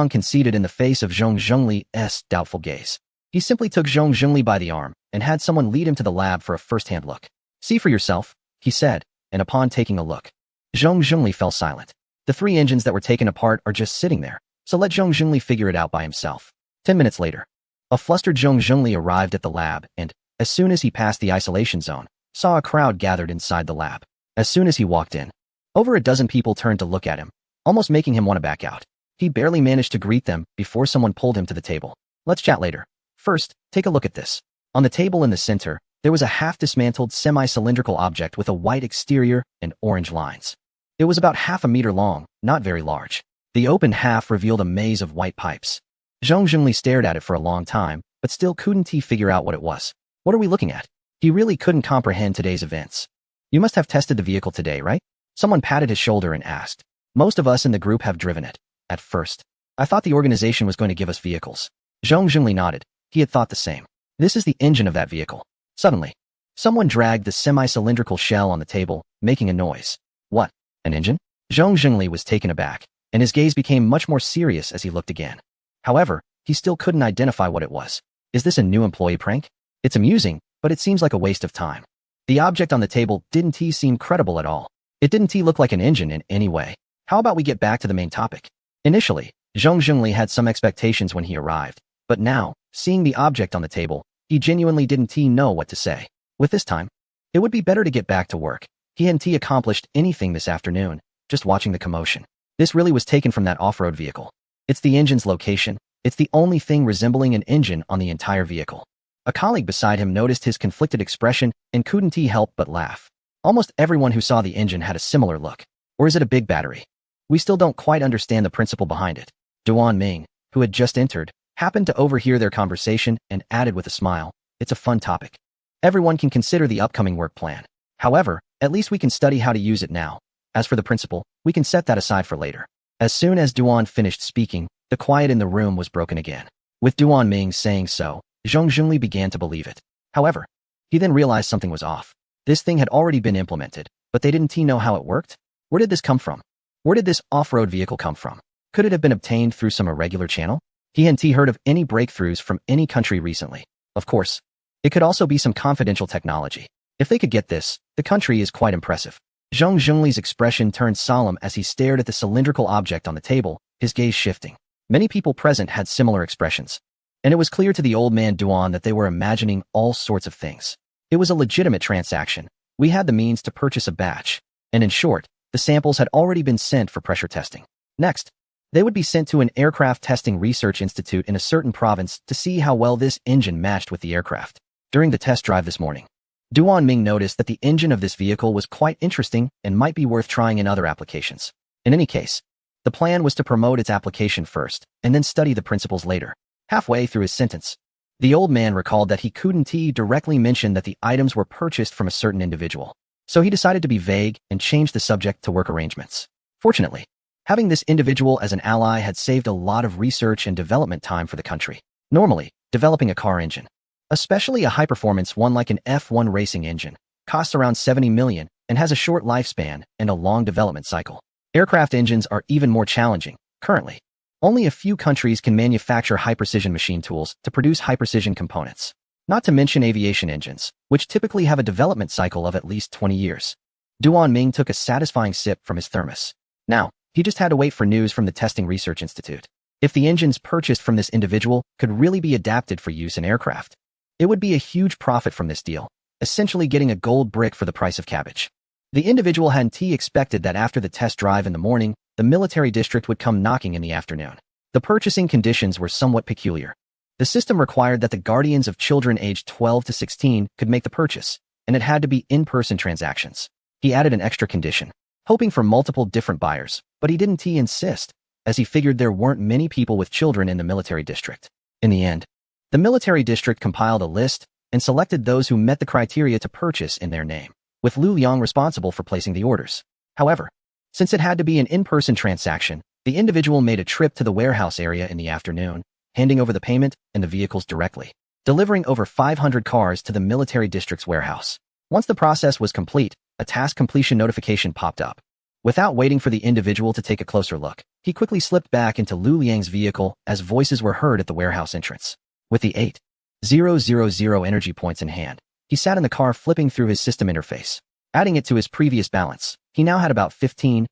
conceded in the face of Zhong Zhengli's doubtful gaze. He simply took Zhong Zhengli by the arm and had someone lead him to the lab for a first-hand look. "See for yourself," he said, and upon taking a look, Zhong Zhengli fell silent. The 3 engines that were taken apart are just sitting there, so let Zhong Zhengli figure it out by himself. 10 minutes later, a flustered Zhong Zhengli arrived at the lab and, as soon as he passed the isolation zone, saw a crowd gathered inside the lab. As soon as he walked in, over a dozen people turned to look at him, almost making him want to back out. He barely managed to greet them before someone pulled him to the table. "Let's chat later. First, take a look at this." On the table in the center, there was a half-dismantled semi-cylindrical object with a white exterior and orange lines. It was about half a meter long, not very large. The open half revealed a maze of white pipes. Zhong Zhengli stared at it for a long time, but still couldn't he figure out what it was. "What are we looking at?" He really couldn't comprehend today's events. "You must have tested the vehicle today, right?" Someone patted his shoulder and asked. "Most of us in the group have driven it. At first, I thought the organization was going to give us vehicles." Zhong Zhengli nodded. He had thought the same. "This is the engine of that vehicle." Suddenly, someone dragged the semi-cylindrical shell on the table, making a noise. "What? An engine?" Zhong Zhengli was taken aback, and his gaze became much more serious as he looked again. However, he still couldn't identify what it was. "Is this a new employee prank? It's amusing, but it seems like a waste of time." The object on the table didn't seem credible at all. It didn't look like an engine in any way. "How about we get back to the main topic?" Initially, Zhong Zhengli had some expectations when he arrived, but now, seeing the object on the table, he genuinely didn't know what to say. With this time, it would be better to get back to work. He hadn't accomplished anything this afternoon, just watching the commotion. This really was taken from that off-road vehicle. It's the engine's location. It's the only thing resembling an engine on the entire vehicle. A colleague beside him noticed his conflicted expression and couldn't help but laugh. Almost everyone who saw the engine had a similar look. Or is it a big battery? We still don't quite understand the principle behind it. Duan Ming, who had just entered, happened to overhear their conversation and added with a smile, "It's a fun topic. Everyone can consider the upcoming work plan. However, at least we can study how to use it now. As for the principle, we can set that aside for later." As soon as Duan finished speaking, the quiet in the room was broken again. With Duan Ming saying so, Zhong Zhengli began to believe it. However, he then realized something was off. This thing had already been implemented, but they didn't know how it worked? Where did this come from? Where did this off-road vehicle come from? Could it have been obtained through some irregular channel? He hadn't heard of any breakthroughs from any country recently. Of course, it could also be some confidential technology. If they could get this, the country is quite impressive. Zhong Zhengli's expression turned solemn as he stared at the cylindrical object on the table, his gaze shifting. Many people present had similar expressions, and it was clear to the old man Duan that they were imagining all sorts of things. It was a legitimate transaction. We had the means to purchase a batch, and in short, the samples had already been sent for pressure testing. Next, they would be sent to an aircraft testing research institute in a certain province to see how well this engine matched with the aircraft. During the test drive this morning, Duan Ming noticed that the engine of this vehicle was quite interesting and might be worth trying in other applications. In any case, the plan was to promote its application first, and then study the principles later. Halfway through his sentence, the old man recalled that he couldn't directly mention that the items were purchased from a certain individual. So he decided to be vague and change the subject to work arrangements. Fortunately, having this individual as an ally had saved a lot of research and development time for the country. Normally, developing a car engine, especially a high-performance one like an F1 racing engine, costs around 70 million and has a short lifespan and a long development cycle. Aircraft engines are even more challenging. Currently, only a few countries can manufacture high-precision machine tools to produce high-precision components. Not to mention aviation engines, which typically have a development cycle of at least 20 years. Duan Ming took a satisfying sip from his thermos. Now, he just had to wait for news from the Testing Research Institute. If the engines purchased from this individual could really be adapted for use in aircraft, it would be a huge profit from this deal, essentially getting a gold brick for the price of cabbage. The individual hadn't expected that after the test drive in the morning, the military district would come knocking in the afternoon. The purchasing conditions were somewhat peculiar. The system required that the guardians of children aged 12 to 16 could make the purchase, and it had to be in-person transactions. He added an extra condition, hoping for multiple different buyers, but he didn't insist, as he figured there weren't many people with children in the military district. In the end, the military district compiled a list and selected those who met the criteria to purchase in their name, with Lu Liang responsible for placing the orders. However, since it had to be an in-person transaction, the individual made a trip to the warehouse area in the afternoon, handing over the payment and the vehicles directly, delivering over 500 cars to the military district's warehouse. Once the process was complete, a task completion notification popped up. Without waiting for the individual to take a closer look, He quickly slipped back into Lu Liang's vehicle as voices were heard at the warehouse entrance. With the 8,000 energy points in hand, he sat in the car flipping through his system interface. Adding it to his previous balance, he now had about 15,000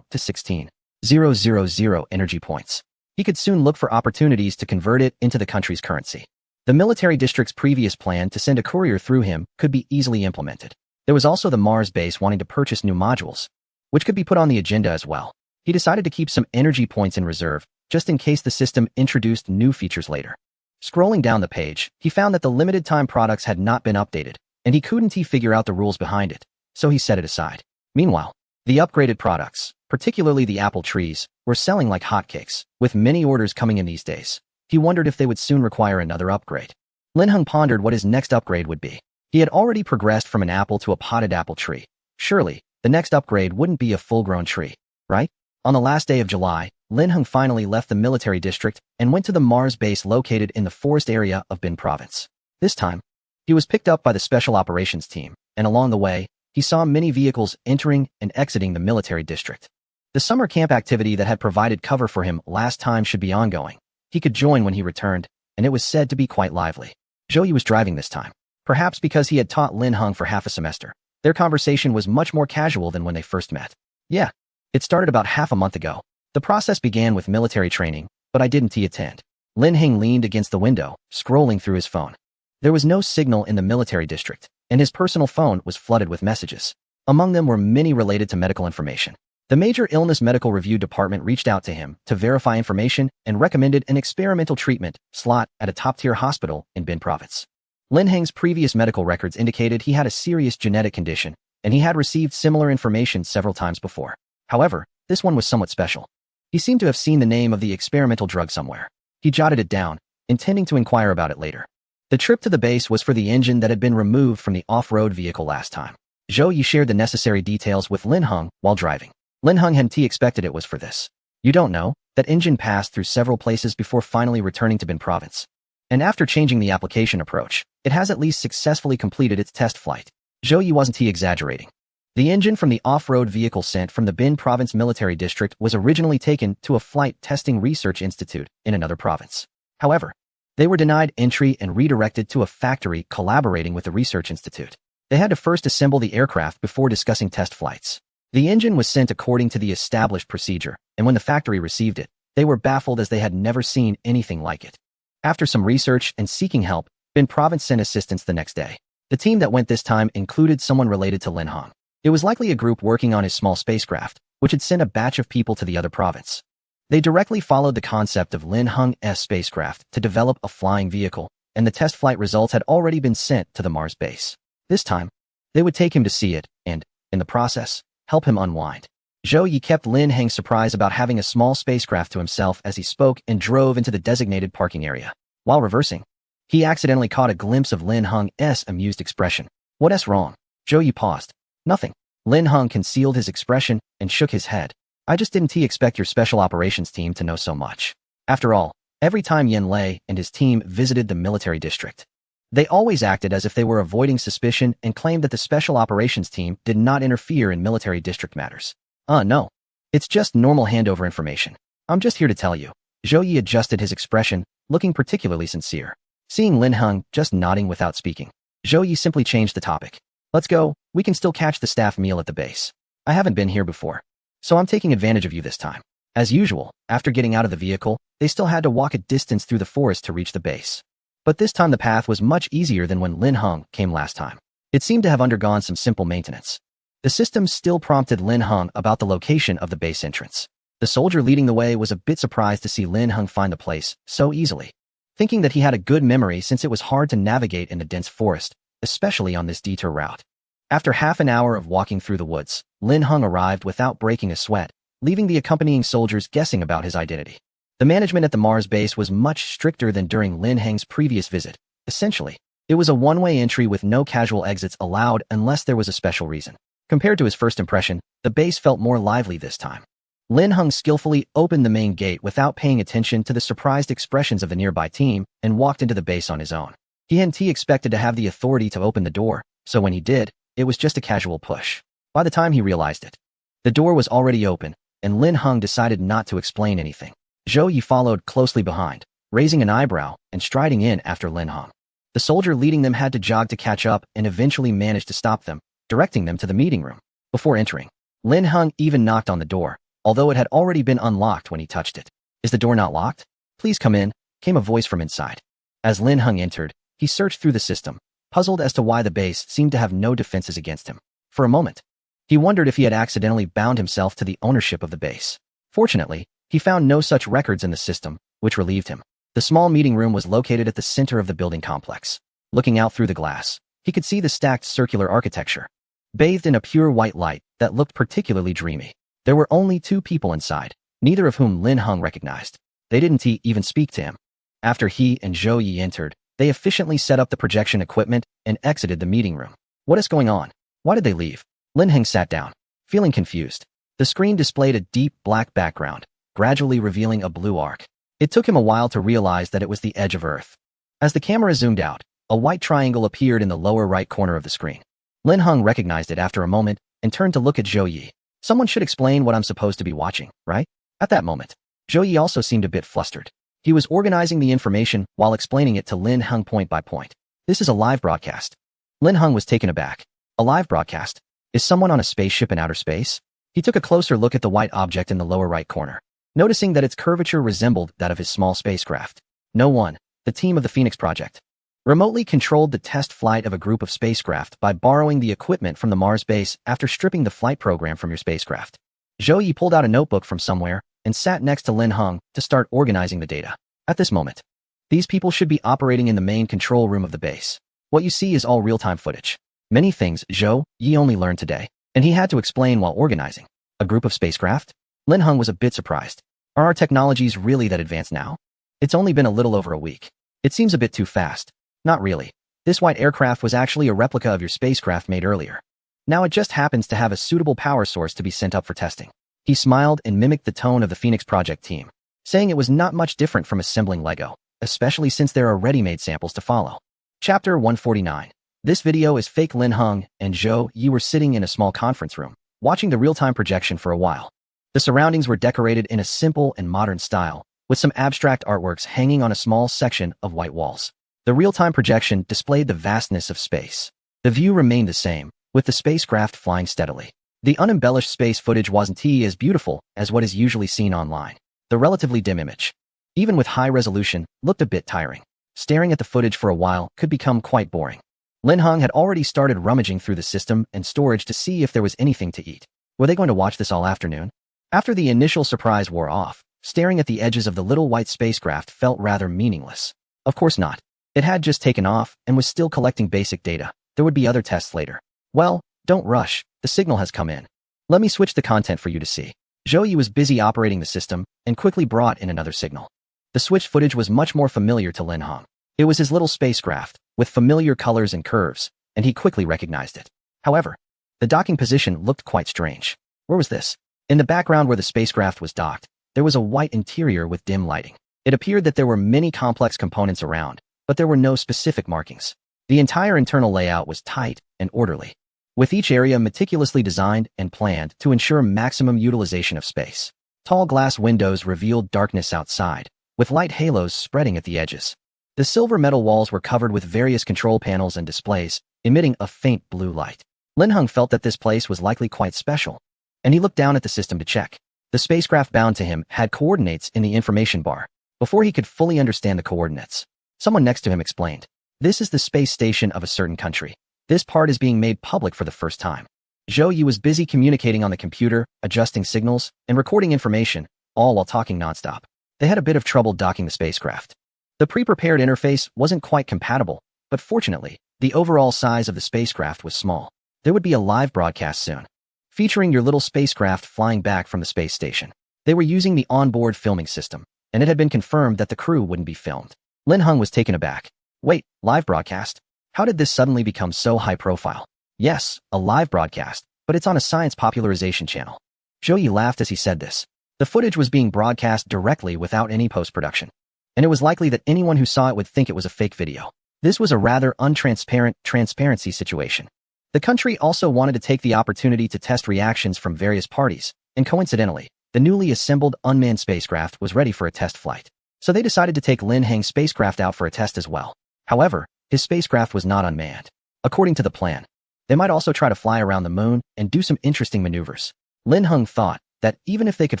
to 16,000 energy points. He could soon look for opportunities to convert it into the country's currency. The military district's previous plan to send a courier through him could be easily implemented. There was also the Mars base wanting to purchase new modules, which could be put on the agenda as well. He decided to keep some energy points in reserve, just in case the system introduced new features later. Scrolling down the page, he found that the limited-time products had not been updated, and he couldn't figure out the rules behind it, so he set it aside. Meanwhile, the upgraded products, particularly the apple trees, were selling like hotcakes, with many orders coming in these days. He wondered if they would soon require another upgrade. Lin Heng pondered what his next upgrade would be. He had already progressed from an apple to a potted apple tree. Surely, the next upgrade wouldn't be a full-grown tree, right? On the last day of July, Lin Heng finally left the military district and went to the Mars base located in the forest area of Bin province. This time, he was picked up by the special operations team, and along the way, he saw many vehicles entering and exiting the military district. The summer camp activity that had provided cover for him last time should be ongoing. He could join when he returned, and it was said to be quite lively. Zhou Yi was driving this time. Perhaps because he had taught Lin Heng for half a semester. Their conversation was much more casual than when they first met. Yeah, it started about half a month ago. The process began with military training, but I didn't attend. Lin Heng leaned against the window, scrolling through his phone. There was no signal in the military district, and his personal phone was flooded with messages. Among them were many related to medical information. The Major Illness Medical Review Department reached out to him to verify information and recommended an experimental treatment slot at a top-tier hospital in Bin province. Lin Heng's previous medical records indicated he had a serious genetic condition, and he had received similar information several times before. However, this one was somewhat special. He seemed to have seen the name of the experimental drug somewhere. He jotted it down, intending to inquire about it later. The trip to the base was for the engine that had been removed from the off-road vehicle last time. Zhou Yi shared the necessary details with Lin Heng while driving. Lin Heng hadn't expected it was for this. You don't know, that engine passed through several places before finally returning to Bin province. And after changing the application approach, it has at least successfully completed its test flight. Zhou Yi wasn't exaggerating. The engine from the off-road vehicle sent from the Bin province military district was originally taken to a flight testing research institute in another province. However, they were denied entry and redirected to a factory collaborating with the research institute. They had to first assemble the aircraft before discussing test flights. The engine was sent according to the established procedure, and when the factory received it, they were baffled as they had never seen anything like it. After some research and seeking help, Bin province sent assistance the next day. The team that went this time included someone related to Lin Heng. It was likely a group working on his small spacecraft, which had sent a batch of people to the other province. They directly followed the concept of Lin Heng's spacecraft to develop a flying vehicle, and the test flight results had already been sent to the Mars base. This time, they would take him to see it and, in the process, help him unwind. Zhou Yi kept Lin Heng surprised about having a small spacecraft to himself as he spoke and drove into the designated parking area. While reversing, he accidentally caught a glimpse of Lin Heng's amused expression. What's wrong? Zhou Yi paused. Nothing. Lin Heng concealed his expression and shook his head. I just didn't expect your special operations team to know so much. After all, every time Yen Lei and his team visited the military district, they always acted as if they were avoiding suspicion and claimed that the special operations team did not interfere in military district matters. No. It's just normal handover information. I'm just here to tell you. Zhou Yi adjusted his expression, looking particularly sincere. Seeing Lin Heng just nodding without speaking, Zhou Yi simply changed the topic. Let's go, we can still catch the staff meal at the base. I haven't been here before, so I'm taking advantage of you this time. As usual, after getting out of the vehicle, they still had to walk a distance through the forest to reach the base. But this time the path was much easier than when Lin Heng came last time. It seemed to have undergone some simple maintenance. The system still prompted Lin Heng about the location of the base entrance. The soldier leading the way was a bit surprised to see Lin Heng find the place so easily, thinking that he had a good memory since it was hard to navigate in the dense forest, especially on this detour route. After half an hour of walking through the woods, Lin Heng arrived without breaking a sweat, leaving the accompanying soldiers guessing about his identity. The management at the Mars base was much stricter than during Lin Heng's previous visit. Essentially, it was a one-way entry with no casual exits allowed unless there was a special reason. Compared to his first impression, the base felt more lively this time. Lin Heng skillfully opened the main gate without paying attention to the surprised expressions of the nearby team and walked into the base on his own. He hadn't expected to have the authority to open the door, so when he did, it was just a casual push. By the time he realized it, the door was already open, and Lin Heng decided not to explain anything. Zhou Yi followed closely behind, raising an eyebrow and striding in after Lin Heng. The soldier leading them had to jog to catch up and eventually managed to stop them, directing them to the meeting room. Before entering, Lin Heng even knocked on the door, although it had already been unlocked when he touched it. "Is the door not locked? Please come in," came a voice from inside. As Lin Heng entered, he searched through the system, puzzled as to why the base seemed to have no defenses against him. For a moment, he wondered if he had accidentally bound himself to the ownership of the base. Fortunately, he found no such records in the system, which relieved him. The small meeting room was located at the center of the building complex. Looking out through the glass, he could see the stacked circular architecture, bathed in a pure white light that looked particularly dreamy. There were only 2 people inside, neither of whom Lin Heng recognized. They didn't even speak to him. After he and Zhou Yi entered, they efficiently set up the projection equipment and exited the meeting room. What is going on? Why did they leave? Lin Heng sat down, feeling confused. The screen displayed a deep black background, gradually revealing a blue arc. It took him a while to realize that it was the edge of Earth. As the camera zoomed out, a white triangle appeared in the lower right corner of the screen. Lin Heng recognized it after a moment and turned to look at Zhou Yi. "Someone should explain what I'm supposed to be watching, right?" At that moment, Zhou Yi also seemed a bit flustered. He was organizing the information while explaining it to Lin Heng point by point. "This is a live broadcast." Lin Heng was taken aback. "A live broadcast? Is someone on a spaceship in outer space?" He took a closer look at the white object in the lower right corner, noticing that its curvature resembled that of his small spacecraft. No one, the team of the Phoenix Project, remotely controlled the test flight of a group of spacecraft by borrowing the equipment from the Mars base after stripping the flight program from your spacecraft. Zhou Yi pulled out a notebook from somewhere and sat next to Lin Heng to start organizing the data. At this moment, these people should be operating in the main control room of the base. What you see is all real-time footage. Many things Zhou Yi only learned today, and he had to explain while organizing. A group of spacecraft? Lin Heng was a bit surprised. Are our technologies really that advanced now? It's only been a little over a week. It seems a bit too fast. Not really. This white aircraft was actually a replica of your spacecraft made earlier. Now it just happens to have a suitable power source to be sent up for testing. He smiled and mimicked the tone of the Phoenix Project team, saying it was not much different from assembling Lego, especially since there are ready-made samples to follow. Chapter 149. This video is fake. Lin Heng and Zhou Yi were sitting in a small conference room, watching the real-time projection for a while. The surroundings were decorated in a simple and modern style, with some abstract artworks hanging on a small section of white walls. The real-time projection displayed the vastness of space. The view remained the same, with the spacecraft flying steadily. The unembellished space footage wasn't as beautiful as what is usually seen online. The relatively dim image, even with high resolution, looked a bit tiring. Staring at the footage for a while could become quite boring. Lin Heng had already started rummaging through the system and storage to see if there was anything to eat. Were they going to watch this all afternoon? After the initial surprise wore off, staring at the edges of the little white spacecraft felt rather meaningless. Of course not. It had just taken off and was still collecting basic data. There would be other tests later. Well, don't rush. The signal has come in. Let me switch the content for you to see. Zhou Yi was busy operating the system and quickly brought in another signal. The switched footage was much more familiar to Lin Heng. It was his little spacecraft, with familiar colors and curves, and he quickly recognized it. However, the docking position looked quite strange. Where was this? In the background where the spacecraft was docked, there was a white interior with dim lighting. It appeared that there were many complex components around, but there were no specific markings. The entire internal layout was tight and orderly, with each area meticulously designed and planned to ensure maximum utilization of space. Tall glass windows revealed darkness outside, with light halos spreading at the edges. The silver metal walls were covered with various control panels and displays, emitting a faint blue light. Lin Heng felt that this place was likely quite special, and he looked down at the system to check. The spacecraft bound to him had coordinates in the information bar. Before he could fully understand the coordinates, someone next to him explained, "This is the space station of a certain country. This part is being made public for the first time." Zhou Yi was busy communicating on the computer, adjusting signals, and recording information, all while talking nonstop. They had a bit of trouble docking the spacecraft. The pre-prepared interface wasn't quite compatible, but fortunately, the overall size of the spacecraft was small. There would be a live broadcast soon, featuring your little spacecraft flying back from the space station. They were using the onboard filming system, and it had been confirmed that the crew wouldn't be filmed. Lin Heng was taken aback. Wait, live broadcast? How did this suddenly become so high profile? Yes, a live broadcast, but it's on a science popularization channel. Zhou Yi laughed as he said this. The footage was being broadcast directly without any post-production, and it was likely that anyone who saw it would think it was a fake video. This was a rather untransparent transparency situation. The country also wanted to take the opportunity to test reactions from various parties, and coincidentally, The newly assembled unmanned spacecraft was ready for a test flight. So they decided to take Lin Heng's spacecraft out for a test as well. However, his spacecraft was not unmanned. According to the plan, they might also try to fly around the moon and do some interesting maneuvers. Lin Heng thought that even if they could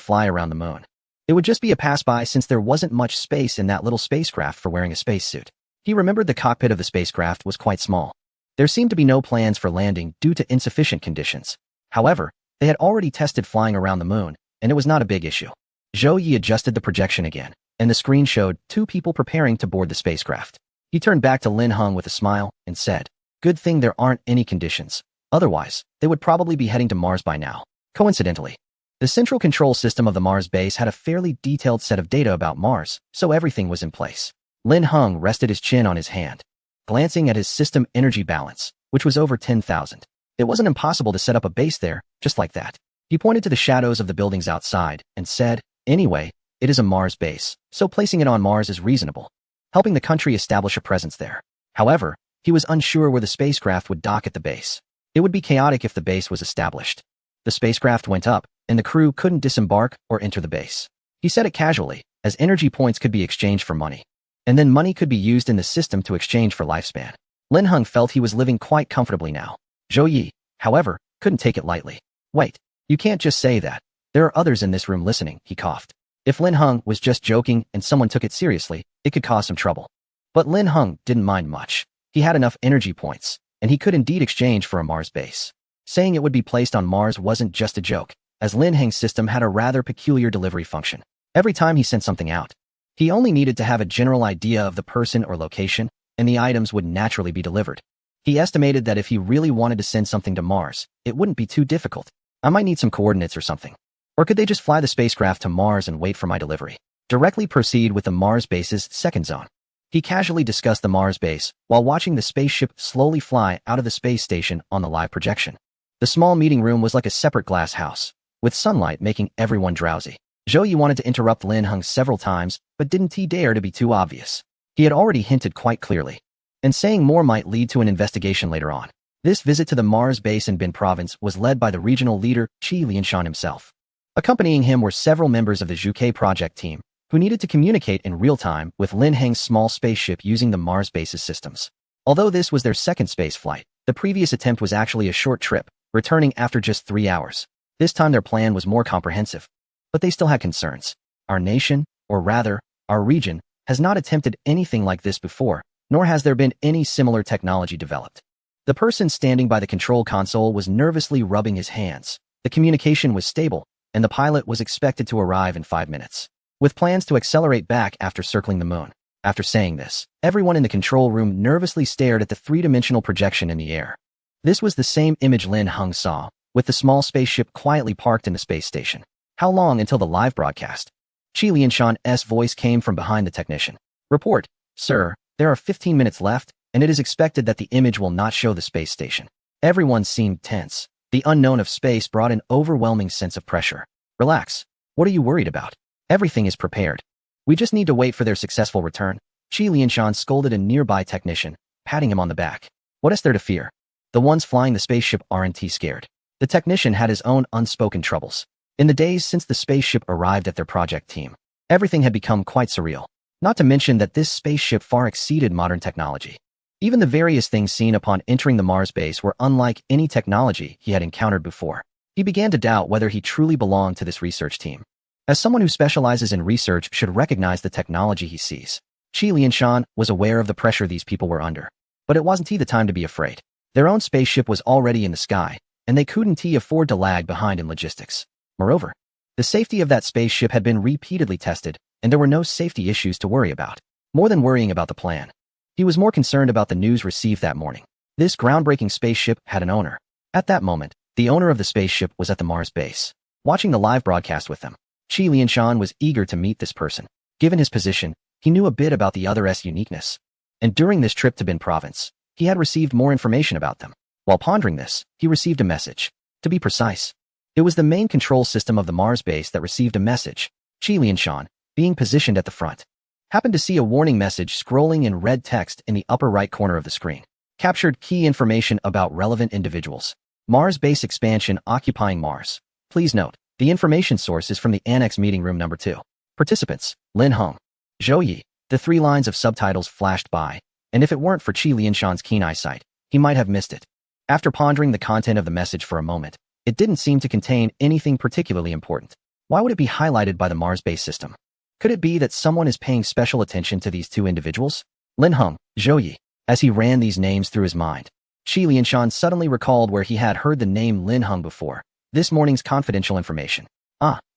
fly around the moon, it would just be a pass-by since there wasn't much space in that little spacecraft for wearing a spacesuit. He remembered the cockpit of the spacecraft was quite small. There seemed to be no plans for landing due to insufficient conditions. However, they had already tested flying around the moon, and it was not a big issue. Zhou Yi adjusted the projection again, and the screen showed two people preparing to board the spacecraft. He turned back to Lin Heng with a smile and said, "Good thing there aren't any conditions. Otherwise, they would probably be heading to Mars by now." Coincidentally, the central control system of the Mars base had a fairly detailed set of data about Mars, so everything was in place. Lin Heng rested his chin on his hand, glancing at his system energy balance, which was over 10,000. It wasn't impossible to set up a base there, just like that. He pointed to the shadows of the buildings outside and said, "Anyway, it is a Mars base, so placing it on Mars is reasonable, helping the country establish a presence there." However, he was unsure where the spacecraft would dock at the base. It would be chaotic if the base was established. The spacecraft went up, and the crew couldn't disembark or enter the base. He said it casually, as energy points could be exchanged for money, and then money could be used in the system to exchange for lifespan. Lin Heng felt he was living quite comfortably now. Zhou Yi, however, couldn't take it lightly. "Wait, you can't just say that. There are others in this room listening," he coughed. If Lin Heng was just joking and someone took it seriously, it could cause some trouble. But Lin Heng didn't mind much. He had enough energy points, and he could indeed exchange for a Mars base. Saying it would be placed on Mars wasn't just a joke, as Lin Heng's system had a rather peculiar delivery function. Every time he sent something out, he only needed to have a general idea of the person or location, and the items would naturally be delivered. He estimated that if he really wanted to send something to Mars, it wouldn't be too difficult. "I might need some coordinates or something. Or could they just fly the spacecraft to Mars and wait for my delivery? Directly proceed with the Mars base's second zone." He casually discussed the Mars base while watching the spaceship slowly fly out of the space station on the live projection. The small meeting room was like a separate glass house, with sunlight making everyone drowsy. Zhou Yi wanted to interrupt Lin Heng several times, but didn't he dare to be too obvious. He had already hinted quite clearly, and saying more might lead to an investigation later on. This visit to the Mars base in Bin Province was led by the regional leader, Qi Lianshan himself. Accompanying him were several members of the Zhuke project team, who needed to communicate in real time with Lin Heng's small spaceship using the Mars base's systems. Although this was their second space flight, the previous attempt was actually a short trip, returning after just 3 hours. This time their plan was more comprehensive, but they still had concerns. Our nation, or rather, our region, has not attempted anything like this before, nor has there been any similar technology developed. The person standing by the control console was nervously rubbing his hands. The communication was stable, and the pilot was expected to arrive in 5 minutes, with plans to accelerate back after circling the moon. After saying this, everyone in the control room nervously stared at the three-dimensional projection in the air. This was the same image Lin Heng saw, with the small spaceship quietly parked in the space station. "How long until the live broadcast?" Qi Lianshan's voice came from behind the technician. "Report, sir, there are 15 minutes left, and it is expected that the image will not show the space station." Everyone seemed tense. The unknown of space brought an overwhelming sense of pressure. "Relax. What are you worried about? Everything is prepared. We just need to wait for their successful return." Qi Lianshan scolded a nearby technician, patting him on the back. "What is there to fear? The ones flying the spaceship aren't scared." The technician had his own unspoken troubles. In the days since the spaceship arrived at their project team, everything had become quite surreal. Not to mention that this spaceship far exceeded modern technology. Even the various things seen upon entering the Mars base were unlike any technology he had encountered before. He began to doubt whether he truly belonged to this research team. As someone who specializes in research should recognize the technology he sees, Qi Lianshan was aware of the pressure these people were under. But it wasn't the time to be afraid. Their own spaceship was already in the sky, and they couldn't afford to lag behind in logistics. Moreover, the safety of that spaceship had been repeatedly tested, and there were no safety issues to worry about. More than worrying about the plan, he was more concerned about the news received that morning. This groundbreaking spaceship had an owner. At that moment, the owner of the spaceship was at the Mars base, watching the live broadcast with them. Qi Lianshan was eager to meet this person. Given his position, he knew a bit about the other's uniqueness. And during this trip to Bin Province, he had received more information about them. While pondering this, he received a message. To be precise, it was the main control system of the Mars base that received a message. Qi Lianshan, being positioned at the front, happened to see a warning message scrolling in red text in the upper right corner of the screen. Captured key information about relevant individuals. Mars base expansion occupying Mars. Please note, The information source is from the Annex Meeting Room Number 2. Participants, Lin Heng, Zhou Yi. The 3 lines of subtitles flashed by, and if it weren't for Qi Lianshan's keen eyesight, he might have missed it. After pondering the content of the message for a moment, it didn't seem to contain anything particularly important. Why would it be highlighted by the Mars base system? Could it be that someone is paying special attention to these 2 individuals? Lin Heng, Zhou Yi. As he ran these names through his mind, Qi Lianshan suddenly recalled where he had heard the name Lin Heng before. This morning's confidential information.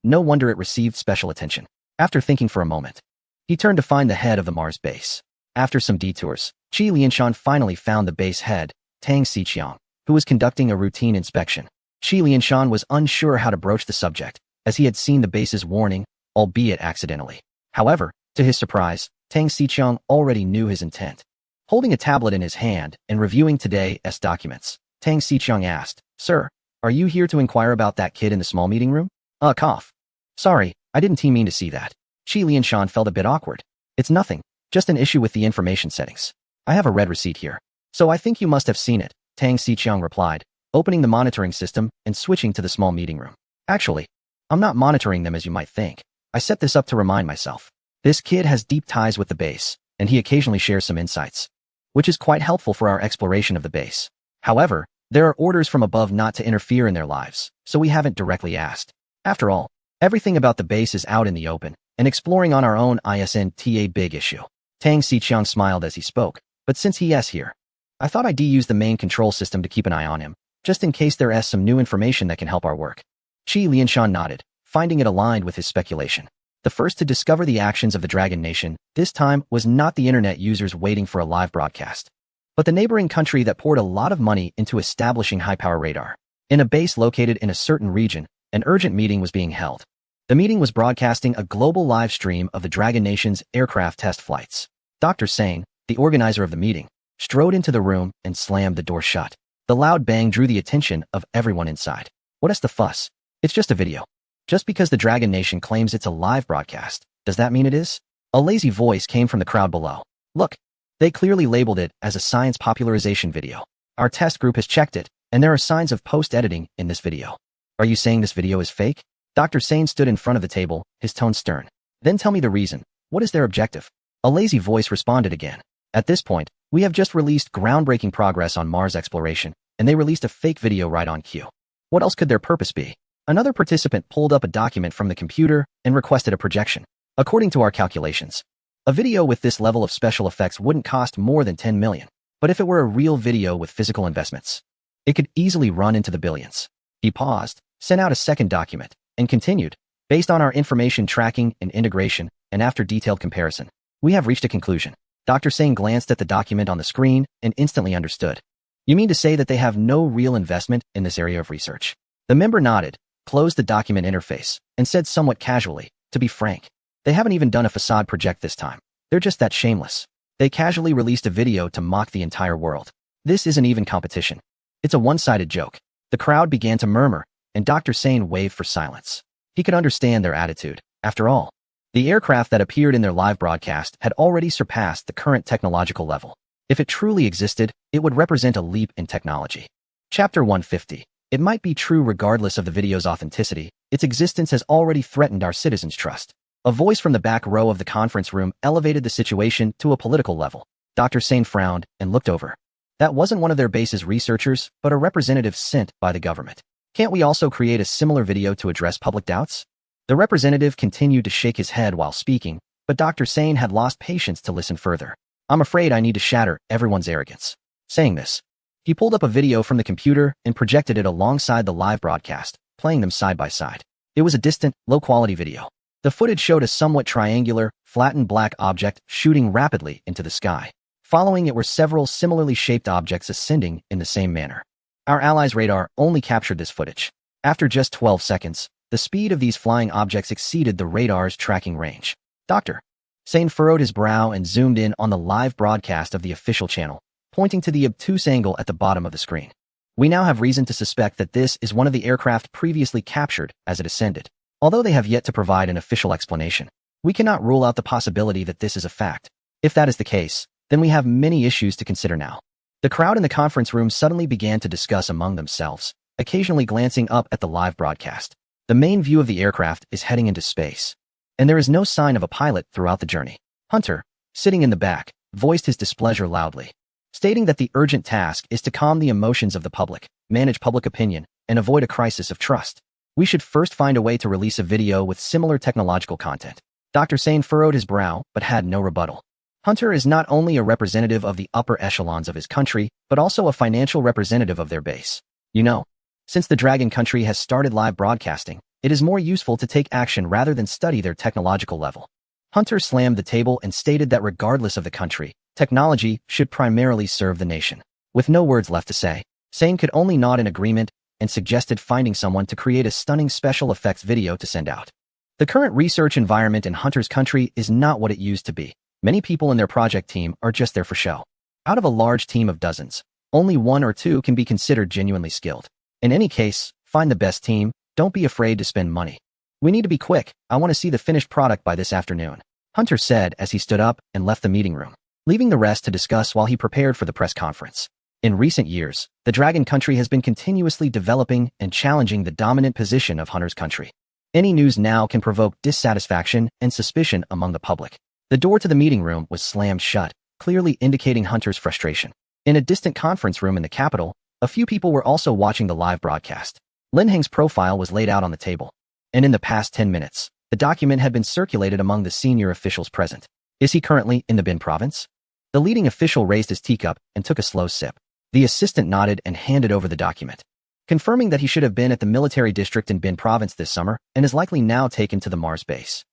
No wonder it received special attention. After thinking for a moment, he turned to find the head of the Mars base. After some detours, Qi Lianshan finally found the base head, Tang Xiqiang, who was conducting a routine inspection. Qi Lianshan was unsure how to broach the subject, as he had seen the base's warning, albeit accidentally. However, to his surprise, Tang Xiqiang already knew his intent. Holding a tablet in his hand and reviewing today's documents, Tang Xiqiang asked, "Sir, are you here to inquire about that kid in the small meeting room?" Cough. "Sorry, I didn't mean to see that." Qi Lianshan felt a bit awkward. "It's nothing, just an issue with the information settings. I have a red receipt here, so I think you must have seen it," Tang Xiqiang replied, opening the monitoring system and switching to the small meeting room. "Actually, I'm not monitoring them as you might think. I set this up to remind myself. This kid has deep ties with the base, and he occasionally shares some insights, which is quite helpful for our exploration of the base. However, there are orders from above not to interfere in their lives, so we haven't directly asked. After all, everything about the base is out in the open, and exploring on our own isn't a big issue." Tang Xiqiang smiled as he spoke, "But since he's here, I thought I'd use the main control system to keep an eye on him, just in case there is some new information that can help our work." Qi Lianshan nodded, finding it aligned with his speculation. The first to discover the actions of the Dragon Nation, this time was not the internet users waiting for a live broadcast, but the neighboring country that poured a lot of money into establishing high-power radar. In a base located in a certain region, an urgent meeting was being held. The meeting was broadcasting a global live stream of the Dragon Nation's aircraft test flights. Dr. Sane, the organizer of the meeting, strode into the room and slammed the door shut. The loud bang drew the attention of everyone inside. "What is the fuss? It's just a video. Just because the Dragon Nation claims it's a live broadcast, does that mean it is?" A lazy voice came from the crowd below. "Look, they clearly labeled it as a science popularization video. Our test group has checked it, and there are signs of post-editing in this video. Are you saying this video is fake?" Dr. Sane stood in front of the table, his tone stern. "Then tell me the reason. What is their objective?" A lazy voice responded again. "At this point, we have just released groundbreaking progress on Mars exploration, and they released a fake video right on cue. What else could their purpose be?" Another participant pulled up a document from the computer and requested a projection. "According to our calculations, a video with this level of special effects wouldn't cost more than 10 million. But if it were a real video with physical investments, it could easily run into the billions." He paused, sent out a second document, and continued, "Based on our information tracking and integration, and after detailed comparison, we have reached a conclusion." Dr. Sane glanced at the document on the screen and instantly understood. "You mean to say that they have no real investment in this area of research?" The member nodded, closed the document interface, and said somewhat casually, "To be frank, they haven't even done a facade project this time. They're just that shameless. They casually released a video to mock the entire world. This isn't even competition. It's a one-sided joke." The crowd began to murmur, and Dr. Sane waved for silence. He could understand their attitude. After all, the aircraft that appeared in their live broadcast had already surpassed the current technological level. If it truly existed, it would represent a leap in technology. Chapter 150. It might be true regardless of the video's authenticity, its existence has already threatened our citizens' trust. A voice from the back row of the conference room elevated the situation to a political level. Dr. Sane frowned and looked over. That wasn't one of their base's researchers, but a representative sent by the government. "Can't we also create a similar video to address public doubts?" The representative continued to shake his head while speaking, but Dr. Sane had lost patience to listen further. "I'm afraid I need to shatter everyone's arrogance." Saying this, he pulled up a video from the computer and projected it alongside the live broadcast, playing them side by side. It was a distant, low-quality video. The footage showed a somewhat triangular, flattened black object shooting rapidly into the sky. Following it were several similarly shaped objects ascending in the same manner. Our allies' radar only captured this footage. After just 12 seconds, the speed of these flying objects exceeded the radar's tracking range. Dr. Sane furrowed his brow and zoomed in on the live broadcast of the official channel, pointing to the obtuse angle at the bottom of the screen. "We now have reason to suspect that this is one of the aircraft previously captured as it ascended. Although they have yet to provide an official explanation, we cannot rule out the possibility that this is a fact. If that is the case, then we have many issues to consider now." The crowd in the conference room suddenly began to discuss among themselves, occasionally glancing up at the live broadcast. The main view of the aircraft is heading into space, and there is no sign of a pilot throughout the journey. Hunter, sitting in the back, voiced his displeasure loudly, stating that the urgent task is to calm the emotions of the public, manage public opinion, and avoid a crisis of trust. We should first find a way to release a video with similar technological content. Dr. Sane furrowed his brow, but had no rebuttal. Hunter is not only a representative of the upper echelons of his country, but also a financial representative of their base. You know, since the Dragon Country has started live broadcasting, it is more useful to take action rather than study their technological level. Hunter slammed the table and stated that regardless of the country, technology should primarily serve the nation. With no words left to say, Sane could only nod in agreement and suggested finding someone to create a stunning special effects video to send out. The current research environment in Hunter's country is not what it used to be. Many people in their project team are just there for show. Out of a large team of dozens, only one or two can be considered genuinely skilled. In any case, find the best team. Don't be afraid to spend money. We need to be quick. I want to see the finished product by this afternoon, Hunter said as he stood up and left the meeting room, leaving the rest to discuss while he prepared for the press conference. In recent years, the Dragon Country has been continuously developing and challenging the dominant position of Hunter's country. Any news now can provoke dissatisfaction and suspicion among the public. The door to the meeting room was slammed shut, clearly indicating Hunter's frustration. In a distant conference room in the capital, a few people were also watching the live broadcast. Lin Heng's profile was laid out on the table, and in the past 10 minutes, the document had been circulated among the senior officials present. Is he currently in the Bin province? The leading official raised his teacup and took a slow sip. The assistant nodded and handed over the document, confirming that he should have been at the military district in Bin province this summer and is likely now taken to the Mars base.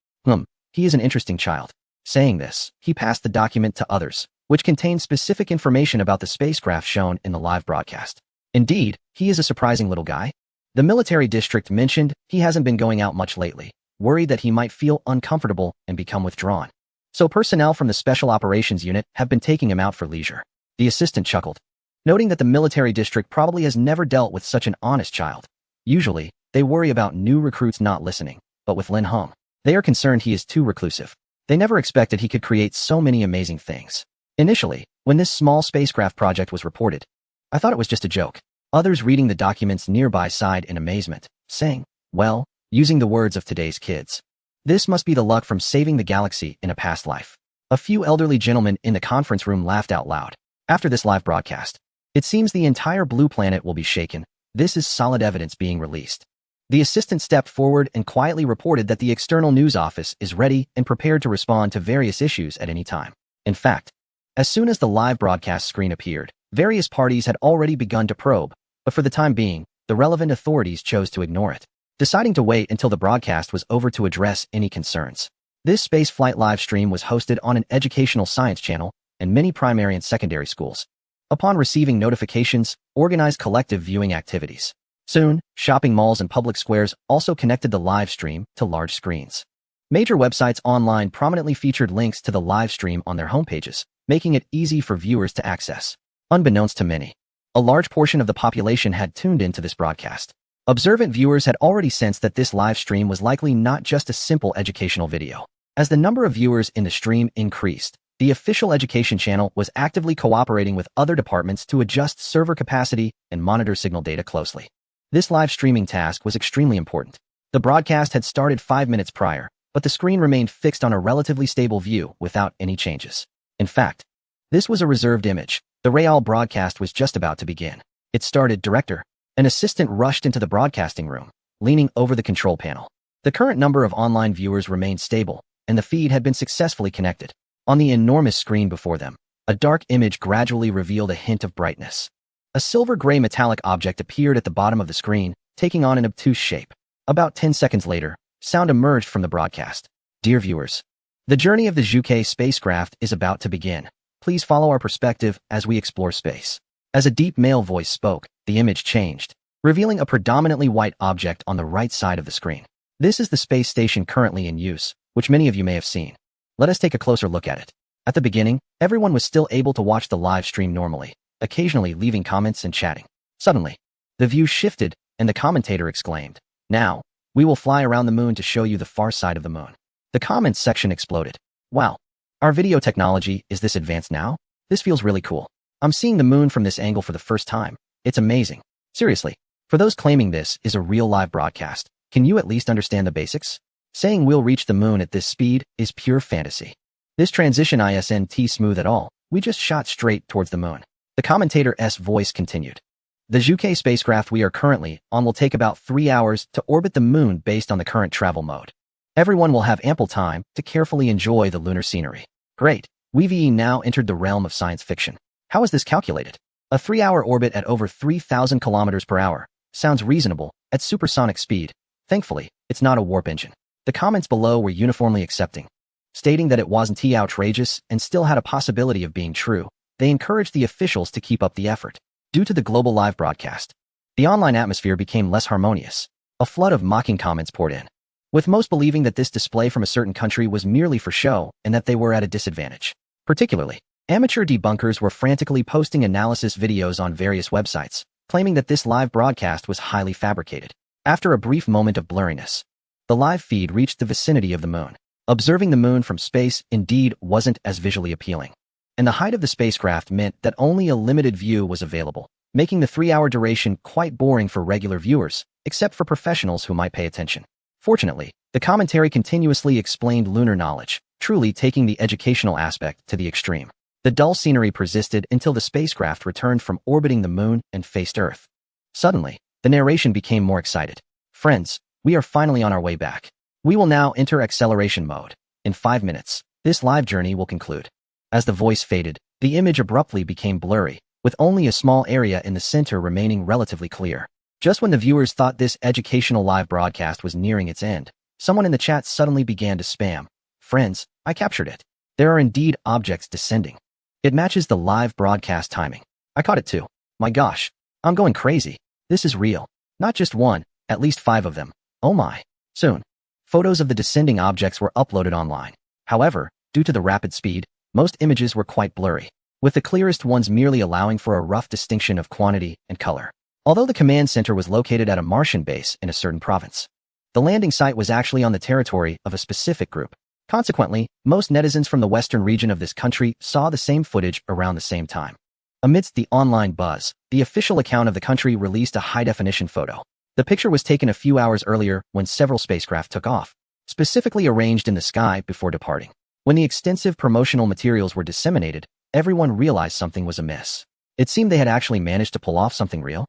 He is an interesting child. Saying this, he passed the document to others, which contained specific information about the spacecraft shown in the live broadcast. Indeed, he is a surprising little guy. The military district mentioned he hasn't been going out much lately, worried that he might feel uncomfortable and become withdrawn. So personnel from the Special Operations Unit have been taking him out for leisure. The assistant chuckled, noting that the military district probably has never dealt with such an honest child. Usually, they worry about new recruits not listening, but with Lin Heng, they are concerned he is too reclusive. They never expected he could create so many amazing things. Initially, when this small spacecraft project was reported, I thought it was just a joke. Others reading the documents nearby sighed in amazement, saying, well, using the words of today's kids, this must be the luck from saving the galaxy in a past life. A few elderly gentlemen in the conference room laughed out loud. After this live broadcast, it seems the entire blue planet will be shaken. This is solid evidence being released. The assistant stepped forward and quietly reported that the external news office is ready and prepared to respond to various issues at any time. In fact, as soon as the live broadcast screen appeared, various parties had already begun to probe, but for the time being, the relevant authorities chose to ignore it, deciding to wait until the broadcast was over to address any concerns. This spaceflight live stream was hosted on an educational science channel and many primary and secondary schools. Upon receiving notifications, organized collective viewing activities. Soon, shopping malls and public squares also connected the live stream to large screens. Major websites online prominently featured links to the live stream on their homepages, making it easy for viewers to access. Unbeknownst to many, a large portion of the population had tuned into this broadcast. Observant viewers had already sensed that this live stream was likely not just a simple educational video. As the number of viewers in the stream increased, the official education channel was actively cooperating with other departments to adjust server capacity and monitor signal data closely. This live streaming task was extremely important. The broadcast had started 5 minutes prior, but the screen remained fixed on a relatively stable view without any changes. In fact, this was a reserved image. The real broadcast was just about to begin. It started. Director. An assistant rushed into the broadcasting room, leaning over the control panel. The current number of online viewers remained stable, and the feed had been successfully connected. On the enormous screen before them, a dark image gradually revealed a hint of brightness. A silver-gray metallic object appeared at the bottom of the screen, taking on an obtuse shape. About 10 seconds later, sound emerged from the broadcast. Dear viewers, the journey of the Zhuke spacecraft is about to begin. Please follow our perspective as we explore space. As a deep male voice spoke, the image changed, revealing a predominantly white object on the right side of the screen. This is the space station currently in use, which many of you may have seen. Let us take a closer look at it. At the beginning, everyone was still able to watch the live stream normally, occasionally leaving comments and chatting. Suddenly, the view shifted, and the commentator exclaimed, "Now, we will fly around the moon to show you the far side of the moon." The comments section exploded. Wow, our video technology is this advanced now? This feels really cool. I'm seeing the moon from this angle for the first time. It's amazing. Seriously, for those claiming this is a real live broadcast, Can you at least understand the basics? Saying we'll reach the moon at this speed is pure fantasy. This transition isn't smooth at all. We just shot straight towards the moon. The commentator's voice continued. The UK spacecraft we are currently on will take about 3 hours to orbit the moon based on the current travel mode. Everyone will have ample time to carefully enjoy the lunar scenery. Great. We've now entered the realm of science fiction. How is this calculated? A 3-hour orbit at over 3,000 kilometers per hour sounds reasonable at supersonic speed. Thankfully, it's not a warp engine. The comments below were uniformly accepting, stating that it wasn't outrageous and still had a possibility of being true. They encouraged the officials to keep up the effort. Due to the global live broadcast, the online atmosphere became less harmonious. A flood of mocking comments poured in, with most believing that this display from a certain country was merely for show and that they were at a disadvantage. Particularly, amateur debunkers were frantically posting analysis videos on various websites, claiming that this live broadcast was highly fabricated. After a brief moment of blurriness, the live feed reached the vicinity of the moon. Observing the moon from space indeed wasn't as visually appealing, and the height of the spacecraft meant that only a limited view was available, making the 3-hour duration quite boring for regular viewers, except for professionals who might pay attention. Fortunately, the commentary continuously explained lunar knowledge, truly taking the educational aspect to the extreme. The dull scenery persisted until the spacecraft returned from orbiting the moon and faced Earth. Suddenly, the narration became more excited. Friends, we are finally on our way back. We will now enter acceleration mode. In 5 minutes, this live journey will conclude. As the voice faded, the image abruptly became blurry, with only a small area in the center remaining relatively clear. Just when the viewers thought this educational live broadcast was nearing its end, someone in the chat suddenly began to spam. Friends, I captured it. There are indeed objects descending. It matches the live broadcast timing. I caught it too. My gosh, I'm going crazy. This is real. Not just one, at least 5 of them. Oh my. Soon, photos of the descending objects were uploaded online. However, due to the rapid speed, most images were quite blurry, with the clearest ones merely allowing for a rough distinction of quantity and color. Although the command center was located at a Martian base in a certain province, the landing site was actually on the territory of a specific group. Consequently, most netizens from the western region of this country saw the same footage around the same time. Amidst the online buzz, the official account of the country released a high-definition photo. The picture was taken a few hours earlier when several spacecraft took off, specifically arranged in the sky before departing. When the extensive promotional materials were disseminated, everyone realized something was amiss. It seemed they had actually managed to pull off something real.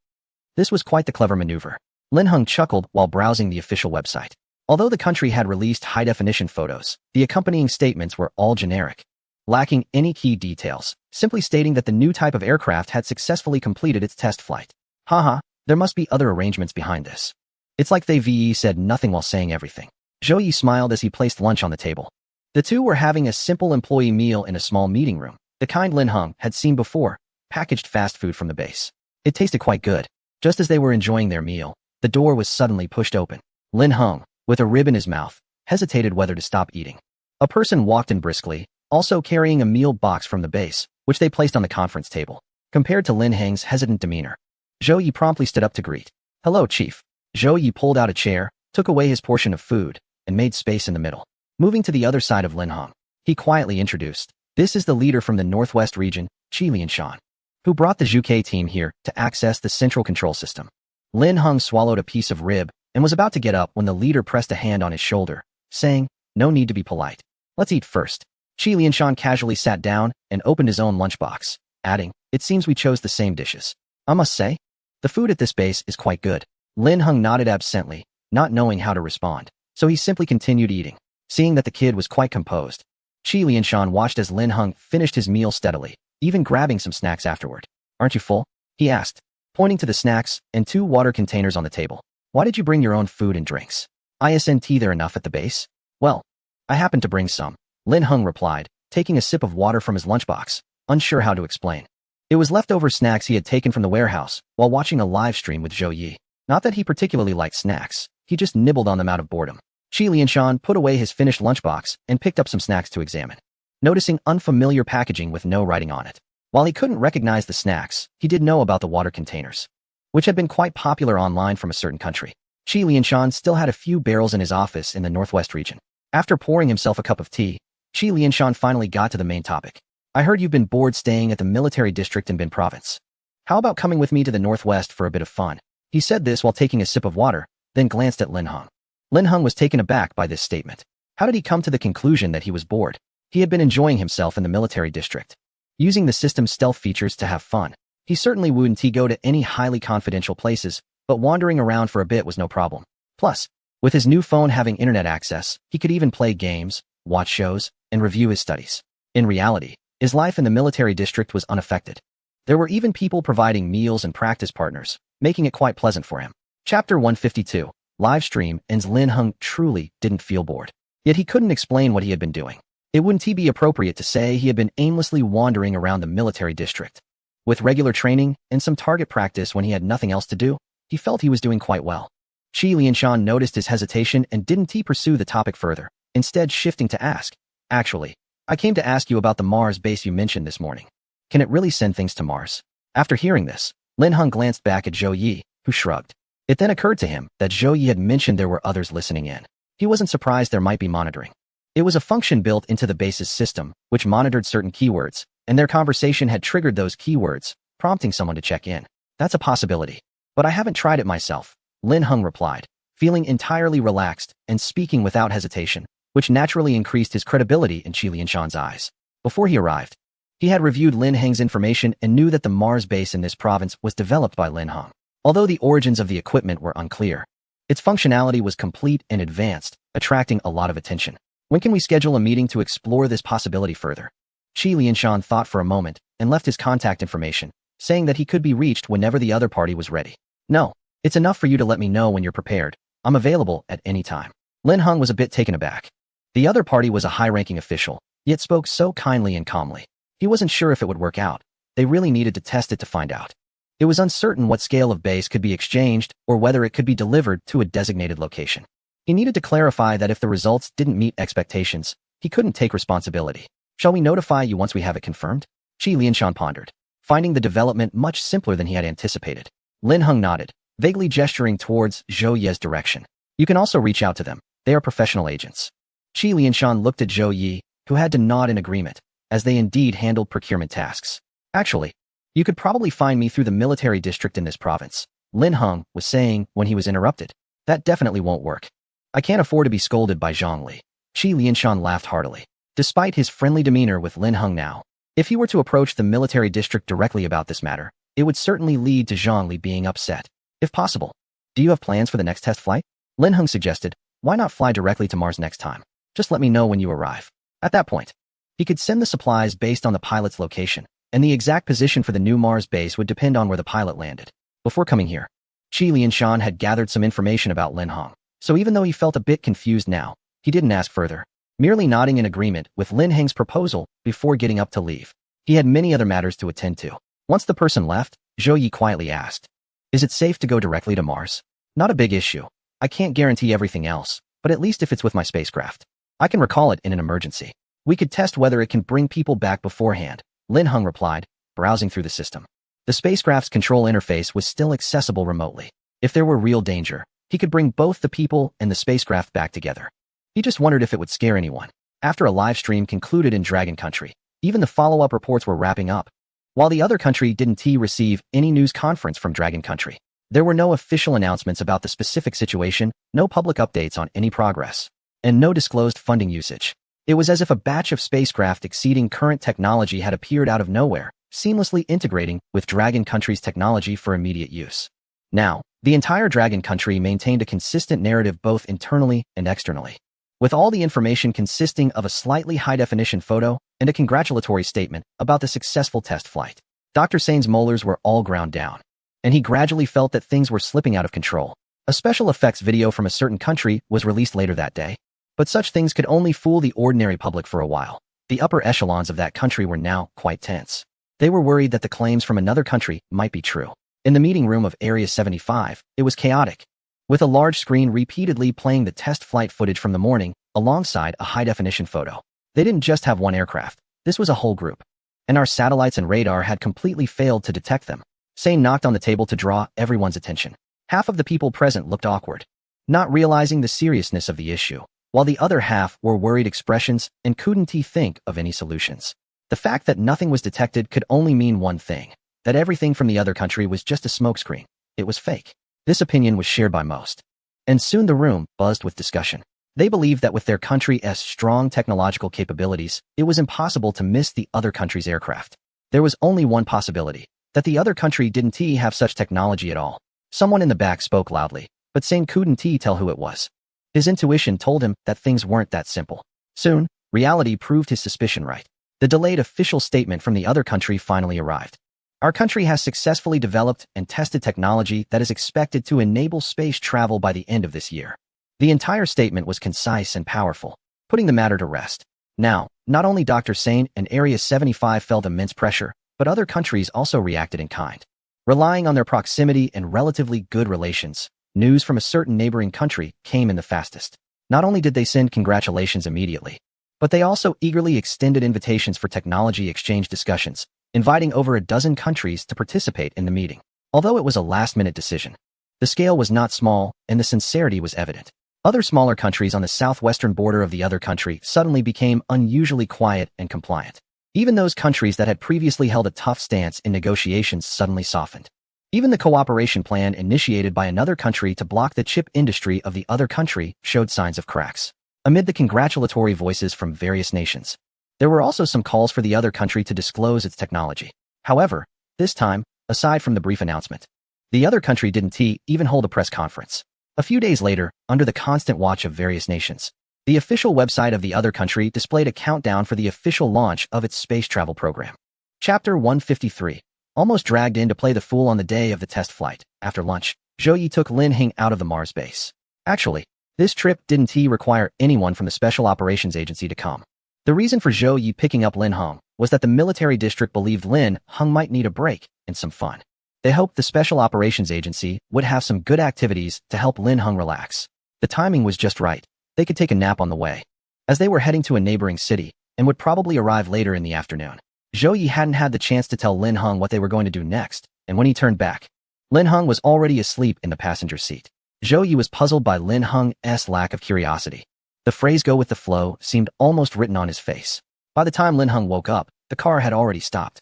This was quite the clever maneuver. Lin Heng chuckled while browsing the official website. Although the country had released high-definition photos, the accompanying statements were all generic, lacking any key details, simply stating that the new type of aircraft had successfully completed its test flight. Haha, there must be other arrangements behind this. It's like they said nothing while saying everything. Zhou Yi smiled as he placed lunch on the table. The two were having a simple employee meal in a small meeting room, the kind Lin Heng had seen before, packaged fast food from the base. It tasted quite good. Just as they were enjoying their meal, the door was suddenly pushed open. Lin Heng, with a rib in his mouth, hesitated whether to stop eating. A person walked in briskly, also carrying a meal box from the base, which they placed on the conference table. Compared to Lin Heng's hesitant demeanor, Zhou Yi promptly stood up to greet. Hello, Chief. Zhou Yi pulled out a chair, took away his portion of food, and made space in the middle. Moving to the other side of Lin Heng, he quietly introduced. This is the leader from the Northwest region, Qi Lianshan, who brought the Zhuke team here to access the central control system. Lin Heng swallowed a piece of rib and was about to get up when the leader pressed a hand on his shoulder, saying, no need to be polite. Let's eat first. Qi Lianshan casually sat down and opened his own lunchbox, adding, it seems we chose the same dishes. I must say, the food at this base is quite good. Lin Heng nodded absently, not knowing how to respond, so he simply continued eating. Seeing that the kid was quite composed, Qi Lianshan watched as Lin Heng finished his meal steadily, even grabbing some snacks afterward. Aren't you full? He asked, pointing to the snacks and 2 water containers on the table. Why did you bring your own food and drinks? Isn't there enough at the base? Well, I happened to bring some, Lin Heng replied, taking a sip of water from his lunchbox, unsure how to explain. It was leftover snacks he had taken from the warehouse while watching a live stream with Zhou Yi. Not that he particularly liked snacks, he just nibbled on them out of boredom. Qi Lianshan put away his finished lunchbox and picked up some snacks to examine, noticing unfamiliar packaging with no writing on it. While he couldn't recognize the snacks, he did know about the water containers, which had been quite popular online from a certain country. Qi Lianshan still had a few barrels in his office in the Northwest region. After pouring himself a cup of tea, Qi Lianshan finally got to the main topic. I heard you've been bored staying at the military district in Bin province. How about coming with me to the Northwest for a bit of fun? He said this while taking a sip of water, then glanced at Lin Heng. Lin Heng was taken aback by this statement. How did he come to the conclusion that he was bored? He had been enjoying himself in the military district, using the system's stealth features to have fun. He certainly wouldn't go to any highly confidential places, but wandering around for a bit was no problem. Plus, with his new phone having internet access, he could even play games, watch shows, and review his studies. In reality, his life in the military district was unaffected. There were even people providing meals and practice partners, making it quite pleasant for him. Chapter 152, Live Stream, ends. Lin Heng truly didn't feel bored. Yet he couldn't explain what he had been doing. It wouldn't be appropriate to say he had been aimlessly wandering around the military district. With regular training and some target practice when he had nothing else to do, he felt he was doing quite well. Qi Lianshan noticed his hesitation and didn't pursue the topic further, instead shifting to ask, "Actually, I came to ask you about the Mars base you mentioned this morning. Can it really send things to Mars?" After hearing this, Lin Heng glanced back at Zhou Yi, who shrugged. It then occurred to him that Zhou Yi had mentioned there were others listening in. He wasn't surprised there might be monitoring. It was a function built into the base's system, which monitored certain keywords, and their conversation had triggered those keywords, prompting someone to check in. That's a possibility. But I haven't tried it myself, Lin Heng replied, feeling entirely relaxed and speaking without hesitation, which naturally increased his credibility in Qi Lianshan's eyes. Before he arrived, he had reviewed Lin Heng's information and knew that the Mars base in this province was developed by Lin Heng. Although the origins of the equipment were unclear, its functionality was complete and advanced, attracting a lot of attention. When can we schedule a meeting to explore this possibility further? Qi Lianshan thought for a moment and left his contact information, saying that he could be reached whenever the other party was ready. "No, it's enough for you to let me know when you're prepared. I'm available at any time." Lin Heng was a bit taken aback. The other party was a high-ranking official, yet spoke so kindly and calmly. He wasn't sure if it would work out. They really needed to test it to find out. It was uncertain what scale of base could be exchanged or whether it could be delivered to a designated location. He needed to clarify that if the results didn't meet expectations, he couldn't take responsibility. "Shall we notify you once we have it confirmed?" Qi Lianshan pondered, finding the development much simpler than he had anticipated. Lin Heng nodded, vaguely gesturing towards Zhou Yi's direction. "You can also reach out to them. They are professional agents." Qi Lianshan looked at Zhou Yi, who had to nod in agreement, as they indeed handled procurement tasks. "Actually, you could probably find me through the military district in this province," Lin Heng was saying when he was interrupted. "That definitely won't work. I can't afford to be scolded by Zhang Li." Qi Lianshan laughed heartily. Despite his friendly demeanor with Lin Heng now, if he were to approach the military district directly about this matter, it would certainly lead to Zhang Li being upset. If possible, "Do you have plans for the next test flight?" Lin Heng suggested. "Why not fly directly to Mars next time? Just let me know when you arrive." At that point, he could send the supplies based on the pilot's location, and the exact position for the new Mars base would depend on where the pilot landed. Before coming here, Qi Lianshan had gathered some information about Lin Heng, so even though he felt a bit confused now, he didn't ask further, merely nodding in agreement with Lin Heng's proposal before getting up to leave. He had many other matters to attend to. Once the person left, Zhou Yi quietly asked, "Is it safe to go directly to Mars?" "Not a big issue. I can't guarantee everything else, but at least if it's with my spacecraft, I can recall it in an emergency. We could test whether it can bring people back beforehand," Lin Heng replied, browsing through the system. The spacecraft's control interface was still accessible remotely. If there were real danger, he could bring both the people and the spacecraft back together. He just wondered if it would scare anyone. After a live stream concluded in Dragon Country, even the follow-up reports were wrapping up. While the other country didn't receive any news conference from Dragon Country, there were no official announcements about the specific situation, no public updates on any progress, and no disclosed funding usage. It was as if a batch of spacecraft exceeding current technology had appeared out of nowhere, seamlessly integrating with Dragon Country's technology for immediate use. Now, the entire Dragon Country maintained a consistent narrative both internally and externally, with all the information consisting of a slightly high-definition photo and a congratulatory statement about the successful test flight. Dr. Sane's molars were all ground down, and he gradually felt that things were slipping out of control. A special effects video from a certain country was released later that day, but such things could only fool the ordinary public for a while. The upper echelons of that country were now quite tense. They were worried that the claims from another country might be true. In the meeting room of Area 75, it was chaotic, with a large screen repeatedly playing the test flight footage from the morning alongside a high-definition photo. They didn't just have one aircraft, this was a whole group, and our satellites and radar had completely failed to detect them. Sane knocked on the table to draw everyone's attention. Half of the people present looked awkward, not realizing the seriousness of the issue, while the other half wore worried expressions and couldn't think of any solutions. The fact that nothing was detected could only mean one thing, that everything from the other country was just a smokescreen. It was fake. This opinion was shared by most. and soon the room buzzed with discussion. They believed that with their country's strong technological capabilities, it was impossible to miss the other country's aircraft. There was only one possibility, that the other country didn't have such technology at all. Someone in the back spoke loudly, but Sane couldn't tell who it was. His intuition told him that things weren't that simple. Soon, reality proved his suspicion right. The delayed official statement from the other country finally arrived. Our country has successfully developed and tested technology that is expected to enable space travel by the end of this year. The entire statement was concise and powerful, putting the matter to rest. Now, not only Dr. Sane and Area 75 felt immense pressure, but other countries also reacted in kind. Relying on their proximity and relatively good relations, news from a certain neighboring country came in the fastest. Not only did they send congratulations immediately, but they also eagerly extended invitations for technology exchange discussions, inviting over a dozen countries to participate in the meeting. Although it was a last-minute decision, the scale was not small and the sincerity was evident. Other smaller countries on the southwestern border of the other country suddenly became unusually quiet and compliant. Even those countries that had previously held a tough stance in negotiations suddenly softened. Even the cooperation plan initiated by another country to block the chip industry of the other country showed signs of cracks. Amid the congratulatory voices from various nations, there were also some calls for the other country to disclose its technology. However, this time, aside from the brief announcement, the other country didn't even hold a press conference. A few days later, under the constant watch of various nations, the official website of the other country displayed a countdown for the official launch of its space travel program. Chapter 153. Almost dragged in to play the fool on the day of the test flight. After lunch, Zhou Yi took Lin Heng out of the Mars base. Actually, this trip didn't require anyone from the Special Operations Agency to come. The reason for Zhou Yi picking up Lin Heng was that the military district believed Lin Heng might need a break and some fun. They hoped the Special Operations Agency would have some good activities to help Lin Heng relax. The timing was just right. They could take a nap on the way, as they were heading to a neighboring city and would probably arrive later in the afternoon. Zhou Yi hadn't had the chance to tell Lin Heng what they were going to do next, and when he turned back, Lin Heng was already asleep in the passenger seat. Zhou Yi was puzzled by Lin Heng's lack of curiosity. The phrase "go with the flow" seemed almost written on his face. By the time Lin Heng woke up, the car had already stopped.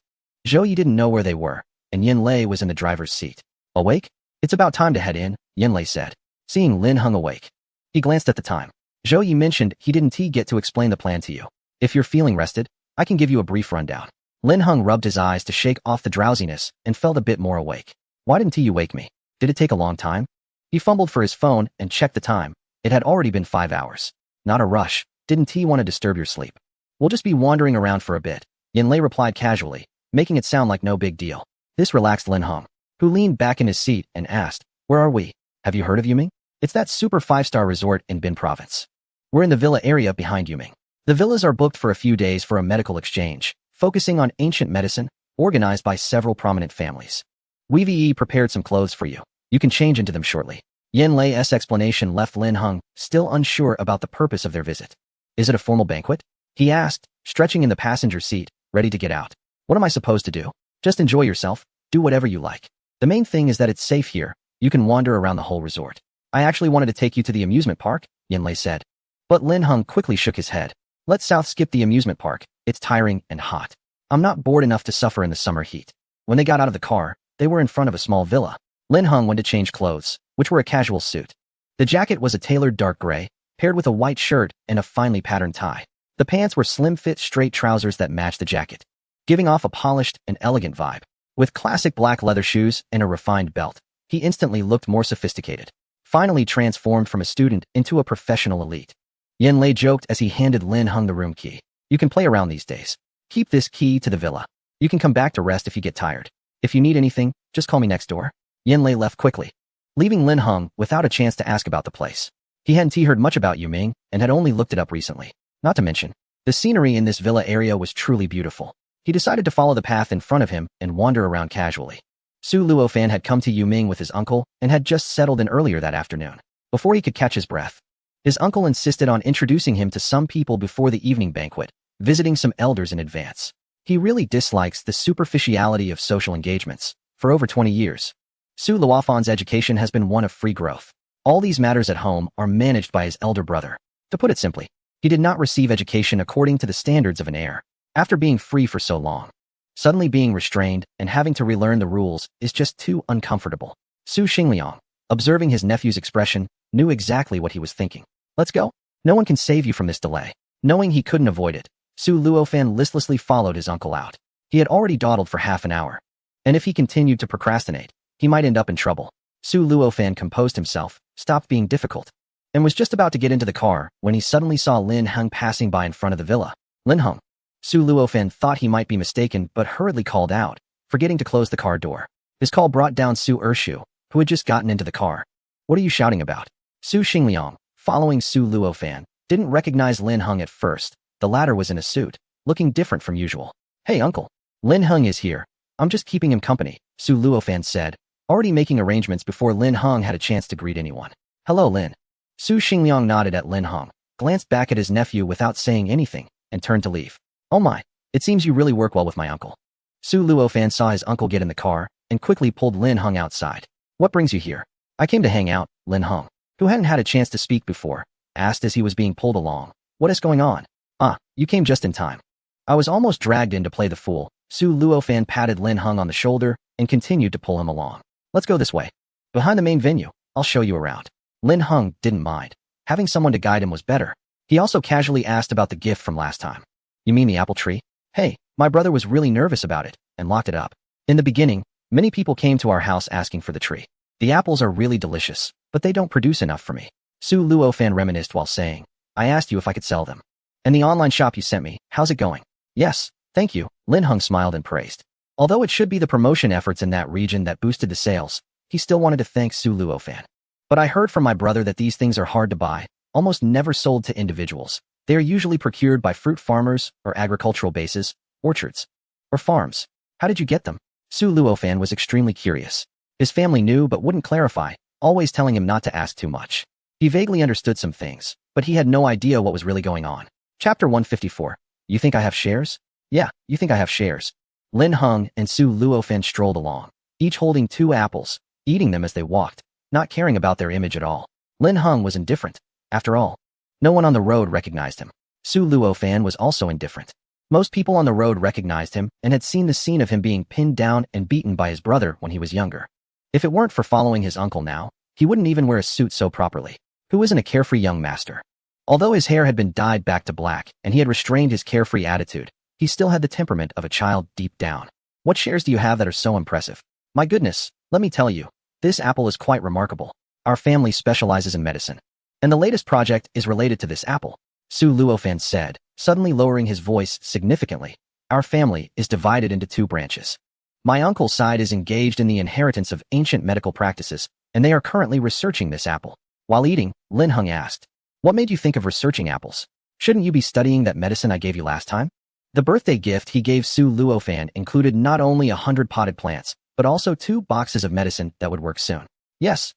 Zhou Yi didn't know where they were, and Yin Lei was in the driver's seat. Awake? It's about time to head in, Yin Lei said, seeing Lin Heng awake. He glanced at the time. Zhou Yi mentioned he didn't get to explain the plan to you. If you're feeling rested, I can give you a brief rundown. Lin Heng rubbed his eyes to shake off the drowsiness and felt a bit more awake. Why didn't you wake me? Did it take a long time? He fumbled for his phone and checked the time. It had already been 5 hours. Not a rush. Didn't want to disturb your sleep. We'll just be wandering around for a bit, Yin Lei replied casually, making it sound like no big deal. This relaxed Lin Heng, who leaned back in his seat and asked, "Where are we? Have you heard of Yuming? It's that super 5-star resort in Bin Province. We're in the villa area behind Yuming. The villas are booked for a few days for a medical exchange, focusing on ancient medicine, organized by several prominent families. We've prepared some clothes for you. You can change into them shortly." Yin Lei's explanation left Lin Heng still unsure about the purpose of their visit. Is it a formal banquet? He asked, stretching in the passenger seat, ready to get out. What am I supposed to do? Just enjoy yourself, do whatever you like. The main thing is that it's safe here. You can wander around the whole resort. I actually wanted to take you to the amusement park, Yin Lei said. But Lin Heng quickly shook his head. Let's skip the amusement park. It's tiring and hot. I'm not bored enough to suffer in the summer heat. When they got out of the car, they were in front of a small villa. Lin Heng went to change clothes, which were a casual suit. The jacket was a tailored dark gray, paired with a white shirt and a finely patterned tie. The pants were slim-fit straight trousers that matched the jacket, giving off a polished and elegant vibe. With classic black leather shoes and a refined belt, he instantly looked more sophisticated, finally transformed from a student into a professional elite. Yin Lei joked as he handed Lin Heng the room key. You can play around these days. Keep this key to the villa. You can come back to rest if you get tired. If you need anything, just call me next door. Yin Lei left quickly, leaving Lin Heng without a chance to ask about the place. He hadn't heard much about Yuming and had only looked it up recently. Not to mention, the scenery in this villa area was truly beautiful. He decided to follow the path in front of him and wander around casually. Su Luofan had come to Yuming with his uncle and had just settled in earlier that afternoon. Before he could catch his breath, his uncle insisted on introducing him to some people before the evening banquet, visiting some elders in advance. He really dislikes the superficiality of social engagements. For over 20 years, Su Luofan's education has been one of free growth. All these matters at home are managed by his elder brother. To put it simply, he did not receive education according to the standards of an heir. After being free for so long, suddenly being restrained and having to relearn the rules is just too uncomfortable. Su Xingliang, observing his nephew's expression, knew exactly what he was thinking. Let's go. No one can save you from this delay. Knowing he couldn't avoid it, Su Luofan listlessly followed his uncle out. He had already dawdled for half an hour, and if he continued to procrastinate, he might end up in trouble. Su Luofan composed himself, stopped being difficult, and was just about to get into the car when he suddenly saw Lin Heng passing by in front of the villa. Lin Heng. Su Luofan thought he might be mistaken but hurriedly called out, forgetting to close the car door. His call brought down Su Ershu, who had just gotten into the car. What are you shouting about? Su Xingliang, following Su Luofan, didn't recognize Lin Heng at first. The latter was in a suit, looking different from usual. Hey uncle. Lin Heng is here. I'm just keeping him company, Su Luofan said, already making arrangements before Lin Heng had a chance to greet anyone. Hello Lin. Su Xingliang nodded at Lin Heng, glanced back at his nephew without saying anything, and turned to leave. Oh my, it seems you really work well with my uncle. Su Luofan saw his uncle get in the car, and quickly pulled Lin Heng outside. What brings you here? I came to hang out, Lin Heng, who hadn't had a chance to speak before, asked as he was being pulled along. What is going on? Ah, you came just in time. I was almost dragged in to play the fool. Su Luofan patted Lin Heng on the shoulder and continued to pull him along. Let's go this way. Behind the main venue, I'll show you around. Lin Heng didn't mind. Having someone to guide him was better. He also casually asked about the gift from last time. You mean the apple tree? Hey, my brother was really nervous about it and locked it up. In the beginning, many people came to our house asking for the tree. The apples are really delicious, but they don't produce enough for me. Su Luofan reminisced while saying, I asked you if I could sell them. And the online shop you sent me, how's it going? Yes, thank you, Lin Heng smiled and praised. Although it should be the promotion efforts in that region that boosted the sales, he still wanted to thank Su Luofan. But I heard from my brother that these things are hard to buy, almost never sold to individuals. They are usually procured by fruit farmers or agricultural bases, orchards, or farms. How did you get them? Su Luofan was extremely curious. His family knew but wouldn't clarify, always telling him not to ask too much. He vaguely understood some things, but he had no idea what was really going on. Chapter 154. You think I have shares? Yeah, you think I have shares. Lin Heng and Su Luofan strolled along, each holding 2 apples, eating them as they walked, not caring about their image at all. Lin Heng was indifferent. After all, no one on the road recognized him. Su Luofan was also indifferent. Most people on the road recognized him and had seen the scene of him being pinned down and beaten by his brother when he was younger. If it weren't for following his uncle now, he wouldn't even wear a suit so properly. Who isn't a carefree young master? Although his hair had been dyed back to black and he had restrained his carefree attitude, he still had the temperament of a child deep down. What shares do you have that are so impressive? My goodness, let me tell you, this apple is quite remarkable. Our family specializes in medicine, and the latest project is related to this apple, Su Luofan said, suddenly lowering his voice significantly. Our family is divided into 2 branches. My uncle's side is engaged in the inheritance of ancient medical practices, and they are currently researching this apple. While eating, Lin Heng asked, what made you think of researching apples? Shouldn't you be studying that medicine I gave you last time? The birthday gift he gave Su Luofan included not only 100 potted plants, but also 2 boxes of medicine that would work soon. Yes,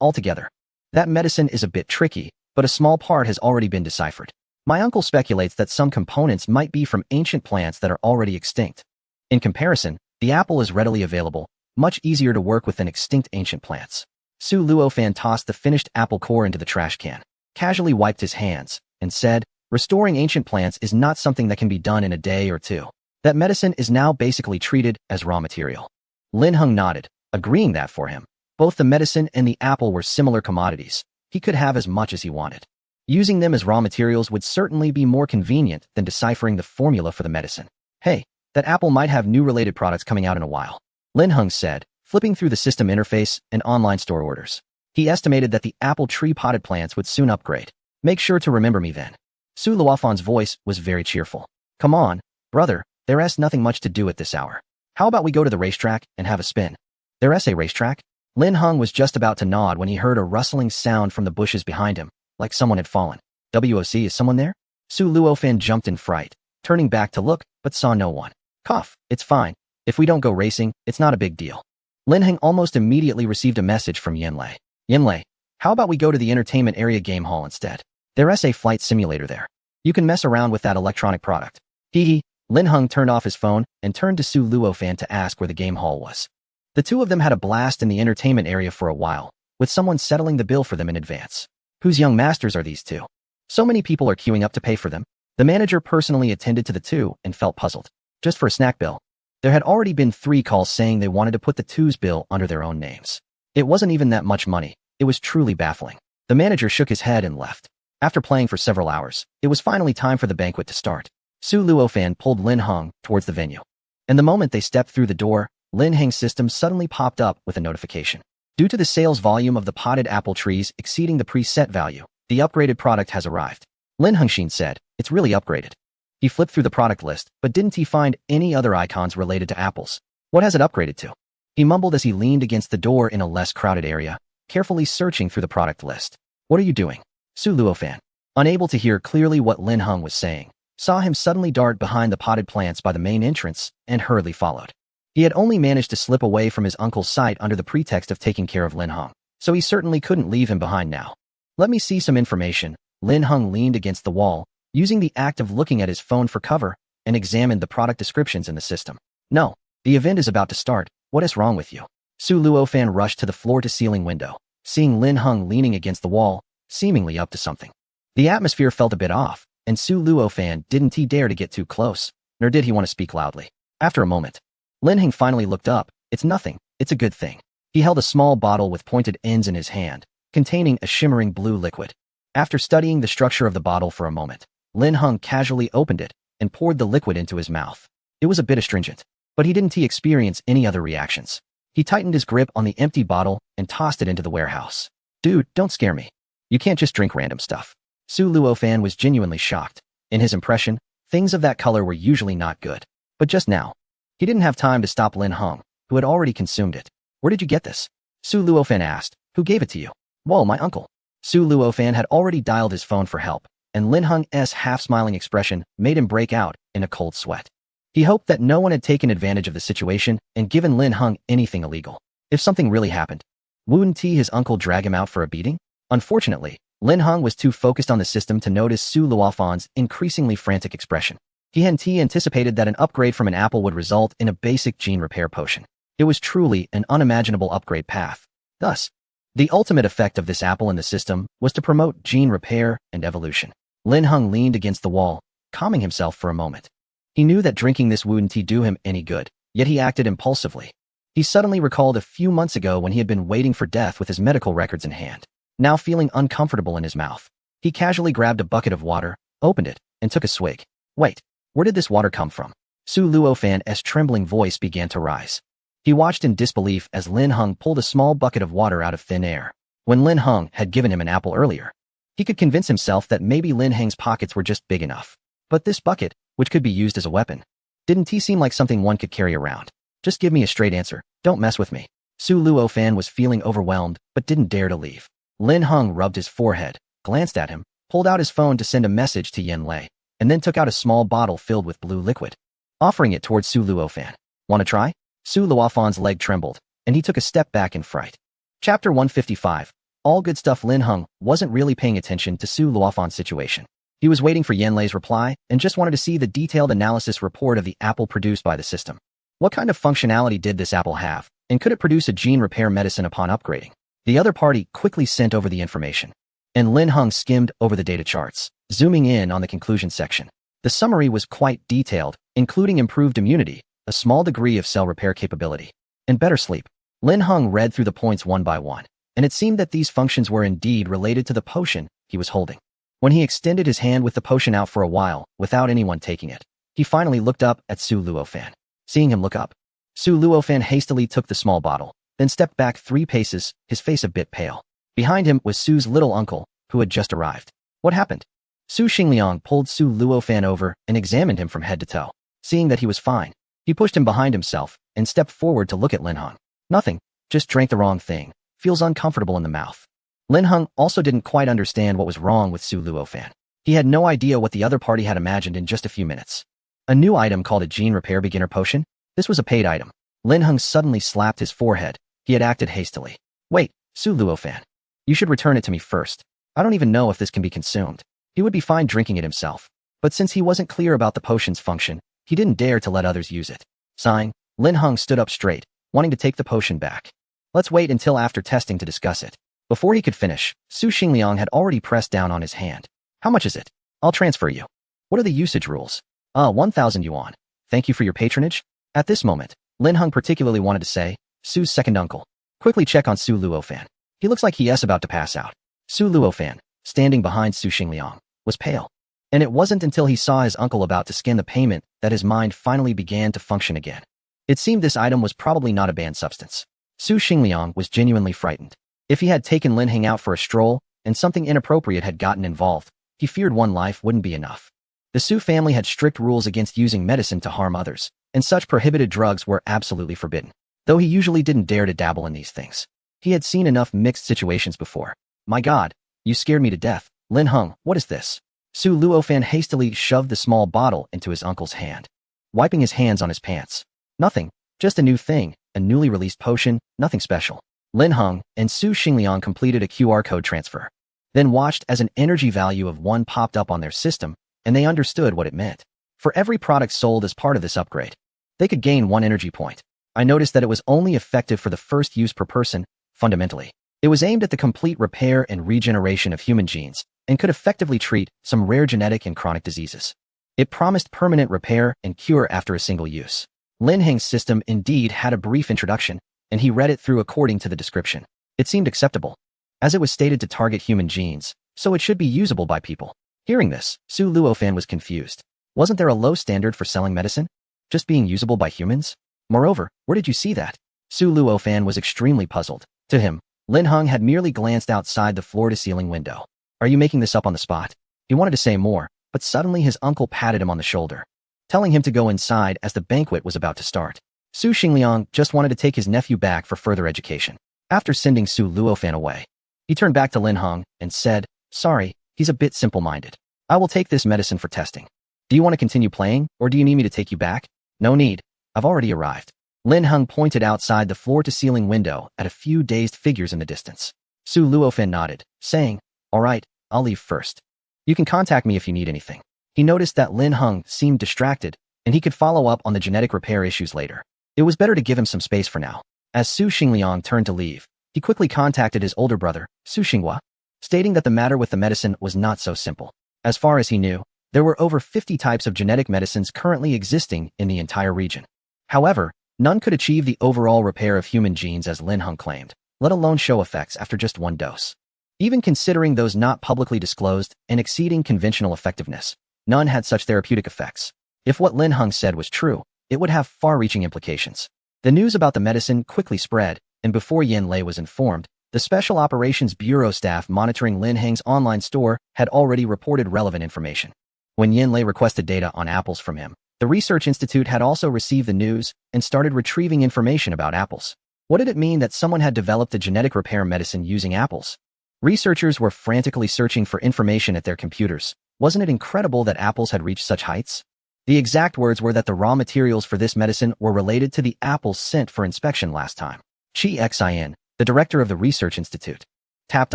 altogether. That medicine is a bit tricky, but a small part has already been deciphered. My uncle speculates that some components might be from ancient plants that are already extinct. In comparison, the apple is readily available, much easier to work with than extinct ancient plants. Su Luofan tossed the finished apple core into the trash can, casually wiped his hands, and said, restoring ancient plants is not something that can be done in a day or 2. That medicine is now basically treated as raw material. Lin Heng nodded, agreeing that for him, both the medicine and the apple were similar commodities. He could have as much as he wanted. Using them as raw materials would certainly be more convenient than deciphering the formula for the medicine. Hey, that apple might have new related products coming out in a while, Lin Heng said, flipping through the system interface and online store orders. He estimated that the apple tree potted plants would soon upgrade. Make sure to remember me then. Su Luofan's voice was very cheerful. Come on, brother, there's nothing much to do at this hour. How about we go to the racetrack and have a spin? There's a racetrack? Lin Heng was just about to nod when he heard a rustling sound from the bushes behind him, like someone had fallen. WOC, is someone there? Su Luofan jumped in fright, turning back to look, but saw no one. Cough, it's fine. If we don't go racing, it's not a big deal. Lin Heng almost immediately received a message from Yanlei. Yanlei, how about we go to the entertainment area game hall instead? There's a flight simulator there. You can mess around with that electronic product. Hee. Lin Heng turned off his phone and turned to Su Luofan to ask where the game hall was. The 2 of them had a blast in the entertainment area for a while, with someone settling the bill for them in advance. Whose young masters are these 2? So many people are queuing up to pay for them. The manager personally attended to the 2 and felt puzzled. Just for a snack bill. There had already been 3 calls saying they wanted to put the 2's bill under their own names. It wasn't even that much money. It was truly baffling. The manager shook his head and left. After playing for several hours, it was finally time for the banquet to start. Su Luofan pulled Lin Heng towards the venue. And the moment they stepped through the door, Lin Heng's system suddenly popped up with a notification. Due to the sales volume of the potted apple trees exceeding the preset value, the upgraded product has arrived. Lin Hengxin said, "It's really upgraded." He flipped through the product list, but didn't he find any other icons related to apples? What has it upgraded to? He mumbled as he leaned against the door in a less crowded area, carefully searching through the product list. "What are you doing?" Su Luofan, unable to hear clearly what Lin Heng was saying, saw him suddenly dart behind the potted plants by the main entrance and hurriedly followed. He had only managed to slip away from his uncle's sight under the pretext of taking care of Lin Heng, so he certainly couldn't leave him behind now. "Let me see some information." Lin Heng leaned against the wall, using the act of looking at his phone for cover, and examined the product descriptions in the system. "No, the event is about to start. What is wrong with you?" Su Luofan rushed to the floor-to-ceiling window, seeing Lin Heng leaning against the wall, seemingly up to something. The atmosphere felt a bit off, and Su Luofan didn't dare to get too close, nor did he want to speak loudly. After a moment, Lin Heng finally looked up. "It's nothing. It's a good thing." He held a small bottle with pointed ends in his hand, containing a shimmering blue liquid. After studying the structure of the bottle for a moment, Lin Heng casually opened it and poured the liquid into his mouth. It was a bit astringent, but he didn't experience any other reactions. He tightened his grip on the empty bottle and tossed it into the warehouse. "Dude, don't scare me. You can't just drink random stuff." Su Luofan was genuinely shocked. In his impression, things of that color were usually not good. But just now, he didn't have time to stop Lin Heng, who had already consumed it. "Where did you get this?" Su Luofan asked. "Who gave it to you?" "Whoa, my uncle." Su Luofan had already dialed his phone for help, and Lin Heng's half-smiling expression made him break out in a cold sweat. He hoped that no one had taken advantage of the situation and given Lin Heng anything illegal. If something really happened, wouldn't his uncle drag him out for a beating? Unfortunately, Lin Heng was too focused on the system to notice Su Luofan's increasingly frantic expression. He hadn't anticipated that an upgrade from an apple would result in a basic gene repair potion. It was truly an unimaginable upgrade path. Thus, the ultimate effect of this apple in the system was to promote gene repair and evolution. Lin Heng leaned against the wall, calming himself for a moment. He knew that drinking this wouldn't do him any good, yet he acted impulsively. He suddenly recalled a few months ago when he had been waiting for death with his medical records in hand. Now feeling uncomfortable in his mouth, he casually grabbed a bucket of water, opened it, and took a swig. "Wait, where did this water come from?" Su Luofan's trembling voice began to rise. He watched in disbelief as Lin Heng pulled a small bucket of water out of thin air. When Lin Heng had given him an apple earlier, he could convince himself that maybe Lin Heng's pockets were just big enough. But this bucket, which could be used as a weapon, didn't seem like something one could carry around. "Just give me a straight answer. Don't mess with me." Su Luofan was feeling overwhelmed, but didn't dare to leave. Lin Heng rubbed his forehead, glanced at him, pulled out his phone to send a message to Yen Lei, and then took out a small bottle filled with blue liquid, offering it towards Su Luofan. "Want to try?" Su Luofan's leg trembled, and he took a step back in fright. Chapter 155. All good stuff. Lin Heng wasn't really paying attention to Su Luofan's situation. He was waiting for Yen Lei's reply and just wanted to see the detailed analysis report of the apple produced by the system. What kind of functionality did this apple have, and could it produce a gene repair medicine upon upgrading? The other party quickly sent over the information, and Lin Heng skimmed over the data charts, zooming in on the conclusion section. The summary was quite detailed, including improved immunity, a small degree of cell repair capability, and better sleep. Lin Heng read through the points one by one, and it seemed that these functions were indeed related to the potion he was holding. When he extended his hand with the potion out for a while, without anyone taking it, he finally looked up at Su Luofan. Seeing him look up, Su Luofan hastily took the small bottle, then stepped back 3 paces, his face a bit pale. Behind him was Su's little uncle, who had just arrived. "What happened?" Su Xingliang pulled Su Luofan over and examined him from head to toe. Seeing that he was fine, he pushed him behind himself and stepped forward to look at Lin Heng. "Nothing, just drank the wrong thing. Feels uncomfortable in the mouth." Lin Heng also didn't quite understand what was wrong with Su Luofan. He had no idea what the other party had imagined in just a few minutes. A new item called a gene repair beginner potion? This was a paid item. Lin Heng suddenly slapped his forehead. He had acted hastily. "Wait, Su Luofan. You should return it to me first. I don't even know if this can be consumed." He would be fine drinking it himself, but since he wasn't clear about the potion's function, he didn't dare to let others use it. Sighing, Lin Heng stood up straight, wanting to take the potion back. "Let's wait until after testing to discuss it." Before he could finish, Su Xingliang had already pressed down on his hand. "How much is it? I'll transfer you." "What are the usage rules?" 1,000 yuan. Thank you for your patronage." At this moment, Lin Heng particularly wanted to say, Su's second uncle. Quickly check on Su Luofan. He looks like he is about to pass out. Su Luofan, standing behind Su Xingliang, was pale. And it wasn't until he saw his uncle about to scan the payment that his mind finally began to function again. It seemed this item was probably not a banned substance. Su Xingliang was genuinely frightened. If he had taken Lin Heng out for a stroll and something inappropriate had gotten involved, he feared one life wouldn't be enough. The Su family had strict rules against using medicine to harm others, and such prohibited drugs were absolutely forbidden. Though he usually didn't dare to dabble in these things. He had seen enough mixed situations before. My God, you scared me to death. Lin Heng, what is this? Su Luofan hastily shoved the small bottle into his uncle's hand, wiping his hands on his pants. Nothing, just a new thing, a newly released potion, nothing special. Lin Heng and Su Xingliang completed a QR code transfer, then watched as an energy value of 1 popped up on their system, and they understood what it meant. For every product sold as part of this upgrade, they could gain 1 energy point. I noticed that it was only effective for the first use per person. Fundamentally, it was aimed at the complete repair and regeneration of human genes and could effectively treat some rare genetic and chronic diseases. It promised permanent repair and cure after a single use. Lin Heng's system indeed had a brief introduction, and he read it through according to the description. It seemed acceptable, as it was stated to target human genes, so it should be usable by people. Hearing this, Su Luofan was confused. Wasn't there a low standard for selling medicine? Just being usable by humans? Moreover, where did you see that? Su Luofan was extremely puzzled. To him, Lin Heng had merely glanced outside the floor-to-ceiling window. Are you making this up on the spot? He wanted to say more, but suddenly his uncle patted him on the shoulder, telling him to go inside as the banquet was about to start. Su Xingliang just wanted to take his nephew back for further education. After sending Su Luofan away, he turned back to Lin Heng and said, sorry, he's a bit simple-minded. I will take this medicine for testing. Do you want to continue playing, or do you need me to take you back? No need. I've already arrived. Lin Heng pointed outside the floor-to-ceiling window at a few dazed figures in the distance. Su Luofan nodded, saying, all right, I'll leave first. You can contact me if you need anything. He noticed that Lin Heng seemed distracted, and he could follow up on the genetic repair issues later. It was better to give him some space for now. As Su Xingliang turned to leave, he quickly contacted his older brother, Su Xinghua, stating that the matter with the medicine was not so simple. As far as he knew, there were over 50 types of genetic medicines currently existing in the entire region. However, none could achieve the overall repair of human genes as Lin Heng claimed, let alone show effects after just 1 dose. Even considering those not publicly disclosed and exceeding conventional effectiveness, none had such therapeutic effects. If what Lin Heng said was true, it would have far-reaching implications. The news about the medicine quickly spread, and before Yen Lei was informed, the Special Operations Bureau staff monitoring Lin Heng's online store had already reported relevant information. When Yen Lei requested data on apples from him, the Research Institute had also received the news and started retrieving information about apples. What did it mean that someone had developed a genetic repair medicine using apples? Researchers were frantically searching for information at their computers. Wasn't it incredible that apples had reached such heights? The exact words were that the raw materials for this medicine were related to the apples sent for inspection last time. Chi Xin, the director of the Research Institute, tapped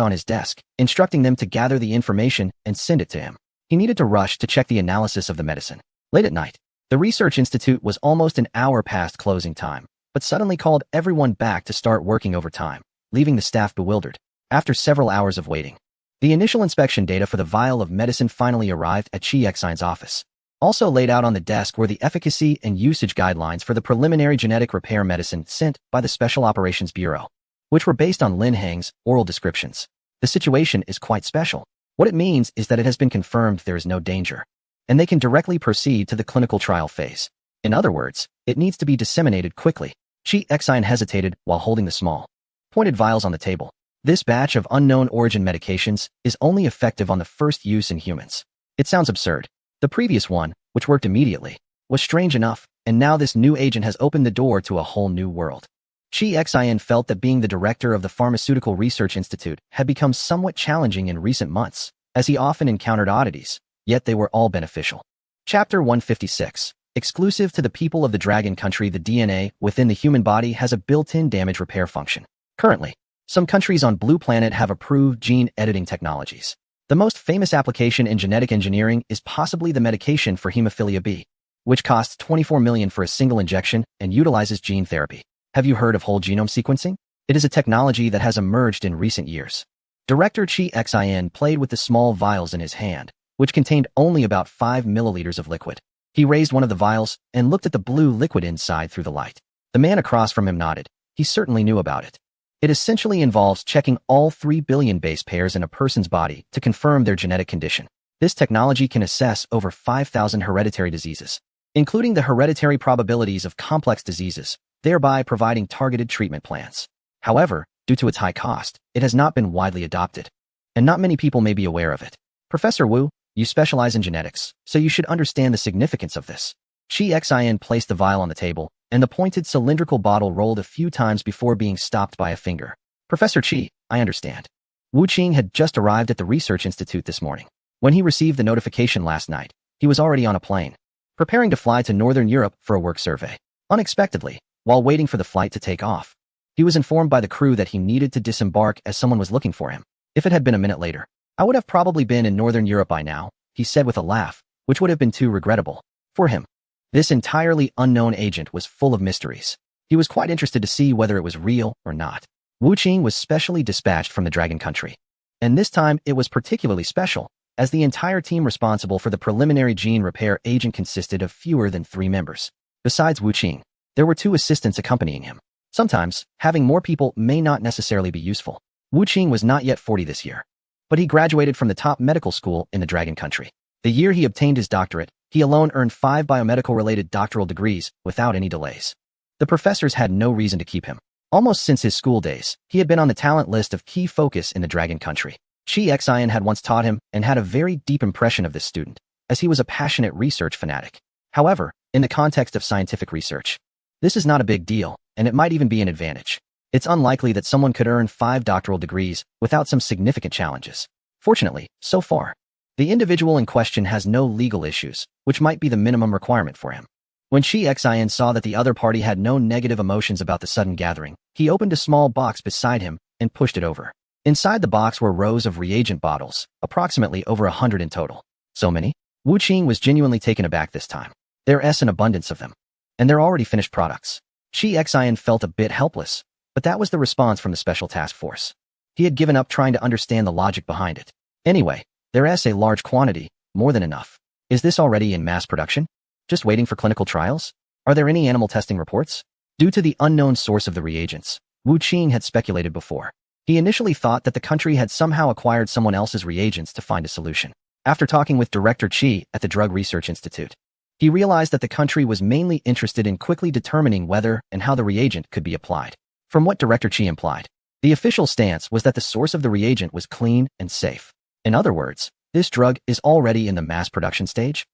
on his desk, instructing them to gather the information and send it to him. He needed to rush to check the analysis of the medicine. Late at night, the Research Institute was almost an hour past closing time, but suddenly called everyone back to start working overtime, leaving the staff bewildered. After several hours of waiting, the initial inspection data for the vial of medicine finally arrived at Chi Xin's office. Also laid out on the desk were the efficacy and usage guidelines for the preliminary genetic repair medicine sent by the Special Operations Bureau, which were based on Lin Heng's oral descriptions. The situation is quite special. What it means is that it has been confirmed there is no danger, and they can directly proceed to the clinical trial phase. In other words, it needs to be disseminated quickly. Chi Xin hesitated while holding the small, pointed vials on the table. This batch of unknown origin medications is only effective on the first use in humans. It sounds absurd. The previous one, which worked immediately, was strange enough, and now this new agent has opened the door to a whole new world. Chi Xin felt that being the director of the Pharmaceutical Research Institute had become somewhat challenging in recent months, as he often encountered oddities, yet they were all beneficial. Chapter 156. Exclusive to the people of the Dragon Country, the DNA within the human body has a built-in damage repair function. Currently, some countries on Blue Planet have approved gene editing technologies. The most famous application in genetic engineering is possibly the medication for hemophilia B, which costs $24 million for a single injection and utilizes gene therapy. Have you heard of whole genome sequencing? It is a technology that has emerged in recent years. Director Chi Xin played with the small vials in his hand, which contained only about 5 milliliters of liquid. He raised one of the vials and looked at the blue liquid inside through the light. The man across from him nodded. He certainly knew about it. It essentially involves checking all 3 billion base pairs in a person's body to confirm their genetic condition. This technology can assess over 5,000 hereditary diseases, including the hereditary probabilities of complex diseases, thereby providing targeted treatment plans. However, due to its high cost, it has not been widely adopted, and not many people may be aware of it. Professor Wu, you specialize in genetics, so you should understand the significance of this. Shi Xin placed the vial on the table, and the pointed cylindrical bottle rolled a few times before being stopped by a finger. Professor Qi, I understand. Wu Qing had just arrived at the research institute this morning. When he received the notification last night, he was already on a plane, preparing to fly to Northern Europe for a work survey. Unexpectedly, while waiting for the flight to take off, he was informed by the crew that he needed to disembark as someone was looking for him. If it had been a minute later, I would have probably been in Northern Europe by now, he said with a laugh, which would have been too regrettable for him. This entirely unknown agent was full of mysteries. He was quite interested to see whether it was real or not. Wu Qing was specially dispatched from the Dragon Country, and this time it was particularly special, as the entire team responsible for the preliminary gene repair agent consisted of fewer than 3 members. Besides Wu Qing, there were 2 assistants accompanying him. Sometimes, having more people may not necessarily be useful. Wu Qing was not yet 40 this year, but he graduated from the top medical school in the Dragon Country. The year he obtained his doctorate, he alone earned 5 biomedical-related doctoral degrees without any delays. The professors had no reason to keep him. Almost since his school days, he had been on the talent list of key focus in the Dragon Country. Shi Xian had once taught him and had a very deep impression of this student, as he was a passionate research fanatic. However, in the context of scientific research, this is not a big deal, and it might even be an advantage. It's unlikely that someone could earn 5 doctoral degrees without some significant challenges. Fortunately, so far, the individual in question has no legal issues, which might be the minimum requirement for him. When Shi Xian saw that the other party had no negative emotions about the sudden gathering, he opened a small box beside him and pushed it over. Inside the box were rows of reagent bottles, approximately over 100 in total. So many? Wu Qing was genuinely taken aback this time. There's an abundance of them, and they're already finished products. Shi Xian felt a bit helpless, but that was the response from the special task force. He had given up trying to understand the logic behind it. Anyway, there's a large quantity, more than enough. Is this already in mass production? Just waiting for clinical trials? Are there any animal testing reports? Due to the unknown source of the reagents, Wu Qing had speculated before. He initially thought that the country had somehow acquired someone else's reagents to find a solution. After talking with Director Qi at the Drug Research Institute, he realized that the country was mainly interested in quickly determining whether and how the reagent could be applied. From what Director Qi implied, the official stance was that the source of the reagent was clean and safe. In other words, this drug is already in the mass production stage?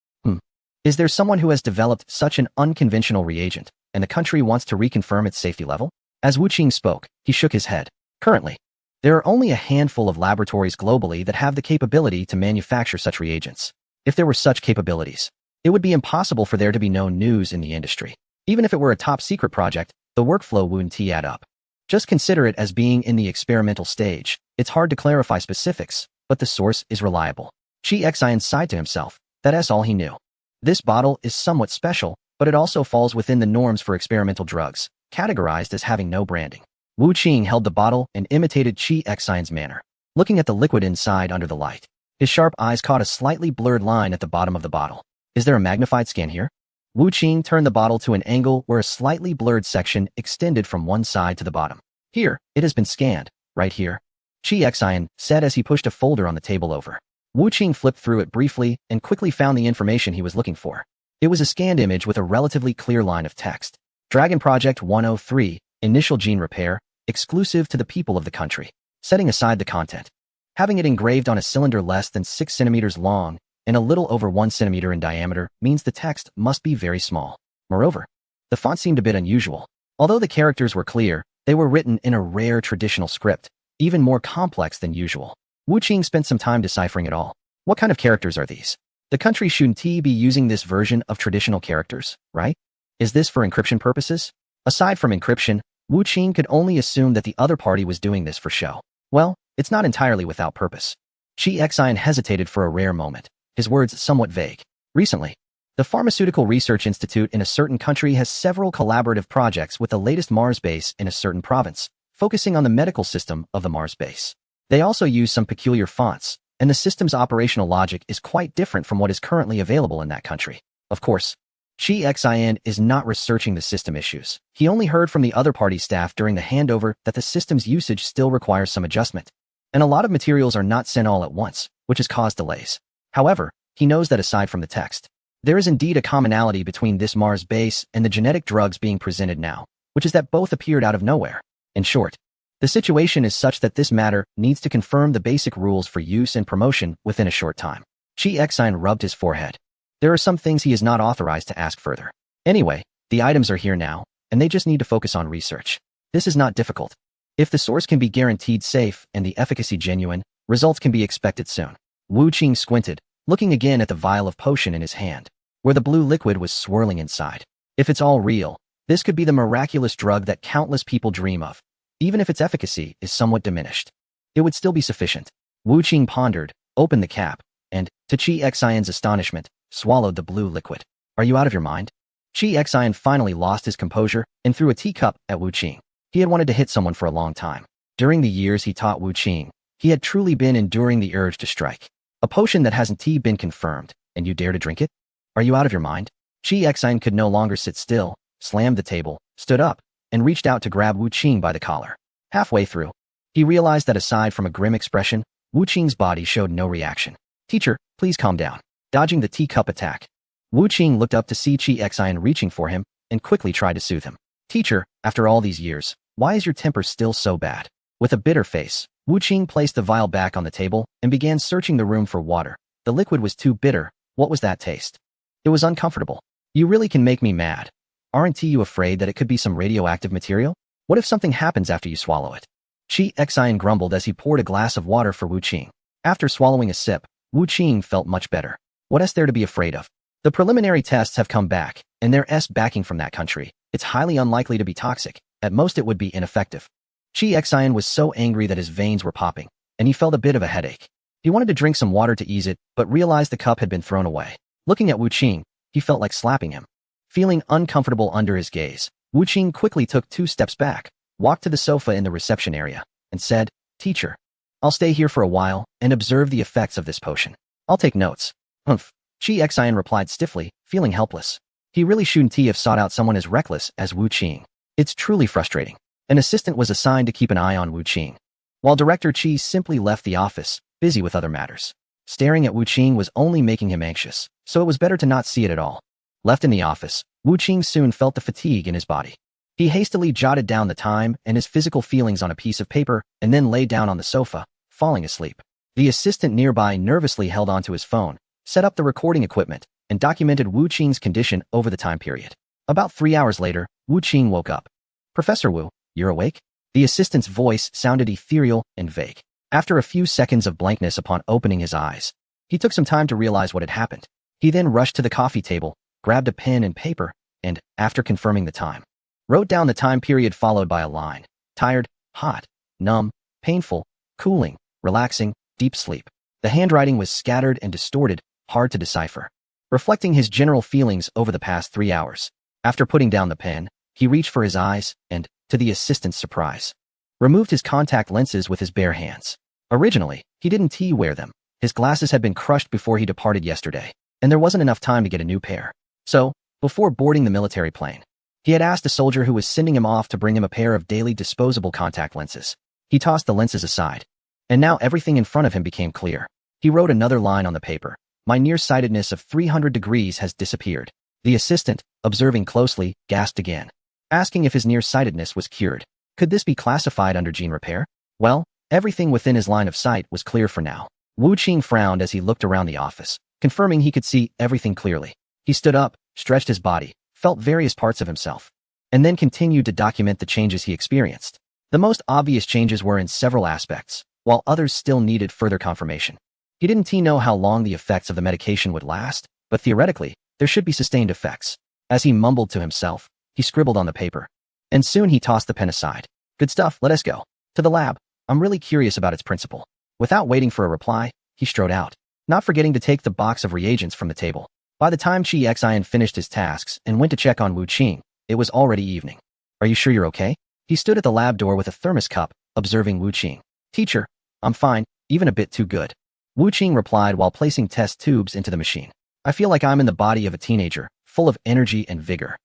Is there someone who has developed such an unconventional reagent, and the country wants to reconfirm its safety level? As Wu Qing spoke, he shook his head. Currently, there are only a handful of laboratories globally that have the capability to manufacture such reagents. If there were such capabilities, it would be impossible for there to be no news in the industry. Even if it were a top-secret project, the workflow wouldn't add up. Just consider it as being in the experimental stage. It's hard to clarify specifics, but the source is reliable. Shi Xian sighed to himself. That's all he knew. This bottle is somewhat special, but it also falls within the norms for experimental drugs, categorized as having no branding. Wu Qing held the bottle and imitated Shi Xian's manner, looking at the liquid inside under the light. His sharp eyes caught a slightly blurred line at the bottom of the bottle. Is there a magnified scan here? Wu Qing turned the bottle to an angle where a slightly blurred section extended from one side to the bottom. Here, it has been scanned, right here, Shi Xian said as he pushed a folder on the table over. Wu Qing flipped through it briefly and quickly found the information he was looking for. It was a scanned image with a relatively clear line of text. Dragon Project 103, Initial Gene Repair, exclusive to the people of the country. Setting aside the content, having it engraved on a cylinder less than 6 centimeters long and a little over 1 centimeter in diameter means the text must be very small. Moreover, the font seemed a bit unusual. Although the characters were clear, they were written in a rare traditional script, even more complex than usual. Wu Qing spent some time deciphering it all. What kind of characters are these? The country shouldn't be using this version of traditional characters, right? Is this for encryption purposes? Aside from encryption, Wu Qing could only assume that the other party was doing this for show. Well, it's not entirely without purpose. Shi Xian hesitated for a rare moment, his words somewhat vague. Recently, the Pharmaceutical Research Institute in a certain country has several collaborative projects with the latest Mars base in a certain province, focusing on the medical system of the Mars base. They also use some peculiar fonts, and the system's operational logic is quite different from what is currently available in that country. Of course, Chi Xin is not researching the system issues. He only heard from the other party staff during the handover that the system's usage still requires some adjustment. And a lot of materials are not sent all at once, which has caused delays. However, he knows that aside from the text, there is indeed a commonality between this Mars base and the genetic drugs being presented now, which is that both appeared out of nowhere. In short, the situation is such that this matter needs to confirm the basic rules for use and promotion within a short time. Chi Xin rubbed his forehead. There are some things he is not authorized to ask further. Anyway, the items are here now, and they just need to focus on research. This is not difficult. If the source can be guaranteed safe and the efficacy genuine, results can be expected soon. Wu Qing squinted, looking again at the vial of potion in his hand, where the blue liquid was swirling inside. If it's all real, this could be the miraculous drug that countless people dream of. Even if its efficacy is somewhat diminished, it would still be sufficient. Wu Qing pondered, opened the cap, and, to Chi Xion's astonishment, swallowed the blue liquid. Are you out of your mind? Chi Xion finally lost his composure and threw a teacup at Wu Qing. He had wanted to hit someone for a long time. During the years he taught Wu Qing, he had truly been enduring the urge to strike. A potion that hasn't been confirmed, and you dare to drink it? Are you out of your mind? Chi Xion could no longer sit still, slammed the table, stood up, and reached out to grab Wu Qing by the collar. Halfway through, he realized that aside from a grim expression, Wu Qing's body showed no reaction. Teacher, please calm down. Dodging the teacup attack, Wu Qing looked up to see Chi Xion reaching for him and quickly tried to soothe him. Teacher, after all these years, why is your temper still so bad? With a bitter face, Wu Qing placed the vial back on the table and began searching the room for water. The liquid was too bitter. What was that taste? It was uncomfortable. You really can make me mad. Aren't you afraid that it could be some radioactive material? What if something happens after you swallow it? Chi Xion grumbled as he poured a glass of water for Wu Qing. After swallowing a sip, Wu Qing felt much better. What is there to be afraid of? The preliminary tests have come back, and there's backing from that country. It's highly unlikely to be toxic. At most it would be ineffective. Chi Xion was so angry that his veins were popping, and he felt a bit of a headache. He wanted to drink some water to ease it, but realized the cup had been thrown away. Looking at Wu Qing, he felt like slapping him. Feeling uncomfortable under his gaze, Wu Qing quickly took 2 steps back, walked to the sofa in the reception area, and said, Teacher, I'll stay here for a while and observe the effects of this potion. I'll take notes. Humph. Chi Xion replied stiffly, feeling helpless. He really shouldn't have sought out someone as reckless as Wu Qing. It's truly frustrating. An assistant was assigned to keep an eye on Wu Qing, while Director Chi simply left the office, busy with other matters. Staring at Wu Qing was only making him anxious, so it was better to not see it at all. Left in the office, Wu Qing soon felt the fatigue in his body. He hastily jotted down the time and his physical feelings on a piece of paper and then lay down on the sofa, falling asleep. The assistant nearby nervously held onto his phone, set up the recording equipment, and documented Wu Qing's condition over the time period. About 3 hours later, Wu Qing woke up. Professor Wu, you're awake? The assistant's voice sounded ethereal and vague. After a few seconds of blankness upon opening his eyes, he took some time to realize what had happened. He then rushed to the coffee table, grabbed a pen and paper, and, after confirming the time, wrote down the time period followed by a line. Tired, hot, numb, painful, cooling, relaxing, deep sleep. The handwriting was scattered and distorted, hard to decipher, reflecting his general feelings over the past 3 hours. After putting down the pen, he reached for his eyes and, to the assistant's surprise, removed his contact lenses with his bare hands. Originally, he didn't wear them. His glasses had been crushed before he departed yesterday, and there wasn't enough time to get a new pair. So, before boarding the military plane, he had asked a soldier who was sending him off to bring him a pair of daily disposable contact lenses. He tossed the lenses aside, and now everything in front of him became clear. He wrote another line on the paper. My nearsightedness of 300 degrees has disappeared. The assistant, observing closely, gasped again, asking if his nearsightedness was cured. Could this be classified under gene repair? Well, everything within his line of sight was clear for now. Wu Qing frowned as he looked around the office, confirming he could see everything clearly. He stood up, stretched his body, felt various parts of himself, and then continued to document the changes he experienced. The most obvious changes were in several aspects, while others still needed further confirmation. He didn't know how long the effects of the medication would last, but theoretically, there should be sustained effects. As he mumbled to himself, he scribbled on the paper, and soon he tossed the pen aside. Good stuff, let us go. To the lab. I'm really curious about its principle. Without waiting for a reply, he strode out, not forgetting to take the box of reagents from the table. By the time Chi Xion finished his tasks and went to check on Wu Qing, it was already evening. Are you sure you're okay? He stood at the lab door with a thermos cup, observing Wu Qing. Teacher, I'm fine, even a bit too good. Wu Qing replied while placing test tubes into the machine. I feel like I'm in the body of a teenager, full of energy and vigor.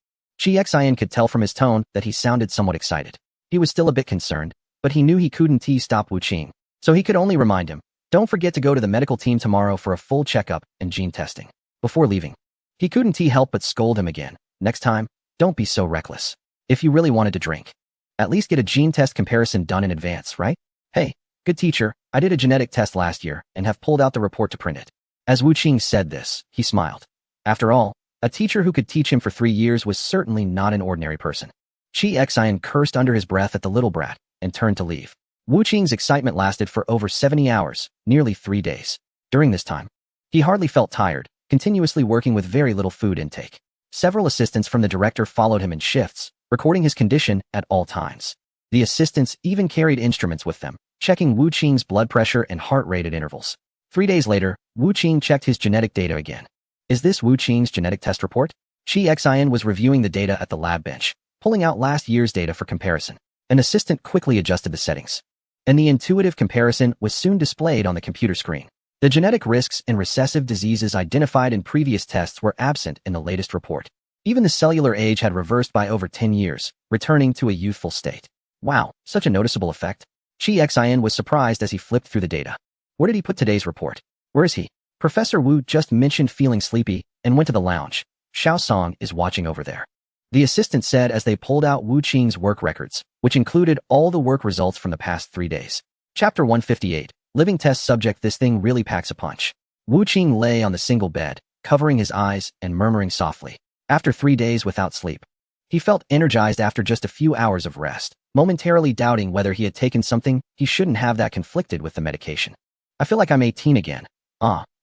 Chi Xian could tell from his tone that he sounded somewhat excited. He was still a bit concerned, but he knew he couldn't stop Wu Qing, so he could only remind him, don't forget to go to the medical team tomorrow for a full checkup and gene testing. Before leaving, he couldn't help but scold him again. Next time, don't be so reckless. If you really wanted to drink, at least get a gene test comparison done in advance, right? Hey, good teacher, I did a genetic test last year and have pulled out the report to print it. As Wu Qing said this, he smiled. After all, a teacher who could teach him for 3 years was certainly not an ordinary person. Chi Xian cursed under his breath at the little brat and turned to leave. Wu Qing's excitement lasted for over 70 hours, nearly 3 days. During this time, he hardly felt tired, continuously working with very little food intake. Several assistants from the director followed him in shifts, recording his condition at all times. The assistants even carried instruments with them, checking Wu Qing's blood pressure and heart rate at intervals. 3 days later, Wu Qing checked his genetic data again. Is this Wu Qing's genetic test report? Chi Xian was reviewing the data at the lab bench, pulling out last year's data for comparison. An assistant quickly adjusted the settings, and the intuitive comparison was soon displayed on the computer screen. The genetic risks and recessive diseases identified in previous tests were absent in the latest report. Even the cellular age had reversed by over 10 years, returning to a youthful state. Wow, such a noticeable effect. Chi Xian was surprised as he flipped through the data. Where did he put today's report? Where is he? Professor Wu just mentioned feeling sleepy and went to the lounge. Xiao Song is watching over there. The assistant said as they pulled out Wu Qing's work records, which included all the work results from the past 3 days. Chapter 158. Living test subject. This thing really packs a punch. Wu Qing lay on the single bed, covering his eyes and murmuring softly. After 3 days without sleep, he felt energized after just a few hours of rest, momentarily doubting whether he had taken something he shouldn't have that conflicted with the medication. I feel like I'm 18 again.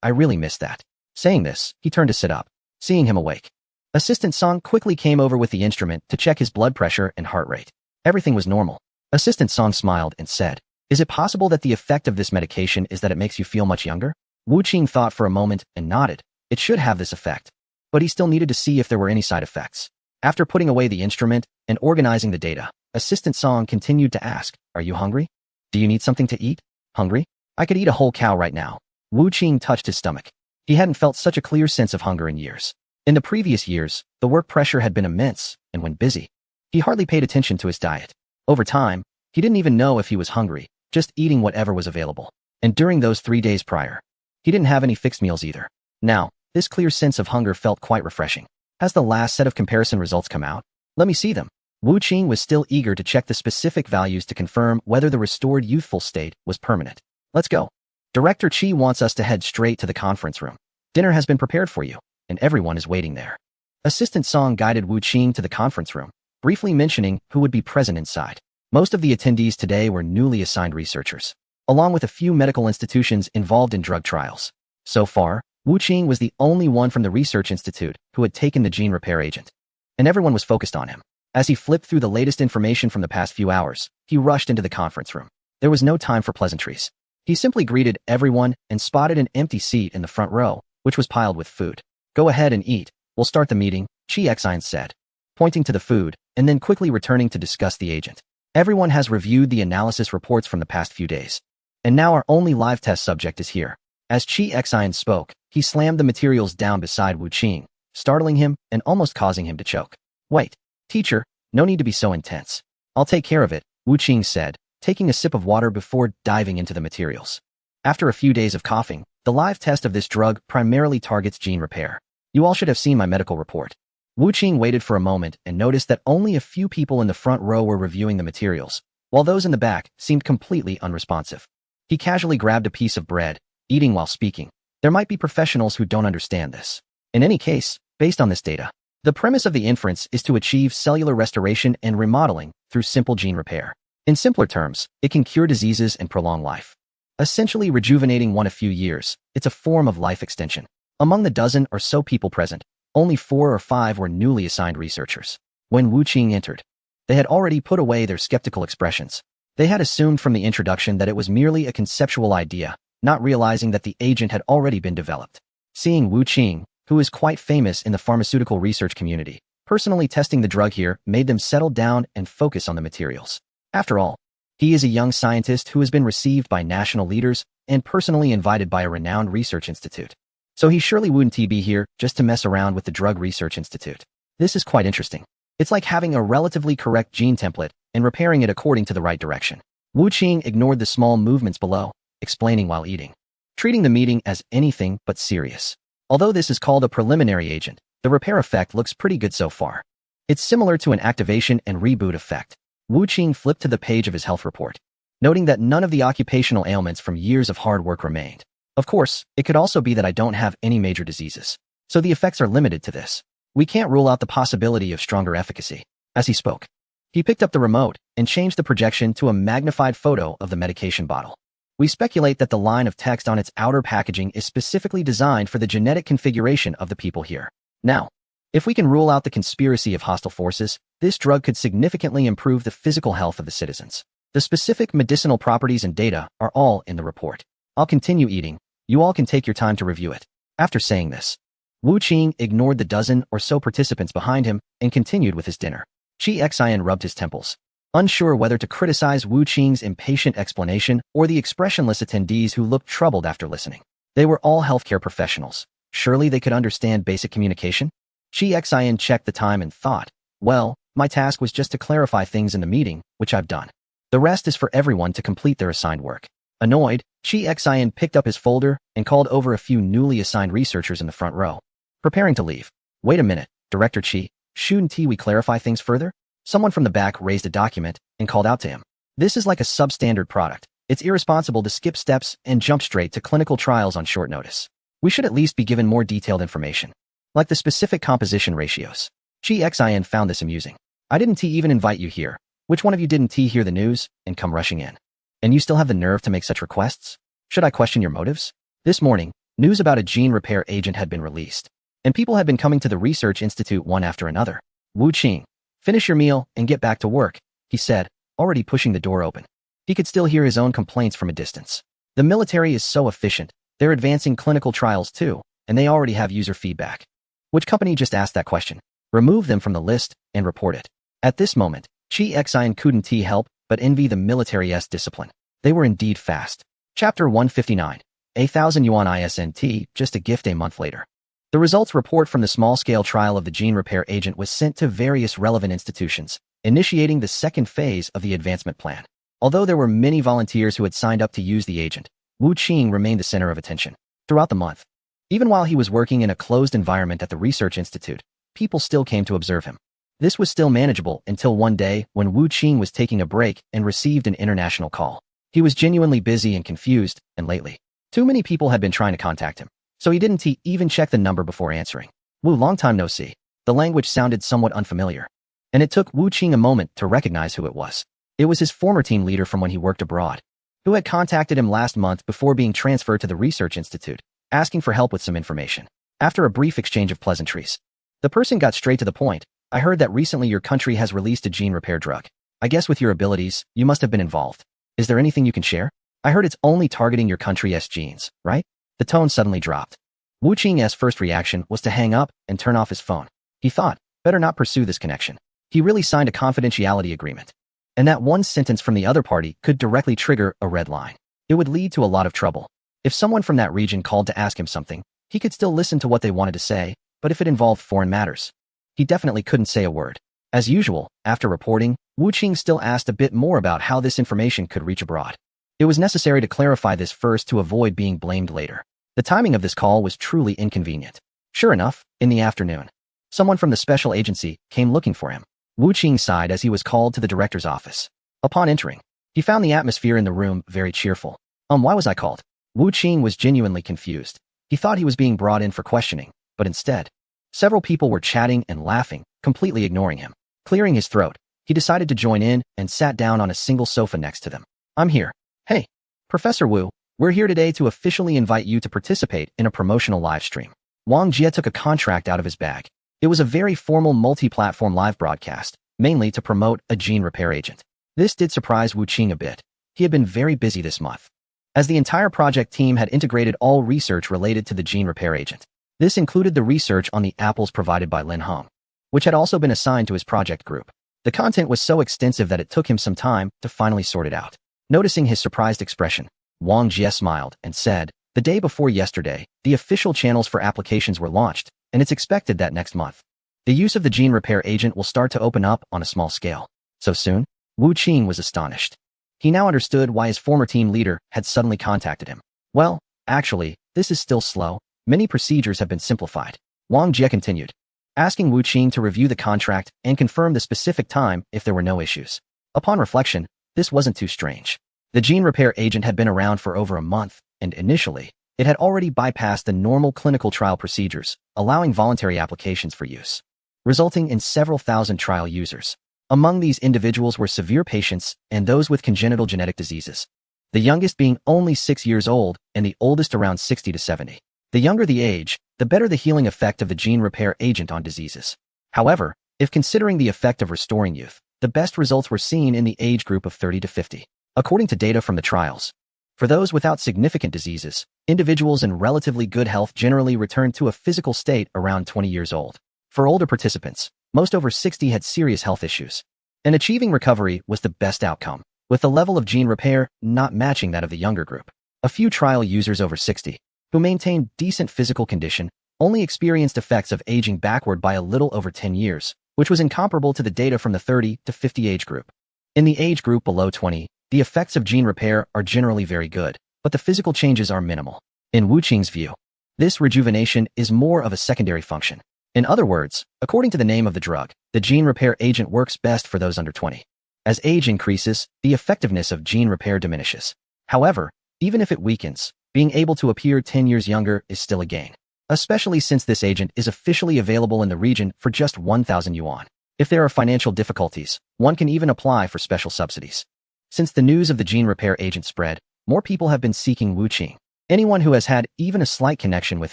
I really miss that. Saying this, he turned to sit up, seeing him awake. Assistant Song quickly came over with the instrument to check his blood pressure and heart rate. Everything was normal. Assistant Song smiled and said, is it possible that the effect of this medication is that it makes you feel much younger? Wu Qing thought for a moment and nodded. It should have this effect. But he still needed to see if there were any side effects. After putting away the instrument and organizing the data, Assistant Song continued to ask, are you hungry? Do you need something to eat? Hungry? I could eat a whole cow right now. Wu Qing touched his stomach. He hadn't felt such a clear sense of hunger in years. In the previous years, the work pressure had been immense, and when busy, he hardly paid attention to his diet. Over time, he didn't even know if he was hungry, just eating whatever was available. And during those 3 days prior, he didn't have any fixed meals either. Now, this clear sense of hunger felt quite refreshing. Has the last set of comparison results come out? Let me see them. Wu Qing was still eager to check the specific values to confirm whether the restored youthful state was permanent. Let's go. Director Chi wants us to head straight to the conference room. Dinner has been prepared for you, and everyone is waiting there. Assistant Song guided Wu Qing to the conference room, briefly mentioning who would be present inside. Most of the attendees today were newly assigned researchers, along with a few medical institutions involved in drug trials. So far, Wu Qing was the only one from the research institute who had taken the gene repair agent, and everyone was focused on him. As he flipped through the latest information from the past few hours, he rushed into the conference room. There was no time for pleasantries. He simply greeted everyone and spotted an empty seat in the front row, which was piled with food. Go ahead and eat. We'll start the meeting, Chi Xian said, pointing to the food, and then quickly returning to discuss the agent. Everyone has reviewed the analysis reports from the past few days. And now our only live test subject is here. As Chi Xian spoke, he slammed the materials down beside Wu Qing, startling him and almost causing him to choke. Wait, teacher, no need to be so intense. I'll take care of it, Wu Qing said, taking a sip of water before diving into the materials. After a few days of coughing, the live test of this drug primarily targets gene repair. You all should have seen my medical report. Wu Qing waited for a moment and noticed that only a few people in the front row were reviewing the materials, while those in the back seemed completely unresponsive. He casually grabbed a piece of bread, eating while speaking. There might be professionals who don't understand this. In any case, based on this data, the premise of the inference is to achieve cellular restoration and remodeling through simple gene repair. In simpler terms, it can cure diseases and prolong life. Essentially rejuvenating one a few years, it's a form of life extension. Among the dozen or so people present, only 4 or 5 were newly assigned researchers. When Wu Qing entered, they had already put away their skeptical expressions. They had assumed from the introduction that it was merely a conceptual idea, not realizing that the agent had already been developed. Seeing Wu Qing, who is quite famous in the pharmaceutical research community, personally testing the drug here made them settle down and focus on the materials. After all, he is a young scientist who has been received by national leaders and personally invited by a renowned research institute. So he surely wouldn't be here just to mess around with the Drug Research Institute. This is quite interesting. It's like having a relatively correct gene template and repairing it according to the right direction. Wu Qing ignored the small movements below, explaining while eating, treating the meeting as anything but serious. Although this is called a preliminary agent, the repair effect looks pretty good so far. It's similar to an activation and reboot effect. Wu Qing flipped to the page of his health report, noting that none of the occupational ailments from years of hard work remained. Of course, it could also be that I don't have any major diseases, so the effects are limited to this. We can't rule out the possibility of stronger efficacy. As he spoke, he picked up the remote and changed the projection to a magnified photo of the medication bottle. We speculate that the line of text on its outer packaging is specifically designed for the genetic configuration of the people here. Now, if we can rule out the conspiracy of hostile forces, this drug could significantly improve the physical health of the citizens. The specific medicinal properties and data are all in the report. I'll continue eating. You all can take your time to review it. After saying this, Wu Qing ignored the dozen or so participants behind him and continued with his dinner. Chi Xian rubbed his temples, unsure whether to criticize Wu Qing's impatient explanation or the expressionless attendees who looked troubled after listening. They were all healthcare professionals. Surely they could understand basic communication? Chi Xian checked the time and thought, well, my task was just to clarify things in the meeting, which I've done. The rest is for everyone to complete their assigned work. Annoyed, Chi Xian picked up his folder and called over a few newly assigned researchers in the front row, preparing to leave. Wait a minute, Director Chi, shouldn't we clarify things further? Someone from the back raised a document and called out to him. This is like a substandard product. It's irresponsible to skip steps and jump straight to clinical trials on short notice. We should at least be given more detailed information, like the specific composition ratios. Chi Xian found this amusing. I didn't even invite you here. Which one of you didn't hear the news and come rushing in? And you still have the nerve to make such requests? Should I question your motives? This morning, news about a gene repair agent had been released, and people had been coming to the Research Institute one after another. Wu Qing, finish your meal and get back to work, he said, already pushing the door open. He could still hear his own complaints from a distance. The military is so efficient. They're advancing clinical trials too, and they already have user feedback. Which company just asked that question? Remove them from the list and report it. At this moment, Chi Xian couldn't help but envy the military's discipline. They were indeed fast. Chapter 159. 1,000 yuan ISNT, just a gift a month later. The results report from the small-scale trial of the gene repair agent was sent to various relevant institutions, initiating the second phase of the advancement plan. Although there were many volunteers who had signed up to use the agent, Wu Qing remained the center of attention. Throughout the month, even while he was working in a closed environment at the Research Institute, people still came to observe him. This was still manageable until one day when Wu Qing was taking a break and received an international call. He was genuinely busy and confused, and lately, too many people had been trying to contact him, so he didn't even check the number before answering. Wu, long time no see. The language sounded somewhat unfamiliar, and it took Wu Qing a moment to recognize who it was. It was his former team leader from when he worked abroad, who had contacted him last month before being transferred to the Research Institute, asking for help with some information. After a brief exchange of pleasantries, the person got straight to the point. I heard that recently your country has released a gene repair drug. I guess with your abilities, you must have been involved. Is there anything you can share? I heard it's only targeting your country's genes, right? The tone suddenly dropped. Wu Qing's first reaction was to hang up and turn off his phone. He thought, better not pursue this connection. He really signed a confidentiality agreement, and that one sentence from the other party could directly trigger a red line. It would lead to a lot of trouble. If someone from that region called to ask him something, he could still listen to what they wanted to say, but if it involved foreign matters, he definitely couldn't say a word. As usual, after reporting, Wu Qing still asked a bit more about how this information could reach abroad. It was necessary to clarify this first to avoid being blamed later. The timing of this call was truly inconvenient. Sure enough, in the afternoon, someone from the special agency came looking for him. Wu Qing sighed as he was called to the director's office. Upon entering, he found the atmosphere in the room very cheerful. Why was I called? Wu Qing was genuinely confused. He thought he was being brought in for questioning, but instead, several people were chatting and laughing, completely ignoring him. Clearing his throat, he decided to join in and sat down on a single sofa next to them. I'm here. Hey, Professor Wu, we're here today to officially invite you to participate in a promotional live stream. Wang Jie took a contract out of his bag. It was a very formal multi-platform live broadcast, mainly to promote a gene repair agent. This did surprise Wu Qing a bit. He had been very busy this month, as the entire project team had integrated all research related to the gene repair agent. This included the research on the apples provided by Lin Hong, which had also been assigned to his project group. The content was so extensive that it took him some time to finally sort it out. Noticing his surprised expression, Wang Jie smiled and said, The day before yesterday, the official channels for applications were launched, and it's expected that next month, the use of the gene repair agent will start to open up on a small scale. So soon? Wu Qing was astonished. He now understood why his former team leader had suddenly contacted him. Well, actually, this is still slow. Many procedures have been simplified. Wang Jie continued, asking Wu Qing to review the contract and confirm the specific time if there were no issues. Upon reflection, this wasn't too strange. The gene repair agent had been around for over a month, and initially, it had already bypassed the normal clinical trial procedures, allowing voluntary applications for use, resulting in several thousand trial users. Among these individuals were severe patients and those with congenital genetic diseases, the youngest being only 6 years old and the oldest around 60 to 70. The younger the age, the better the healing effect of the gene repair agent on diseases. However, if considering the effect of restoring youth, the best results were seen in the age group of 30 to 50. According to data from the trials, for those without significant diseases, individuals in relatively good health generally return to a physical state around 20 years old. For older participants, most over 60 had serious health issues, and achieving recovery was the best outcome, with the level of gene repair not matching that of the younger group. A few trial users over 60, who maintained decent physical condition, only experienced effects of aging backward by a little over 10 years, which was incomparable to the data from the 30 to 50 age group. In the age group below 20, the effects of gene repair are generally very good, but the physical changes are minimal. In Wu Qing's view, this rejuvenation is more of a secondary function. In other words, according to the name of the drug, the gene repair agent works best for those under 20. As age increases, the effectiveness of gene repair diminishes. However, even if it weakens, being able to appear 10 years younger is still a gain, especially since this agent is officially available in the region for just 1,000 yuan. If there are financial difficulties, one can even apply for special subsidies. Since the news of the gene repair agent spread, more people have been seeking Wu Qing. Anyone who has had even a slight connection with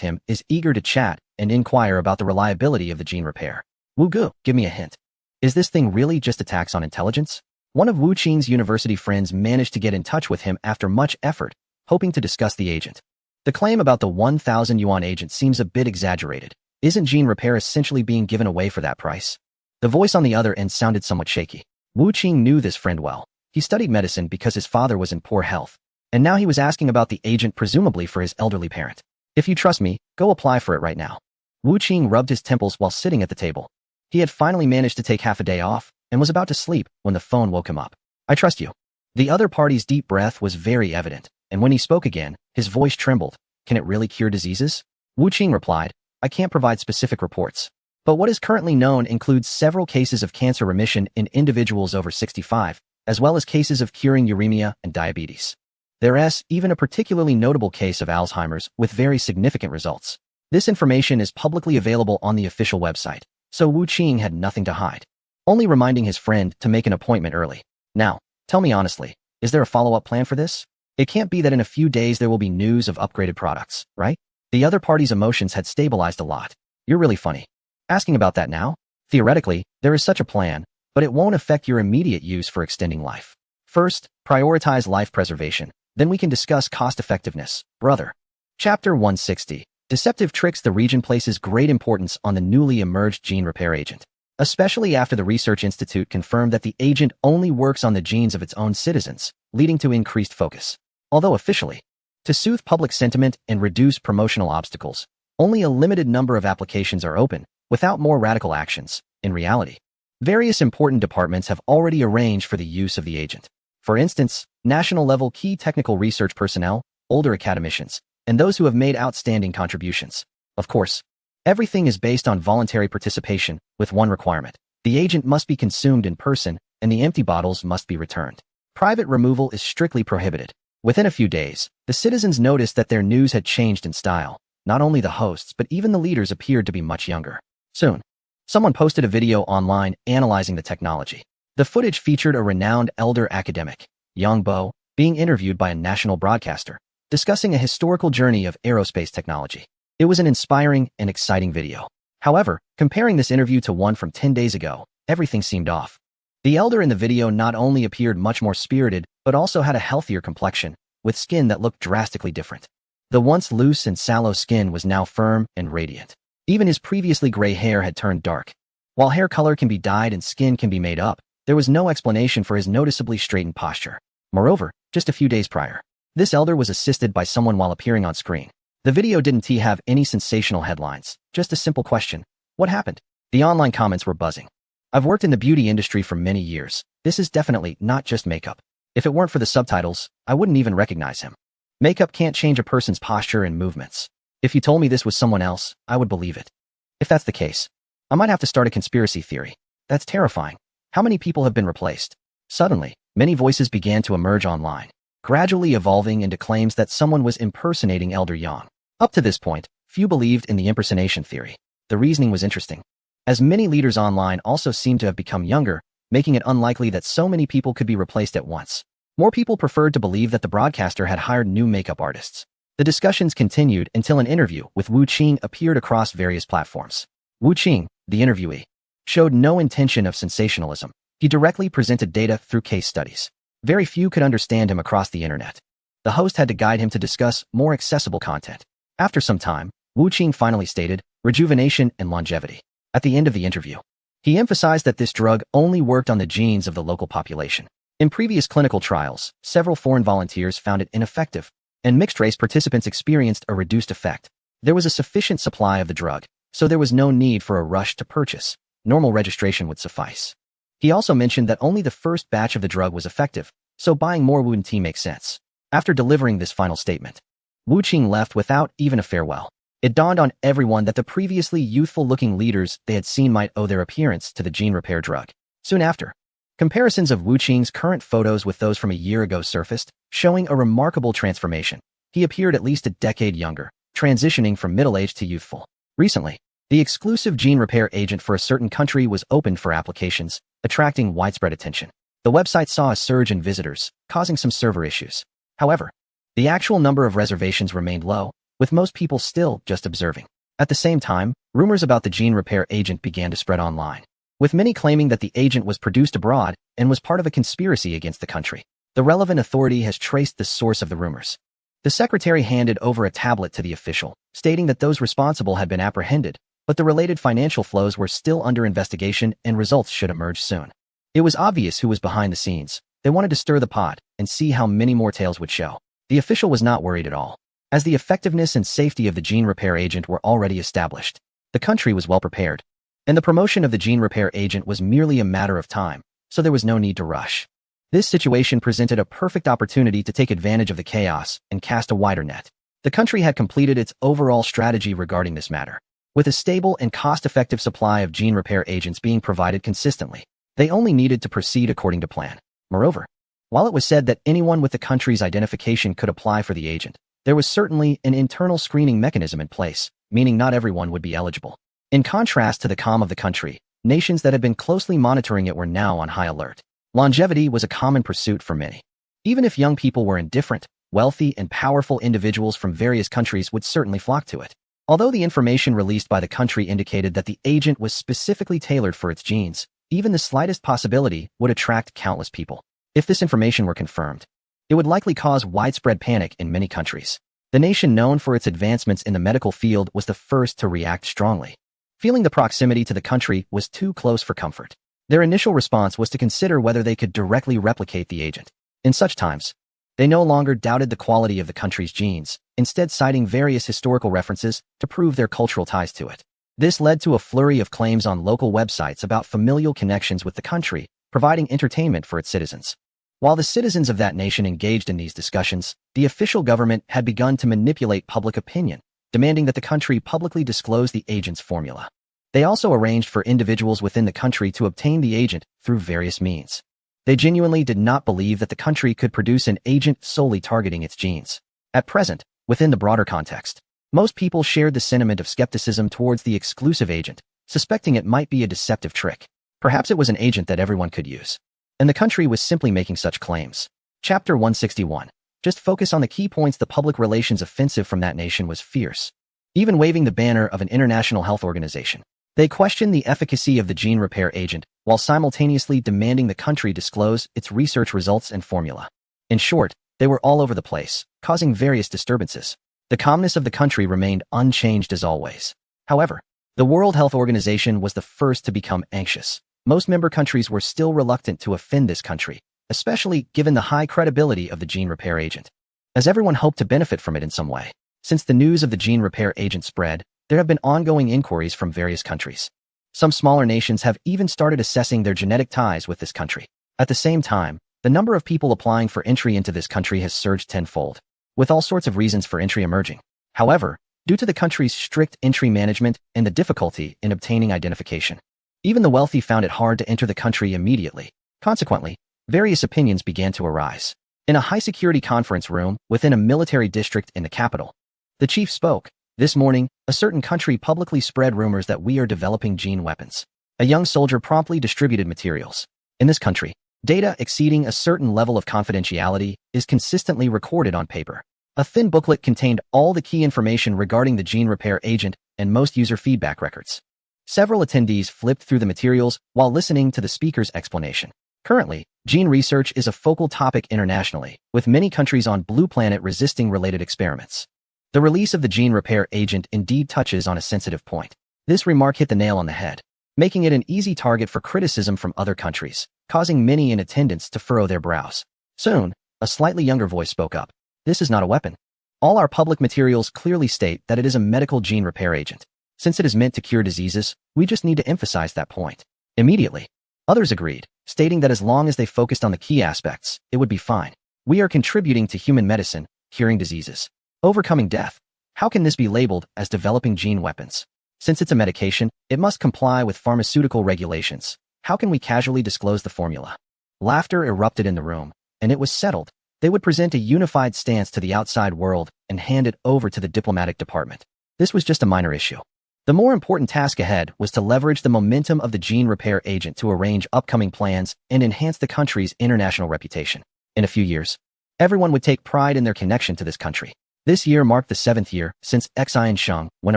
him is eager to chat and inquire about the reliability of the gene repair. Wu Gu, give me a hint. Is this thing really just a tax on intelligence? One of Wu Qing's university friends managed to get in touch with him after much effort, hoping to discuss the agent. The claim about the 1,000 yuan agent seems a bit exaggerated. Isn't gene repair essentially being given away for that price? The voice on the other end sounded somewhat shaky. Wu Qing knew this friend well. He studied medicine because his father was in poor health, and now he was asking about the agent presumably for his elderly parent. If you trust me, go apply for it right now. Wu Qing rubbed his temples while sitting at the table. He had finally managed to take half a day off and was about to sleep when the phone woke him up. I trust you. The other party's deep breath was very evident, and when he spoke again, his voice trembled. Can it really cure diseases? Wu Qing replied, I can't provide specific reports, but what is currently known includes several cases of cancer remission in individuals over 65, as well as cases of curing uremia and diabetes. There's even a particularly notable case of Alzheimer's with very significant results. This information is publicly available on the official website, so Wu Qing had nothing to hide, only reminding his friend to make an appointment early. Now, tell me honestly, is there a follow-up plan for this? It can't be that in a few days there will be news of upgraded products, right? The other party's emotions had stabilized a lot. You're really funny. Asking about that now? Theoretically, there is such a plan, but it won't affect your immediate use for extending life. First, prioritize life preservation. Then we can discuss cost-effectiveness, brother. Chapter 160. Deceptive tricks. The region places great importance on the newly emerged gene repair agent, especially after the research institute confirmed that the agent only works on the genes of its own citizens, leading to increased focus. Although officially, to soothe public sentiment and reduce promotional obstacles, only a limited number of applications are open, without more radical actions. In reality, various important departments have already arranged for the use of the agent. For instance, national-level key technical research personnel, older academicians, and those who have made outstanding contributions. Of course, everything is based on voluntary participation, with one requirement. The agent must be consumed in person, and the empty bottles must be returned. Private removal is strictly prohibited. Within a few days, the citizens noticed that their news had changed in style. Not only the hosts but even the leaders appeared to be much younger. Soon, someone posted a video online analyzing the technology. The footage featured a renowned elder academic, Yang Bo, being interviewed by a national broadcaster, discussing a historical journey of aerospace technology. It was an inspiring and exciting video. However, comparing this interview to one from 10 days ago, everything seemed off. The elder in the video not only appeared much more spirited, but also had a healthier complexion, with skin that looked drastically different. The once loose and sallow skin was now firm and radiant. Even his previously gray hair had turned dark. While hair color can be dyed and skin can be made up, there was no explanation for his noticeably straightened posture. Moreover, just a few days prior, This elder was assisted by someone while appearing on screen. The video didn't have any sensational headlines, just a simple question. What happened? The online comments were buzzing. I've worked in the beauty industry for many years. This is definitely not just makeup. If it weren't for the subtitles, I wouldn't even recognize him. Makeup can't change a person's posture and movements. If you told me this was someone else, I would believe it. If that's the case, I might have to start a conspiracy theory. That's terrifying. How many people have been replaced? Suddenly, many voices began to emerge online, gradually evolving into claims that someone was impersonating Elder Yang. Up to this point, few believed in the impersonation theory. The reasoning was interesting, as many leaders online also seemed to have become younger, making it unlikely that so many people could be replaced at once. More people preferred to believe that the broadcaster had hired new makeup artists. The discussions continued until an interview with Wu Qing appeared across various platforms. Wu Qing, the interviewee, showed no intention of sensationalism. He directly presented data through case studies. Very few could understand him across the internet. The host had to guide him to discuss more accessible content. After some time, Wu Qing finally stated, rejuvenation and longevity. At the end of the interview, he emphasized that this drug only worked on the genes of the local population. In previous clinical trials, several foreign volunteers found it ineffective, and mixed-race participants experienced a reduced effect. There was a sufficient supply of the drug, so there was no need for a rush to purchase. Normal registration would suffice. He also mentioned that only the first batch of the drug was effective, so buying more Wu Qing makes sense. After delivering this final statement, Wu Qing left without even a farewell. It dawned on everyone that the previously youthful-looking leaders they had seen might owe their appearance to the gene repair drug. Soon after, comparisons of Wu Qing's current photos with those from a year ago surfaced, showing a remarkable transformation. He appeared at least a decade younger, transitioning from middle-aged to youthful. Recently, the exclusive gene repair agent for a certain country was opened for applications, attracting widespread attention. The website saw a surge in visitors, causing some server issues. However, the actual number of reservations remained low, with most people still just observing. At the same time, rumors about the gene repair agent began to spread online, with many claiming that the agent was produced abroad and was part of a conspiracy against the country. The relevant authority has traced the source of the rumors. The secretary handed over a tablet to the official, stating that those responsible had been apprehended, but the related financial flows were still under investigation and results should emerge soon. It was obvious who was behind the scenes. They wanted to stir the pot and see how many more tales would show. The official was not worried at all, as the effectiveness and safety of the gene repair agent were already established. The country was well prepared, and the promotion of the gene repair agent was merely a matter of time, so there was no need to rush. This situation presented a perfect opportunity to take advantage of the chaos and cast a wider net. The country had completed its overall strategy regarding this matter. With a stable and cost-effective supply of gene repair agents being provided consistently, they only needed to proceed according to plan. Moreover, while it was said that anyone with the country's identification could apply for the agent, there was certainly an internal screening mechanism in place, meaning not everyone would be eligible. In contrast to the calm of the country, nations that had been closely monitoring it were now on high alert. Longevity was a common pursuit for many. Even if young people were indifferent, wealthy and powerful individuals from various countries would certainly flock to it. Although the information released by the country indicated that the agent was specifically tailored for its genes, even the slightest possibility would attract countless people. If this information were confirmed, it would likely cause widespread panic in many countries. The nation known for its advancements in the medical field was the first to react strongly. Feeling the proximity to the country was too close for comfort, their initial response was to consider whether they could directly replicate the agent. In such times, they no longer doubted the quality of the country's genes, instead citing various historical references to prove their cultural ties to it. This led to a flurry of claims on local websites about familial connections with the country, providing entertainment for its citizens. While the citizens of that nation engaged in these discussions, the official government had begun to manipulate public opinion, demanding that the country publicly disclose the agent's formula. They also arranged for individuals within the country to obtain the agent through various means. They genuinely did not believe that the country could produce an agent solely targeting its genes. At present, within the broader context, most people shared the sentiment of skepticism towards the exclusive agent, suspecting it might be a deceptive trick. Perhaps it was an agent that everyone could use, and the country was simply making such claims. Chapter 161. Just focus on the key points. The public relations offensive from that nation was fierce, even waving the banner of an international health organization. They questioned the efficacy of the gene repair agent, while simultaneously demanding the country disclose its research results and formula. In short, they were all over the place, causing various disturbances. The calmness of the country remained unchanged as always. However, the World Health Organization was the first to become anxious. Most member countries were still reluctant to offend this country, especially given the high credibility of the gene repair agent. as everyone hoped to benefit from it in some way. Since the news of the gene repair agent spread, there have been ongoing inquiries from various countries. Some smaller nations have even started assessing their genetic ties with this country. At the same time, the number of people applying for entry into this country has surged tenfold, with all sorts of reasons for entry emerging. However, due to the country's strict entry management and the difficulty in obtaining identification, even the wealthy found it hard to enter the country immediately. Consequently, various opinions began to arise. In a high-security conference room within a military district in the capital, the chief spoke. This morning, a certain country publicly spread rumors that we are developing gene weapons. A young soldier promptly distributed materials. In this country, data exceeding a certain level of confidentiality is consistently recorded on paper. A thin booklet contained all the key information regarding the gene repair agent and most user feedback records. Several attendees flipped through the materials while listening to the speaker's explanation. Currently, gene research is a focal topic internationally, with many countries on Blue Planet resisting related experiments. The release of the gene repair agent indeed touches on a sensitive point. This remark hit the nail on the head, making it an easy target for criticism from other countries, causing many in attendance to furrow their brows. Soon, a slightly younger voice spoke up. This is not a weapon. All our public materials clearly state that it is a medical gene repair agent. Since it is meant to cure diseases, we just need to emphasize that point. Immediately, others agreed, stating that as long as they focused on the key aspects, it would be fine. We are contributing to human medicine, curing diseases, overcoming death. How can this be labeled as developing gene weapons? Since it's a medication, it must comply with pharmaceutical regulations. How can we casually disclose the formula? Laughter erupted in the room, and it was settled. They would present a unified stance to the outside world and hand it over to the diplomatic department. This was just a minor issue. The more important task ahead was to leverage the momentum of the gene repair agent to arrange upcoming plans and enhance the country's international reputation. In a few years, everyone would take pride in their connection to this country. This year marked the 7th year since Xian Sheng went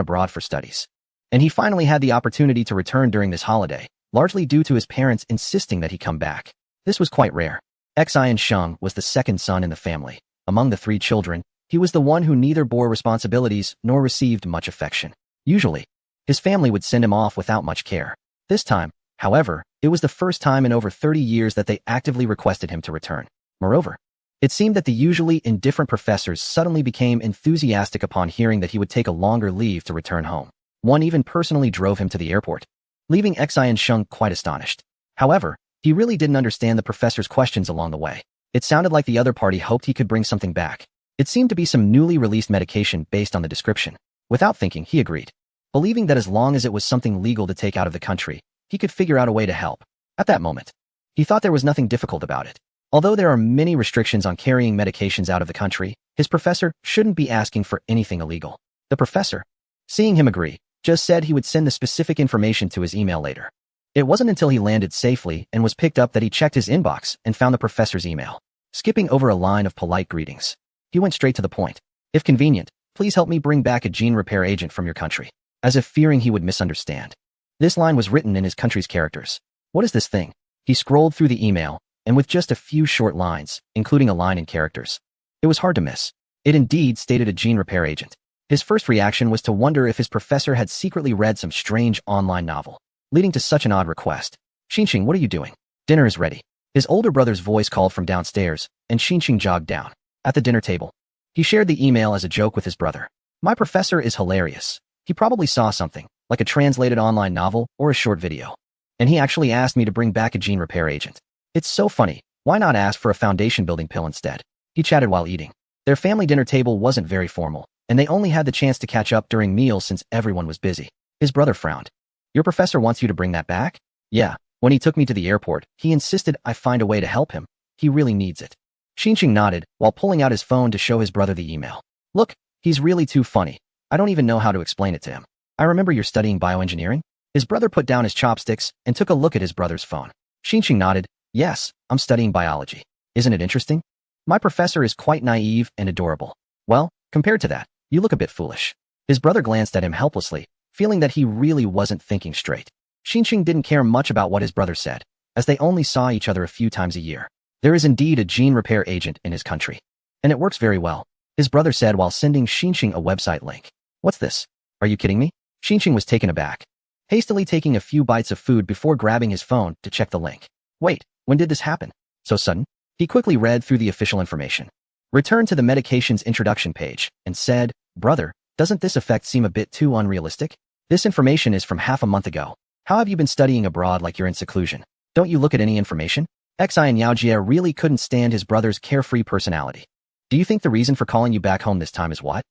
abroad for studies, and he finally had the opportunity to return during this holiday, largely due to his parents insisting that he come back. This was quite rare. Xian Sheng was the second son in the family. Among the 3 children, he was the one who neither bore responsibilities nor received much affection. Usually, his family would send him off without much care. This time, however, it was the first time in over 30 years that they actively requested him to return. Moreover, it seemed that the usually indifferent professors suddenly became enthusiastic upon hearing that he would take a longer leave to return home. One even personally drove him to the airport, leaving Xian Sheng quite astonished. However, he really didn't understand the professor's questions along the way. It sounded like the other party hoped he could bring something back. It seemed to be some newly released medication based on the description. Without thinking, he agreed, believing that as long as it was something legal to take out of the country, he could figure out a way to help. At that moment, he thought there was nothing difficult about it. Although there are many restrictions on carrying medications out of the country, his professor shouldn't be asking for anything illegal. The professor, seeing him agree, just said he would send the specific information to his email later. It wasn't until he landed safely and was picked up that he checked his inbox and found the professor's email. Skipping over a line of polite greetings, he went straight to the point. If convenient, please help me bring back a gene repair agent from your country. As if fearing he would misunderstand. This line was written in his country's characters. What is this thing? He scrolled through the email, and with just a few short lines, including a line in characters, it was hard to miss. It indeed stated a gene repair agent. His first reaction was to wonder if his professor had secretly read some strange online novel, leading to such an odd request. Xinxing, what are you doing? Dinner is ready. His older brother's voice called from downstairs, and Xinxing jogged down. At the dinner table, he shared the email as a joke with his brother. My professor is hilarious. He probably saw something, like a translated online novel or a short video. And he actually asked me to bring back a gene repair agent. It's so funny. Why not ask for a foundation building pill instead? He chatted while eating. Their family dinner table wasn't very formal, and they only had the chance to catch up during meals since everyone was busy. His brother frowned. Your professor wants you to bring that back? Yeah. When he took me to the airport, he insisted I find a way to help him. He really needs it. Xinxing nodded while pulling out his phone to show his brother the email. Look, he's really too funny. I don't even know how to explain it to him. I remember you're studying bioengineering? His brother put down his chopsticks and took a look at his brother's phone. Xinxing nodded. Yes, I'm studying biology. Isn't it interesting? My professor is quite naive and adorable. Well, compared to that, you look a bit foolish. His brother glanced at him helplessly, feeling that he really wasn't thinking straight. Xinxing didn't care much about what his brother said, as they only saw each other a few times a year. There is indeed a gene repair agent in his country, and it works very well, his brother said while sending Xinxing a website link. What's this? Are you kidding me? Xinxing was taken aback, hastily taking a few bites of food before grabbing his phone to check the link. Wait, when did this happen? So sudden? He quickly read through the official information. returned to the medication's introduction page, and said, "Brother, doesn't this effect seem a bit too unrealistic? This information is from half a month ago. How have you been studying abroad like you're in seclusion? Don't you look at any information?" Xi and Yaojia really couldn't stand his brother's carefree personality. "Do you think the reason for calling you back home this time is what?"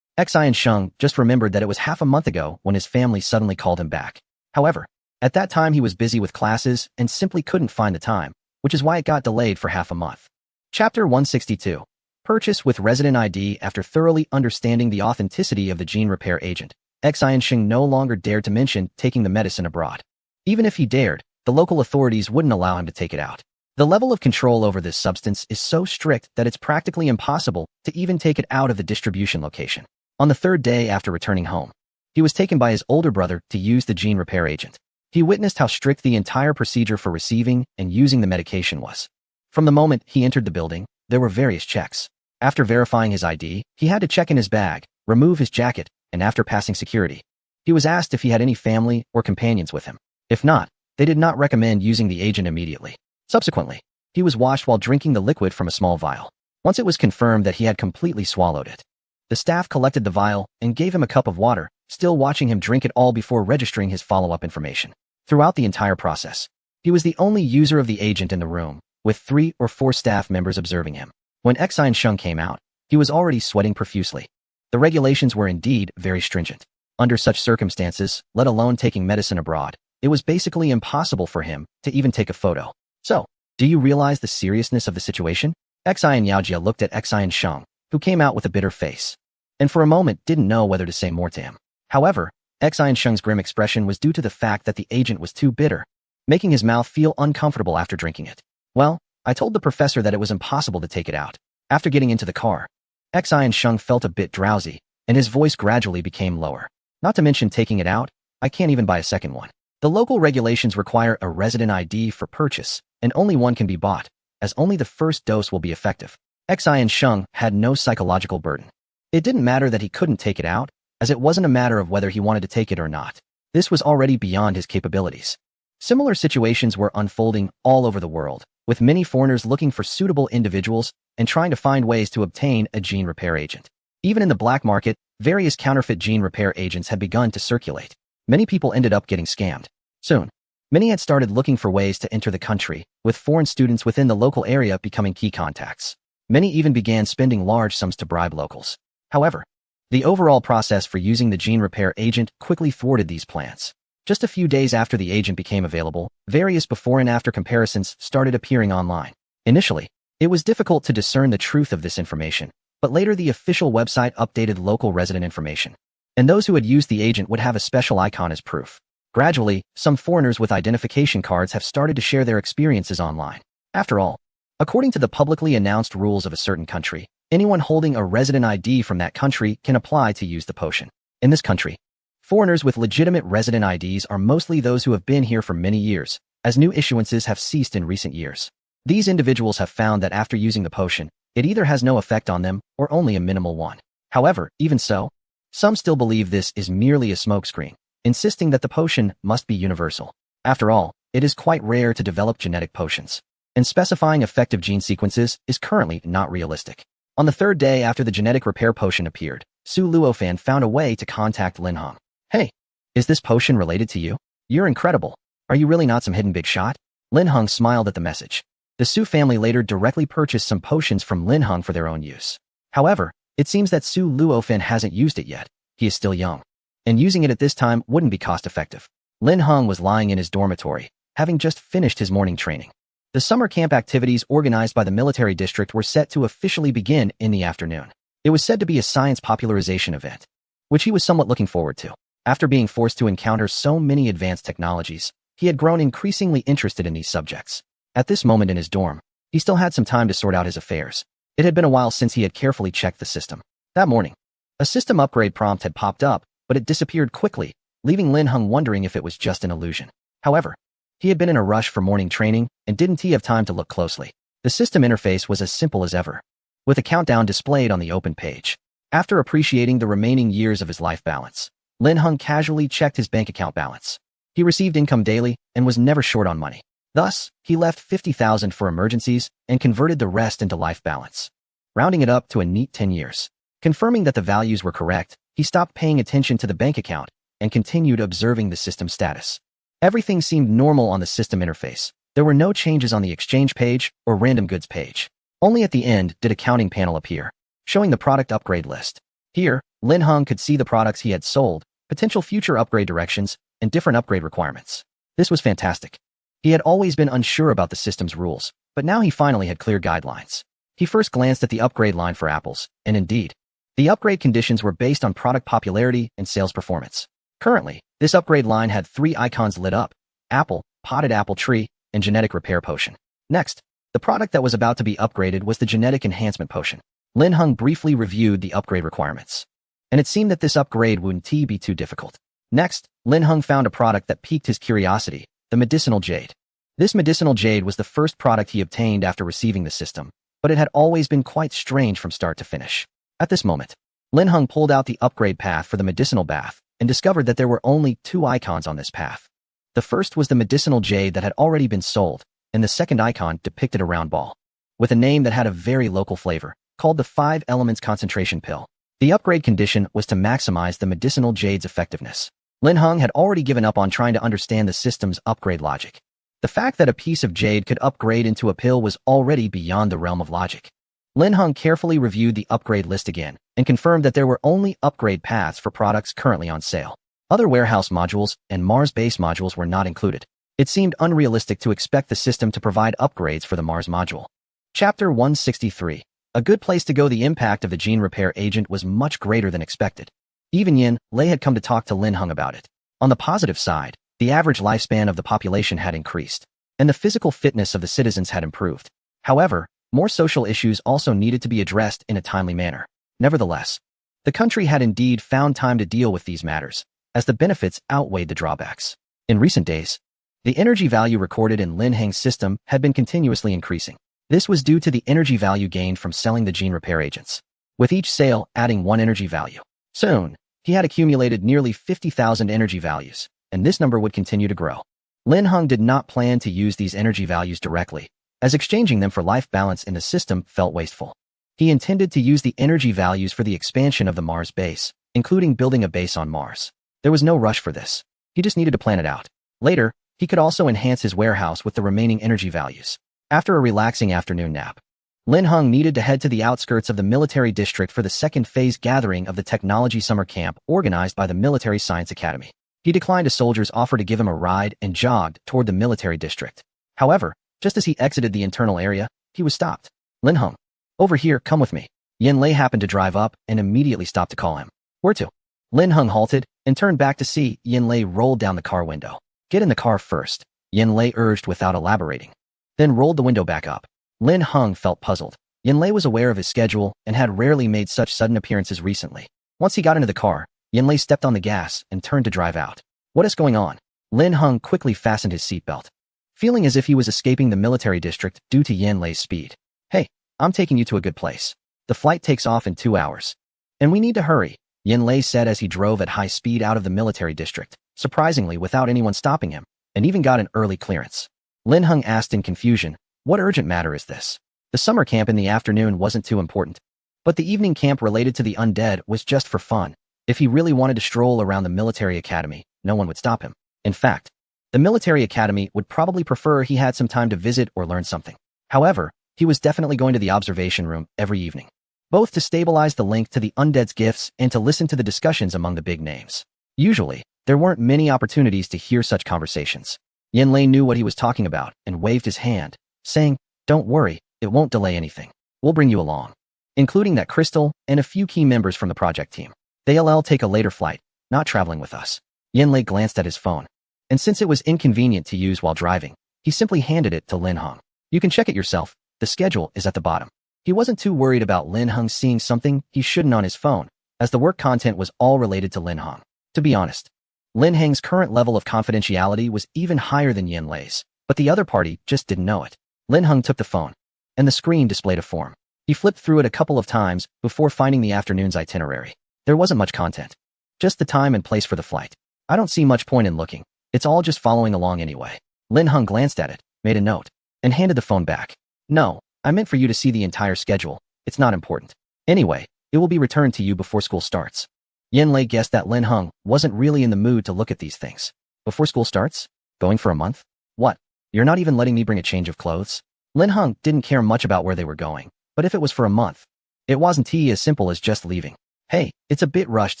Xi and Sheng just remembered that it was half a month ago when his family suddenly called him back. However, at that time he was busy with classes and simply couldn't find the time, which is why it got delayed for half a month. Chapter 162. Purchase with Resident ID. After thoroughly understanding the authenticity of the gene repair agent, Xi and Sheng no longer dared to mention taking the medicine abroad. Even if he dared, the local authorities wouldn't allow him to take it out. The level of control over this substance is so strict that it's practically impossible to even take it out of the distribution location. On the third day after returning home, he was taken by his older brother to use the gene repair agent. He witnessed how strict the entire procedure for receiving and using the medication was. From the moment he entered the building, there were various checks. After verifying his ID, he had to check in his bag, remove his jacket, and after passing security, he was asked if he had any family or companions with him. If not, they did not recommend using the agent immediately. Subsequently, he was washed while drinking the liquid from a small vial. Once it was confirmed that he had completely swallowed it, the staff collected the vial and gave him a cup of water, still watching him drink it all before registering his follow-up information. Throughout the entire process, he was the only user of the agent in the room, with 3 or 4 staff members observing him. When Xi and Sheng came out, he was already sweating profusely. The regulations were indeed very stringent. Under such circumstances, let alone taking medicine abroad, it was basically impossible for him to even take a photo. So, do you realize the seriousness of the situation? Xi and Yaojia looked at Xi and Sheng, who came out with a bitter face, and for a moment didn't know whether to say more to him. However, Xi and Sheng's grim expression was due to the fact that the agent was too bitter, making his mouth feel uncomfortable after drinking it. "Well, I told the professor that it was impossible to take it out." After getting into the car, Xi and Sheng felt a bit drowsy, and his voice gradually became lower. "Not to mention taking it out, I can't even buy a second one. The local regulations require a resident ID for purchase, and only one can be bought, as only the first dose will be effective." Xi and Sheng had no psychological burden. It didn't matter that he couldn't take it out, as it wasn't a matter of whether he wanted to take it or not. This was already beyond his capabilities. Similar situations were unfolding all over the world, with many foreigners looking for suitable individuals and trying to find ways to obtain a gene repair agent. Even in the black market, various counterfeit gene repair agents had begun to circulate. Many people ended up getting scammed. Soon, many had started looking for ways to enter the country, with foreign students within the local area becoming key contacts. Many even began spending large sums to bribe locals. However, the overall process for using the gene repair agent quickly thwarted these plans. Just a few days after the agent became available, various before and after comparisons started appearing online. Initially, it was difficult to discern the truth of this information, but later the official website updated local resident information, and those who had used the agent would have a special icon as proof. Gradually, some foreigners with identification cards have started to share their experiences online. After all, according to the publicly announced rules of a certain country, anyone holding a resident ID from that country can apply to use the potion. In this country, foreigners with legitimate resident IDs are mostly those who have been here for many years, as new issuances have ceased in recent years. These individuals have found that after using the potion, it either has no effect on them or only a minimal one. However, even so, some still believe this is merely a smokescreen, insisting that the potion must be universal. After all, it is quite rare to develop genetic potions, and specifying effective gene sequences is currently not realistic. On the third day after the genetic repair potion appeared, Su Luofan found a way to contact Lin Hong. "Hey, is this potion related to you? You're incredible. Are you really not some hidden big shot?" Lin Hong smiled at the message. The Su family later directly purchased some potions from Lin Hong for their own use. However, it seems that Su Luofan hasn't used it yet. He is still young, and using it at this time wouldn't be cost-effective. Lin Hong was lying in his dormitory, having just finished his morning training. The summer camp activities organized by the military district were set to officially begin in the afternoon. It was said to be a science popularization event, which he was somewhat looking forward to. After being forced to encounter so many advanced technologies, he had grown increasingly interested in these subjects. At this moment in his dorm, he still had some time to sort out his affairs. It had been a while since he had carefully checked the system. That morning, a system upgrade prompt had popped up, but it disappeared quickly, leaving Lin Hong wondering if it was just an illusion. However, he had been in a rush for morning training and didn't have time to look closely. The system interface was as simple as ever, with a countdown displayed on the open page. After appreciating the remaining years of his life balance, Lin Hong casually checked his bank account balance. He received income daily and was never short on money. Thus, he left 50,000 for emergencies and converted the rest into life balance. rounding it up to a neat 10 years. Confirming that the values were correct, he stopped paying attention to the bank account and continued observing the system status. Everything seemed normal on the system interface. There were no changes on the exchange page or random goods page. Only at the end did a counting panel appear, showing the product upgrade list. Here, Lin Heng could see the products he had sold, potential future upgrade directions, and different upgrade requirements. This was fantastic. He had always been unsure about the system's rules, but now he finally had clear guidelines. He first glanced at the upgrade line for apples, and indeed, the upgrade conditions were based on product popularity and sales performance. Currently, this upgrade line had 3 icons lit up: apple, potted apple tree, and genetic repair potion. Next, the product that was about to be upgraded was the genetic enhancement potion. Lin Heng briefly reviewed the upgrade requirements, and it seemed that this upgrade wouldn't be too difficult. Next, Lin Heng found a product that piqued his curiosity: the medicinal jade. This medicinal jade was the first product he obtained after receiving the system, but it had always been quite strange from start to finish. At this moment, Lin Heng pulled out the upgrade path for the medicinal bath and discovered that there were only 2 icons on this path. The first was the medicinal jade that had already been sold, and the second icon depicted a round ball with a name that had a very local flavor, called the 5 Elements Concentration Pill. The upgrade condition was to maximize the medicinal jade's effectiveness. Lin Heng had already given up on trying to understand the system's upgrade logic. The fact that a piece of jade could upgrade into a pill was already beyond the realm of logic. Lin Heng carefully reviewed the upgrade list again and confirmed that there were only upgrade paths for products currently on sale. Other warehouse modules and Mars base modules were not included. It seemed unrealistic to expect the system to provide upgrades for the Mars module. Chapter 163. A good place to go. The impact of the gene repair agent was much greater than expected. Even Yin Lei had come to talk to Lin Heng about it. On the positive side, the average lifespan of the population had increased, and the physical fitness of the citizens had improved. However, more social issues also needed to be addressed in a timely manner. Nevertheless, the country had indeed found time to deal with these matters, as the benefits outweighed the drawbacks. In recent days, the energy value recorded in Lin Heng's system had been continuously increasing. This was due to the energy value gained from selling the gene repair agents, with each sale adding 1 energy value. Soon, he had accumulated nearly 50,000 energy values, and this number would continue to grow. Lin Heng did not plan to use these energy values directly, as exchanging them for life balance in the system felt wasteful. He intended to use the energy values for the expansion of the Mars base, including building a base on Mars. There was no rush for this. He just needed to plan it out. Later, he could also enhance his warehouse with the remaining energy values. After a relaxing afternoon nap, Lin Heng needed to head to the outskirts of the military district for the second phase gathering of the technology summer camp organized by the Military Science Academy. He declined a soldier's offer to give him a ride and jogged toward the military district. However, just as he exited the internal area, he was stopped. Lin Heng, over here, come with me. Yin Lei happened to drive up and immediately stopped to call him. Where to? Lin Heng halted and turned back to see Yin Lei rolled down the car window. Get in the car first, Yin Lei urged without elaborating, then rolled the window back up. Lin Heng felt puzzled. Yin Lei was aware of his schedule and had rarely made such sudden appearances recently. Once he got into the car, Yin Lei stepped on the gas and turned to drive out. What is going on? Lin Heng quickly fastened his seatbelt, feeling as if he was escaping the military district due to Yin Lei's speed. Hey, I'm taking you to a good place. The flight takes off in 2 hours, and we need to hurry, Yin Lei said as he drove at high speed out of the military district, surprisingly without anyone stopping him, and even got an early clearance. Lin Heng asked in confusion, what urgent matter is this? The summer camp in the afternoon wasn't too important, but the evening camp related to the undead was just for fun. If he really wanted to stroll around the military academy, no one would stop him. In fact, the military academy would probably prefer he had some time to visit or learn something. However, he was definitely going to the observation room every evening, both to stabilize the link to the undead's gifts and to listen to the discussions among the big names. Usually, there weren't many opportunities to hear such conversations. Yin Lei knew what he was talking about and waved his hand, saying, don't worry, it won't delay anything. We'll bring you along, including that crystal and a few key members from the project team. They'll take a later flight, not traveling with us. Yin Lei glanced at his phone, and since it was inconvenient to use while driving, he simply handed it to Lin Heng. You can check it yourself. The schedule is at the bottom. He wasn't too worried about Lin Heng seeing something he shouldn't on his phone, as the work content was all related to Lin Heng. To be honest, Lin Heng's current level of confidentiality was even higher than Yin Lei's, but the other party just didn't know it. Lin Heng took the phone, and the screen displayed a form. He flipped through it a couple of times before finding the afternoon's itinerary. There wasn't much content, just the time and place for the flight. I don't see much point in looking. It's all just following along anyway. Lin Heng glanced at it, made a note, and handed the phone back. No, I meant for you to see the entire schedule. It's not important. Anyway, it will be returned to you before school starts. Yin Lei guessed that Lin Heng wasn't really in the mood to look at these things. Before school starts? Going for a month? What? You're not even letting me bring a change of clothes? Lin Heng didn't care much about where they were going, but if it was for a month, it wasn't as simple as just leaving. Hey, it's a bit rushed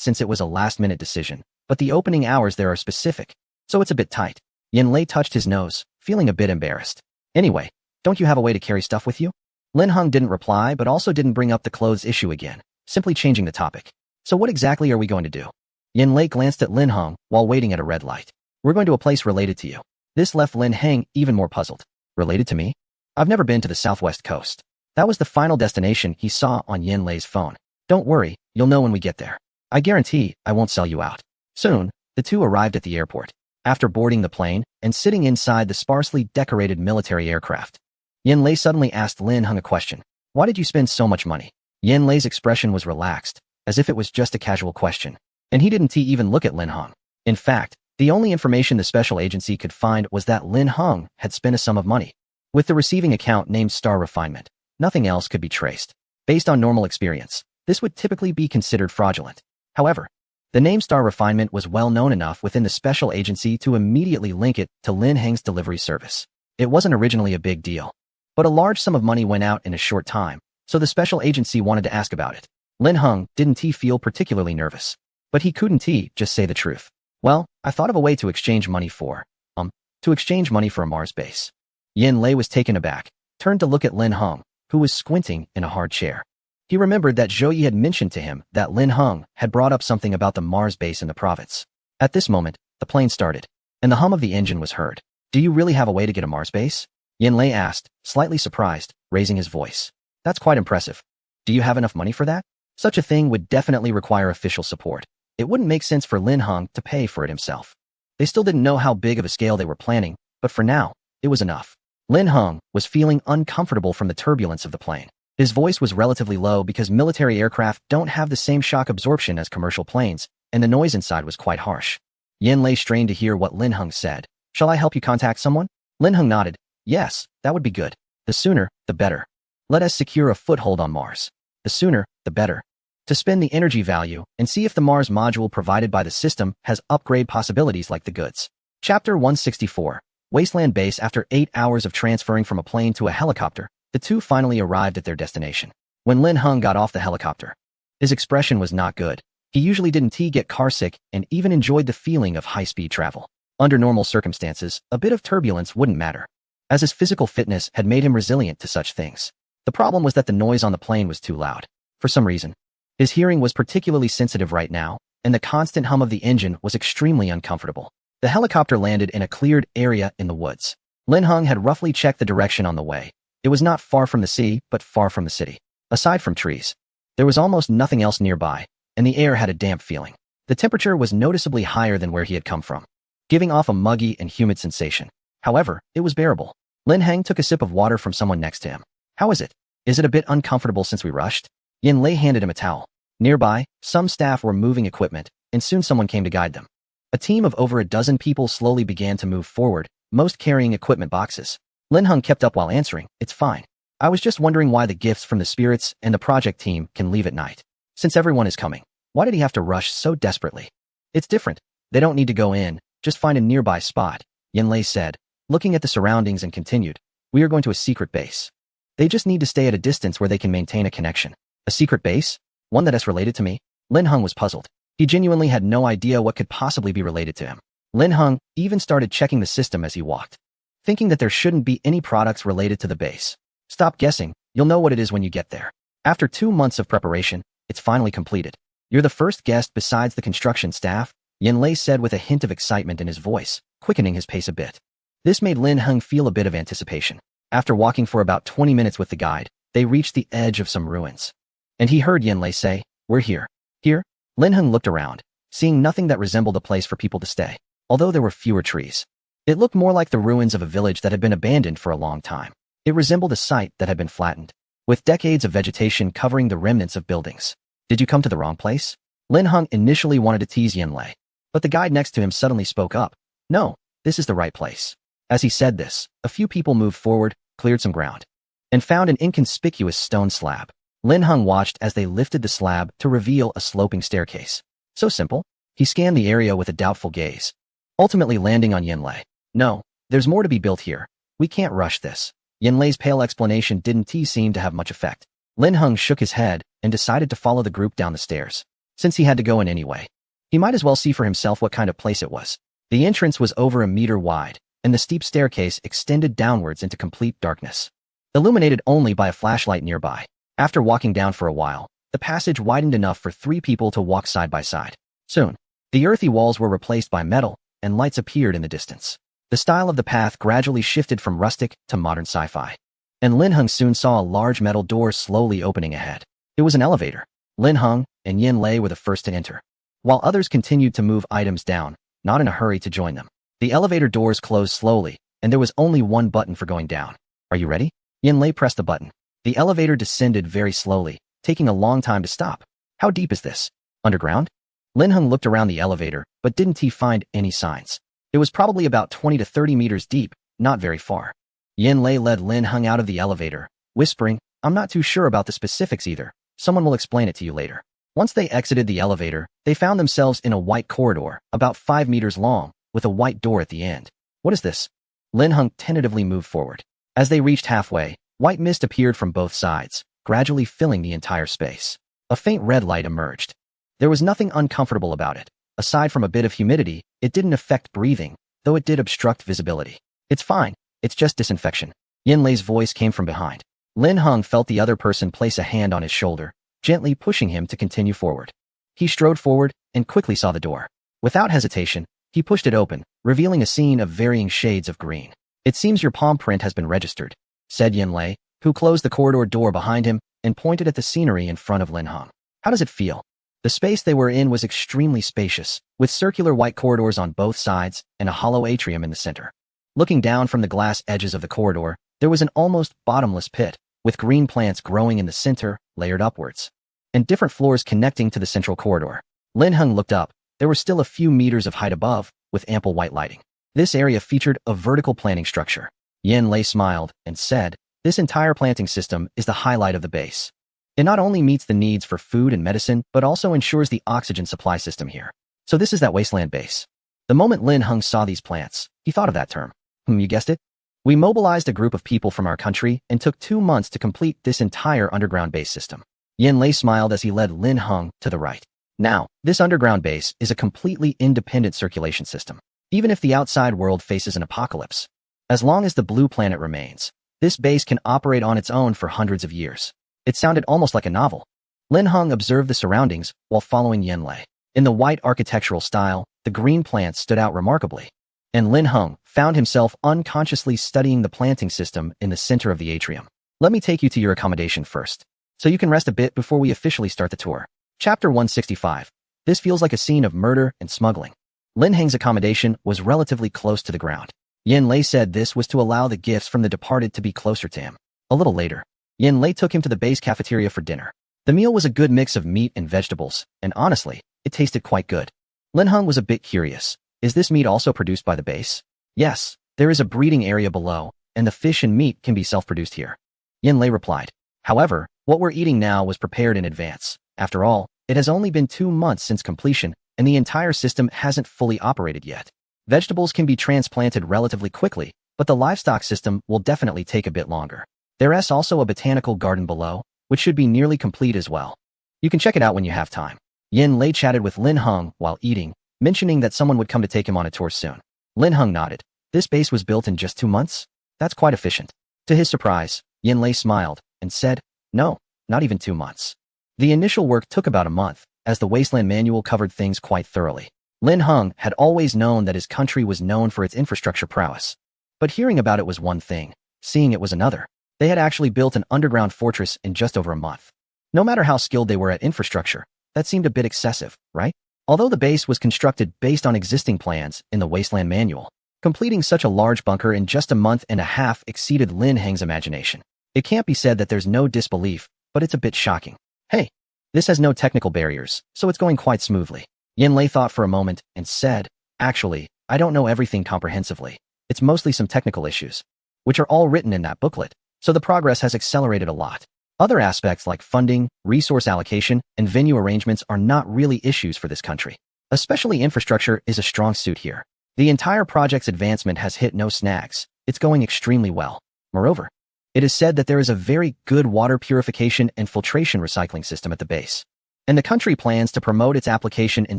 since it was a last-minute decision, but the opening hours there are specific, so it's a bit tight. Yin Lei touched his nose, feeling a bit embarrassed. Anyway, don't you have a way to carry stuff with you? Lin Heng didn't reply but also didn't bring up the clothes issue again, simply changing the topic. So what exactly are we going to do? Yin Lei glanced at Lin Heng while waiting at a red light. We're going to a place related to you. This left Lin Heng even more puzzled. Related to me? I've never been to the southwest coast. That was the final destination he saw on Yin Lei's phone. Don't worry, you'll know when we get there. I guarantee I won't sell you out. Soon, the two arrived at the airport. After boarding the plane and sitting inside the sparsely decorated military aircraft, Yin Lei suddenly asked Lin Heng a question. Why did you spend so much money? Yin Lei's expression was relaxed, as if it was just a casual question. And he didn't even look at Lin Heng. In fact, the only information the special agency could find was that Lin Heng had spent a sum of money with the receiving account named Star Refinement. Nothing else could be traced. Based on normal experience, this would typically be considered fraudulent. However, the name Star Refinement was well known enough within the special agency to immediately link it to Lin Heng's delivery service. It wasn't originally a big deal, but a large sum of money went out in a short time, so the special agency wanted to ask about it. Lin Heng didn't feel particularly nervous, but he couldn't just say the truth. Well, I thought of a way to exchange money for a Mars base. Yin Lei was taken aback, turned to look at Lin Heng, who was squinting in a hard chair. He remembered that Zhou Yi had mentioned to him that Lin Heng had brought up something about the Mars base in the province. At this moment, the plane started, and the hum of the engine was heard. Do you really have a way to get a Mars base? Yin Lei asked, slightly surprised, raising his voice. That's quite impressive. Do you have enough money for that? Such a thing would definitely require official support. It wouldn't make sense for Lin Heng to pay for it himself. They still didn't know how big of a scale they were planning, but for now, it was enough. Lin Heng was feeling uncomfortable from the turbulence of the plane. His voice was relatively low because military aircraft don't have the same shock absorption as commercial planes, and the noise inside was quite harsh. Yin Lei strained to hear what Lin Heng said. Shall I help you contact someone? Lin Heng nodded. Yes, that would be good. The sooner, the better. Let us secure a foothold on Mars. The sooner, the better. To spend the energy value and see if the Mars module provided by the system has upgrade possibilities like the goods. Chapter 164. Wasteland Base. After 8 hours of transferring from a plane to a helicopter, the two finally arrived at their destination. When Lin Heng got off the helicopter, his expression was not good. He usually didn't get carsick and even enjoyed the feeling of high-speed travel. Under normal circumstances, a bit of turbulence wouldn't matter, as his physical fitness had made him resilient to such things. The problem was that the noise on the plane was too loud. For some reason, his hearing was particularly sensitive right now, and the constant hum of the engine was extremely uncomfortable. The helicopter landed in a cleared area in the woods. Lin Heng had roughly checked the direction on the way. It was not far from the sea, but far from the city. Aside from trees, there was almost nothing else nearby, and the air had a damp feeling. The temperature was noticeably higher than where he had come from, giving off a muggy and humid sensation. However, it was bearable. Lin Heng took a sip of water from someone next to him. How is it? Is it a bit uncomfortable since we rushed? Yin Lei handed him a towel. Nearby, some staff were moving equipment, and soon someone came to guide them. A team of over a dozen people slowly began to move forward, most carrying equipment boxes. Lin Heng kept up while answering, It's fine. I was just wondering why the gifts from the spirits and the project team can leave at night. Since everyone is coming, why did he have to rush so desperately? It's different. They don't need to go in, just find a nearby spot, Yin Lei said, looking at the surroundings and continued. We are going to a secret base. They just need to stay at a distance where they can maintain a connection. A secret base? One that is related to me? Lin Heng was puzzled. He genuinely had no idea what could possibly be related to him. Lin Heng even started checking the system as he walked, thinking that there shouldn't be any products related to the base. Stop guessing, you'll know what it is when you get there. After 2 months of preparation, it's finally completed. You're the first guest besides the construction staff, Yin Lei said with a hint of excitement in his voice, quickening his pace a bit. This made Lin Heng feel a bit of anticipation. After walking for about 20 minutes with the guide, they reached the edge of some ruins. And he heard Yin Lei say, We're here. Here? Lin Heng looked around, seeing nothing that resembled a place for people to stay, although there were fewer trees. It looked more like the ruins of a village that had been abandoned for a long time. It resembled a site that had been flattened, with decades of vegetation covering the remnants of buildings. Did you come to the wrong place? Lin Heng initially wanted to tease Yin Lei, but the guide next to him suddenly spoke up. No, this is the right place. As he said this, a few people moved forward, cleared some ground, and found an inconspicuous stone slab. Lin Heng watched as they lifted the slab to reveal a sloping staircase. So simple. He scanned the area with a doubtful gaze, ultimately landing on Yanlei. No, there's more to be built here. We can't rush this. Yanlei's pale explanation didn't seem to have much effect. Lin Heng shook his head and decided to follow the group down the stairs. Since he had to go in anyway, he might as well see for himself what kind of place it was. The entrance was over 1 meter wide, and the steep staircase extended downwards into complete darkness, illuminated only by a flashlight nearby. After walking down for a while, the passage widened enough for 3 people to walk side by side. Soon, the earthy walls were replaced by metal, and lights appeared in the distance. The style of the path gradually shifted from rustic to modern sci-fi, and Lin Heng soon saw a large metal door slowly opening ahead. It was an elevator. Lin Heng and Yanlei were the first to enter, while others continued to move items down, not in a hurry to join them. The elevator doors closed slowly, and there was only one button for going down. Are you ready? Yanlei pressed the button. The elevator descended very slowly, taking a long time to stop. How deep is this? Underground? Lin Heng looked around the elevator, but didn't find any signs. It was probably about 20 to 30 meters deep, not very far. Yanlei led Lin Heng out of the elevator, whispering, I'm not too sure about the specifics either. Someone will explain it to you later. Once they exited the elevator, they found themselves in a white corridor, about 5 meters long, with a white door at the end. What is this? Lin Heng tentatively moved forward. As they reached halfway, white mist appeared from both sides, gradually filling the entire space. A faint red light emerged. There was nothing uncomfortable about it. Aside from a bit of humidity, it didn't affect breathing, though it did obstruct visibility. It's fine. It's just disinfection. Yanlei's voice came from behind. Lin Heng felt the other person place a hand on his shoulder, gently pushing him to continue forward. He strode forward and quickly saw the door. Without hesitation, he pushed it open, revealing a scene of varying shades of green. It seems your palm print has been registered, said Yanlei, who closed the corridor door behind him and pointed at the scenery in front of Lin Heng. How does it feel? The space they were in was extremely spacious, with circular white corridors on both sides and a hollow atrium in the center. Looking down from the glass edges of the corridor, there was an almost bottomless pit, with green plants growing in the center, layered upwards, and different floors connecting to the central corridor. Lin Heng looked up. There were still a few meters of height above, with ample white lighting. This area featured a vertical planting structure. Yanlei smiled and said, this entire planting system is the highlight of the base. It not only meets the needs for food and medicine, but also ensures the oxygen supply system here. So this is that wasteland base. The moment Lin Heng saw these plants, he thought of that term. You guessed it? We mobilized a group of people from our country and took 2 months to complete this entire underground base system. Yanlei smiled as he led Lin Heng to the right. Now, this underground base is a completely independent circulation system. Even if the outside world faces an apocalypse, as long as the blue planet remains, this base can operate on its own for hundreds of years. It sounded almost like a novel. Lin Heng observed the surroundings while following Yanlei. In the white architectural style, the green plants stood out remarkably, and Lin Heng found himself unconsciously studying the planting system in the center of the atrium. Let me take you to your accommodation first, so you can rest a bit before we officially start the tour. Chapter 165. This feels like a scene of murder and smuggling. Lin Heng's accommodation was relatively close to the ground. Yanlei said this was to allow the gifts from the departed to be closer to him. A little later, Yanlei took him to the base cafeteria for dinner. The meal was a good mix of meat and vegetables, and honestly, it tasted quite good. Lin Heng was a bit curious. Is this meat also produced by the base? Yes, there is a breeding area below, and the fish and meat can be self-produced here. Yanlei replied. However, what we're eating now was prepared in advance. After all, it has only been 2 months since completion, and the entire system hasn't fully operated yet. Vegetables can be transplanted relatively quickly, but the livestock system will definitely take a bit longer. There is also a botanical garden below, which should be nearly complete as well. You can check it out when you have time. Yanlei chatted with Lin Heng while eating, mentioning that someone would come to take him on a tour soon. Lin Heng nodded. This base was built in just 2 months? That's quite efficient. To his surprise, Yanlei smiled and said, no, not even 2 months. The initial work took about a month, as the Wasteland Manual covered things quite thoroughly. Lin Heng had always known that his country was known for its infrastructure prowess. But hearing about it was one thing, seeing it was another. They had actually built an underground fortress in just over a month. No matter how skilled they were at infrastructure, that seemed a bit excessive, right? Although the base was constructed based on existing plans in the Wasteland Manual, completing such a large bunker in just a month and a half exceeded Lin Heng's imagination. It can't be said that there's no disbelief, but it's a bit shocking. Hey, this has no technical barriers, so it's going quite smoothly. Yanlei thought for a moment and said, actually, I don't know everything comprehensively. It's mostly some technical issues, which are all written in that booklet, so the progress has accelerated a lot. Other aspects like funding, resource allocation, and venue arrangements are not really issues for this country. Especially infrastructure is a strong suit here. The entire project's advancement has hit no snags. It's going extremely well. Moreover, it is said that there is a very good water purification and filtration recycling system at the base. And the country plans to promote its application in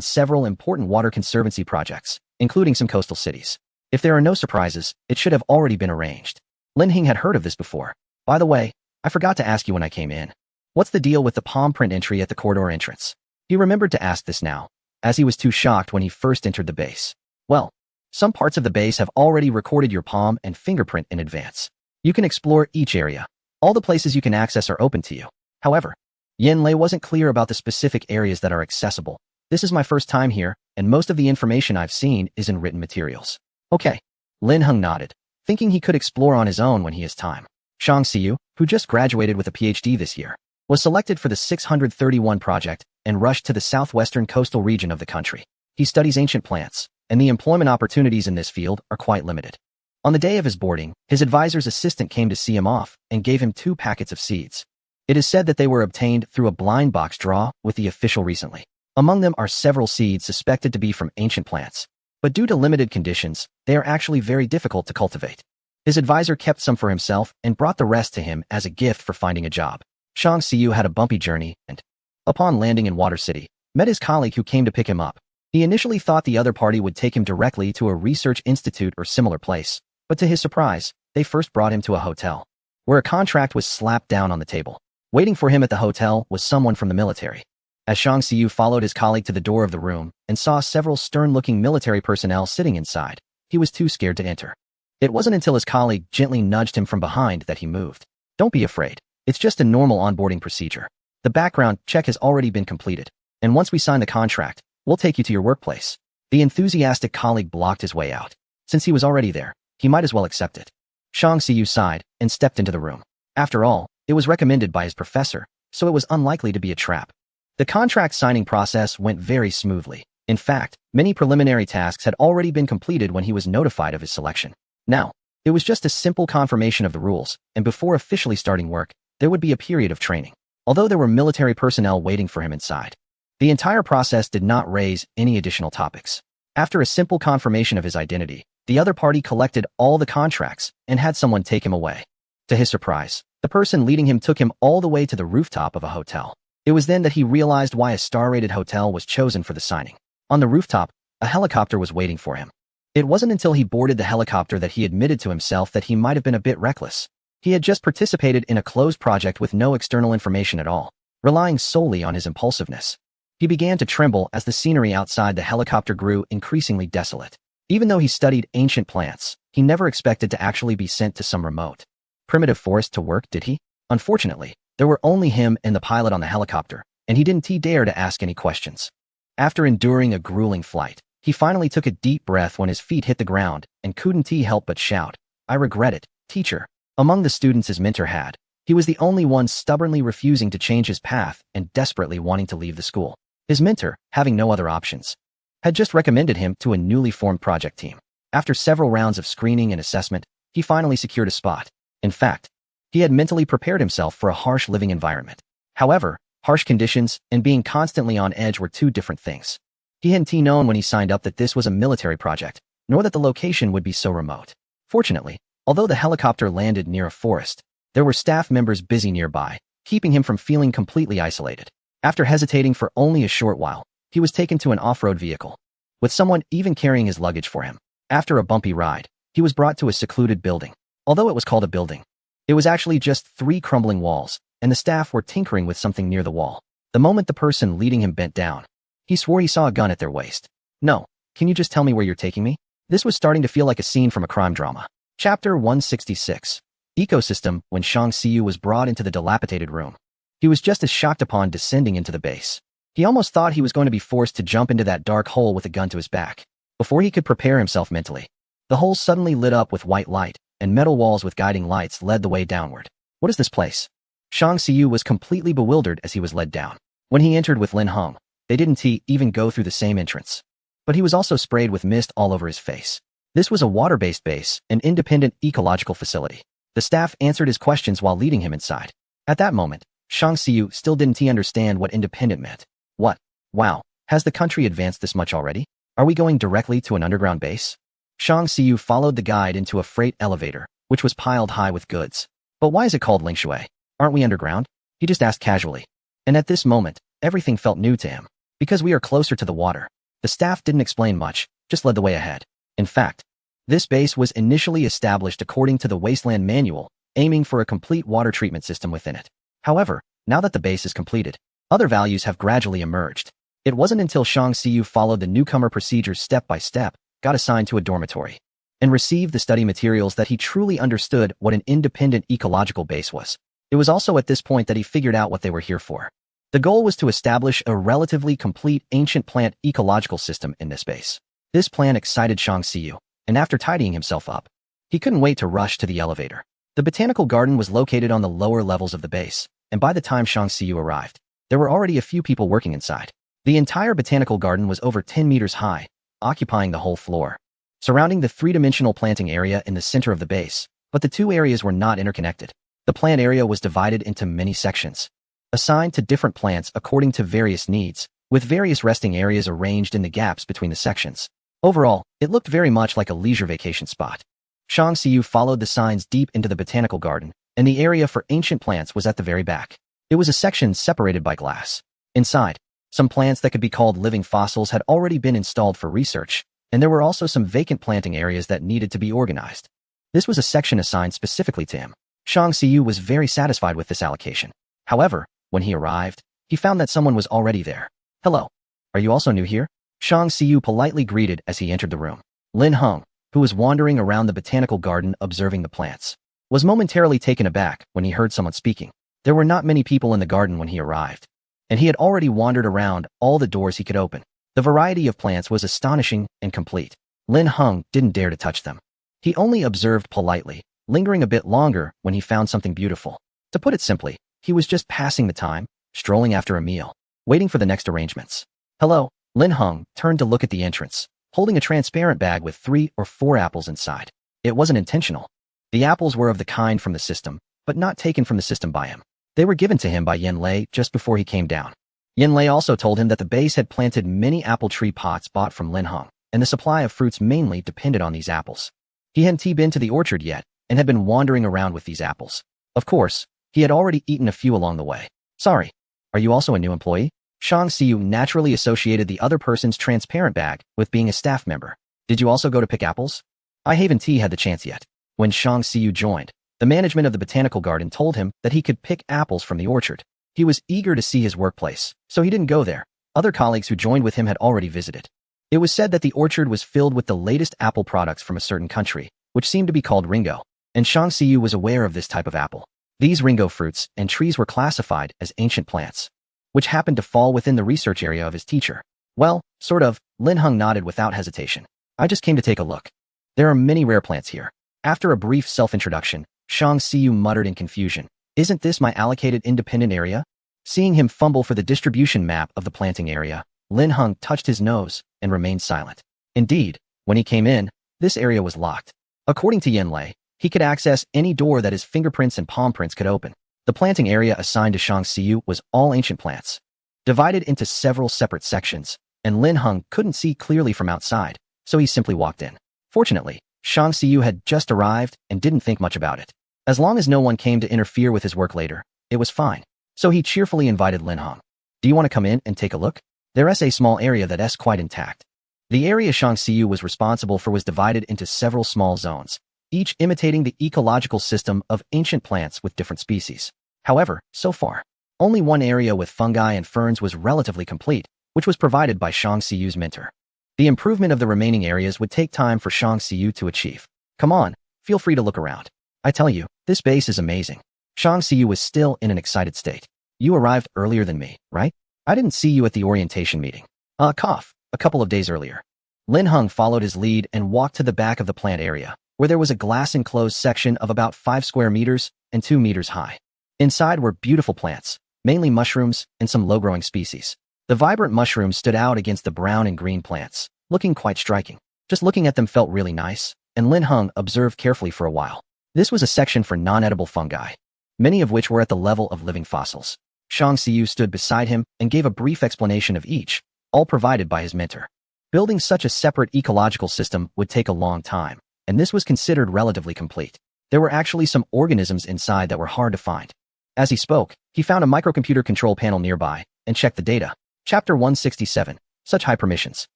several important water conservancy projects, including some coastal cities. If there are no surprises, it should have already been arranged. Lin Hing had heard of this before. By the way, I forgot to ask you when I came in. What's the deal with the palm print entry at the corridor entrance? He remembered to ask this now, as he was too shocked when he first entered the base. Well, some parts of the base have already recorded your palm and fingerprint in advance. You can explore each area. All the places you can access are open to you. However, Yen Lei wasn't clear about the specific areas that are accessible. This is my first time here, and most of the information I've seen is in written materials. Okay. Lin Heng nodded, thinking he could explore on his own when he has time. Shang Xiu, who just graduated with a PhD this year, was selected for the 631 project and rushed to the southwestern coastal region of the country. He studies ancient plants, and the employment opportunities in this field are quite limited. On the day of his boarding, his advisor's assistant came to see him off and gave him 2 packets of seeds. It is said that they were obtained through a blind box draw with the official recently. Among them are several seeds suspected to be from ancient plants. But due to limited conditions, they are actually very difficult to cultivate. His advisor kept some for himself and brought the rest to him as a gift for finding a job. Shang Xiu had a bumpy journey and, upon landing in Water City, met his colleague who came to pick him up. He initially thought the other party would take him directly to a research institute or similar place, but to his surprise, they first brought him to a hotel, where a contract was slapped down on the table. Waiting for him at the hotel was someone from the military. As Shang Xiu followed his colleague to the door of the room and saw several stern-looking military personnel sitting inside, he was too scared to enter. It wasn't until his colleague gently nudged him from behind that he moved. Don't be afraid. It's just a normal onboarding procedure. The background check has already been completed, and once we sign the contract, we'll take you to your workplace. The enthusiastic colleague blocked his way out. Since he was already there, he might as well accept it. Shang Xiu sighed and stepped into the room. After all, it was recommended by his professor, so it was unlikely to be a trap. The contract signing process went very smoothly. In fact, many preliminary tasks had already been completed when he was notified of his selection. Now, it was just a simple confirmation of the rules, and before officially starting work, there would be a period of training. Although there were military personnel waiting for him inside, the entire process did not raise any additional topics. After a simple confirmation of his identity, the other party collected all the contracts and had someone take him away. To his surprise, the person leading him took him all the way to the rooftop of a hotel. It was then that he realized why a star-rated hotel was chosen for the signing. On the rooftop, a helicopter was waiting for him. It wasn't until he boarded the helicopter that he admitted to himself that he might have been a bit reckless. He had just participated in a closed project with no external information at all, relying solely on his impulsiveness. He began to tremble as the scenery outside the helicopter grew increasingly desolate. Even though he studied ancient plants, he never expected to actually be sent to some remote, primitive forest to work, did he? Unfortunately, there were only him and the pilot on the helicopter, and he didn't dare to ask any questions. After enduring a grueling flight, he finally took a deep breath when his feet hit the ground and couldn't help but shout, "I regret it, teacher." Among the students his mentor had, he was the only one stubbornly refusing to change his path and desperately wanting to leave the school. His mentor, having no other options, had just recommended him to a newly formed project team. After several rounds of screening and assessment, he finally secured a spot. In fact, he had mentally prepared himself for a harsh living environment. However, harsh conditions and being constantly on edge were two different things. He hadn't known when he signed up that this was a military project, nor that the location would be so remote. Fortunately, although the helicopter landed near a forest, there were staff members busy nearby, keeping him from feeling completely isolated. After hesitating for only a short while, he was taken to an off-road vehicle, with someone even carrying his luggage for him. After a bumpy ride, he was brought to a secluded building. Although it was called a building, it was actually just 3 crumbling walls, and the staff were tinkering with something near the wall. The moment the person leading him bent down, he swore he saw a gun at their waist. "No, can you just tell me where you're taking me?" This was starting to feel like a scene from a crime drama. Chapter 166. Ecosystem. When Shang Xiu was brought into the dilapidated room, he was just as shocked upon descending into the base. He almost thought he was going to be forced to jump into that dark hole with a gun to his back. Before he could prepare himself mentally, the hole suddenly lit up with white light, and metal walls with guiding lights led the way downward. What is this place? Shang Xiu was completely bewildered as he was led down. When he entered with Lin Heng, they didn't even go through the same entrance. But he was also sprayed with mist all over his face. This was a water-based base, an independent ecological facility. The staff answered his questions while leading him inside. At that moment, Shang Xiu still didn't understand what independent meant. What? Wow, has the country advanced this much already? Are we going directly to an underground base? Shang Xiu followed the guide into a freight elevator, which was piled high with goods. But why is it called Lingshui? Aren't we underground? He just asked casually. And at this moment, everything felt new to him. Because we are closer to the water. The staff didn't explain much, just led the way ahead. In fact, this base was initially established according to the Wasteland Manual, aiming for a complete water treatment system within it. However, now that the base is completed, other values have gradually emerged. It wasn't until Shang Xiu followed the newcomer procedures step by step, got assigned to a dormitory, and received the study materials that he truly understood what an independent ecological base was. It was also at this point that he figured out what they were here for. The goal was to establish a relatively complete ancient plant ecological system in this base. This plan excited Shang Xiu, and after tidying himself up, he couldn't wait to rush to the elevator. The botanical garden was located on the lower levels of the base, and by the time Shang Xiu arrived, there were already a few people working inside. The entire botanical garden was over 10 meters high, occupying the whole floor, surrounding the three-dimensional planting area in the center of the base, but the two areas were not interconnected. The plant area was divided into many sections, assigned to different plants according to various needs, with various resting areas arranged in the gaps between the sections. Overall, it looked very much like a leisure vacation spot. Shang Xiu followed the signs deep into the botanical garden, and the area for ancient plants was at the very back. It was a section separated by glass. Inside, some plants that could be called living fossils had already been installed for research, and there were also some vacant planting areas that needed to be organized. This was a section assigned specifically to him. Shang Xiu was very satisfied with this allocation. However, when he arrived, he found that someone was already there. Hello. Are you also new here? Shang Xiu politely greeted as he entered the room. Lin Heng, who was wandering around the botanical garden observing the plants, was momentarily taken aback when he heard someone speaking. There were not many people in the garden when he arrived, and he had already wandered around all the doors he could open. The variety of plants was astonishing and complete. Lin Heng didn't dare to touch them. He only observed politely, lingering a bit longer when he found something beautiful. To put it simply, he was just passing the time, strolling after a meal, waiting for the next arrangements. Hello. Lin Heng turned to look at the entrance, holding a transparent bag with 3 or 4 apples inside. It wasn't intentional. The apples were of the kind from the system, but not taken from the system by him. They were given to him by Yen Lei just before he came down. Yen Lei also told him that the base had planted many apple tree pots bought from Lin Heng, and the supply of fruits mainly depended on these apples. He hadn't been to the orchard yet, and had been wandering around with these apples. Of course, he had already eaten a few along the way. Sorry, are you also a new employee? Shang Xiu naturally associated the other person's transparent bag with being a staff member. Did you also go to pick apples? I haven't had the chance yet. When Shang Xiu joined, the management of the botanical garden told him that he could pick apples from the orchard. He was eager to see his workplace, so he didn't go there. Other colleagues who joined with him had already visited. It was said that the orchard was filled with the latest apple products from a certain country, which seemed to be called Ringo, and Shang Xiu was aware of this type of apple. These Ringo fruits and trees were classified as ancient plants, which happened to fall within the research area of his teacher. Well, sort of. Lin Heng nodded without hesitation. I just came to take a look. There are many rare plants here. After a brief self-introduction, Shang Xiu muttered in confusion. Isn't this my allocated independent area? Seeing him fumble for the distribution map of the planting area, Lin Heng touched his nose and remained silent. Indeed, when he came in, this area was locked. According to Yen Lei, he could access any door that his fingerprints and palm prints could open. The planting area assigned to Shang Xiu was all ancient plants, divided into several separate sections, and Lin Heng couldn't see clearly from outside, so he simply walked in. Fortunately, Shang Xiu had just arrived and didn't think much about it. As long as no one came to interfere with his work later, it was fine. So he cheerfully invited Lin Heng. Do you want to come in and take a look? There's a small area that's quite intact. The area Shang Xiu was responsible for was divided into several small zones, each imitating the ecological system of ancient plants with different species. However, so far, only one area with fungi and ferns was relatively complete, which was provided by Shang Xiu's mentor. The improvement of the remaining areas would take time for Shang Xiu to achieve. Come on, feel free to look around. I tell you, this base is amazing. Shang Xiu was still in an excited state. You arrived earlier than me, right? I didn't see you at the orientation meeting. A couple of days earlier. Lin Heng followed his lead and walked to the back of the plant area, where there was a glass-enclosed section of about 5 square meters and 2 meters high. Inside were beautiful plants, mainly mushrooms and some low-growing species. The vibrant mushrooms stood out against the brown and green plants, looking quite striking. Just looking at them felt really nice, and Lin Heng observed carefully for a while. This was a section for non-edible fungi. many of which were at the level of living fossils. Shang Xiu stood beside him and gave a brief explanation of each, all provided by his mentor. Building such a separate ecological system would take a long time, and this was considered relatively complete. There were actually some organisms inside that were hard to find. As he spoke, he found a microcomputer control panel nearby and checked the data. Chapter 167. Such high permissions.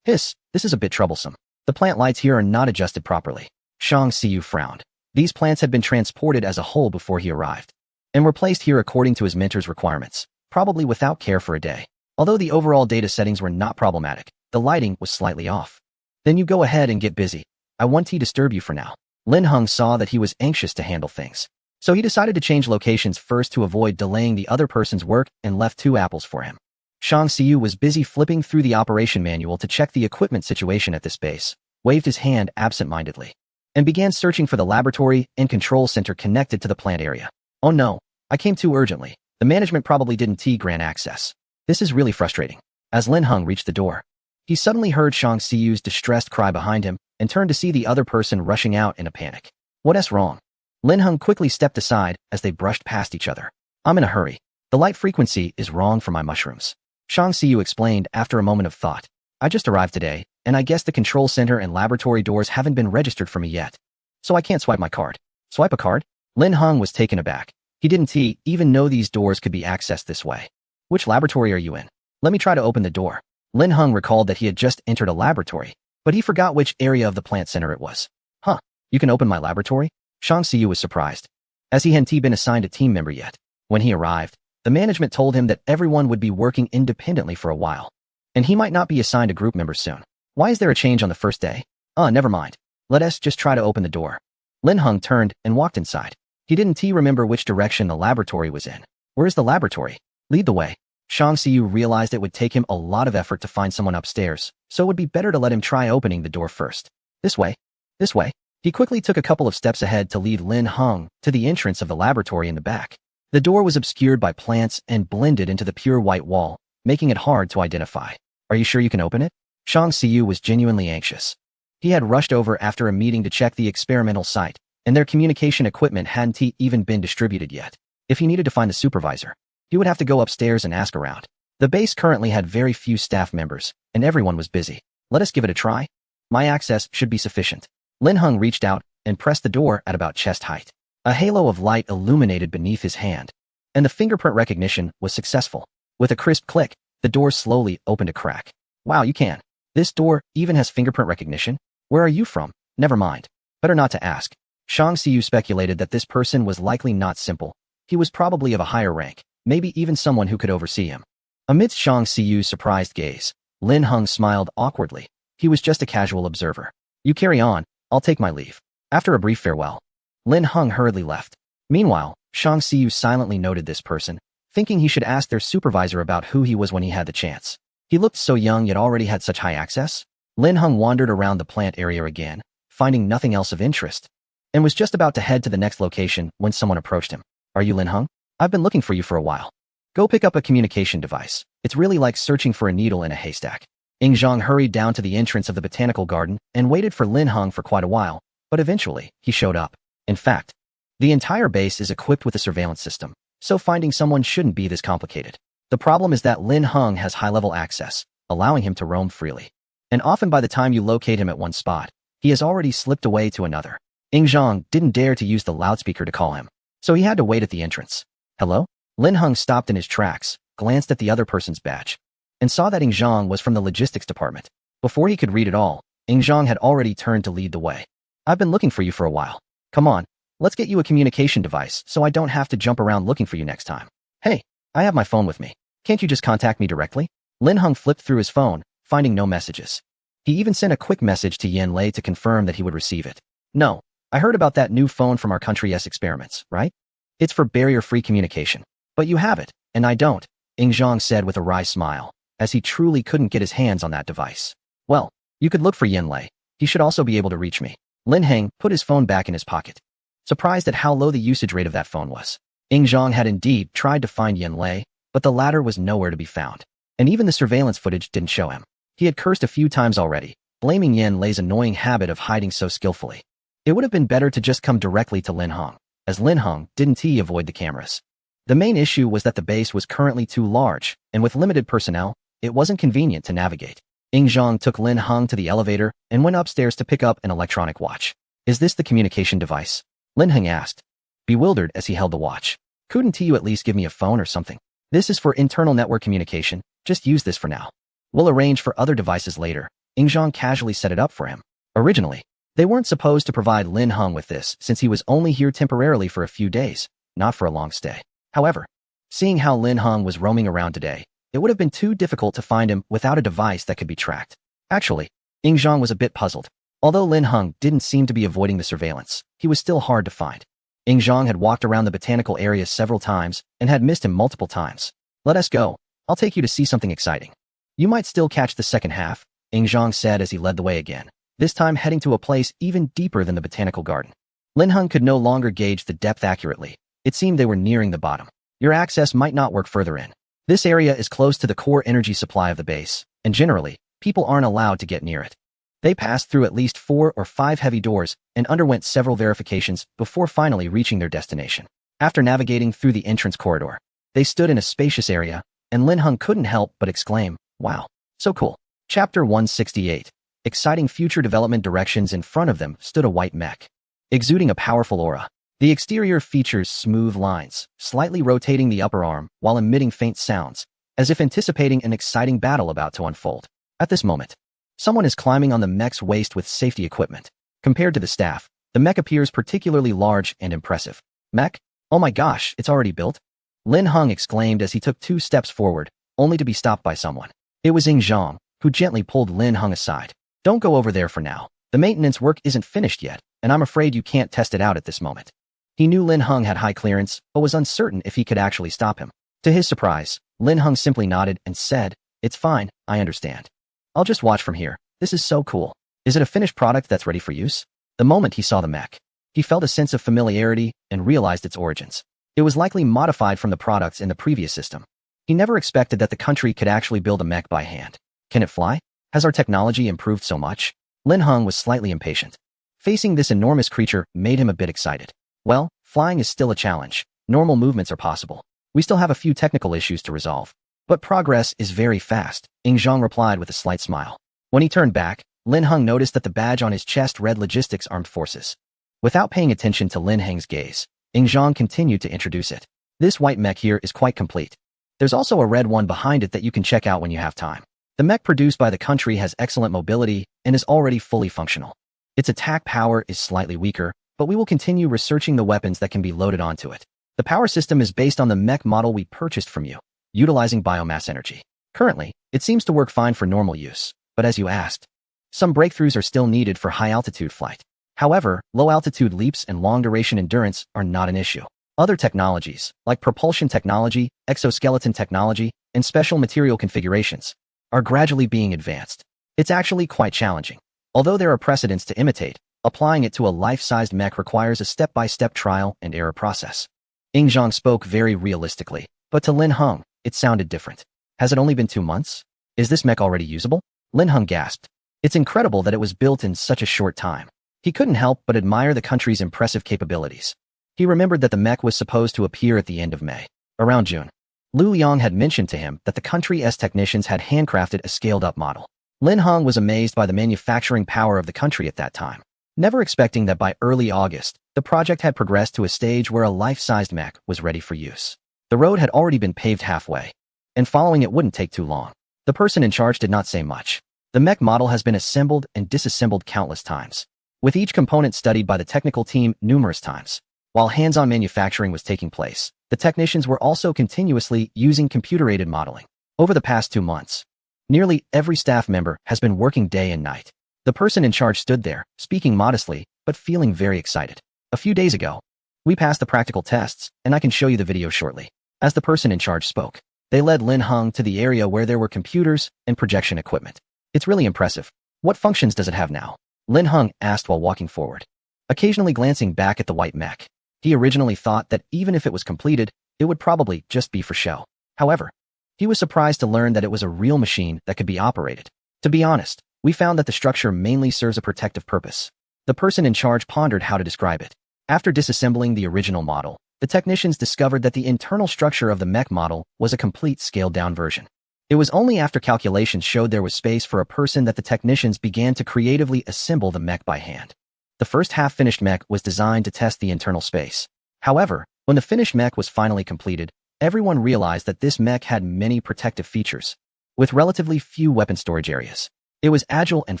Hiss, this is a bit troublesome. The plant lights here are not adjusted properly. Shang Xiu frowned. These plants had been transported as a whole before he arrived, and were placed here according to his mentor's requirements, probably without care for a day. Although the overall data settings were not problematic, the lighting was slightly off. Then you go ahead and get busy. I won't disturb you for now. Lin Heng saw that he was anxious to handle things, so he decided to change locations first to avoid delaying the other person's work and left 2 apples for him. Shang Xiu was busy flipping through the operation manual to check the equipment situation at this base, waved his hand absent-mindedly, and began searching for the laboratory and control center connected to the plant area. Oh no, I came too urgently. The management probably didn't grant access. This is really frustrating. As Lin Heng reached the door, he suddenly heard Shang Xiu's distressed cry behind him and turned to see the other person rushing out in a panic. What's wrong? Lin Heng quickly stepped aside as they brushed past each other. I'm in a hurry. The light frequency is wrong for my mushrooms. Shang Xiu explained after a moment of thought. I just arrived today, and I guess the control center and laboratory doors haven't been registered for me yet. So I can't swipe my card. Swipe a card? Lin Heng was taken aback. He didn't even know these doors could be accessed this way. Which laboratory are you in? Let me try to open the door. Lin Heng recalled that he had just entered a laboratory, but he forgot which area of the plant center it was. Huh, you can open my laboratory? Shang Xiu was surprised, as he hadn't been assigned a team member yet. When he arrived, the management told him that everyone would be working independently for a while, and he might not be assigned a group member soon. Why is there a change on the first day? Never mind. Let us just try to open the door. Lin Heng turned and walked inside. He didn't remember which direction the laboratory was in. Where's the laboratory? Lead the way. Shang Xiu realized it would take him a lot of effort to find someone upstairs, so it would be better to let him try opening the door first. This way. This way. He quickly took a couple of steps ahead to lead Lin Heng to the entrance of the laboratory in the back. The door was obscured by plants and blended into the pure white wall, making it hard to identify. Are you sure you can open it? Shang Xiu was genuinely anxious. He had rushed over after a meeting to check the experimental site, and their communication equipment hadn't even been distributed yet. If he needed to find the supervisor, he would have to go upstairs and ask around. The base currently had very few staff members, and everyone was busy. Let us give it a try. My access should be sufficient. Lin Heng reached out and pressed the door at about chest height. A halo of light illuminated beneath his hand, and the fingerprint recognition was successful. With a crisp click, the door slowly opened a crack. Wow, you can. This door even has fingerprint recognition? Where are you from? Never mind. Better not to ask. Shang Xiu speculated that this person was likely not simple. He was probably of a higher rank, maybe even someone who could oversee him. Amidst Shang Xiu's surprised gaze, Lin Heng smiled awkwardly. He was just a casual observer. You carry on, I'll take my leave. After a brief farewell, Lin Heng hurriedly left. Meanwhile, Shang Xiu silently noted this person, thinking he should ask their supervisor about who he was when he had the chance. He looked so young yet already had such high access. Lin Heng wandered around the plant area again, finding nothing else of interest, and was just about to head to the next location when someone approached him. Are you Lin Heng? I've been looking for you for a while. Go pick up a communication device. It's really like searching for a needle in a haystack. Ying Zhang hurried down to the entrance of the botanical garden and waited for Lin Heng for quite a while, but eventually, he showed up. In fact, the entire base is equipped with a surveillance system, so finding someone shouldn't be this complicated. The problem is that Lin Heng has high-level access, allowing him to roam freely. And often by the time you locate him at one spot, he has already slipped away to another. Ying Zhang didn't dare to use the loudspeaker to call him, so he had to wait at the entrance. Hello? Lin Heng stopped in his tracks, glanced at the other person's badge, and saw that Ying Zhang was from the logistics department. Before he could read it all, Ying Zhang had already turned to lead the way. I've been looking for you for a while. Come on, let's get you a communication device so I don't have to jump around looking for you next time. Hey, I have my phone with me. Can't you just contact me directly? Lin Heng flipped through his phone, finding no messages. He even sent a quick message to Yan Lei to confirm that he would receive it. No, I heard about that new phone from our country's experiments, right? It's for barrier-free communication. But you have it, and I don't, Ying Zhang said with a wry smile, as he truly couldn't get his hands on that device. Well, you could look for Yan Lei. He should also be able to reach me. Lin Heng put his phone back in his pocket, surprised at how low the usage rate of that phone was. Ying Zhang had indeed tried to find Yan Lei, but the latter was nowhere to be found, and even the surveillance footage didn't show him. He had cursed a few times already, blaming Yan Lei's annoying habit of hiding so skillfully. It would have been better to just come directly to Lin Heng. as Lin Heng didn't avoid the cameras. The main issue was that the base was currently too large, and with limited personnel, it wasn't convenient to navigate. Ying Zhang took Lin Heng to the elevator and went upstairs to pick up an electronic watch. Is this the communication device? Lin Heng asked, bewildered as he held the watch. Couldn't you at least give me a phone or something? This is for internal network communication, just use this for now. We'll arrange for other devices later. Ying Zhang casually set it up for him. Originally, they weren't supposed to provide Lin Heng with this since he was only here temporarily for a few days, not for a long stay. However, seeing how Lin Heng was roaming around today, it would have been too difficult to find him without a device that could be tracked. Actually, Ying Zhang was a bit puzzled. Although Lin Heng didn't seem to be avoiding the surveillance, he was still hard to find. Ying Zhang had walked around the botanical area several times and had missed him multiple times. Let us go. I'll take you to see something exciting. You might still catch the second half, Ying Zhang said as he led the way again, this time heading to a place even deeper than the botanical garden. Lin Heng could no longer gauge the depth accurately. It seemed they were nearing the bottom. Your access might not work further in. This area is close to the core energy supply of the base, and generally, people aren't allowed to get near it. They passed through at least 4 or 5 heavy doors and underwent several verifications before finally reaching their destination. After navigating through the entrance corridor, they stood in a spacious area, and Lin Heng couldn't help but exclaim, wow, so cool. Chapter 168. Exciting future development directions. In front of them stood a white mech, exuding a powerful aura. The exterior features smooth lines, slightly rotating the upper arm while emitting faint sounds, as if anticipating an exciting battle about to unfold. At this moment, someone is climbing on the mech's waist with safety equipment. Compared to the staff, the mech appears particularly large and impressive. Mech? Oh my gosh, it's already built? Lin Heng exclaimed as he took 2 steps forward, only to be stopped by someone. It was Ying Zhang, who gently pulled Lin Heng aside. Don't go over there for now. The maintenance work isn't finished yet, and I'm afraid you can't test it out at this moment. He knew Lin Heng had high clearance, but was uncertain if he could actually stop him. To his surprise, Lin Heng simply nodded and said, it's fine, I understand. I'll just watch from here. This is so cool. Is it a finished product that's ready for use? The moment he saw the mech, he felt a sense of familiarity and realized its origins. It was likely modified from the products in the previous system. He never expected that the country could actually build a mech by hand. Can it fly? Has our technology improved so much? Lin Heng was slightly impatient. Facing this enormous creature made him a bit excited. Well, flying is still a challenge. Normal movements are possible. We still have a few technical issues to resolve. But progress is very fast, Ying Zhang replied with a slight smile. When he turned back, Lin Heng noticed that the badge on his chest read Logistics Armed Forces. Without paying attention to Lin Heng's gaze, Ying Zhang continued to introduce it. This white mech here is quite complete. There's also a red one behind it that you can check out when you have time. The mech produced by the country has excellent mobility and is already fully functional. Its attack power is slightly weaker, but we will continue researching the weapons that can be loaded onto it. The power system is based on the mech model we purchased from you, utilizing biomass energy. Currently, it seems to work fine for normal use, but as you asked, some breakthroughs are still needed for high-altitude flight. However, low-altitude leaps and long-duration endurance are not an issue. Other technologies, like propulsion technology, exoskeleton technology, and special material configurations, are gradually being advanced. It's actually quite challenging. Although there are precedents to imitate, applying it to a life-sized mech requires a step-by-step trial and error process. Ying Zhang spoke very realistically, but to Lin Heng, it sounded different. Has it only been 2 months? Is this mech already usable? Lin Heng gasped. It's incredible that it was built in such a short time. He couldn't help but admire the country's impressive capabilities. He remembered that the mech was supposed to appear at the end of May. Around June, Lu Liang had mentioned to him that the country's technicians had handcrafted a scaled-up model. Lin Heng was amazed by the manufacturing power of the country at that time, never expecting that by early August, the project had progressed to a stage where a life-sized mech was ready for use. The road had already been paved halfway, and following it wouldn't take too long. The person in charge did not say much. The mech model has been assembled and disassembled countless times, with each component studied by the technical team numerous times. While hands-on manufacturing was taking place, the technicians were also continuously using computer-aided modeling. Over the past 2 months, nearly every staff member has been working day and night. The person in charge stood there, speaking modestly, but feeling very excited. A few days ago, we passed the practical tests, and I can show you the video shortly. As the person in charge spoke, they led Lin Heng to the area where there were computers and projection equipment. It's really impressive. What functions does it have now? Lin Heng asked while walking forward, occasionally glancing back at the white mech. He originally thought that even if it was completed, it would probably just be for show. However, he was surprised to learn that it was a real machine that could be operated. To be honest, we found that the structure mainly serves a protective purpose. The person in charge pondered how to describe it. After disassembling the original model, the technicians discovered that the internal structure of the mech model was a complete scaled-down version. It was only after calculations showed there was space for a person that the technicians began to creatively assemble the mech by hand. The first half-finished mech was designed to test the internal space. However, when the finished mech was finally completed, everyone realized that this mech had many protective features, with relatively few weapon storage areas. It was agile and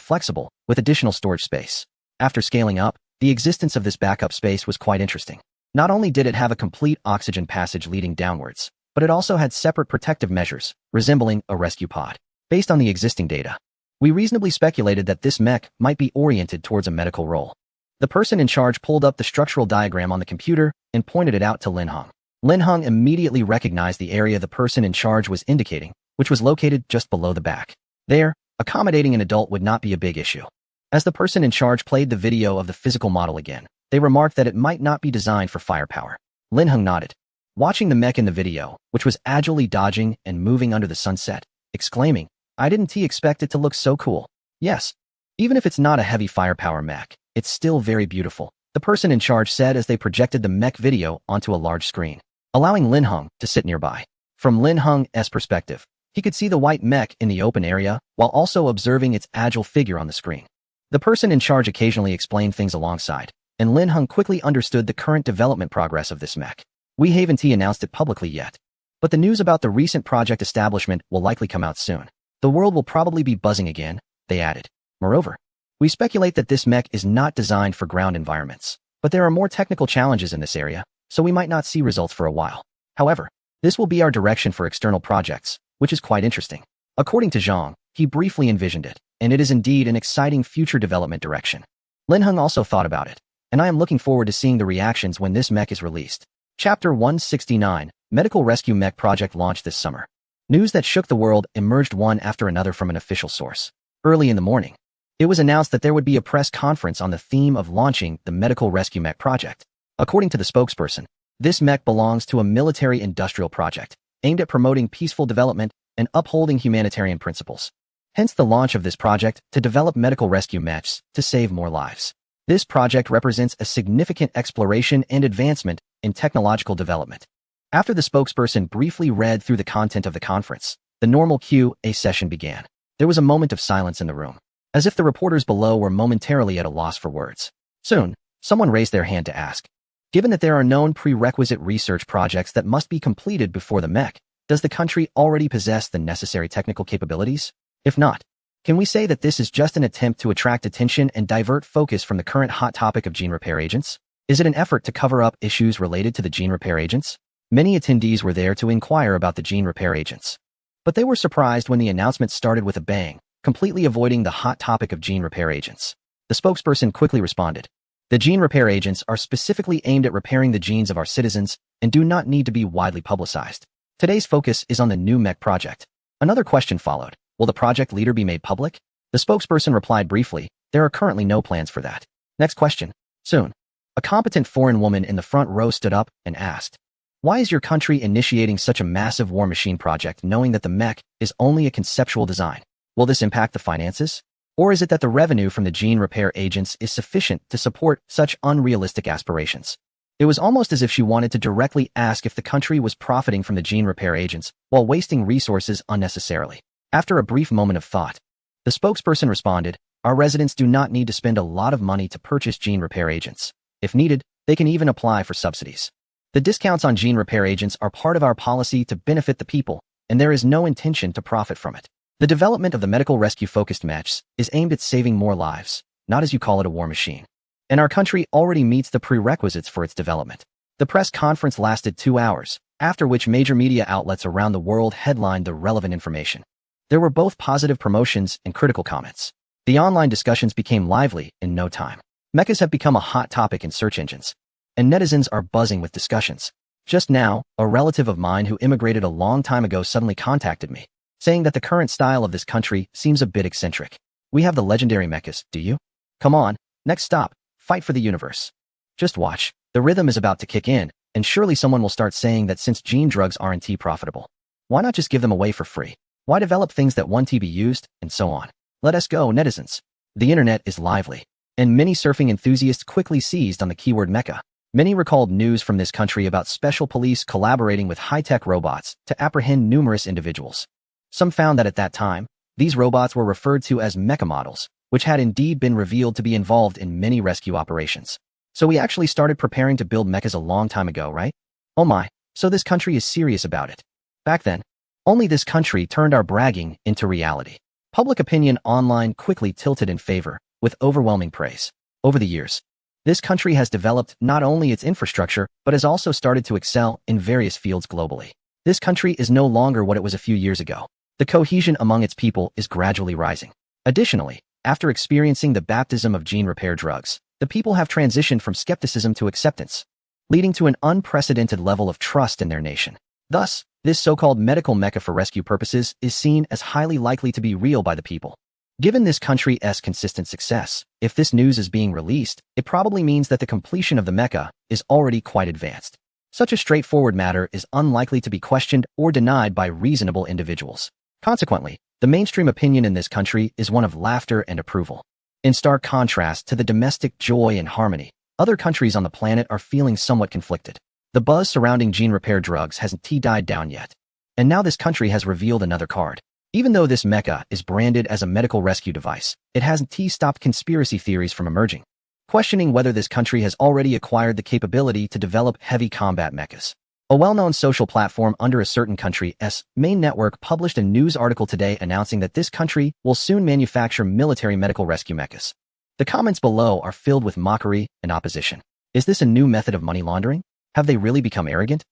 flexible, with additional storage space. After scaling up, the existence of this backup space was quite interesting. Not only did it have a complete oxygen passage leading downwards, but it also had separate protective measures, resembling a rescue pod. Based on the existing data, we reasonably speculated that this mech might be oriented towards a medical role. The person in charge pulled up the structural diagram on the computer and pointed it out to Lin Heng. Lin Heng immediately recognized the area the person in charge was indicating, which was located just below the back. There, accommodating an adult would not be a big issue. As the person in charge played the video of the physical model again, they remarked that it might not be designed for firepower. Lin Heng nodded, watching the mech in the video, which was agilely dodging and moving under the sunset, exclaiming, "I didn't expect it to look so cool." Yes, even if it's not a heavy firepower mech, it's still very beautiful, the person in charge said as they projected the mech video onto a large screen, allowing Lin Heng to sit nearby. From Lin Heng's perspective, he could see the white mech in the open area while also observing its agile figure on the screen. The person in charge occasionally explained things alongside, and Lin Heng quickly understood the current development progress of this mech. We haven't announced it publicly yet, but the news about the recent project establishment will likely come out soon. The world will probably be buzzing again, they added. Moreover, we speculate that this mech is not designed for ground environments, but there are more technical challenges in this area, so we might not see results for a while. However, this will be our direction for external projects, which is quite interesting. According to Zhang, he briefly envisioned it, and it is indeed an exciting future development direction. Lin Heng also thought about it, and I am looking forward to seeing the reactions when this mech is released. Chapter 169, Medical Rescue Mech Project launched this summer. News that shook the world emerged one after another from an official source. Early in the morning, it was announced that there would be a press conference on the theme of launching the Medical Rescue Mech Project. According to the spokesperson, this mech belongs to a military-industrial project aimed at promoting peaceful development and upholding humanitarian principles. Hence the launch of this project to develop medical rescue mechs to save more lives. This project represents a significant exploration and advancement in technological development. After the spokesperson briefly read through the content of the conference, the normal Q&A session began. There was a moment of silence in the room, as if the reporters below were momentarily at a loss for words. Soon, someone raised their hand to ask, given that there are known prerequisite research projects that must be completed before the mech, does the country already possess the necessary technical capabilities? If not, can we say that this is just an attempt to attract attention and divert focus from the current hot topic of gene repair agents? Is it an effort to cover up issues related to the gene repair agents? Many attendees were there to inquire about the gene repair agents, but they were surprised when the announcement started with a bang, completely avoiding the hot topic of gene repair agents. The spokesperson quickly responded, "The gene repair agents are specifically aimed at repairing the genes of our citizens and do not need to be widely publicized. Today's focus is on the new mech project." Another question followed. Will the project leader be made public? The spokesperson replied briefly, "There are currently no plans for that." Next question. Soon, a competent foreign woman in the front row stood up and asked, "Why is your country initiating such a massive war machine project knowing that the mech is only a conceptual design? Will this impact the finances? Or is it that the revenue from the gene repair agents is sufficient to support such unrealistic aspirations?" It was almost as if she wanted to directly ask if the country was profiting from the gene repair agents while wasting resources unnecessarily. After a brief moment of thought, the spokesperson responded, "Our residents do not need to spend a lot of money to purchase gene repair agents. If needed, they can even apply for subsidies. The discounts on gene repair agents are part of our policy to benefit the people, and there is no intention to profit from it. The development of the medical rescue-focused mechs is aimed at saving more lives, not as you call it a war machine. And our country already meets the prerequisites for its development." The press conference lasted 2 hours, after which major media outlets around the world headlined the relevant information. There were both positive promotions and critical comments. The online discussions became lively in no time. Mechas have become a hot topic in search engines, and netizens are buzzing with discussions. Just now, a relative of mine who immigrated a long time ago suddenly contacted me, saying that the current style of this country seems a bit eccentric. "We have the legendary mechas, do you? Come on, next stop, fight for the universe. Just watch, the rhythm is about to kick in, and surely someone will start saying that since gene drugs aren't profitable, why not just give them away for free? Why develop things that won't be used, and so on? Let us go, netizens." The internet is lively, and many surfing enthusiasts quickly seized on the keyword mecha. Many recalled news from this country about special police collaborating with high-tech robots to apprehend numerous individuals. Some found that at that time, these robots were referred to as mecha models, which had indeed been revealed to be involved in many rescue operations. So we actually started preparing to build mechas a long time ago, right? Oh my, so this country is serious about it. Back then, only this country turned our bragging into reality. Public opinion online quickly tilted in favor, with overwhelming praise. Over the years, this country has developed not only its infrastructure, but has also started to excel in various fields globally. This country is no longer what it was a few years ago. The cohesion among its people is gradually rising. Additionally, after experiencing the baptism of gene repair drugs, the people have transitioned from skepticism to acceptance, leading to an unprecedented level of trust in their nation. Thus, this so-called medical mecha for rescue purposes is seen as highly likely to be real by the people. Given this country's consistent success, if this news is being released, it probably means that the completion of the mecha is already quite advanced. Such a straightforward matter is unlikely to be questioned or denied by reasonable individuals. Consequently, the mainstream opinion in this country is one of laughter and approval. In stark contrast to the domestic joy and harmony, other countries on the planet are feeling somewhat conflicted. The buzz surrounding gene repair drugs hasn't died down yet. And now this country has revealed another card. Even though this mecha is branded as a medical rescue device, it hasn't stopped conspiracy theories from emerging, questioning whether this country has already acquired the capability to develop heavy combat mechas. A well-known social platform under a certain country's main network published a news article today announcing that this country will soon manufacture military medical rescue mechas. The comments below are filled with mockery and opposition. Is this a new method of money laundering? Have they really become arrogant?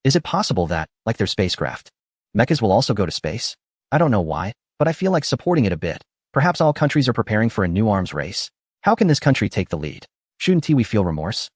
Is it possible that, like their spacecraft, mechas will also go to space? I don't know why, but I feel like supporting it a bit. Perhaps all countries are preparing for a new arms race. How can this country take the lead? Shouldn't we feel remorse?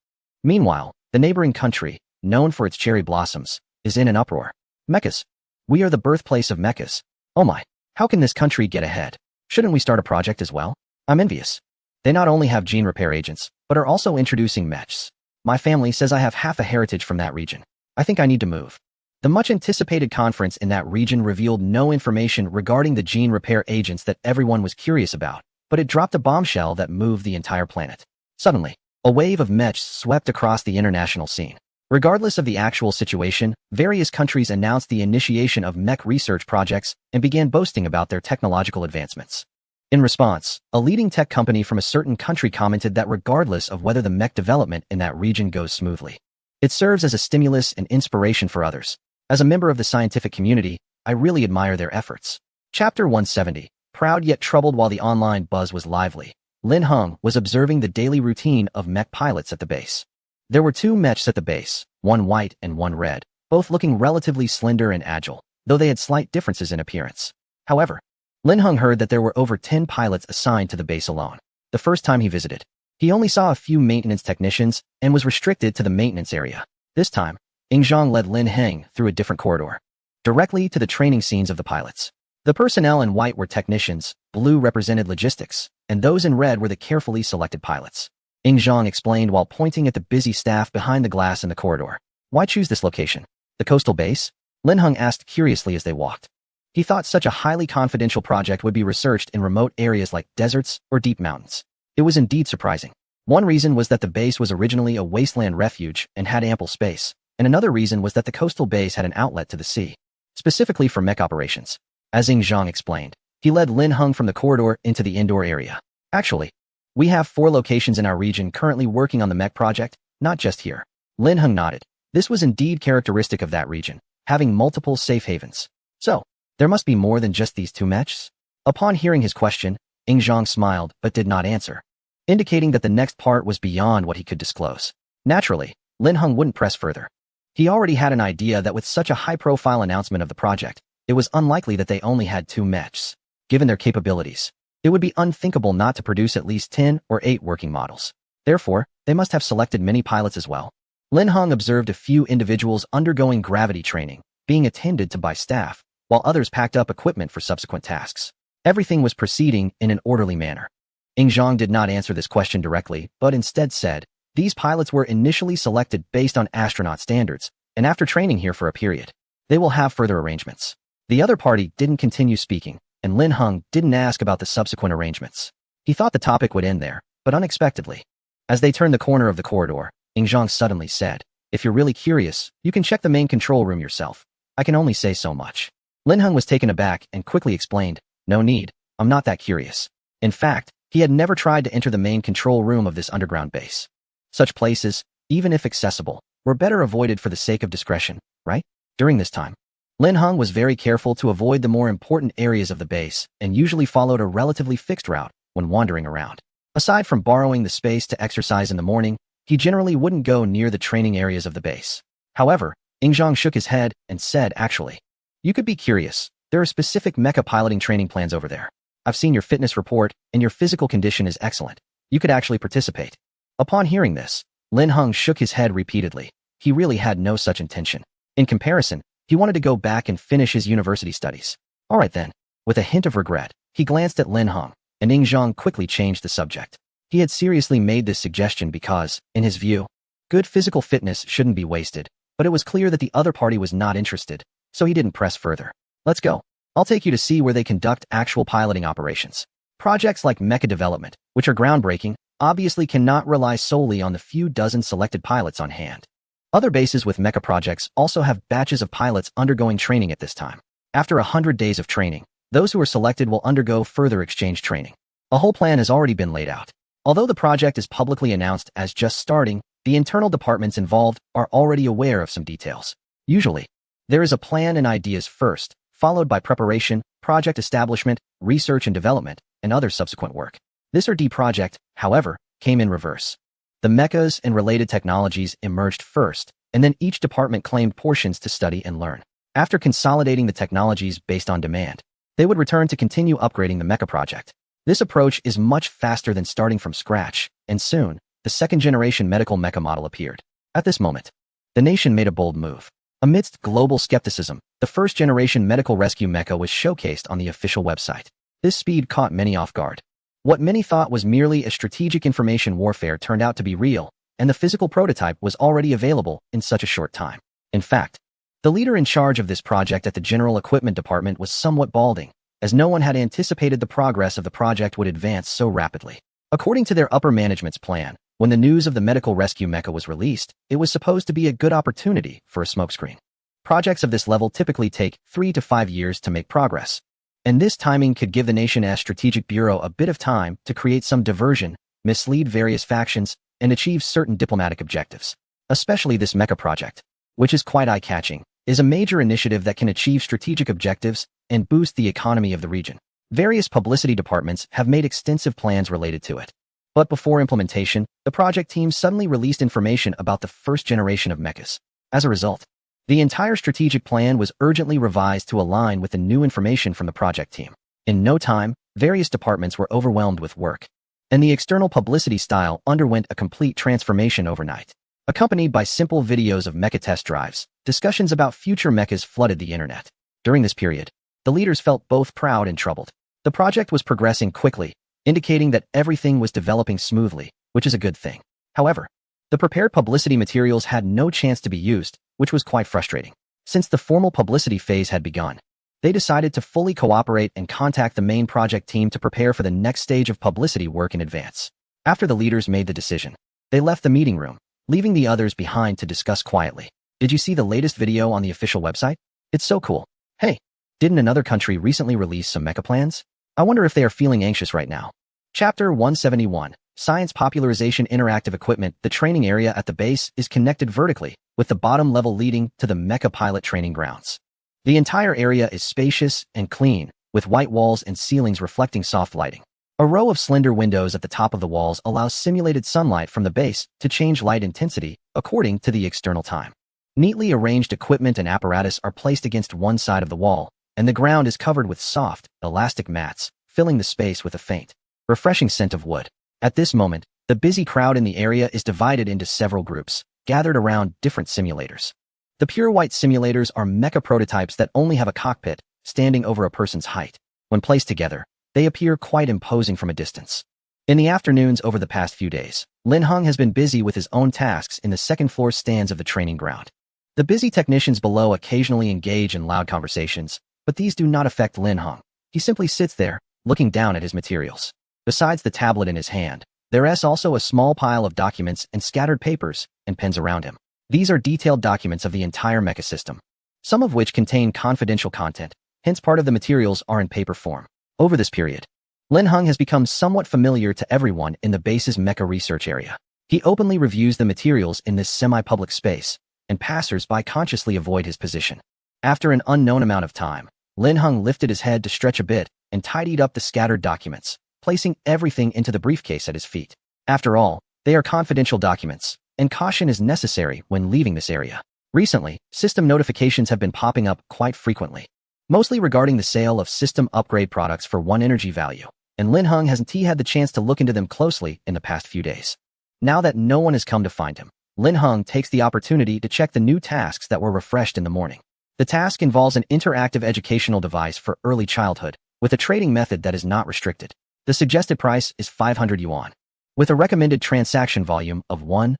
Meanwhile, the neighboring country, known for its cherry blossoms, is in an uproar. Mechas. We are the birthplace of mechas. Oh my, how can this country get ahead? Shouldn't we start a project as well? I'm envious. They not only have gene repair agents, but are also introducing mechs. My family says I have half a heritage from that region. I think I need to move. The much-anticipated conference in that region revealed no information regarding the gene repair agents that everyone was curious about, but it dropped a bombshell that moved the entire planet. Suddenly, a wave of mechs swept across the international scene. Regardless of the actual situation, various countries announced the initiation of mech research projects and began boasting about their technological advancements. In response, a leading tech company from a certain country commented that regardless of whether the mech development in that region goes smoothly, it serves as a stimulus and inspiration for others. As a member of the scientific community, I really admire their efforts. Chapter 170. Proud yet troubled. While the online buzz was lively, Lin Heng was observing the daily routine of mech pilots at the base. There were two mechs at the base, one white and one red, both looking relatively slender and agile, though they had slight differences in appearance. However, Lin Heng heard that there were over 10 pilots assigned to the base alone. The first time he visited, he only saw a few maintenance technicians and was restricted to the maintenance area. This time, Zhang led Lin Heng through a different corridor, directly to the training scenes of the pilots. The personnel in white were technicians, blue represented logistics, and those in red were the carefully selected pilots. Zhang explained while pointing at the busy staff behind the glass in the corridor. Why choose this location? The coastal base? Lin Heng asked curiously as they walked. He thought such a highly confidential project would be researched in remote areas like deserts or deep mountains. It was indeed surprising. One reason was that the base was originally a wasteland refuge and had ample space, and another reason was that the coastal base had an outlet to the sea, specifically for mech operations. As Zhang explained, he led Lin Heng from the corridor into the indoor area. Actually, we have 4 locations in our region currently working on the mech project, not just here. Lin Heng nodded. This was indeed characteristic of that region, having multiple safe havens. So, there must be more than just these 2 mechs? Upon hearing his question, Zhang smiled but did not answer, indicating that the next part was beyond what he could disclose. Naturally, Lin Heng wouldn't press further. He already had an idea that with such a high-profile announcement of the project, it was unlikely that they only had 2 mechs. Given their capabilities, it would be unthinkable not to produce at least 10 or 8 working models. Therefore, they must have selected many pilots as well. Lin Heng observed a few individuals undergoing gravity training, being attended to by staff, while others packed up equipment for subsequent tasks. Everything was proceeding in an orderly manner. Zhang did not answer this question directly, but instead said, these pilots were initially selected based on astronaut standards, and after training here for a period, they will have further arrangements. The other party didn't continue speaking, and Lin Heng didn't ask about the subsequent arrangements. He thought the topic would end there, but unexpectedly, as they turned the corner of the corridor, Zhang suddenly said. If you're really curious, you can check the main control room yourself. I can only say so much. Lin Heng was taken aback and quickly explained, no need, I'm not that curious. In fact, he had never tried to enter the main control room of this underground base. Such places, even if accessible, were better avoided for the sake of discretion, right? During this time, Lin Heng was very careful to avoid the more important areas of the base and usually followed a relatively fixed route when wandering around. Aside from borrowing the space to exercise in the morning, he generally wouldn't go near the training areas of the base. However, Zhang shook his head and said, actually, you could be curious. There are specific mecha piloting training plans over there. I've seen your fitness report, and your physical condition is excellent. You could actually participate. Upon hearing this, Lin Heng shook his head repeatedly. He really had no such intention. In comparison, he wanted to go back and finish his university studies. All right then. With a hint of regret, he glanced at Lin Heng, and Zhang quickly changed the subject. He had seriously made this suggestion because, in his view, good physical fitness shouldn't be wasted, but it was clear that the other party was not interested, so he didn't press further. Let's go. I'll take you to see where they conduct actual piloting operations. Projects like mecha development, which are groundbreaking, obviously cannot rely solely on the few dozen selected pilots on hand. Other bases with mecha projects also have batches of pilots undergoing training at this time. After 100 days of training, those who are selected will undergo further exchange training. A whole plan has already been laid out. Although the project is publicly announced as just starting, the internal departments involved are already aware of some details. Usually, there is a plan and ideas first, followed by preparation, project establishment, research and development, and other subsequent work. This RD project, however, came in reverse. The mechas and related technologies emerged first, and then each department claimed portions to study and learn. After consolidating the technologies based on demand, they would return to continue upgrading the mecha project. This approach is much faster than starting from scratch, and soon, the second-generation medical mecha model appeared. At this moment, the nation made a bold move. Amidst global skepticism, the first-generation medical rescue mecha was showcased on the official website. This speed caught many off guard. What many thought was merely a strategic information warfare turned out to be real, and the physical prototype was already available in such a short time. In fact, the leader in charge of this project at the General Equipment Department was somewhat balding, as no one had anticipated the progress of the project would advance so rapidly. According to their upper management's plan, when the news of the medical rescue mecha was released, it was supposed to be a good opportunity for a smokescreen. Projects of this level typically take 3 to 5 years to make progress, and this timing could give the nation's strategic bureau a bit of time to create some diversion, mislead various factions, and achieve certain diplomatic objectives. Especially this mecha project, which is quite eye-catching, is a major initiative that can achieve strategic objectives and boost the economy of the region. Various publicity departments have made extensive plans related to it. But before implementation, the project team suddenly released information about the first generation of mechas. As a result, the entire strategic plan was urgently revised to align with the new information from the project team. In no time, various departments were overwhelmed with work, and the external publicity style underwent a complete transformation overnight. Accompanied by simple videos of mecha test drives, discussions about future mechas flooded the internet. During this period, the leaders felt both proud and troubled. The project was progressing quickly, indicating that everything was developing smoothly, which is a good thing. However, the prepared publicity materials had no chance to be used, which was quite frustrating. Since the formal publicity phase had begun, they decided to fully cooperate and contact the main project team to prepare for the next stage of publicity work in advance. After the leaders made the decision, they left the meeting room, leaving the others behind to discuss quietly. Did you see the latest video on the official website? It's so cool. Hey, didn't another country recently release some mecha plans? I wonder if they are feeling anxious right now. Chapter 171. Science Popularization Interactive Equipment. The training area at the base is connected vertically, with the bottom level leading to the mecha pilot training grounds. The entire area is spacious and clean, with white walls and ceilings reflecting soft lighting. A row of slender windows at the top of the walls allows simulated sunlight from the base to change light intensity according to the external time. Neatly arranged equipment and apparatus are placed against one side of the wall, and the ground is covered with soft, elastic mats, filling the space with a faint, refreshing scent of wood. At this moment, the busy crowd in the area is divided into several groups, gathered around different simulators. The pure white simulators are mecha prototypes that only have a cockpit, standing over a person's height. When placed together, they appear quite imposing from a distance. In the afternoons over the past few days, Lin Heng has been busy with his own tasks in the second-floor stands of the training ground. The busy technicians below occasionally engage in loud conversations, but these do not affect Lin Heng. He simply sits there, looking down at his materials. Besides the tablet in his hand, there is also a small pile of documents and scattered papers, and pens around him. These are detailed documents of the entire mecha system, some of which contain confidential content, hence part of the materials are in paper form. Over this period, Lin Heng has become somewhat familiar to everyone in the base's mecha research area. He openly reviews the materials in this semi-public space, and passers-by consciously avoid his position. After an unknown amount of time, Lin Heng lifted his head to stretch a bit and tidied up the scattered documents, placing everything into the briefcase at his feet. After all, they are confidential documents, and caution is necessary when leaving this area. Recently, system notifications have been popping up quite frequently, mostly regarding the sale of system upgrade products for 1 energy value, and Lin Heng hasn't had the chance to look into them closely in the past few days. Now that no one has come to find him, Lin Heng takes the opportunity to check the new tasks that were refreshed in the morning. The task involves an interactive educational device for early childhood, with a trading method that is not restricted. The suggested price is 500 yuan, with a recommended transaction volume of 1,000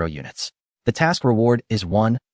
units. The task reward is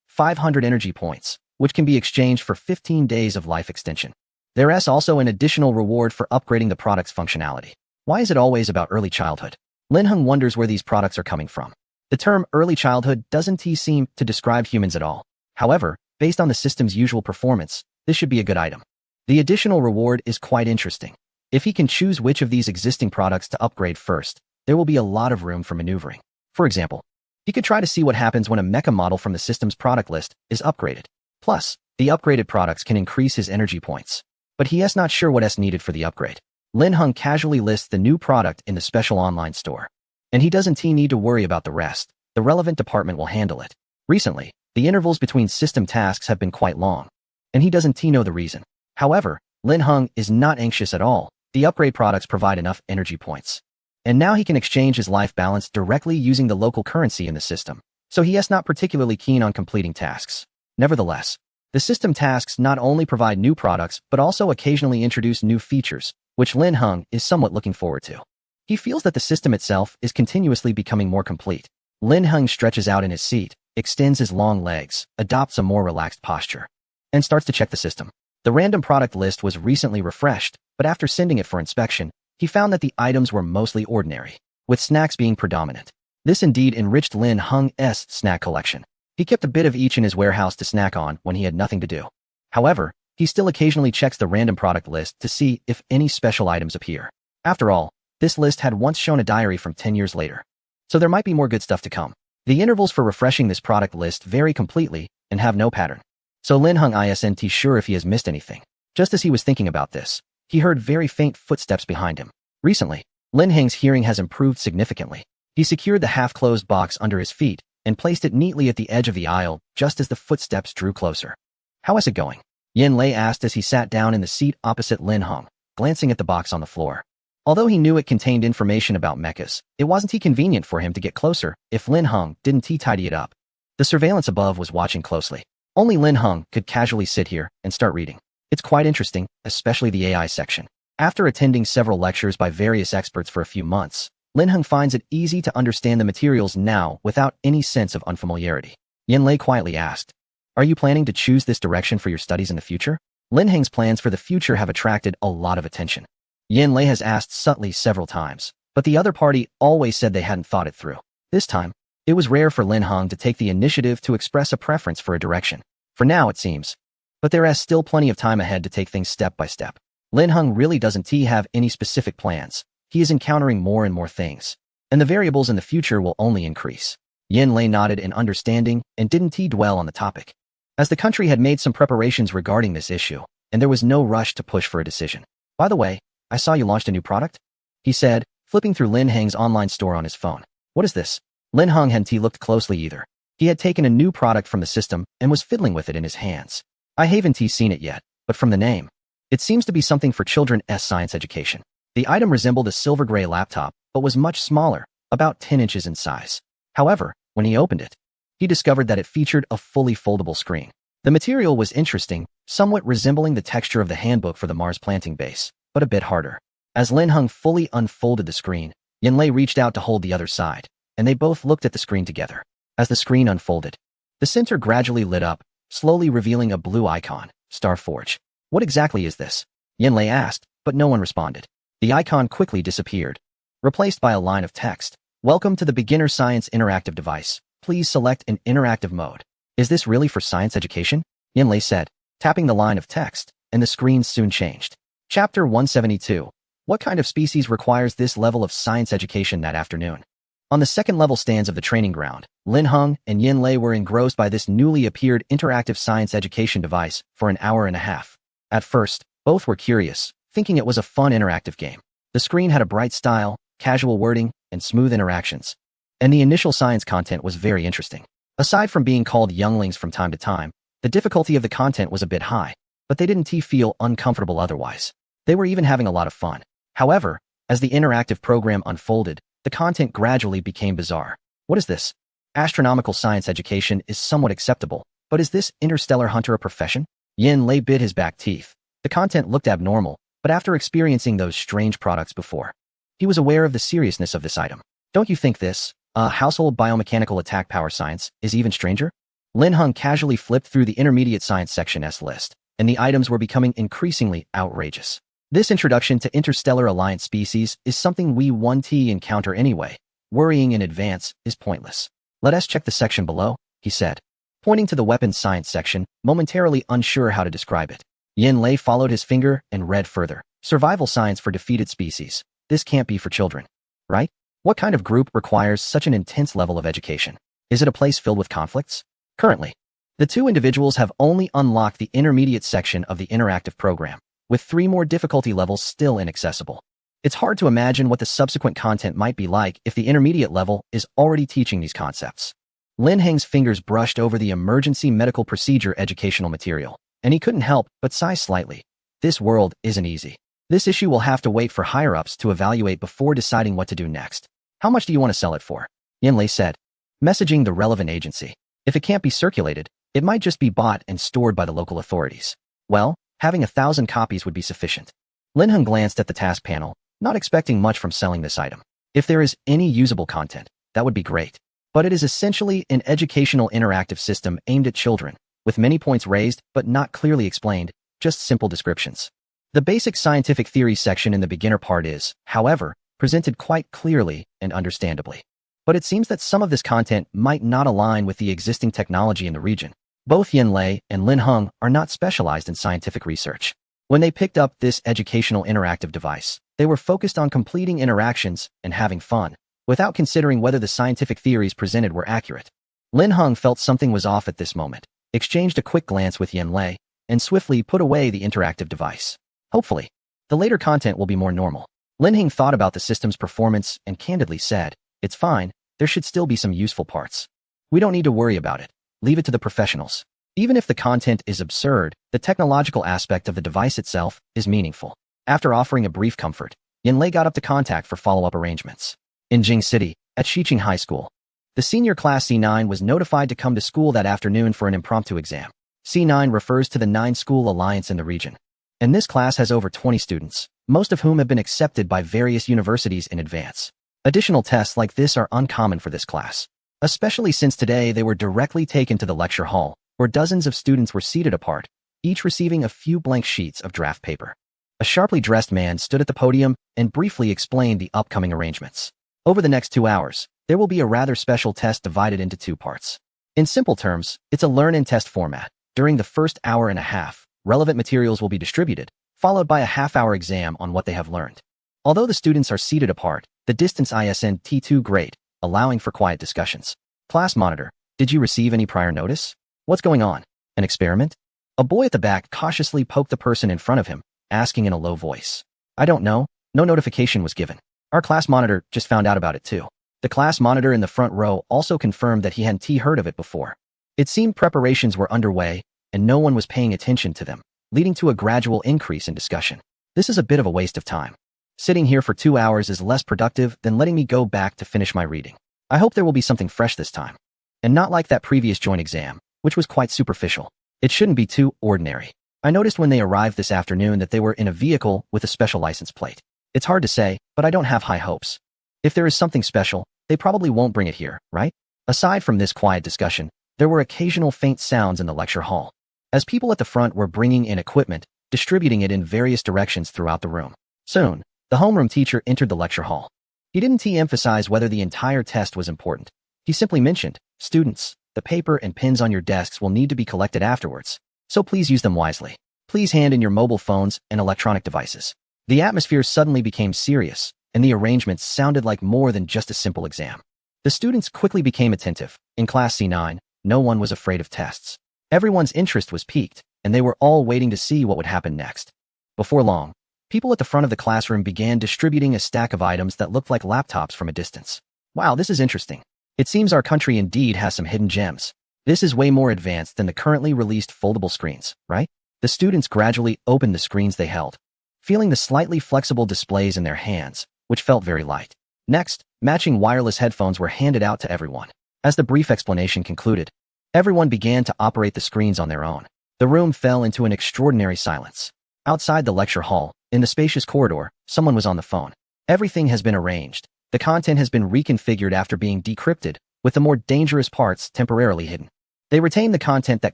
500 energy points, which can be exchanged for 15 days of life extension. There is also an additional reward for upgrading the product's functionality. Why is it always about early childhood? Lin Heng wonders where these products are coming from. The term early childhood doesn't seem to describe humans at all. However, based on the system's usual performance, this should be a good item. The additional reward is quite interesting. If he can choose which of these existing products to upgrade first, there will be a lot of room for maneuvering. For example, he could try to see what happens when a mecha model from the system's product list is upgraded. Plus, the upgraded products can increase his energy points. But he is not sure what is needed for the upgrade. Lin Heng casually lists the new product in the special online store. And he doesn't need to worry about the rest. The relevant department will handle it. Recently, the intervals between system tasks have been quite long, and he doesn't know the reason. However, Lin Heng is not anxious at all. The upgrade products provide enough energy points. And now he can exchange his life balance directly using the local currency in the system, so he is not particularly keen on completing tasks. Nevertheless, the system tasks not only provide new products but also occasionally introduce new features, which Lin Heng is somewhat looking forward to. He feels that the system itself is continuously becoming more complete. Lin Heng stretches out in his seat, extends his long legs, adopts a more relaxed posture, and starts to check the system. The random product list was recently refreshed, but after sending it for inspection, he found that the items were mostly ordinary, with snacks being predominant. This indeed enriched Lin Heng's snack collection. He kept a bit of each in his warehouse to snack on when he had nothing to do. However, he still occasionally checks the random product list to see if any special items appear. After all, this list had once shown a diary from 10 years later, so there might be more good stuff to come. The intervals for refreshing this product list vary completely and have no pattern, so Lin Heng isn't sure if he has missed anything. Just as he was thinking about this, he heard very faint footsteps behind him. Recently, Lin Heng's hearing has improved significantly. He secured the half-closed box under his feet and placed it neatly at the edge of the aisle just as the footsteps drew closer. "How is it going?" Yin Lei asked as he sat down in the seat opposite Lin Heng, glancing at the box on the floor. Although he knew it contained information about mechas, it wasn't convenient for him to get closer if Lin Heng didn't tidy it up. The surveillance above was watching closely. Only Lin Heng could casually sit here and start reading. It's quite interesting, especially the AI section. After attending several lectures by various experts for a few months, Lin Heng finds it easy to understand the materials now without any sense of unfamiliarity. Yin Lei quietly asked, "Are you planning to choose this direction for your studies in the future?" Lin Heng's plans for the future have attracted a lot of attention. Yin Lei has asked subtly several times, but the other party always said they hadn't thought it through. This time, it was rare for Lin Heng to take the initiative to express a preference for a direction. For now, it seems. But there is still plenty of time ahead to take things step by step. Lin Heng really doesn't have any specific plans. He is encountering more and more things, and the variables in the future will only increase. Yin Lei nodded in understanding and didn't dwell on the topic, as the country had made some preparations regarding this issue, and there was no rush to push for a decision. "By the way, I saw you launched a new product?" he said, flipping through Lin Heng's online store on his phone. "What is this?" Lin Heng hadn't looked closely either. He had taken a new product from the system and was fiddling with it in his hands. "I haven't seen it yet, but from the name, it seems to be something for children's science education." The item resembled a silver gray laptop, but was much smaller, about 10 inches in size. However, when he opened it, he discovered that it featured a fully foldable screen. The material was interesting, somewhat resembling the texture of the handbook for the Mars planting base, but a bit harder. As Lin Heng fully unfolded the screen, Yin Lei reached out to hold the other side, and they both looked at the screen together. As the screen unfolded, the center gradually lit up, slowly revealing a blue icon, Starforge. "What exactly is this?" Yin Lei asked, but no one responded. The icon quickly disappeared, replaced by a line of text. "Welcome to the Beginner Science Interactive Device. please select an interactive mode. Is this really for science education? Yinlei said, tapping the line of text, and the screen soon changed. Chapter 172. What kind of species requires this level of science education that afternoon? On the second-level stands of the training ground, Lin Heng and Yinlei were engrossed by this newly appeared interactive science education device for an hour and a half. At first, both were curious, thinking it was a fun interactive game. The screen had a bright style, casual wording, and smooth interactions. And the initial science content was very interesting. Aside from being called younglings from time to time, the difficulty of the content was a bit high, but they didn't feel uncomfortable otherwise. They were even having a lot of fun. However, as the interactive program unfolded, the content gradually became bizarre. What is this? Astronomical science education is somewhat acceptable, but is this interstellar hunter a profession? Yinlei bit his back teeth. The content looked abnormal, but after experiencing those strange products before, he was aware of the seriousness of this item. Don't you think this, household biomechanical attack power science, is even stranger? Lin Heng casually flipped through the intermediate science section's list, and the items were becoming increasingly outrageous. This introduction to interstellar alliance species is something we won't encounter anyway. Worrying in advance is pointless. Let us check the section below, he said, pointing to the weapons science section, momentarily unsure how to describe it. Yinlei followed his finger and read further. Survival science for defeated species. This can't be for children, right? What kind of group requires such an intense level of education? Is it a place filled with conflicts? Currently, the two individuals have only unlocked the intermediate section of the interactive program, with 3 more difficulty levels still inaccessible. It's hard to imagine what the subsequent content might be like if the intermediate level is already teaching these concepts. Lin Heng's fingers brushed over the emergency medical procedure educational material, and he couldn't help but sigh slightly. This world isn't easy. This issue will have to wait for higher-ups to evaluate before deciding what to do next. How much do you want to sell it for? Yinlei said, messaging the relevant agency. If it can't be circulated, it might just be bought and stored by the local authorities. Well, having 1,000 copies would be sufficient. Lin Heng glanced at the task panel, not expecting much from selling this item. If there is any usable content, that would be great. But it is essentially an educational interactive system aimed at children, with many points raised but not clearly explained, just simple descriptions. The basic scientific theory section in the beginner part is, however, presented quite clearly and understandably. But it seems that some of this content might not align with the existing technology in the region. Both Yinlei and Lin Heng are not specialized in scientific research. When they picked up this educational interactive device, they were focused on completing interactions and having fun, without considering whether the scientific theories presented were accurate. Lin Heng felt something was off at this moment, exchanged a quick glance with Yinlei, and swiftly put away the interactive device. Hopefully, the later content will be more normal. Lin Heng thought about the system's performance and candidly said, it's fine, there should still be some useful parts. We don't need to worry about it. Leave it to the professionals. Even if the content is absurd, the technological aspect of the device itself is meaningful. After offering a brief comfort, Yinlei got up to contact for follow-up arrangements. In Jing City, at Xiqing High School, the senior class C9 was notified to come to school that afternoon for an impromptu exam. C9 refers to the 9-school alliance in the region. And this class has over 20 students, most of whom have been accepted by various universities in advance. Additional tests like this are uncommon for this class, especially since today they were directly taken to the lecture hall, where dozens of students were seated apart, each receiving a few blank sheets of draft paper. A sharply dressed man stood at the podium and briefly explained the upcoming arrangements. Over the next 2 hours, there will be a rather special test divided into 2 parts. In simple terms, it's a learn and test format. During the first hour and a half, relevant materials will be distributed, followed by a half-hour exam on what they have learned. Although the students are seated apart, the distance is T2 great, allowing for quiet discussions. Class monitor, did you receive any prior notice? What's going on? An experiment? A boy at the back cautiously poked the person in front of him, asking in a low voice. I don't know, no notification was given. Our class monitor just found out about it too. The class monitor in the front row also confirmed that he hadn't heard of it before. It seemed preparations were underway, and no one was paying attention to them, leading to a gradual increase in discussion. This is a bit of a waste of time. Sitting here for 2 hours is less productive than letting me go back to finish my reading. I hope there will be something fresh this time. And not like that previous joint exam, which was quite superficial. It shouldn't be too ordinary. I noticed when they arrived this afternoon that they were in a vehicle with a special license plate. It's hard to say, but I don't have high hopes. If there is something special, they probably won't bring it here, right? Aside from this quiet discussion, there were occasional faint sounds in the lecture hall, as people at the front were bringing in equipment, distributing it in various directions throughout the room. Soon, the homeroom teacher entered the lecture hall. He didn't emphasize whether the entire test was important. He simply mentioned, "Students, the paper and pens on your desks will need to be collected afterwards, so please use them wisely. Please hand in your mobile phones and electronic devices." The atmosphere suddenly became serious, and the arrangements sounded like more than just a simple exam. The students quickly became attentive. In Class C9, no one was afraid of tests. Everyone's interest was piqued, and they were all waiting to see what would happen next. Before long, people at the front of the classroom began distributing a stack of items that looked like laptops from a distance. "Wow, this is interesting. It seems our country indeed has some hidden gems. This is way more advanced than the currently released foldable screens, right?" The students gradually opened the screens they held, feeling the slightly flexible displays in their hands, which felt very light. Next, matching wireless headphones were handed out to everyone. As the brief explanation concluded, everyone began to operate the screens on their own. The room fell into an extraordinary silence. Outside the lecture hall, in the spacious corridor, someone was on the phone. "Everything has been arranged. The content has been reconfigured after being decrypted, with the more dangerous parts temporarily hidden. They retain the content that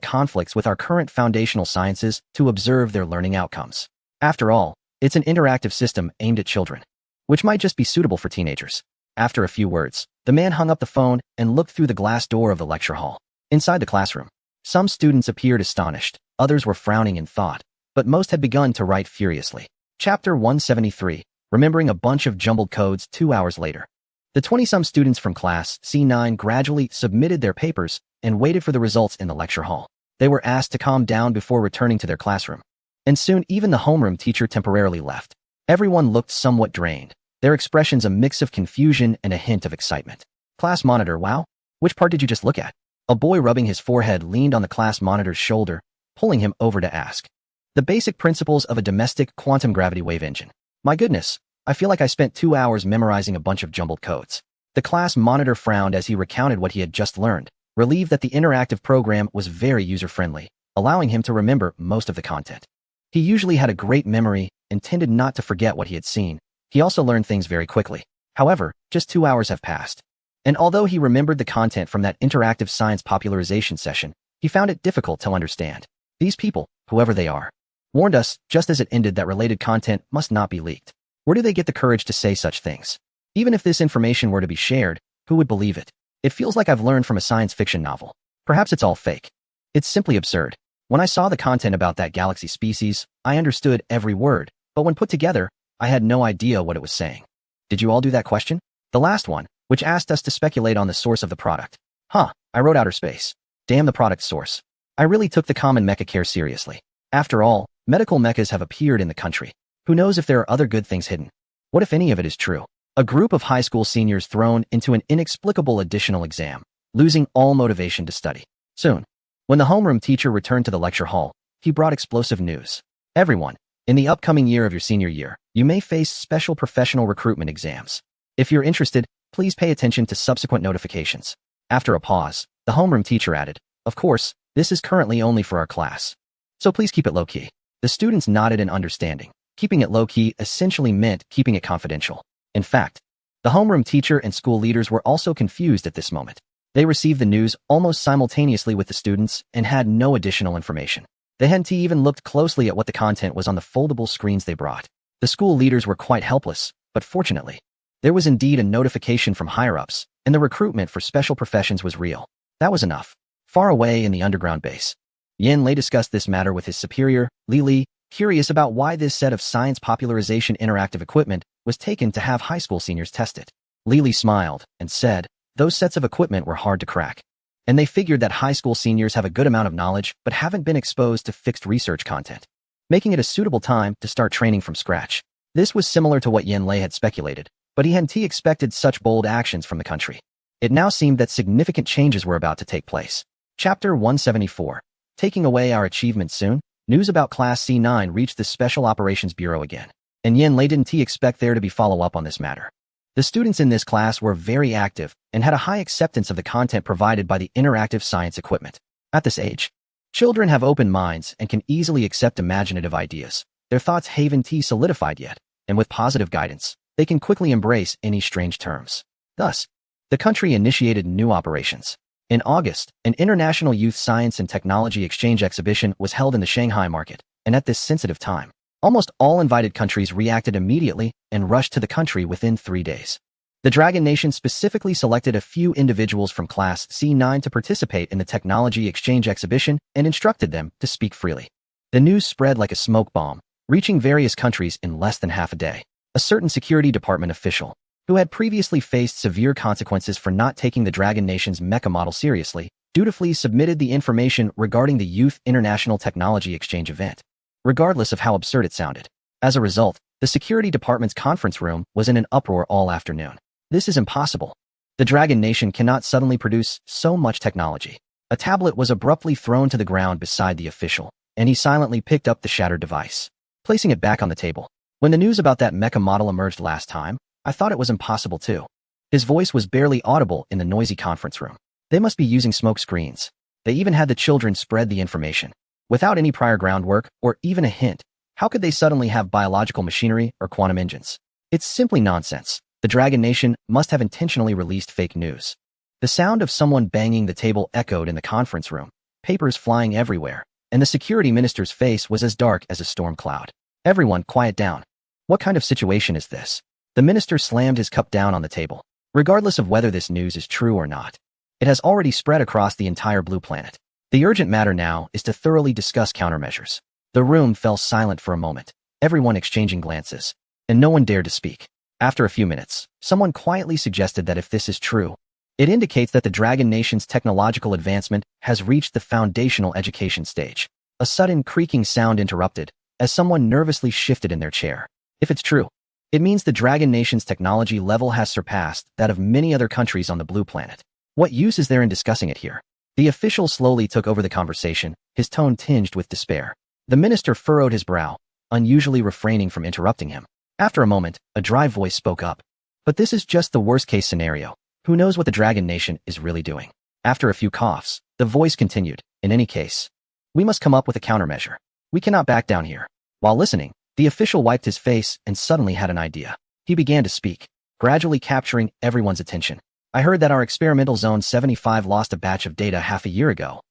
conflicts with our current foundational sciences to observe their learning outcomes. After all, it's an interactive system aimed at children, which might just be suitable for teenagers." After a few words, the man hung up the phone and looked through the glass door of the lecture hall. Inside the classroom, some students appeared astonished, others were frowning in thought, but most had begun to write furiously. Chapter 173, Remembering a Bunch of Jumbled Codes 2 hours later. The 20-some students from Class C9 gradually submitted their papers and waited for the results in the lecture hall. They were asked to calm down before returning to their classroom. And soon even the homeroom teacher temporarily left. Everyone looked somewhat drained, their expressions a mix of confusion and a hint of excitement. "Class monitor, wow? Which part did you just look at?" A boy rubbing his forehead leaned on the class monitor's shoulder, pulling him over to ask. "The basic principles of a domestic quantum gravity wave engine. My goodness, I feel like I spent 2 hours memorizing a bunch of jumbled codes." The class monitor frowned as he recounted what he had just learned, relieved that the interactive program was very user-friendly, allowing him to remember most of the content. He usually had a great memory and tended not to forget what he had seen. He also learned things very quickly. However, just 2 hours have passed. And although he remembered the content from that interactive science popularization session, he found it difficult to understand. These people, whoever they are, warned us just as it ended that related content must not be leaked. Where do they get the courage to say such things? Even if this information were to be shared, who would believe it? It feels like I've learned from a science fiction novel. Perhaps it's all fake. It's simply absurd. When I saw the content about that galaxy species, I understood every word, but when put together, I had no idea what it was saying. Did you all do that question? The last one, which asked us to speculate on the source of the product. I wrote outer space. Damn the product source. I really took the common mecha care seriously. After all, medical mechas have appeared in the country. Who knows if there are other good things hidden? What if any of it is true? A group of high school seniors thrown into an inexplicable additional exam, losing all motivation to study. Soon, when the homeroom teacher returned to the lecture hall, he brought explosive news. "Everyone, in the upcoming year of your senior year, you may face special professional recruitment exams. If you're interested, please pay attention to subsequent notifications." After a pause, the homeroom teacher added, "Of course, this is currently only for our class, so please keep it low-key." The students nodded in understanding. Keeping it low-key essentially meant keeping it confidential. In fact, the homeroom teacher and school leaders were also confused at this moment. They received the news almost simultaneously with the students and had no additional information. They hadn't even looked closely at what the content was on the foldable screens they brought. The school leaders were quite helpless, but fortunately, there was indeed a notification from higher-ups, and the recruitment for special professions was real. That was enough. Far away in the underground base, Yin Lei discussed this matter with his superior, Li Li, curious about why this set of science popularization interactive equipment was taken to have high school seniors test it. Li Li smiled and said, "Those sets of equipment were hard to crack, and they figured that high school seniors have a good amount of knowledge but haven't been exposed to fixed research content, making it a suitable time to start training from scratch." This was similar to what Yin Lei had speculated, but he hadn't expected such bold actions from the country. It now seemed that significant changes were about to take place. Chapter 174. Taking away our achievements soon? News about Class C9 reached the Special Operations Bureau again, and Yin Lei didn't expect there to be follow-up on this matter. The students in this class were very active and had a high acceptance of the content provided by the interactive science equipment. At this age, children have open minds and can easily accept imaginative ideas. Their thoughts haven't solidified yet, and with positive guidance, they can quickly embrace any strange terms. Thus, the country initiated new operations. In August, an International Youth Science and Technology Exchange exhibition was held in the Shanghai market, and at this sensitive time, almost all invited countries reacted immediately and rushed to the country within 3 days. The Dragon Nation specifically selected a few individuals from Class C9 to participate in the technology exchange exhibition and instructed them to speak freely. The news spread like a smoke bomb, reaching various countries in less than half a day. A certain security department official, who had previously faced severe consequences for not taking the Dragon Nation's mecha model seriously, dutifully submitted the information regarding the Youth International Technology Exchange event, regardless of how absurd it sounded. As a result, the security department's conference room was in an uproar all afternoon. This is impossible. The Dragon Nation cannot suddenly produce so much technology. A tablet was abruptly thrown to the ground beside the official, and he silently picked up the shattered device, placing it back on the table. When the news about that mecha model emerged last time, I thought it was impossible too. His voice was barely audible in the noisy conference room. They must be using smoke screens. They even had the children spread the information. Without any prior groundwork or even a hint, how could they suddenly have biological machinery or quantum engines? It's simply nonsense. The Dragon Nation must have intentionally released fake news. The sound of someone banging the table echoed in the conference room, papers flying everywhere, and the security minister's face was as dark as a storm cloud. Everyone, quiet down. What kind of situation is this? The minister slammed his cup down on the table. Regardless of whether this news is true or not, it has already spread across the entire blue planet. The urgent matter now is to thoroughly discuss countermeasures. The room fell silent for a moment, everyone exchanging glances, and no one dared to speak. After a few minutes, someone quietly suggested that if this is true, it indicates that the Dragon Nation's technological advancement has reached the foundational education stage. A sudden creaking sound interrupted, as someone nervously shifted in their chair. If it's true, it means the Dragon Nation's technology level has surpassed that of many other countries on the blue planet. What use is there in discussing it here? The official slowly took over the conversation, his tone tinged with despair. The minister furrowed his brow, unusually refraining from interrupting him. After a moment, a dry voice spoke up. But this is just the worst-case scenario. Who knows what the Dragon Nation is really doing? After a few coughs, the voice continued. In any case, we must come up with a countermeasure. We cannot back down here. While listening, the official wiped his face and suddenly had an idea. He began to speak, gradually capturing everyone's attention. I heard that our experimental Zone 75 lost a batch of data half a year ago.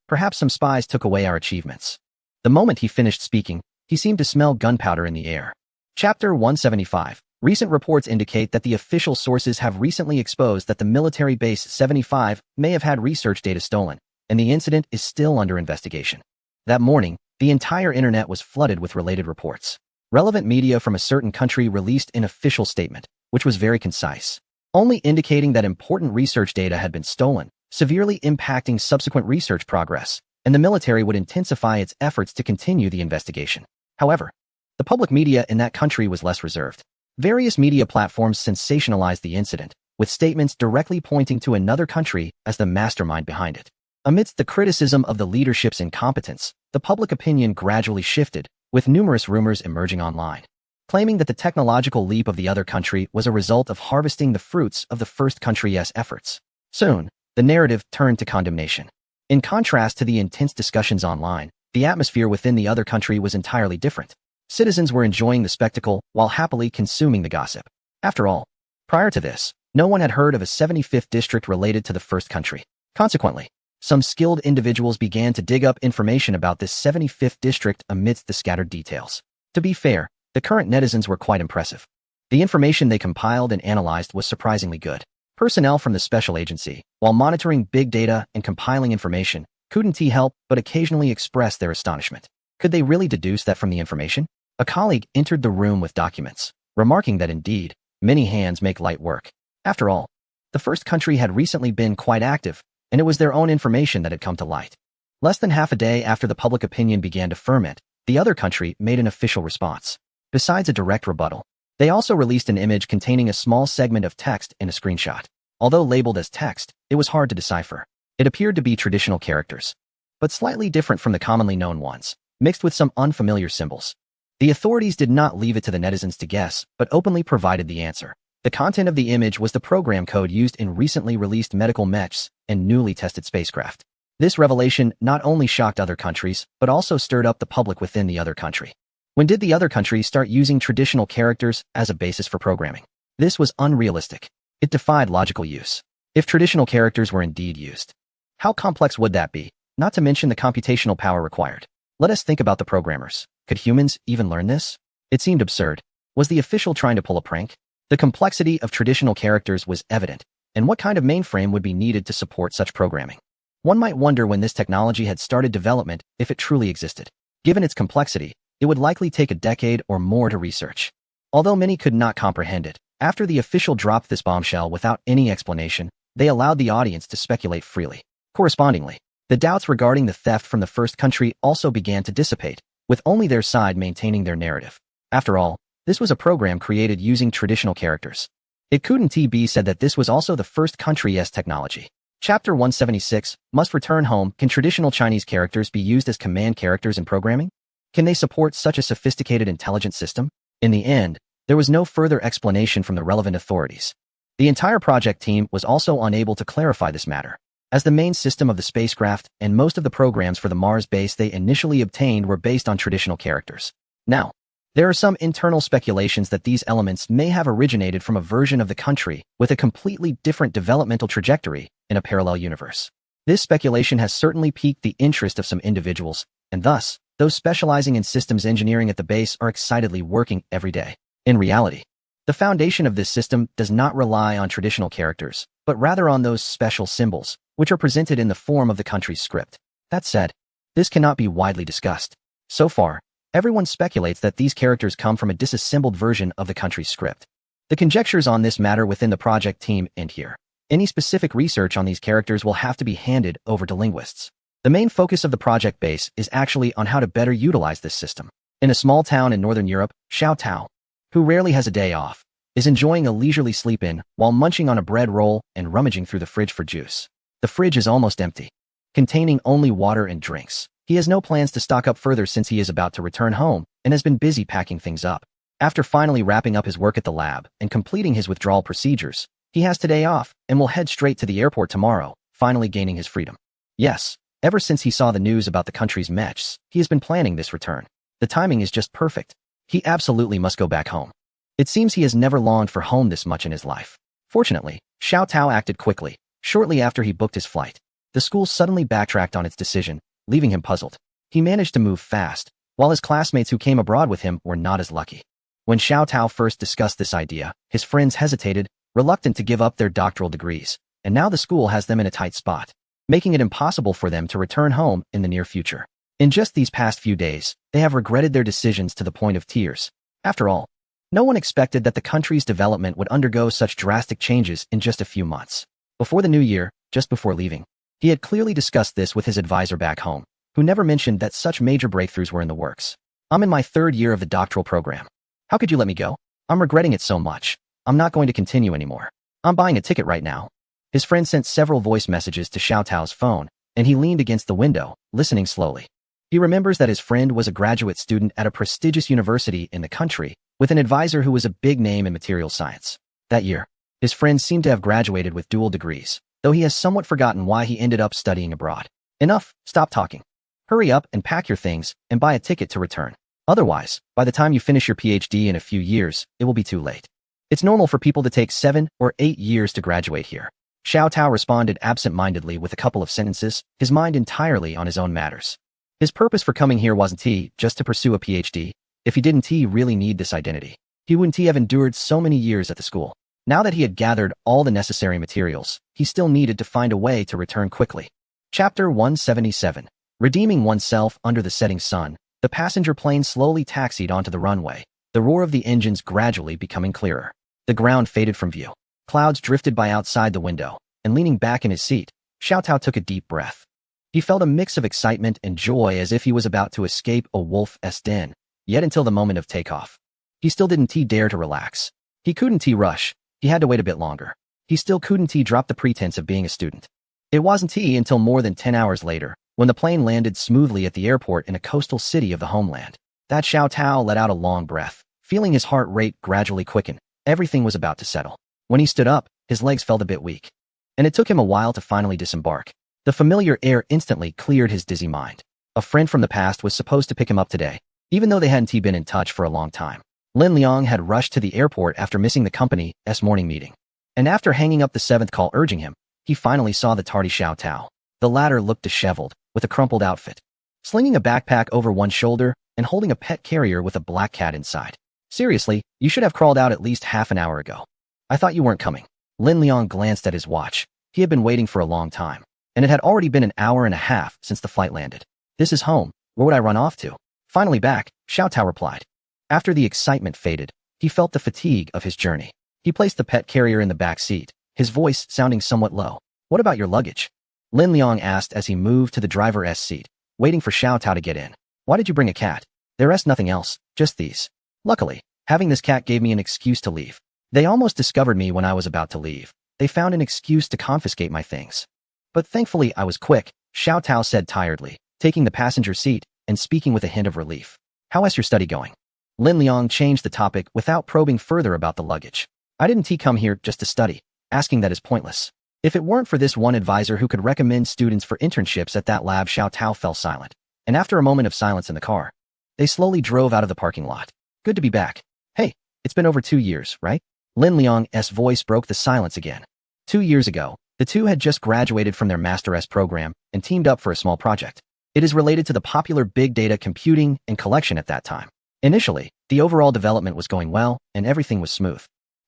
Perhaps some spies took away our achievements. The moment he finished speaking, he seemed to smell gunpowder in the air. Chapter 175. Recent reports indicate that the official sources have recently exposed that the military base 75 may have had research data stolen, and the incident is still under investigation. That morning, the entire internet was flooded with related reports. Relevant media from a certain country released an official statement, which was very concise, only indicating that important research data had been stolen, severely impacting subsequent research progress, and the military would intensify its efforts to continue the investigation. However, the public media in that country was less reserved. Various media platforms sensationalized the incident, with statements directly pointing to another country as the mastermind behind it. Amidst the criticism of the leadership's incompetence, the public opinion gradually shifted, with numerous rumors emerging online, claiming that the technological leap of the other country was a result of harvesting the fruits of the first country's efforts. Soon, the narrative turned to condemnation. In contrast to the intense discussions online, the atmosphere within the other country was entirely different. Citizens were enjoying the spectacle while happily consuming the gossip. After all, prior to this, no one had heard of a 75th district related to the first country. Consequently, some skilled individuals began to dig up information about this 75th district amidst the scattered details. To be fair, the current netizens were quite impressive. The information they compiled and analyzed was surprisingly good. Personnel from the special agency, while monitoring big data and compiling information, couldn't help but occasionally express their astonishment. Could they really deduce that from the information? A colleague entered the room with documents, remarking that indeed, many hands make light work. After all, the first country had recently been quite active, and it was their own information that had come to light. Less than half a day after the public opinion began to ferment, the other country made an official response. Besides a direct rebuttal, they also released an image containing a small segment of text in a screenshot. Although labeled as text, it was hard to decipher. It appeared to be traditional characters, but slightly different from the commonly known ones, mixed with some unfamiliar symbols. The authorities did not leave it to the netizens to guess, but openly provided the answer. The content of the image was the program code used in recently released medical mechs and newly tested spacecraft. This revelation not only shocked other countries, but also stirred up the public within the other country. When did the other country start using traditional characters as a basis for programming? This was unrealistic. It defied logical use. If traditional characters were indeed used, how complex would that be, not to mention the computational power required? Let us think about the programmers. Could humans even learn this? It seemed absurd. Was the official trying to pull a prank? The complexity of traditional characters was evident, and what kind of mainframe would be needed to support such programming. One might wonder when this technology had started development if it truly existed. Given its complexity, it would likely take a decade or more to research. Although many could not comprehend it, after the official dropped this bombshell without any explanation, they allowed the audience to speculate freely. Correspondingly, the doubts regarding the theft from the first country also began to dissipate, with only their side maintaining their narrative. After all, this was a program created using traditional characters. It couldn't be said that this was also the first country's technology. Chapter 176, Must Return Home. Can traditional Chinese characters be used as command characters in programming? Can they support such a sophisticated intelligence system? In the end, there was no further explanation from the relevant authorities. The entire project team was also unable to clarify this matter, as the main system of the spacecraft and most of the programs for the Mars base they initially obtained were based on traditional characters. Now, there are some internal speculations that these elements may have originated from a version of the country with a completely different developmental trajectory in a parallel universe. This speculation has certainly piqued the interest of some individuals, and thus, those specializing in systems engineering at the base are excitedly working every day. In reality, the foundation of this system does not rely on traditional characters, but rather on those special symbols, which are presented in the form of the country's script. That said, this cannot be widely discussed. So far, everyone speculates that these characters come from a disassembled version of the country's script. The conjectures on this matter within the project team end here. Any specific research on these characters will have to be handed over to linguists. The main focus of the project base is actually on how to better utilize this system. In a small town in northern Europe, Xiao Tao, who rarely has a day off, is enjoying a leisurely sleep-in while munching on a bread roll and rummaging through the fridge for juice. The fridge is almost empty, containing only water and drinks. He has no plans to stock up further since he is about to return home and has been busy packing things up. After finally wrapping up his work at the lab and completing his withdrawal procedures, he has today off and will head straight to the airport tomorrow, finally gaining his freedom. Yes, ever since he saw the news about the country's matches, he has been planning this return. The timing is just perfect. He absolutely must go back home. It seems he has never longed for home this much in his life. Fortunately, Xiao Tao acted quickly. Shortly after he booked his flight, the school suddenly backtracked on its decision, leaving him puzzled. He managed to move fast, while his classmates who came abroad with him were not as lucky. When Xiao Tao first discussed this idea, his friends hesitated, reluctant to give up their doctoral degrees, and now the school has them in a tight spot, making it impossible for them to return home in the near future. In just these past few days, they have regretted their decisions to the point of tears. After all, no one expected that the country's development would undergo such drastic changes in just a few months. Before the new year, just before leaving, he had clearly discussed this with his advisor back home, who never mentioned that such major breakthroughs were in the works. I'm in my third year of the doctoral program. How could you let me go? I'm regretting it so much. I'm not going to continue anymore. I'm buying a ticket right now. His friend sent several voice messages to Xiao Tao's phone, and he leaned against the window, listening slowly. He remembers that his friend was a graduate student at a prestigious university in the country, with an advisor who was a big name in material science. That year, his friend seemed to have graduated with dual degrees, though he has somewhat forgotten why he ended up studying abroad. Enough, stop talking. Hurry up and pack your things and buy a ticket to return. Otherwise, by the time you finish your PhD in a few years, it will be too late. It's normal for people to take 7 or 8 years to graduate here. Xiao Tao responded absent-mindedly with a couple of sentences, his mind entirely on his own matters. His purpose for coming here wasn't just to pursue a PhD. If he didn't really need this identity, he wouldn't have endured so many years at the school. Now that he had gathered all the necessary materials, he still needed to find a way to return quickly. Chapter 177. Redeeming oneself under the setting sun. The passenger plane slowly taxied onto the runway, the roar of the engines gradually becoming clearer. The ground faded from view. Clouds drifted by outside the window, and leaning back in his seat, Xiao Tao took a deep breath. He felt a mix of excitement and joy as if he was about to escape a wolf's den, yet until the moment of takeoff. He still didn't dare to relax. He couldn't rush. He had to wait a bit longer. He still couldn't drop the pretense of being a student. It wasn't until more than 10 hours later, when the plane landed smoothly at the airport in a coastal city of the homeland, that Xiao Tao let out a long breath, feeling his heart rate gradually quicken. Everything was about to settle. When he stood up, his legs felt a bit weak, and it took him a while to finally disembark. The familiar air instantly cleared his dizzy mind. A friend from the past was supposed to pick him up today, even though they hadn't been in touch for a long time. Lin Liang had rushed to the airport after missing the company's morning meeting, and after hanging up the 7th call urging him, he finally saw the tardy Xiao Tao. The latter looked disheveled, with a crumpled outfit, slinging a backpack over one shoulder and holding a pet carrier with a black cat inside. Seriously, you should have crawled out at least half an hour ago. I thought you weren't coming. Lin Liang glanced at his watch. He had been waiting for a long time, and it had already been an hour and a half since the flight landed. This is home. Where would I run off to? Finally back, Xiao Tao replied. After the excitement faded, he felt the fatigue of his journey. He placed the pet carrier in the back seat, his voice sounding somewhat low. What about your luggage? Lin Liang asked as he moved to the driver's seat, waiting for Xiao Tao to get in. Why did you bring a cat? There's nothing else, just these. Luckily, having this cat gave me an excuse to leave. They almost discovered me when I was about to leave. They found an excuse to confiscate my things. But thankfully I was quick, Xiao Tao said tiredly, taking the passenger seat and speaking with a hint of relief. How is your study going? Lin Liang changed the topic without probing further about the luggage. I didn't come here just to study. Asking that is pointless. If it weren't for this one advisor who could recommend students for internships at that lab, Xiao Tao fell silent. And after a moment of silence in the car, they slowly drove out of the parking lot. Good to be back. Hey, it's been over 2 years, right? Lin Liang's voice broke the silence again. 2 years ago, the two had just graduated from their Master's program and teamed up for a small project. It is related to the popular big data computing and collection at that time. Initially, the overall development was going well and everything was smooth.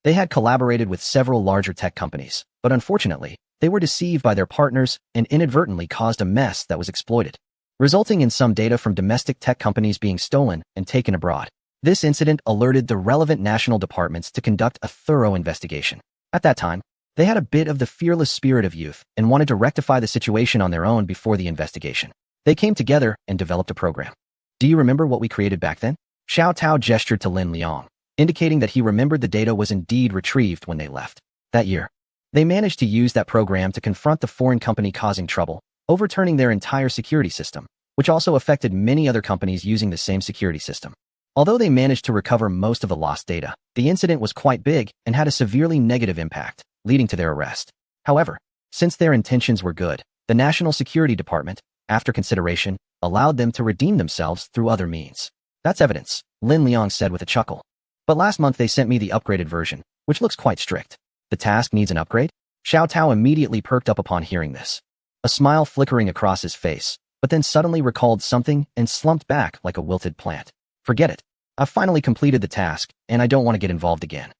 They had collaborated with several larger tech companies, but unfortunately, they were deceived by their partners and inadvertently caused a mess that was exploited, resulting in some data from domestic tech companies being stolen and taken abroad. This incident alerted the relevant national departments to conduct a thorough investigation. At that time, they had a bit of the fearless spirit of youth and wanted to rectify the situation on their own before the investigation. They came together and developed a program. Do you remember what we created back then? Xiao Tao gestured to Lin Liang, indicating that he remembered the data was indeed retrieved when they left. That year, they managed to use that program to confront the foreign company causing trouble, overturning their entire security system, which also affected many other companies using the same security system. Although they managed to recover most of the lost data, the incident was quite big and had a severely negative impact, leading to their arrest. However, since their intentions were good, the National Security Department, after consideration, allowed them to redeem themselves through other means. That's evidence, Lin Liang said with a chuckle. But last month they sent me the upgraded version, which looks quite strict. The task needs an upgrade? Xiao Tao immediately perked up upon hearing this. A smile flickering across his face, but then suddenly recalled something and slumped back like a wilted plant. Forget it. I've finally completed the task, and I don't want to get involved again.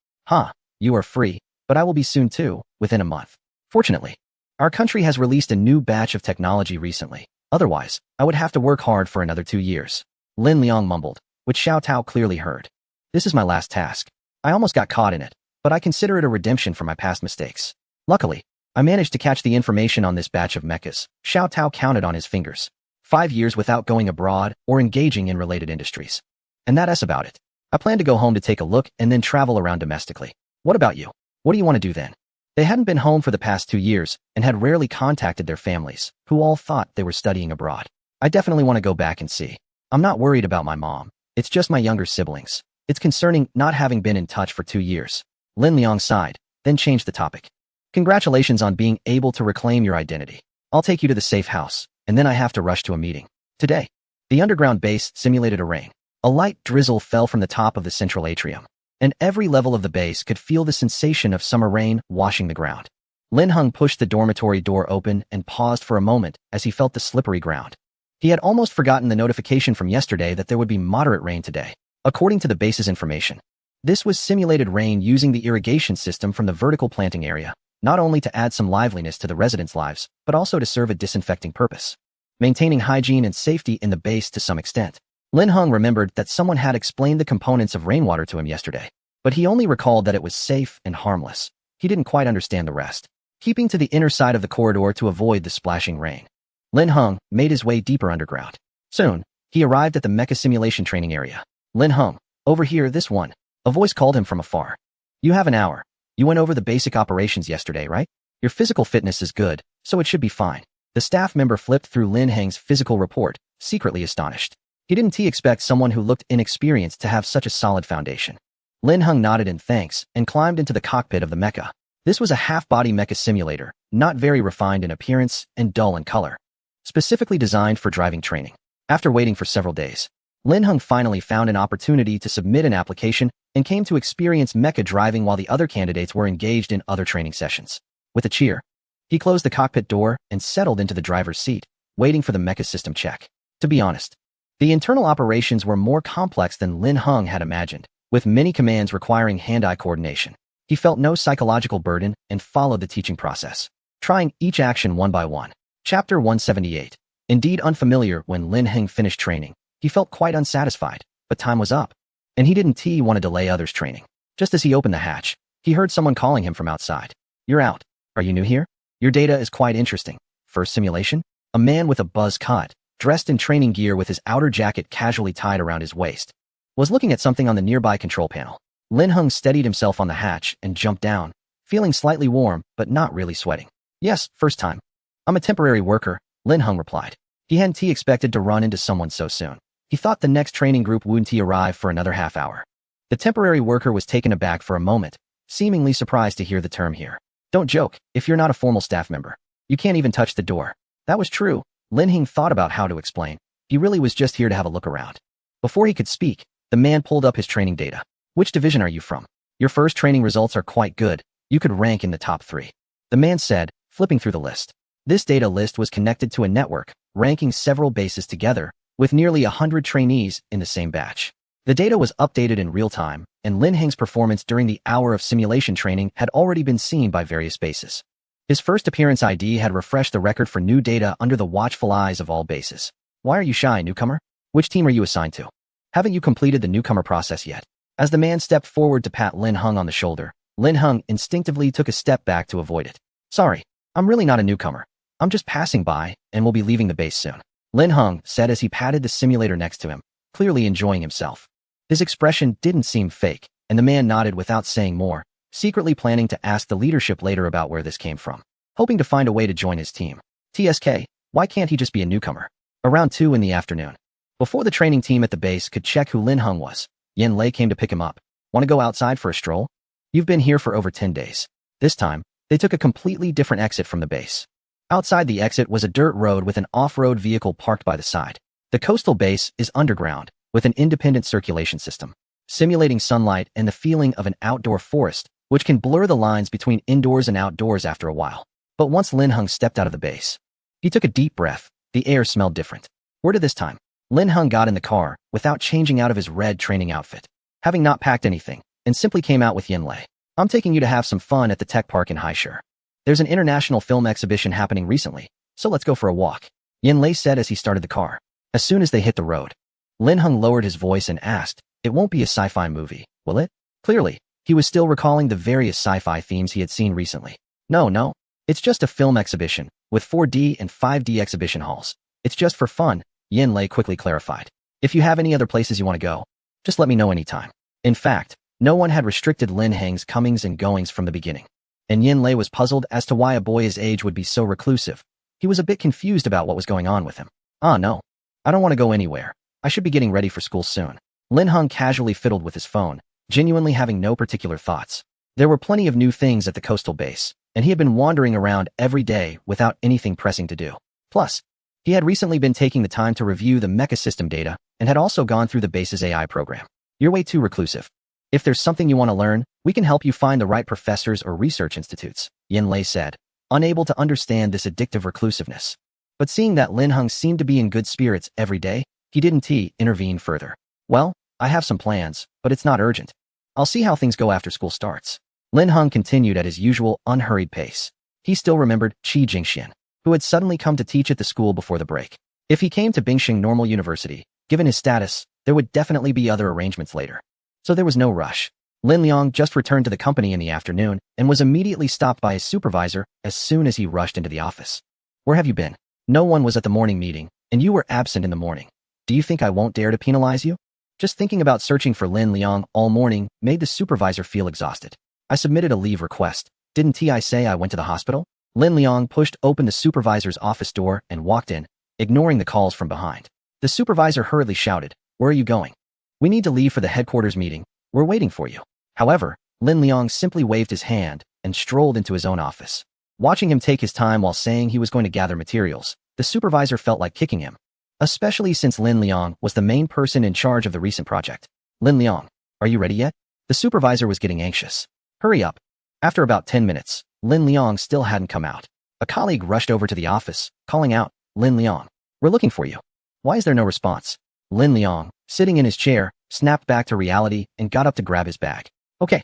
You are free, but I will be soon too, within a month. Fortunately, our country has released a new batch of technology recently. Otherwise, I would have to work hard for another 2 years. Lin Liang mumbled, which Xiao Tao clearly heard. This is my last task. I almost got caught in it, but I consider it a redemption for my past mistakes. Luckily, I managed to catch the information on this batch of mechas. Xiao Tao counted on his fingers. 5 years without going abroad or engaging in related industries. And that's about it. I plan to go home to take a look and then travel around domestically. What about you? What do you want to do then? They hadn't been home for the past 2 years and had rarely contacted their families, who all thought they were studying abroad. I definitely want to go back and see. I'm not worried about my mom. It's just my younger siblings. It's concerning not having been in touch for 2 years. Lin Liang sighed, then changed the topic. Congratulations on being able to reclaim your identity. I'll take you to the safe house, and then I have to rush to a meeting. Today, the underground base simulated a rain. A light drizzle fell from the top of the central atrium, and every level of the base could feel the sensation of summer rain washing the ground. Lin Hung pushed the dormitory door open and paused for a moment as he felt the slippery ground. He had almost forgotten the notification from yesterday that there would be moderate rain today. According to the base's information, this was simulated rain using the irrigation system from the vertical planting area, not only to add some liveliness to the residents' lives, but also to serve a disinfecting purpose, maintaining hygiene and safety in the base to some extent. Lin Hung remembered that someone had explained the components of rainwater to him yesterday, but he only recalled that it was safe and harmless. He didn't quite understand the rest. Keeping to the inner side of the corridor to avoid the splashing rain, Lin Hung made his way deeper underground. Soon, he arrived at the mecha simulation training area. Lin Hung, over here, this one. A voice called him from afar. You have an hour. You went over the basic operations yesterday, right? Your physical fitness is good, so it should be fine. The staff member flipped through Lin Hang's physical report, secretly astonished. He didn't expect someone who looked inexperienced to have such a solid foundation. Lin Hung nodded in thanks and climbed into the cockpit of the mecha. This was a half-body mecha simulator, not very refined in appearance and dull in color, specifically designed for driving training. After waiting for several days, Lin Hung finally found an opportunity to submit an application and came to experience mecha driving while the other candidates were engaged in other training sessions. With a cheer, he closed the cockpit door and settled into the driver's seat, waiting for the mecha system check. To be honest, the internal operations were more complex than Lin Hung had imagined, with many commands requiring hand-eye coordination. He felt no psychological burden and followed the teaching process, trying each action one by one. Chapter 178. Indeed unfamiliar. When Lin Heng finished training, he felt quite unsatisfied, but time was up, and he didn't want to delay others' training. Just as he opened the hatch, he heard someone calling him from outside. "You're out. Are you new here? Your data is quite interesting. First simulation?" A man with a buzz cut, dressed in training gear with his outer jacket casually tied around his waist, was looking at something on the nearby control panel. Lin Heng steadied himself on the hatch and jumped down, feeling slightly warm but not really sweating. "Yes, first time. I'm a temporary worker," Lin Heng replied. He hadn't expected to run into someone so soon. He thought the next training group wouldn't arrive for another half hour. The temporary worker was taken aback for a moment, seemingly surprised to hear the term here. "Don't joke, if you're not a formal staff member. You can't even touch the door." That was true. Lin Heng thought about how to explain. He really was just here to have a look around. Before he could speak, the man pulled up his training data. "Which division are you from? Your first training results are quite good. You could rank in the top 3. The man said, flipping through the list. This data list was connected to a network, ranking several bases together, with nearly 100 trainees in the same batch. The data was updated in real time, and Lin Heng's performance during the hour of simulation training had already been seen by various bases. His first appearance ID had refreshed the record for new data under the watchful eyes of all bases. "Why are you shy, newcomer? Which team are you assigned to? Haven't you completed the newcomer process yet?" As the man stepped forward to pat Lin Heng on the shoulder, Lin Heng instinctively took a step back to avoid it. "Sorry, I'm really not a newcomer. I'm just passing by and will be leaving the base soon," Lin Heng said as he patted the simulator next to him, clearly enjoying himself. His expression didn't seem fake, and the man nodded without saying more, secretly planning to ask the leadership later about where this came from, hoping to find a way to join his team. TSK, why can't he just be a newcomer? Around 2 in the afternoon. Before the training team at the base could check who Lin Heng was, Yin Lei came to pick him up. "Want to go outside for a stroll? You've been here for over 10 days. This time, they took a completely different exit from the base. Outside the exit was a dirt road with an off-road vehicle parked by the side. The coastal base is underground, with an independent circulation system, simulating sunlight and the feeling of an outdoor forest, which can blur the lines between indoors and outdoors after a while. But once Lin Heng stepped out of the base, he took a deep breath. The air smelled different. Where did this time? Lin Heng got in the car without changing out of his red training outfit, having not packed anything, and simply came out with Yin Lei. "I'm taking you to have some fun at the tech park in Haishur. There's an international film exhibition happening recently, so let's go for a walk," Yin Lei said as he started the car. As soon as they hit the road, Lin Heng lowered his voice and asked, "It won't be a sci-fi movie, will it?" Clearly, he was still recalling the various sci-fi themes he had seen recently. No, it's just a film exhibition, with 4D and 5D exhibition halls. It's just for fun," Yin Lei quickly clarified. "If you have any other places you want to go, just let me know anytime." In fact, no one had restricted Lin Heng's comings and goings from the beginning, and Yin Lei was puzzled as to why a boy his age would be so reclusive. He was a bit confused about what was going on with him. No, I don't want to go anywhere. I should be getting ready for school soon." Lin Heng casually fiddled with his phone, genuinely having no particular thoughts. There were plenty of new things at the coastal base, and he had been wandering around every day without anything pressing to do. Plus, he had recently been taking the time to review the mecha system data and had also gone through the base's AI program. "You're way too reclusive. If there's something you want to learn, we can help you find the right professors or research institutes," Yin Lei said, unable to understand this addictive reclusiveness. But seeing that Lin Heng seemed to be in good spirits every day, he didn't intervene further. "Well, I have some plans, but it's not urgent. I'll see how things go after school starts." Lin Heng continued at his usual unhurried pace. He still remembered Qi Jingxian, who had suddenly come to teach at the school before the break. If he came to Bingxing Normal University, given his status, there would definitely be other arrangements later. So there was no rush. Lin Liang just returned to the company in the afternoon and was immediately stopped by his supervisor as soon as he rushed into the office. "Where have you been? No one was at the morning meeting, and you were absent in the morning. Do you think I won't dare to penalize you?" Just thinking about searching for Lin Liang all morning made the supervisor feel exhausted. "I submitted a leave request. Didn't I say I went to the hospital?" Lin Liang pushed open the supervisor's office door and walked in, ignoring the calls from behind. The supervisor hurriedly shouted, "Where are you going?" "We need to leave for the headquarters meeting. We're waiting for you." However, Lin Liang simply waved his hand and strolled into his own office. Watching him take his time while saying he was going to gather materials, the supervisor felt like kicking him, especially since Lin Liang was the main person in charge of the recent project. "Lin Liang, are you ready yet?" The supervisor was getting anxious. "Hurry up." After about 10 minutes, Lin Liang still hadn't come out. A colleague rushed over to the office, calling out, "Lin Liang, we're looking for you." "Why is there no response?" Lin Liang, sitting in his chair, snapped back to reality, and got up to grab his bag. Okay,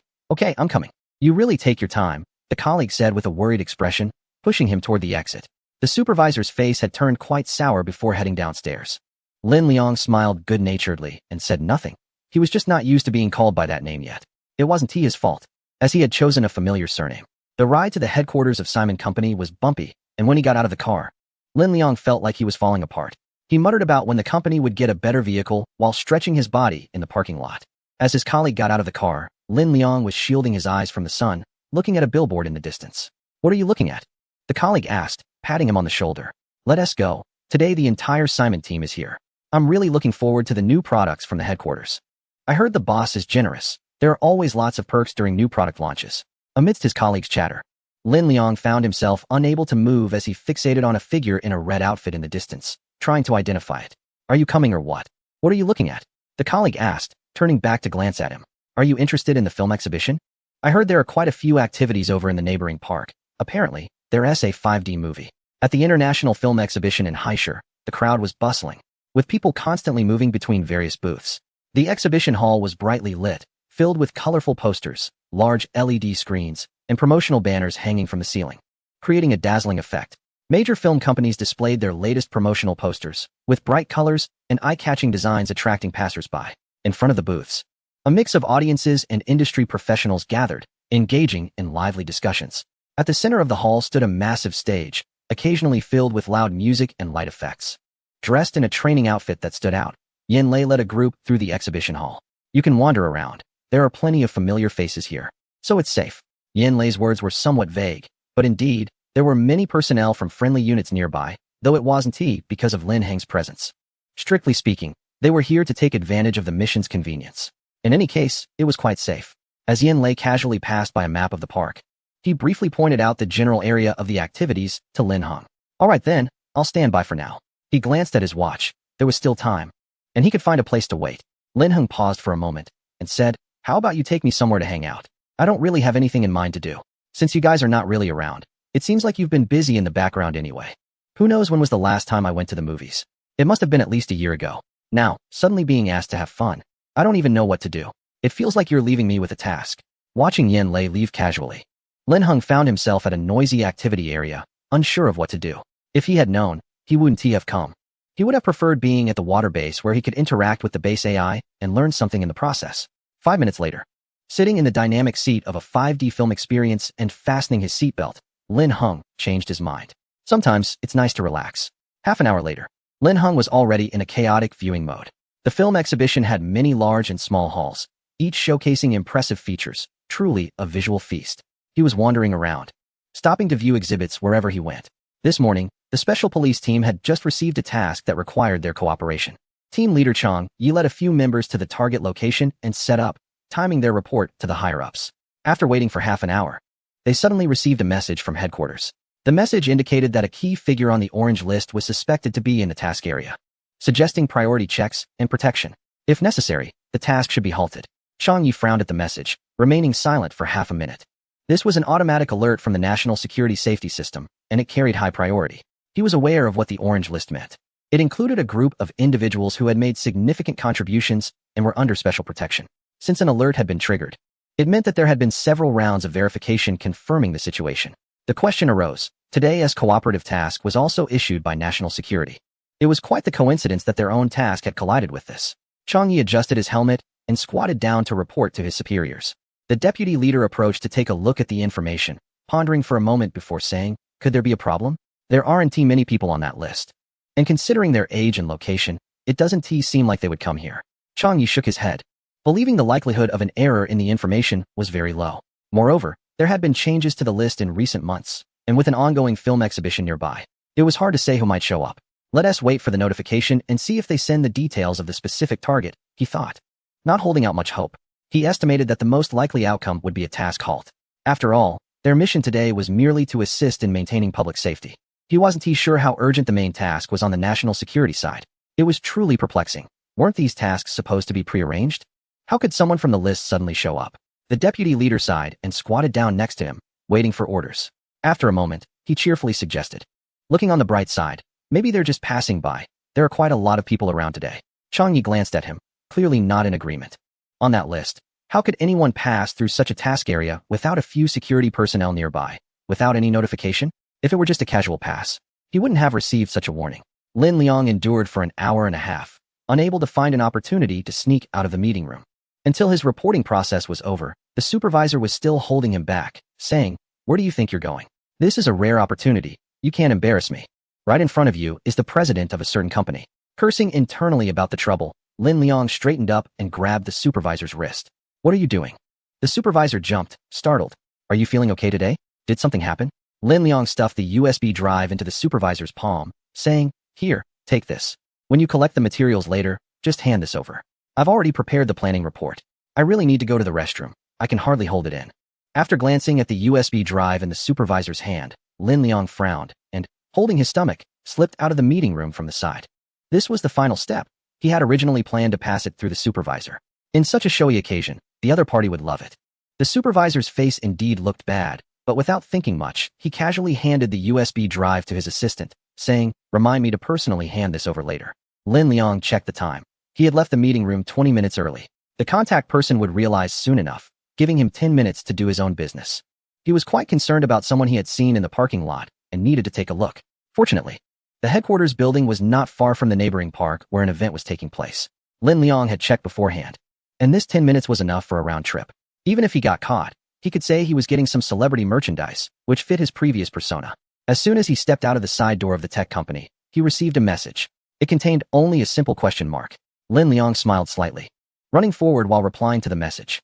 I'm coming. You really take your time, the colleague said with a worried expression, pushing him toward the exit. The supervisor's face had turned quite sour before heading downstairs. Lin Liang smiled good-naturedly and said nothing. He was just not used to being called by that name yet. It wasn't his fault, as he had chosen a familiar surname. The ride to the headquarters of Simon Company was bumpy, and when he got out of the car, Lin Liang felt like he was falling apart. He muttered about when the company would get a better vehicle while stretching his body in the parking lot. As his colleague got out of the car, Lin Liang was shielding his eyes from the sun, looking at a billboard in the distance. What are you looking at? The colleague asked, patting him on the shoulder. Let us go. Today the entire Simon team is here. I'm really looking forward to the new products from the headquarters. I heard the boss is generous. There are always lots of perks during new product launches. Amidst his colleagues' chatter, Lin Liang found himself unable to move as he fixated on a figure in a red outfit in the distance, trying to identify it. Are you coming or what? What are you looking at? The colleague asked, turning back to glance at him. Are you interested in the film exhibition? I heard there are quite a few activities over in the neighboring park. Apparently, there's a 5D movie. At the International Film Exhibition in Haishur, the crowd was bustling, with people constantly moving between various booths. The exhibition hall was brightly lit, filled with colorful posters, large LED screens, and promotional banners hanging from the ceiling, creating a dazzling effect. Major film companies displayed their latest promotional posters, with bright colors and eye-catching designs attracting passers-by. In front of the booths, a mix of audiences and industry professionals gathered, engaging in lively discussions. At the center of the hall stood a massive stage, occasionally filled with loud music and light effects. Dressed in a training outfit that stood out, Yin Lei led a group through the exhibition hall. You can wander around. There are plenty of familiar faces here, so it's safe. Yin Lei's words were somewhat vague, but indeed, there were many personnel from friendly units nearby, though it wasn't because of Lin Heng's presence. Strictly speaking, they were here to take advantage of the mission's convenience. In any case, it was quite safe. As Yin Lei casually passed by a map of the park, he briefly pointed out the general area of the activities to Lin Heng. All right then, I'll stand by for now. He glanced at his watch. There was still time, and he could find a place to wait. Lin Heng paused for a moment and said, how about you take me somewhere to hang out? I don't really have anything in mind to do. Since you guys are not really around, it seems like you've been busy in the background anyway. Who knows when was the last time I went to the movies? It must have been at least a year ago. Now, suddenly being asked to have fun. I don't even know what to do. It feels like you're leaving me with a task. Watching Yin Lei leave casually, Lin Heng found himself at a noisy activity area, unsure of what to do. If he had known, he wouldn't have come. He would have preferred being at the water base where he could interact with the base AI and learn something in the process. 5 minutes later, sitting in the dynamic seat of a 5D film experience and fastening his seatbelt, Lin Heng changed his mind. Sometimes it's nice to relax. Half an hour later, Lin Heng was already in a chaotic viewing mode. The film exhibition had many large and small halls, each showcasing impressive features, truly a visual feast. He was wandering around, stopping to view exhibits wherever he went. This morning, the special police team had just received a task that required their cooperation. Team leader Chang Yi led a few members to the target location and set up, timing their report to the higher-ups. After waiting for half an hour, they suddenly received a message from headquarters. The message indicated that a key figure on the orange list was suspected to be in the task area, suggesting priority checks and protection. If necessary, the task should be halted. Chang Yi frowned at the message, remaining silent for half a minute. This was an automatic alert from the National Security Safety System, and it carried high priority. He was aware of what the orange list meant. It included a group of individuals who had made significant contributions and were under special protection. Since an alert had been triggered, it meant that there had been several rounds of verification confirming the situation. The question arose, today's cooperative task was also issued by National Security. It was quite the coincidence that their own task had collided with this. Chang Yi adjusted his helmet and squatted down to report to his superiors. The deputy leader approached to take a look at the information, pondering for a moment before saying, could there be a problem? There aren't many people on that list. And considering their age and location, it doesn't seem like they would come here. Chang Yi shook his head, believing the likelihood of an error in the information was very low. Moreover, there had been changes to the list in recent months, and with an ongoing film exhibition nearby, it was hard to say who might show up. Let us wait for the notification and see if they send the details of the specific target, he thought. Not holding out much hope, he estimated that the most likely outcome would be a task halt. After all, their mission today was merely to assist in maintaining public safety. He wasn't sure how urgent the main task was on the national security side. It was truly perplexing. Weren't these tasks supposed to be prearranged? How could someone from the list suddenly show up? The deputy leader sighed and squatted down next to him, waiting for orders. After a moment, he cheerfully suggested, looking on the bright side, maybe they're just passing by. There are quite a lot of people around today. Chang Yi glanced at him, clearly not in agreement. On that list, how could anyone pass through such a task area without a few security personnel nearby, without any notification? If it were just a casual pass, he wouldn't have received such a warning. Lin Liang endured for an hour and a half, unable to find an opportunity to sneak out of the meeting room. Until his reporting process was over, the supervisor was still holding him back, saying, "Where do you think you're going? This is a rare opportunity. You can't embarrass me. Right in front of you is the president of a certain company." Cursing internally about the trouble, Lin Liang straightened up and grabbed the supervisor's wrist. "What are you doing?" The supervisor jumped, startled. "Are you feeling okay today? Did something happen?" Lin Liang stuffed the USB drive into the supervisor's palm, saying, "Here, take this. When you collect the materials later, just hand this over. I've already prepared the planning report. I really need to go to the restroom. I can hardly hold it in." After glancing at the USB drive in the supervisor's hand, Lin Liang frowned and, holding his stomach, slipped out of the meeting room from the side. This was the final step. He had originally planned to pass it through the supervisor. In such a showy occasion, the other party would love it. The supervisor's face indeed looked bad, but without thinking much, he casually handed the USB drive to his assistant, saying, "Remind me to personally hand this over later." Lin Liang checked the time. He had left the meeting room 20 minutes early. The contact person would realize soon enough, giving him 10 minutes to do his own business. He was quite concerned about someone he had seen in the parking lot and needed to take a look. Fortunately, the headquarters building was not far from the neighboring park where an event was taking place. Lin Liang had checked beforehand, and this 10 minutes was enough for a round trip. Even if he got caught, he could say he was getting some celebrity merchandise, which fit his previous persona. As soon as he stepped out of the side door of the tech company, he received a message. It contained only a simple question mark. Lin Liang smiled slightly, running forward while replying to the message.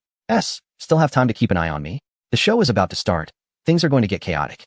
Still have time to keep an eye on me? The show is about to start. Things are going to get chaotic.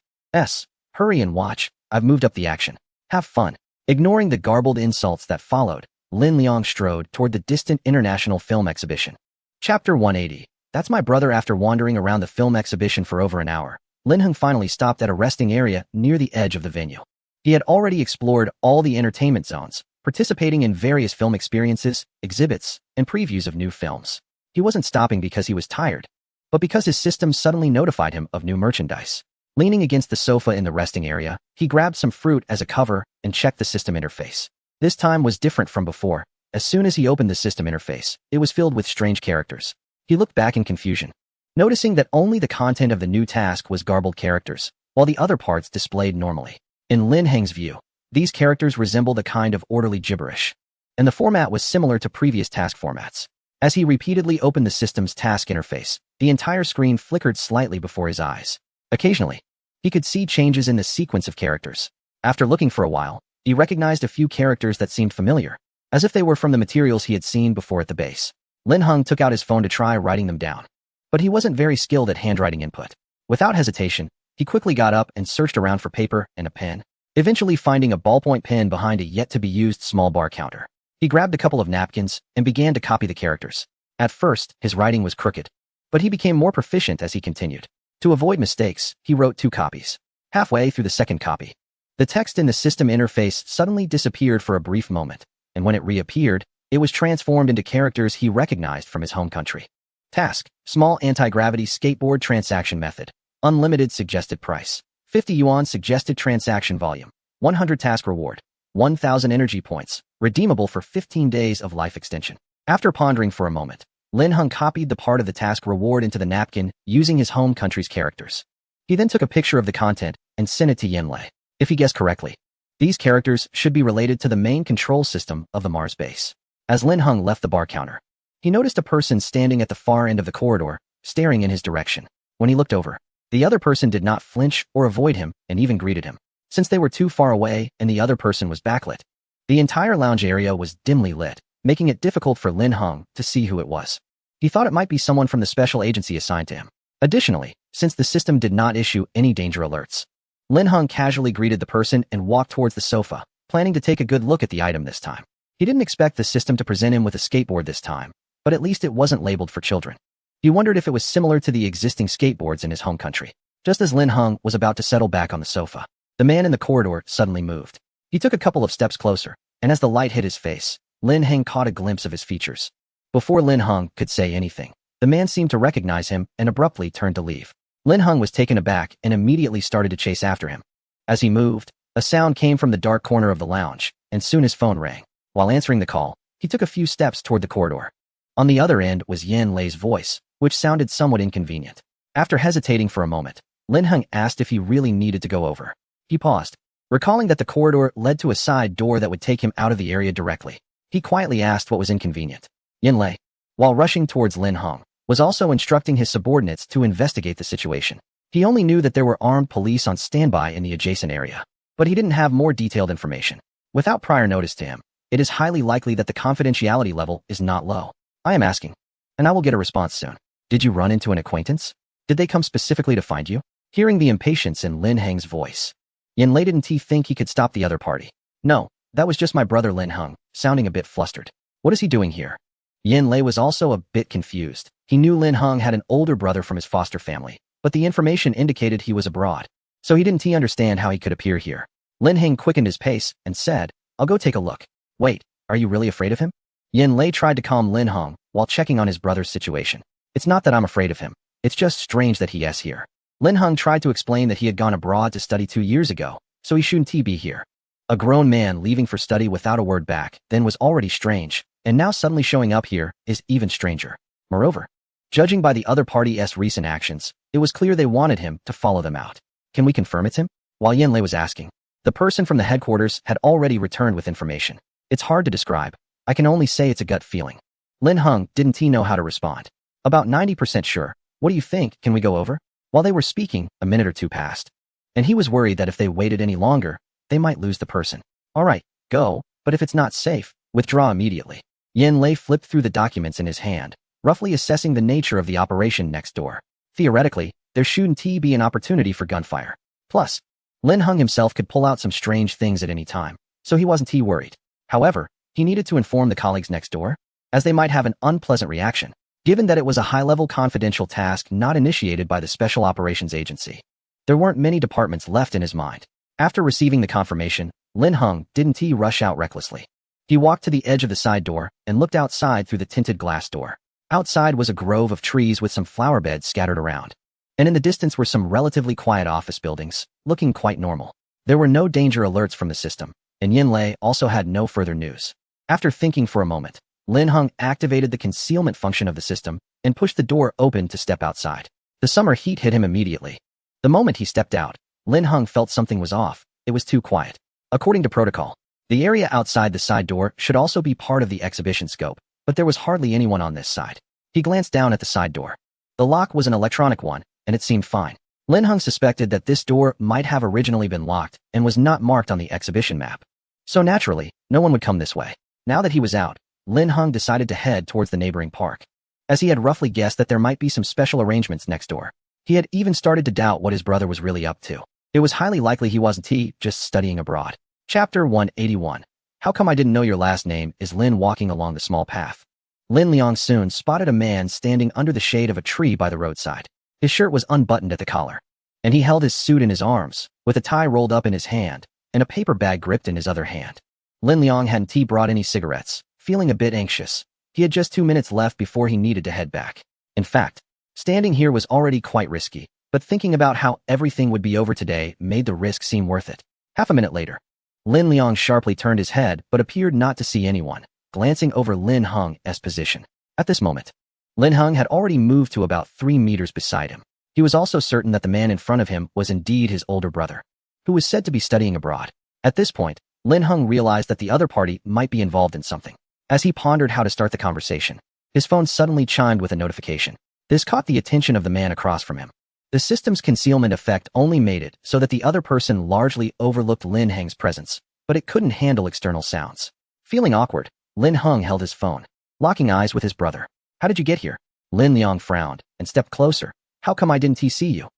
Hurry and watch. I've moved up the action. Have fun. Ignoring the garbled insults that followed, Lin Liang strode toward the distant international film exhibition. Chapter 180. That's my brother. After wandering around the film exhibition for over an hour, Lin Heng finally stopped at a resting area near the edge of the venue. He had already explored all the entertainment zones, participating in various film experiences, exhibits, and previews of new films. He wasn't stopping because he was tired, but because his system suddenly notified him of new merchandise. Leaning against the sofa in the resting area, he grabbed some fruit as a cover and checked the system interface. This time was different from before. As soon as he opened the system interface, it was filled with strange characters. He looked back in confusion, noticing that only the content of the new task was garbled characters, while the other parts displayed normally. In Lin Heng's view, these characters resembled a kind of orderly gibberish, and the format was similar to previous task formats. As he repeatedly opened the system's task interface, the entire screen flickered slightly before his eyes. Occasionally, he could see changes in the sequence of characters. After looking for a while, he recognized a few characters that seemed familiar, as if they were from the materials he had seen before at the base. Lin Heng took out his phone to try writing them down, but he wasn't very skilled at handwriting input. Without hesitation, he quickly got up and searched around for paper and a pen, eventually finding a ballpoint pen behind a yet-to-be-used small bar counter. He grabbed a couple of napkins and began to copy the characters. At first, his writing was crooked, but he became more proficient as he continued. To avoid mistakes, he wrote 2 copies. Halfway through the second copy, the text in the system interface suddenly disappeared for a brief moment, and when it reappeared, it was transformed into characters he recognized from his home country. Task: small anti-gravity skateboard transaction method. Unlimited suggested price. 50 yuan suggested transaction volume. 100 task reward. 1,000 energy points. Redeemable for 15 days of life extension. After pondering for a moment, Lin Heng copied the part of the task reward into the napkin using his home country's characters. He then took a picture of the content and sent it to Yenlei. If he guessed correctly, these characters should be related to the main control system of the Mars base. As Lin Heng left the bar counter, he noticed a person standing at the far end of the corridor, staring in his direction. When he looked over, the other person did not flinch or avoid him and even greeted him. Since they were too far away and the other person was backlit, the entire lounge area was dimly lit, making it difficult for Lin Heng to see who it was. He thought it might be someone from the special agency assigned to him. Additionally, since the system did not issue any danger alerts, Lin Heng casually greeted the person and walked towards the sofa, planning to take a good look at the item this time. He didn't expect the system to present him with a skateboard this time, but at least it wasn't labeled for children. He wondered if it was similar to the existing skateboards in his home country. Just as Lin Heng was about to settle back on the sofa, the man in the corridor suddenly moved. He took a couple of steps closer, and as the light hit his face, Lin Heng caught a glimpse of his features. Before Lin Heng could say anything, the man seemed to recognize him and abruptly turned to leave. Lin Heng was taken aback and immediately started to chase after him. As he moved, a sound came from the dark corner of the lounge, and soon his phone rang. While answering the call, He took a few steps toward the corridor. On the other end was Yin Lei's voice, which sounded somewhat inconvenient. After hesitating for a moment, Lin Heng asked if he really needed to go over. He paused, recalling that the corridor led to a side door that would take him out of the area directly. He quietly asked what was inconvenient. Yin Lei, while rushing towards Lin Heng, was also instructing his subordinates to investigate the situation. He only knew that there were armed police on standby in the adjacent area, but he didn't have more detailed information. Without prior notice to him, it is highly likely that the confidentiality level is not low. I am asking, and I will get a response soon. Did you run into an acquaintance? Did they come specifically to find you? Hearing the impatience in Lin Heng's voice, Yin Lei didn't think he could stop the other party. No, that was just my brother Lin Heng, sounding a bit flustered. What is he doing here? Yin Lei was also a bit confused. He knew Lin Heng had an older brother from his foster family, but the information indicated he was abroad, so he didn't understand how he could appear here. Lin Heng quickened his pace and said, I'll go take a look. Wait, are you really afraid of him? Yin Lei tried to calm Lin Heng while checking on his brother's situation. It's not that I'm afraid of him. It's just strange that he is here. Lin Heng tried to explain that he had gone abroad to study 2 years ago, so he shouldn't be here. A grown man leaving for study without a word back then was already strange, and now suddenly showing up here is even stranger. Moreover, judging by the other party's recent actions, it was clear they wanted him to follow them out. Can we confirm it's him? While Yin Lei was asking, the person from the headquarters had already returned with information. It's hard to describe. I can only say it's a gut feeling. Lin Heng didn't know how to respond. About 90% sure. What do you think? Can we go over? While they were speaking, a minute or two passed, and he was worried that if they waited any longer, they might lose the person. All right, go, but if it's not safe, withdraw immediately. Yin Lei flipped through the documents in his hand, roughly assessing the nature of the operation next door. Theoretically, there shouldn't be an opportunity for gunfire. Plus, Lin Heng himself could pull out some strange things at any time, so he wasn't worried. However, he needed to inform the colleagues next door, as they might have an unpleasant reaction, given that it was a high-level confidential task not initiated by the Special Operations Agency. There weren't many departments left in his mind. After receiving the confirmation, Lin Heng didn't rush out recklessly. He walked to the edge of the side door and looked outside through the tinted glass door. Outside was a grove of trees with some flower beds scattered around, and in the distance were some relatively quiet office buildings, looking quite normal. There were no danger alerts from the system, and Yin Lei also had no further news. After thinking for a moment, Lin Heng activated the concealment function of the system and pushed the door open to step outside. The summer heat hit him immediately. The moment he stepped out, Lin Heng felt something was off. It was too quiet. According to protocol, the area outside the side door should also be part of the exhibition scope, but there was hardly anyone on this side. He glanced down at the side door. The lock was an electronic one, and it seemed fine. Lin Heng suspected that this door might have originally been locked and was not marked on the exhibition map. So naturally, no one would come this way. Now that he was out, Lin Heng decided to head towards the neighboring park, as he had roughly guessed that there might be some special arrangements next door. He had even started to doubt what his brother was really up to. It was highly likely he wasn't just studying abroad. Chapter 181. How come I didn't know your last name? Is Lin walking along the small path. Lin Liang soon spotted a man standing under the shade of a tree by the roadside. His shirt was unbuttoned at the collar, and he held his suit in his arms, with a tie rolled up in his hand, and a paper bag gripped in his other hand. Lin Liang hadn't brought any cigarettes, feeling a bit anxious. He had just 2 minutes left before he needed to head back. In fact, standing here was already quite risky, but thinking about how everything would be over today made the risk seem worth it. Half a minute later, Lin Liang sharply turned his head but appeared not to see anyone, glancing over Lin Heng's position. At this moment, Lin Heng had already moved to about 3 meters beside him. He was also certain that the man in front of him was indeed his older brother, who was said to be studying abroad. At this point, Lin Heng realized that the other party might be involved in something. As he pondered how to start the conversation, his phone suddenly chimed with a notification. This caught the attention of the man across from him. The system's concealment effect only made it so that the other person largely overlooked Lin Heng's presence, but it couldn't handle external sounds. Feeling awkward, Lin Heng held his phone, locking eyes with his brother. How did you get here? Lin Liang frowned and stepped closer. How come I didn't see you?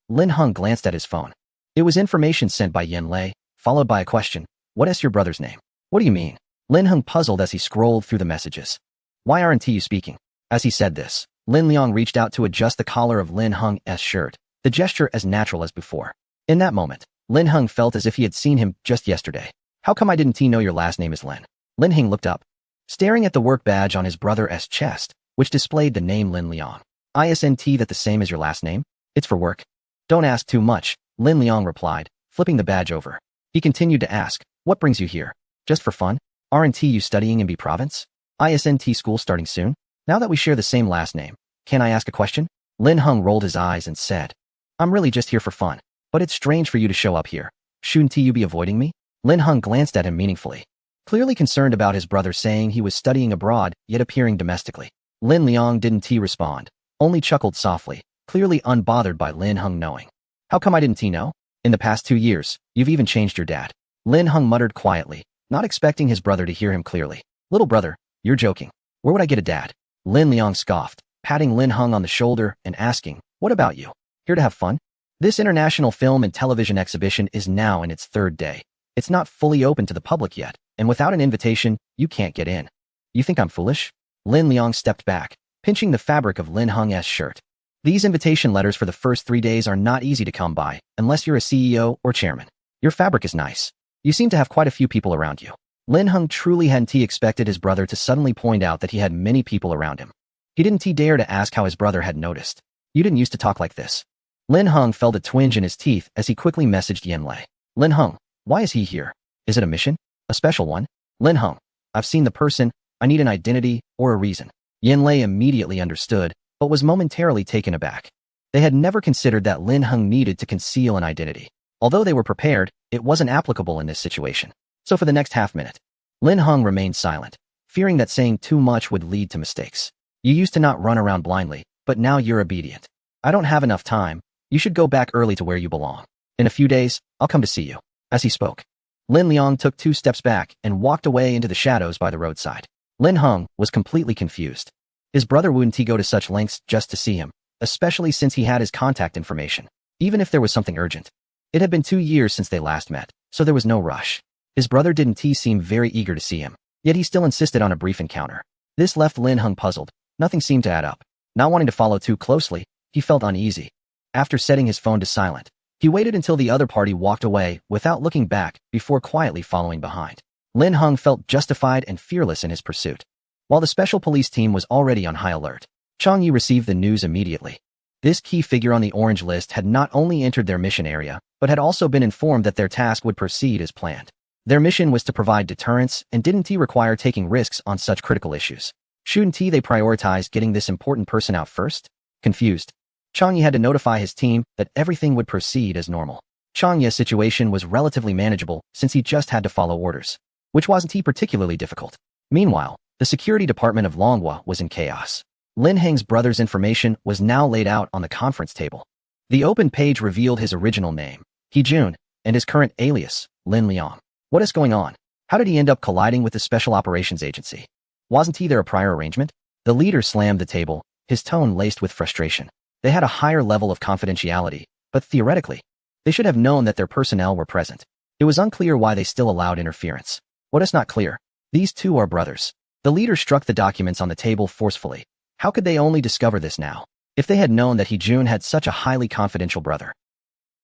Lin Heng glanced at his phone. It was information sent by Yin Lei, followed by a question. What is your brother's name? What do you mean? Lin Heng puzzled as he scrolled through the messages. Why aren't you speaking? As he said this, Lin Liang reached out to adjust the collar of Lin Heng's shirt, the gesture as natural as before. In that moment, Lin Heng felt as if he had seen him just yesterday. How come I didn't know your last name is Lin? Lin Heng looked up, staring at the work badge on his brother's chest, which displayed the name Lin Liang. Isn't that the same as your last name? It's for work. Don't ask too much, Lin Liang replied, flipping the badge over. He continued to ask, what brings you here? Just for fun? Aren't you studying in B province? ISNT school starting soon? Now that we share the same last name, can I ask a question? Lin Heng rolled his eyes and said, I'm really just here for fun, but it's strange for you to show up here. Shouldn't you be avoiding me? Lin Heng glanced at him meaningfully, clearly concerned about his brother saying he was studying abroad yet appearing domestically. Lin Liang didn't respond, only chuckled softly, clearly unbothered by Lin Heng knowing. How come I didn't know? In the past 2 years, you've even changed your dad. Lin Heng muttered quietly, not expecting his brother to hear him clearly. Little brother, you're joking. Where would I get a dad? Lin Liang scoffed, patting Lin Heng on the shoulder and asking, what about you? Here to have fun? This international film and television exhibition is now in its 3rd day. It's not fully open to the public yet, and without an invitation, you can't get in. You think I'm foolish? Lin Liang stepped back, pinching the fabric of Lin Heng's shirt. These invitation letters for the first 3 days are not easy to come by, unless you're a CEO or chairman. Your fabric is nice. You seem to have quite a few people around you. Lin Heng truly hadn't expected his brother to suddenly point out that he had many people around him. He didn't dare to ask how his brother had noticed. You didn't used to talk like this. Lin Heng felt a twinge in his teeth as he quickly messaged Yin Lei. Lin Heng, why is he here? Is it a mission? A special one? Lin Heng, I've seen the person. I need an identity or a reason. Yin Lei immediately understood, but was momentarily taken aback. They had never considered that Lin Heng needed to conceal an identity. Although they were prepared, it wasn't applicable in this situation. So for the next half-minute, Lin Heng remained silent, fearing that saying too much would lead to mistakes. You used to not run around blindly, but now you're obedient. I don't have enough time. You should go back early to where you belong. In a few days, I'll come to see you. As he spoke, Lin Liang took 2 steps back and walked away into the shadows by the roadside. Lin Heng was completely confused. His brother wouldn't go to such lengths just to see him, especially since he had his contact information, even if there was something urgent. It had been 2 years since they last met, so there was no rush. His brother didn't seem very eager to see him, yet he still insisted on a brief encounter. This left Lin Heng puzzled. Nothing seemed to add up. Not wanting to follow too closely, he felt uneasy. After setting his phone to silent, he waited until the other party walked away without looking back before quietly following behind. Lin Heng felt justified and fearless in his pursuit. While the special police team was already on high alert, Chang Yi received the news immediately. This key figure on the orange list had not only entered their mission area, but had also been informed that their task would proceed as planned. Their mission was to provide deterrence and didn't require taking risks on such critical issues. Shouldn't they prioritize getting this important person out first? Confused, Chang Yi had to notify his team that everything would proceed as normal. Chang Yi's situation was relatively manageable since he just had to follow orders, which wasn't particularly difficult. Meanwhile, the security department of Longhua was in chaos. Lin Heng's brother's information was now laid out on the conference table. The open page revealed his original name, He Jun, and his current alias, Lin Liang. What is going on? How did he end up colliding with the Special Operations Agency? Wasn't there a prior arrangement? The leader slammed the table, his tone laced with frustration. They had a higher level of confidentiality, but theoretically, they should have known that their personnel were present. It was unclear why they still allowed interference. What is not clear? These two are brothers. The leader struck the documents on the table forcefully. How could they only discover this now? If they had known that He Jun had such a highly confidential brother.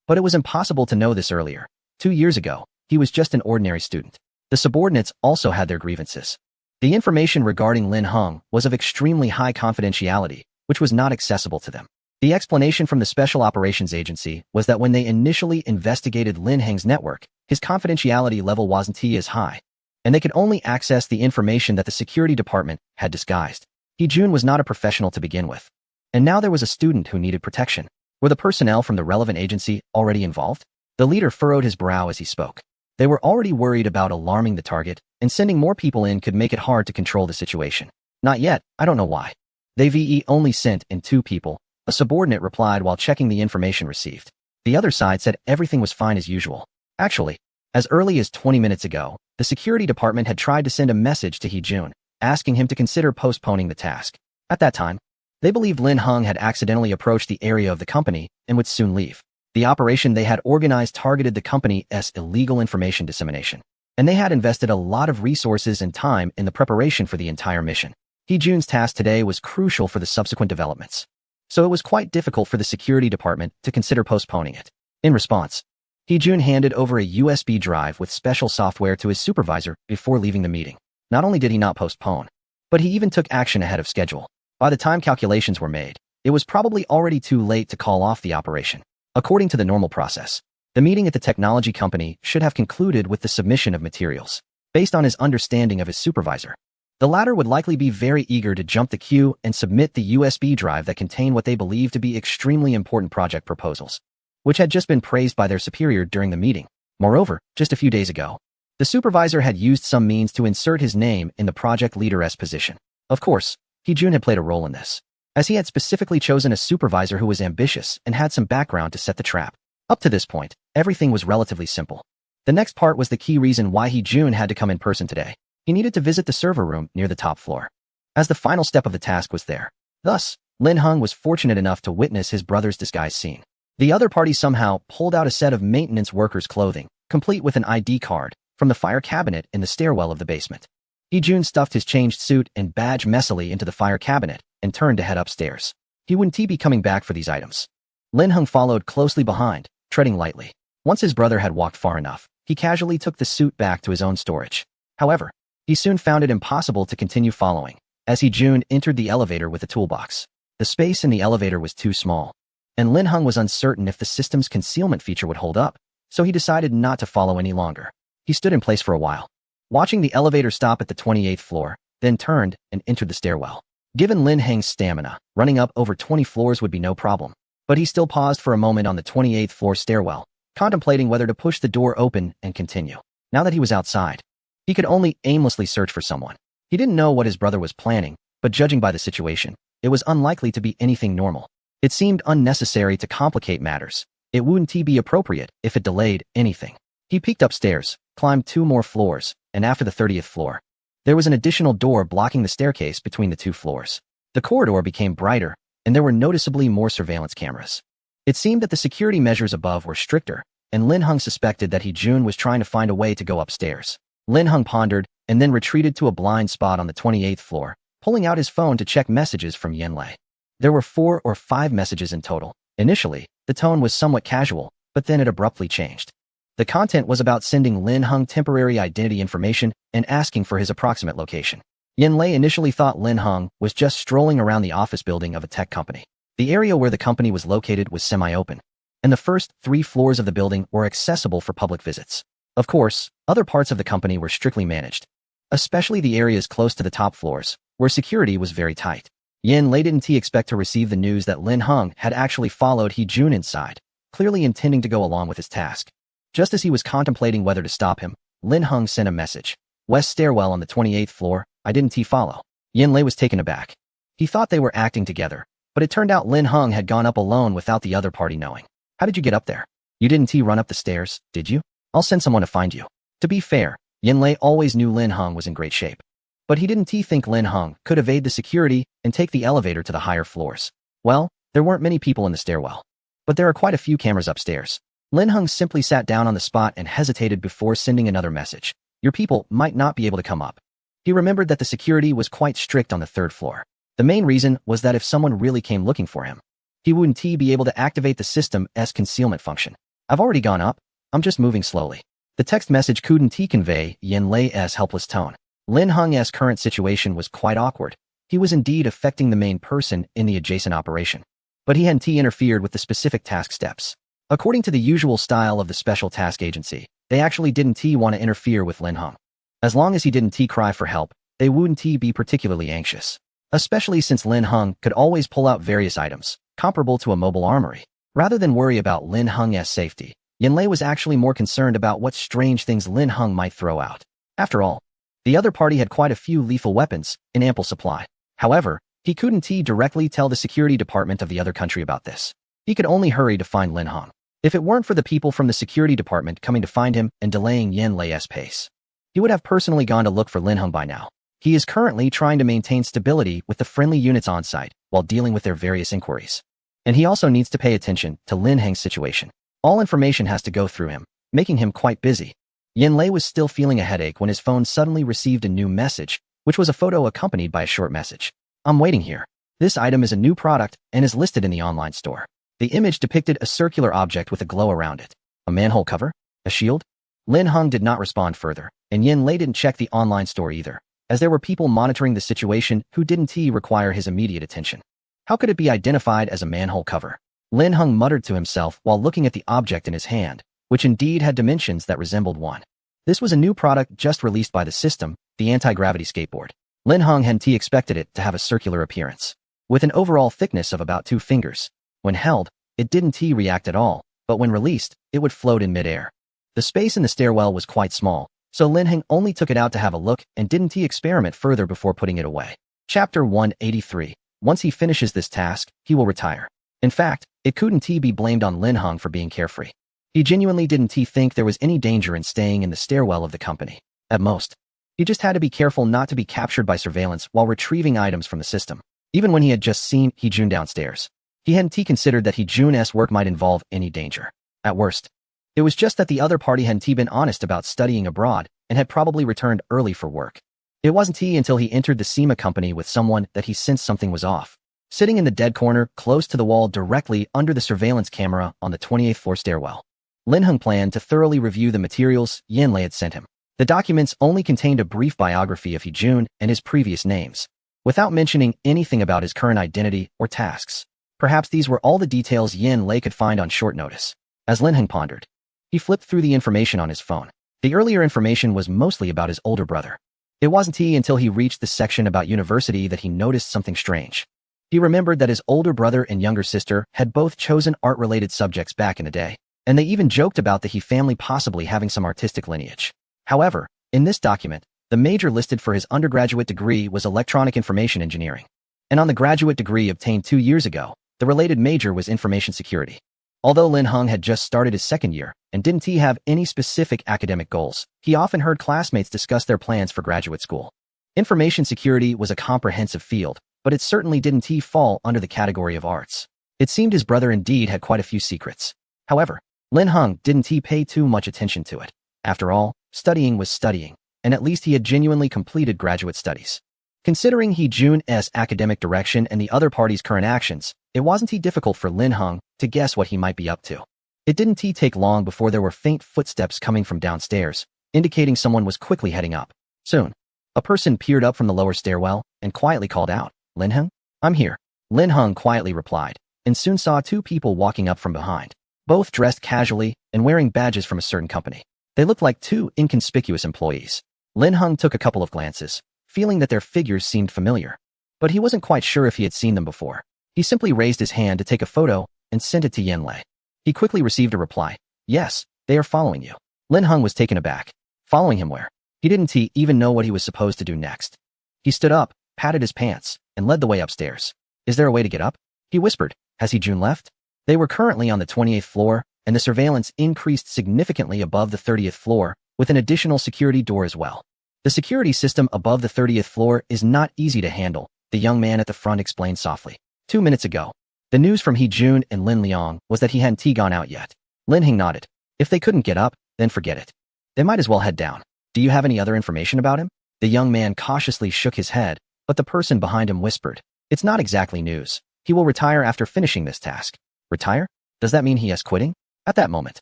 But it was impossible to know this earlier. 2 years ago, he was just an ordinary student. The subordinates also had their grievances. The information regarding Lin Heng was of extremely high confidentiality, which was not accessible to them. The explanation from the Special Operations Agency was that when they initially investigated Lin Heng's network, his confidentiality level wasn't as high, and they could only access the information that the security department had disguised. He Jun was not a professional to begin with, and now there was a student who needed protection. Were the personnel from the relevant agency already involved? The leader furrowed his brow as he spoke. They were already worried about alarming the target, and sending more people in could make it hard to control the situation. Not yet, I don't know why. They only sent in 2 people, a subordinate replied while checking the information received. The other side said everything was fine as usual. Actually, as early as 20 minutes ago, the security department had tried to send a message to He Jun, asking him to consider postponing the task. At that time, they believed Lin Heng had accidentally approached the area of the company and would soon leave. The operation they had organized targeted the company's illegal information dissemination, and they had invested a lot of resources and time in the preparation for the entire mission. He Jun's task today was crucial for the subsequent developments, so it was quite difficult for the security department to consider postponing it. In response, He Jun handed over a USB drive with special software to his supervisor before leaving the meeting. Not only did he not postpone, but he even took action ahead of schedule. By the time calculations were made, it was probably already too late to call off the operation. According to the normal process, the meeting at the technology company should have concluded with the submission of materials. based on his understanding of his supervisor. The latter would likely be very eager to jump the queue and submit the USB drive that contained what they believed to be extremely important project proposals, which had just been praised by their superior during the meeting. Moreover, just a few days ago, the supervisor had used some means to insert his name in the project leader's position. Of course, Hee-jun had played a role in this, as he had specifically chosen a supervisor who was ambitious and had some background to set the trap. Up to this point, everything was relatively simple. The next part was the key reason why Hee-jun had to come in person today. He needed to visit the server room near the top floor, as the final step of the task was there. Thus, Lin Hung was fortunate enough to witness his brother's disguise scene. The other party somehow pulled out a set of maintenance workers' clothing, complete with an ID card, from the fire cabinet in the stairwell of the basement. Hee-jun stuffed his changed suit and badge messily into the fire cabinet and turned to head upstairs. He wouldn't be coming back for these items. Lin Hung followed closely behind, treading lightly. Once his brother had walked far enough, he casually took the suit back to his own storage. However, he soon found it impossible to continue following, as Hee-jun entered the elevator with a toolbox. The space in the elevator was too small, and Lin Hung was uncertain if the system's concealment feature would hold up, so he decided not to follow any longer. He stood in place for a while, watching the elevator stop at the 28th floor, then turned and entered the stairwell. Given Lin Hang's stamina, running up over 20 floors would be no problem, but he still paused for a moment on the 28th floor stairwell, contemplating whether to push the door open and continue. Now that he was outside, he could only aimlessly search for someone. He didn't know what his brother was planning, but judging by the situation, it was unlikely to be anything normal. It seemed unnecessary to complicate matters. It wouldn't be appropriate if it delayed anything. He peeked upstairs, climbed 2 more floors, and after the 30th floor, there was an additional door blocking the staircase between the 2 floors. The corridor became brighter, and there were noticeably more surveillance cameras. It seemed that the security measures above were stricter, and Lin Hung suspected that Hee-jun was trying to find a way to go upstairs. Lin Hung pondered, and then retreated to a blind spot on the 28th floor, pulling out his phone to check messages from Yanlei. There were 4 or 5 messages in total. Initially, the tone was somewhat casual, but then it abruptly changed. The content was about sending Lin Hung temporary identity information and asking for his approximate location. Yanlei initially thought Lin Hung was just strolling around the office building of a tech company. The area where the company was located was semi-open, and the first 3 floors of the building were accessible for public visits. Of course, other parts of the company were strictly managed, especially the areas close to the top floors, where security was very tight. Yanlei didn't expect to receive the news that Lin Hung had actually followed Hee-jun inside, clearly intending to go along with his task. Just as he was contemplating whether to stop him, Lin Hung sent a message. West stairwell on the 28th floor, I didn't follow. Yanlei was taken aback. He thought they were acting together, but it turned out Lin Hung had gone up alone without the other party knowing. How did you get up there? You didn't run up the stairs, did you? I'll send someone to find you. To be fair, Yanlei always knew Lin Hung was in great shape, but he didn't think Lin Hung could evade the security and take the elevator to the higher floors. Well, there weren't many people in the stairwell, but there are quite a few cameras upstairs. Lin Hung simply sat down on the spot and hesitated before sending another message. Your people might not be able to come up. He remembered that the security was quite strict on the 3rd floor. The main reason was that if someone really came looking for him, he wouldn't be able to activate the system's concealment function. I've already gone up. I'm just moving slowly. The text message couldn't convey Yanlei's helpless tone. Lin Hung's current situation was quite awkward. He was indeed affecting the main person in the adjacent operation, but he hadn't interfered with the specific task steps. According to the usual style of the Special Task Agency, they actually didn't want to interfere with Lin Hung. As long as he didn't cry for help, they wouldn't be particularly anxious, especially since Lin Hung could always pull out various items, comparable to a mobile armory. Rather than worry about Lin Hung's safety, Yanlei was actually more concerned about what strange things Lin Hung might throw out. After all, the other party had quite a few lethal weapons in ample supply. However, he couldn't directly tell the security department of the other country about this. He could only hurry to find Lin Hung. If it weren't for the people from the security department coming to find him and delaying Yanlei's pace, he would have personally gone to look for Lin Hung by now. He is currently trying to maintain stability with the friendly units on site while dealing with their various inquiries. And he also needs to pay attention to Lin Hang's situation. All information has to go through him, making him quite busy. Yanlei was still feeling a headache when his phone suddenly received a new message, which was a photo accompanied by a short message. I'm waiting here. This item is a new product and is listed in the online store. The image depicted a circular object with a glow around it. A manhole cover? A shield? Lin Hung did not respond further, and Yanlei didn't check the online store either, as there were people monitoring the situation who didn't require his immediate attention. How could it be identified as a manhole cover? Lin Hung muttered to himself while looking at the object in his hand, which indeed had dimensions that resembled one. This was a new product just released by the system, the anti-gravity skateboard. Lin Heng hadn't expected it to have a circular appearance, with an overall thickness of about 2 fingers. When held, it didn't react at all, but when released, it would float in midair. The space in the stairwell was quite small, so Lin Heng only took it out to have a look and didn't experiment further before putting it away. Chapter 183. Once he finishes this task, he will retire. In fact, it couldn't be blamed on Lin Heng for being carefree. He genuinely didn't think there was any danger in staying in the stairwell of the company. At most, he just had to be careful not to be captured by surveillance while retrieving items from the system. Even when he had just seen Hee-jun downstairs, he hadn't considered that Hee-jun's work might involve any danger. At worst, it was just that the other party hadn't been honest about studying abroad and had probably returned early for work. It wasn't until he entered the SEMA company with someone that he sensed something was off. Sitting in the dead corner, close to the wall directly under the surveillance camera on the 28th floor stairwell, Lin Heng planned to thoroughly review the materials Yin Lei had sent him. The documents only contained a brief biography of Hee-jun and his previous names, without mentioning anything about his current identity or tasks. Perhaps these were all the details Yin Lei could find on short notice. As Lin Heng pondered, he flipped through the information on his phone. The earlier information was mostly about his older brother. It wasn't until he reached the section about university that he noticed something strange. He remembered that his older brother and younger sister had both chosen art-related subjects back in the day, and they even joked about the He family possibly having some artistic lineage. However, in this document, the major listed for his undergraduate degree was electronic information engineering, and on the graduate degree obtained 2 years ago, the related major was information security. Although Lin Heng had just started his second year and didn't have any specific academic goals, he often heard classmates discuss their plans for graduate school. Information security was a comprehensive field, but it certainly didn't fall under the category of arts. It seemed his brother indeed had quite a few secrets. However, Lin Heng didn't pay too much attention to it. After all, studying was studying, and at least he had genuinely completed graduate studies. Considering Hee-jun's academic direction and the other party's current actions, it wasn't difficult for Lin Heng to guess what he might be up to. It didn't take long before there were faint footsteps coming from downstairs, indicating someone was quickly heading up. Soon, a person peered up from the lower stairwell and quietly called out, "Lin Heng? I'm here." Lin Heng quietly replied, and soon saw 2 people walking up from behind, both dressed casually and wearing badges from a certain company. They looked like 2 inconspicuous employees. Lin Heng took a couple of glances, feeling that their figures seemed familiar, but he wasn't quite sure if he had seen them before. He simply raised his hand to take a photo and sent it to Yin Lei. He quickly received a reply. "Yes, they are following you." Lin Heng was taken aback. Following him where? He didn't even know what he was supposed to do next. He stood up, patted his pants, and led the way upstairs. "Is there a way to get up?" he whispered. "Has Hee-jun left?" They were currently on the 28th floor, and the surveillance increased significantly above the 30th floor, with an additional security door as well. "The security system above the 30th floor is not easy to handle," the young man at the front explained softly. 2 minutes ago, the news from Hee-jun and Lin Liang was that he hadn't gone out yet. Lin Heng nodded. If they couldn't get up, then forget it. They might as well head down. "Do you have any other information about him?" The young man cautiously shook his head, but the person behind him whispered, "It's not exactly news. He will retire after finishing this task." Retire? Does that mean he is quitting? At that moment,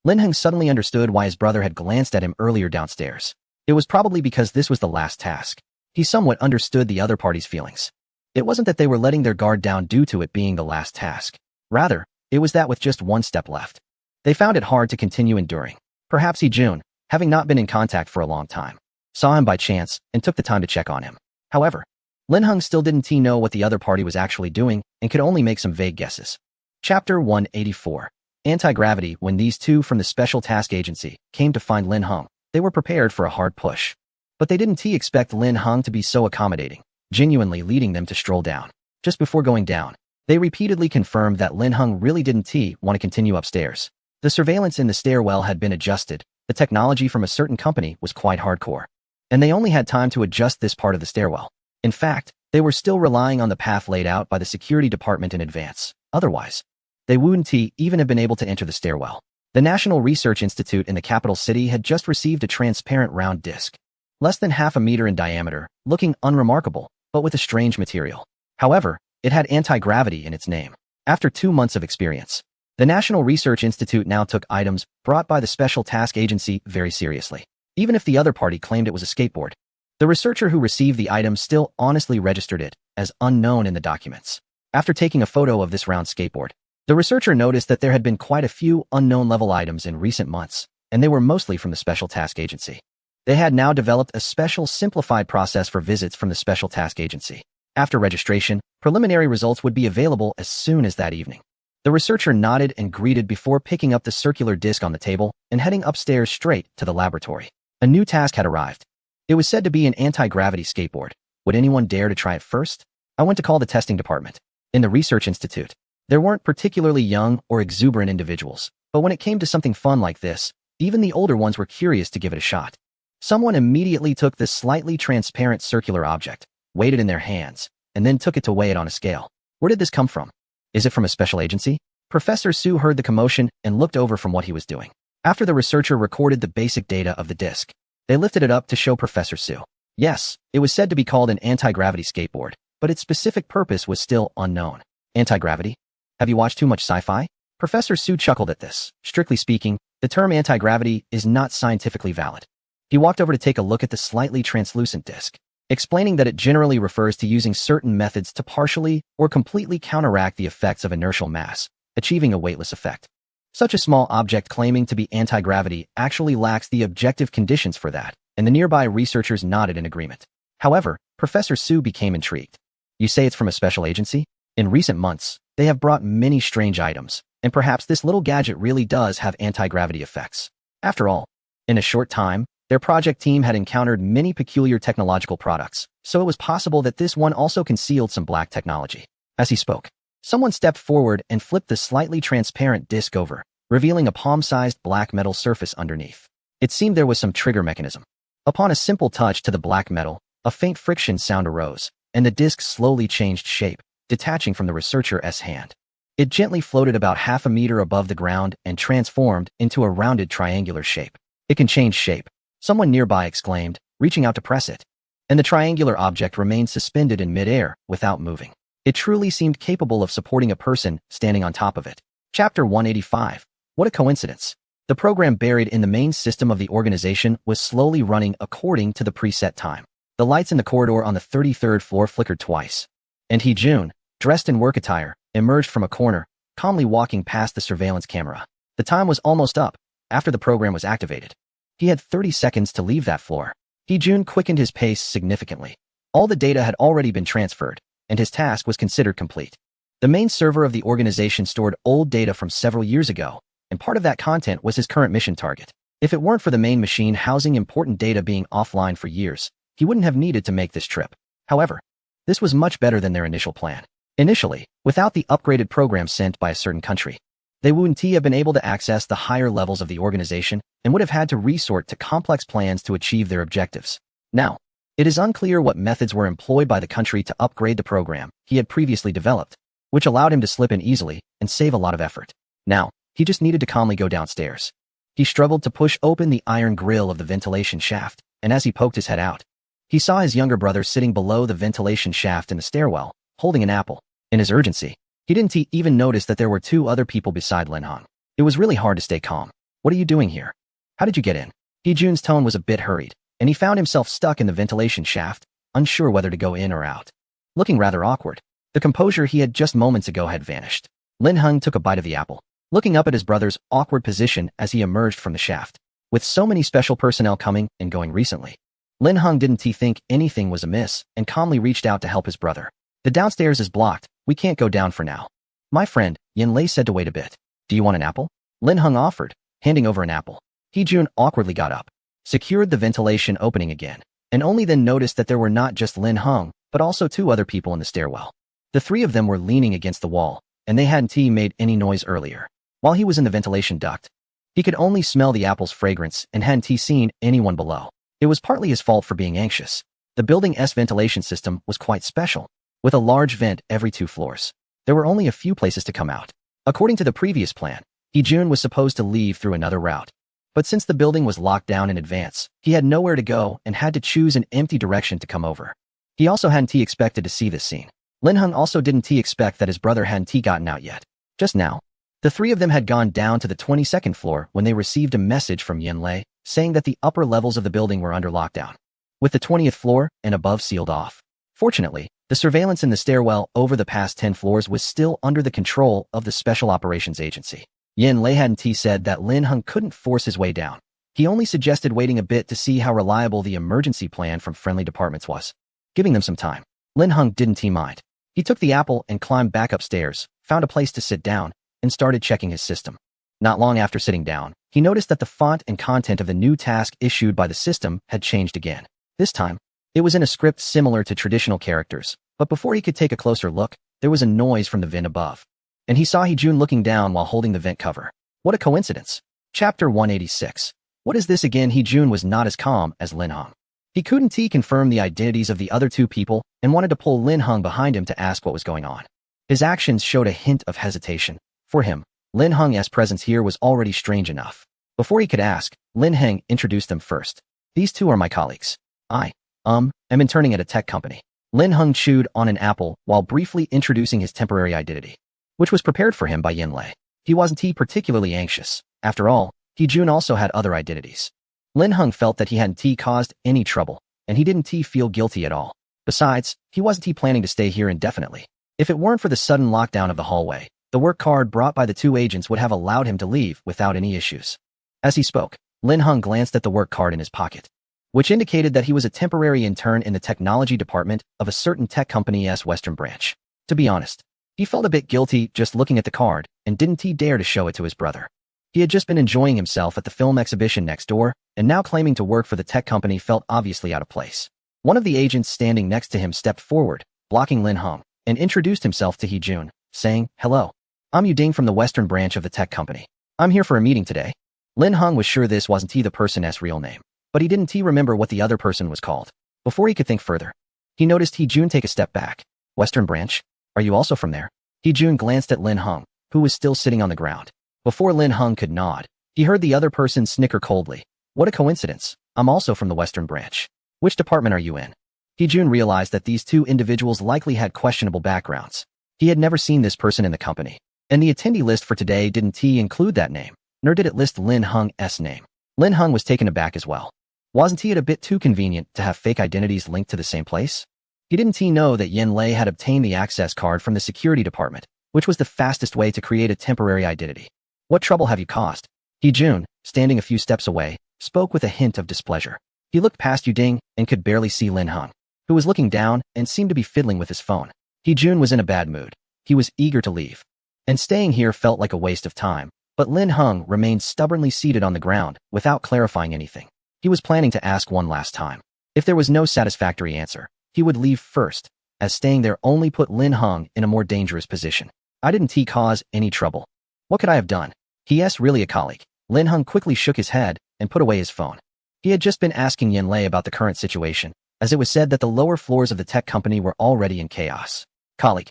Lin Heng suddenly understood why his brother had glanced at him earlier downstairs. It was probably because this was the last task. He somewhat understood the other party's feelings. It wasn't that they were letting their guard down due to it being the last task. Rather, it was that with just 1 step left, they found it hard to continue enduring. Perhaps Hee-jun, having not been in contact for a long time, saw him by chance and took the time to check on him. However, Lin Heng still didn't know what the other party was actually doing and could only make some vague guesses. Chapter 184. Anti-gravity. When these 2 from the Special Task Agency came to find Lin Heng, they were prepared for a hard push. But they didn't expect Lin Heng to be so accommodating, genuinely leading them to stroll down. Just before going down, they repeatedly confirmed that Lin Heng really didn't want to continue upstairs. The surveillance in the stairwell had been adjusted. The technology from a certain company was quite hardcore, and they only had time to adjust this part of the stairwell. In fact, they were still relying on the path laid out by the security department in advance. Otherwise, they wouldn't even have been able to enter the stairwell. The National Research Institute in the capital city had just received a transparent round disc, less than half a meter in diameter, looking unremarkable, but with a strange material. However, it had anti-gravity in its name. After 2 months of experience, the National Research Institute now took items brought by the Special Task Agency very seriously. Even if the other party claimed it was a skateboard, the researcher who received the item still honestly registered it as unknown in the documents. After taking a photo of this round skateboard, the researcher noticed that there had been quite a few unknown level items in recent months, and they were mostly from the Special Task Agency. They had now developed a special simplified process for visits from the Special Task Agency. After registration, preliminary results would be available as soon as that evening. The researcher nodded and greeted before picking up the circular disc on the table and heading upstairs straight to the laboratory. A new task had arrived. It was said to be an anti-gravity skateboard. Would anyone dare to try it first? I went to call the testing department. In the research institute, there weren't particularly young or exuberant individuals, but when it came to something fun like this, even the older ones were curious to give it a shot. Someone immediately took this slightly transparent circular object, weighed it in their hands, and then took it to weigh it on a scale. Where did this come from? Is it from a special agency? Professor Su heard the commotion and looked over from what he was doing. After the researcher recorded the basic data of the disc, they lifted it up to show Professor Su. Yes, it was said to be called an anti-gravity skateboard, but its specific purpose was still unknown. Anti-gravity? Have you watched too much sci-fi? Professor Su chuckled at this. Strictly speaking, the term anti-gravity is not scientifically valid. He walked over to take a look at the slightly translucent disc, explaining that it generally refers to using certain methods to partially or completely counteract the effects of inertial mass, achieving a weightless effect. Such a small object claiming to be anti-gravity actually lacks the objective conditions for that, and the nearby researchers nodded in agreement. However, Professor Su became intrigued. You say it's from a special agency? In recent months, they have brought many strange items, and perhaps this little gadget really does have anti-gravity effects. After all, in a short time, their project team had encountered many peculiar technological products, so it was possible that this one also concealed some black technology. As he spoke, someone stepped forward and flipped the slightly transparent disc over, revealing a palm-sized black metal surface underneath. It seemed there was some trigger mechanism. Upon a simple touch to the black metal, a faint friction sound arose, and the disc slowly changed shape, detaching from the researcher's hand. It gently floated about half a meter above the ground and transformed into a rounded triangular shape. It can change shape, someone nearby exclaimed, reaching out to press it. And the triangular object remained suspended in midair without moving. It truly seemed capable of supporting a person standing on top of it. Chapter 185. What a coincidence. The program buried in the main system of the organization was slowly running according to the preset time. The lights in the corridor on the 33rd floor flickered twice. And Hee-jun, dressed in work attire, emerged from a corner, calmly walking past the surveillance camera. The time was almost up, after the program was activated. He had 30 seconds to leave that floor. Hee-jun quickened his pace significantly. All the data had already been transferred, and his task was considered complete. The main server of the organization stored old data from several years ago, and part of that content was his current mission target. If it weren't for the main machine housing important data being offline for years, he wouldn't have needed to make this trip. However, this was much better than their initial plan. Initially, without the upgraded program sent by a certain country, they wouldn't have been able to access the higher levels of the organization and would have had to resort to complex plans to achieve their objectives. Now, it is unclear what methods were employed by the country to upgrade the program he had previously developed, which allowed him to slip in easily and save a lot of effort. Now, he just needed to calmly go downstairs. He struggled to push open the iron grill of the ventilation shaft, and as he poked his head out, he saw his younger brother sitting below the ventilation shaft in the stairwell, holding an apple. In his urgency, he didn't even notice that there were two other people beside Lin Heng. It was really hard to stay calm. What are you doing here? How did you get in? Hee-jun's tone was a bit hurried, and he found himself stuck in the ventilation shaft, unsure whether to go in or out. Looking rather awkward, the composure he had just moments ago had vanished. Lin Heng took a bite of the apple, looking up at his brother's awkward position as he emerged from the shaft. With so many special personnel coming and going recently, Lin Heng didn't think anything was amiss and calmly reached out to help his brother. The downstairs is blocked. We can't go down for now. My friend, Yan-lei said to wait a bit. Do you want an apple? Lin Heng offered, handing over an apple. Hee-jun awkwardly got up, secured the ventilation opening again, and only then noticed that there were not just Lin Heng, but also two other people in the stairwell. The three of them were leaning against the wall, and they hadn't made any noise earlier. While he was in the ventilation duct, he could only smell the apple's fragrance and hadn't seen anyone below. It was partly his fault for being anxious. The building's ventilation system was quite special, with a large vent every 2 floors. There were only a few places to come out. According to the previous plan, Hee-jun was supposed to leave through another route. But since the building was locked down in advance, he had nowhere to go and had to choose an empty direction to come over. He also hadn't expected to see this scene. Lin Heng also didn't expect that his brother hadn't gotten out yet. Just now, the three of them had gone down to the 22nd floor when they received a message from Yan-lei saying that the upper levels of the building were under lockdown, with the 20th floor and above sealed off. Fortunately, the surveillance in the stairwell over the past 10 floors was still under the control of the Special Operations Agency. Yin Lei hadn't said that Lin Heng couldn't force his way down. He only suggested waiting a bit to see how reliable the emergency plan from friendly departments was. Giving them some time. Lin Heng didn't mind. He took the apple and climbed back upstairs, found a place to sit down, and started checking his system. Not long after sitting down, he noticed that the font and content of the new task issued by the system had changed again. This time, it was in a script similar to traditional characters, but before he could take a closer look, there was a noise from the vent above. And he saw Hee-jun looking down while holding the vent cover. What a coincidence. Chapter 186. What is this again? Hee-jun was not as calm as Lin Heng. He couldn't confirm the identities of the other two people and wanted to pull Lin Heng behind him to ask what was going on. His actions showed a hint of hesitation. For him, Lin Heng's presence here was already strange enough. Before he could ask, Lin Heng introduced them first. These two are my colleagues. I am interning at a tech company. Lin Heng chewed on an apple while briefly introducing his temporary identity, which was prepared for him by Yin Lei. He wasn't particularly anxious. After all, Hee-jun also had other identities. Lin Heng felt that he hadn't caused any trouble, and he didn't feel guilty at all. Besides, he wasn't planning to stay here indefinitely. If it weren't for the sudden lockdown of the hallway, the work card brought by the two agents would have allowed him to leave without any issues. As he spoke, Lin Heng glanced at the work card in his pocket, which indicated that he was a temporary intern in the technology department of a certain tech company's Western branch. To be honest, he felt a bit guilty just looking at the card and didn't dare to show it to his brother. He had just been enjoying himself at the film exhibition next door, and now claiming to work for the tech company felt obviously out of place. One of the agents standing next to him stepped forward, blocking Lin Heng, and introduced himself to Hee-jun, saying, "Hello. I'm Yu-ding from the Western branch of the tech company. I'm here for a meeting today." Lin Heng was sure this wasn't the person's real name, but he didn't remember what the other person was called. Before he could think further, he noticed Hee-jun take a step back. "Western branch? Are you also from there?" Hee-jun glanced at Lin Heng, who was still sitting on the ground. Before Lin Heng could nod, he heard the other person snicker coldly. "What a coincidence. I'm also from the Western branch. Which department are you in?" Hee-jun realized that these two individuals likely had questionable backgrounds. He had never seen this person in the company, and the attendee list for today didn't include that name, nor did it list Lin Heng's name. Lin Heng was taken aback as well. Wasn't it a bit too convenient to have fake identities linked to the same place? He didn't know that Yin Lei had obtained the access card from the security department, which was the fastest way to create a temporary identity. "What trouble have you caused?" Hee-jun, standing a few steps away, spoke with a hint of displeasure. He looked past Yu-ding and could barely see Lin Heng, who was looking down and seemed to be fiddling with his phone. Hee-jun was in a bad mood. He was eager to leave, and staying here felt like a waste of time, but Lin Heng remained stubbornly seated on the ground without clarifying anything. He was planning to ask one last time. If there was no satisfactory answer, he would leave first, as staying there only put Lin Heng in a more dangerous position. "I didn't cause any trouble. What could I have done?" "He-s really a colleague." Lin Heng quickly shook his head and put away his phone. He had just been asking Yin Lei about the current situation, as it was said that the lower floors of the tech company were already in chaos. "Colleague,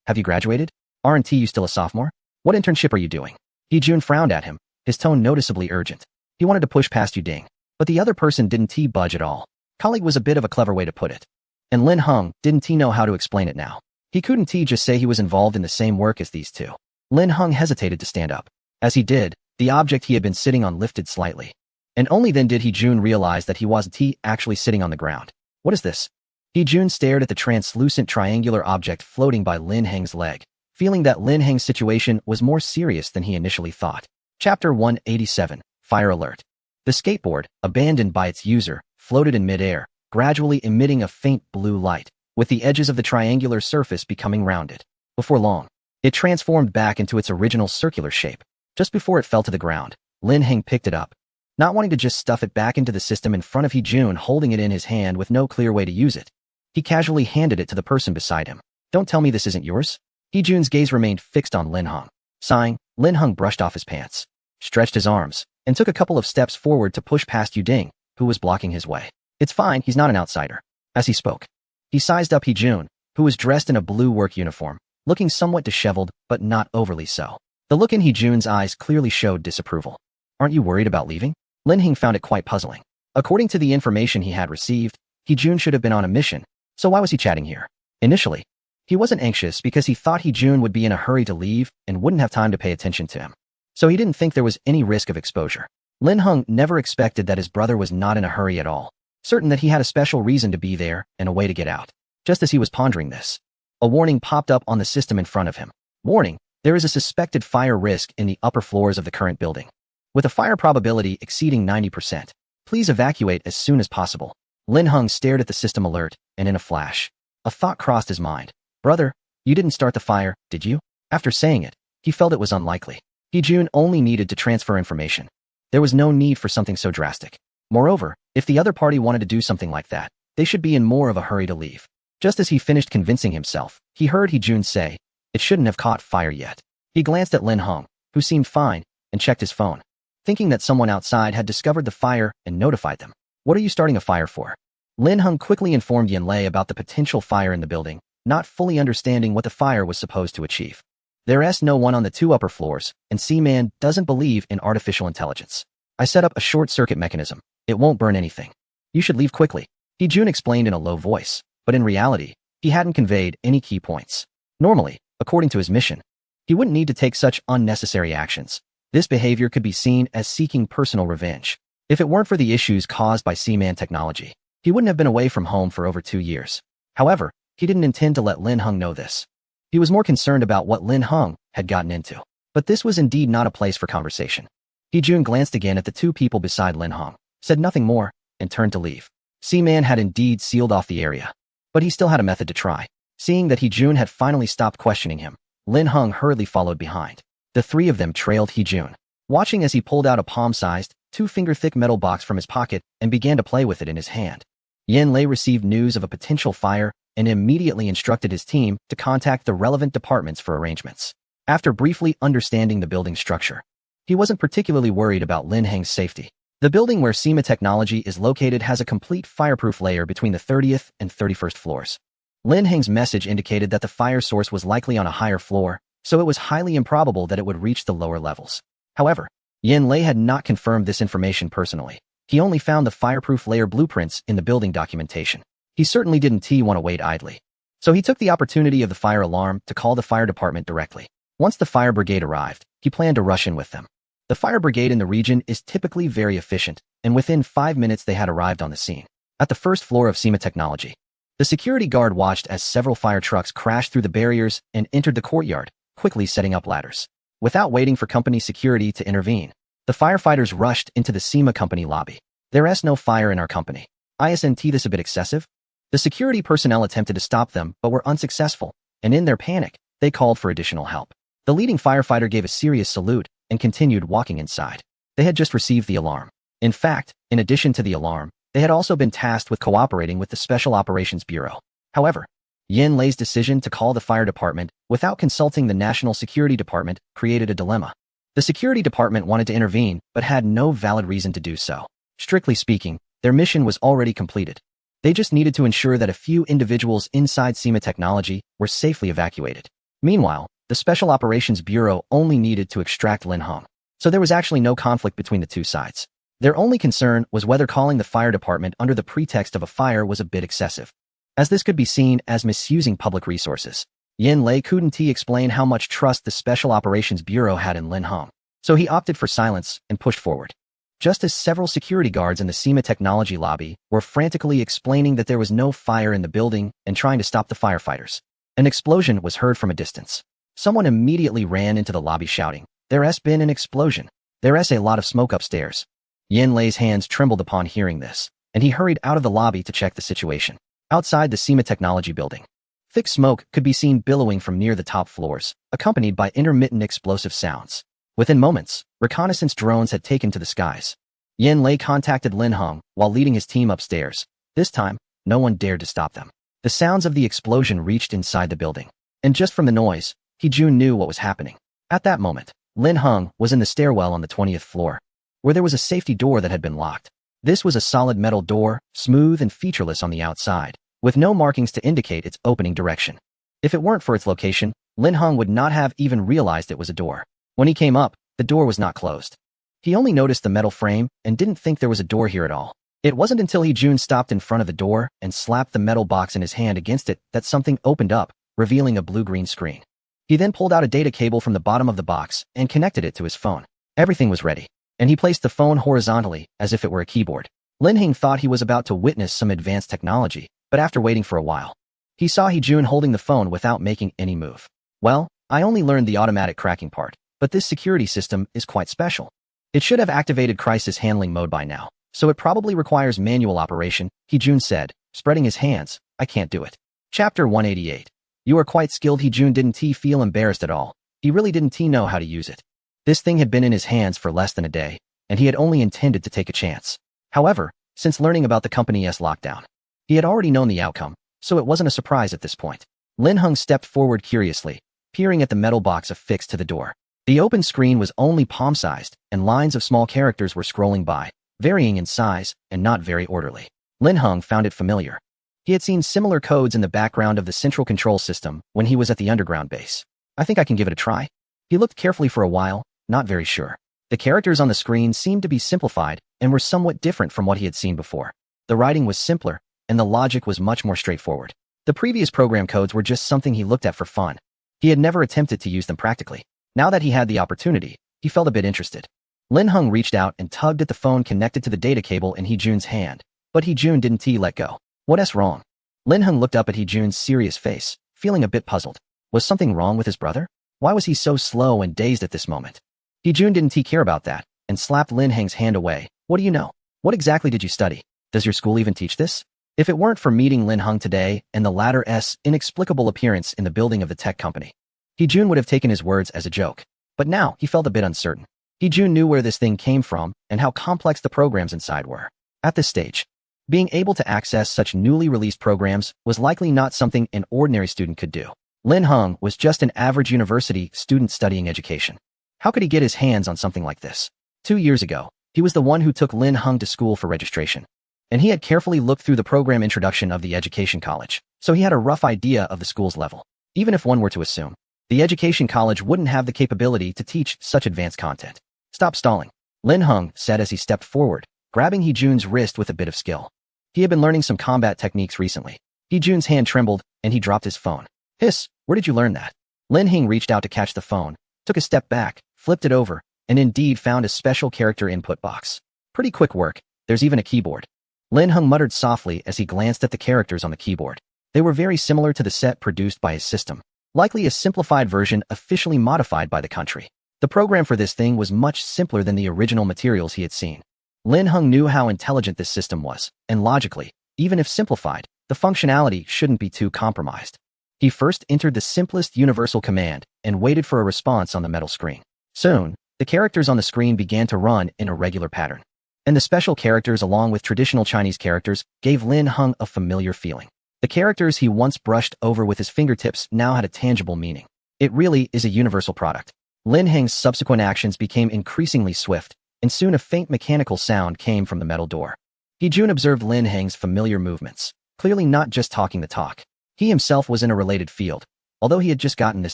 have you graduated? Aren't you still a sophomore? What internship are you doing?" Hee-jun frowned at him, his tone noticeably urgent. He wanted to push past Yu-ding, but the other person didn't budge at all. Colleague was a bit of a clever way to put it, and Lin Heng didn't know how to explain it now. He couldn't just say he was involved in the same work as these two. Lin Heng hesitated to stand up. As he did, the object he had been sitting on lifted slightly, and only then did Hee-jun realize that he wasn't actually sitting on the ground. "What is this?" Hee-jun stared at the translucent triangular object floating by Lin Heng's leg, feeling that Lin Heng's situation was more serious than he initially thought. Chapter 187. Fire Alert. The skateboard, abandoned by its user, floated in midair, gradually emitting a faint blue light, with the edges of the triangular surface becoming rounded. Before long, it transformed back into its original circular shape. Just before it fell to the ground, Lin Heng picked it up, not wanting to just stuff it back into the system in front of Hee-jun holding it in his hand with no clear way to use it. He casually handed it to the person beside him. "Don't tell me this isn't yours?" Hee-jun's gaze remained fixed on Lin Heng. Sighing, Lin Heng brushed off his pants, stretched his arms, and took a couple of steps forward to push past Yu-ding, who was blocking his way. "It's fine, he's not an outsider." As he spoke, he sized up Hee-jun, who was dressed in a blue work uniform, looking somewhat disheveled but not overly so. The look in Hee-jun's eyes clearly showed disapproval. "Aren't you worried about leaving?" Lin Heng found it quite puzzling. According to the information he had received, Hee-jun should have been on a mission, so why was he chatting here? Initially, he wasn't anxious because he thought Hee-jun would be in a hurry to leave and wouldn't have time to pay attention to him, so he didn't think there was any risk of exposure. Lin Heng never expected that his brother was not in a hurry at all, certain that he had a special reason to be there and a way to get out. Just as he was pondering this, a warning popped up on the system in front of him. "Warning, There is a suspected fire risk in the upper floors of the current building. With a fire probability exceeding 90%, please evacuate as soon as possible. Lin Heng stared at the system alert, and in a flash, a thought crossed his mind. Brother, you didn't start the fire, did you? After saying it, he felt it was unlikely. He-jun only needed to transfer information. There was no need for something so drastic. Moreover, if the other party wanted to do something like that, they should be in more of a hurry to leave. Just as he finished convincing himself, he heard He-jun say, "It shouldn't have caught fire yet." He glanced at Lin Heng, who seemed fine, and checked his phone, thinking that someone outside had discovered the fire and notified them. "What are you starting a fire for?" Lin Heng quickly informed Yin Lei about the potential fire in the building, not fully understanding what the fire was supposed to achieve. There's no one on the 2 upper floors, and C-Man doesn't believe in artificial intelligence. I set up a short-circuit mechanism. It won't burn anything. You should leave quickly. He-jun explained in a low voice, but in reality, he hadn't conveyed any key points. Normally, according to his mission, he wouldn't need to take such unnecessary actions. This behavior could be seen as seeking personal revenge. If it weren't for the issues caused by C-Man technology, he wouldn't have been away from home for over 2 years. However, he didn't intend to let Lin Heng know this. He was more concerned about what Lin Heng had gotten into. But this was indeed not a place for conversation. He-jun glanced again at the 2 people beside Lin Heng, said nothing more, and turned to leave. C-Man had indeed sealed off the area. But he still had a method to try. Seeing that He-jun had finally stopped questioning him, Lin Heng hurriedly followed behind. The 3 of them trailed He-jun, watching as he pulled out a palm-sized, 2-finger-thick metal box from his pocket and began to play with it in his hand. Yin Lei received news of a potential fire and immediately instructed his team to contact the relevant departments for arrangements. After briefly understanding the building structure, he wasn't particularly worried about Lin Heng's safety. The building where SEMA technology is located has a complete fireproof layer between the 30th and 31st floors. Lin Heng's message indicated that the fire source was likely on a higher floor, so it was highly improbable that it would reach the lower levels. However, Yin Lei had not confirmed this information personally. He only found the fireproof layer blueprints in the building documentation. He certainly didn't want to wait idly. So he took the opportunity of the fire alarm to call the fire department directly. Once the fire brigade arrived, he planned to rush in with them. The fire brigade in the region is typically very efficient, and within 5 minutes they had arrived on the scene. At the first floor of SEMA Technology, the security guard watched as several fire trucks crashed through the barriers and entered the courtyard, quickly setting up ladders. Without waiting for company security to intervene, the firefighters rushed into the SEMA company lobby. "There's no fire in our company. Isn't this a bit excessive?" The security personnel attempted to stop them but were unsuccessful, and in their panic, they called for additional help. The leading firefighter gave a serious salute and continued walking inside. They had just received the alarm. In fact, in addition to the alarm, they had also been tasked with cooperating with the Special Operations Bureau. However, Yin Lei's decision to call the fire department without consulting the National Security Department created a dilemma. The security department wanted to intervene but had no valid reason to do so. Strictly speaking, their mission was already completed. They just needed to ensure that a few individuals inside SEMA Technology were safely evacuated. Meanwhile, the Special Operations Bureau only needed to extract Lin Heng. So there was actually no conflict between the 2 sides. Their only concern was whether calling the fire department under the pretext of a fire was a bit excessive, as this could be seen as misusing public resources. Yin Lei couldn't explain how much trust the Special Operations Bureau had in Lin Heng, so he opted for silence and pushed forward. Just as several security guards in the SEMA Technology lobby were frantically explaining that there was no fire in the building and trying to stop the firefighters, an explosion was heard from a distance. Someone immediately ran into the lobby shouting, "There's been an explosion. There's a lot of smoke upstairs." Yin Lei's hands trembled upon hearing this, and he hurried out of the lobby to check the situation. Outside the SEMA Technology building, thick smoke could be seen billowing from near the top floors, accompanied by intermittent explosive sounds. Within moments, reconnaissance drones had taken to the skies. Yin Lei contacted Lin Heng while leading his team upstairs. This time, no one dared to stop them. The sounds of the explosion reached inside the building, and just from the noise, He-jun knew what was happening. At that moment, Lin Heng was in the stairwell on the 20th floor, where there was a safety door that had been locked. This was a solid metal door, smooth and featureless on the outside, with no markings to indicate its opening direction. If it weren't for its location, Lin Heng would not have even realized it was a door. When he came up, the door was not closed. He only noticed the metal frame and didn't think there was a door here at all. It wasn't until He-jun stopped in front of the door and slapped the metal box in his hand against it that something opened up, revealing a blue-green screen. He then pulled out a data cable from the bottom of the box and connected it to his phone. Everything was ready, and he placed the phone horizontally as if it were a keyboard. Lin Heng thought he was about to witness some advanced technology, but after waiting for a while, he saw He-jun holding the phone without making any move. "Well, I only learned the automatic cracking part, but this security system is quite special. It should have activated crisis handling mode by now, so it probably requires manual operation, Hee-jun said, spreading his hands. I can't do it. Chapter 188. You are quite skilled. Hee-jun didn't feel embarrassed at all. He really didn't know how to use it. This thing had been in his hands for less than a day, and he had only intended to take a chance. However, since learning about the company's lockdown, he had already known the outcome, so it wasn't a surprise at this point. Lin Heng stepped forward curiously, peering at the metal box affixed to the door. The open screen was only palm-sized, and lines of small characters were scrolling by, varying in size and not very orderly. Lin Heng found it familiar. He had seen similar codes in the background of the central control system when he was at the underground base. I think I can give it a try. He looked carefully for a while, not very sure. The characters on the screen seemed to be simplified and were somewhat different from what he had seen before. The writing was simpler, and the logic was much more straightforward. The previous program codes were just something he looked at for fun. He had never attempted to use them practically. Now that he had the opportunity, he felt a bit interested. Lin Heng reached out and tugged at the phone connected to the data cable in Hee-jun's hand, but Hee-jun didn't let go. What's wrong? Lin Heng looked up at Hee-jun's serious face, feeling a bit puzzled. Was something wrong with his brother? Why was he so slow and dazed at this moment? Hee-jun didn't care about that, and slapped Lin Heng's hand away. What do you know? What exactly did you study? Does your school even teach this? If it weren't for meeting Lin Heng today and the latter's inexplicable appearance in the building of the tech company, Hee-jun would have taken his words as a joke. But now, he felt a bit uncertain. Hee-jun knew where this thing came from and how complex the programs inside were. At this stage, being able to access such newly released programs was likely not something an ordinary student could do. Lin Heng was just an average university student studying education. How could he get his hands on something like this? 2 years ago, he was the one who took Lin Heng to school for registration, and he had carefully looked through the program introduction of the education college, so he had a rough idea of the school's level. Even if one were to assume, the education college wouldn't have the capability to teach such advanced content. Stop stalling, Lin Heng said as he stepped forward, grabbing Hee-jun's wrist with a bit of skill. He had been learning some combat techniques recently. Hee-jun's hand trembled, and he dropped his phone. Hiss, where did you learn that? Lin Heng reached out to catch the phone, took a step back, flipped it over, and indeed found a special character input box. Pretty quick work, there's even a keyboard. Lin Heng muttered softly as he glanced at the characters on the keyboard. They were very similar to the set produced by his system, likely a simplified version officially modified by the country. The program for this thing was much simpler than the original materials he had seen. Lin Heng knew how intelligent this system was, and logically, even if simplified, the functionality shouldn't be too compromised. He first entered the simplest universal command and waited for a response on the metal screen. Soon, the characters on the screen began to run in a regular pattern. And the special characters along with traditional Chinese characters gave Lin Heng a familiar feeling. The characters he once brushed over with his fingertips now had a tangible meaning. It really is a universal product. Lin Heng's subsequent actions became increasingly swift, and soon a faint mechanical sound came from the metal door. Hee-jun observed Lin Heng's familiar movements, clearly not just talking the talk. He himself was in a related field, although he had just gotten this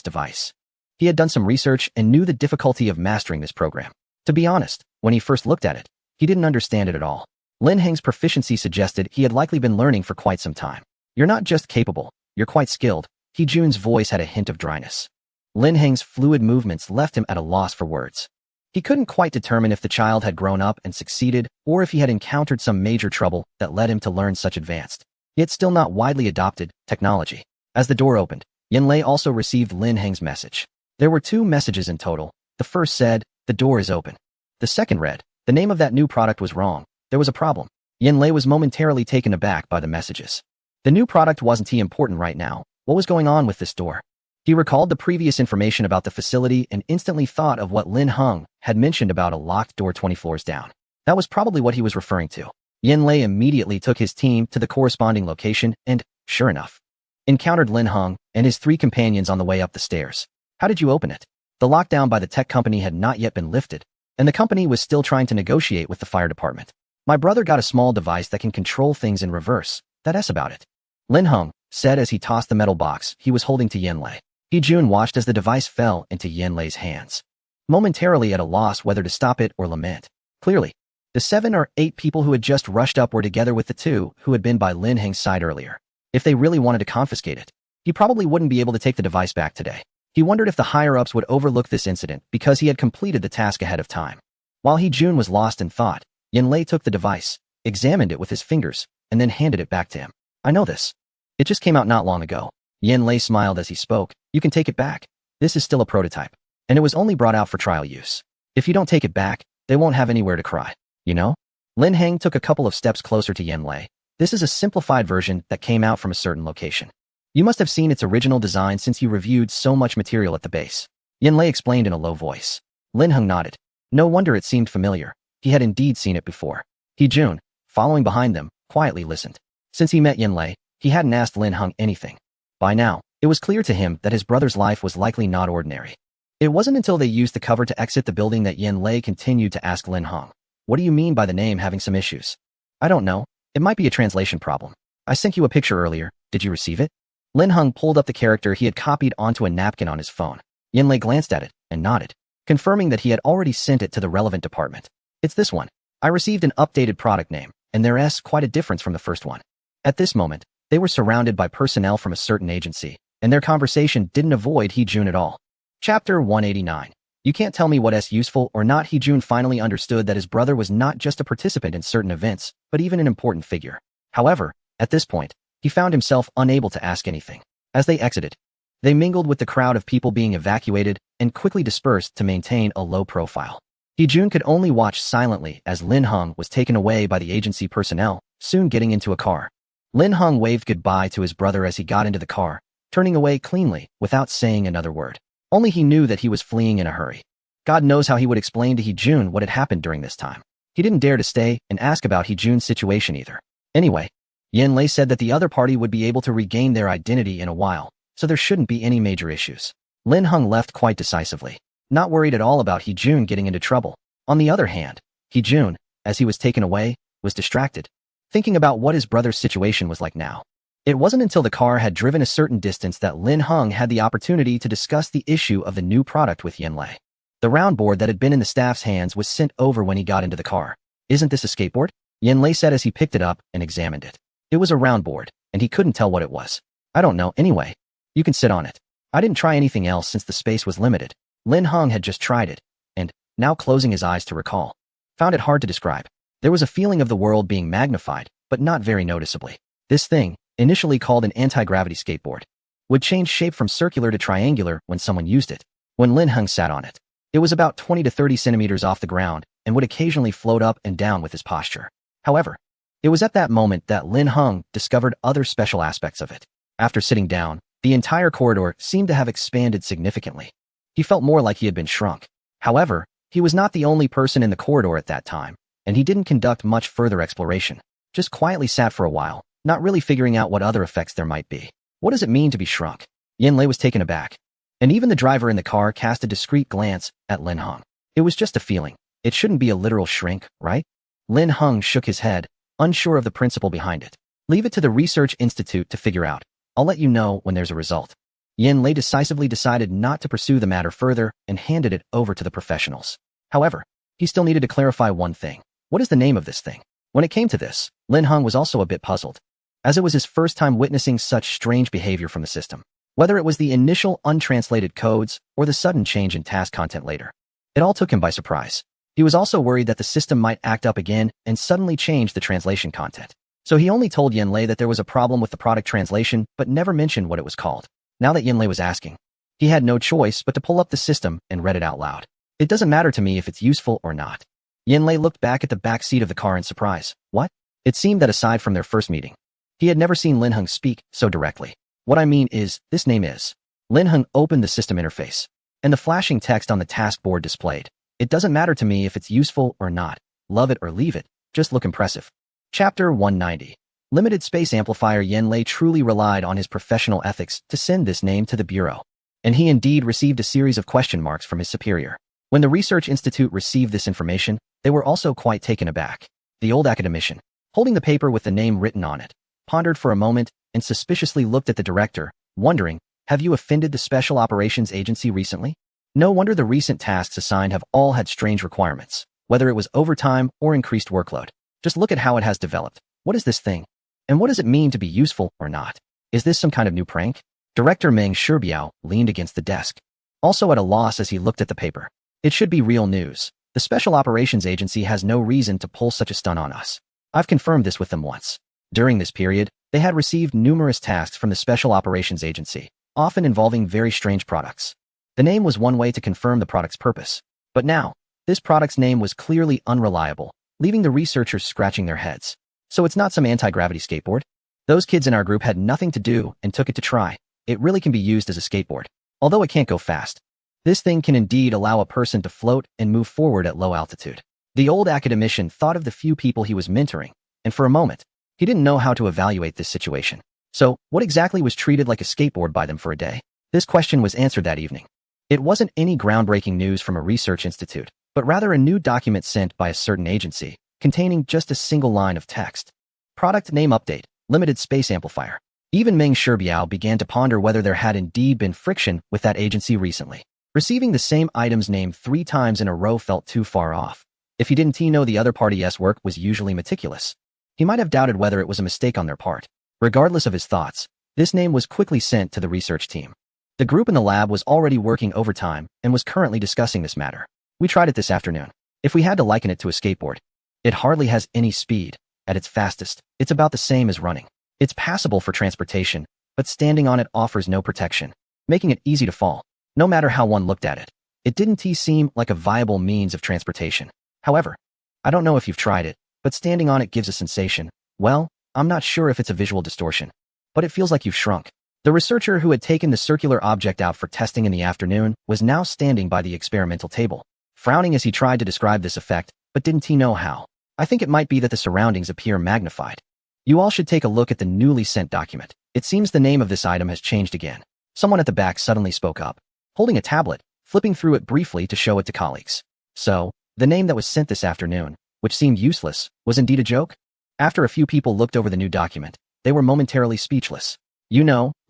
device. He had done some research and knew the difficulty of mastering this program. To be honest, when he first looked at it, he didn't understand it at all. Lin Heng's proficiency suggested he had likely been learning for quite some time. You're not just capable, you're quite skilled. Hee-jun's voice had a hint of dryness. Lin Heng's fluid movements left him at a loss for words. He couldn't quite determine if the child had grown up and succeeded or if he had encountered some major trouble that led him to learn such advanced, yet still not widely adopted, technology. As the door opened, Yanlei also received Lin Heng's message. There were 2 messages in total. The first said, "The door is open." The second read, "The name of that new product was wrong. There was a problem." Yanlei was momentarily taken aback by the messages. The new product wasn't important right now. What was going on with this door? He recalled the previous information about the facility and instantly thought of what Lin Heng had mentioned about a locked door 20 floors down. That was probably what he was referring to. Yanlei immediately took his team to the corresponding location and, sure enough, encountered Lin Heng and his 3 companions on the way up the stairs. How did you open it? The lockdown by the tech company had not yet been lifted, and the company was still trying to negotiate with the fire department. My brother got a small device that can control things in reverse. That's about it. Lin Heng said as he tossed the metal box he was holding to Yanlei. Hee-jun watched as the device fell into Yanlei's hands, momentarily at a loss whether to stop it or lament. Clearly, the 7 or 8 people who had just rushed up were together with the 2 who had been by Lin Heng's side earlier. If they really wanted to confiscate it, he probably wouldn't be able to take the device back today. He wondered if the higher-ups would overlook this incident because he had completed the task ahead of time. While Hee-jun was lost in thought, Yanlei took the device, examined it with his fingers, and then handed it back to him. I know this. It just came out not long ago. Yanlei smiled as he spoke. You can take it back. This is still a prototype, and it was only brought out for trial use. If you don't take it back, they won't have anywhere to cry, you know? Lin Heng took a couple of steps closer to Yin Lei. This is a simplified version that came out from a certain location. You must have seen its original design since you reviewed so much material at the base. Yin Lei explained in a low voice. Lin Heng nodded. No wonder it seemed familiar. He had indeed seen it before. He Jun, following behind them, quietly listened. Since he met Yin Lei, he hadn't asked Lin Heng anything. By now, it was clear to him that his brother's life was likely not ordinary. It wasn't until they used the cover to exit the building that Yin Lei continued to ask Lin Heng, "What do you mean by the name having some issues?" "I don't know. It might be a translation problem. I sent you a picture earlier. Did you receive it?" Lin Heng pulled up the character he had copied onto a napkin on his phone. Yin Lei glanced at it and nodded, confirming that he had already sent it to the relevant department. "It's this one. I received an updated product name, and there's quite a difference from the first one." At this moment, they were surrounded by personnel from a certain agency, and their conversation didn't avoid Hee-jun at all. Chapter 189. You can't tell me what's useful or not. Hee-jun finally understood that his brother was not just a participant in certain events, but even an important figure. However, at this point, he found himself unable to ask anything. As they exited, they mingled with the crowd of people being evacuated and quickly dispersed to maintain a low profile. Hee-jun could only watch silently as Lin Heng was taken away by the agency personnel, soon getting into a car. Lin Heng waved goodbye to his brother as he got into the car, turning away cleanly without saying another word. Only he knew that he was fleeing in a hurry. God knows how he would explain to Hee-jun what had happened during this time. He didn't dare to stay and ask about Hee-jun's situation either. Anyway, Yin Lei said that the other party would be able to regain their identity in a while, so there shouldn't be any major issues. Lin Heng left quite decisively, not worried at all about Hee-jun getting into trouble. On the other hand, Hee-jun, as he was taken away, was distracted, thinking about what his brother's situation was like now. It wasn't until the car had driven a certain distance that Lin Heng had the opportunity to discuss the issue of the new product with Yin Lei. The round board that had been in the staff's hands was sent over when he got into the car. "Isn't this a skateboard?" Yin Lei said as he picked it up and examined it. It was a round board, and he couldn't tell what it was. "I don't know. Anyway, you can sit on it. I didn't try anything else since the space was limited." Lin Heng had just tried it, and, now closing his eyes to recall, found it hard to describe. There was a feeling of the world being magnified, but not very noticeably. This thing, initially called an anti-gravity skateboard, would change shape from circular to triangular when someone used it. When Lin Heng sat on it, it was about 20 to 30 centimeters off the ground and would occasionally float up and down with his posture. However, it was at that moment that Lin Heng discovered other special aspects of it. After sitting down, the entire corridor seemed to have expanded significantly. He felt more like he had been shrunk. However, he was not the only person in the corridor at that time, and he didn't conduct much further exploration, just quietly sat for a while, not really figuring out what other effects there might be. What does it mean to be shrunk? Yin Lei was taken aback, and even the driver in the car cast a discreet glance at Lin Heng. It was just a feeling. It shouldn't be a literal shrink, right? Lin Heng shook his head, unsure of the principle behind it. "Leave it to the research institute to figure out. I'll let you know when there's a result." Yin Lei decisively decided not to pursue the matter further and handed it over to the professionals. However, he still needed to clarify one thing. What is the name of this thing? When it came to this, Lin Heng was also a bit puzzled, as it was his first time witnessing such strange behavior from the system. Whether it was the initial untranslated codes or the sudden change in task content later, it all took him by surprise. He was also worried that the system might act up again and suddenly change the translation content. So he only told Yin Lei that there was a problem with the product translation, but never mentioned what it was called. Now that Yin Lei was asking, he had no choice but to pull up the system and read it out loud. "It doesn't matter to me if it's useful or not." Yin Lei looked back at the back seat of the car in surprise. What? It seemed that aside from their first meeting, he had never seen Lin Heng speak so directly. "What I mean is, this name is." Lin Heng opened the system interface, and the flashing text on the task board displayed. "It doesn't matter to me if it's useful or not. Love it or leave it. Just look impressive." Chapter 190. Limited Space Amplifier. Yin Lei truly relied on his professional ethics to send this name to the Bureau, and he indeed received a series of question marks from his superior. When the Research Institute received this information, they were also quite taken aback. The old academician, holding the paper with the name written on it, pondered for a moment and suspiciously looked at the director, wondering, "Have you offended the Special Operations Agency recently? No wonder the recent tasks assigned have all had strange requirements, whether it was overtime or increased workload. Just look at how it has developed. What is this thing? And what does it mean to be useful or not? Is this some kind of new prank?" Director Meng Shibiao leaned against the desk, also at a loss as he looked at the paper. "It should be real news. The Special Operations Agency has no reason to pull such a stunt on us. I've confirmed this with them once." During this period, they had received numerous tasks from the Special Operations Agency, often involving very strange products. The name was one way to confirm the product's purpose. But now, this product's name was clearly unreliable, leaving the researchers scratching their heads. So it's not some anti-gravity skateboard? Those kids in our group had nothing to do and took it to try. It really can be used as a skateboard. Although it can't go fast. This thing can indeed allow a person to float and move forward at low altitude. The old academician thought of the few people he was mentoring, and for a moment, he didn't know how to evaluate this situation. So, what exactly was treated like a skateboard by them for a day? This question was answered that evening. It wasn't any groundbreaking news from a research institute, but rather a new document sent by a certain agency, containing just a single line of text. Product name update, limited space amplifier. Even Meng Sherbiao began to ponder whether there had indeed been friction with that agency recently. Receiving the same item's name 3 times in a row felt too far off. If he didn't know the other party's work was usually meticulous, he might have doubted whether it was a mistake on their part. Regardless of his thoughts, this name was quickly sent to the research team. The group in the lab was already working overtime and was currently discussing this matter. We tried it this afternoon. If we had to liken it to a skateboard, it hardly has any speed. At its fastest, it's about the same as running. It's passable for transportation, but standing on it offers no protection, making it easy to fall, no matter how one looked at it. It didn't seem like a viable means of transportation. However, I don't know if you've tried it, but standing on it gives a sensation. Well, I'm not sure if it's a visual distortion, but it feels like you've shrunk. The researcher who had taken the circular object out for testing in the afternoon was now standing by the experimental table, frowning as he tried to describe this effect, but didn't know how. I think it might be that the surroundings appear magnified. You all should take a look at the newly sent document. It seems the name of this item has changed again. Someone at the back suddenly spoke up, holding a tablet, flipping through it briefly to show it to colleagues. So, the name that was sent this afternoon, which seemed useless, was indeed a joke? After a few people looked over the new document, they were momentarily speechless.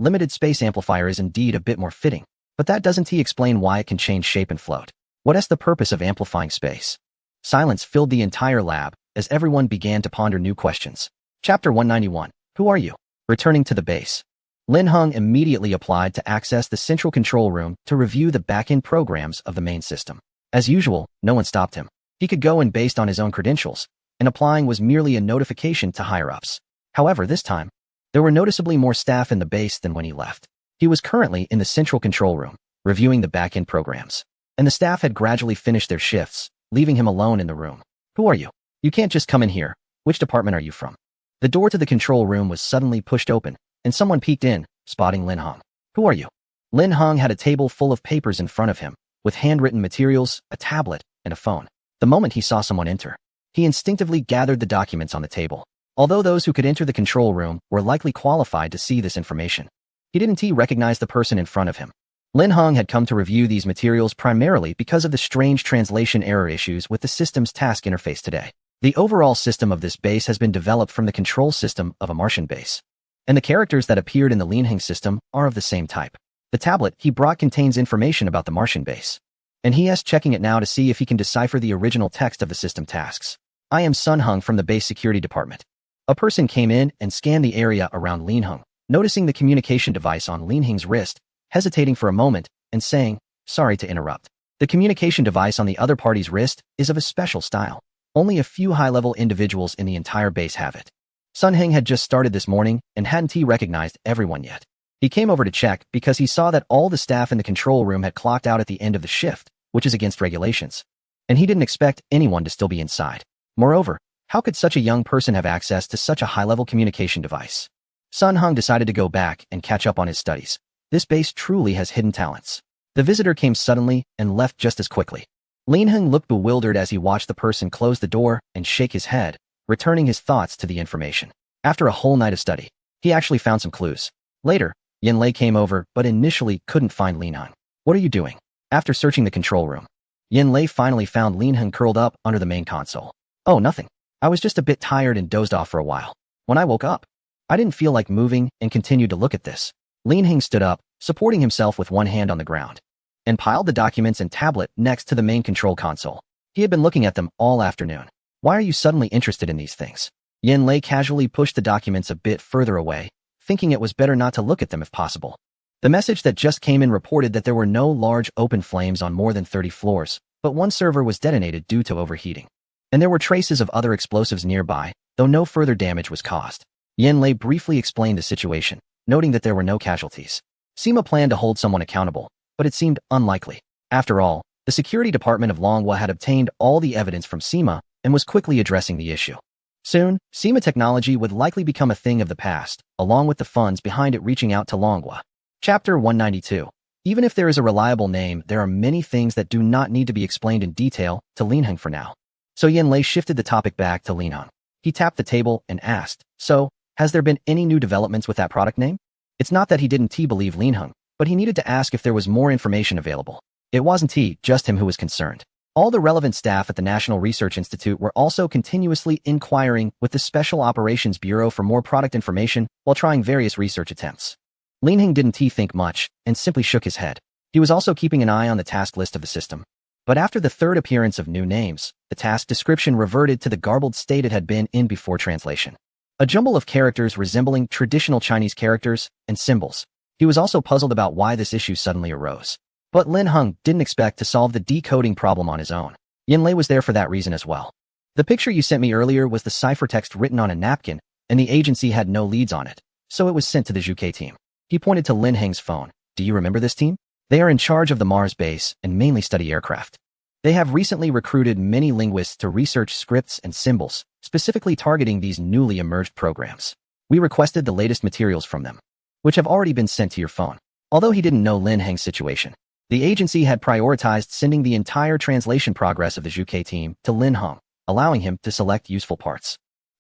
Limited space amplifier is indeed a bit more fitting, but that doesn't explain why it can change shape and float. What's the purpose of amplifying space? Silence filled the entire lab as everyone began to ponder new questions. Chapter 191. Who are you? Returning to the base. Lin Heng immediately applied to access the central control room to review the back-end programs of the main system. As usual, no one stopped him. He could go in based on his own credentials, and applying was merely a notification to higher-ups. However, this time, there were noticeably more staff in the base than when he left. He was currently in the central control room, reviewing the back-end programs, and the staff had gradually finished their shifts, leaving him alone in the room. Who are you? You can't just come in here. Which department are you from? The door to the control room was suddenly pushed open, and someone peeked in, spotting Lin Heng. Who are you? Lin Heng had a table full of papers in front of him, with handwritten materials, a tablet, and a phone. The moment he saw someone enter, he instinctively gathered the documents on the table. Although those who could enter the control room were likely qualified to see this information, he didn't recognize the person in front of him. Lin Heng had come to review these materials primarily because of the strange translation error issues with the system's task interface today. The overall system of this base has been developed from the control system of a Martian base, and the characters that appeared in the Lin Heng system are of the same type. The tablet he brought contains information about the Martian base, and he is checking it now to see if he can decipher the original text of the system tasks. I am Sun Heng from the base security department. A person came in and scanned the area around Lin Heng, noticing the communication device on Lin Heng's wrist, hesitating for a moment, and saying, "Sorry to interrupt. The communication device on the other party's wrist is of a special style. Only a few high-level individuals in the entire base have it." Sun Heng had just started this morning and hadn't recognized everyone yet. He came over to check because he saw that all the staff in the control room had clocked out at the end of the shift, which is against regulations, and he didn't expect anyone to still be inside. Moreover, how could such a young person have access to such a high-level communication device? Sun Heng decided to go back and catch up on his studies. This base truly has hidden talents. The visitor came suddenly and left just as quickly. Lin Heng looked bewildered as he watched the person close the door and shake his head, returning his thoughts to the information. After a whole night of study, he actually found some clues. Later, Yin Lei came over but initially couldn't find Lin Heng. What are you doing? After searching the control room, Yin Lei finally found Lin Heng curled up under the main console. Oh, nothing. I was just a bit tired and dozed off for a while. When I woke up, I didn't feel like moving and continued to look at this. Lin Heng stood up, supporting himself with one hand on the ground, and piled the documents and tablet next to the main control console. He had been looking at them all afternoon. Why are you suddenly interested in these things? Yin Lei casually pushed the documents a bit further away, thinking it was better not to look at them if possible. The message that just came in reported that there were no large open flames on more than 30 floors, but one server was detonated due to overheating. And there were traces of other explosives nearby, though no further damage was caused. Yin Lei briefly explained the situation, noting that there were no casualties. Sima planned to hold someone accountable, but it seemed unlikely. After all, the security department of Longhua had obtained all the evidence from SEMA and was quickly addressing the issue. Soon, SEMA technology would likely become a thing of the past, along with the funds behind it reaching out to Longhua. Chapter 192. Even if there is a reliable name, there are many things that do not need to be explained in detail to Linheng for now. So Yanlei shifted the topic back to Linheng. He tapped the table and asked, "So, has there been any new developments with that product name?" It's not that he didn't believe Linheng, but he needed to ask if there was more information available. It wasn't just him who was concerned. All the relevant staff at the National Research Institute were also continuously inquiring with the Special Operations Bureau for more product information while trying various research attempts. Linheng didn't think much and simply shook his head. He was also keeping an eye on the task list of the system. But after the third appearance of new names, the task description reverted to the garbled state it had been in before translation. A jumble of characters resembling traditional Chinese characters and symbols. He was also puzzled about why this issue suddenly arose. But Linheng didn't expect to solve the decoding problem on his own. Yanlei was there for that reason as well. The picture you sent me earlier was the ciphertext written on a napkin, and the agency had no leads on it, so it was sent to the Zhuke team. He pointed to Linheng's phone. "Do you remember this team? They are in charge of the Mars base and mainly study aircraft. They have recently recruited many linguists to research scripts and symbols, specifically targeting these newly emerged programs. We requested the latest materials from them, which have already been sent to your phone." Although he didn't know Linheng's situation, the agency had prioritized sending the entire translation progress of the Zhuke team to Linheng, allowing him to select useful parts.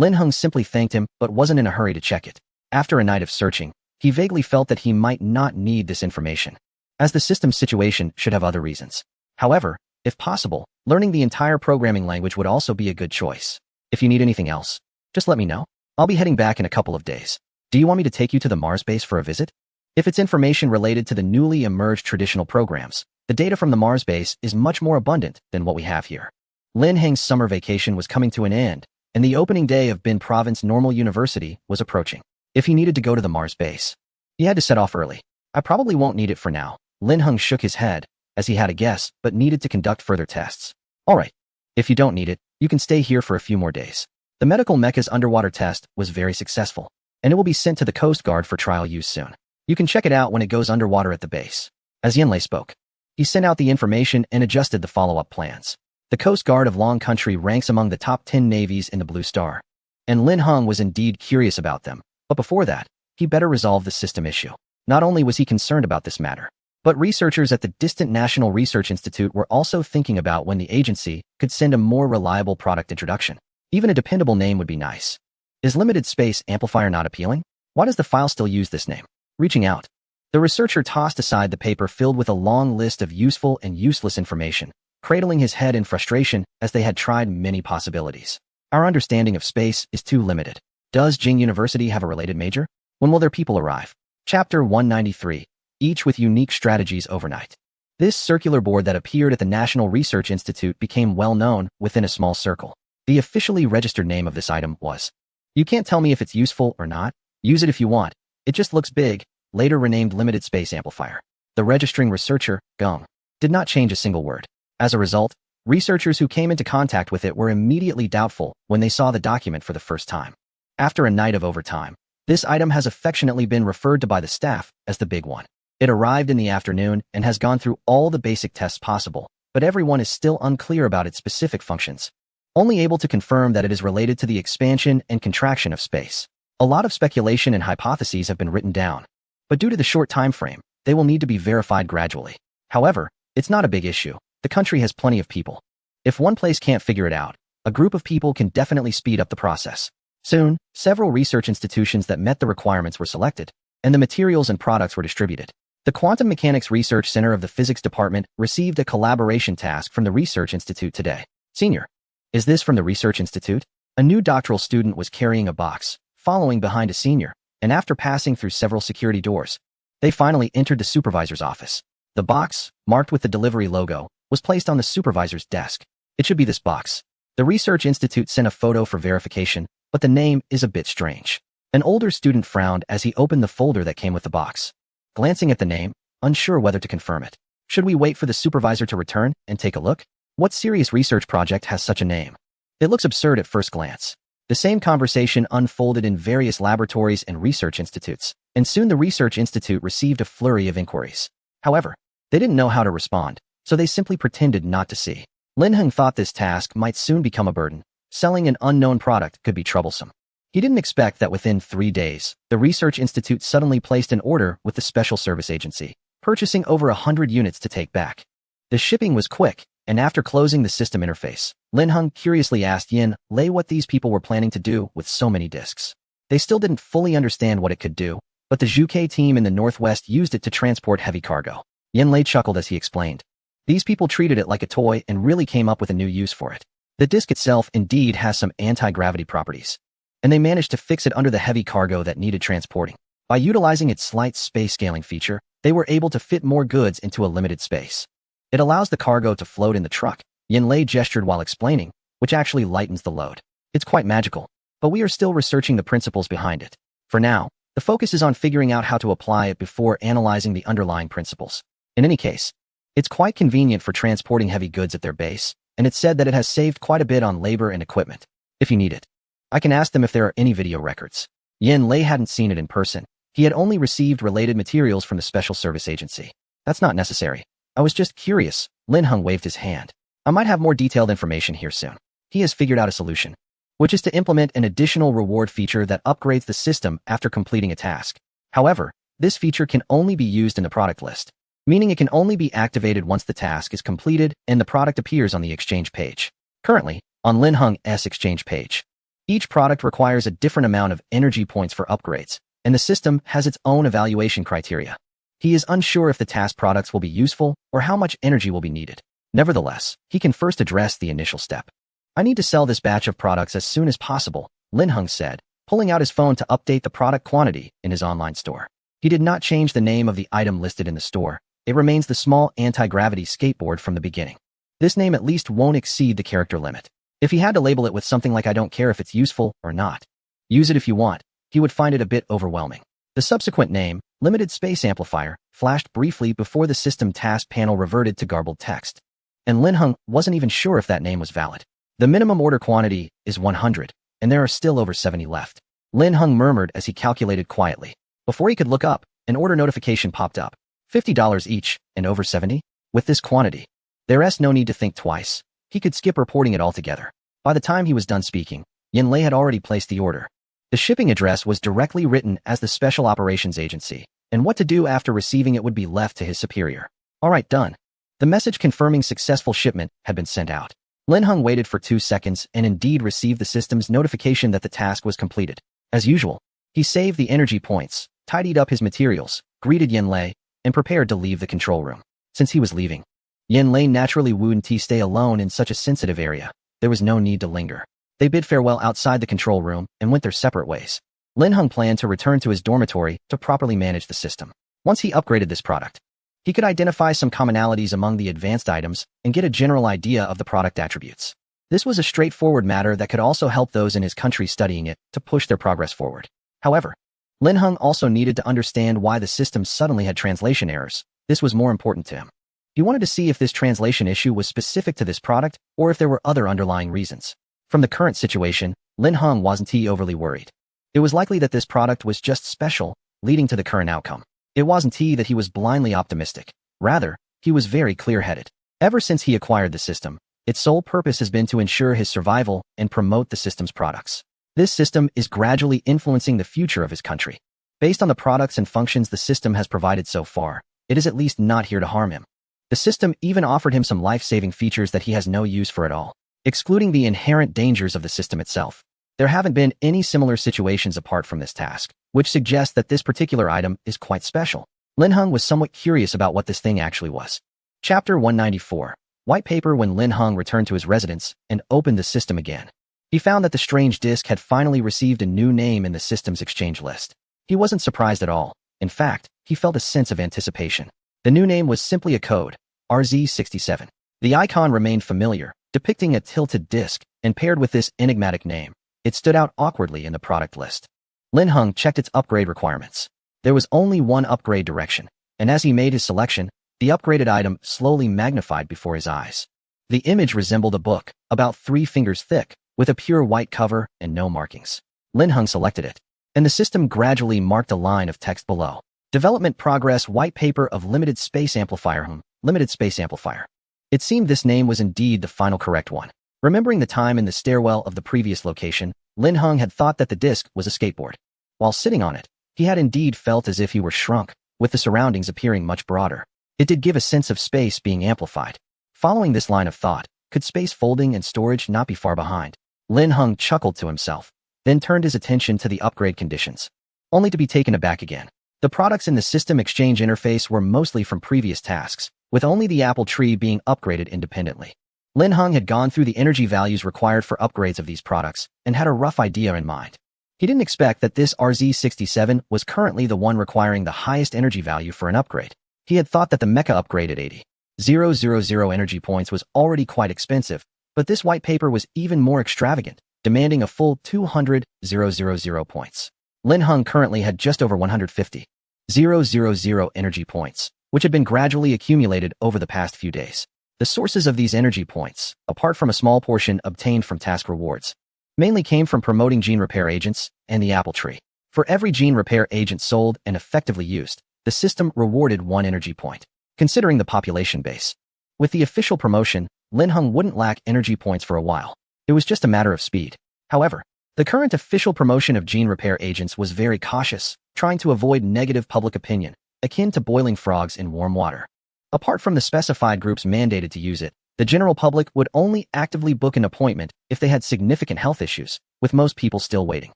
Linheng simply thanked him but wasn't in a hurry to check it. After a night of searching, he vaguely felt that he might not need this information, as the system's situation should have other reasons. However, if possible, learning the entire programming language would also be a good choice. If you need anything else, just let me know. I'll be heading back in a couple of days. Do you want me to take you to the Mars base for a visit? If it's information related to the newly emerged traditional programs, the data from the Mars base is much more abundant than what we have here. Linheng's summer vacation was coming to an end, and the opening day of Bin Province Normal University was approaching. If he needed to go to the Mars base, he had to set off early. "I probably won't need it for now." Linheng shook his head, as he had a guess, but needed to conduct further tests. "All right. If you don't need it, you can stay here for a few more days." The medical mecha's underwater test was very successful, and it will be sent to the Coast Guard for trial use soon. You can check it out when it goes underwater at the base. As Yanlei spoke, he sent out the information and adjusted the follow-up plans. The Coast Guard of Long Country ranks among the top 10 navies in the Blue Star, and Linheng was indeed curious about them. But before that, he better resolve the system issue. Not only was he concerned about this matter, but researchers at the distant National Research Institute were also thinking about when the agency could send a more reliable product introduction. Even a dependable name would be nice. Is limited space amplifier not appealing? Why does the file still use this name? Reaching out. The researcher tossed aside the paper filled with a long list of useful and useless information, cradling his head in frustration as they had tried many possibilities. Our understanding of space is too limited. Does Jing University have a related major? When will their people arrive? Chapter 193. Each with unique strategies overnight. This circular board that appeared at the National Research Institute became well known within a small circle. The officially registered name of this item was, "You can't tell me if it's useful or not. Use it if you want. It just looks big," later renamed Limited Space Amplifier. The registering researcher, Geng, did not change a single word. As a result, researchers who came into contact with it were immediately doubtful when they saw the document for the first time. After a night of overtime, this item has affectionately been referred to by the staff as the big one. It arrived in the afternoon and has gone through all the basic tests possible, but everyone is still unclear about its specific functions, only able to confirm that it is related to the expansion and contraction of space. A lot of speculation and hypotheses have been written down, but due to the short time frame, they will need to be verified gradually. However, it's not a big issue. The country has plenty of people. If one place can't figure it out, a group of people can definitely speed up the process. Soon, several research institutions that met the requirements were selected, and the materials and products were distributed. The Quantum Mechanics Research Center of the Physics Department received a collaboration task from the Research Institute today. "Senior, is this from the Research Institute?" A new doctoral student was carrying a box, following behind a senior, and after passing through several security doors, they finally entered the supervisor's office. The box, marked with the delivery logo, was placed on the supervisor's desk. "It should be this box." The Research Institute sent a photo for verification, but the name is a bit strange. An older student frowned as he opened the folder that came with the box. Glancing at the name, unsure whether to confirm it. Should we wait for the supervisor to return and take a look? What serious research project has such a name? It looks absurd at first glance. The same conversation unfolded in various laboratories and research institutes, and soon the Research Institute received a flurry of inquiries. However, They didn't know how to respond, so they simply pretended not to see. Lin Heng thought this task might soon become a burden. Selling an unknown product could be troublesome. He didn't expect that within 3 days, the research institute suddenly placed an order with the special service agency, purchasing over 100 units to take back. The shipping was quick, and after closing the system interface, Lin Heng curiously asked Yin Lei what these people were planning to do with so many discs. They still didn't fully understand what it could do, but the Zhuke team in the northwest used it to transport heavy cargo. Yin Lei chuckled as he explained. These people treated it like a toy and really came up with a new use for it. The disc itself indeed has some anti-gravity properties, and they managed to fix it under the heavy cargo that needed transporting. By utilizing its slight space scaling feature, they were able to fit more goods into a limited space. It allows the cargo to float in the truck, Yin Lei gestured while explaining, which actually lightens the load. It's quite magical, but we are still researching the principles behind it. For now, the focus is on figuring out how to apply it before analyzing the underlying principles. In any case, it's quite convenient for transporting heavy goods at their base, and it's said that it has saved quite a bit on labor and equipment. If you need it, I can ask them if there are any video records. Yin Lei hadn't seen it in person. He had only received related materials from the special service agency. That's not necessary. I was just curious. Lin Heng waved his hand. I might have more detailed information here soon. He has figured out a solution, which is to implement an additional reward feature that upgrades the system after completing a task. However, this feature can only be used in the product list, meaning it can only be activated once the task is completed and the product appears on the exchange page. Currently, on Lin Heng's exchange page, each product requires a different amount of energy points for upgrades, and the system has its own evaluation criteria. He is unsure if the task products will be useful or how much energy will be needed. Nevertheless, he can first address the initial step. I need to sell this batch of products as soon as possible, Lin Heng said, pulling out his phone to update the product quantity in his online store. He did not change the name of the item listed in the store. It remains the small anti-gravity skateboard from the beginning. This name at least won't exceed the character limit. If he had to label it with something like I don't care if it's useful or not, use it if you want, he would find it a bit overwhelming. The subsequent name, Limited Space Amplifier, flashed briefly before the system task panel reverted to garbled text. And Lin Heng wasn't even sure if that name was valid. The minimum order quantity is 100, and there are still over 70 left. Lin Heng murmured as he calculated quietly. Before he could look up, an order notification popped up. $50 each, and over 70? With this quantity, there's no need to think twice. He could skip reporting it altogether. By the time he was done speaking, Yin Lei had already placed the order. The shipping address was directly written as the Special Operations Agency, and what to do after receiving it would be left to his superior. All right, done. The message confirming successful shipment had been sent out. Lin Heng waited for 2 seconds and indeed received the system's notification that the task was completed. As usual, he saved the energy points, tidied up his materials, greeted Yin Lei, and prepared to leave the control room. Since he was leaving, Yin Lei naturally wouldn't stay alone in such a sensitive area. There was no need to linger. They bid farewell outside the control room and went their separate ways. Lin Heng planned to return to his dormitory to properly manage the system. Once he upgraded this product, he could identify some commonalities among the advanced items and get a general idea of the product attributes. This was a straightforward matter that could also help those in his country studying it to push their progress forward. However, Lin Heng also needed to understand why the system suddenly had translation errors. This was more important to him. He wanted to see if this translation issue was specific to this product or if there were other underlying reasons. From the current situation, Lin Heng wasn't overly worried. It was likely that this product was just special, leading to the current outcome. It wasn't that he was blindly optimistic. Rather, he was very clear-headed. Ever since he acquired the system, its sole purpose has been to ensure his survival and promote the system's products. This system is gradually influencing the future of his country. Based on the products and functions the system has provided so far, it is at least not here to harm him. The system even offered him some life-saving features that he has no use for at all. Excluding the inherent dangers of the system itself, there haven't been any similar situations apart from this task, which suggests that this particular item is quite special. Lin Heng was somewhat curious about what this thing actually was. Chapter 194. White paper. When Lin Heng returned to his residence and opened the system again, he found that the strange disk had finally received a new name in the system's exchange list. He wasn't surprised at all. In fact, he felt a sense of anticipation. The new name was simply a code, RZ67. The icon remained familiar, depicting a tilted disk, and paired with this enigmatic name, it stood out awkwardly in the product list. Lin Heng checked its upgrade requirements. There was only one upgrade direction, and as he made his selection, the upgraded item slowly magnified before his eyes. The image resembled a book, about 3 fingers thick, with a pure white cover and no markings. Lin Heng selected it, and the system gradually marked a line of text below. Development Progress White Paper of Limited Space Amplifier. Limited Space Amplifier. It seemed this name was indeed the final correct one. Remembering the time in the stairwell of the previous location, Lin Heng had thought that the disc was a skateboard. While sitting on it, he had indeed felt as if he were shrunk, with the surroundings appearing much broader. It did give a sense of space being amplified. Following this line of thought, could space folding and storage not be far behind? Lin Heng chuckled to himself, then turned his attention to the upgrade conditions, only to be taken aback again. The products in the system exchange interface were mostly from previous tasks, with only the apple tree being upgraded independently. Lin Heng had gone through the energy values required for upgrades of these products and had a rough idea in mind. He didn't expect that this RZ67 was currently the one requiring the highest energy value for an upgrade. He had thought that the mecha upgrade at 80,000 energy points was already quite expensive, but this white paper was even more extravagant, demanding a full 200,000 points. Lin Heng currently had just over 150,000 energy points, which had been gradually accumulated over the past few days. The sources of these energy points, apart from a small portion obtained from task rewards, mainly came from promoting gene repair agents and the apple tree. For every gene repair agent sold and effectively used, the system rewarded 1 energy point. Considering the population base, with the official promotion, Lin Heng wouldn't lack energy points for a while. It was just a matter of speed. However, the current official promotion of gene repair agents was very cautious, trying to avoid negative public opinion, akin to boiling frogs in warm water. Apart from the specified groups mandated to use it, the general public would only actively book an appointment if they had significant health issues, with most people still waiting.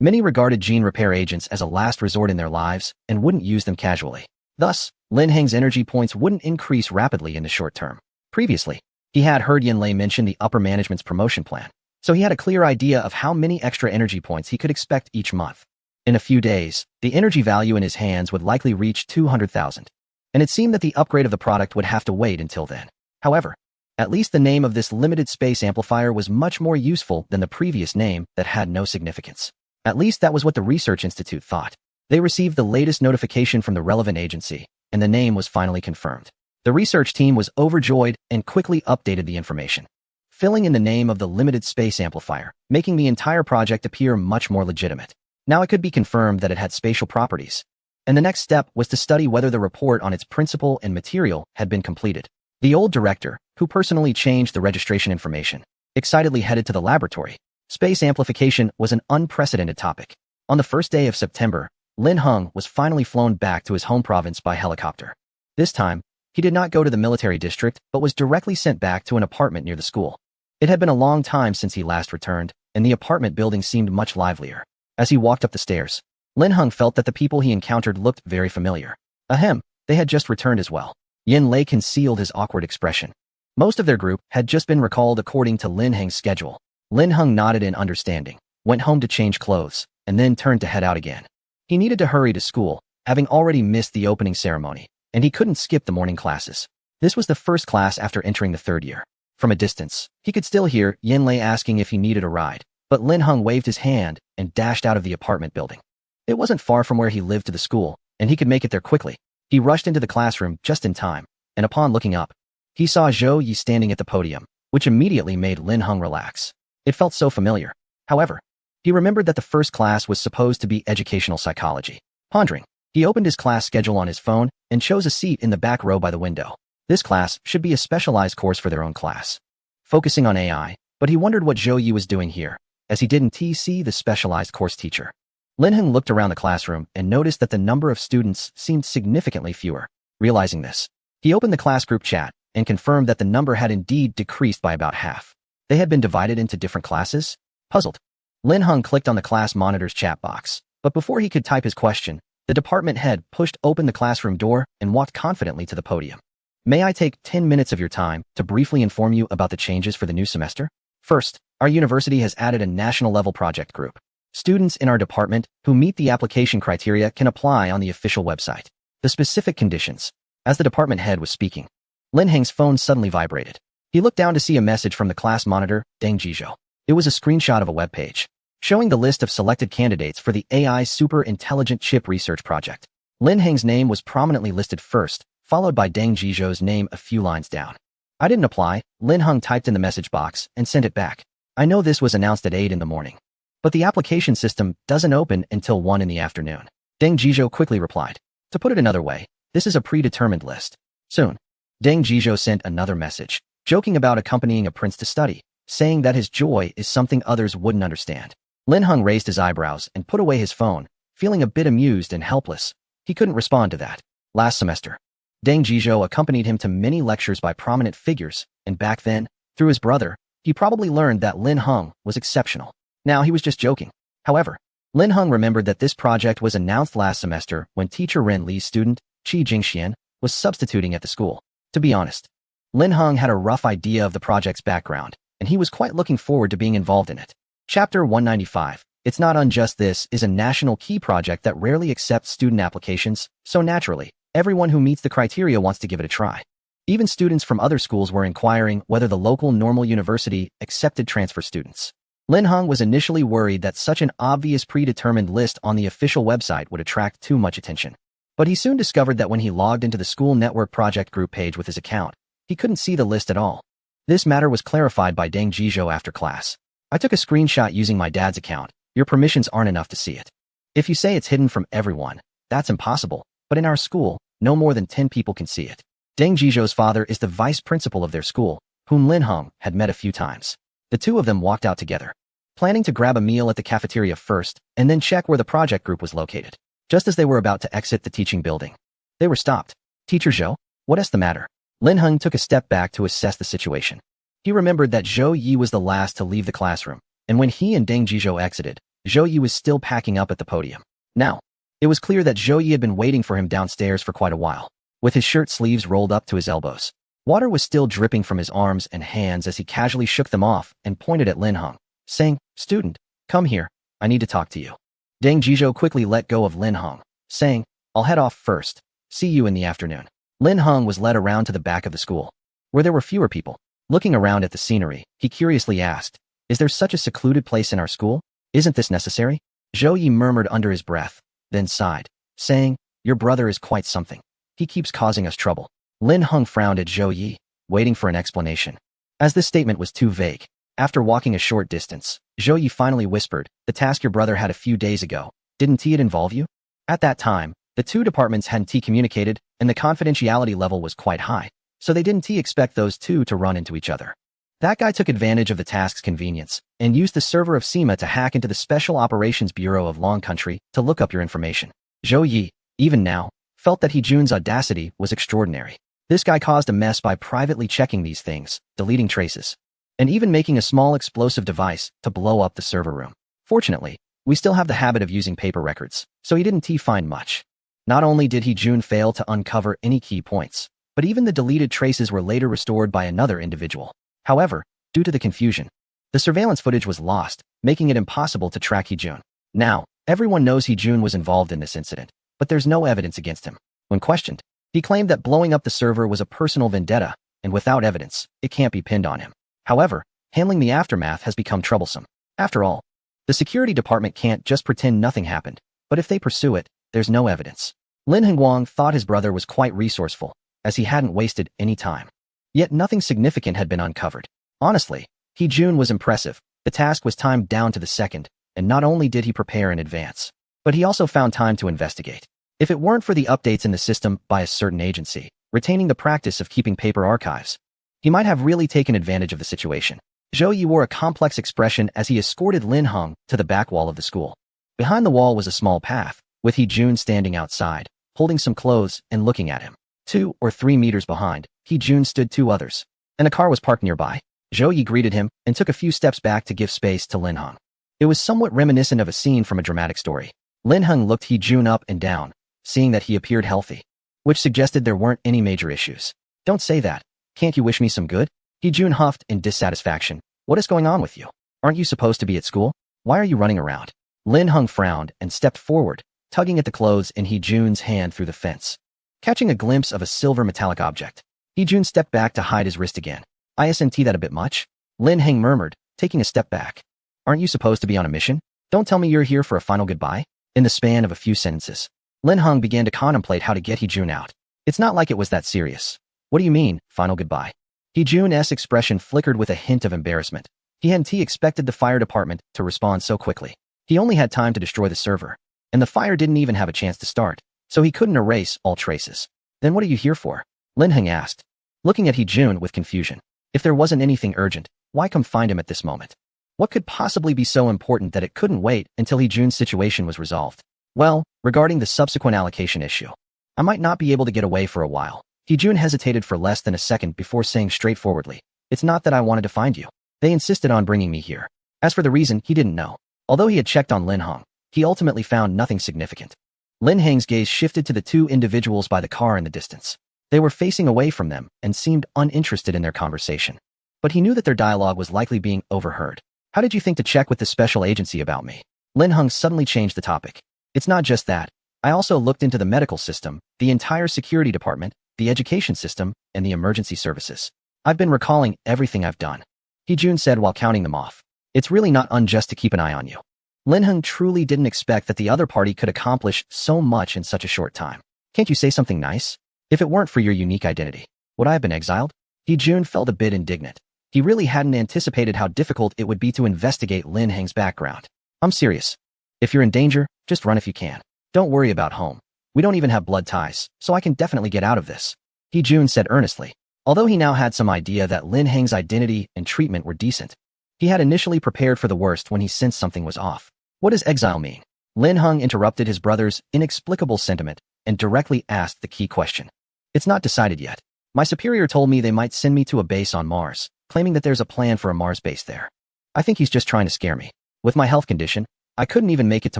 Many regarded gene repair agents as a last resort in their lives and wouldn't use them casually. Thus, Lin Heng's energy points wouldn't increase rapidly in the short term. Previously, he had heard Yanlei mention the upper management's promotion plan, so he had a clear idea of how many extra energy points he could expect each month. In a few days, the energy value in his hands would likely reach 200,000, and it seemed that the upgrade of the product would have to wait until then. However, at least the name of this limited space amplifier was much more useful than the previous name that had no significance. At least that was what the research institute thought. They received the latest notification from the relevant agency, and the name was finally confirmed. The research team was overjoyed and quickly updated the information, filling in the name of the limited space amplifier, making the entire project appear much more legitimate. Now it could be confirmed that it had spatial properties, and the next step was to study whether the report on its principle and material had been completed. The old director, who personally changed the registration information, excitedly headed to the laboratory. Space amplification was an unprecedented topic. On the first day of September, Lin Heng was finally flown back to his home province by helicopter. This time, he did not go to the military district, but was directly sent back to an apartment near the school. It had been a long time since he last returned, and the apartment building seemed much livelier. As he walked up the stairs, Lin Heng felt that the people he encountered looked very familiar. Ahem, they had just returned as well. Yanlei concealed his awkward expression. Most of their group had just been recalled according to Lin Heng's schedule. Lin Heng nodded in understanding, went home to change clothes, and then turned to head out again. He needed to hurry to school, having already missed the opening ceremony, and he couldn't skip the morning classes. This was the first class after entering the 3rd year. From a distance, he could still hear Yanlei asking if he needed a ride, but Lin Heng waved his hand and dashed out of the apartment building. It wasn't far from where he lived to the school, and he could make it there quickly. He rushed into the classroom just in time, and upon looking up, he saw Zhou Yi standing at the podium, which immediately made Lin Heng relax. It felt so familiar. However, he remembered that the first class was supposed to be educational psychology. Pondering, he opened his class schedule on his phone and chose a seat in the back row by the window. This class should be a specialized course for their own class, focusing on AI, but he wondered what Zhou Yi was doing here, as he didn't see the specialized course teacher. Lin Heng looked around the classroom and noticed that the number of students seemed significantly fewer. Realizing this, he opened the class group chat and confirmed that the number had indeed decreased by about half. They had been divided into different classes? Puzzled, Lin Heng clicked on the class monitor's chat box, but before he could type his question, the department head pushed open the classroom door and walked confidently to the podium. May I take 10 minutes of your time to briefly inform you about the changes for the new semester? First, our university has added a national-level project group. Students in our department who meet the application criteria can apply on the official website. The specific conditions. As the department head was speaking, Lin Heng's phone suddenly vibrated. He looked down to see a message from the class monitor, Deng Jizhou. It was a screenshot of a web page, showing the list of selected candidates for the AI Super Intelligent Chip Research Project. Lin Heng's name was prominently listed first, followed by Deng Jizhou's name a few lines down. I didn't apply, Lin Heng typed in the message box and sent it back. I know this was announced at 8 in the morning, but the application system doesn't open until 1 in the afternoon. Deng Jizhou quickly replied. To put it another way, this is a predetermined list. Soon, Deng Jizhou sent another message, joking about accompanying a prince to study, saying that his joy is something others wouldn't understand. Lin Heng raised his eyebrows and put away his phone, feeling a bit amused and helpless. He couldn't respond to that. Last semester, Deng Jizhou accompanied him to many lectures by prominent figures, and back then, through his brother, he probably learned that Lin Heng was exceptional. Now he was just joking. However, Lin Heng remembered that this project was announced last semester when teacher Ren Li's student, Qi Jingxian, was substituting at the school. To be honest, Lin Heng had a rough idea of the project's background, and he was quite looking forward to being involved in it. Chapter 195. It's Not Unjust. This is a national key project that rarely accepts student applications, so naturally, everyone who meets the criteria wants to give it a try. Even students from other schools were inquiring whether the local normal university accepted transfer students. Lin Heng was initially worried that such an obvious predetermined list on the official website would attract too much attention. But he soon discovered that when he logged into the school network project group page with his account, he couldn't see the list at all. This matter was clarified by Deng Jizhou after class. I took a screenshot using my dad's account. Your permissions aren't enough to see it. If you say it's hidden from everyone, that's impossible, but in our school, no more than 10 people can see it. Deng Jizhou's father is the vice principal of their school, whom Lin Heng had met a few times. The two of them walked out together, planning to grab a meal at the cafeteria first and then check where the project group was located. Just as they were about to exit the teaching building, they were stopped. Teacher Zhou, what's the matter? Lin Heng took a step back to assess the situation. He remembered that Zhou Yi was the last to leave the classroom, and when he and Deng Jizhou exited, Zhou Yi was still packing up at the podium. Now, it was clear that Zhou Yi had been waiting for him downstairs for quite a while, with his shirt sleeves rolled up to his elbows. Water was still dripping from his arms and hands as he casually shook them off and pointed at Lin Heng, saying, "Student, come here, I need to talk to you." Deng Jizhou quickly let go of Lin Heng, saying, "I'll head off first. See you in the afternoon." Lin Heng was led around to the back of the school, where there were fewer people. Looking around at the scenery, he curiously asked, "Is there such a secluded place in our school? Isn't this necessary?" Zhou Yi murmured under his breath, then sighed, saying, "Your brother is quite something. He keeps causing us trouble." Lin Heng frowned at Zhou Yi, waiting for an explanation. As this statement was too vague, after walking a short distance, Zhou Yi finally whispered, "The task your brother had a few days ago, didn't it involve you?" At that time, the two departments hadn't communicated, and the confidentiality level was quite high, so they didn't expect those two to run into each other. That guy took advantage of the task's convenience and used the server of SEMA to hack into the Special Operations Bureau of Long Country to look up your information. Zhou Yi, even now, felt that Jun's audacity was extraordinary. This guy caused a mess by privately checking these things, deleting traces, and even making a small explosive device to blow up the server room. Fortunately, we still have the habit of using paper records, so he didn't find much. Not only did Jun fail to uncover any key points, but even the deleted traces were later restored by another individual. However, due to the confusion, the surveillance footage was lost, making it impossible to track Jun. Now, everyone knows Jun was involved in this incident, but there's no evidence against him. When questioned, he claimed that blowing up the server was a personal vendetta, and without evidence, it can't be pinned on him. However, handling the aftermath has become troublesome. After all, the security department can't just pretend nothing happened, but if they pursue it, there's no evidence. Lin Hengguang thought his brother was quite resourceful, as he hadn't wasted any time. Yet nothing significant had been uncovered. Honestly, Jun was impressive. The task was timed down to the second, and not only did he prepare in advance, but he also found time to investigate. If it weren't for the updates in the system by a certain agency, retaining the practice of keeping paper archives, he might have really taken advantage of the situation. Zhou Yi wore a complex expression as he escorted Lin Heng to the back wall of the school. Behind the wall was a small path, with Jun standing outside, holding some clothes and looking at him. 2 or 3 meters behind, Jun stood 2 others, and a car was parked nearby. Zhou Yi greeted him and took a few steps back to give space to Lin Heng. It was somewhat reminiscent of a scene from a dramatic story. Lin Heng looked Jun up and down, seeing that he appeared healthy, which suggested there weren't any major issues. "Don't say that. Can't you wish me some good?" Jun huffed in dissatisfaction. "What is going on with you? Aren't you supposed to be at school? Why are you running around?" Lin Heng frowned and stepped forward, tugging at the clothes in Jun's hand through the fence. Catching a glimpse of a silver metallic object, Jun stepped back to hide his wrist again. "Isn't that a bit much?" Lin Heng murmured, taking a step back. "Aren't you supposed to be on a mission? Don't tell me you're here for a final goodbye?" In the span of a few sentences, Lin Heng began to contemplate how to get Jun out. "It's not like it was that serious." "What do you mean, final goodbye?" Jun's expression flickered with a hint of embarrassment. He hadn't expected the fire department to respond so quickly. He only had time to destroy the server, and the fire didn't even have a chance to start. so he couldn't erase all traces. Then what are you here for? Lin Heng asked, looking at He-jun with confusion. If there wasn't anything urgent, why come find him at this moment? What could possibly be so important that it couldn't wait until He-jun's situation was resolved? Well, regarding the subsequent allocation issue, I might not be able to get away for a while. He-jun hesitated for less than a second before saying straightforwardly, it's not that I wanted to find you. They insisted on bringing me here. As for the reason, he didn't know. Although he had checked on Lin Heng, he ultimately found nothing significant. Lin Heng's gaze shifted to the two individuals by the car in the distance. They were facing away from them and seemed uninterested in their conversation. But he knew that their dialogue was likely being overheard. How did you think to check with the special agency about me? Lin Heng suddenly changed the topic. It's not just that. I also looked into the medical system, the entire security department, the education system, and the emergency services. I've been recalling everything I've done. He-jun said while counting them off. It's really not unjust to keep an eye on you. Lin Heng truly didn't expect that the other party could accomplish so much in such a short time. Can't you say something nice? If it weren't for your unique identity, would I have been exiled? He-jun felt a bit indignant. He really hadn't anticipated how difficult it would be to investigate Lin Heng's background. I'm serious. If you're in danger, just run if you can. Don't worry about home. We don't even have blood ties, so I can definitely get out of this. He-jun said earnestly. Although he now had some idea that Lin Heng's identity and treatment were decent, he had initially prepared for the worst when he sensed something was off. What does exile mean? Lin Heng interrupted his brother's inexplicable sentiment and directly asked the key question. It's not decided yet. My superior told me they might send me to a base on Mars, claiming that there's a plan for a Mars base there. I think he's just trying to scare me. With my health condition, I couldn't even make it to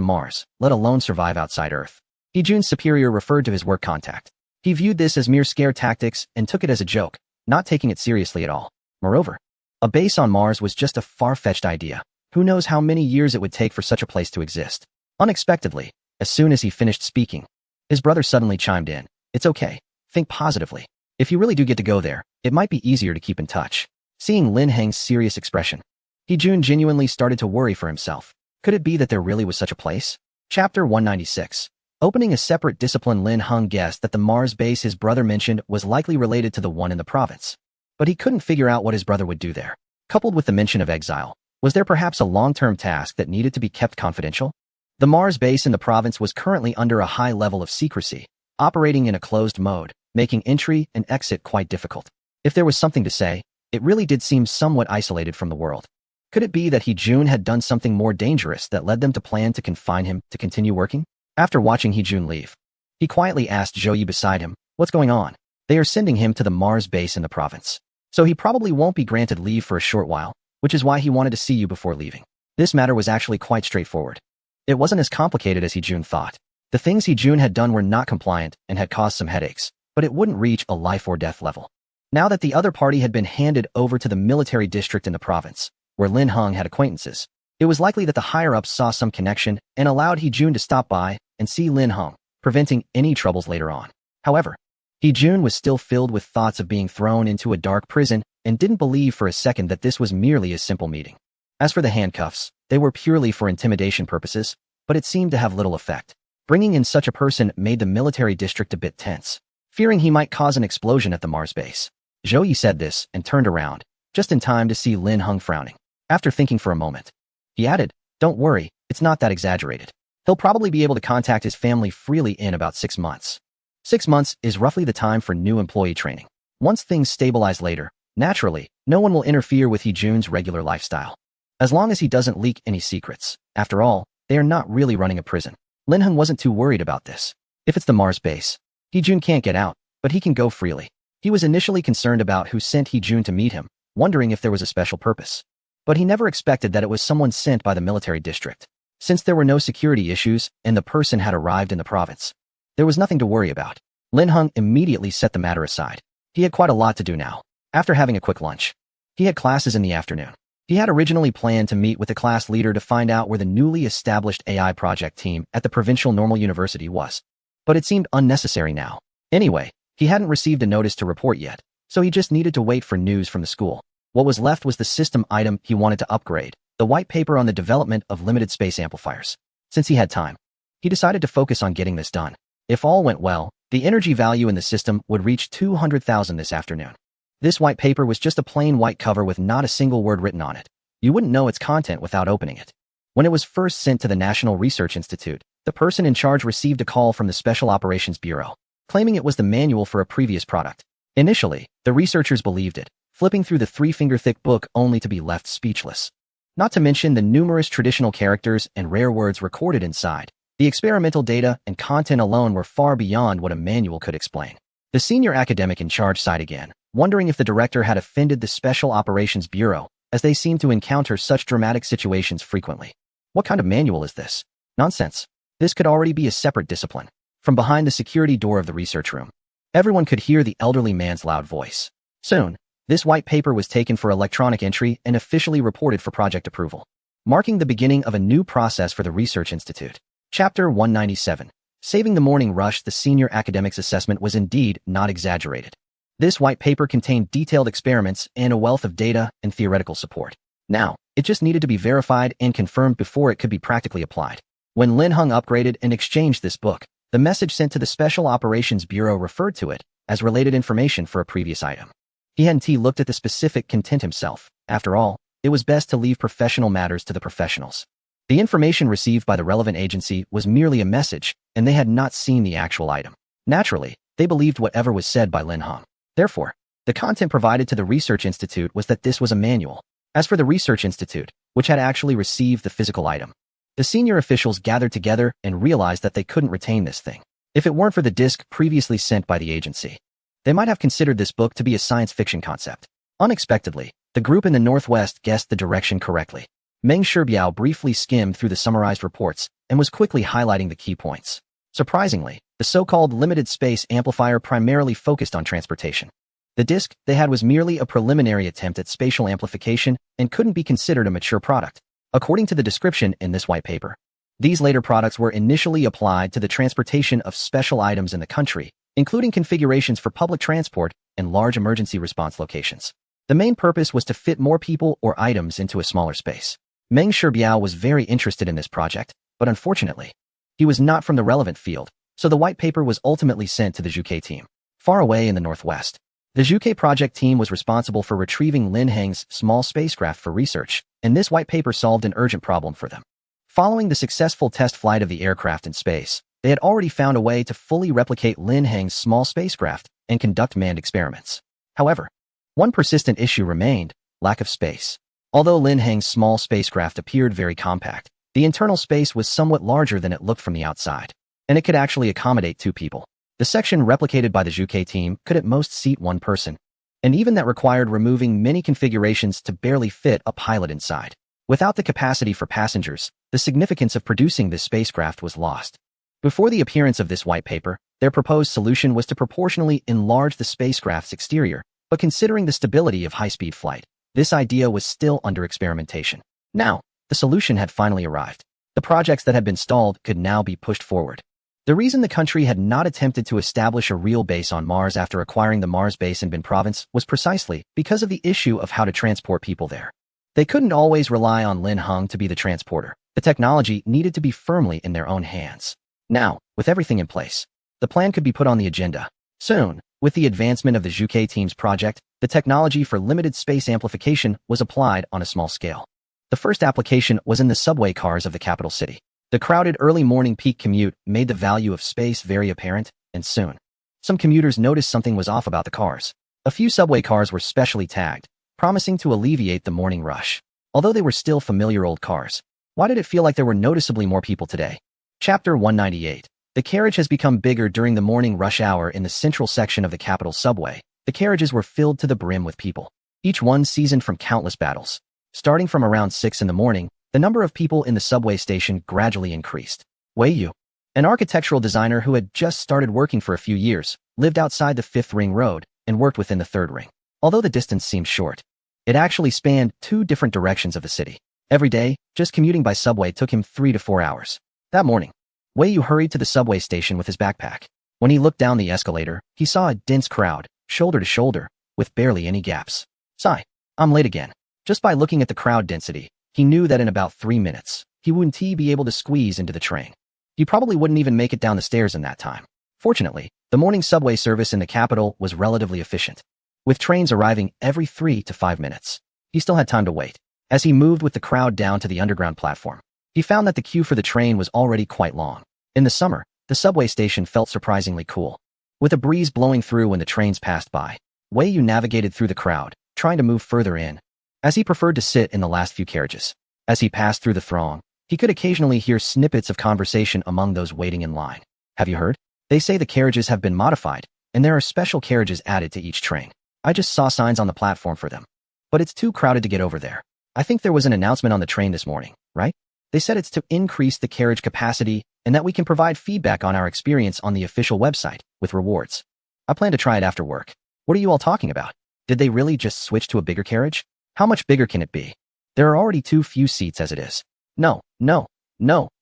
Mars, let alone survive outside Earth. He-jun's superior referred to his work contact. He viewed this as mere scare tactics and took it as a joke, not taking it seriously at all. Moreover, a base on Mars was just a far-fetched idea. Who knows how many years it would take for such a place to exist? Unexpectedly, as soon as he finished speaking, his brother suddenly chimed in. It's okay. Think positively. If you really do get to go there, it might be easier to keep in touch. Seeing Lin Heng's serious expression, He-jun genuinely started to worry for himself. Could it be that there really was such a place? Chapter 196. Opening a separate discipline, Lin Heng guessed that the Mars base his brother mentioned was likely related to the one in the province. But he couldn't figure out what his brother would do there. Coupled with the mention of exile, was there perhaps a long-term task that needed to be kept confidential? The Mars base in the province was currently under a high level of secrecy, operating in a closed mode, making entry and exit quite difficult. If there was something to say, it really did seem somewhat isolated from the world. Could it be that He-jun had done something more dangerous that led them to plan to confine him to continue working? After watching He-jun leave, he quietly asked Zhou beside him, what's going on? They are sending him to the Mars base in the province. So he probably won't be granted leave for a short while, which is why he wanted to see you before leaving. This matter was actually quite straightforward. It wasn't as complicated as He-jun thought. The things He-jun had done were not compliant and had caused some headaches, but it wouldn't reach a life or death level. Now that the other party had been handed over to the military district in the province, where Lin Heng had acquaintances, it was likely that the higher-ups saw some connection and allowed He-jun to stop by and see Lin Heng, preventing any troubles later on. However, He-jun was still filled with thoughts of being thrown into a dark prison and didn't believe for a second that this was merely a simple meeting. As for the handcuffs, they were purely for intimidation purposes, but it seemed to have little effect. Bringing in such a person made the military district a bit tense, fearing he might cause an explosion at the Mars base. Zhou said this and turned around, just in time to see Lin Heng frowning. After thinking for a moment, he added, don't worry, it's not that exaggerated. He'll probably be able to contact his family freely in about 6 months. 6 months is roughly the time for new employee training. Once things stabilize later, naturally, no one will interfere with He-jun's regular lifestyle. As long as he doesn't leak any secrets. After all, they are not really running a prison. Lin Heng wasn't too worried about this. If it's the Mars base, He-jun can't get out, but he can go freely. He was initially concerned about who sent He-jun to meet him, wondering if there was a special purpose. But he never expected that it was someone sent by the military district. Since there were no security issues and the person had arrived in the province, there was nothing to worry about. Lin Heng immediately set the matter aside. He had quite a lot to do now. After having a quick lunch, he had classes in the afternoon. He had originally planned to meet with the class leader to find out where the newly established AI project team at the Provincial Normal University was. But it seemed unnecessary now. Anyway, he hadn't received a notice to report yet, so he just needed to wait for news from the school. What was left was the system item he wanted to upgrade, the white paper on the development of limited space amplifiers. Since he had time, he decided to focus on getting this done. If all went well, the energy value in the system would reach 200,000 this afternoon. This white paper was just a plain white cover with not a single word written on it. You wouldn't know its content without opening it. When it was first sent to the National Research Institute, The person in charge received a call from the Special Operations Bureau, claiming it was the manual for a previous product. Initially, the researchers believed it, flipping through the 3-finger-thick book only to be left speechless. Not to mention the numerous traditional characters and rare words recorded inside. The experimental data and content alone were far beyond what a manual could explain. The senior academic in charge sighed again, wondering if the director had offended the Special Operations Bureau, as they seemed to encounter such dramatic situations frequently. What kind of manual is this? Nonsense. This could already be a separate discipline. From behind the security door of the research room, everyone could hear the elderly man's loud voice. Soon, this white paper was taken for electronic entry and officially reported for project approval, marking the beginning of a new process for the Research Institute. Chapter 197. Saving the morning rush. The senior academic's assessment was indeed not exaggerated. This white paper contained detailed experiments and a wealth of data and theoretical support. Now, it just needed to be verified and confirmed before it could be practically applied. When Lin Hung upgraded and exchanged this book, the message sent to the Special Operations Bureau referred to it as related information for a previous item. He hadn't looked at the specific content himself. After all, it was best to leave professional matters to the professionals. The information received by the relevant agency was merely a message, and they had not seen the actual item. Naturally, they believed whatever was said by Lin Hung. Therefore, the content provided to the Research Institute was that this was a manual. As for the Research Institute, which had actually received the physical item, the senior officials gathered together and realized that they couldn't retain this thing. If it weren't for the disc previously sent by the agency, they might have considered this book to be a science fiction concept. Unexpectedly, the group in the Northwest guessed the direction correctly. Meng Shibiao briefly skimmed through the summarized reports and was quickly highlighting the key points. Surprisingly, the so-called limited space amplifier primarily focused on transportation. The disc they had was merely a preliminary attempt at spatial amplification and couldn't be considered a mature product. According to the description in this white paper, these later products were initially applied to the transportation of special items in the country, including configurations for public transport and large emergency response locations. The main purpose was to fit more people or items into a smaller space. Meng Shibiao was very interested in this project, but unfortunately, he was not from the relevant field, so the white paper was ultimately sent to the Zhuke team, far away in the Northwest. The Zhuke project team was responsible for retrieving Lin Heng's small spacecraft for research, and this white paper solved an urgent problem for them. Following the successful test flight of the aircraft in space, they had already found a way to fully replicate Lin Heng's small spacecraft and conduct manned experiments. However, one persistent issue remained: lack of space. Although Lin Heng's small spacecraft appeared very compact, the internal space was somewhat larger than it looked from the outside, and it could actually accommodate 2 people. The section replicated by the Zhuke team could at most seat 1 person, and even that required removing many configurations to barely fit a pilot inside. Without the capacity for passengers, the significance of producing this spacecraft was lost. Before the appearance of this white paper, their proposed solution was to proportionally enlarge the spacecraft's exterior, but considering the stability of high-speed flight, this idea was still under experimentation. Now, the solution had finally arrived. The projects that had been stalled could now be pushed forward. The reason the country had not attempted to establish a real base on Mars after acquiring the Mars base in Bin Province was precisely because of the issue of how to transport people there. They couldn't always rely on Lin Hung to be the transporter. The technology needed to be firmly in their own hands. Now, with everything in place, the plan could be put on the agenda. Soon, with the advancement of the Zhuke team's project, the technology for limited space amplification was applied on a small scale. The first application was in the subway cars of the capital city. The crowded early morning peak commute made the value of space very apparent, and soon, some commuters noticed something was off about the cars. A few subway cars were specially tagged, promising to alleviate the morning rush. Although they were still familiar old cars, why did it feel like there were noticeably more people today? Chapter 198. The carriage has become bigger during the morning rush hour in the central section of the capital subway. The carriages were filled to the brim with people, each one seasoned from countless battles. Starting from around 6 in the morning, the number of people in the subway station gradually increased. Wei Yu, an architectural designer who had just started working for a few years, lived outside the 5th ring road and worked within the 3rd ring. Although the distance seemed short, it actually spanned 2 different directions of the city. Every day, just commuting by subway took him 3 to 4 hours. That morning, Wei Yu hurried to the subway station with his backpack. When he looked down the escalator, he saw a dense crowd, shoulder to shoulder, with barely any gaps. Sigh, I'm late again. Just by looking at the crowd density, he knew that in about 3 minutes, he wouldn't be able to squeeze into the train. He probably wouldn't even make it down the stairs in that time. Fortunately, the morning subway service in the capital was relatively efficient, with trains arriving every 3 to 5 minutes. He still had time to wait. As he moved with the crowd down to the underground platform, he found that the queue for the train was already quite long. In the summer, the subway station felt surprisingly cool. With a breeze blowing through when the trains passed by, Wei Yu navigated through the crowd, trying to move further in, as he preferred to sit in the last few carriages. As he passed through the throng, he could occasionally hear snippets of conversation among those waiting in line. Have you heard? They say the carriages have been modified, and there are special carriages added to each train. I just saw signs on the platform for them. But it's too crowded to get over there. I think there was an announcement on the train this morning, right? They said it's to increase the carriage capacity and that we can provide feedback on our experience on the official website, with rewards. I plan to try it after work. What are you all talking about? Did they really just switch to a bigger carriage? How much bigger can it be? There are already too few seats as it is. No,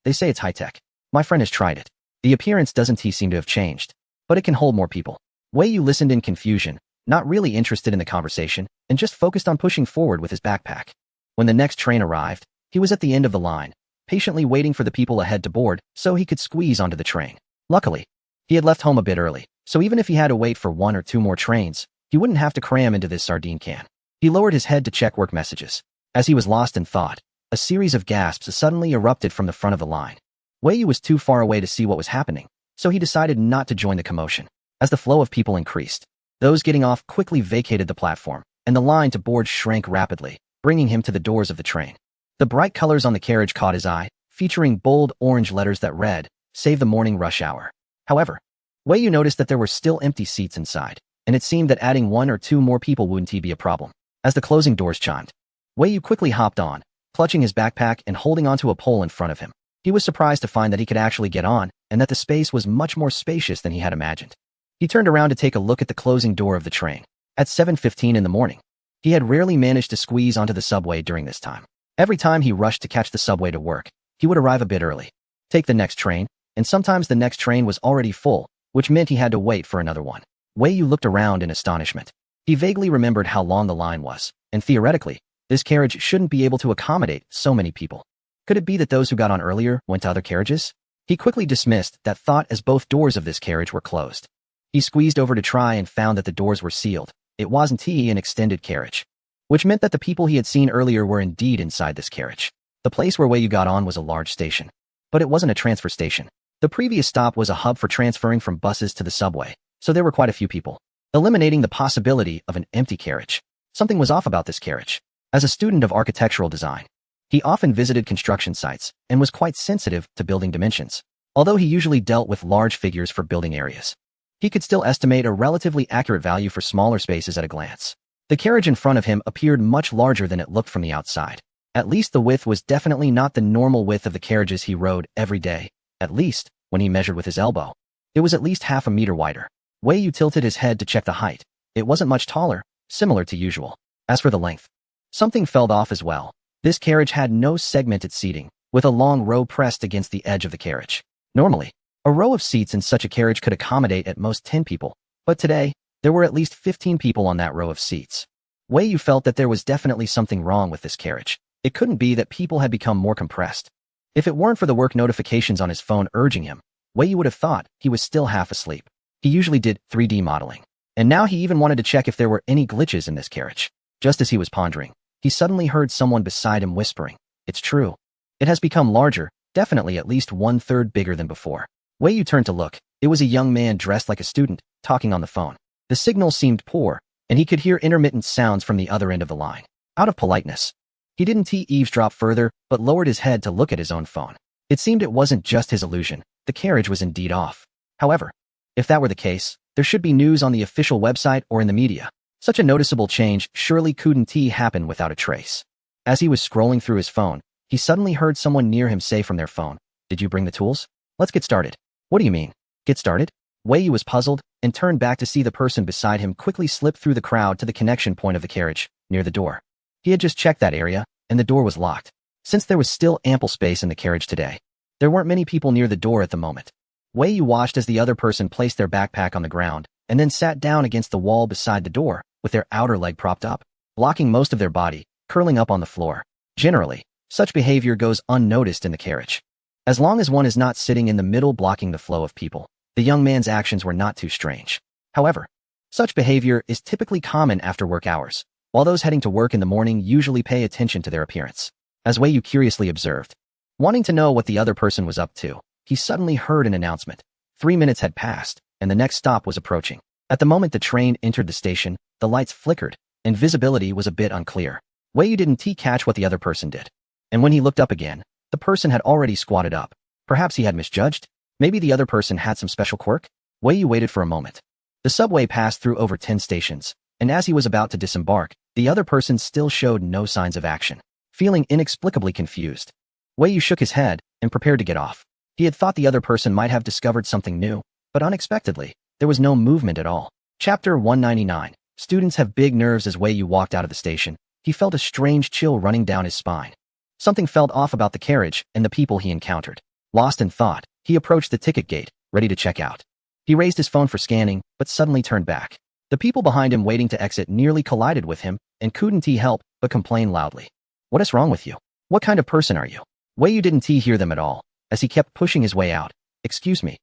they say it's high-tech. My friend has tried it. The appearance doesn't seem to have changed, but it can hold more people. Wei Yu listened in confusion, not really interested in the conversation, and just focused on pushing forward with his backpack. When the next train arrived, he was at the end of the line, patiently waiting for the people ahead to board so he could squeeze onto the train. Luckily, he had left home a bit early, so even if he had to wait for 1 or 2 more trains, he wouldn't have to cram into this sardine can. He lowered his head to check work messages. As he was lost in thought, a series of gasps suddenly erupted from the front of the line. Wei Yu was too far away to see what was happening, so he decided not to join the commotion. As the flow of people increased, those getting off quickly vacated the platform, and the line to board shrank rapidly, bringing him to the doors of the train. The bright colors on the carriage caught his eye, featuring bold orange letters that read, "Save the morning rush hour." However, Wei Yu noticed that there were still empty seats inside, and it seemed that adding 1 or 2 more people wouldn't be a problem. As the closing doors chimed, Wei Yu quickly hopped on, clutching his backpack and holding onto a pole in front of him. He was surprised to find that he could actually get on, and that the space was much more spacious than he had imagined. He turned around to take a look at the closing door of the train. At 7:15 in the morning, he had rarely managed to squeeze onto the subway during this time. Every time he rushed to catch the subway to work, he would arrive a bit early, take the next train, and sometimes the next train was already full, which meant he had to wait for another one. Wei Yu looked around in astonishment. He vaguely remembered how long the line was, and theoretically, this carriage shouldn't be able to accommodate so many people. Could it be that those who got on earlier went to other carriages? He quickly dismissed that thought as both doors of this carriage were closed. He squeezed over to try and found that the doors were sealed. It wasn't an extended carriage, which meant that the people he had seen earlier were indeed inside this carriage. The place where Wei Yu got on was a large station, but it wasn't a transfer station. The previous stop was a hub for transferring from buses to the subway, so there were quite a few people, eliminating the possibility of an empty carriage. Something was off about this carriage. As a student of architectural design, he often visited construction sites and was quite sensitive to building dimensions. Although he usually dealt with large figures for building areas, he could still estimate a relatively accurate value for smaller spaces at a glance. The carriage in front of him appeared much larger than it looked from the outside. At least the width was definitely not the normal width of the carriages he rode every day, at least when he measured with his elbow. It was at least half a meter wider. Wei Yu tilted his head to check the height. It wasn't much taller, similar to usual. As for the length, something fell off as well. This carriage had no segmented seating, with a long row pressed against the edge of the carriage. Normally, a row of seats in such a carriage could accommodate at most 10 people, but today, there were at least 15 people on that row of seats. Wei Yu felt that there was definitely something wrong with this carriage. It couldn't be that people had become more compressed. If it weren't for the work notifications on his phone urging him, Wei Yu would have thought he was still half asleep. He usually did 3D modeling, and now he even wanted to check if there were any glitches in this carriage. Just as he was pondering, he suddenly heard someone beside him whispering, "It's true. It has become larger, definitely at least 1/3 bigger than before." Wei Yu turned to look. It was a young man dressed like a student, talking on the phone. The signal seemed poor, and he could hear intermittent sounds from the other end of the line. Out of politeness, he didn't eavesdrop further, but lowered his head to look at his own phone. It seemed it wasn't just his illusion. The carriage was indeed off. However, if that were the case, there should be news on the official website or in the media. Such a noticeable change surely couldn't happen without a trace. As he was scrolling through his phone, he suddenly heard someone near him say from their phone, "Did you bring the tools? Let's get started." "What do you mean, get started?" Wei Yu was puzzled and turned back to see the person beside him quickly slip through the crowd to the connection point of the carriage, near the door. He had just checked that area, and the door was locked. Since there was still ample space in the carriage today, there weren't many people near the door at the moment. Wei Yu watched as the other person placed their backpack on the ground and then sat down against the wall beside the door, with their outer leg propped up, blocking most of their body, curling up on the floor. Generally, such behavior goes unnoticed in the carriage. As long as one is not sitting in the middle blocking the flow of people, the young man's actions were not too strange. However, such behavior is typically common after work hours, while those heading to work in the morning usually pay attention to their appearance. As Wei Yu curiously observed, wanting to know what the other person was up to, he suddenly heard an announcement. 3 minutes had passed, and the next stop was approaching. At the moment the train entered the station, the lights flickered, and visibility was a bit unclear. Wei Yu didn't catch what the other person did. And when he looked up again, the person had already squatted up. Perhaps he had misjudged? Maybe the other person had some special quirk? Wei Yu waited for a moment. The subway passed through over 10 stations, and as he was about to disembark, the other person still showed no signs of action. Feeling inexplicably confused, Wei Yu shook his head and prepared to get off. He had thought the other person might have discovered something new, but unexpectedly, there was no movement at all. Chapter 199. Students have big nerves. As Wei Yu walked out of the station, he felt a strange chill running down his spine. Something felt off about the carriage and the people he encountered. Lost in thought, he approached the ticket gate, ready to check out. He raised his phone for scanning, but suddenly turned back. The people behind him waiting to exit nearly collided with him, and couldn't he help but complain loudly. What is wrong with you? What kind of person are you? Wei Yu didn't hear them at all, as he kept pushing his way out. Excuse me,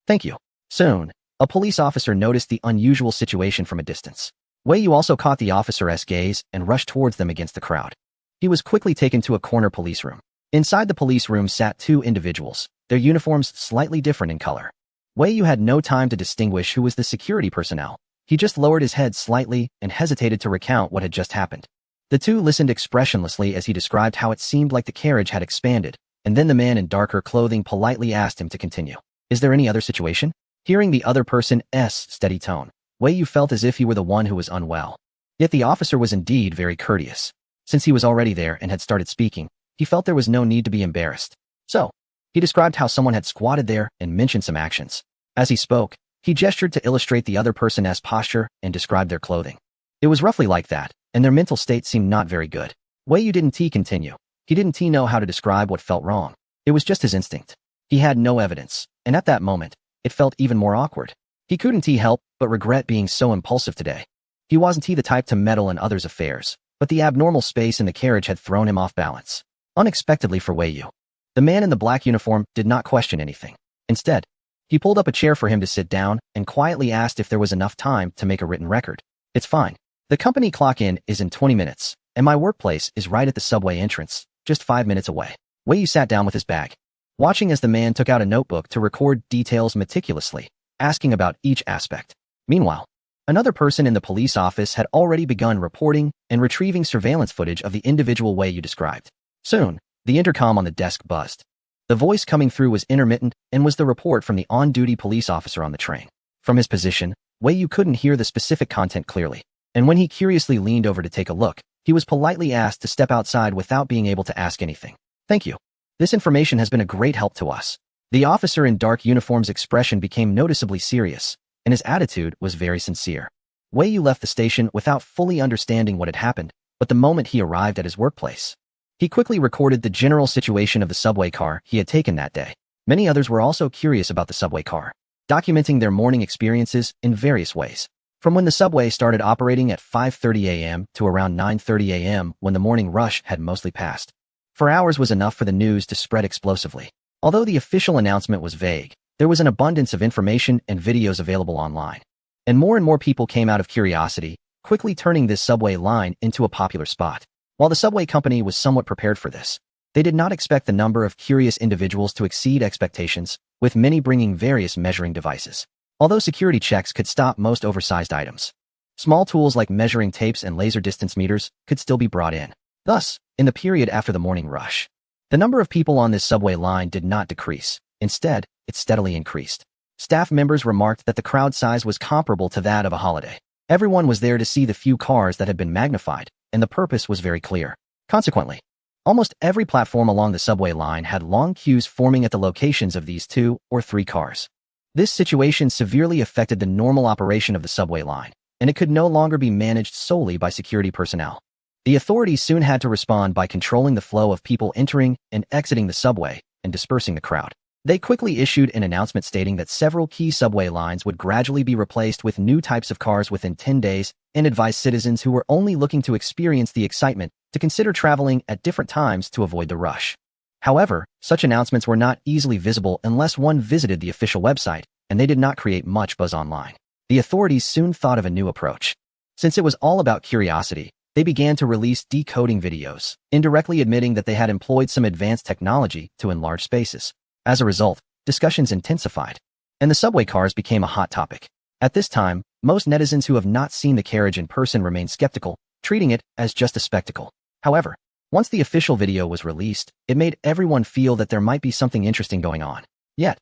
thank you. Soon, a police officer noticed the unusual situation from a distance. Wei Yu also caught the officer's gaze and rushed towards them against the crowd. He was quickly taken to a corner police room. Inside the police room sat 2 individuals, their uniforms slightly different in color. Wei Yu had no time to distinguish who was the security personnel. He just lowered his head slightly and hesitated to recount what had just happened. The 2 listened expressionlessly as he described how it seemed like the carriage had expanded, and then the man in darker clothing politely asked him to continue. Is there any other situation? Hearing the other person's steady tone, Wei Yu felt as if he were the one who was unwell. Yet the officer was indeed very courteous. Since he was already there and had started speaking, he felt there was no need to be embarrassed. So, he described how someone had squatted there and mentioned some actions. As he spoke, he gestured to illustrate the other person's posture and described their clothing. It was roughly like that, and their mental state seemed not very good. Wei Yu didn't continue. He didn't know how to describe what felt wrong. It was just his instinct. He had no evidence, and at that moment, it felt even more awkward. He couldn't help but regret being so impulsive today. He wasn't the type to meddle in others' affairs, but the abnormal space in the carriage had thrown him off balance. Unexpectedly for Wei Yu, the man in the black uniform did not question anything. Instead, he pulled up a chair for him to sit down and quietly asked if there was enough time to make a written record. It's fine. The company clock-in is in 20 minutes, and my workplace is right at the subway entrance, just 5 minutes away. Wei Yu sat down with his bag, watching as the man took out a notebook to record details meticulously, asking about each aspect. Meanwhile, another person in the police office had already begun reporting and retrieving surveillance footage of the individual Wei Yu described. Soon, the intercom on the desk buzzed. The voice coming through was intermittent and was the report from the on-duty police officer on the train. From his position, Wei Yu couldn't hear the specific content clearly, and when he curiously leaned over to take a look, he was politely asked to step outside without being able to ask anything. Thank you. This information has been a great help to us. The officer in dark uniform's expression became noticeably serious, and his attitude was very sincere. Wei Yu left the station without fully understanding what had happened, but the moment he arrived at his workplace, he quickly recorded the general situation of the subway car he had taken that day. Many others were also curious about the subway car, documenting their morning experiences in various ways. From when the subway started operating at 5:30 a.m. to around 9:30 a.m. when the morning rush had mostly passed. 4 hours was enough for the news to spread explosively. Although the official announcement was vague, there was an abundance of information and videos available online. And more people came out of curiosity, quickly turning this subway line into a popular spot. While the subway company was somewhat prepared for this, they did not expect the number of curious individuals to exceed expectations, with many bringing various measuring devices. Although security checks could stop most oversized items, small tools like measuring tapes and laser distance meters could still be brought in. Thus, in the period after the morning rush, the number of people on this subway line did not decrease. Instead, it steadily increased. Staff members remarked that the crowd size was comparable to that of a holiday. Everyone was there to see the few cars that had been magnified, and the purpose was very clear. Consequently, almost every platform along the subway line had long queues forming at the locations of these 2 or 3 cars. This situation severely affected the normal operation of the subway line, and it could no longer be managed solely by security personnel. The authorities soon had to respond by controlling the flow of people entering and exiting the subway and dispersing the crowd. They quickly issued an announcement stating that several key subway lines would gradually be replaced with new types of cars within 10 days and advised citizens who were only looking to experience the excitement to consider traveling at different times to avoid the rush. However, such announcements were not easily visible unless one visited the official website, and they did not create much buzz online. The authorities soon thought of a new approach. Since it was all about curiosity, they began to release decoding videos, indirectly admitting that they had employed some advanced technology to enlarge spaces. As a result, discussions intensified, and the subway cars became a hot topic. At this time, most netizens who have not seen the carriage in person remain skeptical, treating it as just a spectacle. However, once the official video was released, it made everyone feel that there might be something interesting going on. Yet,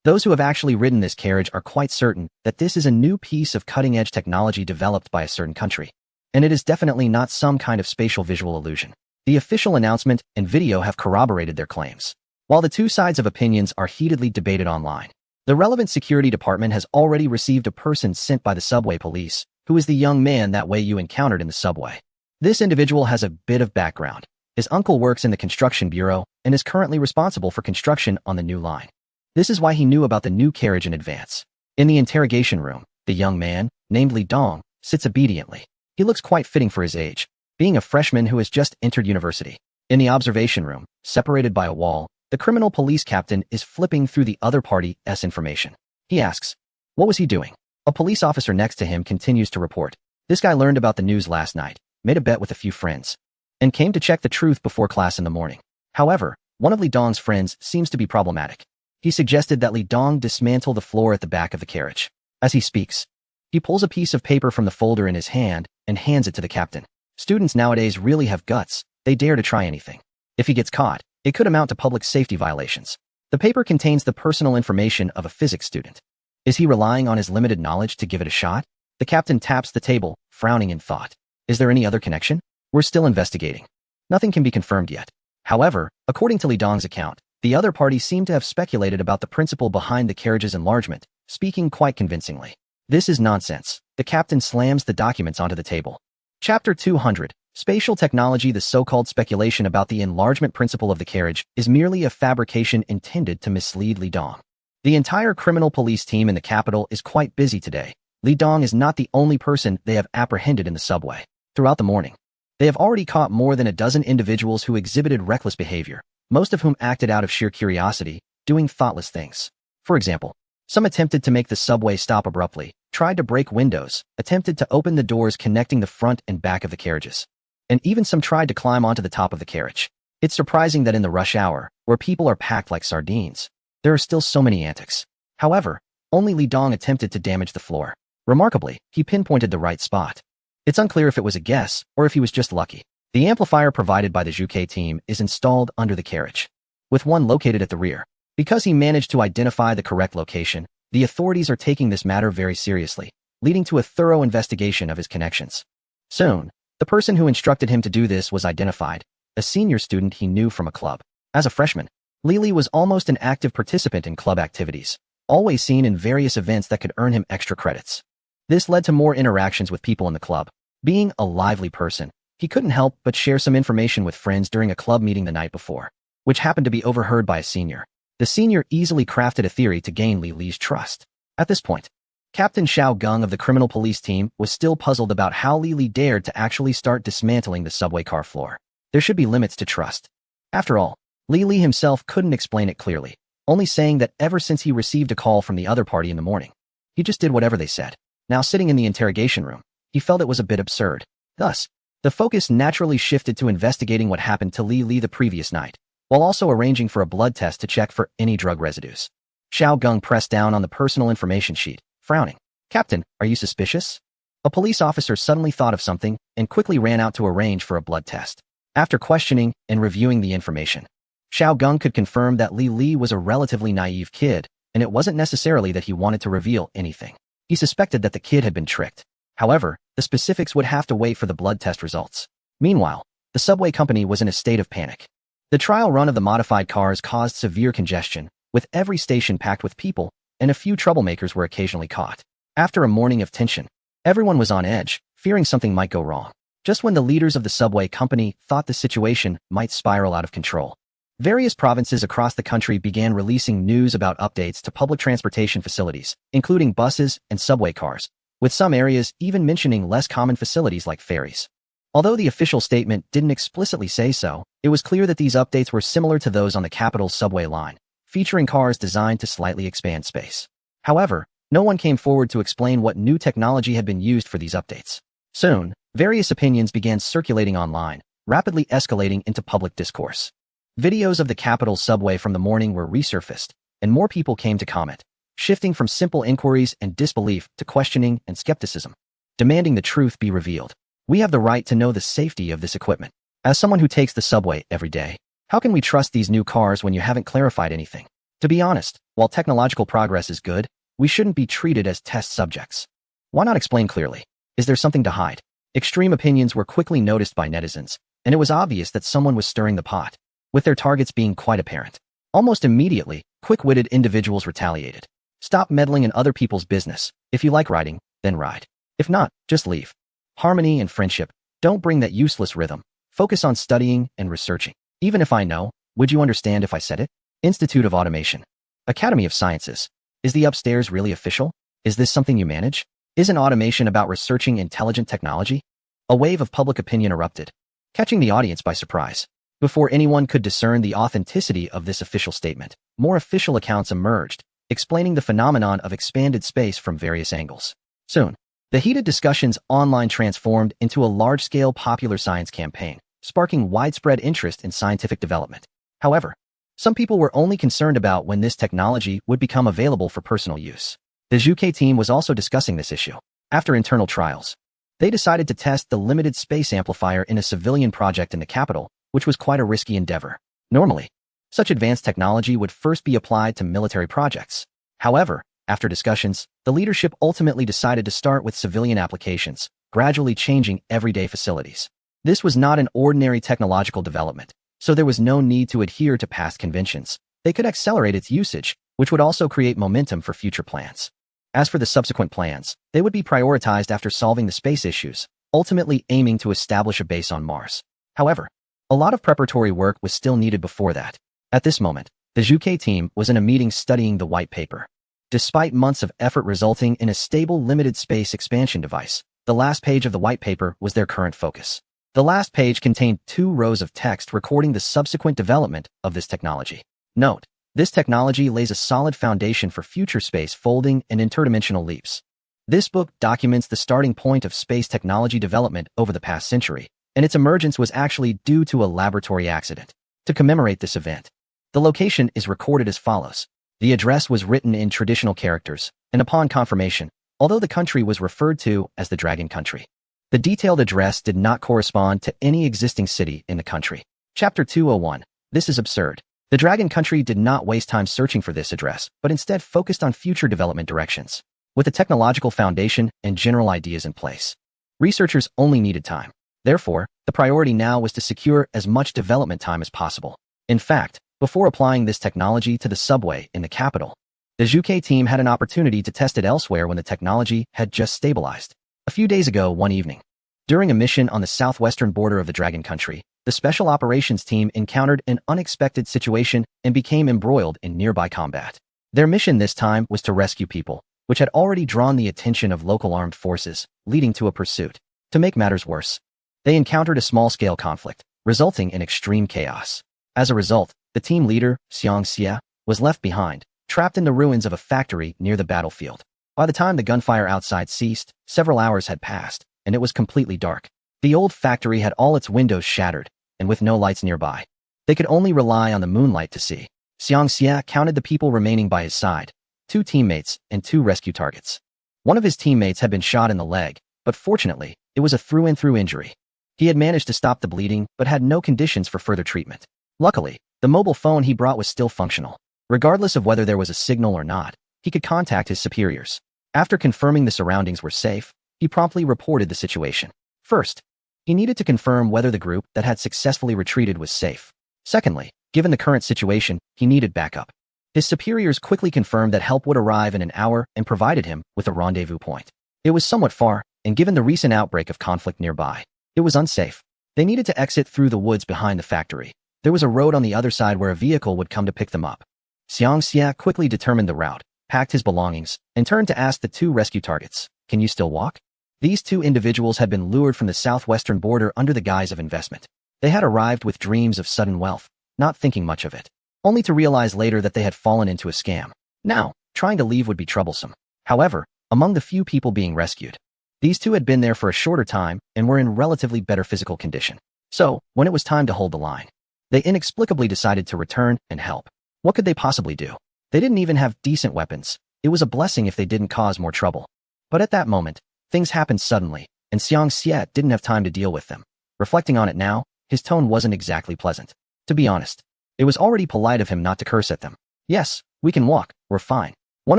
those who have actually ridden this carriage are quite certain that this is a new piece of cutting-edge technology developed by a certain country, and it is definitely not some kind of spatial visual illusion. The official announcement and video have corroborated their claims. While the two sides of opinions are heatedly debated online, the relevant security department has already received a person sent by the subway police, who is the young man that way you encountered in the subway. This individual has a bit of background. His uncle works in the construction bureau and is currently responsible for construction on the new line. This is why he knew about the new carriage in advance. In the interrogation room, the young man, named Li Dong, sits obediently. He looks quite fitting for his age, being a freshman who has just entered university. In the observation room, separated by a wall, the criminal police captain is flipping through the other party's information. He asks, "What was he doing?" A police officer next to him continues to report, "This guy learned about the news last night, made a bet with a few friends, and came to check the truth before class in the morning." However, one of Li Dong's friends seems to be problematic. He suggested that Li Dong dismantle the floor at the back of the carriage. As he speaks, he pulls a piece of paper from the folder in his hand and hands it to the captain. Students nowadays really have guts. They dare to try anything. If he gets caught, it could amount to public safety violations. The paper contains the personal information of a physics student. Is he relying on his limited knowledge to give it a shot? The captain taps the table, frowning in thought. Is there any other connection? We're still investigating. Nothing can be confirmed yet. However, according to Li Dong's account, the other party seemed to have speculated about the principle behind the carriage's enlargement, speaking quite convincingly. This is nonsense. The captain slams the documents onto the table. Chapter 200. Spatial technology. The so-called speculation about the enlargement principle of the carriage is merely a fabrication intended to mislead Li Dong. The entire criminal police team in the capital is quite busy today. Li Dong is not the only person they have apprehended in the subway. Throughout the morning, they have already caught more than a dozen individuals who exhibited reckless behavior, most of whom acted out of sheer curiosity, doing thoughtless things. For example, some attempted to make the subway stop abruptly, tried to break windows, attempted to open the doors connecting the front and back of the carriages, and even some tried to climb onto the top of the carriage. It's surprising that in the rush hour, where people are packed like sardines, there are still so many antics. However, only Li Dong attempted to damage the floor. Remarkably, he pinpointed the right spot. It's unclear if it was a guess or if he was just lucky. The amplifier provided by the Zhuke team is installed under the carriage, with one located at the rear. Because he managed to identify the correct location, the authorities are taking this matter very seriously, leading to a thorough investigation of his connections. Soon, the person who instructed him to do this was identified, a senior student he knew from a club. As a freshman, Li was almost an active participant in club activities, always seen in various events that could earn him extra credits. This led to more interactions with people in the club. Being a lively person, he couldn't help but share some information with friends during a club meeting the night before, which happened to be overheard by a senior. The senior easily crafted a theory to gain Li's trust. At this point, Captain Xiao Gung of the criminal police team was still puzzled about how Li dared to actually start dismantling the subway car floor. There should be limits to trust. After all, Li himself couldn't explain it clearly, only saying that ever since he received a call from the other party in the morning, he just did whatever they said. Now sitting in the interrogation room, he felt it was a bit absurd. Thus, the focus naturally shifted to investigating what happened to Li the previous night, while also arranging for a blood test to check for any drug residues. Xiao Gung pressed down on the personal information sheet, frowning. "Captain, are you suspicious?" A police officer suddenly thought of something and quickly ran out to arrange for a blood test. After questioning and reviewing the information, Xiao Gung could confirm that Li was a relatively naive kid, and it wasn't necessarily that he wanted to reveal anything. He suspected that the kid had been tricked. However, the specifics would have to wait for the blood test results. Meanwhile, the subway company was in a state of panic. The trial run of the modified cars caused severe congestion, with every station packed with people, and a few troublemakers were occasionally caught. After a morning of tension, everyone was on edge, fearing something might go wrong. Just when the leaders of the subway company thought the situation might spiral out of control, various provinces across the country began releasing news about updates to public transportation facilities, including buses and subway cars, with some areas even mentioning less common facilities like ferries. Although the official statement didn't explicitly say so, it was clear that these updates were similar to those on the capital's subway line, featuring cars designed to slightly expand space. However, no one came forward to explain what new technology had been used for these updates. Soon, various opinions began circulating online, rapidly escalating into public discourse. Videos of the capital's subway from the morning were resurfaced, and more people came to comment, shifting from simple inquiries and disbelief to questioning and skepticism, demanding the truth be revealed. We have the right to know the safety of this equipment. As someone who takes the subway every day, how can we trust these new cars when you haven't clarified anything? To be honest, while technological progress is good, we shouldn't be treated as test subjects. Why not explain clearly? Is there something to hide? Extreme opinions were quickly noticed by netizens, and it was obvious that someone was stirring the pot, with their targets being quite apparent. Almost immediately, quick-witted individuals retaliated. Stop meddling in other people's business. If you like riding, then ride. If not, just leave. Harmony and friendship. Don't bring that useless rhythm. Focus on studying and researching. Even if I know, would you understand if I said it? Institute of Automation. Academy of Sciences. Is the upstairs really official? Is this something you manage? Isn't automation about researching intelligent technology? A wave of public opinion erupted, catching the audience by surprise. Before anyone could discern the authenticity of this official statement, more official accounts emerged, explaining the phenomenon of expanded space from various angles. Soon, the heated discussions online transformed into a large-scale popular science campaign, sparking widespread interest in scientific development. However, some people were only concerned about when this technology would become available for personal use. The Zhuke team was also discussing this issue. After internal trials, they decided to test the limited space amplifier in a civilian project in the capital, which was quite a risky endeavor. Normally, such advanced technology would first be applied to military projects. However, after discussions, the leadership ultimately decided to start with civilian applications, gradually changing everyday facilities. This was not an ordinary technological development, so there was no need to adhere to past conventions. They could accelerate its usage, which would also create momentum for future plans. As for the subsequent plans, they would be prioritized after solving the space issues, ultimately aiming to establish a base on Mars. However, a lot of preparatory work was still needed before that. At this moment, the Zhuke team was in a meeting studying the white paper. Despite months of effort resulting in a stable limited space expansion device, the last page of the white paper was their current focus. The last page contained 2 rows of text recording the subsequent development of this technology. Note: this technology lays a solid foundation for future space folding and interdimensional leaps. This book documents the starting point of space technology development over the past century, and its emergence was actually due to a laboratory accident. To commemorate this event, the location is recorded as follows. The address was written in traditional characters, and upon confirmation, although the country was referred to as the Dragon Country, the detailed address did not correspond to any existing city in the country. Chapter 201. This is absurd. The Dragon Country did not waste time searching for this address, but instead focused on future development directions. With a technological foundation and general ideas in place, researchers only needed time. Therefore, the priority now was to secure as much development time as possible. In fact, before applying this technology to the subway in the capital, the Zhuke team had an opportunity to test it elsewhere when the technology had just stabilized. A few days ago, one evening, during a mission on the southwestern border of the Dragon Country, the Special Operations team encountered an unexpected situation and became embroiled in nearby combat. Their mission this time was to rescue people, which had already drawn the attention of local armed forces, leading to a pursuit. To make matters worse, they encountered a small-scale conflict, resulting in extreme chaos. As a result, the team leader, Xiang Xia, was left behind, trapped in the ruins of a factory near the battlefield. By the time the gunfire outside ceased, several hours had passed, and it was completely dark. The old factory had all its windows shattered, and with no lights nearby, they could only rely on the moonlight to see. Xiang Xia counted the people remaining by his side, 2 teammates and 2 rescue targets. One of his teammates had been shot in the leg, but fortunately, it was a through-and-through injury. He had managed to stop the bleeding, but had no conditions for further treatment. Luckily, the mobile phone he brought was still functional. Regardless of whether there was a signal or not, he could contact his superiors. After confirming the surroundings were safe, he promptly reported the situation. First, he needed to confirm whether the group that had successfully retreated was safe. Secondly, given the current situation, he needed backup. His superiors quickly confirmed that help would arrive in an hour and provided him with a rendezvous point. It was somewhat far, and given the recent outbreak of conflict nearby, it was unsafe. They needed to exit through the woods behind the factory. There was a road on the other side where a vehicle would come to pick them up. Xiang Xia quickly determined the route, packed his belongings, and turned to ask the 2 rescue targets, "Can you still walk?" These 2 individuals had been lured from the southwestern border under the guise of investment. They had arrived with dreams of sudden wealth, not thinking much of it, only to realize later that they had fallen into a scam. Now, trying to leave would be troublesome. However, among the few people being rescued, these 2 had been there for a shorter time and were in relatively better physical condition. So, when it was time to hold the line, They inexplicably decided to return and help. What could they possibly do? They didn't even have decent weapons. It was a blessing if they didn't cause more trouble. But at that moment, things happened suddenly, and Xiang Xie didn't have time to deal with them. Reflecting on it now, his tone wasn't exactly pleasant. To be honest, it was already polite of him not to curse at them. Yes, we can walk, we're fine. One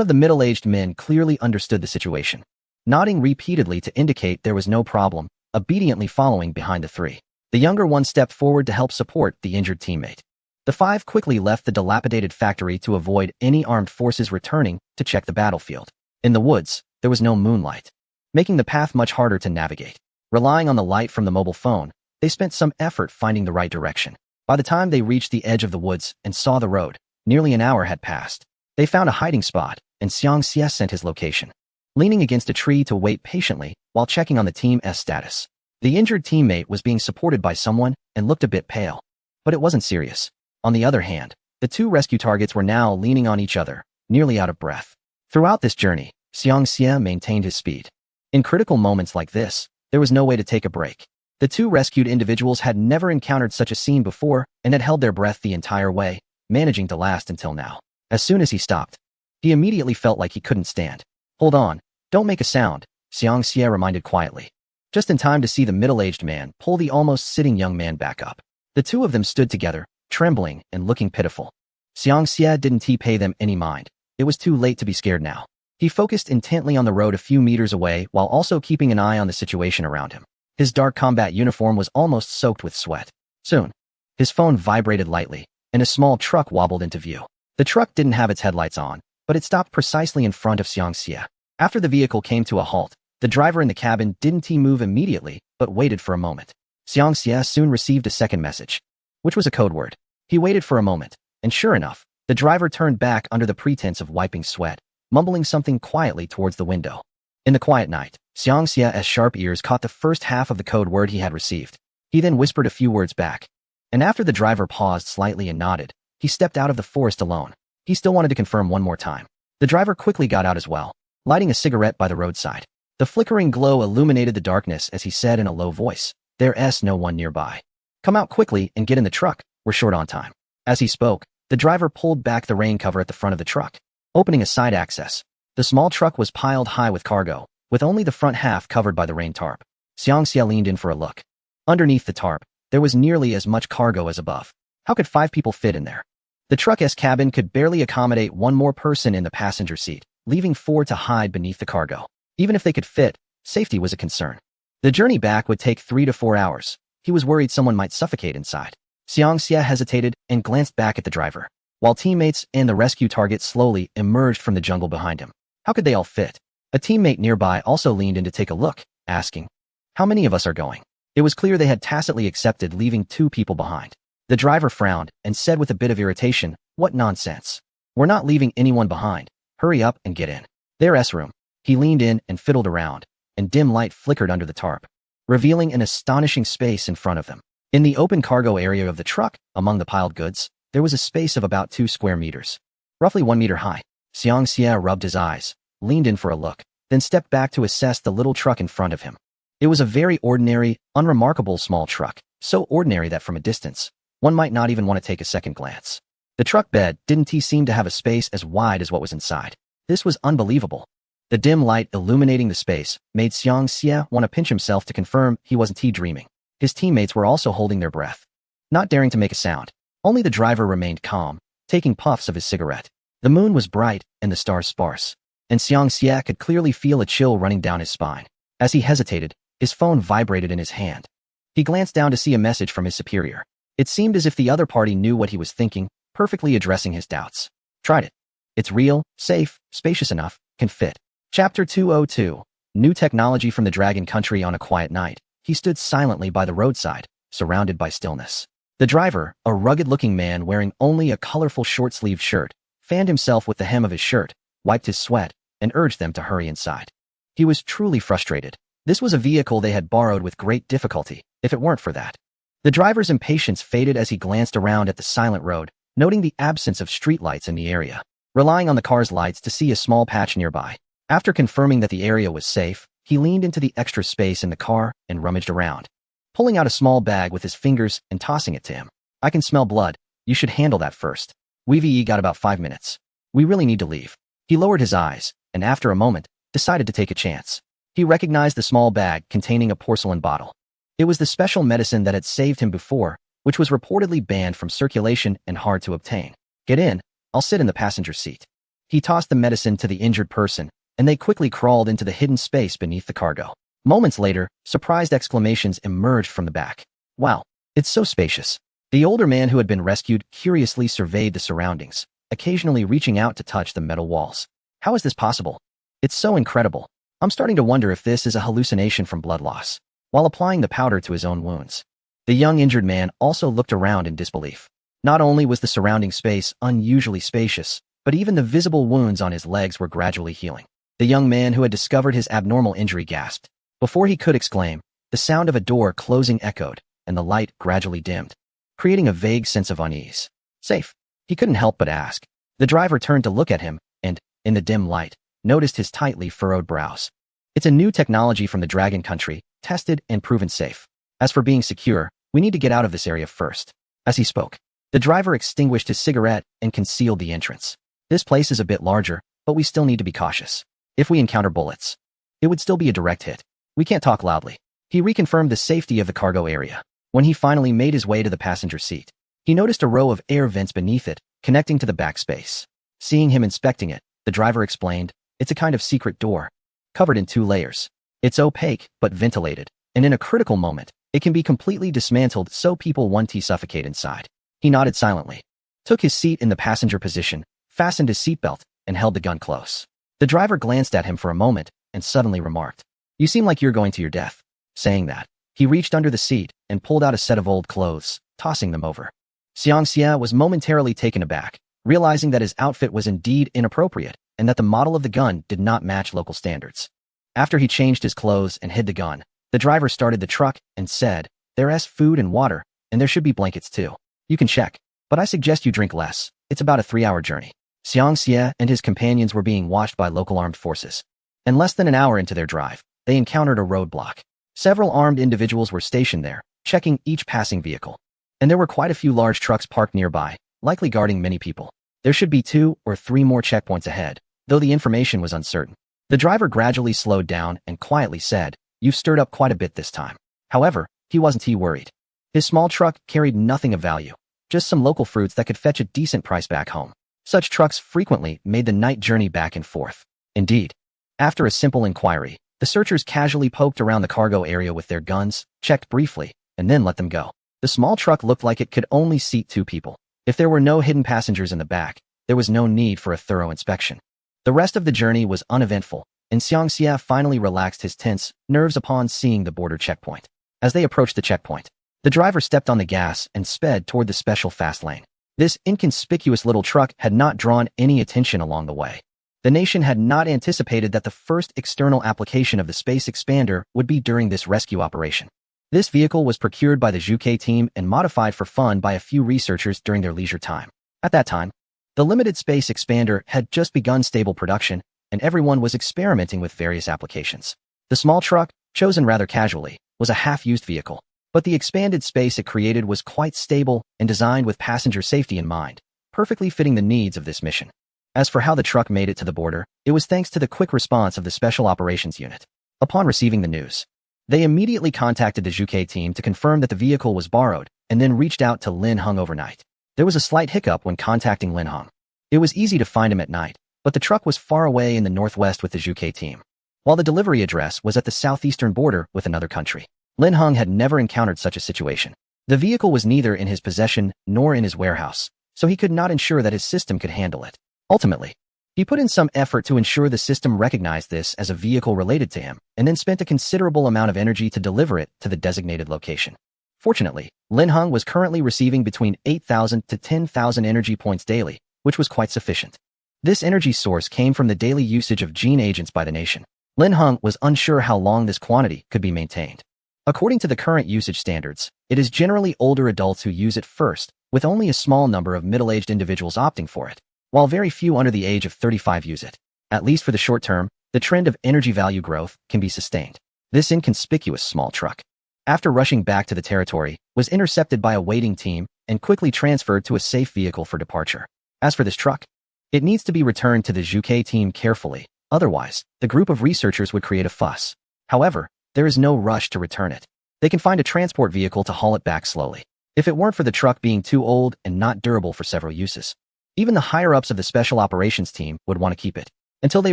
of the middle-aged men clearly understood the situation, nodding repeatedly to indicate there was no problem, obediently following behind the three. The younger one stepped forward to help support the injured teammate. The five quickly left the dilapidated factory to avoid any armed forces returning to check the battlefield. In the woods, there was no moonlight, making the path much harder to navigate. Relying on the light from the mobile phone, they spent some effort finding the right direction. By the time they reached the edge of the woods and saw the road, nearly an hour had passed. They found a hiding spot, and Xiang Xie sent his location, leaning against a tree to wait patiently while checking on the team's status. The injured teammate was being supported by someone and looked a bit pale, but it wasn't serious. On the other hand, the two rescue targets were now leaning on each other, nearly out of breath. Throughout this journey, Xiang Xie maintained his speed. In critical moments like this, there was no way to take a break. The two rescued individuals had never encountered such a scene before and had held their breath the entire way, managing to last until now. As soon as he stopped, he immediately felt like he couldn't stand. Hold on, don't make a sound, Xiang Xie reminded quietly, just in time to see the middle-aged man pull the almost sitting young man back up. The two of them stood together, trembling and looking pitiful. Xiang Xie didn't pay them any mind. It was too late to be scared now. He focused intently on the road a few meters away while also keeping an eye on the situation around him. His dark combat uniform was almost soaked with sweat. Soon, his phone vibrated lightly, and a small truck wobbled into view. The truck didn't have its headlights on, but it stopped precisely in front of Xiang Xie. After the vehicle came to a halt, the driver in the cabin didn't move immediately, but waited for a moment. Xiang Xie soon received a second message, which was a code word. He waited for a moment, and sure enough, the driver turned back under the pretense of wiping sweat, mumbling something quietly towards the window. In the quiet night, Xiang Xie's sharp ears caught the first half of the code word he had received. He then whispered a few words back, and after the driver paused slightly and nodded, he stepped out of the forest alone. He still wanted to confirm one more time. The driver quickly got out as well, lighting a cigarette by the roadside. The flickering glow illuminated the darkness as he said in a low voice, "There's no one nearby. Come out quickly and get in the truck, we're short on time." As he spoke, the driver pulled back the rain cover at the front of the truck, opening a side access. The small truck was piled high with cargo, with only the front half covered by the rain tarp. Xiang Xie leaned in for a look. Underneath the tarp, there was nearly as much cargo as above. How could 5 people fit in there? The truck's cabin could barely accommodate one more person in the passenger seat, leaving 4 to hide beneath the cargo. Even if they could fit, safety was a concern. The journey back would take 3 to 4 hours. He was worried someone might suffocate inside. Xiang Xie hesitated and glanced back at the driver, while teammates and the rescue target slowly emerged from the jungle behind him. How could they all fit? A teammate nearby also leaned in to take a look, asking, "How many of us are going?" It was clear they had tacitly accepted leaving 2 people behind. The driver frowned and said with a bit of irritation, "What nonsense. We're not leaving anyone behind. Hurry up and get in." There's room. He leaned in and fiddled around, and dim light flickered under the tarp, revealing an astonishing space in front of them. In the open cargo area of the truck, among the piled goods, there was a space of about 2 square meters, roughly 1 meter high. Xiang Xie rubbed his eyes, leaned in for a look, then stepped back to assess the little truck in front of him. It was a very ordinary, unremarkable small truck, so ordinary that from a distance, one might not even want to take a second glance. The truck bed didn't seem to have a space as wide as what was inside. This was unbelievable. The dim light illuminating the space made Xiang Xie want to pinch himself to confirm he wasn't dreaming. His teammates were also holding their breath, not daring to make a sound. Only the driver remained calm, taking puffs of his cigarette. The moon was bright and the stars sparse, and Xiang Xie could clearly feel a chill running down his spine. As he hesitated, his phone vibrated in his hand. He glanced down to see a message from his superior. It seemed as if the other party knew what he was thinking, perfectly addressing his doubts. "Tried it. It's real, safe, spacious enough, can fit." Chapter 202. New technology from the Dragon Country. On a quiet night, he stood silently by the roadside, surrounded by stillness. The driver, a rugged-looking man wearing only a colorful short-sleeved shirt, fanned himself with the hem of his shirt, wiped his sweat, and urged them to hurry inside. He was truly frustrated. This was a vehicle they had borrowed with great difficulty, if it weren't for that. The driver's impatience faded as he glanced around at the silent road, noting the absence of streetlights in the area, relying on the car's lights to see a small patch nearby. After confirming that the area was safe, he leaned into the extra space in the car and rummaged around, pulling out a small bag with his fingers and tossing it to him. I can smell blood. You should handle that first. We've got about 5 minutes. We really need to leave. He lowered his eyes, and after a moment, decided to take a chance. He recognized the small bag containing a porcelain bottle. It was the special medicine that had saved him before, which was reportedly banned from circulation and hard to obtain. Get in. I'll sit in the passenger seat. He tossed the medicine to the injured person, and they quickly crawled into the hidden space beneath the cargo. Moments later, surprised exclamations emerged from the back. Wow, it's so spacious. The older man who had been rescued curiously surveyed the surroundings, occasionally reaching out to touch the metal walls. How is this possible? It's so incredible. I'm starting to wonder if this is a hallucination from blood loss. While applying the powder to his own wounds, the young injured man also looked around in disbelief. Not only was the surrounding space unusually spacious, but even the visible wounds on his legs were gradually healing. The young man who had discovered his abnormal injury gasped. Before he could exclaim, the sound of a door closing echoed, and the light gradually dimmed, creating a vague sense of unease. Safe? He couldn't help but ask. The driver turned to look at him, and, in the dim light, noticed his tightly furrowed brows. It's a new technology from the Dragon Country, tested and proven safe. As for being secure, we need to get out of this area first. As he spoke, the driver extinguished his cigarette and concealed the entrance. This place is a bit larger, but we still need to be cautious. If we encounter bullets, it would still be a direct hit. We can't talk loudly. He reconfirmed the safety of the cargo area. When he finally made his way to the passenger seat, he noticed a row of air vents beneath it, connecting to the back space. Seeing him inspecting it, the driver explained, it's a kind of secret door, covered in 2 layers. It's opaque, but ventilated, and in a critical moment, it can be completely dismantled so people won't suffocate inside. He nodded silently, took his seat in the passenger position, fastened his seatbelt, and held the gun close. The driver glanced at him for a moment and suddenly remarked, "You seem like you're going to your death." Saying that, he reached under the seat and pulled out a set of old clothes, tossing them over. Xiangxia was momentarily taken aback, realizing that his outfit was indeed inappropriate and that the model of the gun did not match local standards. After he changed his clothes and hid the gun, the driver started the truck and said, "There's food and water, and there should be blankets too. You can check, but I suggest you drink less. It's about a 3-hour journey." Xiangxia and his companions were being watched by local armed forces. And less than an hour into their drive, they encountered a roadblock. Several armed individuals were stationed there, checking each passing vehicle. And there were quite a few large trucks parked nearby, likely guarding many people. There should be 2 or 3 more checkpoints ahead, though the information was uncertain. The driver gradually slowed down and quietly said, "You've stirred up quite a bit this time." However, he wasn't worried. His small truck carried nothing of value, just some local fruits that could fetch a decent price back home. Such trucks frequently made the night journey back and forth. Indeed, after a simple inquiry, the searchers casually poked around the cargo area with their guns, checked briefly, and then let them go. The small truck looked like it could only seat 2 people. If there were no hidden passengers in the back, there was no need for a thorough inspection. The rest of the journey was uneventful, and Xiangxia finally relaxed his tense nerves upon seeing the border checkpoint. As they approached the checkpoint, the driver stepped on the gas and sped toward the special fast lane. This inconspicuous little truck had not drawn any attention along the way. The nation had not anticipated that the first external application of the space expander would be during this rescue operation. This vehicle was procured by the Zhuge team and modified for fun by a few researchers during their leisure time. At that time, the limited space expander had just begun stable production, and everyone was experimenting with various applications. The small truck, chosen rather casually, was a half-used vehicle, but the expanded space it created was quite stable and designed with passenger safety in mind, perfectly fitting the needs of this mission. As for how the truck made it to the border, it was thanks to the quick response of the Special Operations Unit. Upon receiving the news, they immediately contacted the Zhuge team to confirm that the vehicle was borrowed and then reached out to Lin Heng overnight. There was a slight hiccup when contacting Lin Heng. It was easy to find him at night, but the truck was far away in the northwest with the Zhuge team, while the delivery address was at the southeastern border with another country. Lin Heng had never encountered such a situation. The vehicle was neither in his possession nor in his warehouse, so he could not ensure that his system could handle it. Ultimately, he put in some effort to ensure the system recognized this as a vehicle related to him, and then spent a considerable amount of energy to deliver it to the designated location. Fortunately, Lin Heng was currently receiving between 8,000 to 10,000 energy points daily, which was quite sufficient. This energy source came from the daily usage of gene agents by the nation. Lin Heng was unsure how long this quantity could be maintained. According to the current usage standards, it is generally older adults who use it first, with only a small number of middle-aged individuals opting for it, while very few under the age of 35 use it. At least for the short term, the trend of energy value growth can be sustained. This inconspicuous small truck, after rushing back to the territory, was intercepted by a waiting team and quickly transferred to a safe vehicle for departure. As for this truck, it needs to be returned to the Zhuke team carefully, otherwise, the group of researchers would create a fuss. However, there is no rush to return it. They can find a transport vehicle to haul it back slowly. If it weren't for the truck being too old and not durable for several uses, even the higher-ups of the special operations team would want to keep it until they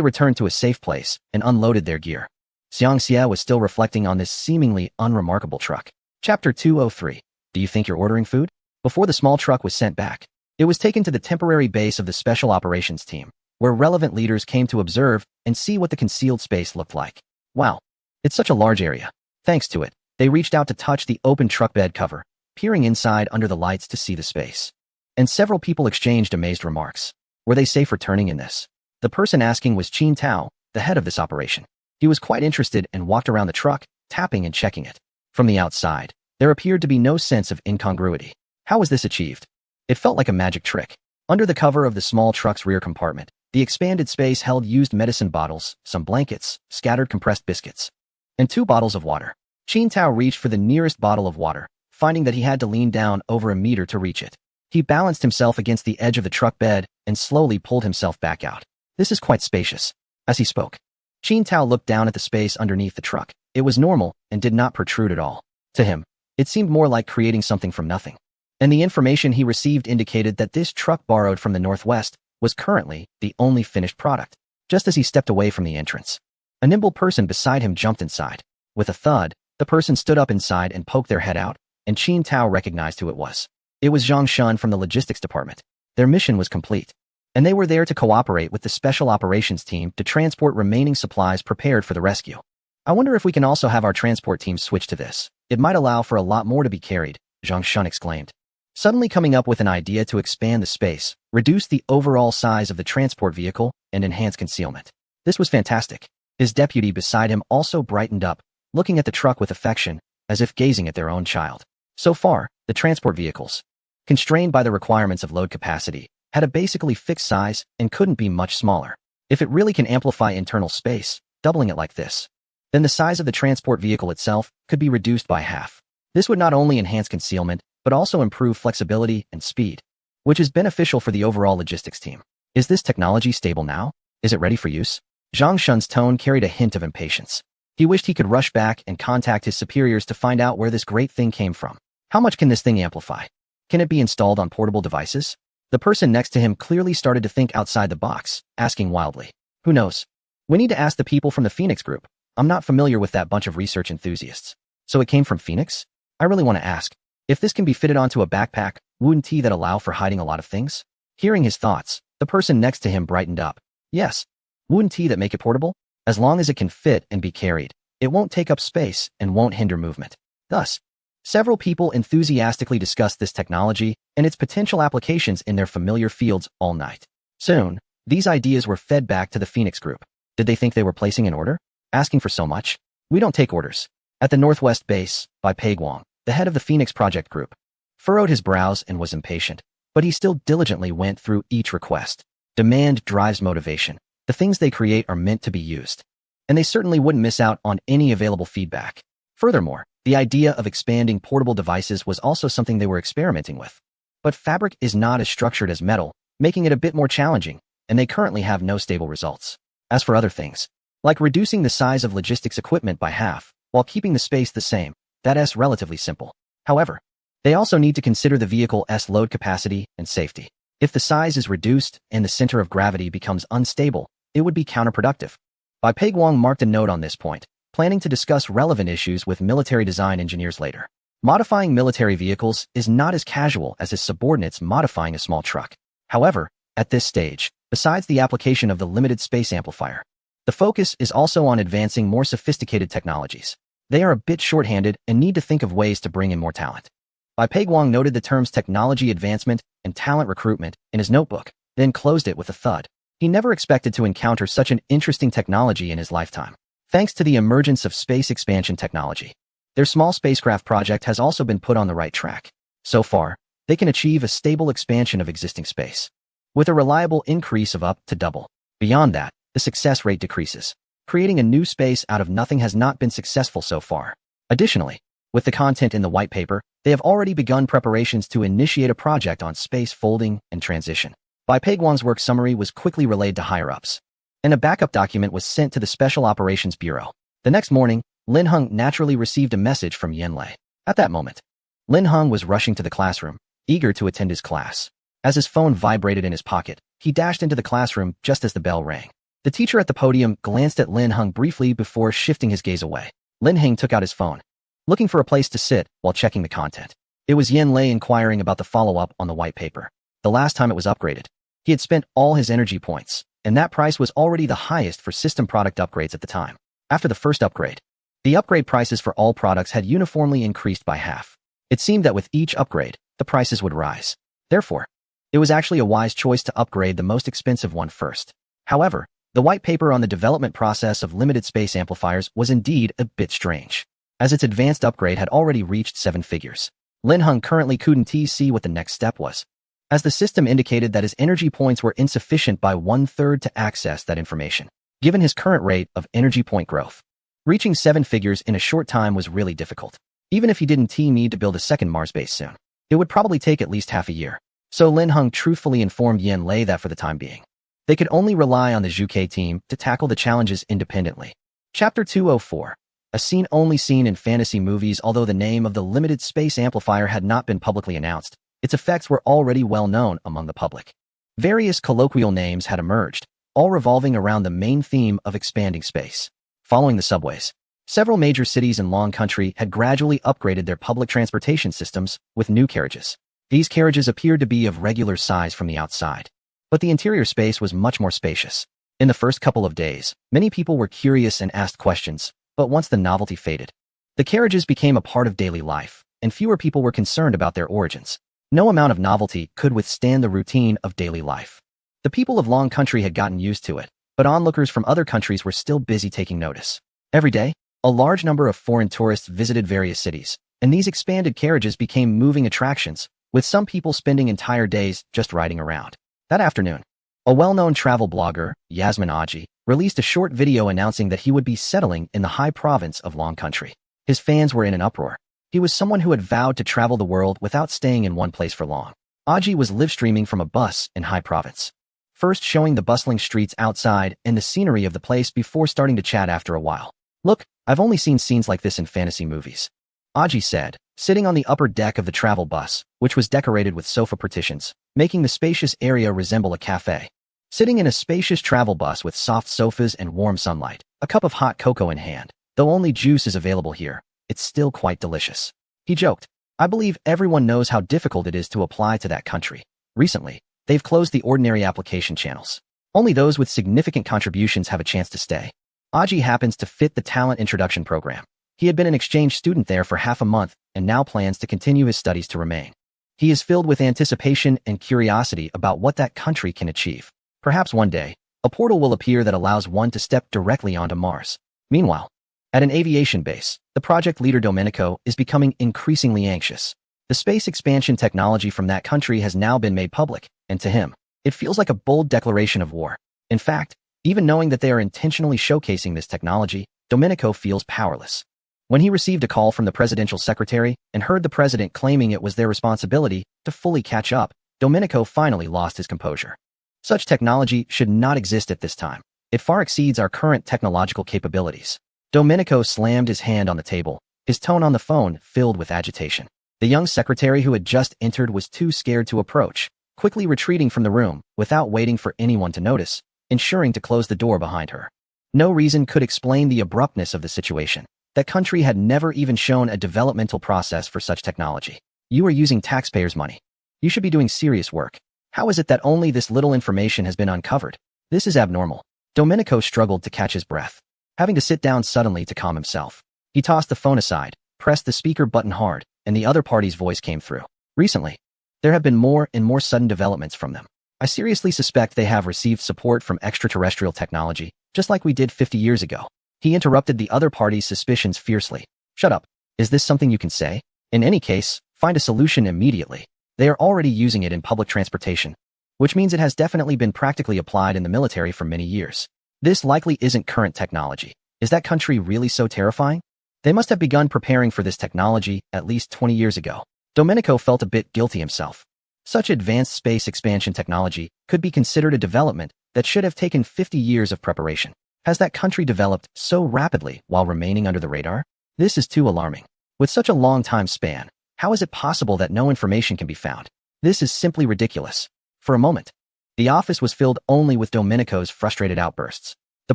returned to a safe place and unloaded their gear. Xiang Xie was still reflecting on this seemingly unremarkable truck. Chapter 203. Do you think you're ordering food? Before the small truck was sent back, it was taken to the temporary base of the special operations team, where relevant leaders came to observe and see what the concealed space looked like. Wow, it's such a large area. Thanks to it, they reached out to touch the open truck bed cover, peering inside under the lights to see the space. And several people exchanged amazed remarks. Were they safe returning in this? The person asking was Qin Tao, the head of this operation. He was quite interested and walked around the truck, tapping and checking it. From the outside, there appeared to be no sense of incongruity. How was this achieved? It felt like a magic trick. Under the cover of the small truck's rear compartment, the expanded space held used medicine bottles, some blankets, scattered compressed biscuits, and 2 bottles of water. Qin Tao reached for the nearest bottle of water, finding that he had to lean down over a meter to reach it. He balanced himself against the edge of the truck bed and slowly pulled himself back out. This is quite spacious. As he spoke, Qin Tao looked down at the space underneath the truck. It was normal and did not protrude at all. To him, it seemed more like creating something from nothing. And the information he received indicated that this truck borrowed from the Northwest was currently the only finished product. Just as he stepped away from the entrance, a nimble person beside him jumped inside. With a thud, the person stood up inside and poked their head out, and Qin Tao recognized who it was. It was Zhang Shun from the logistics department. Their mission was complete, and they were there to cooperate with the special operations team to transport remaining supplies prepared for the rescue. I wonder if we can also have our transport team switch to this. It might allow for a lot more to be carried, Zhang Shun exclaimed. Suddenly coming up with an idea to expand the space, reduce the overall size of the transport vehicle, and enhance concealment. This was fantastic. His deputy beside him also brightened up, looking at the truck with affection, as if gazing at their own child. So far, the transport vehicles, constrained by the requirements of load capacity, had a basically fixed size and couldn't be much smaller. If it really can amplify internal space, doubling it like this, then the size of the transport vehicle itself could be reduced by half. This would not only enhance concealment, but also improve flexibility and speed, which is beneficial for the overall logistics team. Is this technology stable now? Is it ready for use? Zhang Shun's tone carried a hint of impatience. He wished he could rush back and contact his superiors to find out where this great thing came from. How much can this thing amplify? Can it be installed on portable devices? The person next to him clearly started to think outside the box, asking wildly. Who knows? We need to ask the people from the Phoenix group. I'm not familiar with that bunch of research enthusiasts. So it came from Phoenix? I really want to ask. If this can be fitted onto a backpack, wouldn't that allow for hiding a lot of things? Hearing his thoughts, the person next to him brightened up. Yes. Wouldn't that make it portable? As long as it can fit and be carried, it won't take up space and won't hinder movement. Thus, several people enthusiastically discussed this technology and its potential applications in their familiar fields all night. Soon, these ideas were fed back to the Phoenix group. Did they think they were placing an order? Asking for so much? We don't take orders. At the Northwest base, Bai Peiguang, the head of the Phoenix project group, furrowed his brows and was impatient, but he still diligently went through each request. Demand drives motivation. The things they create are meant to be used, and they certainly wouldn't miss out on any available feedback. Furthermore, the idea of expanding portable devices was also something they were experimenting with. But fabric is not as structured as metal, making it a bit more challenging, and they currently have no stable results. As for other things, like reducing the size of logistics equipment by half, while keeping the space the same, that's relatively simple. However, they also need to consider the vehicle's load capacity and safety. If the size is reduced and the center of gravity becomes unstable, it would be counterproductive. Bai Peiguang marked a note on this point, planning to discuss relevant issues with military design engineers later. Modifying military vehicles is not as casual as his subordinates modifying a small truck. However, at this stage, besides the application of the limited space amplifier, the focus is also on advancing more sophisticated technologies. They are a bit short-handed and need to think of ways to bring in more talent. Bai Peiguang noted the terms technology advancement and talent recruitment in his notebook, then closed it with a thud. He never expected to encounter such an interesting technology in his lifetime. Thanks to the emergence of space expansion technology, their small spacecraft project has also been put on the right track. So far, they can achieve a stable expansion of existing space, with a reliable increase of up to double. Beyond that, the success rate decreases. Creating a new space out of nothing has not been successful so far. Additionally, with the content in the white paper, They have already begun preparations to initiate a project on space folding and transition. Bai Peiguan's work summary was quickly relayed to higher-ups, and a backup document was sent to the Special Operations Bureau. The next morning, Lin Heng naturally received a message from Yan Lei. At that moment, Lin Heng was rushing to the classroom, eager to attend his class. As his phone vibrated in his pocket, he dashed into the classroom just as the bell rang. The teacher at the podium glanced at Lin Heng briefly before shifting his gaze away. Lin Heng took out his phone, looking for a place to sit while checking the content. It was Yan Lei inquiring about the follow-up on the white paper. The last time it was upgraded, he had spent all his energy points, and that price was already the highest for system product upgrades at the time. After the first upgrade, the upgrade prices for all products had uniformly increased by half. It seemed that with each upgrade, the prices would rise. Therefore, it was actually a wise choice to upgrade the most expensive one first. However, the white paper on the development process of limited space amplifiers was indeed a bit strange, as its advanced upgrade had already reached 7 figures. Lin Heng currently couldn't see what the next step was, as the system indicated that his energy points were insufficient by 1/3 to access that information. Given his current rate of energy point growth, reaching 7 figures in a short time was really difficult. Even if he didn't need to build a second Mars base soon, it would probably take at least half a year. So Lin Heng truthfully informed Yan Lei that for the time being, they could only rely on the Zhuke team to tackle the challenges independently. Chapter 204. A scene only seen in fantasy movies. Although the name of the limited space amplifier had not been publicly announced, its effects were already well known among the public. Various colloquial names had emerged, all revolving around the main theme of expanding space. Following the subways, several major cities in Long Country had gradually upgraded their public transportation systems with new carriages. These carriages appeared to be of regular size from the outside, but the interior space was much more spacious. In the first couple of days, many people were curious and asked questions, but once the novelty faded, the carriages became a part of daily life, and fewer people were concerned about their origins. No amount of novelty could withstand the routine of daily life. The people of Long Country had gotten used to it, but onlookers from other countries were still busy taking notice. Every day, a large number of foreign tourists visited various cities, and these expanded carriages became moving attractions, with some people spending entire days just riding around. That afternoon, a well-known travel blogger, Yasmin Aji, released a short video announcing that he would be settling in the high province of Long Country. His fans were in an uproar. He was someone who had vowed to travel the world without staying in one place for long. Aji was live-streaming from a bus in High Province, first showing the bustling streets outside and the scenery of the place before starting to chat after a while. "Look, I've only seen scenes like this in fantasy movies," Aji said, sitting on the upper deck of the travel bus, which was decorated with sofa partitions, making the spacious area resemble a cafe. Sitting in a spacious travel bus with soft sofas and warm sunlight, a cup of hot cocoa in hand, though only juice is available here, it's still quite delicious. He joked, "I believe everyone knows how difficult it is to apply to that country. Recently, they've closed the ordinary application channels. Only those with significant contributions have a chance to stay." Aji happens to fit the talent introduction program. He had been an exchange student there for half a month and now plans to continue his studies to remain. He is filled with anticipation and curiosity about what that country can achieve. Perhaps one day, a portal will appear that allows one to step directly onto Mars. Meanwhile, at an aviation base, the project leader Domenico is becoming increasingly anxious. The space expansion technology from that country has now been made public, and to him, it feels like a bold declaration of war. In fact, even knowing that they are intentionally showcasing this technology, Domenico feels powerless. When he received a call from the presidential secretary and heard the president claiming it was their responsibility to fully catch up, Domenico finally lost his composure. Such technology should not exist at this time. It far exceeds our current technological capabilities. Domenico slammed his hand on the table, his tone on the phone filled with agitation. The young secretary who had just entered was too scared to approach, quickly retreating from the room without waiting for anyone to notice, ensuring to close the door behind her. No reason could explain the abruptness of the situation. That country had never even shown a developmental process for such technology. "You are using taxpayers' money. You should be doing serious work. How is it that only this little information has been uncovered? This is abnormal." Domenico struggled to catch his breath, having to sit down suddenly to calm himself. He tossed the phone aside, pressed the speaker button hard, and the other party's voice came through. "Recently, there have been more and more sudden developments from them. I seriously suspect they have received support from extraterrestrial technology, just like we did 50 years ago." He interrupted the other party's suspicions fiercely. "Shut up. Is this something you can say? In any case, find a solution immediately. They are already using it in public transportation, which means it has definitely been practically applied in the military for many years. This likely isn't current technology. Is that country really so terrifying? They must have begun preparing for this technology at least 20 years ago." Domenico felt a bit guilty himself. Such advanced space expansion technology could be considered a development that should have taken 50 years of preparation. Has that country developed so rapidly while remaining under the radar? This is too alarming. With such a long time span, how is it possible that no information can be found? This is simply ridiculous. For a moment, the office was filled only with Domenico's frustrated outbursts. The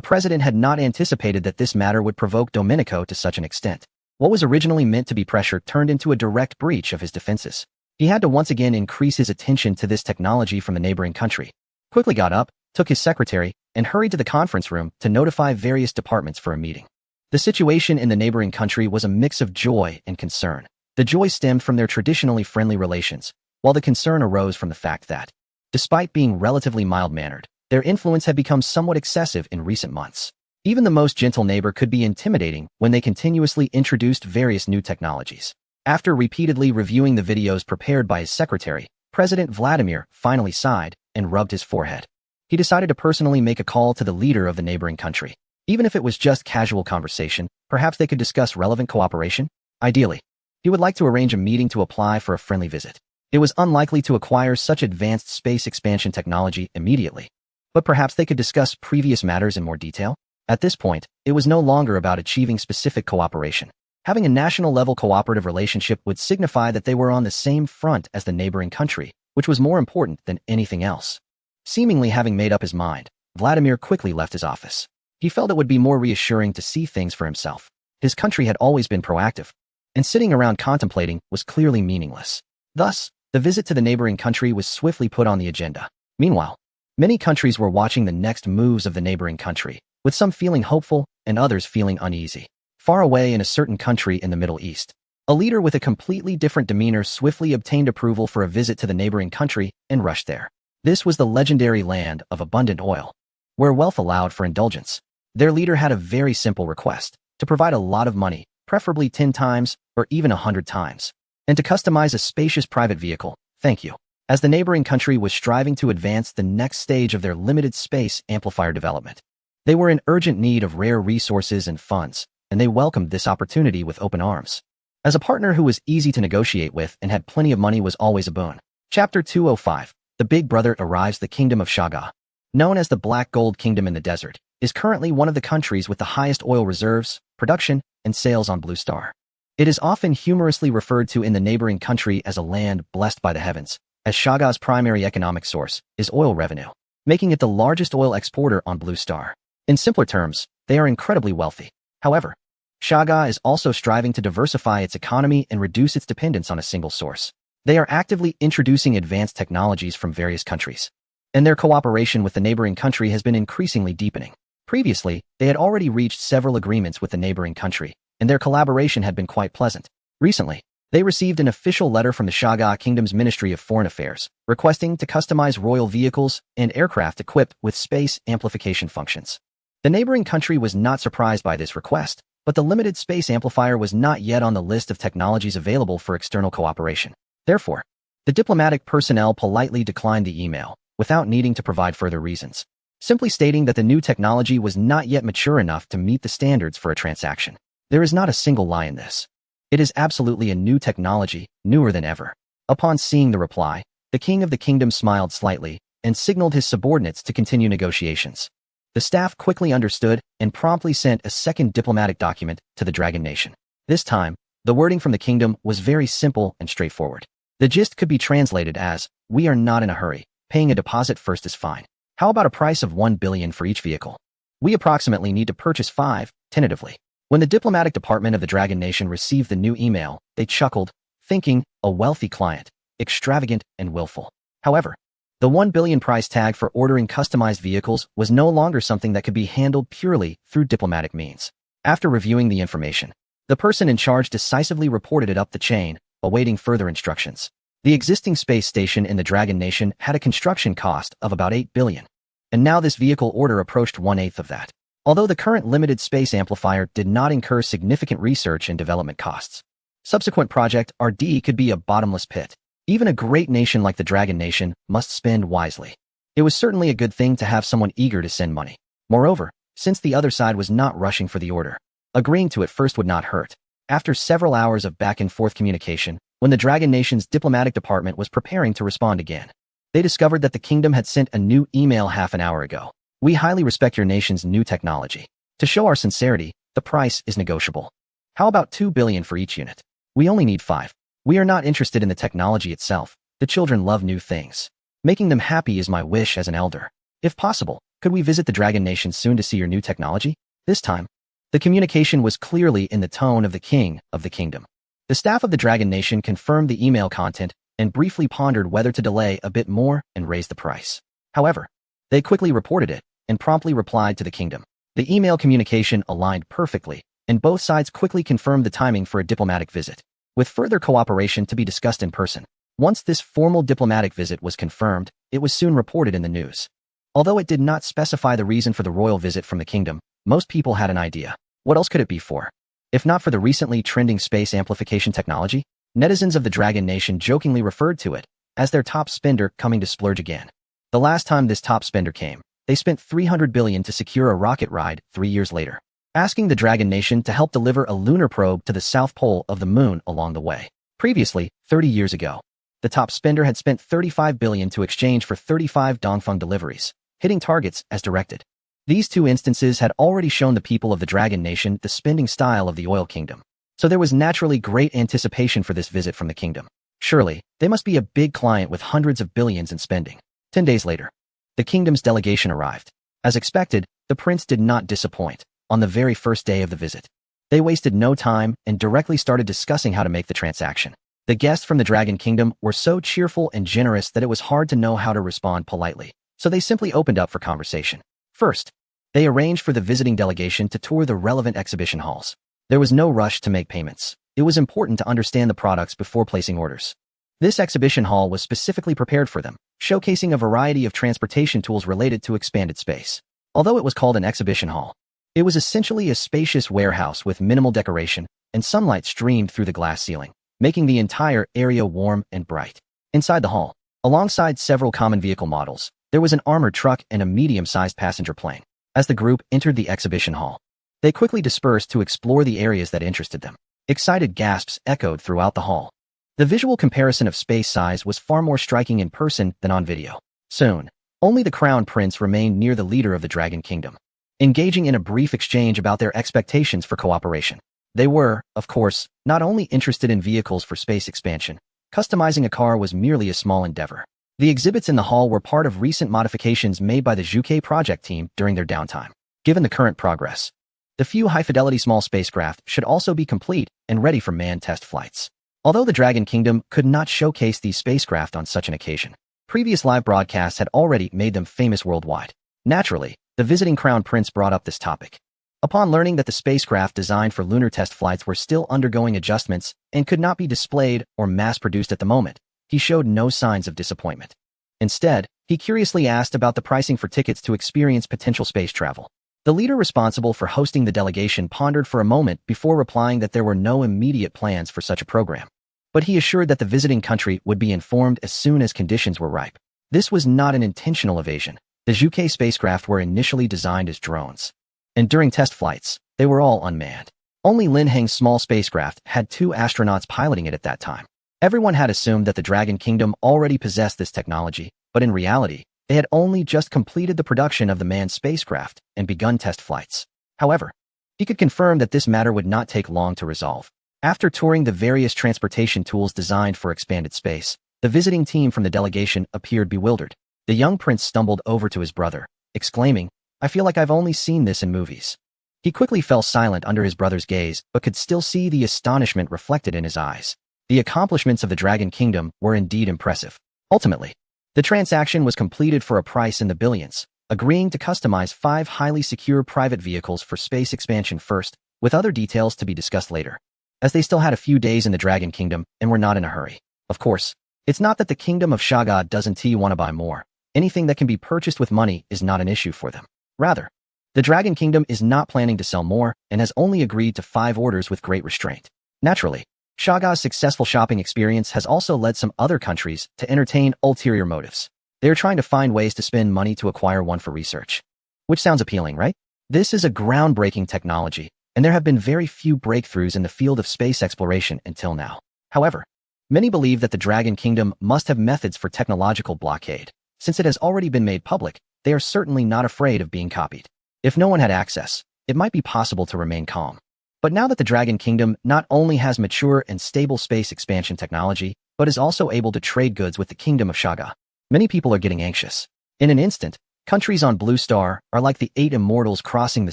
president had not anticipated that this matter would provoke Domenico to such an extent. What was originally meant to be pressure turned into a direct breach of his defenses. He had to once again increase his attention to this technology from the neighboring country. Quickly got up, took his secretary, and hurried to the conference room to notify various departments for a meeting. The situation in the neighboring country was a mix of joy and concern. The joy stemmed from their traditionally friendly relations, while the concern arose from the fact that, despite being relatively mild-mannered, their influence had become somewhat excessive in recent months. Even the most gentle neighbor could be intimidating when they continuously introduced various new technologies. After repeatedly reviewing the videos prepared by his secretary, President Vladimir finally sighed and rubbed his forehead. He decided to personally make a call to the leader of the neighboring country. Even if it was just casual conversation, perhaps they could discuss relevant cooperation. Ideally, he would like to arrange a meeting to apply for a friendly visit. It was unlikely to acquire such advanced space expansion technology immediately, but perhaps they could discuss previous matters in more detail. At this point, it was no longer about achieving specific cooperation. Having a national-level cooperative relationship would signify that they were on the same front as the neighboring country, which was more important than anything else. Seemingly having made up his mind, Vladimir quickly left his office. He felt it would be more reassuring to see things for himself. His country had always been proactive, and sitting around contemplating was clearly meaningless. Thus, the visit to the neighboring country was swiftly put on the agenda. Meanwhile, many countries were watching the next moves of the neighboring country, with some feeling hopeful and others feeling uneasy. Far away in a certain country in the Middle East, a leader with a completely different demeanor swiftly obtained approval for a visit to the neighboring country and rushed there. This was the legendary land of abundant oil, where wealth allowed for indulgence. Their leader had a very simple request: to provide a lot of money, preferably 10 times or even 100 times, and to customize a spacious private vehicle. Thank you. As the neighboring country was striving to advance the next stage of their limited space amplifier development, they were in urgent need of rare resources and funds, and they welcomed this opportunity with open arms. As a partner who was easy to negotiate with and had plenty of money was always a boon. Chapter 205. The Big Brother arrives. The Kingdom of Shaga, known as the Black Gold Kingdom in the desert, is currently one of the countries with the highest oil reserves, production, and sales on Blue Star. It is often humorously referred to in the neighboring country as a land blessed by the heavens, as Shaga's primary economic source is oil revenue, making it the largest oil exporter on Blue Star. In simpler terms, they are incredibly wealthy. However, Shaga is also striving to diversify its economy and reduce its dependence on a single source. They are actively introducing advanced technologies from various countries, and their cooperation with the neighboring country has been increasingly deepening. Previously, they had already reached several agreements with the neighboring country, and their collaboration had been quite pleasant. Recently, they received an official letter from the Shaga Kingdom's Ministry of Foreign Affairs, requesting to customize royal vehicles and aircraft equipped with space amplification functions. The neighboring country was not surprised by this request, but the limited space amplifier was not yet on the list of technologies available for external cooperation. Therefore, the diplomatic personnel politely declined the email, without needing to provide further reasons, simply stating that the new technology was not yet mature enough to meet the standards for a transaction. There is not a single lie in this. It is absolutely a new technology, newer than ever. Upon seeing the reply, the king of the kingdom smiled slightly and signaled his subordinates to continue negotiations. The staff quickly understood and promptly sent a second diplomatic document to the Dragon Nation. This time, the wording from the kingdom was very simple and straightforward. The gist could be translated as, "We are not in a hurry. Paying a deposit first is fine. How about a price of 1 billion for each vehicle? We approximately need to purchase 5, tentatively." When the diplomatic department of the Dragon Nation received the new email, they chuckled, thinking, a wealthy client, extravagant and willful. However, the 1 billion price tag for ordering customized vehicles was no longer something that could be handled purely through diplomatic means. After reviewing the information, the person in charge decisively reported it up the chain, awaiting further instructions. The existing space station in the Dragon Nation had a construction cost of about 8 billion, and now this vehicle order approached 1/8 of that. Although the current limited space amplifier did not incur significant research and development costs, subsequent project R&D could be a bottomless pit. Even a great nation like the Dragon Nation must spend wisely. It was certainly a good thing to have someone eager to send money. Moreover, since the other side was not rushing for the order, agreeing to it first would not hurt. After several hours of back-and-forth communication, when the Dragon Nation's diplomatic department was preparing to respond again, they discovered that the kingdom had sent a new email half an hour ago. We highly respect your nation's new technology. To show our sincerity, the price is negotiable. How about 2 billion for each unit? We only need 5. We are not interested in the technology itself. The children love new things. Making them happy is my wish as an elder. If possible, could we visit the Dragon Nation soon to see your new technology? This time, the communication was clearly in the tone of the king of the kingdom. The staff of the Dragon Nation confirmed the email content and briefly pondered whether to delay a bit more and raise the price. However, they quickly reported it and promptly replied to the kingdom. The email communication aligned perfectly, and both sides quickly confirmed the timing for a diplomatic visit, with further cooperation to be discussed in person. Once this formal diplomatic visit was confirmed, it was soon reported in the news. Although it did not specify the reason for the royal visit from the kingdom, most people had an idea. What else could it be for? If not for the recently trending space amplification technology, netizens of the Dragon Nation jokingly referred to it as their top spender coming to splurge again. The last time this top spender came, they spent 300 billion to secure a rocket ride 3 years later, asking the Dragon Nation to help deliver a lunar probe to the south pole of the moon along the way. Previously, 30 years ago, the top spender had spent 35 billion to exchange for 35 Dongfeng deliveries, hitting targets as directed. These two instances had already shown the people of the Dragon Nation the spending style of the Oil Kingdom, so there was naturally great anticipation for this visit from the kingdom. Surely, they must be a big client with hundreds of billions in spending. 10 days later, the kingdom's delegation arrived. As expected, the prince did not disappoint. On the very first day of the visit, they wasted no time and directly started discussing how to make the transaction. The guests from the Dragon Kingdom were so cheerful and generous that it was hard to know how to respond politely, so they simply opened up for conversation. First, they arranged for the visiting delegation to tour the relevant exhibition halls. There was no rush to make payments. It was important to understand the products before placing orders. This exhibition hall was specifically prepared for them, showcasing a variety of transportation tools related to expanded space. Although it was called an exhibition hall, it was essentially a spacious warehouse with minimal decoration, and sunlight streamed through the glass ceiling, making the entire area warm and bright. Inside the hall, alongside several common vehicle models, there was an armored truck and a medium-sized passenger plane. As the group entered the exhibition hall, they quickly dispersed to explore the areas that interested them. Excited gasps echoed throughout the hall. The visual comparison of space size was far more striking in person than on video. Soon, only the Crown Prince remained near the leader of the Dragon Kingdom, engaging in a brief exchange about their expectations for cooperation. They were, of course, not only interested in vehicles for space expansion. Customizing a car was merely a small endeavor. The exhibits in the hall were part of recent modifications made by the Zhuke project team during their downtime. Given the current progress, the few high-fidelity small spacecraft should also be complete and ready for manned test flights. Although the Dragon Kingdom could not showcase these spacecraft on such an occasion, previous live broadcasts had already made them famous worldwide. Naturally, the visiting Crown Prince brought up this topic. Upon learning that the spacecraft designed for lunar test flights were still undergoing adjustments and could not be displayed or mass-produced at the moment, he showed no signs of disappointment. Instead, he curiously asked about the pricing for tickets to experience potential space travel. The leader responsible for hosting the delegation pondered for a moment before replying that there were no immediate plans for such a program. But he assured that the visiting country would be informed as soon as conditions were ripe. This was not an intentional evasion. The Zhuke spacecraft were initially designed as drones, and during test flights, they were all unmanned. Only Lin Heng's small spacecraft had 2 astronauts piloting it at that time. Everyone had assumed that the Dragon Kingdom already possessed this technology, but in reality, they had only just completed the production of the manned spacecraft and begun test flights. However, he could confirm that this matter would not take long to resolve. After touring the various transportation tools designed for expanded space, the visiting team from the delegation appeared bewildered. The young prince stumbled over to his brother, exclaiming, "I feel like I've only seen this in movies." He quickly fell silent under his brother's gaze, but could still see the astonishment reflected in his eyes. The accomplishments of the Dragon Kingdom were indeed impressive. Ultimately, the transaction was completed for a price in the billions, agreeing to customize 5 highly secure private vehicles for space expansion first, with other details to be discussed later. As they still had a few days in the Dragon Kingdom and were not in a hurry. Of course, it's not that the Kingdom of Shaga doesn't want to buy more. Anything that can be purchased with money is not an issue for them. Rather, the Dragon Kingdom is not planning to sell more and has only agreed to 5 orders with great restraint. Naturally, Shaga's successful shopping experience has also led some other countries to entertain ulterior motives. They are trying to find ways to spend money to acquire one for research. Which sounds appealing, right? This is a groundbreaking technology, and there have been very few breakthroughs in the field of space exploration until now. However, many believe that the Dragon Kingdom must have methods for technological blockade. Since it has already been made public, they are certainly not afraid of being copied. If no one had access, it might be possible to remain calm. But now that the Dragon Kingdom not only has mature and stable space expansion technology, but is also able to trade goods with the Kingdom of Shaga, many people are getting anxious. In an instant, countries on Blue Star are like the 8 immortals crossing the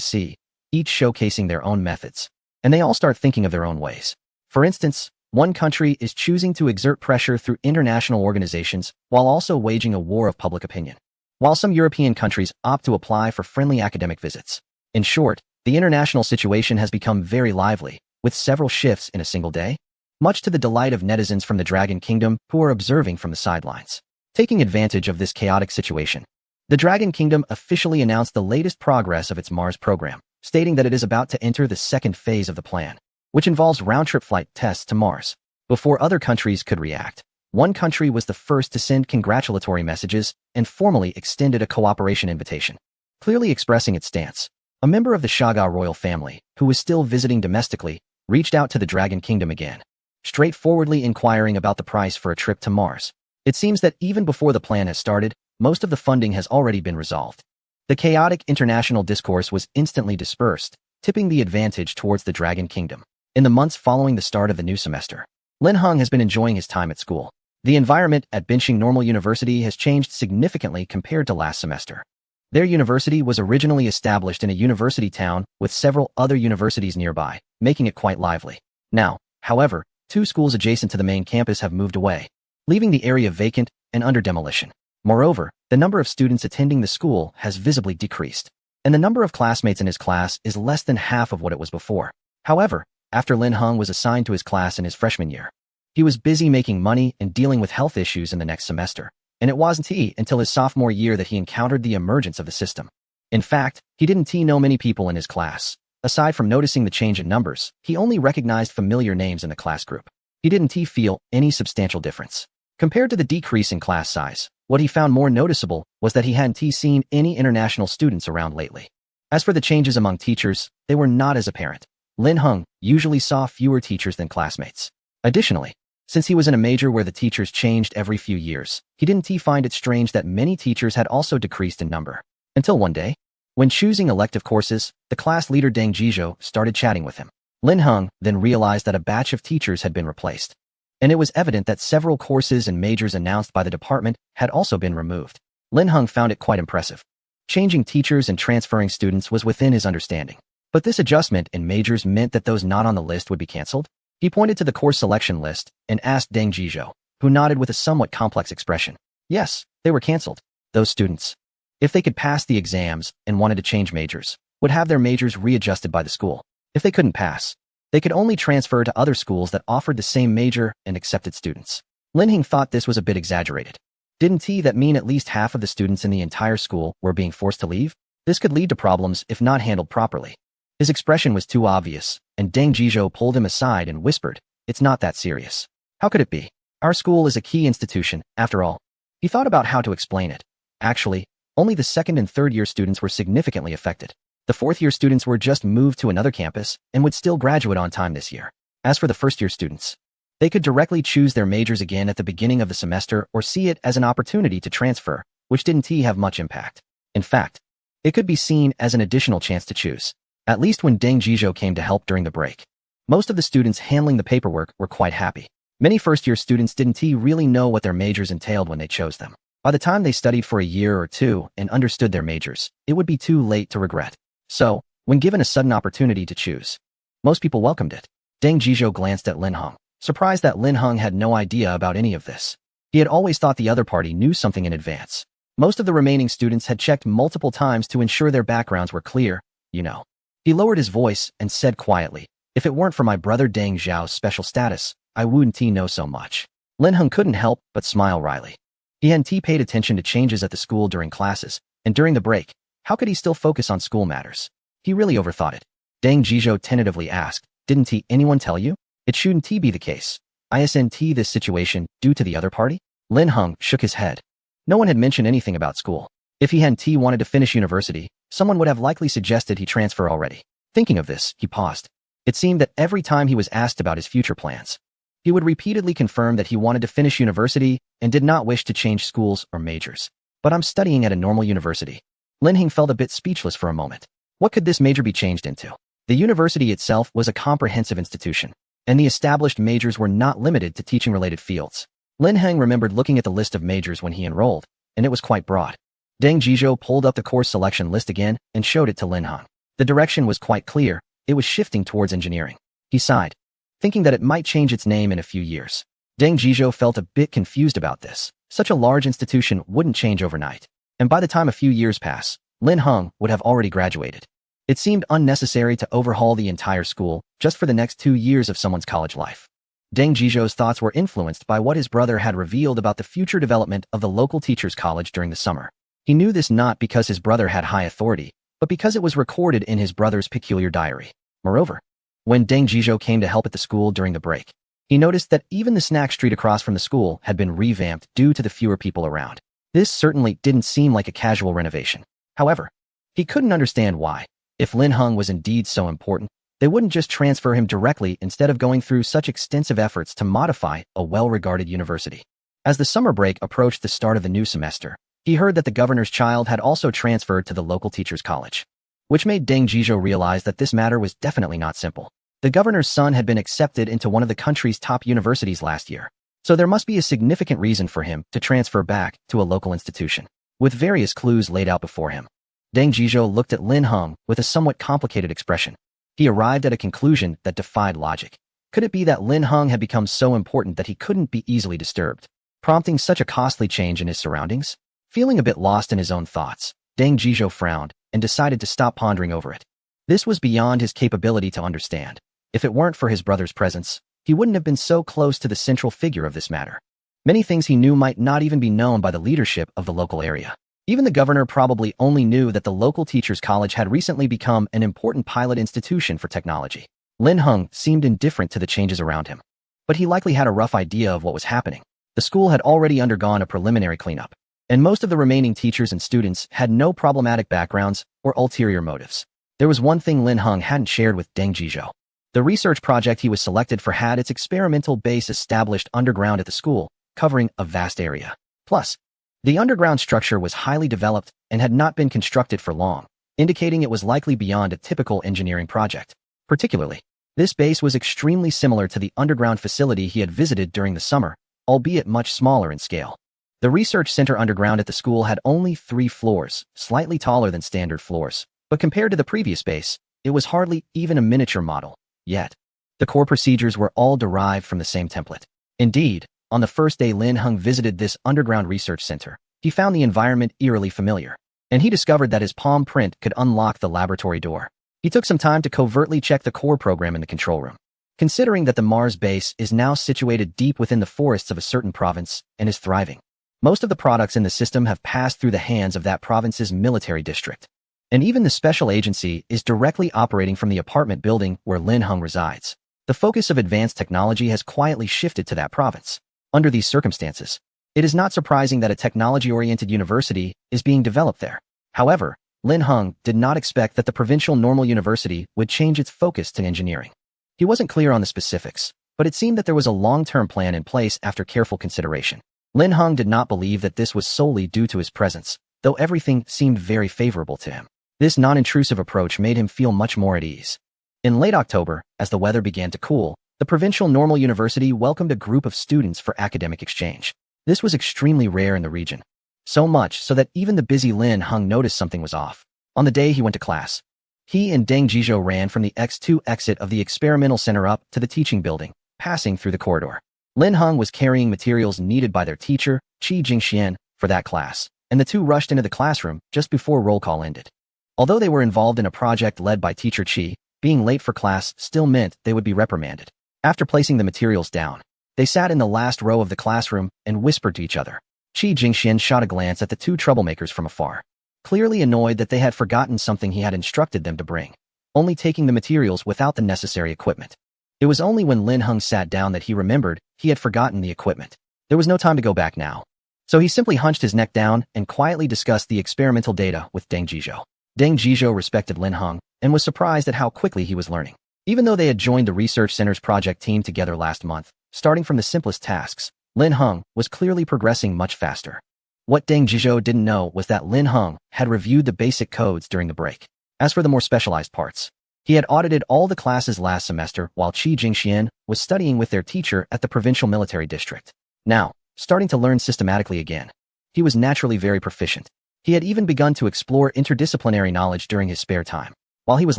sea, each showcasing their own methods. And they all start thinking of their own ways. For instance, one country is choosing to exert pressure through international organizations while also waging a war of public opinion, while some European countries opt to apply for friendly academic visits. In short, the international situation has become very lively, with several shifts in a single day, much to the delight of netizens from the Dragon Kingdom who are observing from the sidelines. Taking advantage of this chaotic situation, the Dragon Kingdom officially announced the latest progress of its Mars program, stating that it is about to enter the second phase of the plan, which involves round-trip flight tests to Mars. Before other countries could react, one country was the first to send congratulatory messages and formally extended a cooperation invitation, clearly expressing its stance. A member of the Shaga royal family, who was still visiting domestically, reached out to the Dragon Kingdom again, straightforwardly inquiring about the price for a trip to Mars. It seems that even before the plan has started, most of the funding has already been resolved. The chaotic international discourse was instantly dispersed, tipping the advantage towards the Dragon Kingdom. In the months following the start of the new semester, Lin Heng has been enjoying his time at school. The environment at Binching Normal University has changed significantly compared to last semester. Their university was originally established in a university town with several other universities nearby, making it quite lively. Now, however, 2 schools adjacent to the main campus have moved away, leaving the area vacant and under demolition. Moreover, the number of students attending the school has visibly decreased, and the number of classmates in his class is less than half of what it was before. However, after Lin Heng was assigned to his class in his freshman year, he was busy making money and dealing with health issues in the next semester, and it wasn't until his sophomore year that he encountered the emergence of the system. In fact, he didn't know many people in his class. Aside from noticing the change in numbers, he only recognized familiar names in the class group. He didn't feel any substantial difference. Compared to the decrease in class size, what he found more noticeable was that he hadn't seen any international students around lately. As for the changes among teachers, they were not as apparent. Lin Heng usually saw fewer teachers than classmates. Additionally, since he was in a major where the teachers changed every few years, he didn't find it strange that many teachers had also decreased in number. Until one day, when choosing elective courses, the class leader Deng Jizhou started chatting with him. Lin Heng then realized that a batch of teachers had been replaced, and it was evident that several courses and majors announced by the department had also been removed. Lin Heng found it quite impressive. Changing teachers and transferring students was within his understanding. But this adjustment in majors meant that those not on the list would be cancelled? He pointed to the course selection list and asked Deng Jizhou, who nodded with a somewhat complex expression. Yes, they were cancelled. Those students, if they could pass the exams and wanted to change majors, would have their majors readjusted by the school. If they couldn't pass, they could only transfer to other schools that offered the same major and accepted students. Lin Heng thought this was a bit exaggerated. Didn't that mean at least half of the students in the entire school were being forced to leave? This could lead to problems if not handled properly. His expression was too obvious, and Deng Jizhou pulled him aside and whispered, "It's not that serious. How could it be? Our school is a key institution, after all." He thought about how to explain it. Actually, only the 2nd and 3rd year students were significantly affected. The 4th year students were just moved to another campus and would still graduate on time this year. As for the 1st year students, they could directly choose their majors again at the beginning of the semester or see it as an opportunity to transfer, which didn't have much impact. In fact, it could be seen as an additional chance to choose. At least when Deng Jizhou came to help during the break, most of the students handling the paperwork were quite happy. Many first-year students didn't really know what their majors entailed when they chose them. By the time they studied for a year or two and understood their majors, it would be too late to regret. So, when given a sudden opportunity to choose, most people welcomed it. Deng Jizhou glanced at Lin Heng, surprised that Lin Heng had no idea about any of this. He had always thought the other party knew something in advance. Most of the remaining students had checked multiple times to ensure their backgrounds were clear, you know. He lowered his voice and said quietly, "If it weren't for my brother Deng Zhao's special status, I wouldn't know so much." Lin Heng couldn't help but smile wryly. He hadn't paid attention to changes at the school during classes, and during the break, how could he still focus on school matters? He really overthought it. Deng Jizhou tentatively asked, "Didn't anyone tell you? It shouldn't be the case. Isn't this situation due to the other party?" Lin Heng shook his head. No one had mentioned anything about school. If he hadn't wanted to finish university, someone would have likely suggested he transfer already. Thinking of this, he paused. It seemed that every time he was asked about his future plans, he would repeatedly confirm that he wanted to finish university and did not wish to change schools or majors. But I'm studying at a normal university. Lin Heng felt a bit speechless for a moment. What could this major be changed into? The university itself was a comprehensive institution, and the established majors were not limited to teaching-related fields. Lin Heng remembered looking at the list of majors when he enrolled, and it was quite broad. Deng Zhizhou pulled up the course selection list again and showed it to Lin Heng. The direction was quite clear. It was shifting towards engineering. He sighed, thinking that it might change its name in a few years. Deng Zhizhou felt a bit confused about this. Such a large institution wouldn't change overnight, and by the time a few years pass, Lin Heng would have already graduated. It seemed unnecessary to overhaul the entire school just for the next 2 years of someone's college life. Deng Zhizhou's thoughts were influenced by what his brother had revealed about the future development of the local teachers' college during the summer. He knew this not because his brother had high authority, but because it was recorded in his brother's peculiar diary. Moreover, when Deng Zhizhou came to help at the school during the break, he noticed that even the snack street across from the school had been revamped due to the fewer people around. This certainly didn't seem like a casual renovation. However, he couldn't understand why. If Lin Heng was indeed so important, they wouldn't just transfer him directly instead of going through such extensive efforts to modify a well-regarded university. As the summer break approached the start of the new semester, he heard that the governor's child had also transferred to the local teachers' college, which made Deng Zhizhou realize that this matter was definitely not simple. The governor's son had been accepted into one of the country's top universities last year, so there must be a significant reason for him to transfer back to a local institution. With various clues laid out before him, Deng Zhizhou looked at Lin Heng with a somewhat complicated expression. He arrived at a conclusion that defied logic. Could it be that Lin Heng had become so important that he couldn't be easily disturbed, prompting such a costly change in his surroundings? Feeling a bit lost in his own thoughts, Deng Zhizhou frowned and decided to stop pondering over it. This was beyond his capability to understand. If it weren't for his brother's presence, he wouldn't have been so close to the central figure of this matter. Many things he knew might not even be known by the leadership of the local area. Even the governor probably only knew that the local teachers' college had recently become an important pilot institution for technology. Lin Heng seemed indifferent to the changes around him, but he likely had a rough idea of what was happening. The school had already undergone a preliminary cleanup, and most of the remaining teachers and students had no problematic backgrounds or ulterior motives. There was one thing Lin Heng hadn't shared with Deng Zhizhou. The research project he was selected for had its experimental base established underground at the school, covering a vast area. Plus, the underground structure was highly developed and had not been constructed for long, indicating it was likely beyond a typical engineering project. Particularly, this base was extremely similar to the underground facility he had visited during the summer, albeit much smaller in scale. The research center underground at the school had only 3 floors, slightly taller than standard floors, but compared to the previous base, it was hardly even a miniature model. Yet, the core procedures were all derived from the same template. Indeed, on the first day Lin Heng visited this underground research center, he found the environment eerily familiar, and he discovered that his palm print could unlock the laboratory door. He took some time to covertly check the core program in the control room. Considering that the Mars base is now situated deep within the forests of a certain province and is thriving, most of the products in the system have passed through the hands of that province's military district. And even the special agency is directly operating from the apartment building where Lin Heng resides. The focus of advanced technology has quietly shifted to that province. Under these circumstances, it is not surprising that a technology-oriented university is being developed there. However, Lin Heng did not expect that the provincial normal university would change its focus to engineering. He wasn't clear on the specifics, but it seemed that there was a long-term plan in place after careful consideration. Lin Heng did not believe that this was solely due to his presence, though everything seemed very favorable to him. This non-intrusive approach made him feel much more at ease. In late October, as the weather began to cool, the Provincial Normal University welcomed a group of students for academic exchange. This was extremely rare in the region, so much so that even the busy Lin Heng noticed something was off. On the day he went to class, he and Deng Zhizhou ran from the X2 exit of the experimental center up to the teaching building, passing through the corridor. Lin Heng was carrying materials needed by their teacher, Qi Jingxian, for that class, and the two rushed into the classroom just before roll call ended. Although they were involved in a project led by teacher Qi, being late for class still meant they would be reprimanded. After placing the materials down, they sat in the last row of the classroom and whispered to each other. Qi Jingxian shot a glance at the two troublemakers from afar, clearly annoyed that they had forgotten something he had instructed them to bring, only taking the materials without the necessary equipment. It was only when Lin Heng sat down that he remembered he had forgotten the equipment. There was no time to go back now, so he simply hunched his neck down and quietly discussed the experimental data with Deng Zhizhou. Deng Zhizhou respected Lin Heng and was surprised at how quickly he was learning. Even though they had joined the research center's project team together last month, starting from the simplest tasks, Lin Heng was clearly progressing much faster. What Deng Zhizhou didn't know was that Lin Heng had reviewed the basic codes during the break. As for the more specialized parts, he had audited all the classes last semester while Qi Jingxian was studying with their teacher at the provincial military district. Now, starting to learn systematically again, he was naturally very proficient. He had even begun to explore interdisciplinary knowledge during his spare time. While he was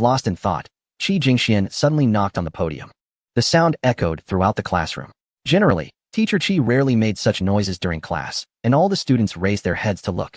lost in thought, Qi Jingxian suddenly knocked on the podium. The sound echoed throughout the classroom. Generally, Teacher Qi rarely made such noises during class, and all the students raised their heads to look.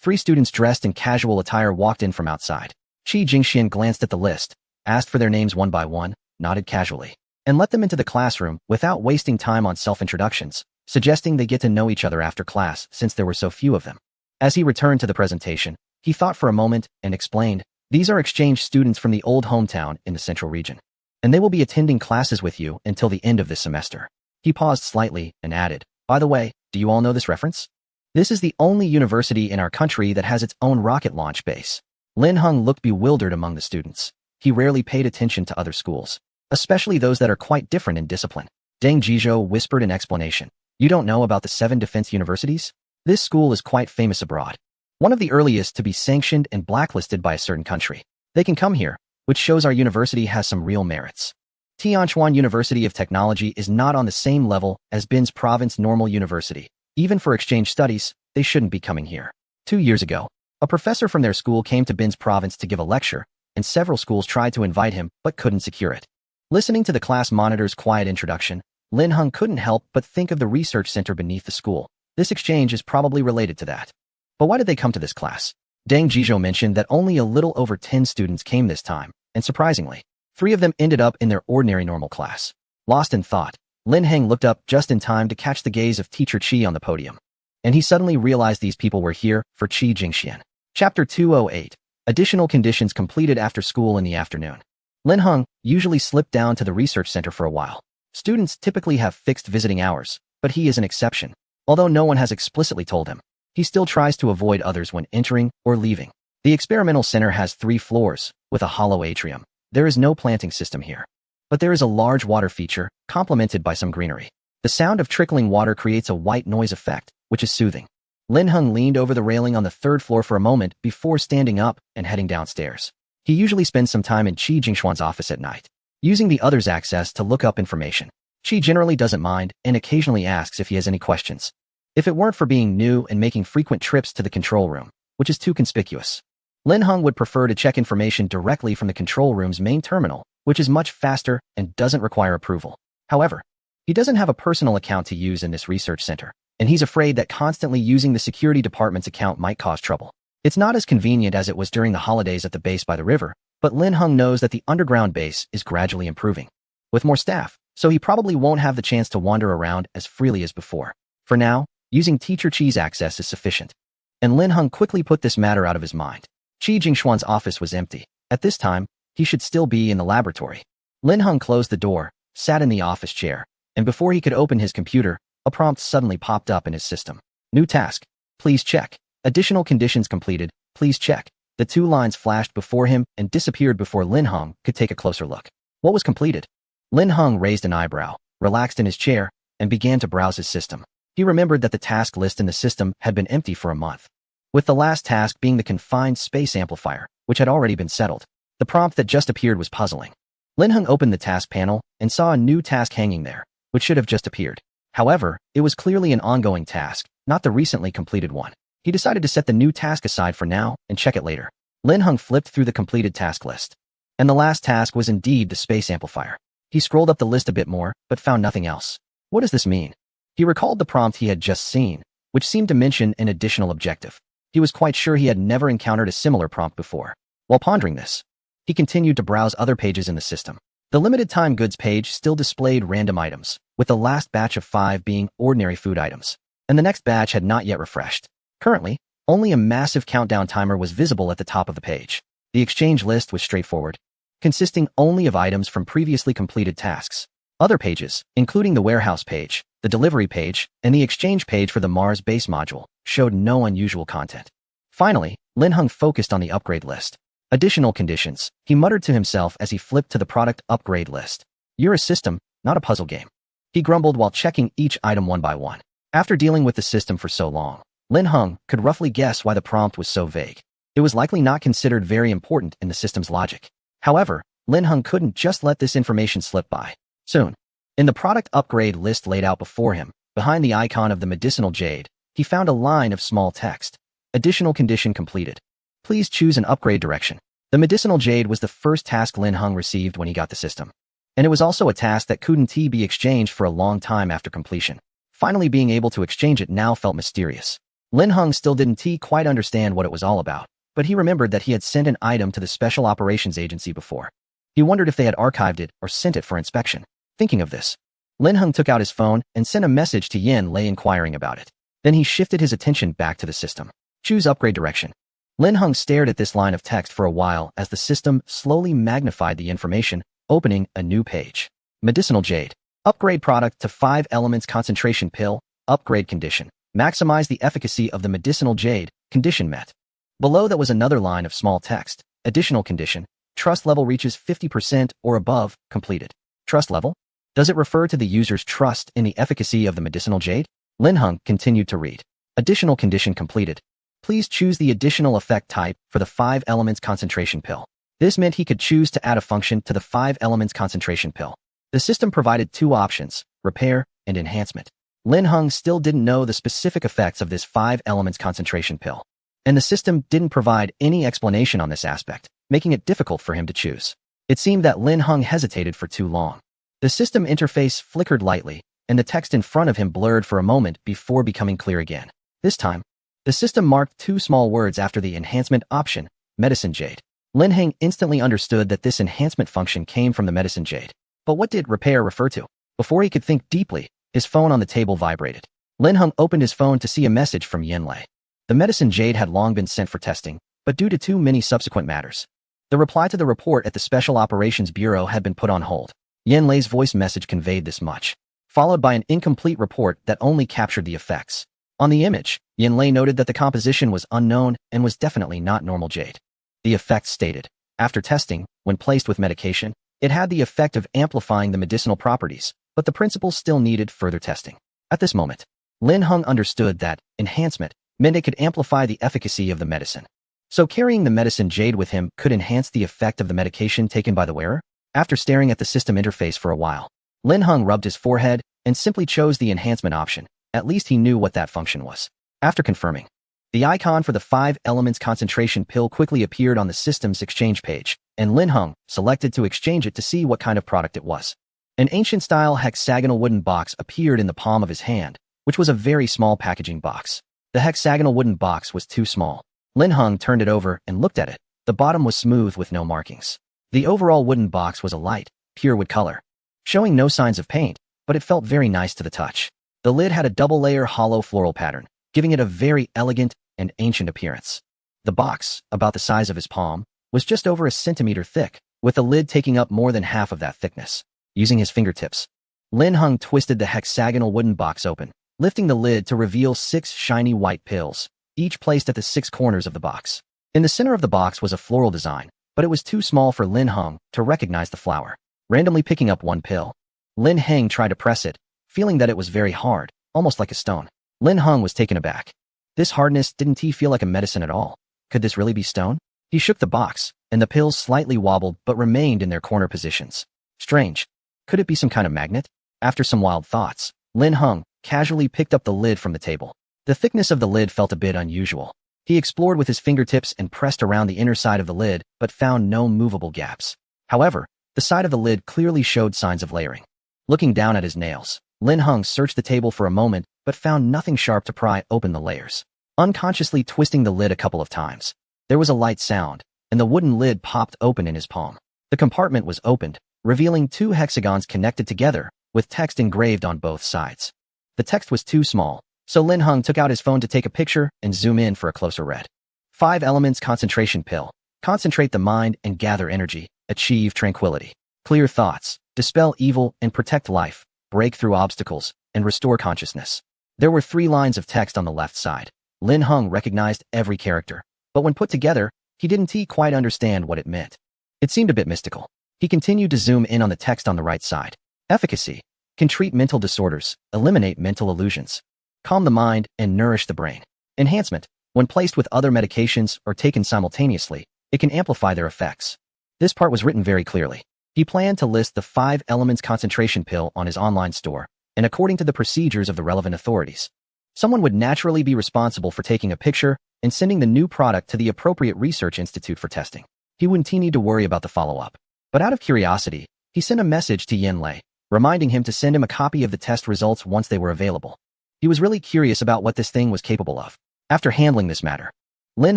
3 students dressed in casual attire walked in from outside. Qi Jingxian glanced at the list, asked for their names one by one, nodded casually, and let them into the classroom without wasting time on self-introductions, suggesting they get to know each other after class since there were so few of them. As he returned to the presentation, he thought for a moment and explained, "These are exchange students from the old hometown in the central region, and they will be attending classes with you until the end of this semester." He paused slightly and added, "By the way, do you all know this reference? This is the only university in our country that has its own rocket launch base." Lin Heng looked bewildered among the students. He rarely paid attention to other schools, especially those that are quite different in discipline. Deng Zhizhou whispered in explanation, "You don't know about the 7 defense universities? This school is quite famous abroad. One of the earliest to be sanctioned and blacklisted by a certain country. They can come here, which shows our university has some real merits. Tianchuan University of Technology is not on the same level as Bin's Province Normal University. Even for exchange studies, they shouldn't be coming here." 2 years ago, a professor from their school came to Bin's province to give a lecture, and several schools tried to invite him but couldn't secure it. Listening to the class monitor's quiet introduction, Lin Heng couldn't help but think of the research center beneath the school. This exchange is probably related to that. But why did they come to this class? Deng Zhizhou mentioned that only a little over 10 students came this time, and surprisingly, 3 of them ended up in their ordinary normal class. Lost in thought, Lin Heng looked up just in time to catch the gaze of Teacher Qi on the podium. And he suddenly realized these people were here for Qi Jingxian. Chapter 208. Additional conditions completed after school in the afternoon. Lin Heng usually slipped down to the research center for a while. Students typically have fixed visiting hours, but he is an exception. Although no one has explicitly told him, he still tries to avoid others when entering or leaving. The experimental center has 3 floors, with a hollow atrium. There is no planting system here. But there is a large water feature, complemented by some greenery. The sound of trickling water creates a white noise effect, which is soothing. Lin Heng leaned over the railing on the 3rd floor for a moment before standing up and heading downstairs. He usually spends some time in Qi Jingxuan's office at night, using the other's access to look up information. Qi generally doesn't mind and occasionally asks if he has any questions. If it weren't for being new and making frequent trips to the control room, which is too conspicuous, Lin Heng would prefer to check information directly from the control room's main terminal, which is much faster and doesn't require approval. However, he doesn't have a personal account to use in this research center, and he's afraid that constantly using the security department's account might cause trouble. It's not as convenient as it was during the holidays at the base by the river, but Lin Heng knows that the underground base is gradually improving, with more staff, so he probably won't have the chance to wander around as freely as before. For now, using Teacher Qi's access is sufficient. And Lin Heng quickly put this matter out of his mind. Qi Jingxuan's office was empty. At this time, he should still be in the laboratory. Lin Heng closed the door, sat in the office chair, and before he could open his computer, a prompt suddenly popped up in his system. New task. Please check. Additional conditions completed. Please check. The 2 lines flashed before him and disappeared before Lin Heng could take a closer look. What was completed? Lin Heng raised an eyebrow, relaxed in his chair, and began to browse his system. He remembered that the task list in the system had been empty for a month, with the last task being the confined space amplifier, which had already been settled. The prompt that just appeared was puzzling. Lin Heng opened the task panel and saw a new task hanging there, which should have just appeared. However, it was clearly an ongoing task, not the recently completed one. He decided to set the new task aside for now and check it later. Lin Heng flipped through the completed task list. And the last task was indeed the space amplifier. He scrolled up the list a bit more, but found nothing else. What does this mean? He recalled the prompt he had just seen, which seemed to mention an additional objective. He was quite sure he had never encountered a similar prompt before. While pondering this, he continued to browse other pages in the system. The limited time goods page still displayed random items, with the last batch of 5 being ordinary food items, and the next batch had not yet refreshed. Currently, only a massive countdown timer was visible at the top of the page. The exchange list was straightforward, consisting only of items from previously completed tasks. Other pages, including the warehouse page, the delivery page, and the exchange page for the Mars base module, showed no unusual content. Finally, Lin Heng focused on the upgrade list. Additional conditions, he muttered to himself as he flipped to the product upgrade list. You're a system, not a puzzle game. He grumbled while checking each item one by one. After dealing with the system for so long, Lin Heng could roughly guess why the prompt was so vague. It was likely not considered very important in the system's logic. However, Lin Heng couldn't just let this information slip by. Soon, in the product upgrade list laid out before him, behind the icon of the medicinal jade, he found a line of small text. Additional condition completed. Please choose an upgrade direction. The medicinal jade was the first task Lin Heng received when he got the system. And it was also a task that couldn't be exchanged for a long time after completion. Finally being able to exchange it now felt mysterious. Lin Heng still didn't quite understand what it was all about, but he remembered that he had sent an item to the Special Operations Agency before. He wondered if they had archived it or sent it for inspection. Thinking of this, Lin Heng took out his phone and sent a message to Yin Lei inquiring about it. Then he shifted his attention back to the system. Choose upgrade direction. Lin Heng stared at this line of text for a while as the system slowly magnified the information, opening a new page. Medicinal Jade. Upgrade product to 5 elements concentration pill. Upgrade condition. Maximize the efficacy of the medicinal jade. Condition met. Below that was another line of small text. Additional condition. Trust level reaches 50% or above. Completed. Trust level? Does it refer to the user's trust in the efficacy of the medicinal jade? Lin Heng continued to read. Additional condition completed. Please choose the additional effect type for the 5 elements concentration pill. This meant he could choose to add a function to the 5 elements concentration pill. The system provided 2 options, repair and enhancement. Lin Heng still didn't know the specific effects of this 5 elements concentration pill. And the system didn't provide any explanation on this aspect, making it difficult for him to choose. It seemed that Lin Heng hesitated for too long. The system interface flickered lightly, and the text in front of him blurred for a moment before becoming clear again. This time, the system marked 2 small words after the enhancement option, medicine jade. Lin Heng instantly understood that this enhancement function came from the medicine jade. But what did repair refer to? Before he could think deeply, his phone on the table vibrated. Lin Heng opened his phone to see a message from Yin Lei. The medicine jade had long been sent for testing, but due to too many subsequent matters, the reply to the report at the Special Operations Bureau had been put on hold. Yin Lei's voice message conveyed this much, followed by an incomplete report that only captured the effects. On the image, Yin Lei noted that the composition was unknown and was definitely not normal jade. The effects stated, after testing, when placed with medication, it had the effect of amplifying the medicinal properties, but the principle still needed further testing. At this moment, Lin Heng understood that enhancement meant it could amplify the efficacy of the medicine. So carrying the medicine jade with him could enhance the effect of the medication taken by the wearer? After staring at the system interface for a while, Lin Heng rubbed his forehead and simply chose the enhancement option. At least he knew what that function was. After confirming, the icon for the 5 elements concentration pill quickly appeared on the system's exchange page, and Lin Heng selected to exchange it to see what kind of product it was. An ancient-style hexagonal wooden box appeared in the palm of his hand, which was a very small packaging box. The hexagonal wooden box was too small. Lin Heng turned it over and looked at it. The bottom was smooth with no markings. The overall wooden box was a light, pure wood color, showing no signs of paint, but it felt very nice to the touch. The lid had a double-layer hollow floral pattern, giving it a very elegant and ancient appearance. The box, about the size of his palm, was just over a centimeter thick, with the lid taking up more than half of that thickness. Using his fingertips, Lin Heng twisted the hexagonal wooden box open, lifting the lid to reveal 6 shiny white pills, each placed at the 6 corners of the box. In the center of the box was a floral design, but it was too small for Lin Heng to recognize the flower. Randomly picking up one pill, Lin Heng tried to press it, feeling that it was very hard, almost like a stone. Lin Heng was taken aback. This hardness didn't feel like a medicine at all. Could this really be stone? He shook the box, and the pills slightly wobbled but remained in their corner positions. Strange. Could it be some kind of magnet? After some wild thoughts, Lin Heng casually picked up the lid from the table. The thickness of the lid felt a bit unusual. He explored with his fingertips and pressed around the inner side of the lid, but found no movable gaps. However, the side of the lid clearly showed signs of layering. Looking down at his nails, Lin Heng searched the table for a moment, but found nothing sharp to pry open the layers. Unconsciously twisting the lid a couple of times, there was a light sound, and the wooden lid popped open in his palm. The compartment was opened, revealing 2 hexagons connected together, with text engraved on both sides. The text was too small, so Lin Heng took out his phone to take a picture and zoom in for a closer read. 5 elements concentration pill. Concentrate the mind and gather energy, achieve tranquility. Clear thoughts, dispel evil and protect life, break through obstacles, and restore consciousness. There were 3 lines of text on the left side. Lin Heng recognized every character, but when put together, He didn't quite understand what it meant. It seemed a bit mystical. He continued to zoom in on the text on the right side. Efficacy. Can treat mental disorders, eliminate mental illusions, calm the mind, and nourish the brain. Enhancement. When placed with other medications or taken simultaneously, it can amplify their effects. This part was written very clearly. He planned to list the 5 elements concentration pill on his online store, and according to the procedures of the relevant authorities. Someone would naturally be responsible for taking a picture and sending the new product to the appropriate research institute for testing. He wouldn't need to worry about the follow-up. But out of curiosity, he sent a message to Yin Lei, reminding him to send him a copy of the test results once they were available. He was really curious about what this thing was capable of. After handling this matter, Lin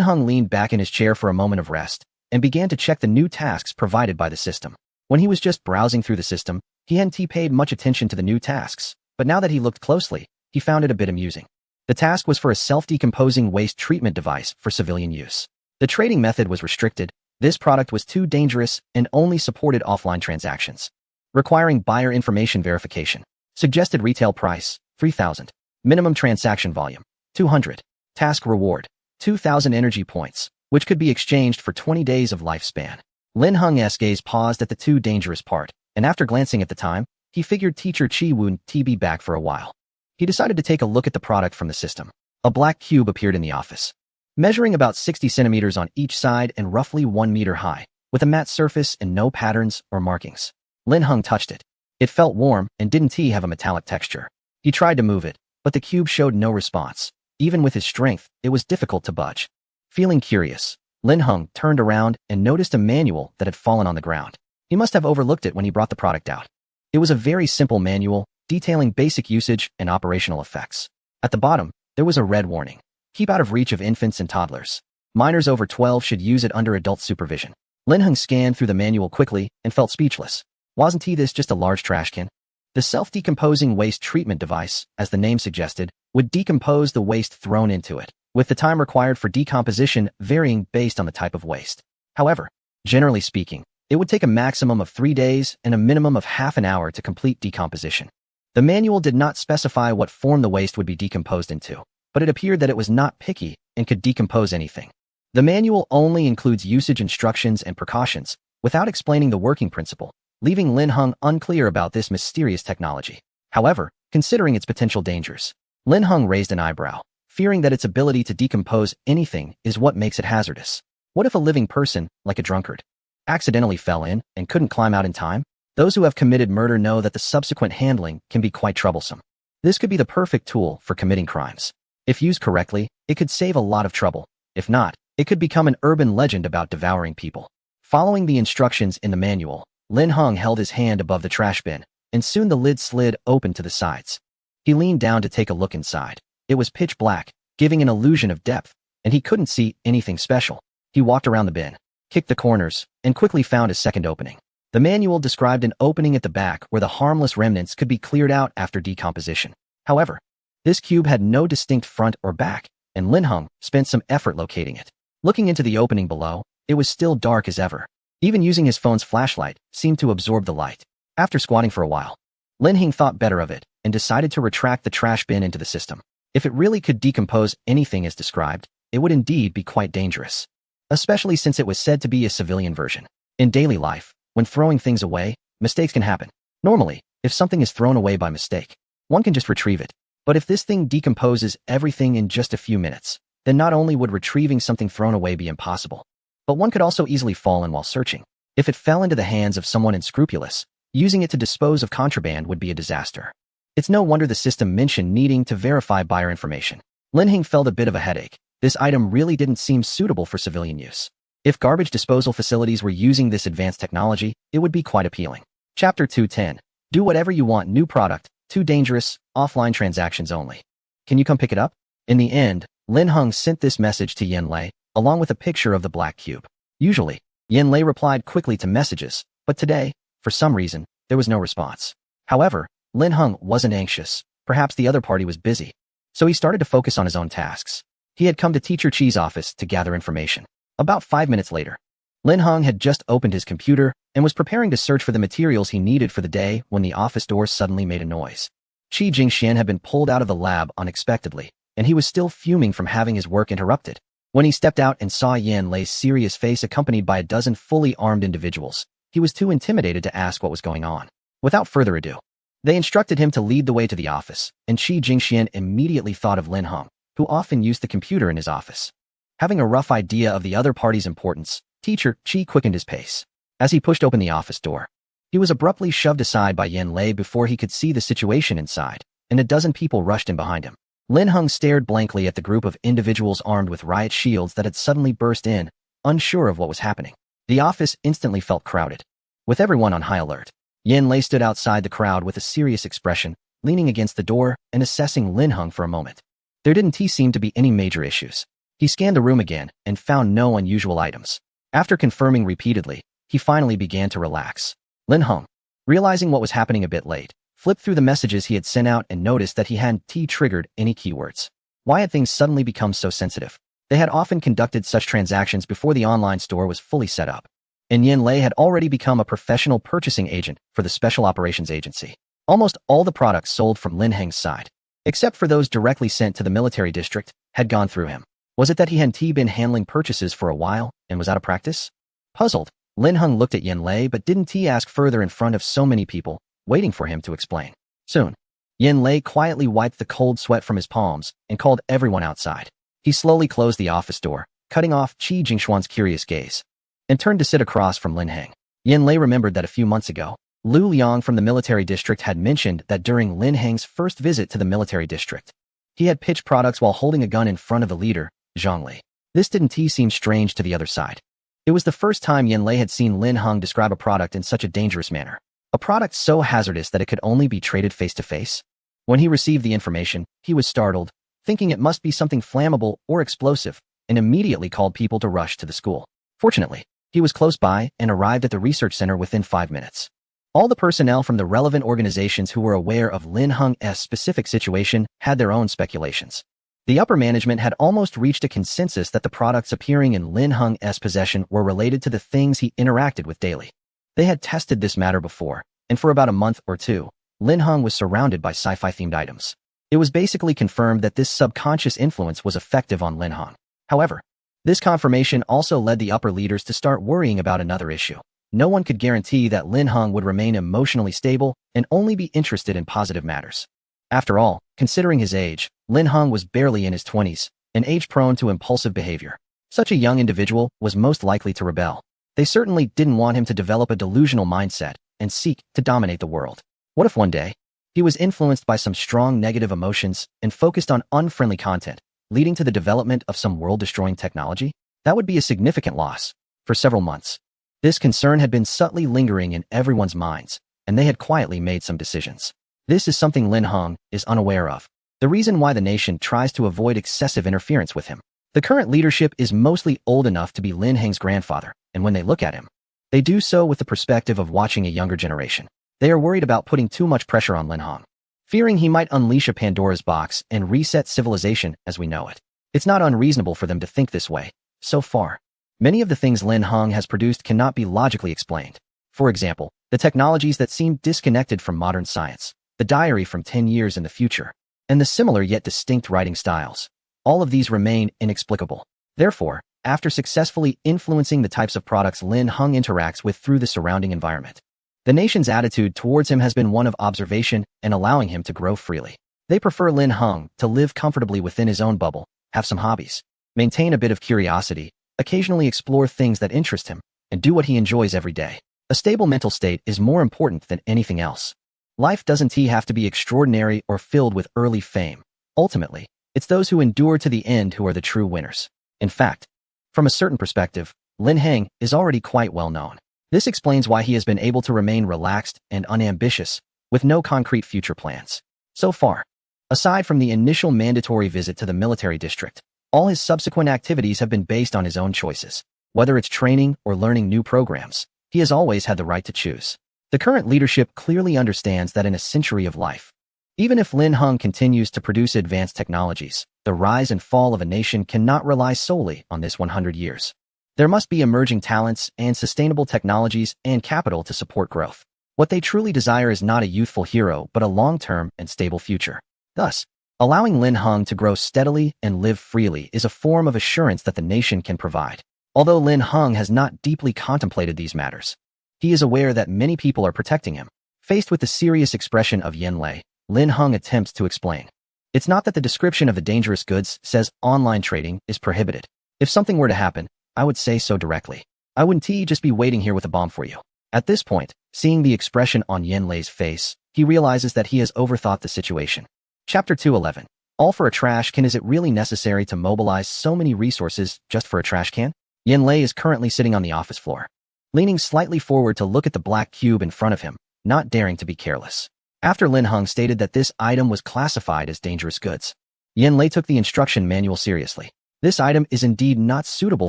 Heng leaned back in his chair for a moment of rest and began to check the new tasks provided by the system. When he was just browsing through the system, he hadn't paid much attention to the new tasks, but now that he looked closely, he found it a bit amusing. The task was for a self-decomposing waste treatment device for civilian use. The trading method was restricted. This product was too dangerous and only supported offline transactions, requiring buyer information verification. Suggested retail price, 3,000. Minimum transaction volume, 200. Task reward, 2,000 energy points, which could be exchanged for 20 days of lifespan. Lin Heng's gaze paused at the too dangerous part, and after glancing at the time, he figured teacher Chi wouldn't be back for a while. He decided to take a look at the product from the system. A black cube appeared in the office, measuring about 60 centimeters on each side and roughly 1 meter high, with a matte surface and no patterns or markings. Lin Heng touched it. It felt warm and didn't have a metallic texture. He tried to move it, but the cube showed no response. Even with his strength, it was difficult to budge. Feeling curious, Lin Heng turned around and noticed a manual that had fallen on the ground. He must have overlooked it when he brought the product out. It was a very simple manual, detailing basic usage and operational effects. At the bottom, there was a red warning. Keep out of reach of infants and toddlers. Minors over 12 should use it under adult supervision. Lin Heng scanned through the manual quickly and felt speechless. Wasn't this just a large trash can? The self-decomposing waste treatment device, as the name suggested, would decompose the waste thrown into it, with the time required for decomposition varying based on the type of waste. However, generally speaking, it would take a maximum of 3 days and a minimum of half an hour to complete decomposition. The manual did not specify what form the waste would be decomposed into, but it appeared that it was not picky and could decompose anything. The manual only includes usage instructions and precautions, without explaining the working principle, leaving Lin Heng unclear about this mysterious technology. However, considering its potential dangers, Lin Heng raised an eyebrow, fearing that its ability to decompose anything is what makes it hazardous. What if a living person, like a drunkard, accidentally fell in and couldn't climb out in time? Those who have committed murder know that the subsequent handling can be quite troublesome. This could be the perfect tool for committing crimes. If used correctly, it could save a lot of trouble. If not, it could become an urban legend about devouring people. Following the instructions in the manual, Lin Heng held his hand above the trash bin, and soon the lid slid open to the sides. He leaned down to take a look inside. It was pitch black, giving an illusion of depth, and he couldn't see anything special. He walked around the bin, kicked the corners, and quickly found a second opening. The manual described an opening at the back where the harmless remnants could be cleared out after decomposition. However, this cube had no distinct front or back, and Lin Heng spent some effort locating it. Looking into the opening below, it was still dark as ever. Even using his phone's flashlight seemed to absorb the light. After squatting for a while, Lin Heng thought better of it and decided to retract the trash bin into the system. If it really could decompose anything as described, it would indeed be quite dangerous, especially since it was said to be a civilian version. In daily life, when throwing things away, mistakes can happen. Normally, if something is thrown away by mistake, one can just retrieve it. But if this thing decomposes everything in just a few minutes, then not only would retrieving something thrown away be impossible, but one could also easily fall in while searching. If it fell into the hands of someone unscrupulous, using it to dispose of contraband would be a disaster. It's no wonder the system mentioned needing to verify buyer information. Lin Heng felt a bit of a headache. This item really didn't seem suitable for civilian use. If garbage disposal facilities were using this advanced technology, it would be quite appealing. Chapter 210. Do whatever you want. New product. Too dangerous. Offline transactions only. Can you come pick it up? In the end, Lin Heng sent this message to Yin Lei, along with a picture of the black cube. Usually, Yin Lei replied quickly to messages, but today, for some reason, there was no response. However, Lin Heng wasn't anxious. Perhaps the other party was busy. So he started to focus on his own tasks. He had come to Teacher Chi's office to gather information. About 5 minutes later, Lin Heng had just opened his computer and was preparing to search for the materials he needed for the day when the office door suddenly made a noise. Qi Jingxian had been pulled out of the lab unexpectedly, and he was still fuming from having his work interrupted. When he stepped out and saw Yan Lei's serious face accompanied by a dozen fully armed individuals, he was too intimidated to ask what was going on. Without further ado, they instructed him to lead the way to the office, and Qi Jingxian immediately thought of Lin Heng, who often used the computer in his office. Having a rough idea of the other party's importance, teacher Qi quickened his pace. As he pushed open the office door, he was abruptly shoved aside by Yan Lei before he could see the situation inside, and a dozen people rushed in behind him. Lin Heng stared blankly at the group of individuals armed with riot shields that had suddenly burst in, unsure of what was happening. The office instantly felt crowded, with everyone on high alert. Yan Lei stood outside the crowd with a serious expression, leaning against the door and assessing Lin Heng for a moment. There didn't seem to be any major issues. He scanned the room again and found no unusual items. After confirming repeatedly, he finally began to relax. Lin Heng, realizing what was happening a bit late, flipped through the messages he had sent out and noticed that he hadn't triggered any keywords. Why had things suddenly become so sensitive? They had often conducted such transactions before the online store was fully set up, and Yan Lei had already become a professional purchasing agent for the Special Operations Agency. Almost all the products sold from Lin Heng's side, except for those directly sent to the military district, had gone through him. Was it that he hadn't been handling purchases for a while and was out of practice? Puzzled, Lin Heng looked at Yan Lei but didn't ask further in front of so many people, waiting for him to explain. Soon, Yan Lei quietly wiped the cold sweat from his palms and called everyone outside. He slowly closed the office door, cutting off Qi Jingshuan's curious gaze, and turned to sit across from Lin Heng. Yan Lei remembered that a few months ago, Lu Liang from the military district had mentioned that during Lin Heng's first visit to the military district, he had pitched products while holding a gun in front of the leader, Zhang Li. This didn't seem strange to the other side. It was the first time Yan Lei had seen Lin Heng describe a product in such a dangerous manner. A product so hazardous that it could only be traded face-to-face? When he received the information, he was startled, thinking it must be something flammable or explosive, and immediately called people to rush to the school. Fortunately, he was close by and arrived at the research center within 5 minutes. All the personnel from the relevant organizations who were aware of Lin Heng's specific situation had their own speculations. The upper management had almost reached a consensus that the products appearing in Lin Heng's possession were related to the things he interacted with daily. They had tested this matter before, and for about a month or two, Lin Heng was surrounded by sci-fi-themed items. It was basically confirmed that this subconscious influence was effective on Lin Heng. However, this confirmation also led the upper leaders to start worrying about another issue. No one could guarantee that Lin Heng would remain emotionally stable and only be interested in positive matters. After all, considering his age, Lin Heng was barely in his 20s, an age prone to impulsive behavior. Such a young individual was most likely to rebel. They certainly didn't want him to develop a delusional mindset and seek to dominate the world. What if one day, he was influenced by some strong negative emotions and focused on unfriendly content, leading to the development of some world-destroying technology? That would be a significant loss. For several months, this concern had been subtly lingering in everyone's minds, and they had quietly made some decisions. This is something Lin Heng is unaware of. The reason why the nation tries to avoid excessive interference with him. The current leadership is mostly old enough to be Lin Heng's grandfather, and when they look at him, they do so with the perspective of watching a younger generation. They are worried about putting too much pressure on Lin Heng, fearing he might unleash a Pandora's box and reset civilization as we know it. It's not unreasonable for them to think this way. So far, many of the things Lin Heng has produced cannot be logically explained. For example, the technologies that seem disconnected from modern science, the diary from 10 years in the future, and the similar yet distinct writing styles. All of these remain inexplicable. Therefore, after successfully influencing the types of products Lin Heng interacts with through the surrounding environment, the nation's attitude towards him has been one of observation and allowing him to grow freely. They prefer Lin Heng to live comfortably within his own bubble, have some hobbies, maintain a bit of curiosity, occasionally explore things that interest him, and do what he enjoys every day. A stable mental state is more important than anything else. Life doesn't have to be extraordinary or filled with early fame. Ultimately, it's those who endure to the end who are the true winners. In fact, from a certain perspective, Lin Heng is already quite well known. This explains why he has been able to remain relaxed and unambitious, with no concrete future plans. So far, aside from the initial mandatory visit to the military district, all his subsequent activities have been based on his own choices. Whether it's training or learning new programs, he has always had the right to choose. The current leadership clearly understands that in a century of life, even if Lin Heng continues to produce advanced technologies, the rise and fall of a nation cannot rely solely on this 100 years. There must be emerging talents and sustainable technologies and capital to support growth. What they truly desire is not a youthful hero but a long-term and stable future. Thus, Allowing Lin Heng to grow steadily and live freely is a form of assurance that the nation can provide. Although Lin Heng has not deeply contemplated these matters, he is aware that many people are protecting him. Faced with the serious expression of Yen Lei, Lin Heng attempts to explain. It's not that the description of the dangerous goods says online trading is prohibited. If something were to happen, I would say so directly. I wouldn't just be waiting here with a bomb for you. At this point, seeing the expression on Yen Lei's face, he realizes that he has overthought the situation. Chapter 211. All for a trash can. Is it really necessary to mobilize so many resources just for a trash can? Yen Lei is currently sitting on the office floor, leaning slightly forward to look at the black cube in front of him, not daring to be careless. After Lin Heng stated that this item was classified as dangerous goods, Yen Lei took the instruction manual seriously. This item is indeed not suitable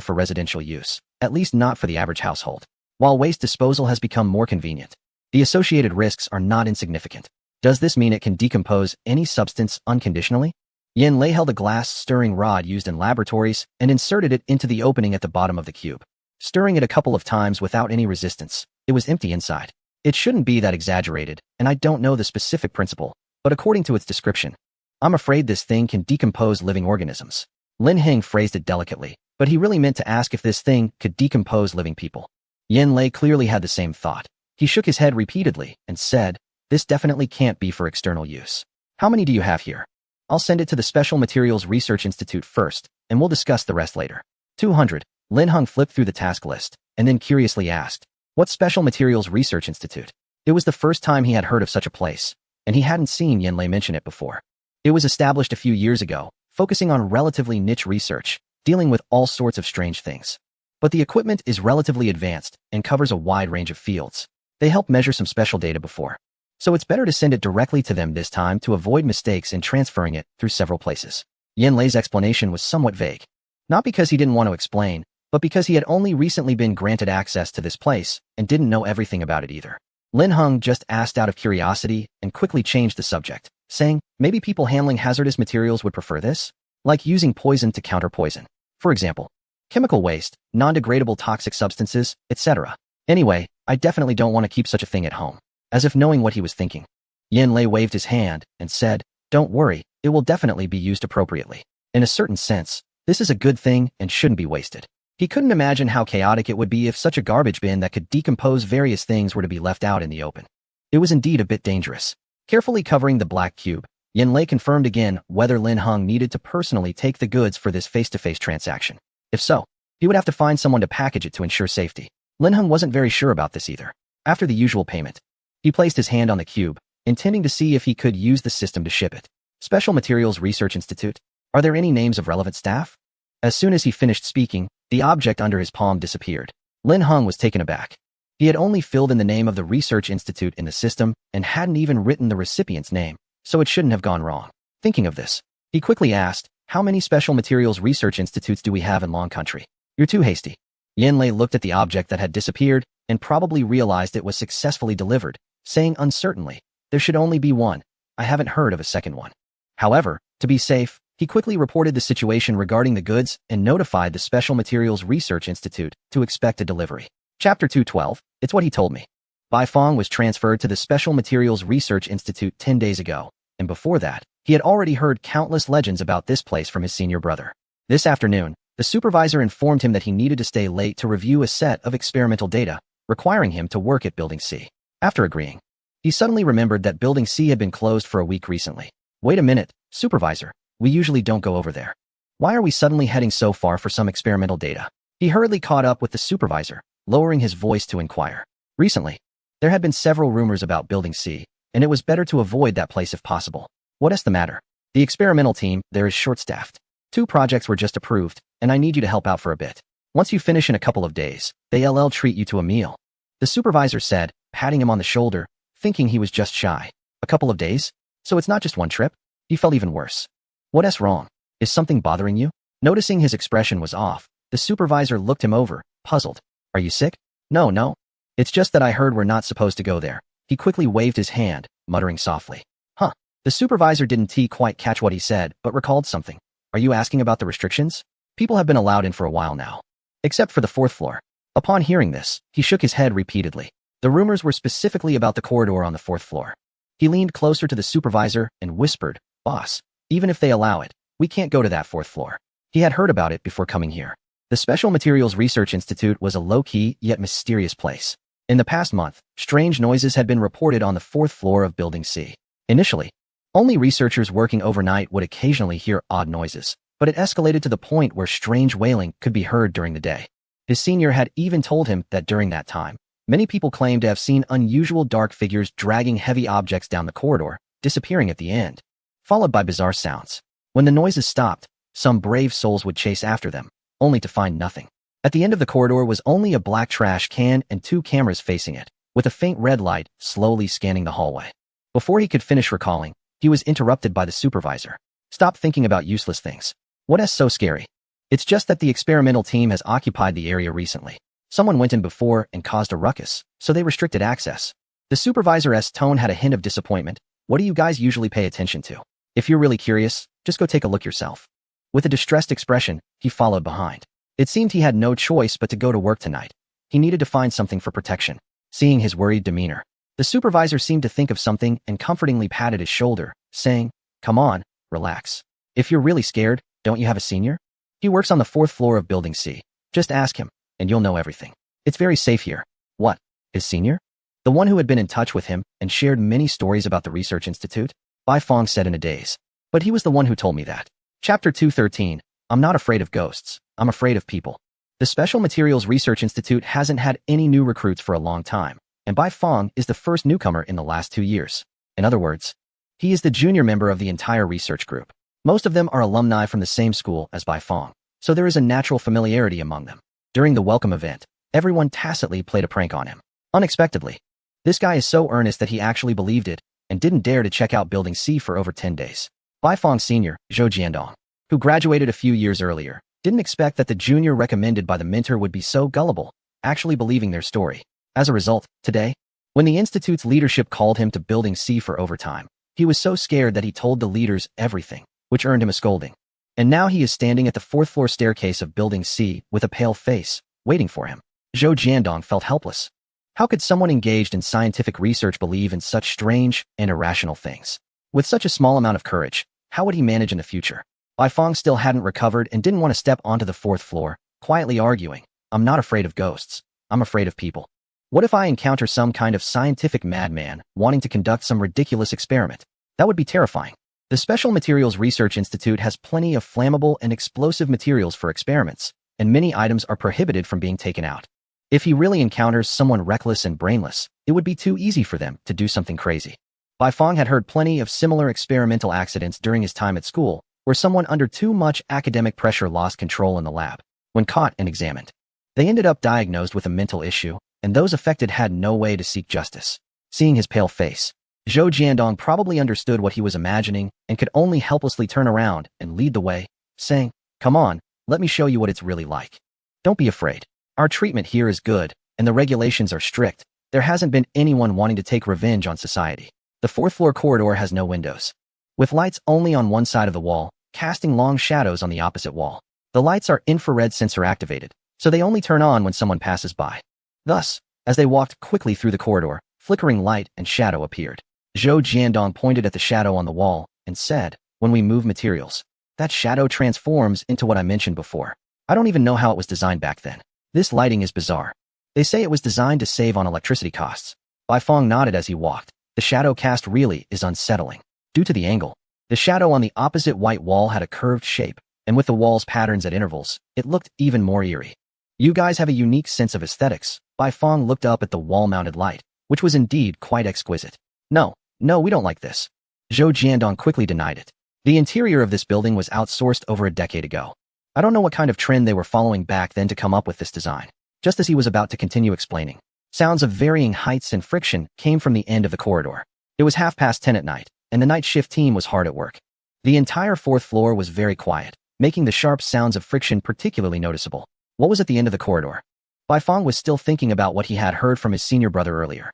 for residential use, at least not for the average household. While waste disposal has become more convenient, the associated risks are not insignificant. Does this mean it can decompose any substance unconditionally? Yen Lei held a glass stirring rod used in laboratories and inserted it into the opening at the bottom of the cube. Stirring it a couple of times without any resistance, it was empty inside. It shouldn't be that exaggerated, and I don't know the specific principle, but according to its description, I'm afraid this thing can decompose living organisms. Lin Heng phrased it delicately, but he really meant to ask if this thing could decompose living people. Yen Lei clearly had the same thought. He shook his head repeatedly and said, "This definitely can't be for external use. How many do you have here? I'll send it to the Special Materials Research Institute first, and we'll discuss the rest later." 200. Lin Heng flipped through the task list, and then curiously asked, "What Special Materials Research Institute?" It was the first time he had heard of such a place, and he hadn't seen Yen Lei mention it before. It was established a few years ago, focusing on relatively niche research, dealing with all sorts of strange things. But the equipment is relatively advanced and covers a wide range of fields. They help measure some special data before, so it's better to send it directly to them this time to avoid mistakes in transferring it through several places. Yen Lei's explanation was somewhat vague. Not because he didn't want to explain, but because he had only recently been granted access to this place and didn't know everything about it either. Lin Heng just asked out of curiosity and quickly changed the subject, saying, maybe people handling hazardous materials would prefer this? Like using poison to counter poison. For example, chemical waste, non-degradable toxic substances, etc. Anyway, I definitely don't want to keep such a thing at home. As if knowing what he was thinking, Yen Lei waved his hand and said, "Don't worry, it will definitely be used appropriately. In a certain sense, this is a good thing and shouldn't be wasted." He couldn't imagine how chaotic it would be if such a garbage bin that could decompose various things were to be left out in the open. It was indeed a bit dangerous. Carefully covering the black cube, Yen Lei confirmed again whether Lin Heng needed to personally take the goods for this face-to-face transaction. If so, he would have to find someone to package it to ensure safety. Lin Heng wasn't very sure about this either. After the usual payment, he placed his hand on the cube, intending to see if he could use the system to ship it. Special Materials Research Institute? Are there any names of relevant staff? As soon as he finished speaking, the object under his palm disappeared. Lin Heng was taken aback. He had only filled in the name of the research institute in the system and hadn't even written the recipient's name, so it shouldn't have gone wrong. Thinking of this, he quickly asked, "How many Special Materials Research Institutes do we have in Long Country?" "You're too hasty." Yen Lei looked at the object that had disappeared and probably realized it was successfully delivered, saying uncertainly, "There should only be one. I haven't heard of a second one." However, to be safe, he quickly reported the situation regarding the goods and notified the Special Materials Research Institute to expect a delivery. Chapter 212, It's What He Told Me. Bai Fong was transferred to the Special Materials Research Institute 10 days ago, and before that, he had already heard countless legends about this place from his senior brother. This afternoon, the supervisor informed him that he needed to stay late to review a set of experimental data, requiring him to work at Building C. After agreeing, he suddenly remembered that Building C had been closed for a week recently. "Wait a minute, supervisor, we usually don't go over there. Why are we suddenly heading so far for some experimental data?" He hurriedly caught up with the supervisor, lowering his voice to inquire. Recently, there had been several rumors about Building C, and it was better to avoid that place if possible. "What is the matter?" "The experimental team there is short-staffed. 2 projects were just approved, and I need you to help out for a bit. Once you finish in a couple of days, they'll treat you to a meal," the supervisor said, patting him on the shoulder, thinking he was just shy. "A couple of days? So it's not just one trip?" He felt even worse. "What's wrong? Is something bothering you?" Noticing his expression was off, the supervisor looked him over, puzzled. "Are you sick?" No. It's just that I heard we're not supposed to go there." He quickly waved his hand, muttering softly. "Huh." The supervisor didn't quite catch what he said, but recalled something. "Are you asking about the restrictions? People have been allowed in for a while now. Except for the 4th floor." Upon hearing this, he shook his head repeatedly. The rumors were specifically about the corridor on the 4th floor. He leaned closer to the supervisor and whispered, "Boss, Even if they allow it, we can't go to that fourth floor. He had heard about it before coming here. The Special Materials Research Institute was a low-key yet mysterious place. In the past month, strange noises had been reported on the fourth floor of Building C. Initially, only researchers working overnight would occasionally hear odd noises, but it escalated to the point where strange wailing could be heard during the day. His senior had even told him that during that time, many people claimed to have seen unusual dark figures dragging heavy objects down the corridor, disappearing at the end, followed by bizarre sounds. When the noises stopped, some brave souls would chase after them, only to find nothing. At the end of the corridor was only a black trash can and 2 cameras facing it, with a faint red light slowly scanning the hallway. Before he could finish recalling, he was interrupted by the supervisor. Stop thinking about useless things. What's so scary? It's just that the experimental team has occupied the area recently. Someone went in before and caused a ruckus, so they restricted access. The supervisor's tone had a hint of disappointment. What do you guys usually pay attention to? If you're really curious, just go take a look yourself. With a distressed expression, he followed behind. It seemed he had no choice but to go to work tonight. He needed to find something for protection. Seeing his worried demeanor, the supervisor seemed to think of something and comfortingly patted his shoulder, saying, "Come on, relax. If you're really scared, don't you have a senior? He works on the 4th floor of Building C. Just ask him, and you'll know everything. It's very safe here." What? His senior? The one who had been in touch with him and shared many stories about the Research Institute? Bai Fong said in a daze. But he was the one who told me that. Chapter 213. I'm not afraid of ghosts. I'm afraid of people. The Special Materials Research Institute hasn't had any new recruits for a long time, and Bai Fong is the first newcomer in the last 2 years. In other words, he is the junior member of the entire research group. Most of them are alumni from the same school as Bai Fong, so there is a natural familiarity among them. During the welcome event, everyone tacitly played a prank on him. Unexpectedly, this guy is so earnest that he actually believed it and didn't dare to check out Building C for over 10 days. Bai Fong's senior, Zhou Jiandong, who graduated a few years earlier, didn't expect that the junior recommended by the mentor would be so gullible, actually believing their story. As a result, today, when the institute's leadership called him to Building C for overtime, he was so scared that he told the leaders everything, which earned him a scolding. And now he is standing at the 4th floor staircase of Building C with a pale face, waiting for him. Zhou Jiandong felt helpless. How could someone engaged in scientific research believe in such strange and irrational things? With such a small amount of courage, how would he manage in the future? Bai Fong still hadn't recovered and didn't want to step onto the 4th floor, quietly arguing, "I'm not afraid of ghosts. I'm afraid of people. What if I encounter some kind of scientific madman wanting to conduct some ridiculous experiment? That would be terrifying." The Special Materials Research Institute has plenty of flammable and explosive materials for experiments, and many items are prohibited from being taken out. If he really encounters someone reckless and brainless, it would be too easy for them to do something crazy. Bai Fong had heard plenty of similar experimental accidents during his time at school, where someone under too much academic pressure lost control in the lab. When caught and examined, they ended up diagnosed with a mental issue, and those affected had no way to seek justice. Seeing his pale face, Zhou Jiandong probably understood what he was imagining and could only helplessly turn around and lead the way, saying, "Come on, let me show you what it's really like. Don't be afraid. Our treatment here is good, and the regulations are strict. There hasn't been anyone wanting to take revenge on society." The 4th floor corridor has no windows, with lights only on one side of the wall, casting long shadows on the opposite wall. The lights are infrared sensor activated, so they only turn on when someone passes by. Thus, as they walked quickly through the corridor, flickering light and shadow appeared. Zhou Jiandong pointed at the shadow on the wall and said, "When we move materials, that shadow transforms into what I mentioned before. I don't even know how it was designed back then. This lighting is bizarre. They say it was designed to save on electricity costs." Bai Fong nodded as he walked. The shadow cast really is unsettling. Due to the angle, the shadow on the opposite white wall had a curved shape, and with the wall's patterns at intervals, it looked even more eerie. "You guys have a unique sense of aesthetics." Bai Fong looked up at the wall-mounted light, which was indeed quite exquisite. No, we don't like this." Zhou Jiandong quickly denied it. The interior of this building was outsourced over a decade ago. I don't know what kind of trend they were following back then to come up with this design. Just as he was about to continue explaining, sounds of varying heights and friction came from the end of the corridor. It was 10:30 at night, and the night shift team was hard at work. The entire 4th floor was very quiet, making the sharp sounds of friction particularly noticeable. What was at the end of the corridor? Bai Fong was still thinking about what he had heard from his senior brother earlier.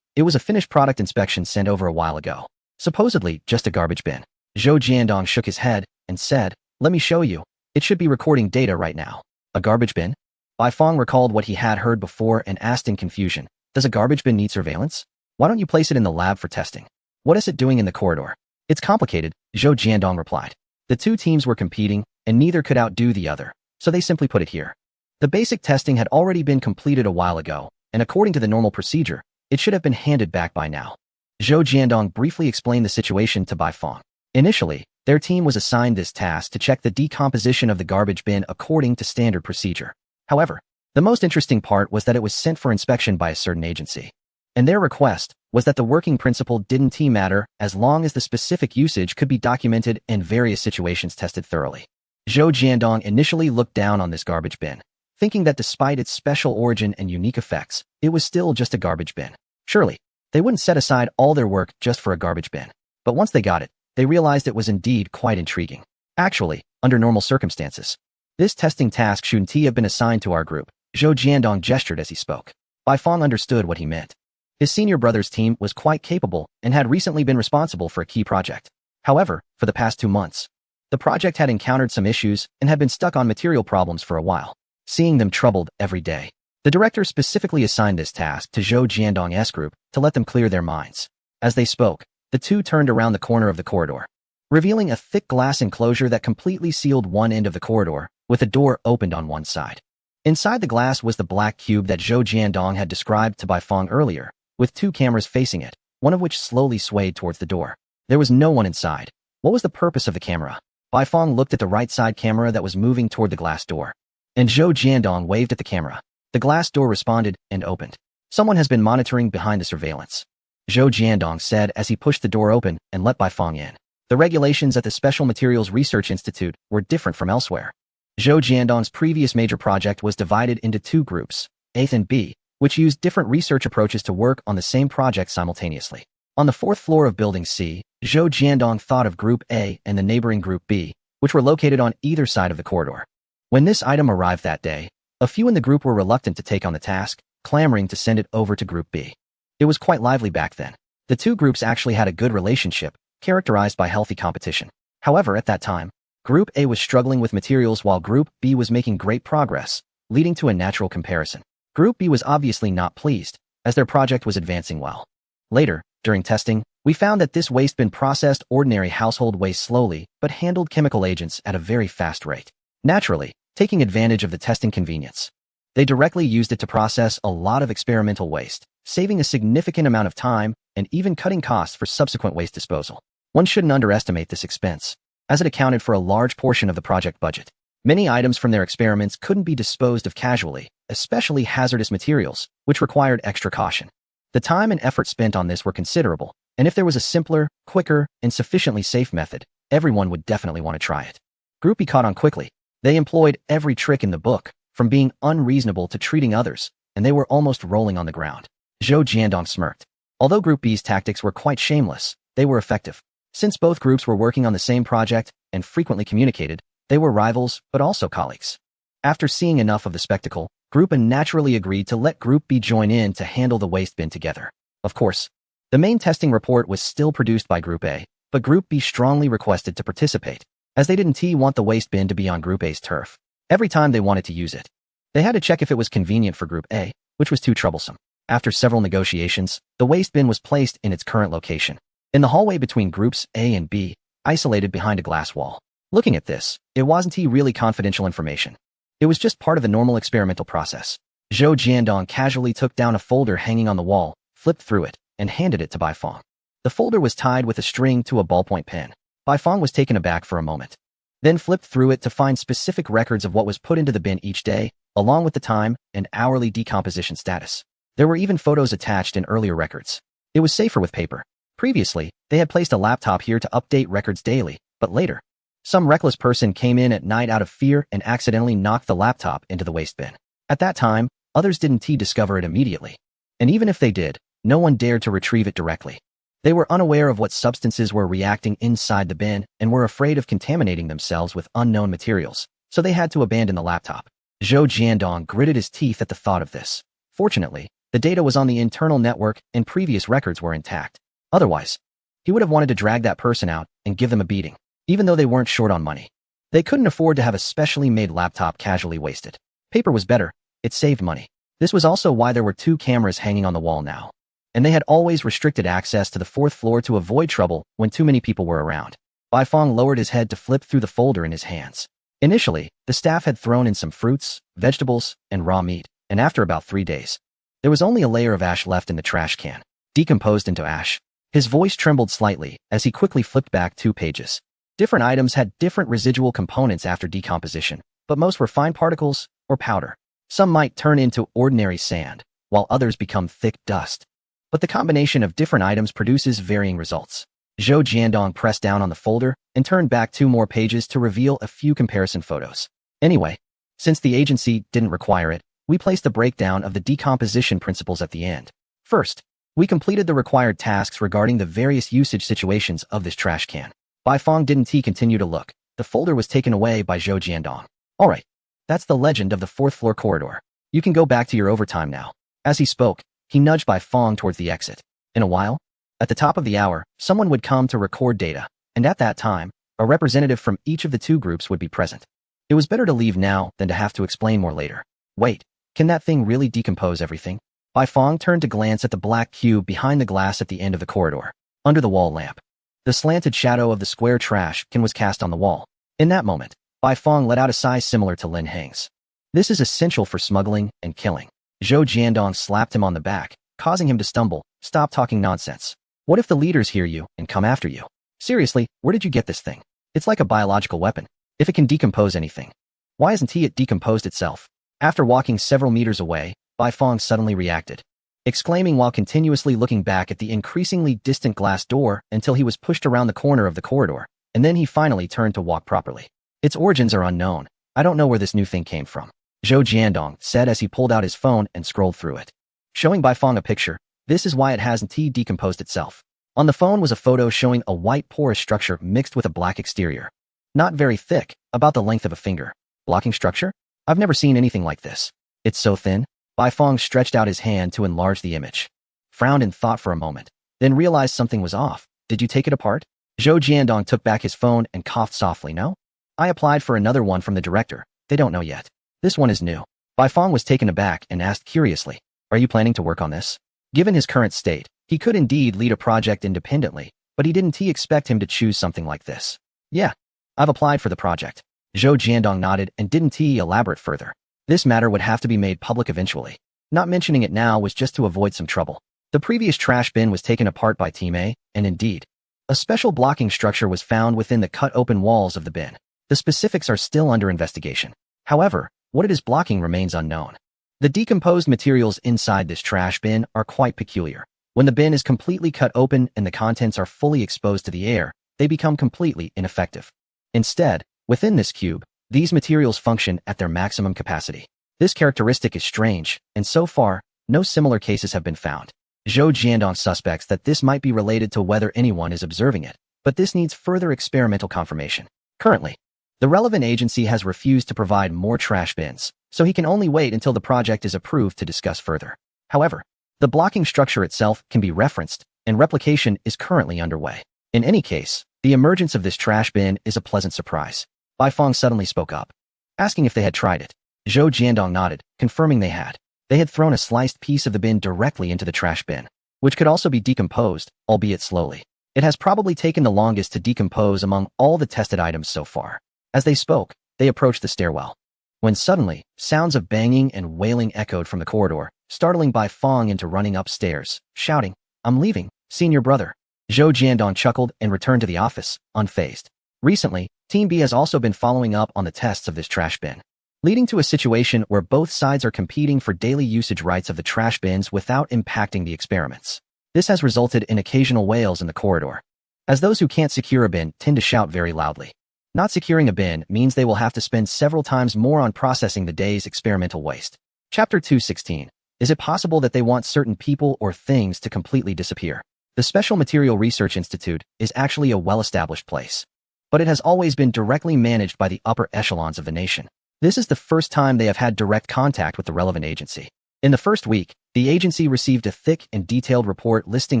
It was a finished product inspection sent over a while ago. Supposedly just a garbage bin. Zhou Jiandong shook his head and said, "Let me show you. It should be recording data right now." A garbage bin? Bai Fong recalled what he had heard before and asked in confusion, "Does a garbage bin need surveillance? Why don't you place it in the lab for testing? What is it doing in the corridor?" It's complicated, Zhou Jiandong replied. The two teams were competing, and neither could outdo the other, so they simply put it here. The basic testing had already been completed a while ago, and according to the normal procedure, it should have been handed back by now. Zhou Jiandong briefly explained the situation to Bai Fong. Initially, their team was assigned this task to check the decomposition of the garbage bin according to standard procedure. However, the most interesting part was that it was sent for inspection by a certain agency. And their request was that the working principle didn't matter as long as the specific usage could be documented and various situations tested thoroughly. Zhou Jiandong initially looked down on this garbage bin, thinking that despite its special origin and unique effects, it was still just a garbage bin. Surely, they wouldn't set aside all their work just for a garbage bin. But once they got it, they realized it was indeed quite intriguing. Actually, under normal circumstances, this testing task shouldn't have been assigned to our group. Zhou Jiandong gestured as he spoke. Bai Fong understood what he meant. His senior brother's team was quite capable and had recently been responsible for a key project. However, for the past 2 months, the project had encountered some issues and had been stuck on material problems for a while, seeing them troubled every day. The director specifically assigned this task to Zhou Jiandong's group to let them clear their minds. As they spoke, the two turned around the corner of the corridor, revealing a thick glass enclosure that completely sealed one end of the corridor, with a door opened on one side. Inside the glass was the black cube that Zhou Jiandong had described to Bai Fong earlier, with 2 cameras facing it, one of which slowly swayed towards the door. There was no one inside. What was the purpose of the camera? Bai Fong looked at the right side camera that was moving toward the glass door, and Zhou Jiandong waved at the camera. The glass door responded and opened. Someone has been monitoring behind the surveillance, Zhou Jiandong said as he pushed the door open and let Bai Fong in. The regulations at the Special Materials Research Institute were different from elsewhere. Zhou Jiandong's previous major project was divided into 2 groups, A and B, which used different research approaches to work on the same project simultaneously. On the 4th floor of Building C, Zhou Jiandong thought of Group A and the neighboring Group B, which were located on either side of the corridor. When this item arrived that day, a few in the group were reluctant to take on the task, clamoring to send it over to Group B. It was quite lively back then. The 2 groups actually had a good relationship, characterized by healthy competition. However, at that time, Group A was struggling with materials while Group B was making great progress, leading to a natural comparison. Group B was obviously not pleased, as their project was advancing well. Later, during testing, we found that this waste bin processed ordinary household waste slowly, but handled chemical agents at a very fast rate. Naturally, taking advantage of the testing convenience, they directly used it to process a lot of experimental waste, saving a significant amount of time and even cutting costs for subsequent waste disposal. One shouldn't underestimate this expense, as it accounted for a large portion of the project budget. Many items from their experiments couldn't be disposed of casually, especially hazardous materials, which required extra caution. The time and effort spent on this were considerable, and if there was a simpler, quicker, and sufficiently safe method, everyone would definitely want to try it. Group B caught on quickly. They employed every trick in the book, from being unreasonable to treating others, and they were almost rolling on the ground. Zhou Jiandong smirked. Although Group B's tactics were quite shameless, they were effective. Since both groups were working on the same project and frequently communicated, they were rivals but also colleagues. After seeing enough of the spectacle, Group A naturally agreed to let Group B join in to handle the waste bin together. Of course, the main testing report was still produced by Group A, but Group B strongly requested to participate, as they didn't want the waste bin to be on Group A's turf every time they wanted to use it. They had to check if it was convenient for Group A, which was too troublesome. After several negotiations, the waste bin was placed in its current location, in the hallway between Groups A and B, isolated behind a glass wall. Looking at this, it wasn't really confidential information. It was just part of the normal experimental process. Zhou Jiandong casually took down a folder hanging on the wall, flipped through it, and handed it to Bai Fong. The folder was tied with a string to a ballpoint pen. Bai Fong was taken aback for a moment, then flipped through it to find specific records of what was put into the bin each day, along with the time and hourly decomposition status. There were even photos attached in earlier records. It was safer with paper. Previously, they had placed a laptop here to update records daily, but later, some reckless person came in at night out of fear and accidentally knocked the laptop into the waste bin. At that time, others didn't discover it immediately. And even if they did, no one dared to retrieve it directly. They were unaware of what substances were reacting inside the bin and were afraid of contaminating themselves with unknown materials, so they had to abandon the laptop. Zhou Jiandong gritted his teeth at the thought of this. Fortunately, the data was on the internal network and previous records were intact. Otherwise, he would have wanted to drag that person out and give them a beating, even though they weren't short on money. They couldn't afford to have a specially made laptop casually wasted. Paper was better. It saved money. This was also why there were 2 cameras hanging on the wall now. and they had always restricted access to the fourth floor to avoid trouble when too many people were around. Baifeng lowered his head to flip through the folder in his hands. Initially, the staff had thrown in some fruits, vegetables, and raw meat, and after about 3 days, there was only a layer of ash left in the trash can, decomposed into ash. His voice trembled slightly as he quickly flipped back 2 pages. Different items had different residual components after decomposition, but most were fine particles or powder. Some might turn into ordinary sand, while others become thick dust. But the combination of different items produces varying results. Zhou Jiandong pressed down on the folder and turned back 2 more pages to reveal a few comparison photos. Anyway, since the agency didn't require it, we placed a breakdown of the decomposition principles at the end. First, we completed the required tasks regarding the various usage situations of this trash can. Baifeng didn't continue to look. The folder was taken away by Zhou Jiandong. Alright, that's the legend of the 4th floor corridor. You can go back to your overtime now. As he spoke, he nudged Baifeng towards the exit. In a while, at the top of the hour, someone would come to record data, and at that time, a representative from each of the 2 groups would be present. It was better to leave now than to have to explain more later. Wait, can that thing really decompose everything? Baifeng turned to glance at the black cube behind the glass at the end of the corridor, under the wall lamp. The slanted shadow of the square trash can was cast on the wall. In that moment, Baifeng let out a sigh similar to Lin Heng's. This is essential for smuggling and killing. Zhou Jiandong slapped him on the back, causing him to stumble. Stop talking nonsense. What if the leaders hear you and come after you? Seriously, where did you get this thing? It's like a biological weapon. If it can decompose anything, why isn't it decomposed itself? After walking several meters away, Baifeng suddenly reacted, exclaiming while continuously looking back at the increasingly distant glass door until he was pushed around the corner of the corridor, and then he finally turned to walk properly. Its origins are unknown. I don't know where this new thing came from, Zhou Jiandong said as he pulled out his phone and scrolled through it. Showing Baifeng a picture, this is why it hasn't decomposed itself. On the phone was a photo showing a white porous structure mixed with a black exterior. Not very thick, about the length of a finger. Blocking structure? I've never seen anything like this. It's so thin. Baifeng stretched out his hand to enlarge the image. Frowned in thought for a moment, then realized something was off. Did you take it apart? Zhou Jiandong took back his phone and coughed softly. No? I applied for another one from the director. They don't know yet. This one is new. Baifeng was taken aback and asked curiously, are you planning to work on this? Given his current state, he could indeed lead a project independently, but he didn't expect him to choose something like this. Yeah, I've applied for the project. Zhou Jiandong nodded and didn't elaborate further. This matter would have to be made public eventually. Not mentioning it now was just to avoid some trouble. The previous trash bin was taken apart by Team A, and indeed, a special blocking structure was found within the cut-open walls of the bin. The specifics are still under investigation. However, what it is blocking remains unknown. The decomposed materials inside this trash bin are quite peculiar. When the bin is completely cut open and the contents are fully exposed to the air, they become completely ineffective. Instead, within this cube, these materials function at their maximum capacity. This characteristic is strange, and so far, no similar cases have been found. Zhou Jiandong suspects that this might be related to whether anyone is observing it, but this needs further experimental confirmation. Currently, the relevant agency has refused to provide more trash bins, so he can only wait until the project is approved to discuss further. However, the blocking structure itself can be referenced, and replication is currently underway. In any case, the emergence of this trash bin is a pleasant surprise. Baifeng suddenly spoke up, asking if they had tried it. Zhou Jiandong nodded, confirming they had. They had thrown a sliced piece of the bin directly into the trash bin, which could also be decomposed, albeit slowly. It has probably taken the longest to decompose among all the tested items so far. As they spoke, they approached the stairwell, when suddenly, sounds of banging and wailing echoed from the corridor, startling Baifeng into running upstairs, shouting, I'm leaving, senior brother. Zhou Jiandong chuckled and returned to the office, unfazed. Recently, Team B has also been following up on the tests of this trash bin, leading to a situation where both sides are competing for daily usage rights of the trash bins without impacting the experiments. This has resulted in occasional wails in the corridor, as those who can't secure a bin tend to shout very loudly. Not securing a bin means they will have to spend several times more on processing the day's experimental waste. Chapter 216. Is it possible that they want certain people or things to completely disappear? The Special Material Research Institute is actually a well-established place, but it has always been directly managed by the upper echelons of the nation. This is the first time they have had direct contact with the relevant agency. In the first week, the agency received a thick and detailed report listing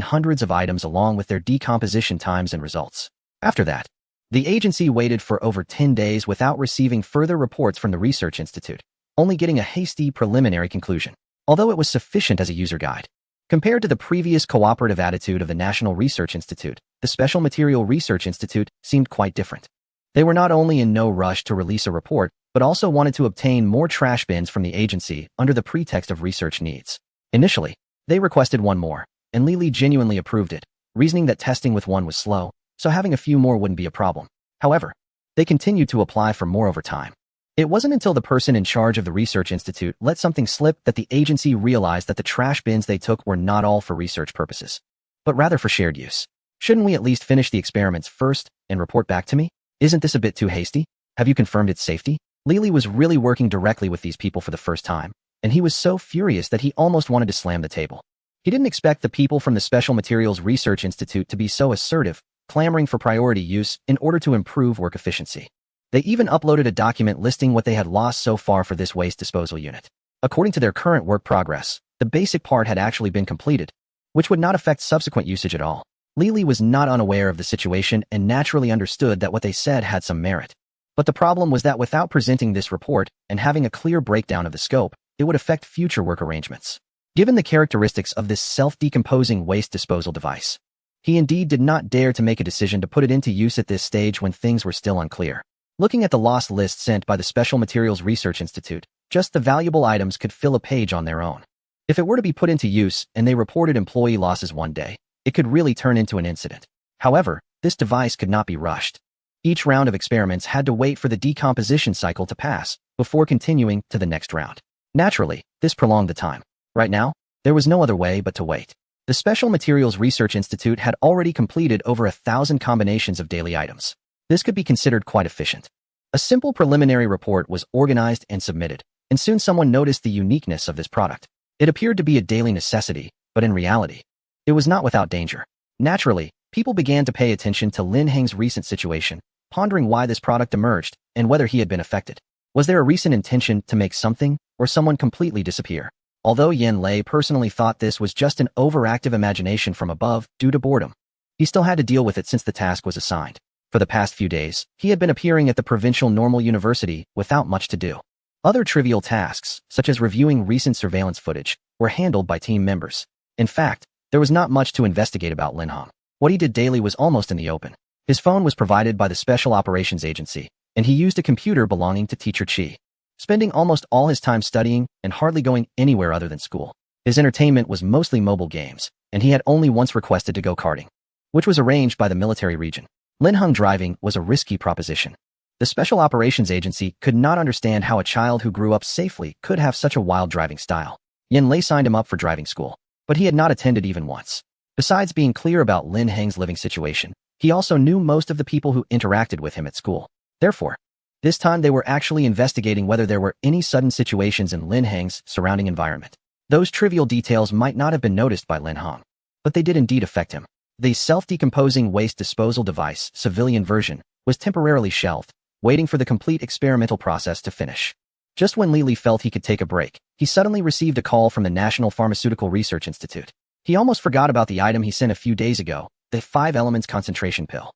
hundreds of items along with their decomposition times and results. After that, the agency waited for over 10 days without receiving further reports from the Research Institute, only getting a hasty preliminary conclusion. Although it was sufficient as a user guide, Compared to the previous cooperative attitude of the National Research Institute, the Special Material Research Institute seemed quite different. They were not only in no rush to release a report, but also wanted to obtain more trash bins from the agency under the pretext of research needs. Initially, they requested one more, and Lily genuinely approved it, reasoning that testing with one was slow, so having a few more wouldn't be a problem. However, they continued to apply for more over time. It wasn't until the person in charge of the research institute let something slip that the agency realized that the trash bins they took were not all for research purposes, but rather for shared use. Shouldn't we at least finish the experiments first and report back to me? Isn't this a bit too hasty? Have you confirmed its safety? Lily was really working directly with these people for the first time, and he was so furious that he almost wanted to slam the table. He didn't expect the people from the Special Materials Research Institute to be so assertive, clamoring for priority use in order to improve work efficiency. They even uploaded a document listing what they had lost so far for this waste disposal unit. According to their current work progress, the basic part had actually been completed, which would not affect subsequent usage at all. Lily was not unaware of the situation and naturally understood that what they said had some merit. But the problem was that without presenting this report and having a clear breakdown of the scope, it would affect future work arrangements. Given the characteristics of this self-decomposing waste disposal device, he indeed did not dare to make a decision to put it into use at this stage when things were still unclear. Looking at the loss list sent by the Special Materials Research Institute, just the valuable items could fill a page on their own. If it were to be put into use and they reported employee losses one day, it could really turn into an incident. However, this device could not be rushed. Each round of experiments had to wait for the decomposition cycle to pass before continuing to the next round. Naturally, this prolonged the time. Right now, there was no other way but to wait. The Special Materials Research Institute had already completed over 1,000 combinations of daily items. This could be considered quite efficient. A simple preliminary report was organized and submitted, and soon someone noticed the uniqueness of this product. It appeared to be a daily necessity, but in reality, it was not without danger. Naturally, people began to pay attention to Lin Heng's recent situation, pondering why this product emerged and whether he had been affected. Was there a recent intention to make something or someone completely disappear? Although Yen Lei personally thought this was just an overactive imagination from above due to boredom, he still had to deal with it since the task was assigned. For the past few days, he had been appearing at the Provincial Normal University without much to do. Other trivial tasks, such as reviewing recent surveillance footage, were handled by team members. In fact, there was not much to investigate about Lin Heng. What he did daily was almost in the open. His phone was provided by the Special Operations Agency, and he used a computer belonging to Teacher Chi, spending almost all his time studying and hardly going anywhere other than school. His entertainment was mostly mobile games, and he had only once requested to go karting, which was arranged by the military region. Lin Heng driving was a risky proposition. The Special Operations Agency could not understand how a child who grew up safely could have such a wild driving style. Yen Lei signed him up for driving school, but he had not attended even once. Besides being clear about Lin Heng's living situation, he also knew most of the people who interacted with him at school. Therefore, this time they were actually investigating whether there were any sudden situations in Lin Heng's surrounding environment. Those trivial details might not have been noticed by Lin Heng, but they did indeed affect him. The self-decomposing waste disposal device, civilian version, was temporarily shelved, waiting for the complete experimental process to finish. Just when Lily felt he could take a break, he suddenly received a call from the National Pharmaceutical Research Institute. He almost forgot about the item he sent a few days ago, the 5-elements concentration pill.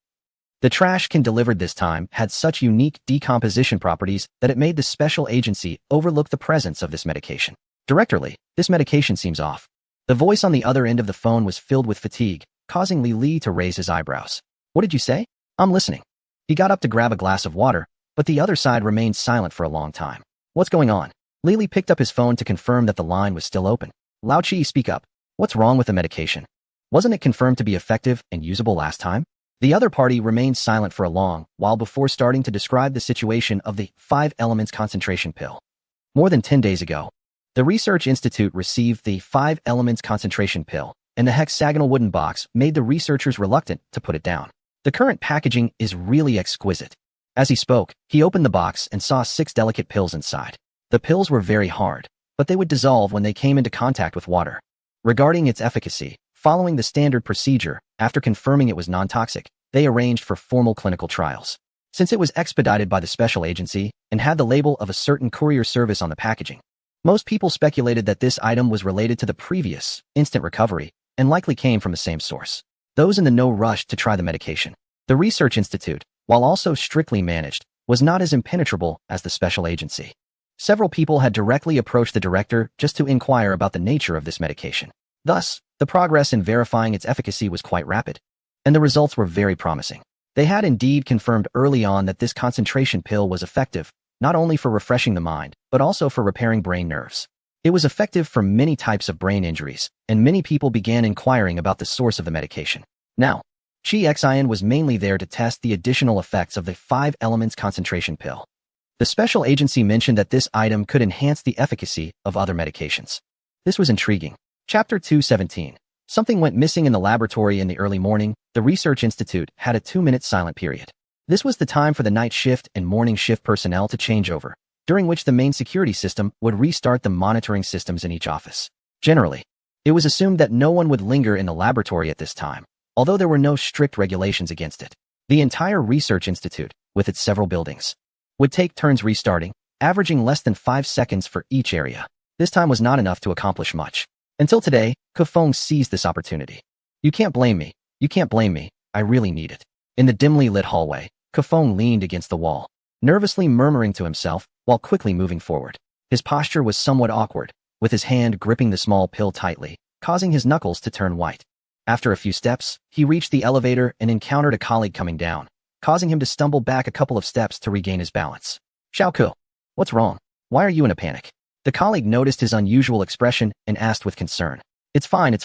The trash can delivered this time had such unique decomposition properties that it made the special agency overlook the presence of this medication. Directorly, this medication seems off. The voice on the other end of the phone was filled with fatigue, causing Li to raise his eyebrows. What did you say? I'm listening. He got up to grab a glass of water, but the other side remained silent for a long time. What's going on? Li picked up his phone to confirm that the line was still open. Lao Chi, speak up. What's wrong with the medication? Wasn't it confirmed to be effective and usable last time? The other party remained silent for a long while before starting to describe the situation of the 5-elements concentration pill. More than 10 days ago, the Research Institute received the 5-elements concentration pill, and the hexagonal wooden box made the researchers reluctant to put it down. The current packaging is really exquisite. As he spoke, he opened the box and saw 6 delicate pills inside. The pills were very hard, but they would dissolve when they came into contact with water. Regarding its efficacy, following the standard procedure, after confirming it was non-toxic, they arranged for formal clinical trials. Since it was expedited by the special agency and had the label of a certain courier service on the packaging, most people speculated that this item was related to the previous instant recovery and likely came from the same source. Those in the know rushed to try the medication. The Research Institute, while also strictly managed, was not as impenetrable as the special agency. Several people had directly approached the director just to inquire about the nature of this medication. Thus, the progress in verifying its efficacy was quite rapid, and the results were very promising. They had indeed confirmed early on that this concentration pill was effective, not only for refreshing the mind, but also for repairing brain nerves. It was effective for many types of brain injuries, and many people began inquiring about the source of the medication. Now, Chi-Xian was mainly there to test the additional effects of the 5 elements concentration pill. The special agency mentioned that this item could enhance the efficacy of other medications. This was intriguing. Chapter 217. Something went missing in the laboratory in the early morning. The research institute had a 2-minute silent period. This was the time for the night shift and morning shift personnel to change over, during which the main security system would restart the monitoring systems in each office. Generally, it was assumed that no one would linger in the laboratory at this time, although there were no strict regulations against it. The entire research institute, with its several buildings, would take turns restarting, averaging less than 5 seconds for each area. This time was not enough to accomplish much. Until today, Kufeng seized this opportunity. You can't blame me. You can't blame me. I really need it. In the dimly lit hallway, Kufeng leaned against the wall, nervously murmuring to himself while quickly moving forward. His posture was somewhat awkward, with his hand gripping the small pill tightly, causing his knuckles to turn white. After a few steps, he reached the elevator and encountered a colleague coming down, causing him to stumble back a couple of steps to regain his balance. Xiaoku, what's wrong? Why are you in a panic? The colleague noticed his unusual expression and asked with concern. It's fine.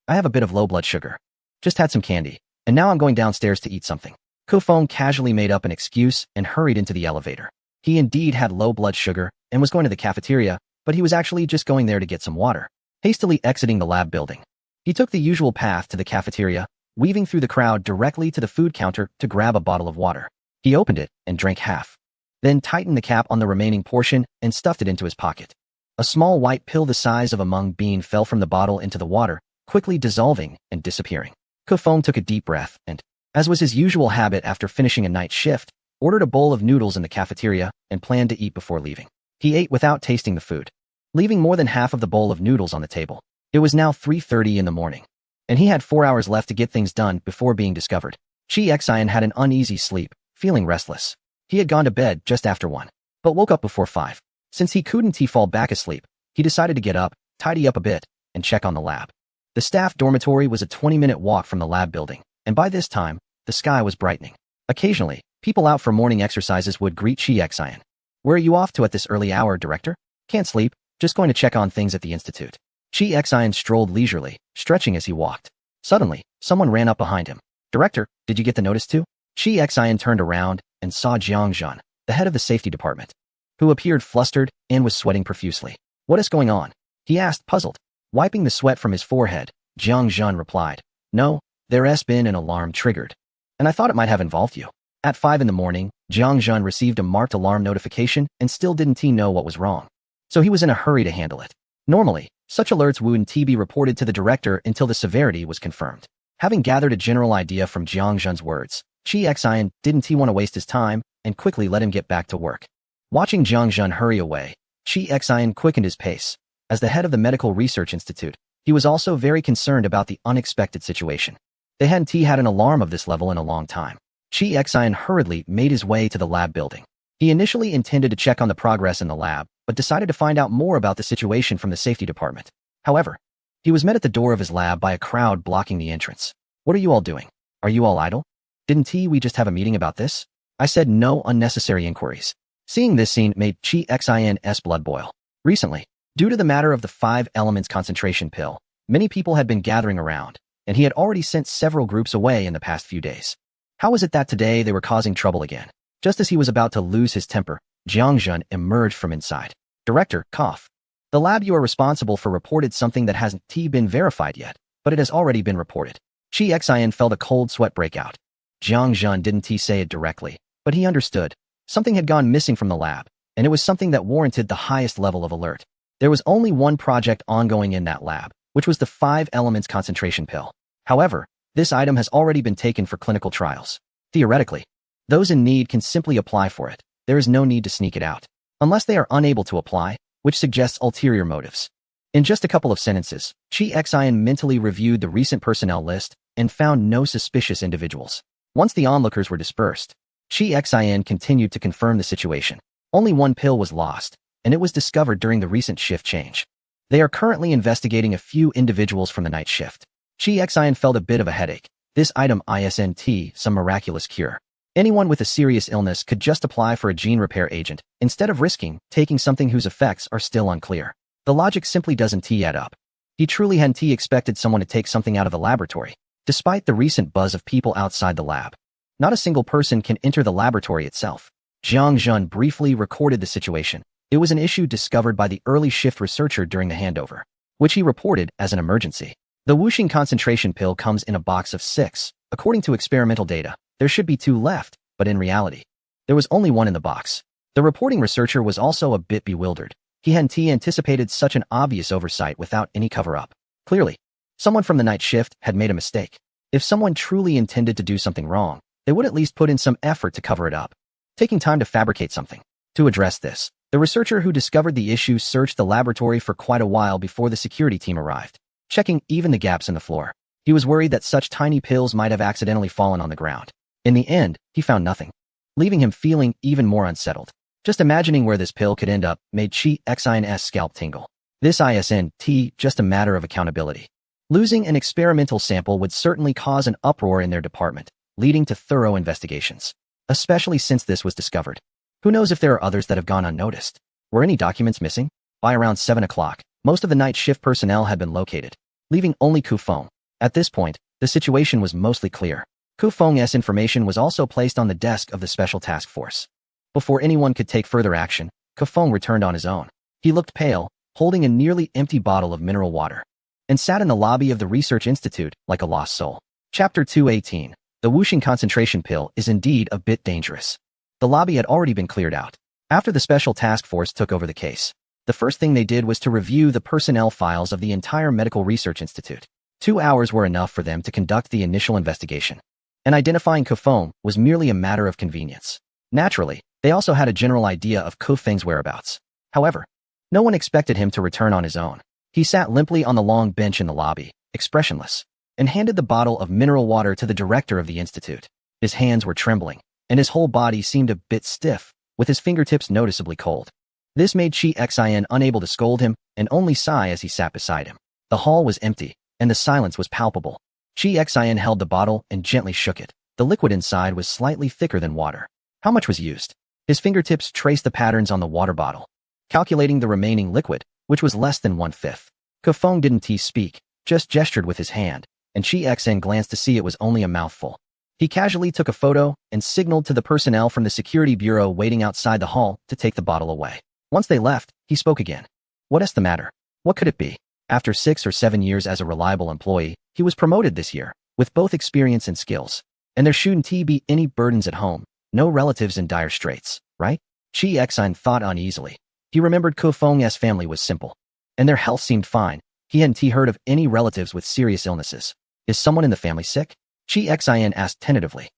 I have a bit of low blood sugar. Just had some candy, and now I'm going downstairs to eat something. Kufeng casually made up an excuse and hurried into the elevator. He indeed had low blood sugar and was going to the cafeteria, but he was actually just going there to get some water. Hastily exiting the lab building, he took the usual path to the cafeteria, weaving through the crowd directly to the food counter to grab a bottle of water. He opened it and drank half, then tightened the cap on the remaining portion and stuffed it into his pocket. A small white pill the size of a mung bean fell from the bottle into the water, quickly dissolving and disappearing. Kufeng took a deep breath and, as was his usual habit after finishing a night shift, ordered a bowl of noodles in the cafeteria and planned to eat before leaving. He ate without tasting the food, leaving more than half of the bowl of noodles on the table. It was now 3:30 in the morning, and he had 4 hours left to get things done before being discovered. Chi-Xian had an uneasy sleep, feeling restless. He had gone to bed just after 1, but woke up before 5. Since he couldn't fall back asleep, he decided to get up, tidy up a bit, and check on the lab. The staff dormitory was a 20-minute walk from the lab building, and by this time, the sky was brightening. Occasionally, people out for morning exercises would greet Chi-Xian. Where are you off to at this early hour, Director? Can't sleep, just going to check on things at the institute. Chi-Xian strolled leisurely, stretching as he walked. Suddenly, someone ran up behind him. Director, did you get the notice too? Chi-Xian turned around and saw Jiang Zhan, the head of the safety department, who appeared flustered and was sweating profusely. What is going on? He asked, puzzled. Wiping the sweat from his forehead, Jiang Zhan replied, No, there's been an alarm triggered, and I thought it might have involved you. At 5 in the morning, Jiang Zhan received a marked alarm notification and still didn't know what was wrong. So he was in a hurry to handle it. Normally, such alerts wouldn't be reported to the director until the severity was confirmed. Having gathered a general idea from Jiang Zhan's words, Chi-Xian didn't want to waste his time and quickly let him get back to work. Watching Jiang Zhan hurry away, Chi-Xian quickened his pace. As the head of the Medical Research Institute, he was also very concerned about the unexpected situation. They hadn't had an alarm of this level in a long time. Chi-Xian hurriedly made his way to the lab building. He initially intended to check on the progress in the lab, but decided to find out more about the situation from the safety department. However, he was met at the door of his lab by a crowd blocking the entrance. What are you all doing? Are you all idle? Didn't we just have a meeting about this? I said no unnecessary inquiries. Seeing this scene made Chi-Xian's blood boil. Recently, due to the matter of the 5 elements concentration pill, many people had been gathering around, and he had already sent several groups away in the past few days. How was it that today they were causing trouble again? Just as he was about to lose his temper, Jiang Zhan emerged from inside. Director, cough. The lab you are responsible for reported something that hasn't been verified yet, but it has already been reported. Chi-Xian felt a cold sweat break out. Jiang Zhan didn't say it directly, but he understood. Something had gone missing from the lab, and it was something that warranted the highest level of alert. There was only one project ongoing in that lab, which was the 5 elements concentration pill. However, this item has already been taken for clinical trials. Theoretically, those in need can simply apply for it. There is no need to sneak it out, unless they are unable to apply, which suggests ulterior motives. In just a couple of sentences, Chi-Xian mentally reviewed the recent personnel list and found no suspicious individuals. Once the onlookers were dispersed, Chi-Xian continued to confirm the situation. Only one pill was lost, and it was discovered during the recent shift change. They are currently investigating a few individuals from the night shift. Chi Xian felt a bit of a headache. This item isn't some miraculous cure. Anyone with a serious illness could just apply for a gene repair agent, instead of risking taking something whose effects are still unclear. The logic simply doesn't add up. He truly hadn't expected someone to take something out of the laboratory, despite the recent buzz of people outside the lab. Not a single person can enter the laboratory itself. Jiang Zhun briefly recorded the situation. It was an issue discovered by the early shift researcher during the handover, which he reported as an emergency. The Wuxing concentration pill comes in a box of 6. According to experimental data, there should be 2 left, but in reality, there was only 1 in the box. The reporting researcher was also a bit bewildered. He hadn't anticipated such an obvious oversight without any cover-up. Clearly, someone from the night shift had made a mistake. If someone truly intended to do something wrong, they would at least put in some effort to cover it up, taking time to fabricate something. To address this, the researcher who discovered the issue searched the laboratory for quite a while before the security team arrived, checking even the gaps in the floor. He was worried that such tiny pills might have accidentally fallen on the ground. In the end, he found nothing, leaving him feeling even more unsettled. Just imagining where this pill could end up made Chi Xian's scalp tingle. This isn't just a matter of accountability. Losing an experimental sample would certainly cause an uproar in their department, leading to thorough investigations, especially since this was discovered. Who knows if there are others that have gone unnoticed? Were any documents missing? By around 7 o'clock, most of the night shift personnel had been located, leaving only Ku Feng. At this point, the situation was mostly clear. Ku Feng's information was also placed on the desk of the Special Task Force. Before anyone could take further action, Ku Feng returned on his own. He looked pale, holding a nearly empty bottle of mineral water, and sat in the lobby of the Research Institute like a lost soul. Chapter 218. The Wuxing concentration pill is indeed a bit dangerous. The lobby had already been cleared out. After the Special Task Force took over the case, the first thing they did was to review the personnel files of the entire Medical Research Institute. 2 hours were enough for them to conduct the initial investigation, and identifying Ku Feng was merely a matter of convenience. Naturally, they also had a general idea of Ku Feng's whereabouts. However, no one expected him to return on his own. He sat limply on the long bench in the lobby, expressionless, and handed the bottle of mineral water to the director of the institute. His hands were trembling, and his whole body seemed a bit stiff, with his fingertips noticeably cold. This made Chi Xian unable to scold him and only sigh as he sat beside him. The hall was empty, and the silence was palpable. Chi Xian held the bottle and gently shook it. The liquid inside was slightly thicker than water. How much was used? His fingertips traced the patterns on the water bottle, calculating the remaining liquid, which was less than 1/5. Ku Feng didn't speak, just gestured with his hand, and Chi Xian glanced to see it was only a mouthful. He casually took a photo and signaled to the personnel from the security bureau waiting outside the hall to take the bottle away. Once they left, he spoke again. What's the matter? What could it be? After 6 or 7 years as a reliable employee, he was promoted this year, with both experience and skills. And there shouldn't be any burdens at home, no relatives in dire straits, right? Chi Xian thought uneasily. He remembered Ku Feng's family was simple, and their health seemed fine. He hadn't heard of any relatives with serious illnesses. Is someone in the family sick? Chi Xian asked tentatively.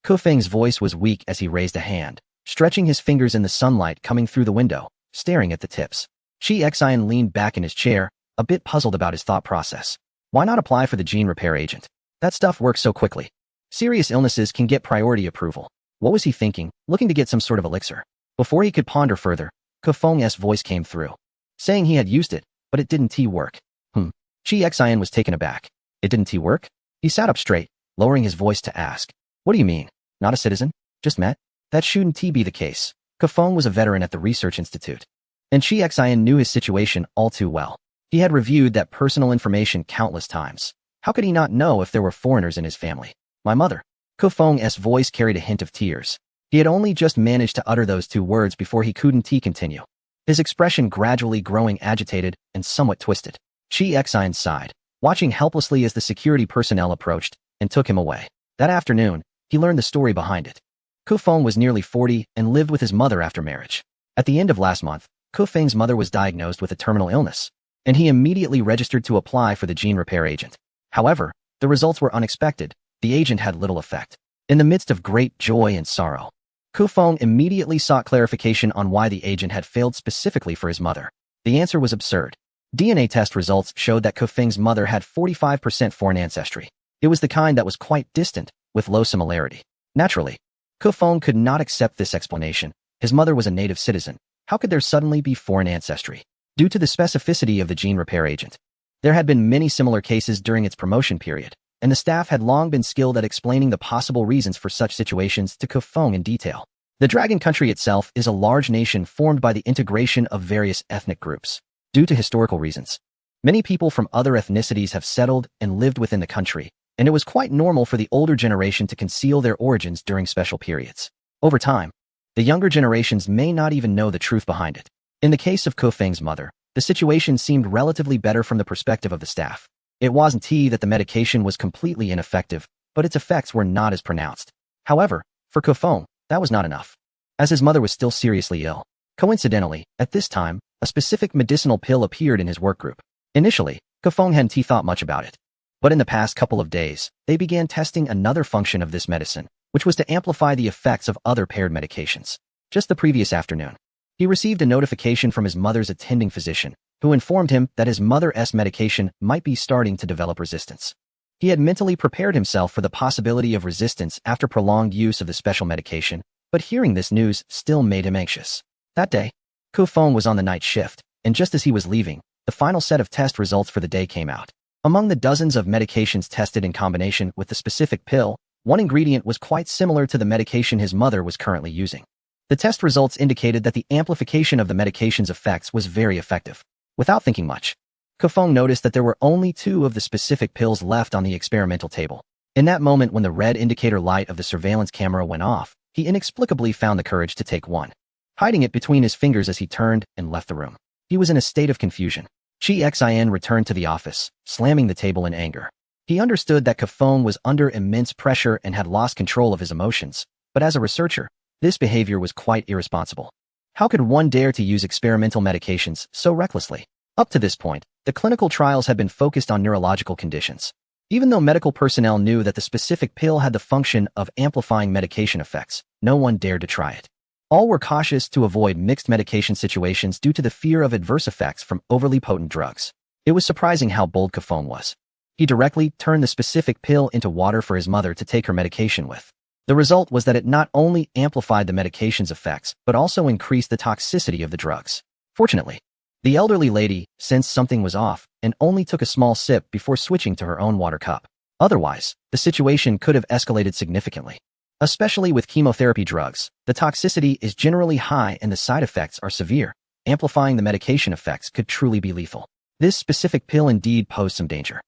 Ku Feng's voice was weak as he raised a hand, stretching his fingers in the sunlight coming through the window, staring at the tips. Chi Xian leaned back in his chair, a bit puzzled about his thought process. Why not apply for the gene repair agent? That stuff works so quickly. Serious illnesses can get priority approval. What was he thinking, looking to get some sort of elixir? Before he could ponder further, Ku Feng's voice came through, saying he had used it, but it didn't work. Chi Xian was taken aback. It didn't work? He sat up straight, lowering his voice to ask. What do you mean? Not a citizen? Just met? That shouldn't be the case. Ku Feng was a veteran at the Research Institute, and Chi Xian knew his situation all too well. He had reviewed that personal information countless times. How could he not know if there were foreigners in his family? My mother. Ku Feng's voice carried a hint of tears. He had only just managed to utter those 2 words before he couldn't continue. His expression gradually growing agitated and somewhat twisted. Chi Xian sighed, watching helplessly as the security personnel approached and took him away. That afternoon, he learned the story behind it. Ku Feng was nearly 40 and lived with his mother after marriage. At the end of last month, Ku Feng's mother was diagnosed with a terminal illness, and he immediately registered to apply for the gene repair agent. However, the results were unexpected. The agent had little effect. In the midst of great joy and sorrow, Ku Feng immediately sought clarification on why the agent had failed specifically for his mother. The answer was absurd. DNA test results showed that Ku Feng's mother had 45% foreign ancestry. It was the kind that was quite distant, with low similarity. Naturally, Ku Feng could not accept this explanation. His mother was a native citizen. How could there suddenly be foreign ancestry? due to the specificity of the gene repair agent. There had been many similar cases during its promotion period, and the staff had long been skilled at explaining the possible reasons for such situations to Kofeng in detail. The Dragon Country itself is a large nation formed by the integration of various ethnic groups. Due to historical reasons, many people from other ethnicities have settled and lived within the country, and it was quite normal for the older generation to conceal their origins during special periods. Over time, the younger generations may not even know the truth behind it. In the case of Kofeng's mother, the situation seemed relatively better from the perspective of the staff. It wasn't that the medication was completely ineffective, but its effects were not as pronounced. However, for Kofeng, that was not enough, as his mother was still seriously ill. Coincidentally, at this time, a specific medicinal pill appeared in his work group. Initially, Kofeng hadn't thought much about it. But in the past couple of days, they began testing another function of this medicine, which was to amplify the effects of other paired medications. Just the previous afternoon, he received a notification from his mother's attending physician, who informed him that his mother's medication might be starting to develop resistance. He had mentally prepared himself for the possibility of resistance after prolonged use of the special medication, but hearing this news still made him anxious. That day, Kofeng was on the night shift, and just as he was leaving, the final set of test results for the day came out. Among the dozens of medications tested in combination with the specific pill, one ingredient was quite similar to the medication his mother was currently using. The test results indicated that the amplification of the medication's effects was very effective. Without thinking much, Kofeng noticed that there were only 2 of the specific pills left on the experimental table. In that moment when the red indicator light of the surveillance camera went off, he inexplicably found the courage to take one, hiding it between his fingers as he turned and left the room. He was in a state of confusion. Chi Xin returned to the office, slamming the table in anger. He understood that Kofeng was under immense pressure and had lost control of his emotions, but as a researcher, this behavior was quite irresponsible. How could one dare to use experimental medications so recklessly? Up to this point, the clinical trials had been focused on neurological conditions. Even though medical personnel knew that the specific pill had the function of amplifying medication effects, no one dared to try it. All were cautious to avoid mixed medication situations due to the fear of adverse effects from overly potent drugs. It was surprising how bold Kofeng was. He directly turned the specific pill into water for his mother to take her medication with. The result was that it not only amplified the medication's effects, but also increased the toxicity of the drugs. Fortunately, the elderly lady sensed something was off and only took a small sip before switching to her own water cup. Otherwise, the situation could have escalated significantly. Especially with chemotherapy drugs, the toxicity is generally high and the side effects are severe. Amplifying the medication effects could truly be lethal. This specific pill indeed posed some danger.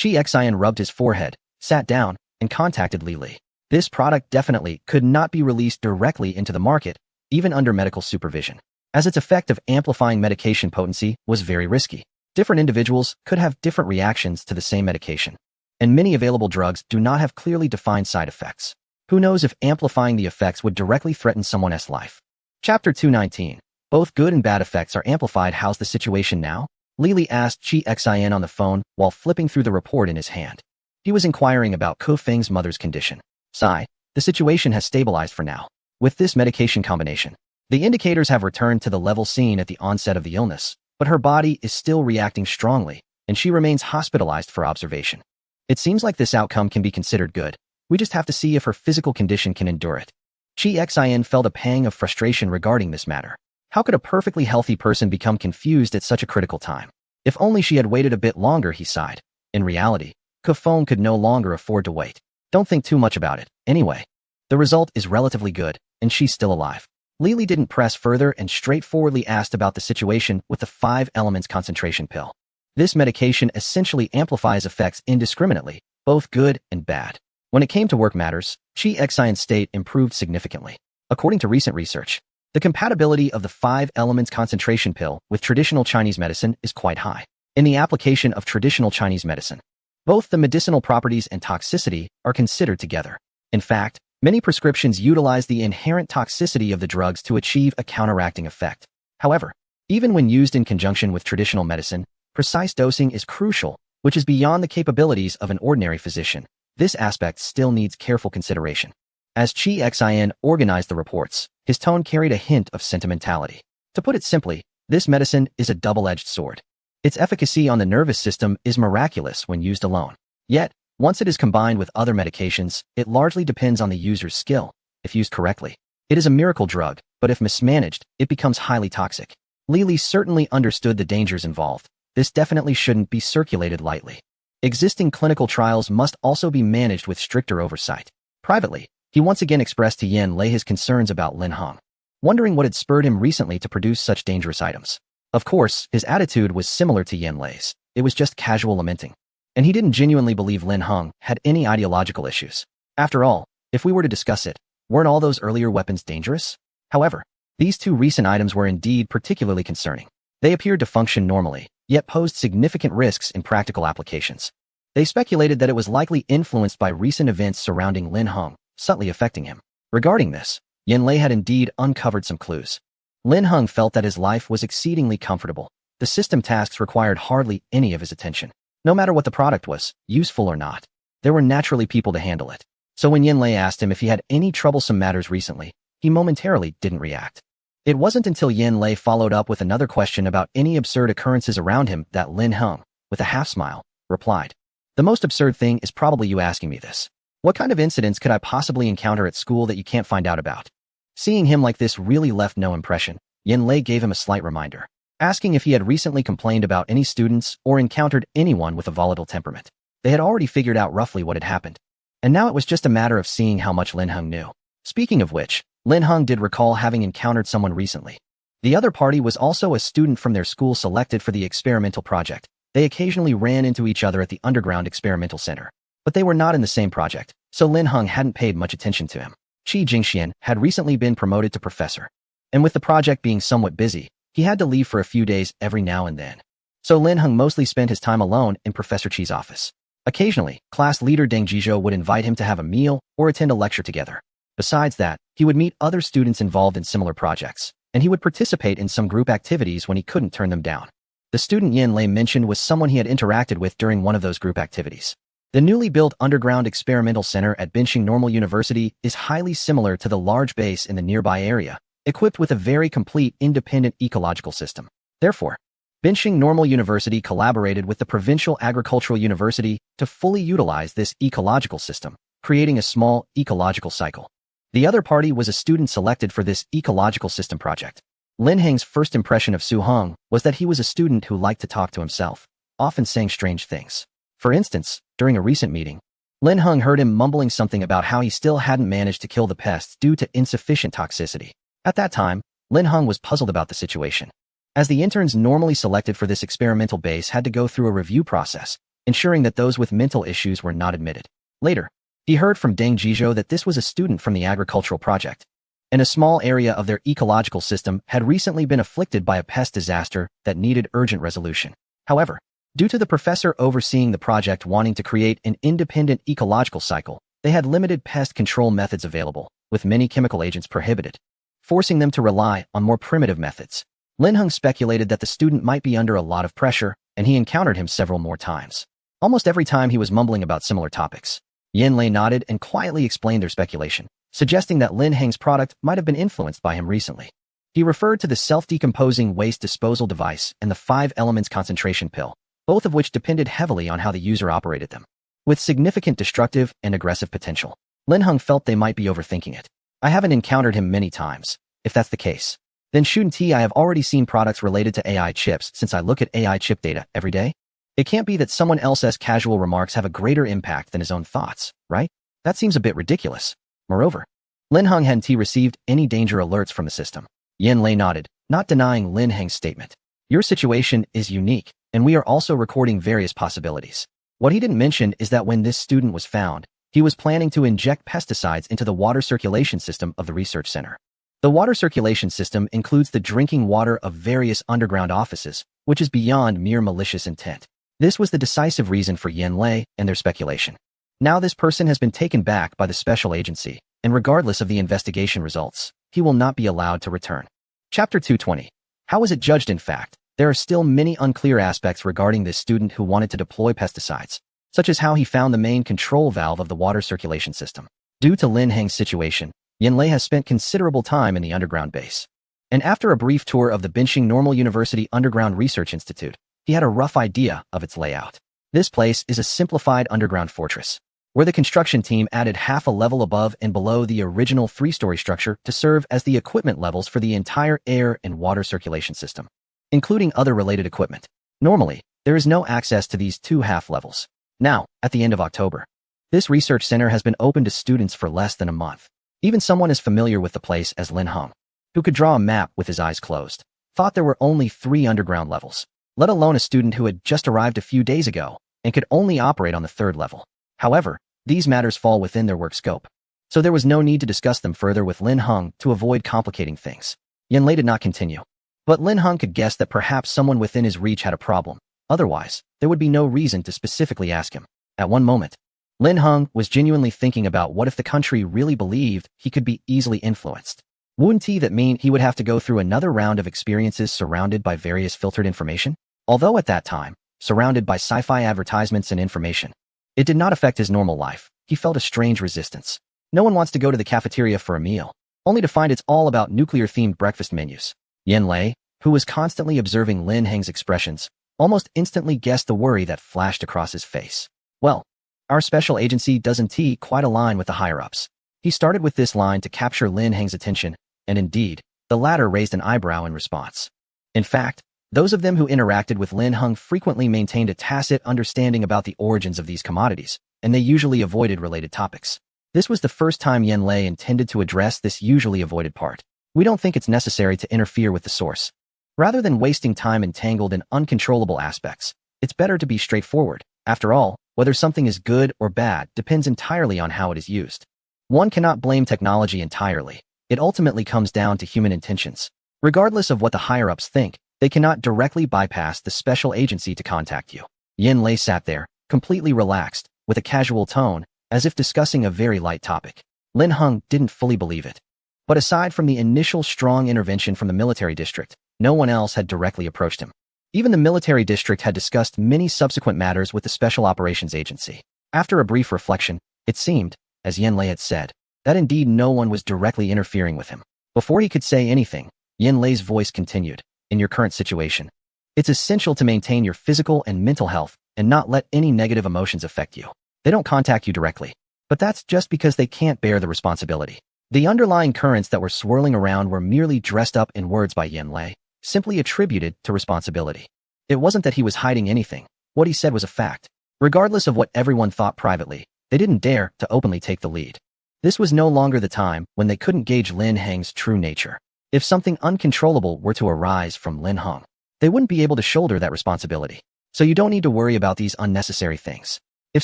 Chi Xian rubbed his forehead, sat down, and contacted Li Li. This product definitely could not be released directly into the market, even under medical supervision, as its effect of amplifying medication potency was very risky. Different individuals could have different reactions to the same medication, and many available drugs do not have clearly defined side effects. Who knows if amplifying the effects would directly threaten someone's life? Chapter 219. Both good and bad effects are amplified. How's the situation now? Li Li asked Chi Xin on the phone while flipping through the report in his hand. He was inquiring about Kofeng's mother's condition. Sigh, the situation has stabilized for now. With this medication combination, the indicators have returned to the level seen at the onset of the illness, but her body is still reacting strongly, and she remains hospitalized for observation. It seems like this outcome can be considered good. We just have to see if her physical condition can endure it. Chi Xin felt a pang of frustration regarding this matter. How could a perfectly healthy person become confused at such a critical time? If only she had waited a bit longer, he sighed. In reality, Kofeng could no longer afford to wait. Don't think too much about it. Anyway, the result is relatively good, and she's still alive. Li Li didn't press further and straightforwardly asked about the situation with the 5 elements concentration pill. This medication essentially amplifies effects indiscriminately, both good and bad. When it came to work matters, Chi Xian's state improved significantly. According to recent research, the compatibility of the 5 elements concentration pill with traditional Chinese medicine is quite high. In the application of traditional Chinese medicine, both the medicinal properties and toxicity are considered together. In fact, many prescriptions utilize the inherent toxicity of the drugs to achieve a counteracting effect. However, even when used in conjunction with traditional medicine, precise dosing is crucial, which is beyond the capabilities of an ordinary physician. This aspect still needs careful consideration. As Chi Xin organized the reports, his tone carried a hint of sentimentality. To put it simply, this medicine is a double-edged sword. Its efficacy on the nervous system is miraculous when used alone. Yet, once it is combined with other medications, it largely depends on the user's skill. If used correctly, it is a miracle drug, but if mismanaged, it becomes highly toxic. Lily certainly understood the dangers involved. This definitely shouldn't be circulated lightly. Existing clinical trials must also be managed with stricter oversight. Privately, he once again expressed to Yin Lei his concerns about Lin Heng, wondering what had spurred him recently to produce such dangerous items. Of course, his attitude was similar to Yin Lei's. It was just casual lamenting. And he didn't genuinely believe Lin Heng had any ideological issues. After all, if we were to discuss it, weren't all those earlier weapons dangerous? However, these two recent items were indeed particularly concerning. They appeared to function normally, yet posed significant risks in practical applications. They speculated that it was likely influenced by recent events surrounding Lin Heng, subtly affecting him. Regarding this, Yin Lei had indeed uncovered some clues. Lin Heng felt that his life was exceedingly comfortable. The system tasks required hardly any of his attention. No matter what the product was, useful or not, there were naturally people to handle it. So when Yin Lei asked him if he had any troublesome matters recently, he momentarily didn't react. It wasn't until Yin Lei followed up with another question about any absurd occurrences around him that Lin Heng, with a half-smile, replied, "The most absurd thing is probably you asking me this. What kind of incidents could I possibly encounter at school that you can't find out about?" Seeing him like this really left no impression. Yin Lei gave him a slight reminder, asking if he had recently complained about any students or encountered anyone with a volatile temperament. They had already figured out roughly what had happened, and now it was just a matter of seeing how much Lin Heng knew. Speaking of which, Lin Heng did recall having encountered someone recently. The other party was also a student from their school selected for the experimental project. They occasionally ran into each other at the underground experimental center, but they were not in the same project, so Lin Heng hadn't paid much attention to him. Qi Jingxian had recently been promoted to professor, and with the project being somewhat busy, he had to leave for a few days every now and then. So Lin Heng mostly spent his time alone in Professor Qi's office. Occasionally, class leader Deng Jizhou would invite him to have a meal or attend a lecture together. Besides that, he would meet other students involved in similar projects, and he would participate in some group activities when he couldn't turn them down. The student Yin Lei mentioned was someone he had interacted with during one of those group activities. The newly built underground experimental center at Binqing Normal University is highly similar to the large base in the nearby area, equipped with a very complete independent ecological system. Therefore, Binqing Normal University collaborated with the Provincial Agricultural University to fully utilize this ecological system, creating a small ecological cycle. The other party was a student selected for this ecological system project. Lin Heng's first impression of Su Heng was that he was a student who liked to talk to himself, often saying strange things. For instance, during a recent meeting, Lin Heng heard him mumbling something about how he still hadn't managed to kill the pests due to insufficient toxicity. At that time, Lin Heng was puzzled about the situation, as the interns normally selected for this experimental base had to go through a review process, ensuring that those with mental issues were not admitted. Later, he heard from Deng Jizhou that this was a student from the agricultural project, and a small area of their ecological system had recently been afflicted by a pest disaster that needed urgent resolution. However, due to the professor overseeing the project wanting to create an independent ecological cycle, they had limited pest control methods available, with many chemical agents prohibited, forcing them to rely on more primitive methods. Lin Heng speculated that the student might be under a lot of pressure, and he encountered him several more times. Almost every time he was mumbling about similar topics. Yin Lei nodded and quietly explained their speculation, suggesting that Lin Heng's product might have been influenced by him recently. He referred to the self-decomposing waste disposal device and the 5 elements concentration pill, both of which depended heavily on how the user operated them. With significant destructive and aggressive potential, Lin Heng felt they might be overthinking it. I haven't encountered him many times. If that's the case, then shouldn't I have already seen products related to AI chips since I look at AI chip data every day? It can't be that someone else's casual remarks have a greater impact than his own thoughts, right? That seems a bit ridiculous. Moreover, Lin Heng hadn't received any danger alerts from the system. Yin Lei nodded, not denying Lin Heng's statement. Your situation is unique, and we are also recording various possibilities. What he didn't mention is that when this student was found, he was planning to inject pesticides into the water circulation system of the research center. The water circulation system includes the drinking water of various underground offices, which is beyond mere malicious intent. This was the decisive reason for Yin Lei and their speculation. Now this person has been taken back by the special agency, and regardless of the investigation results, he will not be allowed to return. Chapter 220. How was it judged in fact? There are still many unclear aspects regarding this student who wanted to deploy pesticides, such as how he found the main control valve of the water circulation system. Due to Lin Heng's situation, Yin Lei has spent considerable time in the underground base. And after a brief tour of the Binqing Normal University Underground Research Institute, he had a rough idea of its layout. This place is a simplified underground fortress, where the construction team added half a level above and below the original 3-story structure to serve as the equipment levels for the entire air and water circulation system. including other related equipment. Normally, there is no access to these two half levels. Now, at the end of October, this research center has been open to students for less than a month. Even someone as familiar with the place as Lin Heng, who could draw a map with his eyes closed, thought there were only 3 underground levels, let alone a student who had just arrived a few days ago and could only operate on the 3rd level. However, these matters fall within their work scope, so there was no need to discuss them further with Lin Heng to avoid complicating things. Yanlei did not continue, but Lin Heng could guess that perhaps someone within his reach had a problem. Otherwise, there would be no reason to specifically ask him. At one moment, Lin Heng was genuinely thinking about what if the country really believed he could be easily influenced. Wouldn't that mean he would have to go through another round of experiences surrounded by various filtered information? Although at that time, surrounded by sci-fi advertisements and information, it did not affect his normal life. He felt a strange resistance. No one wants to go to the cafeteria for a meal, only to find it's all about nuclear-themed breakfast menus. Yanlei, who was constantly observing Lin Heng's expressions, almost instantly guessed the worry that flashed across his face. Well, our special agency doesn't quite align with the higher-ups. He started with this line to capture Lin Heng's attention, and indeed, the latter raised an eyebrow in response. In fact, those of them who interacted with Lin Heng frequently maintained a tacit understanding about the origins of these commodities, and they usually avoided related topics. This was the first time Yanlei intended to address this usually avoided part. We don't think it's necessary to interfere with the source. Rather than wasting time entangled in uncontrollable aspects, it's better to be straightforward. After all, whether something is good or bad depends entirely on how it is used. One cannot blame technology entirely. It ultimately comes down to human intentions. Regardless of what the higher-ups think, they cannot directly bypass the special agency to contact you. Yanlei sat there, completely relaxed, with a casual tone, as if discussing a very light topic. Lin Heng didn't fully believe it. But aside from the initial strong intervention from the military district, no one else had directly approached him. Even the military district had discussed many subsequent matters with the Special Operations Agency. After a brief reflection, it seemed, as Yanlei had said, that indeed no one was directly interfering with him. Before he could say anything, Yanlei's voice continued. In your current situation, it's essential to maintain your physical and mental health and not let any negative emotions affect you. They don't contact you directly, but that's just because they can't bear the responsibility. The underlying currents that were swirling around were merely dressed up in words by Yanlei, simply attributed to responsibility. It wasn't that he was hiding anything. What he said was a fact. Regardless of what everyone thought privately, they didn't dare to openly take the lead. This was no longer the time when they couldn't gauge Lin Heng's true nature. If something uncontrollable were to arise from Lin Heng, they wouldn't be able to shoulder that responsibility. So you don't need to worry about these unnecessary things. If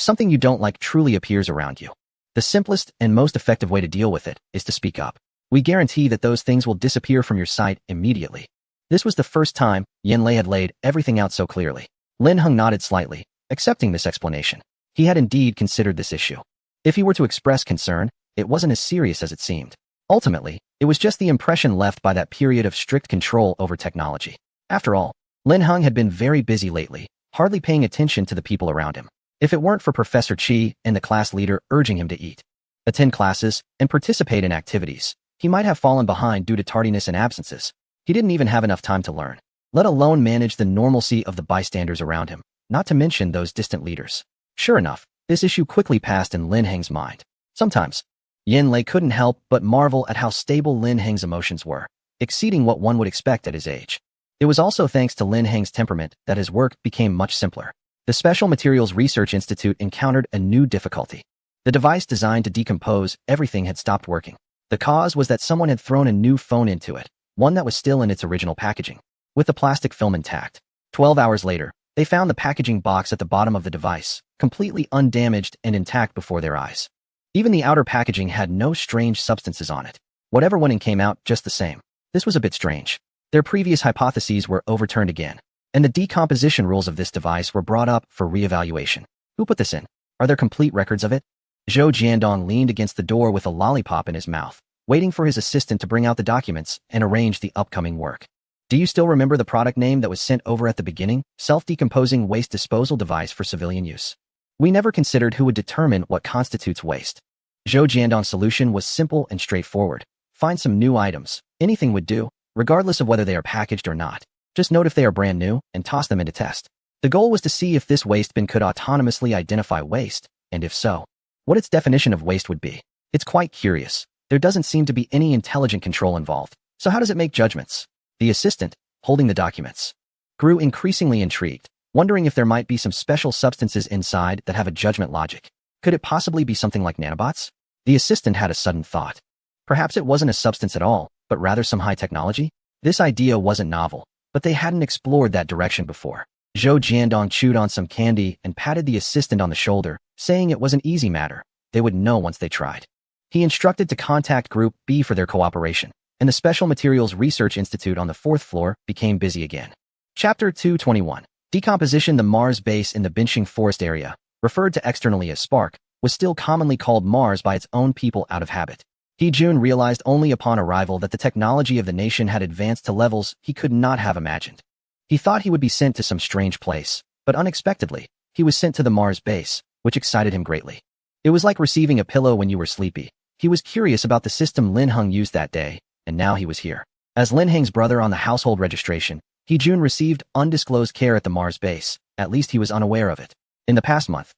something you don't like truly appears around you, the simplest and most effective way to deal with it is to speak up. We guarantee that those things will disappear from your sight immediately. This was the first time Yanlei had laid everything out so clearly. Lin Heng nodded slightly, accepting this explanation. He had indeed considered this issue. If he were to express concern, it wasn't as serious as it seemed. Ultimately, it was just the impression left by that period of strict control over technology. After all, Lin Heng had been very busy lately, hardly paying attention to the people around him. If it weren't for Professor Chi and the class leader urging him to eat, attend classes, and participate in activities, he might have fallen behind due to tardiness and absences. He didn't even have enough time to learn, let alone manage the normalcy of the bystanders around him, not to mention those distant leaders. Sure enough, this issue quickly passed in Lin Heng's mind. Sometimes, Yanlei couldn't help but marvel at how stable Lin Heng's emotions were, exceeding what one would expect at his age. It was also thanks to Lin Heng's temperament that his work became much simpler. The Special Materials Research Institute encountered a new difficulty. The device designed to decompose everything had stopped working. The cause was that someone had thrown a new phone into it, one that was still in its original packaging, with the plastic film intact. 12 hours later, they found the packaging box at the bottom of the device, completely undamaged and intact before their eyes. Even the outer packaging had no strange substances on it. Whatever went in came out just the same. This was a bit strange. Their previous hypotheses were overturned again, and the decomposition rules of this device were brought up for re-evaluation. Who put this in? Are there complete records of it? Zhou Jiandong leaned against the door with a lollipop in his mouth, waiting for his assistant to bring out the documents and arrange the upcoming work. Do you still remember the product name that was sent over at the beginning? Self-decomposing waste disposal device for civilian use. We never considered who would determine what constitutes waste. Zhou Jiandong's solution was simple and straightforward. Find some new items. Anything would do, regardless of whether they are packaged or not. Just note if they are brand new and toss them into test. The goal was to see if this waste bin could autonomously identify waste, and if so, what its definition of waste would be. It's quite curious. There doesn't seem to be any intelligent control involved. So how does it make judgments? The assistant, holding the documents. Grew increasingly intrigued, wondering if there might be some special substances inside that have a judgment logic. Could it possibly be something like nanobots? The assistant had a sudden thought. Perhaps it wasn't a substance at all, but rather some high technology? This idea wasn't novel, but they hadn't explored that direction before. Zhou Jiandong chewed on some candy and patted the assistant on the shoulder, saying it was an easy matter. They would know once they tried. He instructed to contact Group B for their cooperation, and the Special Materials Research Institute on the 4th floor became busy again. Chapter 221. Decomposition. The Mars base in the Binching Forest area, referred to externally as Spark, was still commonly called Mars by its own people out of habit. He-Jun realized only upon arrival that the technology of the nation had advanced to levels he could not have imagined. He thought he would be sent to some strange place, but unexpectedly, he was sent to the Mars base, which excited him greatly. It was like receiving a pillow when you were sleepy. He was curious about the system Lin Heng used that day, and now he was here. As Lin Heng's brother on the household registration, He-Jun received undisclosed care at the Mars base. At least he was unaware of it. In the past month,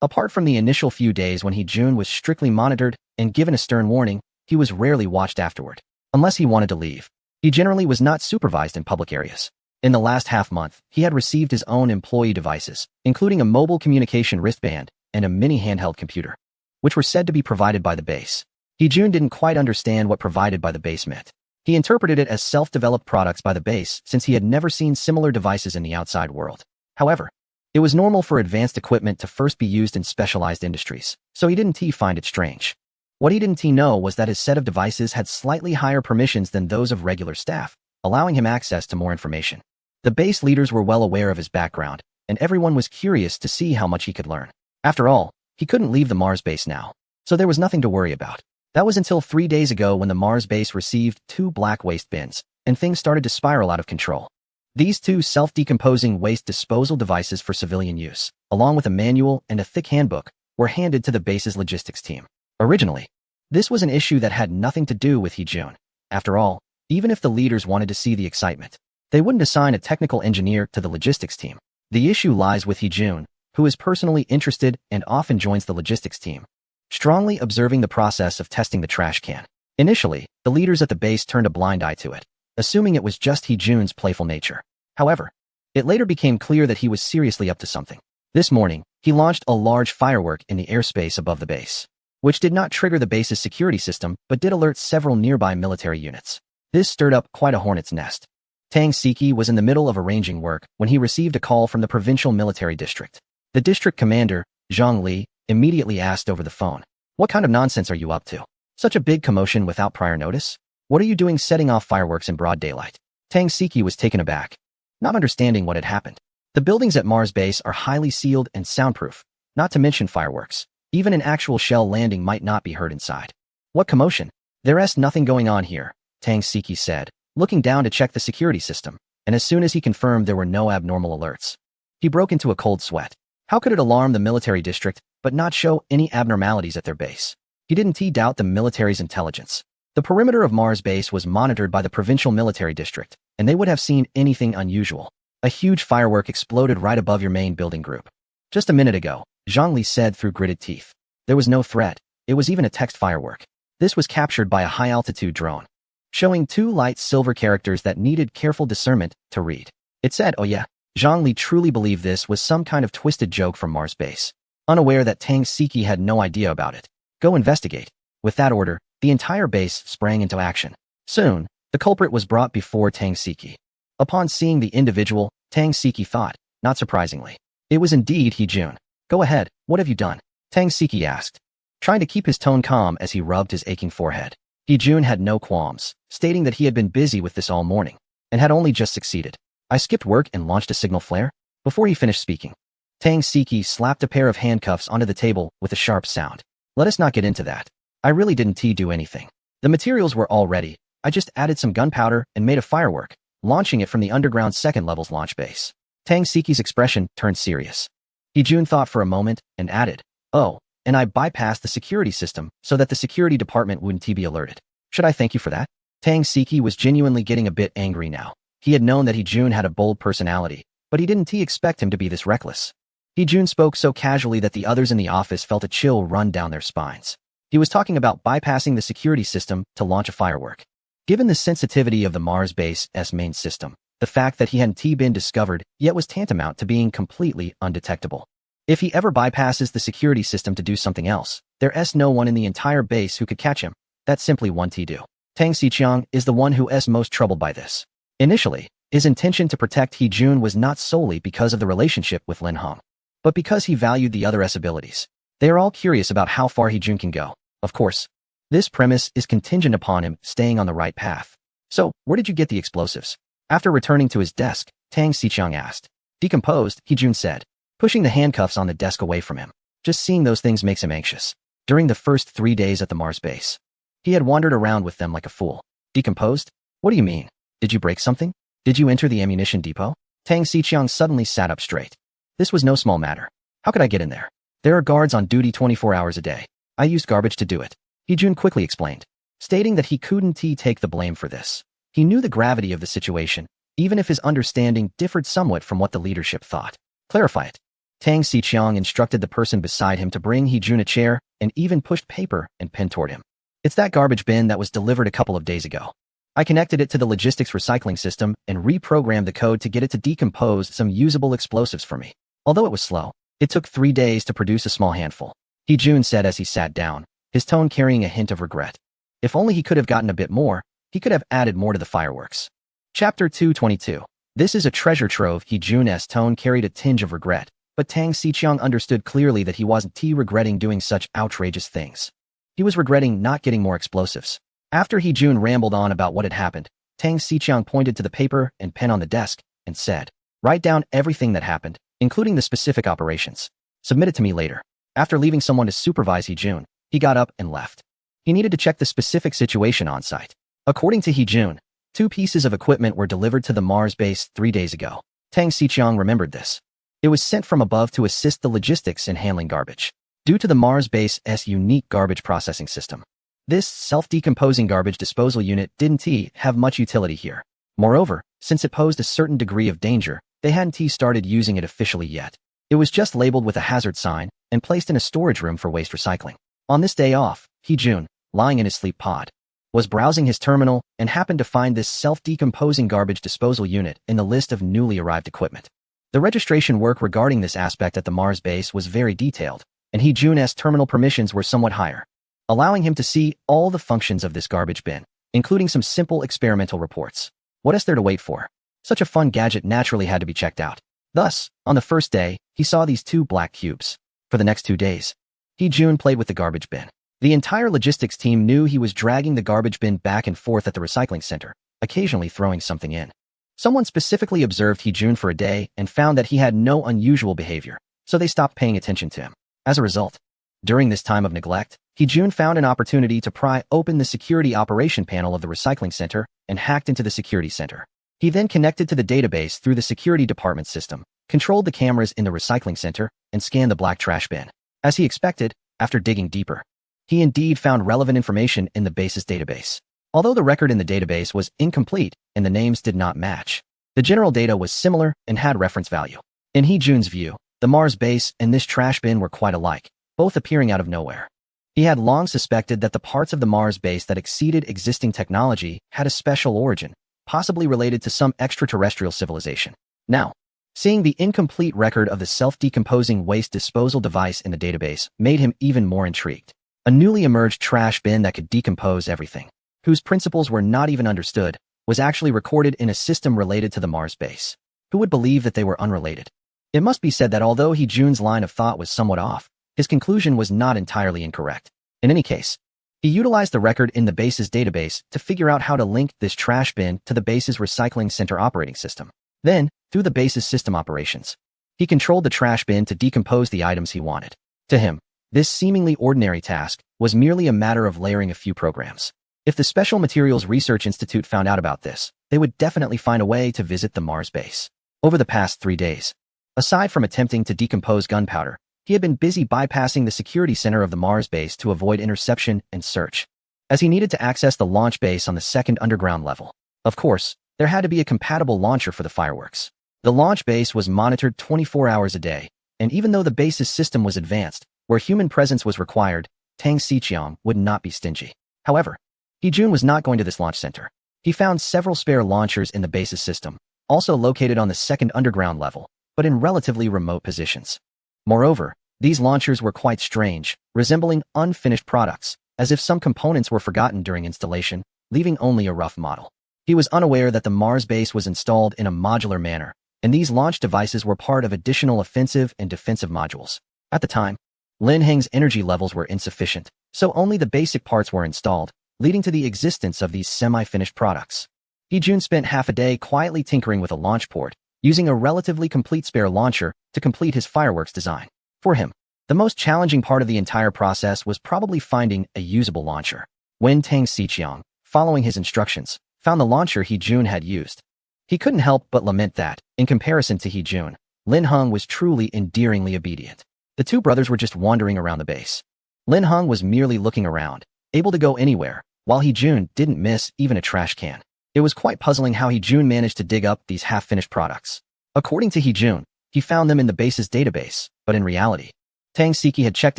apart from the initial few days when He-Jun was strictly monitored and given a stern warning, he was rarely watched afterward. Unless he wanted to leave, he generally was not supervised in public areas. In the last half-month, he had received his own employee devices, including a mobile communication wristband and a mini handheld computer, which were said to be provided by the base. He-Jun didn't quite understand what provided by the base meant. He interpreted it as self-developed products by the base since he had never seen similar devices in the outside world. However, it was normal for advanced equipment to first be used in specialized industries, so he didn't find it strange. What he didn't know was that his set of devices had slightly higher permissions than those of regular staff, allowing him access to more information. The base leaders were well aware of his background, and everyone was curious to see how much he could learn. After all, he couldn't leave the Mars base now, so there was nothing to worry about. That was until 3 days ago when the Mars base received 2 black waste bins, and things started to spiral out of control. These 2 self-decomposing waste disposal devices for civilian use, along with a manual and a thick handbook, were handed to the base's logistics team. Originally, this was an issue that had nothing to do with He-Jun. After all, even if the leaders wanted to see the excitement, they wouldn't assign a technical engineer to the logistics team. The issue lies with He-Jun, who is personally interested and often joins the logistics team, strongly observing the process of testing the trash can. Initially, the leaders at the base turned a blind eye to it, assuming it was just He-Jun's playful nature. However, it later became clear that he was seriously up to something. This morning, he launched a large firework in the airspace above the base, which did not trigger the base's security system but did alert several nearby military units. This stirred up quite a hornet's nest. Tang Siki was in the middle of arranging work when he received a call from the provincial military district. The district commander, Zhang Li, immediately asked over the phone, "What kind of nonsense are you up to? Such a big commotion without prior notice? What are you doing setting off fireworks in broad daylight?" Tang Siki was taken aback, not understanding what had happened. The buildings at Mars base are highly sealed and soundproof, not to mention fireworks. Even an actual shell landing might not be heard inside. "What commotion? There's nothing going on here," Tang Siki said, looking down to check the security system, and as soon as he confirmed there were no abnormal alerts, he broke into a cold sweat. How could it alarm the military district but not show any abnormalities at their base? He didn't doubt the military's intelligence. The perimeter of Mars base was monitored by the provincial military district, and they would have seen anything unusual. A huge firework exploded right above your main building group. Just a minute ago, Zhang Li said through gritted teeth. There was no threat. It was even a text firework. This was captured by a high-altitude drone, showing 2 light silver characters that needed careful discernment to read. It said, "Oh yeah." Zhang Li truly believed this was some kind of twisted joke from Mars base, unaware that Tang Siki had no idea about it. "Go investigate." With that order, the entire base sprang into action. Soon, the culprit was brought before Tang Siki. Upon seeing the individual, Tang Siki thought, not surprisingly, it was indeed He-Jun. "Go ahead, what have you done?" Tang Siki asked, trying to keep his tone calm as he rubbed his aching forehead. He-Jun had no qualms, stating that he had been busy with this all morning, and had only just succeeded. "I skipped work and launched a signal flare." Before he finished speaking, Tang Siki slapped a pair of handcuffs onto the table with a sharp sound. "Let us not get into that. I really didn't do anything. The materials were all ready. I just added some gunpowder and made a firework, launching it from the underground second-level's launch base." Tang Siki's expression turned serious. He-Jun thought for a moment and added, "Oh, and I bypassed the security system so that the security department wouldn't be alerted. Should I thank you for that?" Tang Siki was genuinely getting a bit angry now. He had known that He-Jun had a bold personality, but he didn't expect him to be this reckless. He-Jun spoke so casually that the others in the office felt a chill run down their spines. He was talking about bypassing the security system to launch a firework. Given the sensitivity of the Mars base's main system, The fact that he hadn't been discovered yet was tantamount to being completely undetectable. If he ever bypasses the security system to do something else, there's no one in the entire base who could catch him. That's simply one do. Tang Xiqiang is the one who is most troubled by this. Initially, his intention to protect He-jun was not solely because of the relationship with Lin Hong, but because he valued the other's abilities. They are all curious about how far He-jun can go. Of course, this premise is contingent upon him staying on the right path. So, where did you get the explosives? After returning to his desk, Tang Xiqiang asked. Decomposed, He-jun said, pushing the handcuffs on the desk away from him. Just seeing those things makes him anxious. During the first 3 days at the Mars base, he had wandered around with them like a fool. Decomposed? What do you mean? Did you break something? Did you enter the ammunition depot? Tang Xiqiang suddenly sat up straight. This was no small matter. How could I get in there? There are guards on duty 24 hours a day. I used garbage to do it. He-jun quickly explained, stating that he couldn't take the blame for this. He knew the gravity of the situation, even if his understanding differed somewhat from what the leadership thought. Clarify it. Tang Xiqiang instructed the person beside him to bring He-jun a chair and even pushed paper and pen toward him. It's that garbage bin that was delivered a couple of days ago. I connected it to the logistics recycling system and reprogrammed the code to get it to decompose some usable explosives for me. Although it was slow, it took 3 days to produce a small handful. He-jun said as he sat down, his tone carrying a hint of regret. If only he could have gotten a bit more, he could have added more to the fireworks. Chapter 222. This is a treasure trove. He-jun's tone carried a tinge of regret, but Tang Xiqiang understood clearly that he wasn't regretting doing such outrageous things. He was regretting not getting more explosives. After He-jun rambled on about what had happened, Tang Xiqiang pointed to the paper and pen on the desk and said, write down everything that happened, including the specific operations. Submit it to me later. After leaving someone to supervise He-jun, he got up and left. He needed to check the specific situation on site. According to He-jun, 2 pieces of equipment were delivered to the Mars base 3 days ago. Tang Xiqiang remembered this. It was sent from above to assist the logistics in handling garbage. Due to the Mars base's unique garbage processing system, this self-decomposing garbage disposal unit didn't have much utility here. Moreover, since it posed a certain degree of danger, they hadn't started using it officially yet. It was just labeled with a hazard sign and placed in a storage room for waste recycling. On this day off, He-jun, lying in his sleep pod, was browsing his terminal and happened to find this self-decomposing garbage disposal unit in the list of newly arrived equipment. The registration work regarding this aspect at the Mars base was very detailed, and He-jun's terminal permissions were somewhat higher, allowing him to see all the functions of this garbage bin, including some simple experimental reports. What is there to wait for? Such a fun gadget naturally had to be checked out. Thus, on the first day, he saw these 2 black cubes. For the next 2 days, He-jun played with the garbage bin. The entire logistics team knew he was dragging the garbage bin back and forth at the recycling center, occasionally throwing something in. Someone specifically observed He-jun for a day and found that he had no unusual behavior, so they stopped paying attention to him. As a result, during this time of neglect, He-jun found an opportunity to pry open the security operation panel of the recycling center and hacked into the security center. He then connected to the database through the security department system, controlled the cameras in the recycling center, and scanned the black trash bin. As he expected, after digging deeper, he indeed found relevant information in the base's database. Although the record in the database was incomplete and the names did not match, the general data was similar and had reference value. In He-jun's view, the Mars base and this trash bin were quite alike, both appearing out of nowhere. He had long suspected that the parts of the Mars base that exceeded existing technology had a special origin, possibly related to some extraterrestrial civilization. Now, seeing the incomplete record of the self-decomposing waste disposal device in the database made him even more intrigued. A newly emerged trash bin that could decompose everything, whose principles were not even understood, was actually recorded in a system related to the Mars base. Who would believe that they were unrelated? It must be said that although He-jun's line of thought was somewhat off, his conclusion was not entirely incorrect. In any case, he utilized the record in the base's database to figure out how to link this trash bin to the base's recycling center operating system. Then, through the base's system operations, he controlled the trash bin to decompose the items he wanted. To him, this seemingly ordinary task was merely a matter of layering a few programs. If the Special Materials Research Institute found out about this, they would definitely find a way to visit the Mars base. Over the past 3 days, aside from attempting to decompose gunpowder, he had been busy bypassing the security center of the Mars base to avoid interception and search, as he needed to access the launch base on the 2nd underground level. Of course, there had to be a compatible launcher for the fireworks. The launch base was monitored 24 hours a day, and even though the base's system was advanced, where human presence was required, Tang Xiqiang would not be stingy. However, He-jun was not going to this launch center. He found several spare launchers in the base's system, also located on the second underground level, but in relatively remote positions. Moreover, these launchers were quite strange, resembling unfinished products, as if some components were forgotten during installation, leaving only a rough model. He was unaware that the Mars base was installed in a modular manner, and these launch devices were part of additional offensive and defensive modules. At the time, Lin Heng's energy levels were insufficient, so only the basic parts were installed, leading to the existence of these semi-finished products. He-jun spent half a day quietly tinkering with a launch port, using a relatively complete spare launcher to complete his fireworks design. For him, the most challenging part of the entire process was probably finding a usable launcher. When Tang Xiqiang, following his instructions, found the launcher He-jun had used, he couldn't help but lament that, in comparison to He-jun, Lin Heng was truly endearingly obedient. The two brothers were just wandering around the base. Lin Heng was merely looking around, able to go anywhere, while He-jun didn't miss even a trash can. It was quite puzzling how He-jun managed to dig up these half-finished products. According to He-jun, he found them in the base's database, but in reality, Tang Siki had checked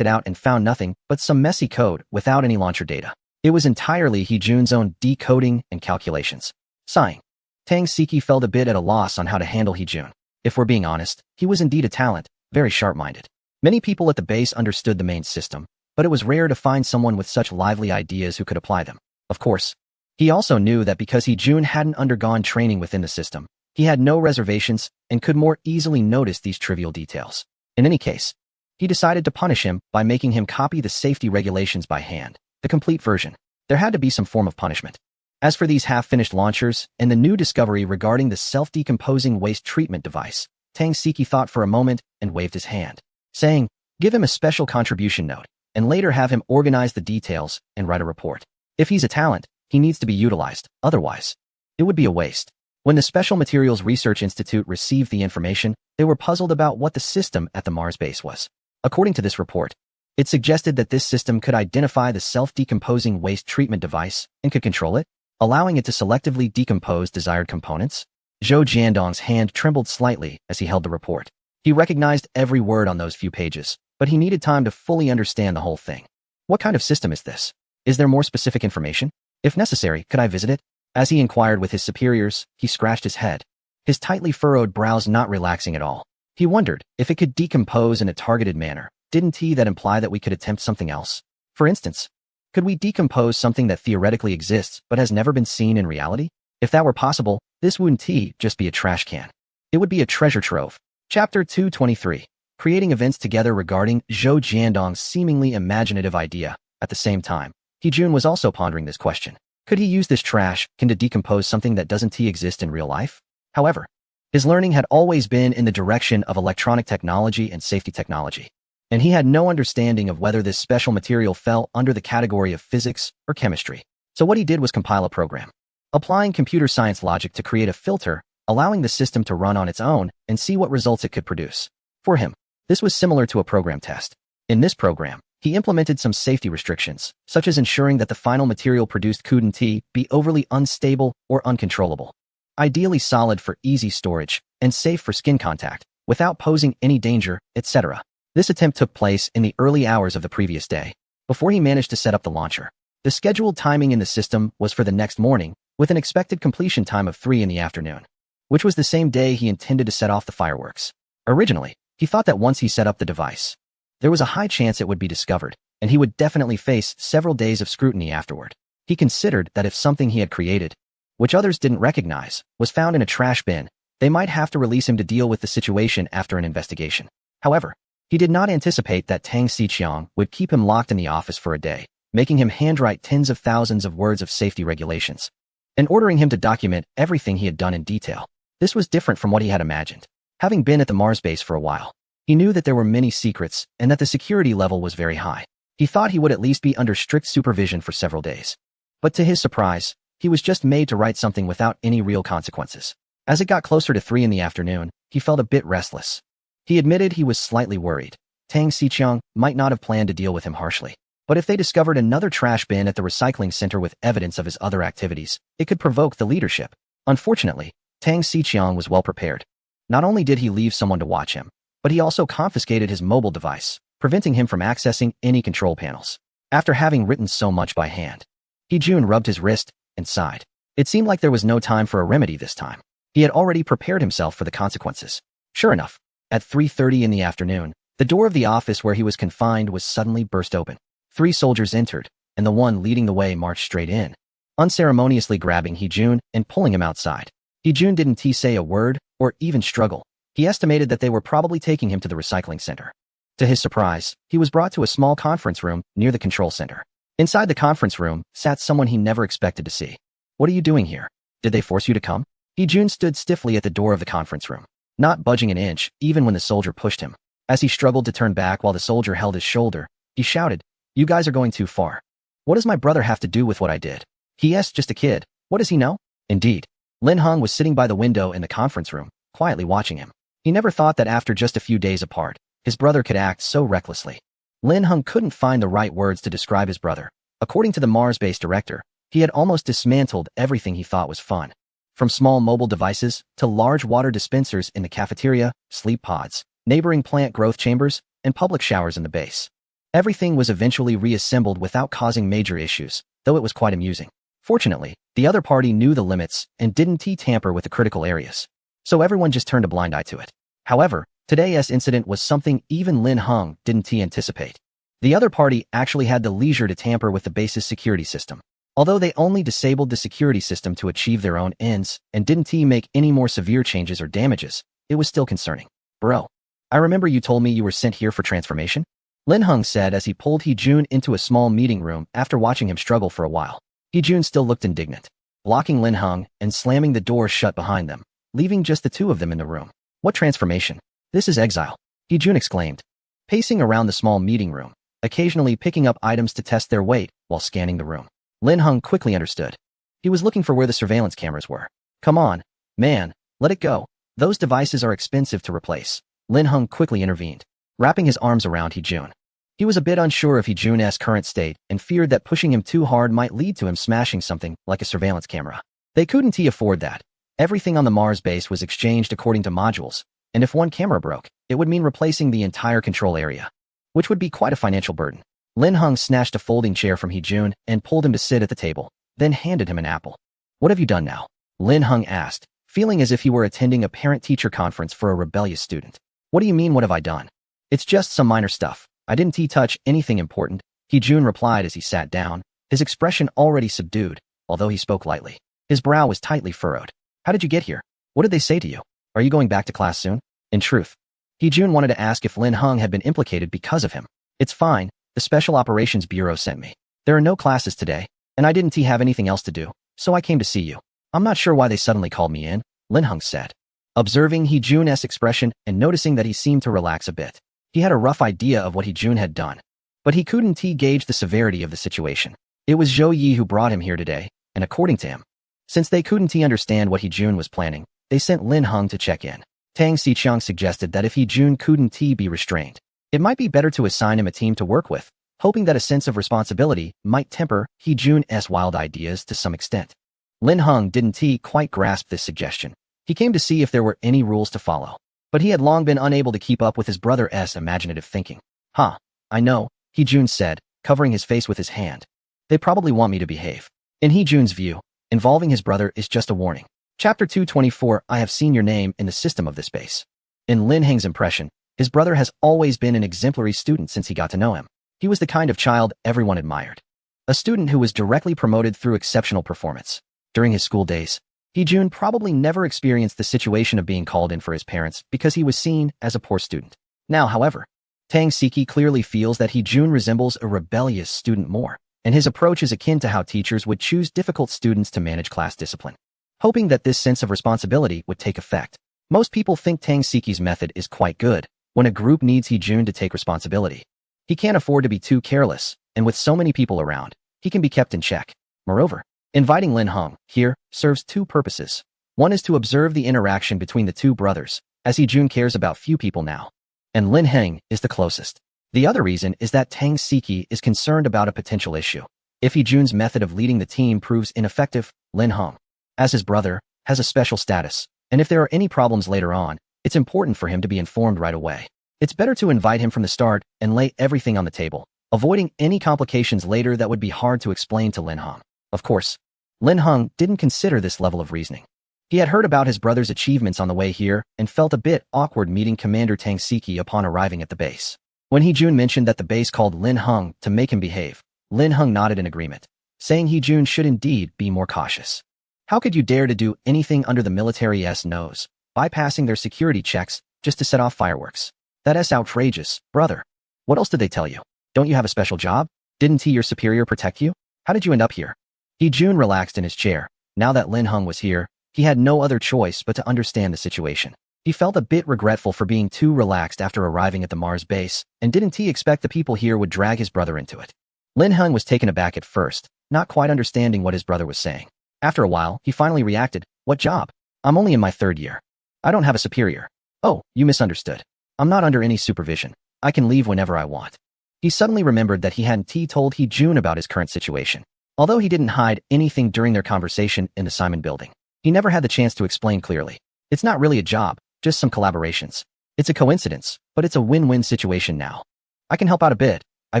it out and found nothing but some messy code without any launcher data. It was entirely He-jun's own decoding and calculations. Sighing, Tang Siki felt a bit at a loss on how to handle He-jun. If we're being honest, he was indeed a talent, very sharp-minded. Many people at the base understood the main system, but it was rare to find someone with such lively ideas who could apply them. Of course, he also knew that because He-jun hadn't undergone training within the system, he had no reservations and could more easily notice these trivial details. In any case, he decided to punish him by making him copy the safety regulations by hand, the complete version. There had to be some form of punishment. As for these half-finished launchers and the new discovery regarding the self-decomposing waste treatment device, Tang Siki thought for a moment and waved his hand, saying, "Give him a special contribution note, and later have him organize the details and write a report. If he's a talent, he needs to be utilized, otherwise, it would be a waste." When the Special Materials Research Institute received the information, they were puzzled about what the system at the Mars base was. According to this report, it suggested that this system could identify the self-decomposing waste treatment device and could control it, allowing it to selectively decompose desired components. Zhou Jiandong's hand trembled slightly as he held the report. He recognized every word on those few pages, but he needed time to fully understand the whole thing. What kind of system is this? Is there more specific information? If necessary, could I visit it? As he inquired with his superiors, he scratched his head, his tightly furrowed brows not relaxing at all. He wondered if it could decompose in a targeted manner. Didn't that imply that we could attempt something else? For instance, could we decompose something that theoretically exists but has never been seen in reality? If that were possible, this wouldn't just be a trash can. It would be a treasure trove. Chapter 223. Creating events together regarding Zhou Jiandong's seemingly imaginative idea. At the same time, He-jun was also pondering this question. Could he use this trash can to decompose something that doesn't exist in real life? However, his learning had always been in the direction of electronic technology and safety technology, and he had no understanding of whether this special material fell under the category of physics or chemistry. So what he did was compile a program, applying computer science logic to create a filter, allowing the system to run on its own and see what results it could produce. For him, this was similar to a program test. In this program, he implemented some safety restrictions, such as ensuring that the final material produced couldn't be overly unstable or uncontrollable, ideally solid for easy storage, and safe for skin contact, without posing any danger, etc. This attempt took place in the early hours of the previous day, before he managed to set up the launcher. The scheduled timing in the system was for the next morning, with an expected completion time of 3 in the afternoon, which was the same day he intended to set off the fireworks. Originally, he thought that once he set up the device, there was a high chance it would be discovered, and he would definitely face several days of scrutiny afterward. He considered that if something he had created, which others didn't recognize, was found in a trash bin, they might have to release him to deal with the situation after an investigation. However, he did not anticipate that Tang Xiqiang would keep him locked in the office for a day, making him handwrite tens of thousands of words of safety regulations, and ordering him to document everything he had done in detail. This was different from what he had imagined. Having been at the Mars base for a while, he knew that there were many secrets and that the security level was very high. He thought he would at least be under strict supervision for several days. But to his surprise, he was just made to write something without any real consequences. As it got closer to 3 in the afternoon, he felt a bit restless. He admitted he was slightly worried. Tang Xiqiang might not have planned to deal with him harshly, but if they discovered another trash bin at the recycling center with evidence of his other activities, it could provoke the leadership. Unfortunately, Tang Xiqiang was well prepared. Not only did he leave someone to watch him, but he also confiscated his mobile device, preventing him from accessing any control panels. After having written so much by hand, He-jun rubbed his wrist and sighed. It seemed like there was no time for a remedy this time. He had already prepared himself for the consequences. Sure enough, at 3:30 in the afternoon, the door of the office where he was confined was suddenly burst open. 3 soldiers entered, and the one leading the way marched straight in, unceremoniously grabbing Hee-jun and pulling him outside. Hee-jun didn't say a word or even struggle. He estimated that they were probably taking him to the recycling center. To his surprise, he was brought to a small conference room near the control center. Inside the conference room sat someone he never expected to see. "What are you doing here? Did they force you to come?" Hee-jun stood stiffly at the door of the conference room, not budging an inch even when the soldier pushed him. As he struggled to turn back while the soldier held his shoulder, he shouted, "You guys are going too far. What does my brother have to do with what I did? He's just a kid. What does he know?" Indeed, Lin Hung was sitting by the window in the conference room, quietly watching him. He never thought that after just a few days apart, his brother could act so recklessly. Lin Hung couldn't find the right words to describe his brother. According to the Mars-based director, he had almost dismantled everything he thought was fun. From small mobile devices to large water dispensers in the cafeteria, sleep pods, neighboring plant growth chambers, and public showers in the base. Everything was eventually reassembled without causing major issues, though it was quite amusing. Fortunately, the other party knew the limits and didn't tamper with the critical areas, so everyone just turned a blind eye to it. However, today's incident was something even Lin Hung didn't anticipate. The other party actually had the leisure to tamper with the base's security system. Although they only disabled the security system to achieve their own ends and didn't make any more severe changes or damages, it was still concerning. "Bro, I remember you told me you were sent here for transformation?" Lin Hung said as he pulled Hee-jun into a small meeting room after watching him struggle for a while. Hee-jun still looked indignant, blocking Lin Hung and slamming the door shut behind them, leaving just the two of them in the room. "What transformation? This is exile," Hee-jun exclaimed, pacing around the small meeting room, occasionally picking up items to test their weight while scanning the room. Lin Hung quickly understood. He was looking for where the surveillance cameras were. "Come on, man, let it go. Those devices are expensive to replace." Lin Hung quickly intervened, wrapping his arms around Hee-jun. He was a bit unsure of Hee-jun's current state and feared that pushing him too hard might lead to him smashing something like a surveillance camera. They couldn't afford that. Everything on the Mars base was exchanged according to modules, and if one camera broke, it would mean replacing the entire control area, which would be quite a financial burden. Lin Hung snatched a folding chair from Hee-jun and pulled him to sit at the table, then handed him an apple. "What have you done now?" Lin Hung asked, feeling as if he were attending a parent-teacher conference for a rebellious student. "What do you mean, what have I done? It's just some minor stuff. I didn't touch anything important," Hee-jun replied as he sat down, his expression already subdued, although he spoke lightly. His brow was tightly furrowed. "How did you get here? What did they say to you? Are you going back to class soon?" In truth, Hee-jun wanted to ask if Lin Hung had been implicated because of him. "It's fine. The Special Operations Bureau sent me. There are no classes today, and I didn't have anything else to do, so I came to see you. I'm not sure why they suddenly called me in," Lin Hung said. Observing Hee-jun's expression and noticing that he seemed to relax a bit, he had a rough idea of what Hee-jun had done, but he couldn't gauge the severity of the situation. It was Zhou Yi who brought him here today, and according to him, since they couldn't understand what Hee-jun was planning, they sent Lin Hung to check in. Tang Xiqiang suggested that if Hee-jun couldn't be restrained, it might be better to assign him a team to work with, hoping that a sense of responsibility might temper Hee-jun's wild ideas to some extent. Lin Hung didn't quite grasp this suggestion. He came to see if there were any rules to follow, but he had long been unable to keep up with his brother's imaginative thinking. I know," Hee-jun said, covering his face with his hand. "They probably want me to behave." In Hee-jun's view, involving his brother is just a warning. Chapter 224 I have seen your name in the system of this base. In Lin Heng's impression, his brother has always been an exemplary student since he got to know him. He was the kind of child everyone admired. A student who was directly promoted through exceptional performance. During his school days, Hee-jun probably never experienced the situation of being called in for his parents because he was seen as a poor student. Now, however, Tang Siki clearly feels that Hee-jun resembles a rebellious student more, and his approach is akin to how teachers would choose difficult students to manage class discipline, hoping that this sense of responsibility would take effect. Most people think Tang Siki's method is quite good when a group needs Hee-jun to take responsibility. He can't afford to be too careless, and with so many people around, he can be kept in check. Moreover, inviting Lin Hung here serves two purposes. One is to observe the interaction between the two brothers, as Hee-jun cares about few people now, and Lin Heng is the closest. The other reason is that Tang Siki is concerned about a potential issue. If Hee-jun's method of leading the team proves ineffective, Lin Heng, as his brother, has a special status, and if there are any problems later on, it's important for him to be informed right away. It's better to invite him from the start and lay everything on the table, avoiding any complications later that would be hard to explain to Lin Heng. Of course, Lin Heng didn't consider this level of reasoning. He had heard about his brother's achievements on the way here and felt a bit awkward meeting Commander Tang Siki upon arriving at the base. When He-jun mentioned that the base called Lin Hung to make him behave, Lin Hung nodded in agreement, saying He-jun should indeed be more cautious. How could you dare to do anything under the military's nose, bypassing their security checks just to set off fireworks? That's outrageous, brother. What else did they tell you? Don't you have a special job? Didn't your superior protect you? How did you end up here? He-jun relaxed in his chair. Now that Lin Hung was here, he had no other choice but to understand the situation. He felt a bit regretful for being too relaxed after arriving at the Mars base, and didn't he expect the people here would drag his brother into it? Lin Hung was taken aback at first, not quite understanding what his brother was saying. After a while, he finally reacted, "What job? I'm only in my 3rd year. I don't have a superior." "Oh, you misunderstood. I'm not under any supervision. I can leave whenever I want." He suddenly remembered that he hadn't told He-jun about his current situation. Although he didn't hide anything during their conversation in the Simon building, he never had the chance to explain clearly. It's not really a job, just some collaborations. It's a coincidence, but it's a win-win situation now. I can help out a bit. I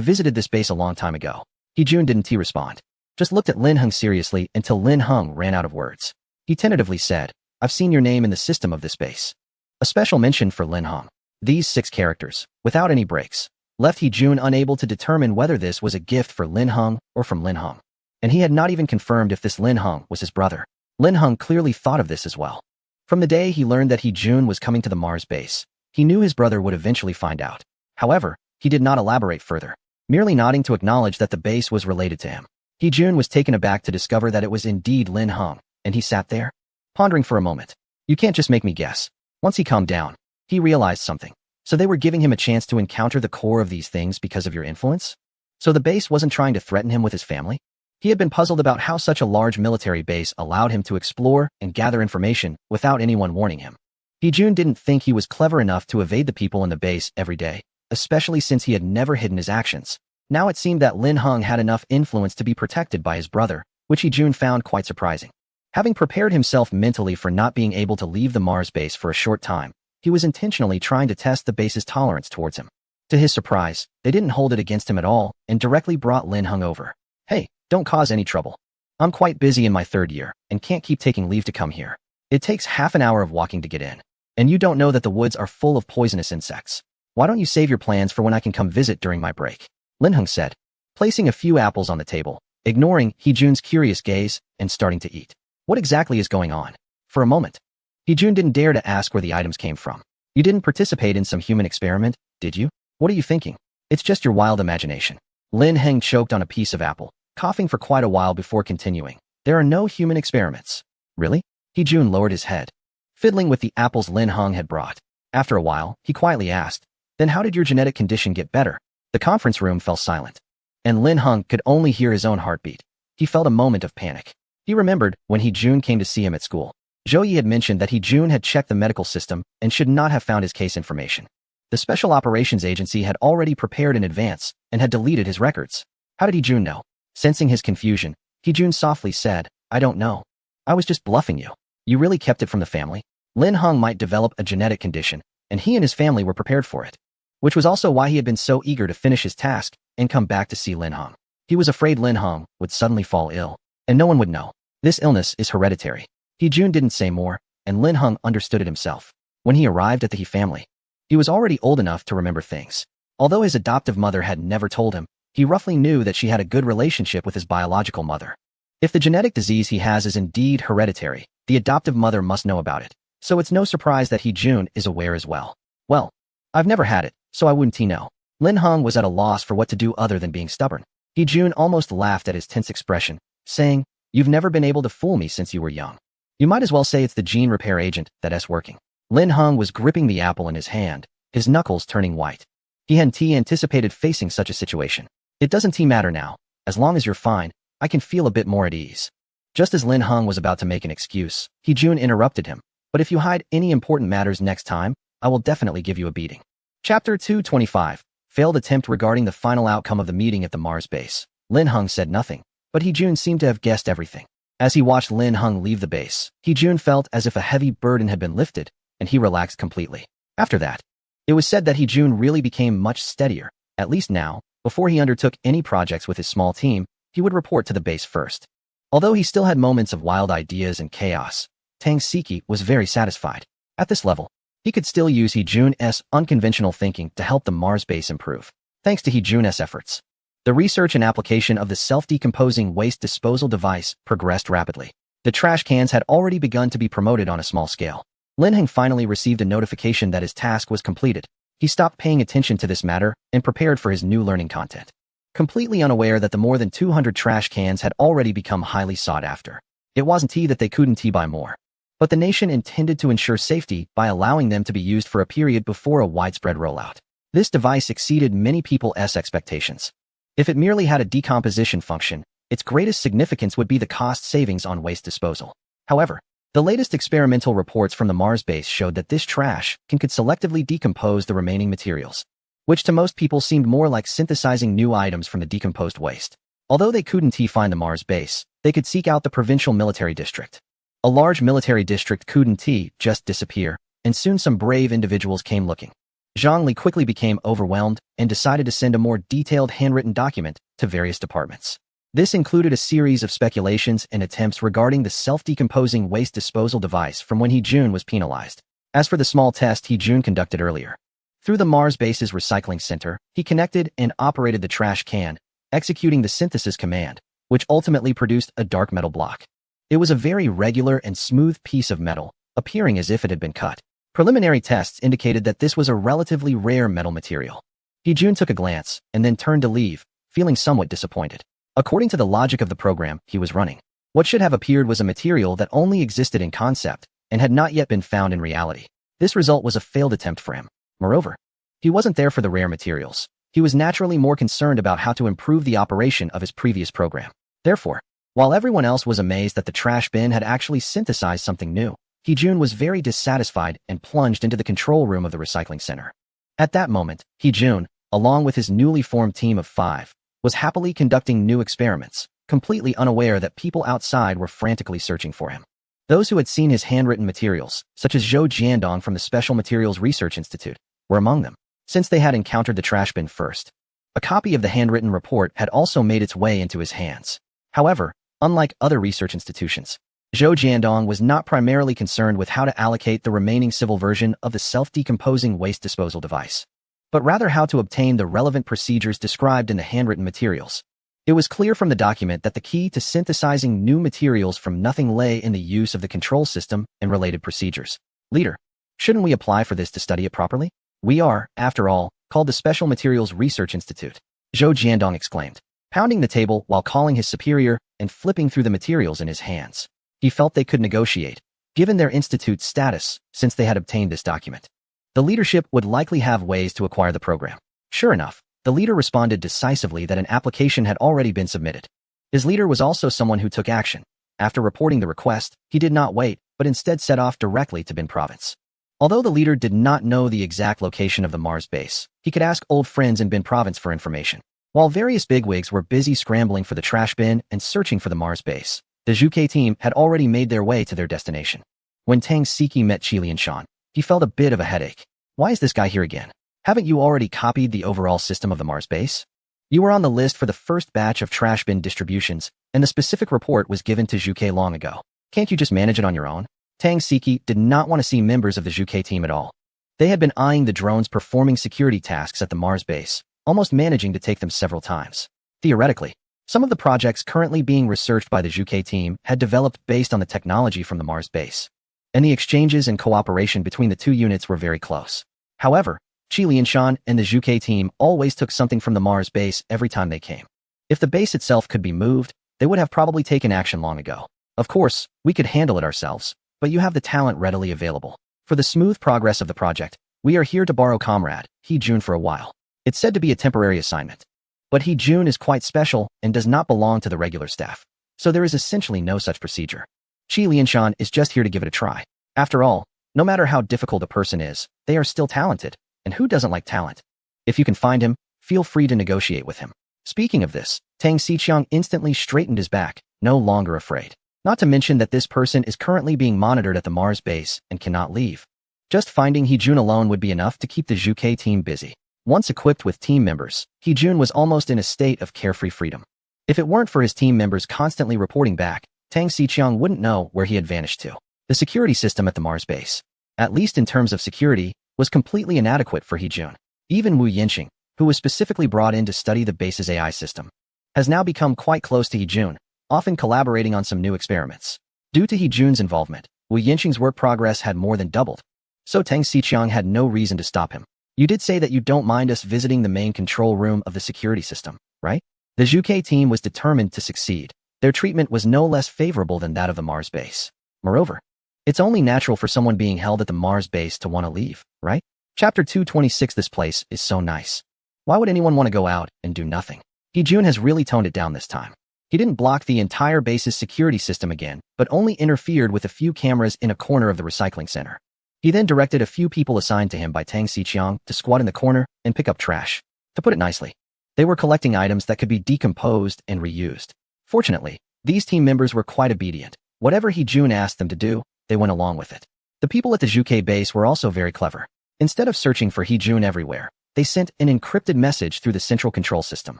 visited this base a long time ago. He-jun didn't respond. Just looked at Lin Hung seriously until Lin Hung ran out of words. He tentatively said, "I've seen your name in the system of this base." A special mention for Lin Hung. These 6 characters, without any breaks, left He-jun unable to determine whether this was a gift for Lin Hung or from Lin Hung. And he had not even confirmed if this Lin Hung was his brother. Lin Hung clearly thought of this as well. From the day he learned that He-jun was coming to the Mars base, he knew his brother would eventually find out. However, he did not elaborate further, merely nodding to acknowledge that the base was related to him. He-jun was taken aback to discover that it was indeed Lin Hung, and he sat there, pondering for a moment. You can't just make me guess. Once he calmed down, he realized something. So they were giving him a chance to encounter the core of these things because of your influence? So the base wasn't trying to threaten him with his family? He had been puzzled about how such a large military base allowed him to explore and gather information without anyone warning him. He-jun didn't think he was clever enough to evade the people in the base every day, especially since he had never hidden his actions. Now it seemed that Lin Hung had enough influence to be protected by his brother, which He-jun found quite surprising. Having prepared himself mentally for not being able to leave the Mars base for a short time, he was intentionally trying to test the base's tolerance towards him. To his surprise, they didn't hold it against him at all and directly brought Lin Hung over. "Hey, don't cause any trouble. I'm quite busy in my 3rd year and can't keep taking leave to come here. It takes half an hour of walking to get in. And you don't know that the woods are full of poisonous insects. Why don't you save your plans for when I can come visit during my break?" Lin Hung said, placing a few apples on the table, ignoring He-jun's curious gaze and starting to eat. What exactly is going on? For a moment, He-jun didn't dare to ask where the items came from. You didn't participate in some human experiment, did you? What are you thinking? It's just your wild imagination. Lin Hung choked on a piece of apple, coughing for quite a while before continuing. There are no human experiments. Really? He-jun lowered his head, fiddling with the apples Lin Hung had brought. After a while, he quietly asked, "Then how did your genetic condition get better?" The conference room fell silent, and Lin Hung could only hear his own heartbeat. He felt a moment of panic. He remembered when He-jun came to see him at school. Zhou had mentioned that He-jun had checked the medical system and should not have found his case information. The Special Operations Agency had already prepared in advance and had deleted his records. How did He-jun know? Sensing his confusion, He-jun softly said, "I don't know. I was just bluffing you. You really kept it from the family?" Lin Hung might develop a genetic condition, and he and his family were prepared for it, which was also why he had been so eager to finish his task and come back to see Lin Hung. He was afraid Lin Hung would suddenly fall ill, and no one would know. This illness is hereditary. He-jun didn't say more, and Lin Hung understood it himself. When he arrived at the He family, he was already old enough to remember things. Although his adoptive mother had never told him, he roughly knew that she had a good relationship with his biological mother. If the genetic disease he has is indeed hereditary, the adoptive mother must know about it. So it's no surprise that He-jun is aware as well. "Well, I've never had it, so I wouldn't know." Lin Hung was at a loss for what to do other than being stubborn. He-jun almost laughed at his tense expression, saying, "You've never been able to fool me since you were young. You might as well say it's the gene repair agent that's working." Lin Hung was gripping the apple in his hand, his knuckles turning white. He hadn't anticipated facing such a situation. "It doesn't matter now. As long as you're fine, I can feel a bit more at ease." Just as Lin Hung was about to make an excuse, He-jun interrupted him. "But if you hide any important matters next time, I will definitely give you a beating." Chapter 225. Failed attempt regarding the final outcome of the meeting at the Mars base. Lin Hung said nothing, but He-jun seemed to have guessed everything. As he watched Lin Hung leave the base, He-jun felt as if a heavy burden had been lifted, and he relaxed completely. After that, it was said that He-jun really became much steadier. At least now, before he undertook any projects with his small team, he would report to the base first. Although he still had moments of wild ideas and chaos, Tang Siki was very satisfied. At this level, he could still use Heejun's unconventional thinking to help the Mars base improve. Thanks to Heejun's efforts, the research and application of the self-decomposing waste disposal device progressed rapidly. The trash cans had already begun to be promoted on a small scale. Lin Heng finally received a notification that his task was completed. He stopped paying attention to this matter and prepared for his new learning content, completely unaware that the more than 200 trash cans had already become highly sought after. It wasn't that they couldn't buy more, but the nation intended to ensure safety by allowing them to be used for a period before a widespread rollout. This device exceeded many people's expectations. If it merely had a decomposition function, its greatest significance would be the cost savings on waste disposal. However, the latest experimental reports from the Mars base showed that this trash can could selectively decompose the remaining materials, which to most people seemed more like synthesizing new items from the decomposed waste. Although they couldn't find the Mars base, they could seek out the provincial military district. A large military district couldn't just disappear, and soon some brave individuals came looking. Zhang Li quickly became overwhelmed and decided to send a more detailed handwritten document to various departments. This included a series of speculations and attempts regarding the self-decomposing waste disposal device from when Heejun was penalized. As for the small test Heejun conducted earlier, through the Mars base's recycling center, he connected and operated the trash can, executing the synthesis command, which ultimately produced a dark metal block. It was a very regular and smooth piece of metal, appearing as if it had been cut. Preliminary tests indicated that this was a relatively rare metal material. Heejun took a glance and then turned to leave, feeling somewhat disappointed. According to the logic of the program he was running, what should have appeared was a material that only existed in concept and had not yet been found in reality. This result was a failed attempt for him. Moreover, he wasn't there for the rare materials. He was naturally more concerned about how to improve the operation of his previous program. Therefore, while everyone else was amazed that the trash bin had actually synthesized something new, Heejun was very dissatisfied and plunged into the control room of the recycling center. At that moment, Heejun, along with his newly formed team of 5, was happily conducting new experiments, completely unaware that people outside were frantically searching for him. Those who had seen his handwritten materials, such as Zhou Jiandong from the Special Materials Research Institute, were among them, since they had encountered the trash bin first. A copy of the handwritten report had also made its way into his hands. However, unlike other research institutions, Zhou Jiandong was not primarily concerned with how to allocate the remaining civil version of the self-decomposing waste disposal device, but rather how to obtain the relevant procedures described in the handwritten materials. It was clear from the document that the key to synthesizing new materials from nothing lay in the use of the control system and related procedures. Leader, shouldn't we apply for this to study it properly? We are, after all, called the Special Materials Research Institute, Zhou Jiandong exclaimed, pounding the table while calling his superior and flipping through the materials in his hands. He felt they could negotiate, given their institute's status, since they had obtained this document. The leadership would likely have ways to acquire the program. Sure enough, the leader responded decisively that an application had already been submitted. His leader was also someone who took action. After reporting the request, he did not wait, but instead set off directly to Bin Province. Although the leader did not know the exact location of the Mars base, he could ask old friends in Bin Province for information. While various bigwigs were busy scrambling for the trash bin and searching for the Mars base, the Zhuke team had already made their way to their destination. When Tang Siki met Qi Lianshan, he felt a bit of a headache. Why is this guy here again? Haven't you already copied the overall system of the Mars base? You were on the list for the first batch of trash bin distributions, and the specific report was given to Zhuke long ago. Can't you just manage it on your own? Tang Siki did not want to see members of the Zhuke team at all. They had been eyeing the drones performing security tasks at the Mars base, almost managing to take them several times. Theoretically, some of the projects currently being researched by the Zhuke team had developed based on the technology from the Mars base, and the exchanges and cooperation between the two units were very close. However, Qi Lianshan and the Zhuke team always took something from the Mars base every time they came. If the base itself could be moved, they would have probably taken action long ago. Of course, we could handle it ourselves, but you have the talent readily available. For the smooth progress of the project, we are here to borrow Comrade Heejun for a while. It's said to be a temporary assignment. But Heejun is quite special and does not belong to the regular staff, so there is essentially no such procedure. Qi Lianshan is just here to give it a try. After all, no matter how difficult a person is, they are still talented, and who doesn't like talent? If you can find him, feel free to negotiate with him. Speaking of this, Tang Xiqiang instantly straightened his back, no longer afraid. Not to mention that this person is currently being monitored at the Mars base and cannot leave. Just finding Heejun alone would be enough to keep the Zhuke team busy. Once equipped with team members, Heejun was almost in a state of carefree freedom. If it weren't for his team members constantly reporting back, Tang Xiqiang wouldn't know where he had vanished to. The security system at the Mars base, at least in terms of security, was completely inadequate for Hee-jun. Even Wu Yinqing, who was specifically brought in to study the base's AI system, has now become quite close to Hee-jun, often collaborating on some new experiments. Due to Hee-jun's involvement, Wu Yinqing's work progress had more than doubled, so Tang Xiqiang had no reason to stop him. You did say that you don't mind us visiting the main control room of the security system, right? The Zhuge team was determined to succeed. Their treatment was no less favorable than that of the Mars base. Moreover, it's only natural for someone being held at the Mars base to want to leave, right? Chapter 226. This place is so nice. Why would anyone want to go out and do nothing? Hee-jun has really toned it down this time. He didn't block the entire base's security system again, but only interfered with a few cameras in a corner of the recycling center. He then directed a few people assigned to him by Tang Xiqiang to squat in the corner and pick up trash. To put it nicely, they were collecting items that could be decomposed and reused. Fortunately, these team members were quite obedient. Whatever Hee-jun asked them to do, they went along with it. The people at the Zhuge base were also very clever. Instead of searching for Hee-jun everywhere, they sent an encrypted message through the central control system,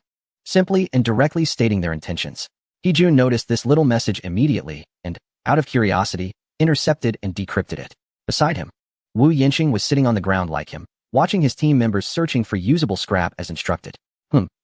simply and directly stating their intentions. Hee-jun noticed this little message immediately and, out of curiosity, intercepted and decrypted it. Beside him, Wu Yinqing was sitting on the ground like him, watching his team members searching for usable scrap as instructed.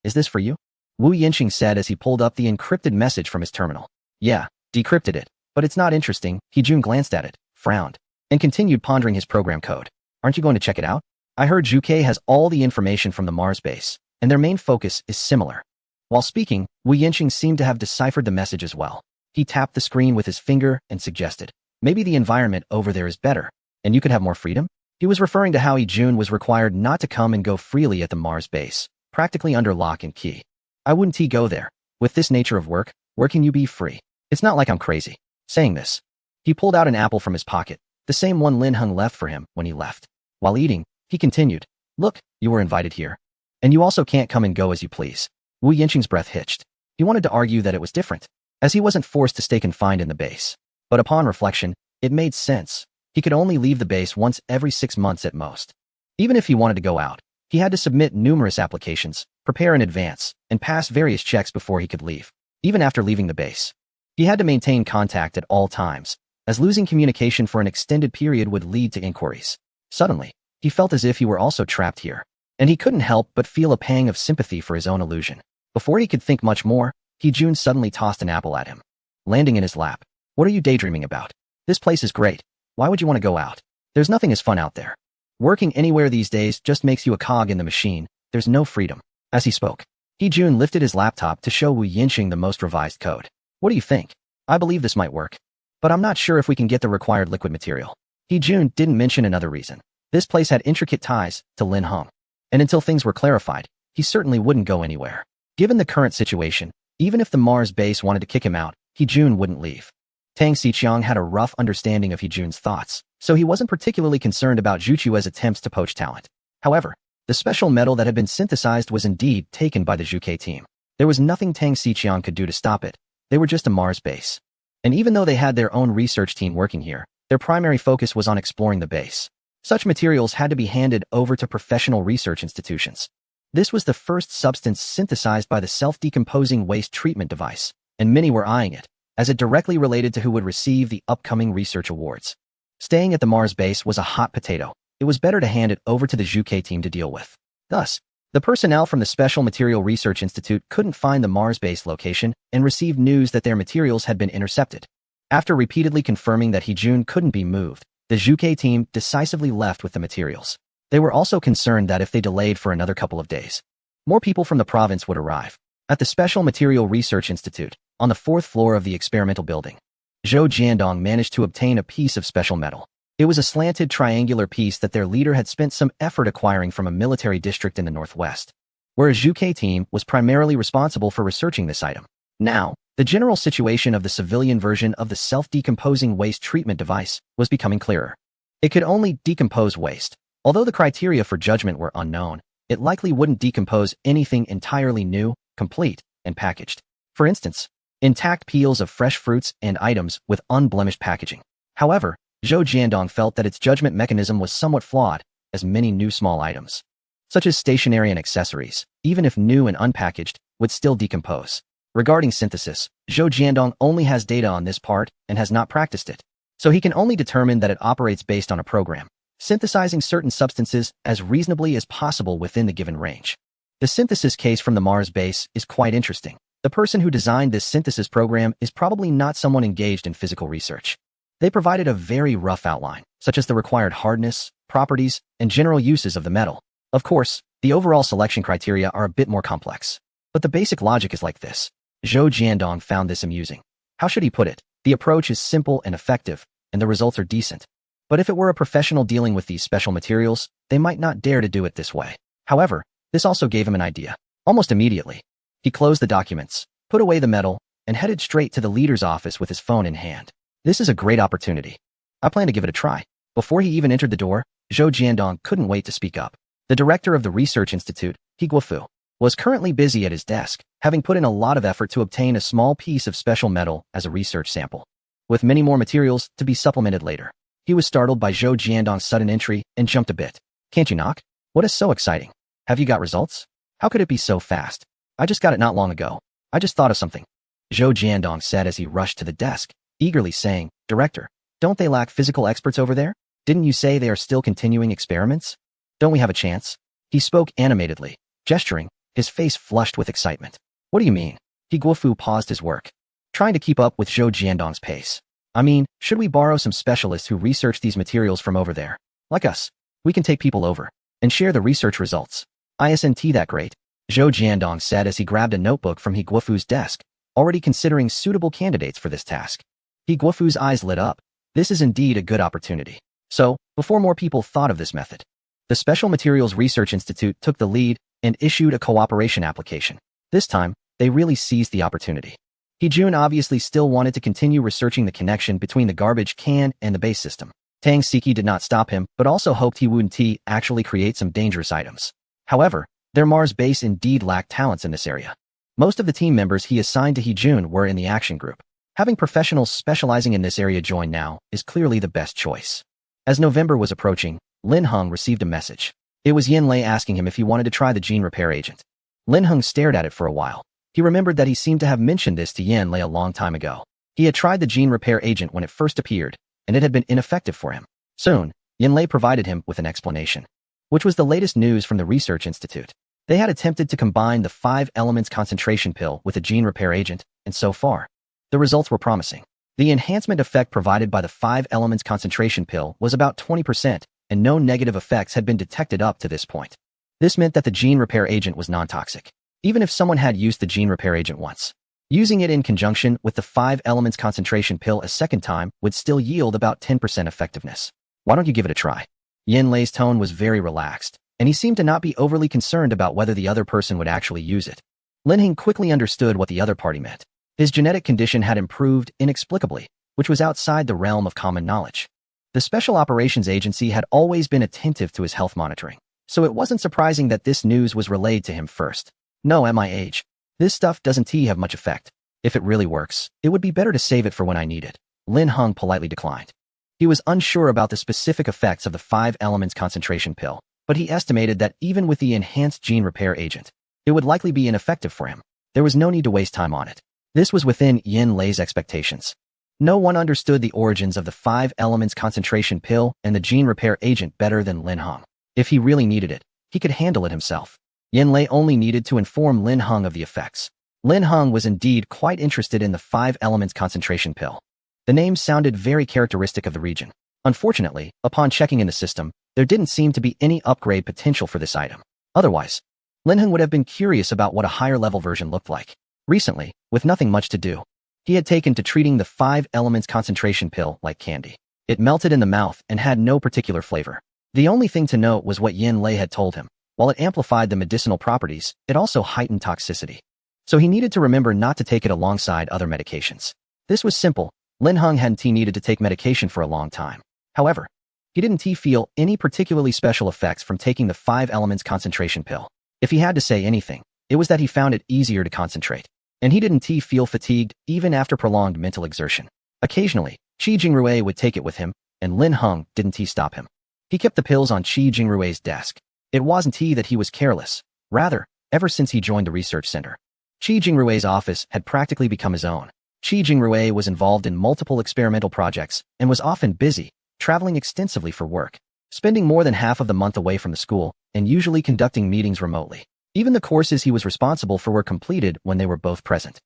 Is this for you? Wu Yinqing said as he pulled up the encrypted message from his terminal. Yeah, decrypted it, but it's not interesting. Hee-jun glanced at it, frowned, and continued pondering his program code. Aren't you going to check it out? I heard Zhuge has all the information from the Mars base, and their main focus is similar. While speaking, Wu Yinqing seemed to have deciphered the message as well. He tapped the screen with his finger and suggested, maybe the environment over there is better, and you could have more freedom? He was referring to how Hee-jun was required not to come and go freely at the Mars base, practically under lock and key. I wouldn't go there. With this nature of work, where can you be free? It's not like I'm crazy. Saying this, he pulled out an apple from his pocket, the same one Lin Heng left for him when he left. While eating, he continued, look, you were invited here. And you also can't come and go as you please. Wu Yinqing's breath hitched. He wanted to argue that it was different, as he wasn't forced to stay confined in the base. But upon reflection, it made sense. He could only leave the base once every 6 months at most. Even if he wanted to go out, he had to submit numerous applications, prepare in advance, and pass various checks before he could leave. Even after leaving the base, he had to maintain contact at all times, as losing communication for an extended period would lead to inquiries. Suddenly, he felt as if he were also trapped here, and he couldn't help but feel a pang of sympathy for his own illusion. Before he could think much more, Hee-jun suddenly tossed an apple at him, landing in his lap. What are you daydreaming about? This place is great. Why would you want to go out? There's nothing as fun out there. Working anywhere these days just makes you a cog in the machine. There's no freedom. As he spoke, Hee-jun lifted his laptop to show Wu Yinqing the most revised code. What do you think? I believe this might work, but I'm not sure if we can get the required liquid material. Hee-jun didn't mention another reason. This place had intricate ties to Lin Heng, and until things were clarified, he certainly wouldn't go anywhere. Given the current situation, even if the Mars base wanted to kick him out, Hee-jun wouldn't leave. Tang Xiqiang had a rough understanding of Hee-jun's thoughts, so he wasn't particularly concerned about Zhu Chue's attempts to poach talent. However, the special metal that had been synthesized was indeed taken by the Zhuge team. There was nothing Tang Xiqiang could do to stop it. They were just a Mars base. And even though they had their own research team working here, their primary focus was on exploring the base. Such materials had to be handed over to professional research institutions. This was the first substance synthesized by the self-decomposing waste treatment device, and many were eyeing it, as it directly related to who would receive the upcoming research awards. Staying at the Mars base was a hot potato. It was better to hand it over to the Zhuge team to deal with. Thus, the personnel from the Special Material Research Institute couldn't find the Mars base location and received news that their materials had been intercepted. After repeatedly confirming that Hee-jun couldn't be moved, the Zhuge team decisively left with the materials. They were also concerned that if they delayed for another couple of days, more people from the province would arrive. At the Special Material Research Institute, on the 4th floor of the experimental building, Zhou Jiandong managed to obtain a piece of special metal. It was a slanted triangular piece that their leader had spent some effort acquiring from a military district in the northwest, where a Zhuge team was primarily responsible for researching this item. Now, the general situation of the civilian version of the self-decomposing waste treatment device was becoming clearer. It could only decompose waste. Although the criteria for judgment were unknown, it likely wouldn't decompose anything entirely new, complete, and packaged. For instance, intact peels of fresh fruits and items with unblemished packaging. However, Zhou Jiandong felt that its judgment mechanism was somewhat flawed, as many new small items, such as stationery and accessories, even if new and unpackaged, would still decompose. Regarding synthesis, Zhou Jiandong only has data on this part and has not practiced it, so he can only determine that it operates based on a program, synthesizing certain substances as reasonably as possible within the given range. The synthesis case from the Mars base is quite interesting. The person who designed this synthesis program is probably not someone engaged in physical research. They provided a very rough outline, such as the required hardness, properties, and general uses of the metal. Of course, the overall selection criteria are a bit more complex. But the basic logic is like this. Zhou Jiandong found this amusing. How should he put it? The approach is simple and effective, and the results are decent. But if it were a professional dealing with these special materials, they might not dare to do it this way. However, this also gave him an idea. Almost immediately, he closed the documents, put away the metal, and headed straight to the leader's office with his phone in hand. This is a great opportunity. I plan to give it a try. Before he even entered the door, Zhou Jiandong couldn't wait to speak up. The director of the research institute, He Guofu, was currently busy at his desk, having put in a lot of effort to obtain a small piece of special metal as a research sample, with many more materials to be supplemented later. He was startled by Zhou Jiandong's sudden entry and jumped a bit. Can't you knock? What is so exciting? Have you got results? How could it be so fast? I just got it not long ago. I just thought of something. Zhou Jiandong said as he rushed to the desk, eagerly saying, Director, don't they lack physical experts over there? Didn't you say they are still continuing experiments? Don't we have a chance? He spoke animatedly, gesturing, his face flushed with excitement. What do you mean? He Guofu paused his work, trying to keep up with Zhou Jiandong's pace. I mean, should we borrow some specialists who research these materials from over there? Like us. We can take people over and share the research results. Isn't that great? Zhou Jiandong said as he grabbed a notebook from He Guofu's desk, already considering suitable candidates for this task. He Guofu's eyes lit up. This is indeed a good opportunity. So, before more people thought of this method, the Special Materials Research Institute took the lead and issued a cooperation application. This time, they really seized the opportunity. He Jun obviously still wanted to continue researching the connection between the garbage can and the base system. Tang Siki did not stop him, but also hoped he wouldn't actually create some dangerous items. However, their Mars base indeed lacked talents in this area. Most of the team members he assigned to He Jun were in the action group. Having professionals specializing in this area join now is clearly the best choice. As November was approaching, Lin Heng received a message. It was Yin Lei asking him if he wanted to try the gene repair agent. Lin Heng stared at it for a while. He remembered that he seemed to have mentioned this to Yin Lei a long time ago. He had tried the gene repair agent when it first appeared, and it had been ineffective for him. Soon, Yin Lei provided him with an explanation, which was the latest news from the Research Institute. They had attempted to combine the 5 elements concentration pill with a gene repair agent, and so far, the results were promising. The enhancement effect provided by the 5 elements concentration pill was about 20%, and no negative effects had been detected up to this point. This meant that the gene repair agent was non-toxic, even if someone had used the gene repair agent once. Using it in conjunction with the 5 elements concentration pill a second time would still yield about 10% effectiveness. Why don't you give it a try? Yin Lei's tone was very relaxed, and he seemed to not be overly concerned about whether the other person would actually use it. Lin Heng quickly understood what the other party meant. His genetic condition had improved inexplicably, which was outside the realm of common knowledge. The Special Operations Agency had always been attentive to his health monitoring, so it wasn't surprising that this news was relayed to him first. No, at my age, this stuff doesn't have much effect. If it really works, it would be better to save it for when I need it. Lin Heng politely declined. He was unsure about the specific effects of the 5 elements concentration pill, but he estimated that even with the enhanced gene repair agent, it would likely be ineffective for him. There was no need to waste time on it. This was within Yin Lei's expectations. No one understood the origins of the 5 elements concentration pill and the gene repair agent better than Lin Heng. If he really needed it, he could handle it himself. Yin Lei only needed to inform Lin Heng of the effects. Lin Heng was indeed quite interested in the 5 elements concentration pill. The name sounded very characteristic of the region. Unfortunately, upon checking in the system, there didn't seem to be any upgrade potential for this item. Otherwise, Lin Heng would have been curious about what a higher level version looked like. Recently, with nothing much to do, he had taken to treating the 5 elements concentration pill like candy. It melted in the mouth and had no particular flavor. The only thing to note was what Yin Lei had told him. While it amplified the medicinal properties, it also heightened toxicity. So he needed to remember not to take it alongside other medications. This was simple. Lin Heng hadn't needed to take medication for a long time. However, he didn't feel any particularly special effects from taking the 5 elements concentration pill. If he had to say anything, it was that he found it easier to concentrate. And he didn't feel fatigued even after prolonged mental exertion. Occasionally, Qi Jingrui would take it with him, and Lin Heng didn't stop him. He kept the pills on Qi Jingrui's desk. It wasn't that he was careless. Rather, ever since he joined the research center, Qi Jingrui's office had practically become his own. Qi Jingrui was involved in multiple experimental projects and was often busy, traveling extensively for work, spending more than half of the month away from the school and usually conducting meetings remotely. Even the courses he was responsible for were completed when they were both present.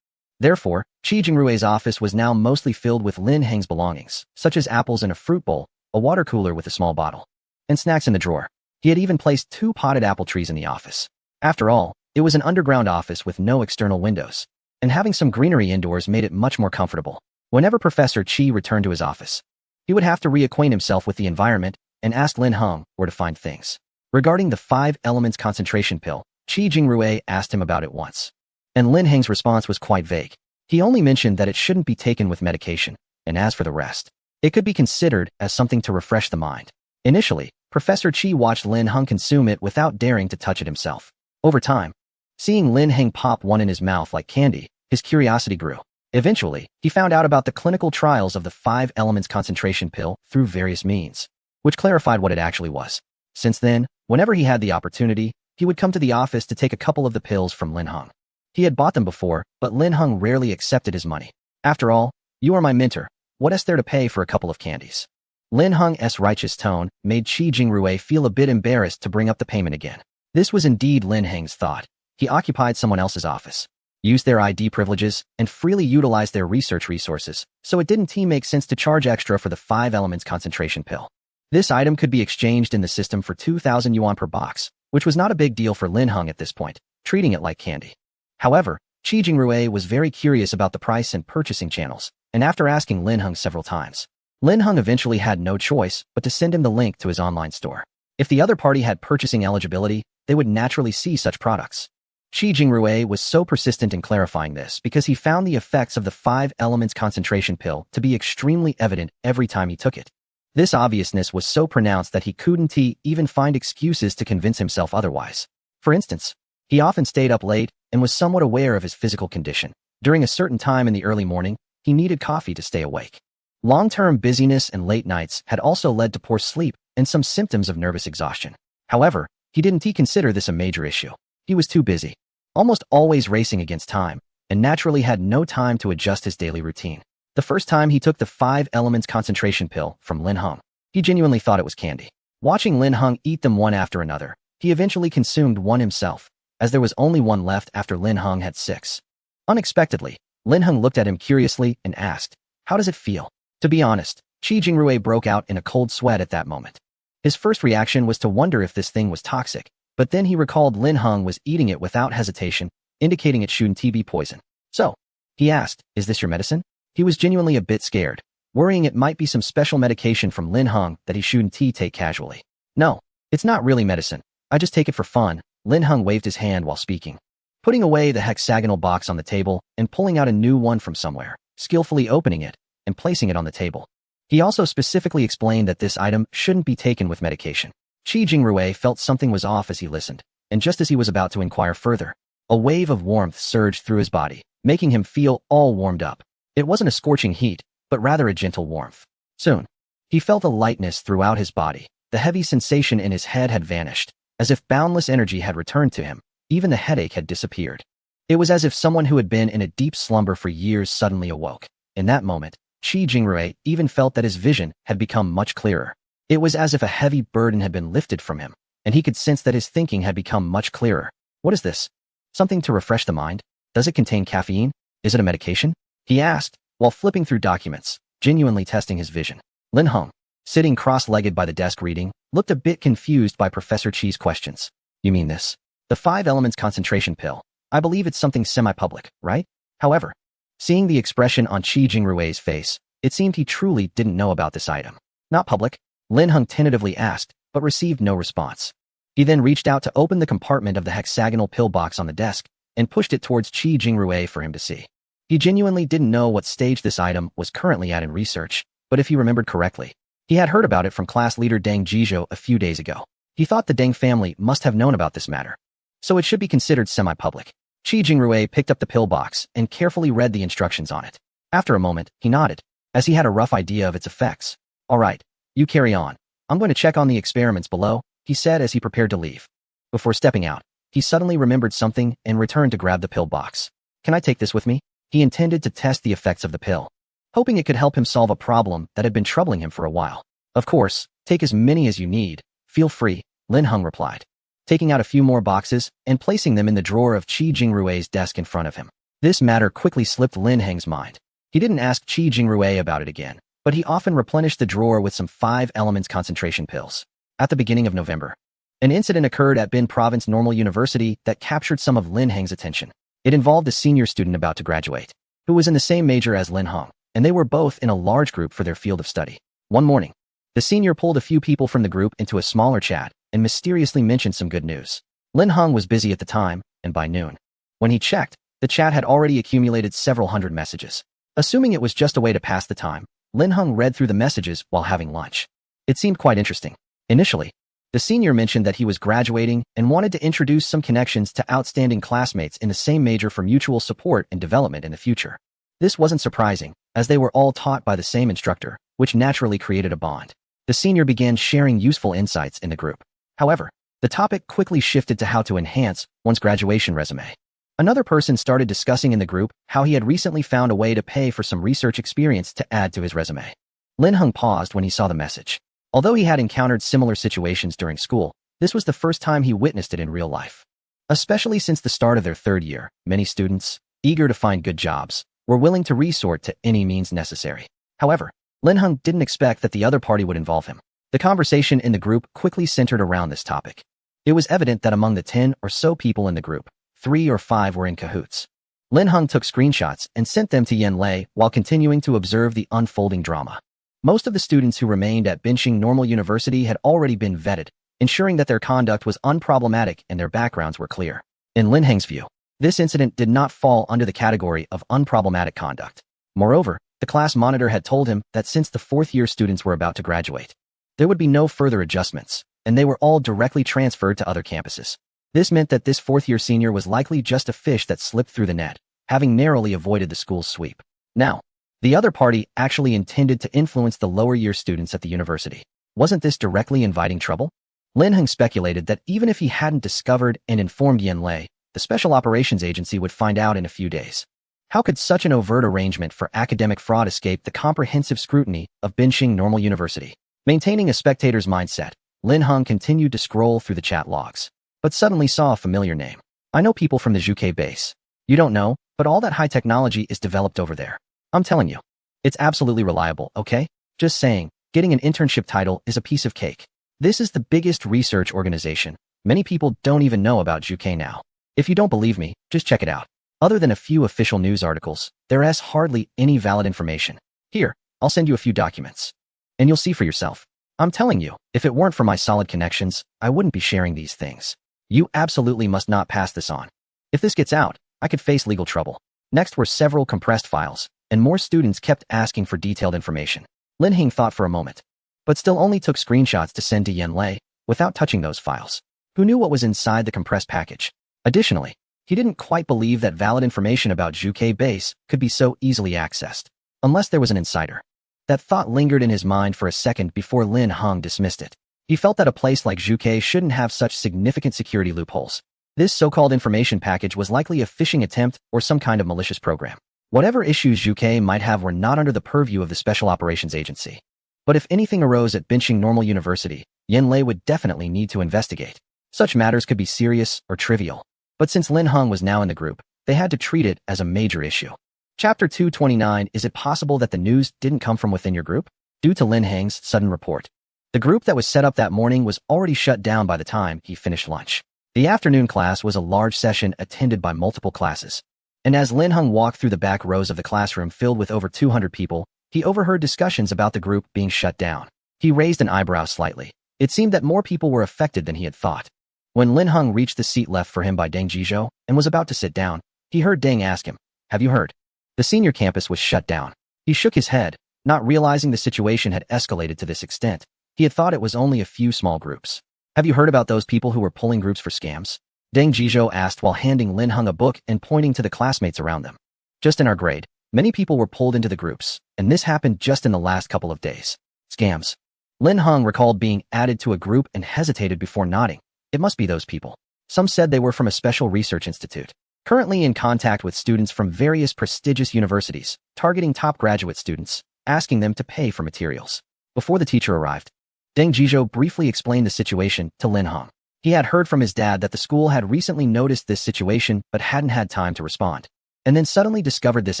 Therefore, Qi Jingrui's office was now mostly filled with Lin Heng's belongings, such as apples in a fruit bowl, a water cooler with a small bottle, and snacks in the drawer. He had even placed 2 potted apple trees in the office. After all, it was an underground office with no external windows, and having some greenery indoors made it much more comfortable. Whenever Professor Qi returned to his office, he would have to reacquaint himself with the environment and ask Lin Heng where to find things. Regarding the 5 elements concentration pill, Qi Jingrui asked him about it once, and Lin Heng's response was quite vague. He only mentioned that it shouldn't be taken with medication, and as for the rest, it could be considered as something to refresh the mind. Initially, Professor Qi watched Lin Heng consume it without daring to touch it himself. Over time, seeing Lin Heng pop one in his mouth like candy, his curiosity grew. Eventually, he found out about the clinical trials of the 5 elements concentration pill through various means, which clarified what it actually was. Since then, whenever he had the opportunity, he would come to the office to take a couple of the pills from Lin Heng. He had bought them before, but Lin Heng rarely accepted his money. After all, you are my mentor. What is there to pay for a couple of candies? Lin Heng's righteous tone made Qi Jingrui feel a bit embarrassed to bring up the payment again. This was indeed Lin Heng's thought. He occupied someone else's office, used their ID privileges, and freely utilized their research resources, so it didn't make sense to charge extra for the 5 elements concentration pill. This item could be exchanged in the system for 2,000 yuan per box, which was not a big deal for Lin Heng at this point, treating it like candy. However, Qi Jingrui was very curious about the price and purchasing channels, and after asking Lin Heng several times, Lin Heng eventually had no choice but to send him the link to his online store. If the other party had purchasing eligibility, they would naturally see such products. Qi Jingrui was so persistent in clarifying this because he found the effects of the 5 elements concentration pill to be extremely evident every time he took it. This obviousness was so pronounced that he couldn't even find excuses to convince himself otherwise. For instance, he often stayed up late and was somewhat aware of his physical condition. During a certain time in the early morning, he needed coffee to stay awake. Long-term busyness and late nights had also led to poor sleep and some symptoms of nervous exhaustion. However, he didn't consider this a major issue. He was too busy, almost always racing against time, and naturally had no time to adjust his daily routine. The first time he took the 5 elements concentration pill from Lin Heng, he genuinely thought it was candy. Watching Lin Heng eat them one after another, he eventually consumed one himself, as there was only one left after Lin Heng had 6. Unexpectedly, Lin Heng looked at him curiously and asked, "How does it feel?" To be honest, Qi Jingrui broke out in a cold sweat at that moment. His first reaction was to wonder if this thing was toxic, but then he recalled Lin Heng was eating it without hesitation, indicating it shouldn't be poison. So, he asked, "Is this your medicine?" He was genuinely a bit scared, worrying it might be some special medication from Lin Heng that he shouldn't take casually. "No, it's not really medicine. I just take it for fun." Lin Heng waved his hand while speaking, putting away the hexagonal box on the table and pulling out a new one from somewhere, skillfully opening it and placing it on the table. He also specifically explained that this item shouldn't be taken with medication. Qi Jingrui felt something was off as he listened, and just as he was about to inquire further, a wave of warmth surged through his body, making him feel all warmed up. It wasn't a scorching heat, but rather a gentle warmth. Soon, he felt a lightness throughout his body. The heavy sensation in his head had vanished, as if boundless energy had returned to him. Even the headache had disappeared. It was as if someone who had been in a deep slumber for years suddenly awoke. In that moment, Qi Jingrui even felt that his vision had become much clearer. It was as if a heavy burden had been lifted from him, and he could sense that his thinking had become much clearer. What is this? Something to refresh the mind? Does it contain caffeine? Is it a medication? He asked, while flipping through documents, genuinely testing his vision. Lin Heng, sitting cross-legged by the desk reading, looked a bit confused by Professor Qi's questions. "You mean this? The 5 elements concentration pill. I believe it's something semi-public, right?" However, seeing the expression on Qi Jingrui's face, it seemed he truly didn't know about this item. "Not public?" Lin Heng tentatively asked, but received no response. He then reached out to open the compartment of the hexagonal pill box on the desk and pushed it towards Qi Jingrui for him to see. He genuinely didn't know what stage this item was currently at in research, but if he remembered correctly, he had heard about it from class leader Deng Jizhou a few days ago. He thought the Deng family must have known about this matter, so it should be considered semi-public. Qi Jingrui picked up the pill box and carefully read the instructions on it. After a moment, he nodded, as he had a rough idea of its effects. "All right, you carry on. I'm going to check on the experiments below," he said as he prepared to leave. Before stepping out, he suddenly remembered something and returned to grab the pill box. "Can I take this with me?" He intended to test the effects of the pill, hoping it could help him solve a problem that had been troubling him for a while. Of course, take as many as you need. Feel free, Lin Heng replied, taking out a few more boxes and placing them in the drawer of Qi Jingrue's desk in front of him. This matter quickly slipped Lin Heng's mind. He didn't ask Qi Jingrue about it again, but he often replenished the drawer with some 5 elements concentration pills. At the beginning of November, an incident occurred at Bin Province Normal University that captured some of Lin Heng's attention. It involved a senior student about to graduate, who was in the same major as Lin Heng, and they were both in a large group for their field of study. One morning, the senior pulled a few people from the group into a smaller chat and mysteriously mentioned some good news. Lin Heng was busy at the time, and by noon, when he checked, the chat had already accumulated several hundred messages. Assuming it was just a way to pass the time, Lin Heng read through the messages while having lunch. It seemed quite interesting. Initially, the senior mentioned that he was graduating and wanted to introduce some connections to outstanding classmates in the same major for mutual support and development in the future. This wasn't surprising, as they were all taught by the same instructor, which naturally created a bond. The senior began sharing useful insights in the group. However, the topic quickly shifted to how to enhance one's graduation resume. Another person started discussing in the group how he had recently found a way to pay for some research experience to add to his resume. Lin Heng paused when he saw the message. Although he had encountered similar situations during school, this was the first time he witnessed it in real life. Especially since the start of their 3rd year, many students, eager to find good jobs, were willing to resort to any means necessary. However, Lin Heng didn't expect that the other party would involve him. The conversation in the group quickly centered around this topic. It was evident that among the 10 or so people in the group, 3 or 5 were in cahoots. Lin Heng took screenshots and sent them to Yan Lei while continuing to observe the unfolding drama. Most of the students who remained at Binqing Normal University had already been vetted, ensuring that their conduct was unproblematic and their backgrounds were clear. In Lin Heng's view, this incident did not fall under the category of unproblematic conduct. Moreover, the class monitor had told him that since the 4th-year students were about to graduate, there would be no further adjustments, and they were all directly transferred to other campuses. This meant that this 4th-year senior was likely just a fish that slipped through the net, having narrowly avoided the school's sweep. Now, the other party actually intended to influence the lower-year students at the university. Wasn't this directly inviting trouble? Lin Heng speculated that even if he hadn't discovered and informed Yan Lei, the Special Operations Agency would find out in a few days. How could such an overt arrangement for academic fraud escape the comprehensive scrutiny of Binqing Normal University? Maintaining a spectator's mindset, Lin Heng continued to scroll through the chat logs, but suddenly saw a familiar name. I know people from the ZK base. You don't know, but all that high technology is developed over there. I'm telling you. It's absolutely reliable, okay? Just saying, getting an internship title is a piece of cake. This is the biggest research organization. Many people don't even know about ZK now. If you don't believe me, just check it out. Other than a few official news articles, there is hardly any valid information. Here, I'll send you a few documents, and you'll see for yourself. I'm telling you, if it weren't for my solid connections, I wouldn't be sharing these things. You absolutely must not pass this on. If this gets out, I could face legal trouble. Next were several compressed files, and more students kept asking for detailed information. Lin Heng thought for a moment, but still only took screenshots to send to Yan Lei without touching those files. Who knew what was inside the compressed package? Additionally, he didn't quite believe that valid information about ZK base could be so easily accessed, unless there was an insider. That thought lingered in his mind for a second before Lin Heng dismissed it. He felt that a place like ZK shouldn't have such significant security loopholes. This so-called information package was likely a phishing attempt or some kind of malicious program. Whatever issues ZK might have were not under the purview of the Special Operations Agency. But if anything arose at Binqing Normal University, Yan Lei would definitely need to investigate. Such matters could be serious or trivial. But since Lin Heng was now in the group, they had to treat it as a major issue. Chapter 229. Is it possible that the news didn't come from within your group? Due to Lin Heng's sudden report, the group that was set up that morning was already shut down by the time he finished lunch. The afternoon class was a large session attended by multiple classes. And as Lin Heng walked through the back rows of the classroom filled with over 200 people, he overheard discussions about the group being shut down. He raised an eyebrow slightly. It seemed that more people were affected than he had thought. When Lin Heng reached the seat left for him by Deng Jizhou and was about to sit down, he heard Deng ask him, "Have you heard? The senior campus was shut down." He shook his head, not realizing the situation had escalated to this extent. He had thought it was only a few small groups. "Have you heard about those people who were pulling groups for scams?" Deng Jizhou asked while handing Lin Heng a book and pointing to the classmates around them. "Just in our grade, many people were pulled into the groups, and this happened just in the last couple of days." Scams. Lin Heng recalled being added to a group and hesitated before nodding. It must be those people. Some said they were from a special research institute. currently in contact with students from various prestigious universities, targeting top graduate students, asking them to pay for materials. Before the teacher arrived, Deng Jizhou briefly explained the situation to Lin Heng. He had heard from his dad that the school had recently noticed this situation but hadn't had time to respond. And then suddenly discovered this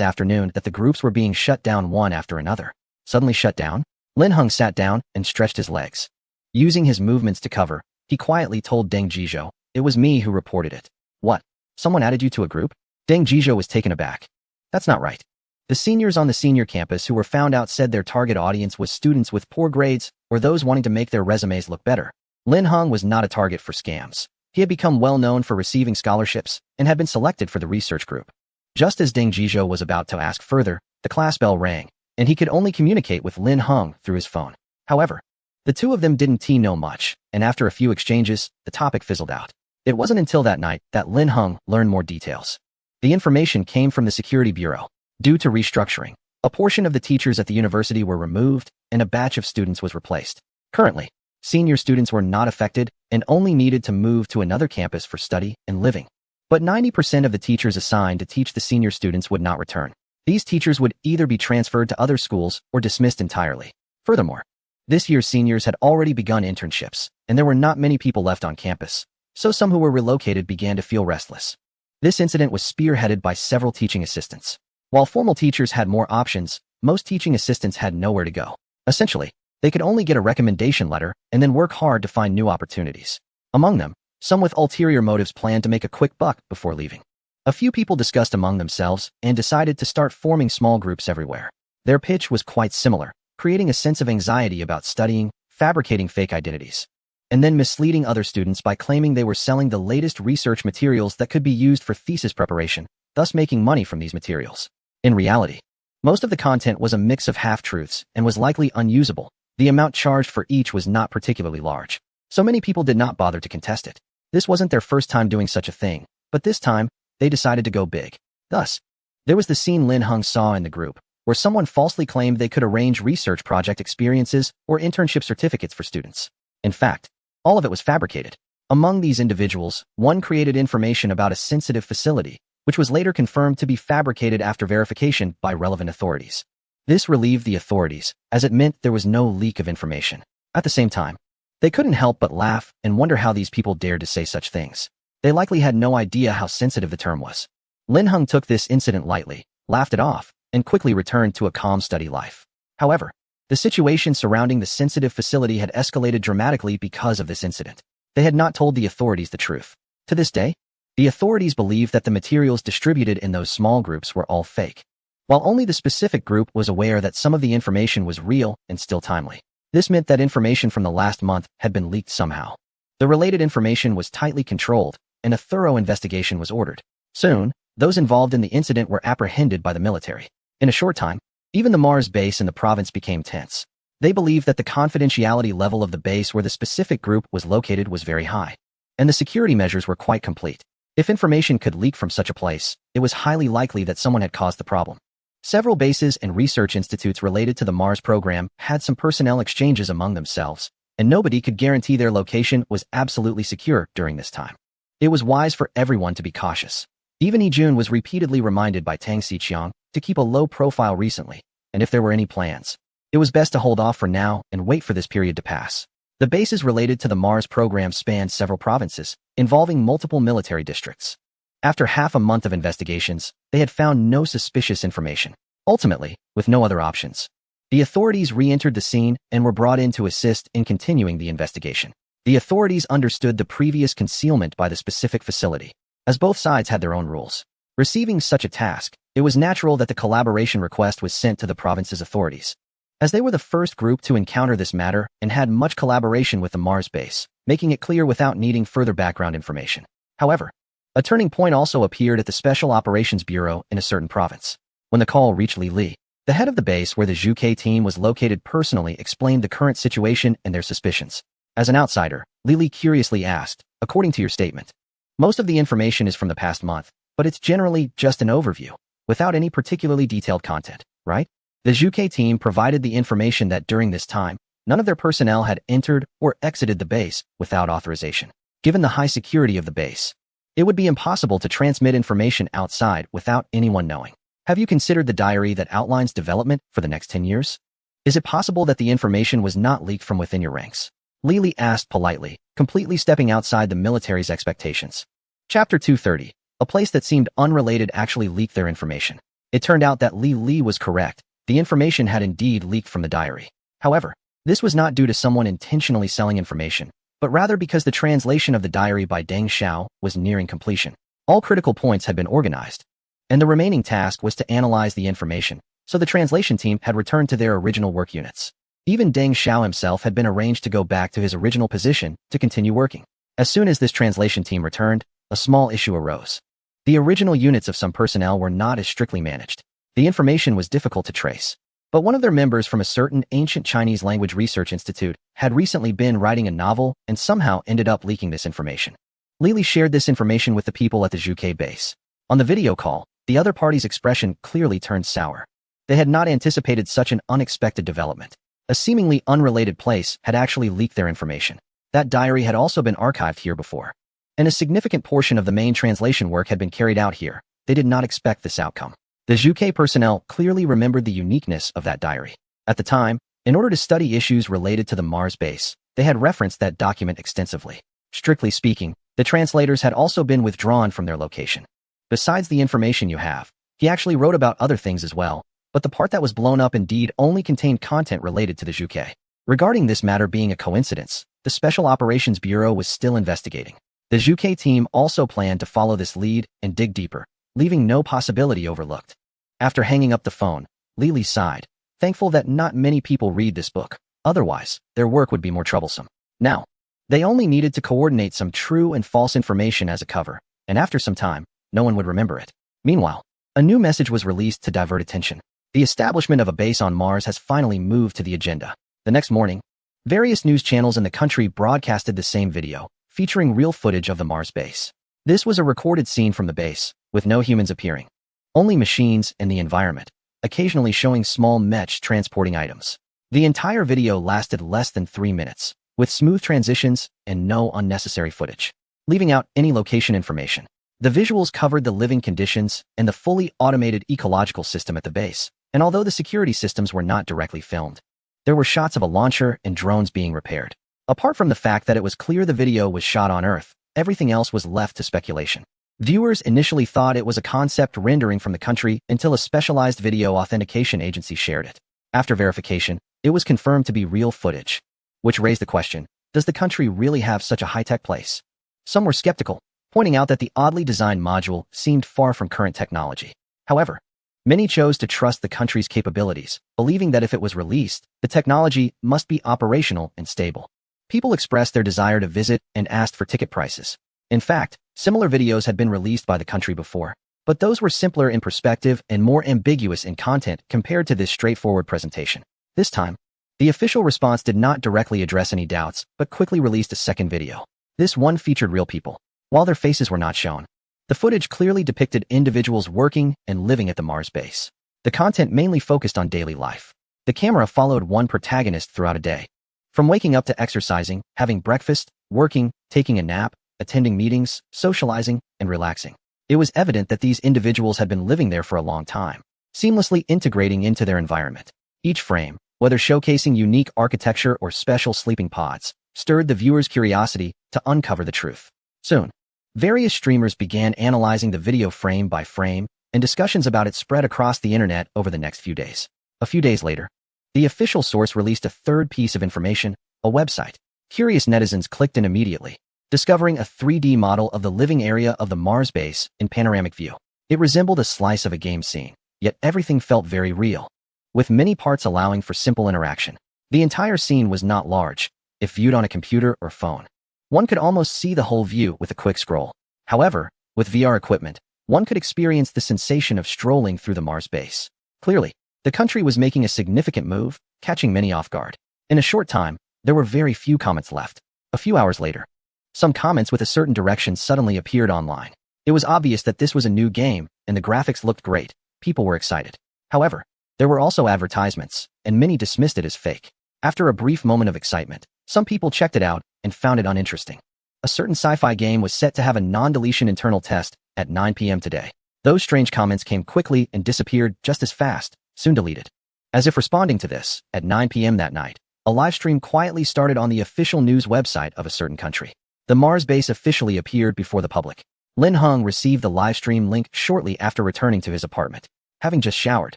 afternoon that the groups were being shut down one after another. Suddenly shut down? Lin Heng sat down and stretched his legs. Using his movements to cover, he quietly told Deng Jizhou, "It was me who reported it." "What? Someone added you to a group?" Deng Jizhou was taken aback. "That's not right. The seniors on the senior campus who were found out said their target audience was students with poor grades or those wanting to make their resumes look better." Lin Heng was not a target for scams. He had become well known for receiving scholarships and had been selected for the research group. Just as Deng Jizhou was about to ask further, the class bell rang, and he could only communicate with Lin Heng through his phone. However, the two of them didn't know much, and after a few exchanges, the topic fizzled out. It wasn't until that night that Lin Heng learned more details. The information came from the Security Bureau. Due to restructuring, a portion of the teachers at the university were removed, and a batch of students was replaced. Currently, senior students were not affected and only needed to move to another campus for study and living. But 90% of the teachers assigned to teach the senior students would not return. These teachers would either be transferred to other schools or dismissed entirely. Furthermore, this year's seniors had already begun internships, and there were not many people left on campus, so some who were relocated began to feel restless. This incident was spearheaded by several teaching assistants. While formal teachers had more options, most teaching assistants had nowhere to go. Essentially, they could only get a recommendation letter and then work hard to find new opportunities. Among them, some with ulterior motives planned to make a quick buck before leaving. A few people discussed among themselves and decided to start forming small groups everywhere. Their pitch was quite similar, creating a sense of anxiety about studying, fabricating fake identities, and then misleading other students by claiming they were selling the latest research materials that could be used for thesis preparation, thus making money from these materials. In reality, most of the content was a mix of half-truths and was likely unusable. The amount charged for each was not particularly large, so many people did not bother to contest it. This wasn't their first time doing such a thing, but this time, they decided to go big. Thus, there was the scene Lin Heng saw in the group, where someone falsely claimed they could arrange research project experiences or internship certificates for students. In fact, all of it was fabricated. Among these individuals, one created information about a sensitive facility, which was later confirmed to be fabricated after verification by relevant authorities. This relieved the authorities, as it meant there was no leak of information. At the same time, they couldn't help but laugh and wonder how these people dared to say such things. They likely had no idea how sensitive the term was. Lin Heng took this incident lightly, laughed it off, and quickly returned to a calm study life. However, the situation surrounding the sensitive facility had escalated dramatically because of this incident. They had not told the authorities the truth. To this day, the authorities believe that the materials distributed in those small groups were all fake, while only the specific group was aware that some of the information was real and still timely. This meant that information from the last month had been leaked somehow. The related information was tightly controlled, and a thorough investigation was ordered. Soon, those involved in the incident were apprehended by the military. In a short time, even the Mars base in the province became tense. They believed that the confidentiality level of the base where the specific group was located was very high, and the security measures were quite complete. If information could leak from such a place, it was highly likely that someone had caused the problem. Several bases and research institutes related to the Mars program had some personnel exchanges among themselves, and nobody could guarantee their location was absolutely secure during this time. It was wise for everyone to be cautious. Even Yi Jun was repeatedly reminded by Tang Xiqiang to keep a low profile recently, and if there were any plans, it was best to hold off for now and wait for this period to pass. The bases related to the Mars program spanned several provinces, involving multiple military districts. After half a month of investigations, they had found no suspicious information. Ultimately, with no other options, the authorities re-entered the scene and were brought in to assist in continuing the investigation. The authorities understood the previous concealment by the specific facility, as both sides had their own rules. Receiving such a task, it was natural that the collaboration request was sent to the province's authorities, as they were the first group to encounter this matter and had much collaboration with the Mars base, making it clear without needing further background information. However, a turning point also appeared at the Special Operations Bureau in a certain province. When the call reached Li, the head of the base where the Zhuke team was located personally explained the current situation and their suspicions. As an outsider, Li curiously asked, "According to your statement, most of the information is from the past month, but it's generally just an overview, without any particularly detailed content, right?" The Zhuke team provided the information that during this time, none of their personnel had entered or exited the base without authorization. Given the high security of the base, It would be impossible to transmit information outside without anyone knowing. Have you considered the diary that outlines development for the next 10 years? Is it possible that the information was not leaked from within your ranks? Lily asked politely, completely stepping outside the military's expectations. Chapter 230. A place that seemed unrelated actually leaked their information. It turned out that Li was correct. The information had indeed leaked from the diary. However, this was not due to someone intentionally selling information, but rather because the translation of the diary by Deng Xiao was nearing completion. All critical points had been organized, and the remaining task was to analyze the information, so the translation team had returned to their original work units. Even Deng Xiao himself had been arranged to go back to his original position to continue working. As soon as this translation team returned, a small issue arose. The original units of some personnel were not as strictly managed. The information was difficult to trace. But one of their members from a certain ancient Chinese language research institute had recently been writing a novel and somehow ended up leaking this information. Lily shared this information with the people at the Zhuke base. On the video call, the other party's expression clearly turned sour. They had not anticipated such an unexpected development. A seemingly unrelated place had actually leaked their information. That diary had also been archived here before, and a significant portion of the main translation work had been carried out here. They did not expect this outcome. The Zhuke personnel clearly remembered the uniqueness of that diary. At the time, in order to study issues related to the Mars base, they had referenced that document extensively. Strictly speaking, the translators had also been withdrawn from their location. Besides the information you have, he actually wrote about other things as well, but the part that was blown up indeed only contained content related to the Zhuke. Regarding this matter being a coincidence, the Special Operations Bureau was still investigating. The Zhuke team also planned to follow this lead and dig deeper, leaving no possibility overlooked. After hanging up the phone, Lily sighed, thankful that not many people read this book. Otherwise, their work would be more troublesome. Now, they only needed to coordinate some true and false information as a cover, and after some time, no one would remember it. Meanwhile, a new message was released to divert attention. The establishment of a base on Mars has finally moved to the agenda. The next morning, various news channels in the country broadcasted the same video, featuring real footage of the Mars base. This was a recorded scene from the base, with no humans appearing. Only machines and the environment, occasionally showing small mechs transporting items. The entire video lasted less than 3 minutes, with smooth transitions and no unnecessary footage, leaving out any location information. The visuals covered the living conditions and the fully automated ecological system at the base, and although the security systems were not directly filmed, there were shots of a launcher and drones being repaired. Apart from the fact that it was clear the video was shot on Earth, everything else was left to speculation. Viewers initially thought it was a concept rendering from the country until a specialized video authentication agency shared it. After verification, it was confirmed to be real footage, which raised the question, does the country really have such a high-tech place? Some were skeptical, pointing out that the oddly designed module seemed far from current technology. However, many chose to trust the country's capabilities, believing that if it was released, the technology must be operational and stable. People expressed their desire to visit and asked for ticket prices. In fact, similar videos had been released by the country before, but those were simpler in perspective and more ambiguous in content compared to this straightforward presentation. This time, the official response did not directly address any doubts, but quickly released a second video. This one featured real people, while their faces were not shown. The footage clearly depicted individuals working and living at the Mars base. The content mainly focused on daily life. The camera followed one protagonist throughout a day. From waking up to exercising, having breakfast, working, taking a nap, attending meetings, socializing, and relaxing. It was evident that these individuals had been living there for a long time, seamlessly integrating into their environment. Each frame, whether showcasing unique architecture or special sleeping pods, stirred the viewer's curiosity to uncover the truth. Soon, various streamers began analyzing the video frame by frame, and discussions about it spread across the internet over the next few days. A few days later, the official source released a third piece of information, a website. Curious netizens clicked in immediately, discovering a 3D model of the living area of the Mars base in panoramic view. It resembled a slice of a game scene, yet everything felt very real, with many parts allowing for simple interaction. The entire scene was not large. If viewed on a computer or phone, one could almost see the whole view with a quick scroll. However, with VR equipment, one could experience the sensation of strolling through the Mars base. Clearly, the country was making a significant move, catching many off guard. In a short time, there were very few comments left. A few hours later, some comments with a certain direction suddenly appeared online. It was obvious that this was a new game, and the graphics looked great. People were excited. However, there were also advertisements, and many dismissed it as fake. After a brief moment of excitement, some people checked it out and found it uninteresting. A certain sci-fi game was set to have a non-deletion internal test at 9 p.m. today. Those strange comments came quickly and disappeared just as fast, soon deleted. As if responding to this, at 9 p.m. that night, a live stream quietly started on the official news website of a certain country. The Mars base officially appeared before the public. Lin Hung received the live stream link shortly after returning to his apartment. Having just showered,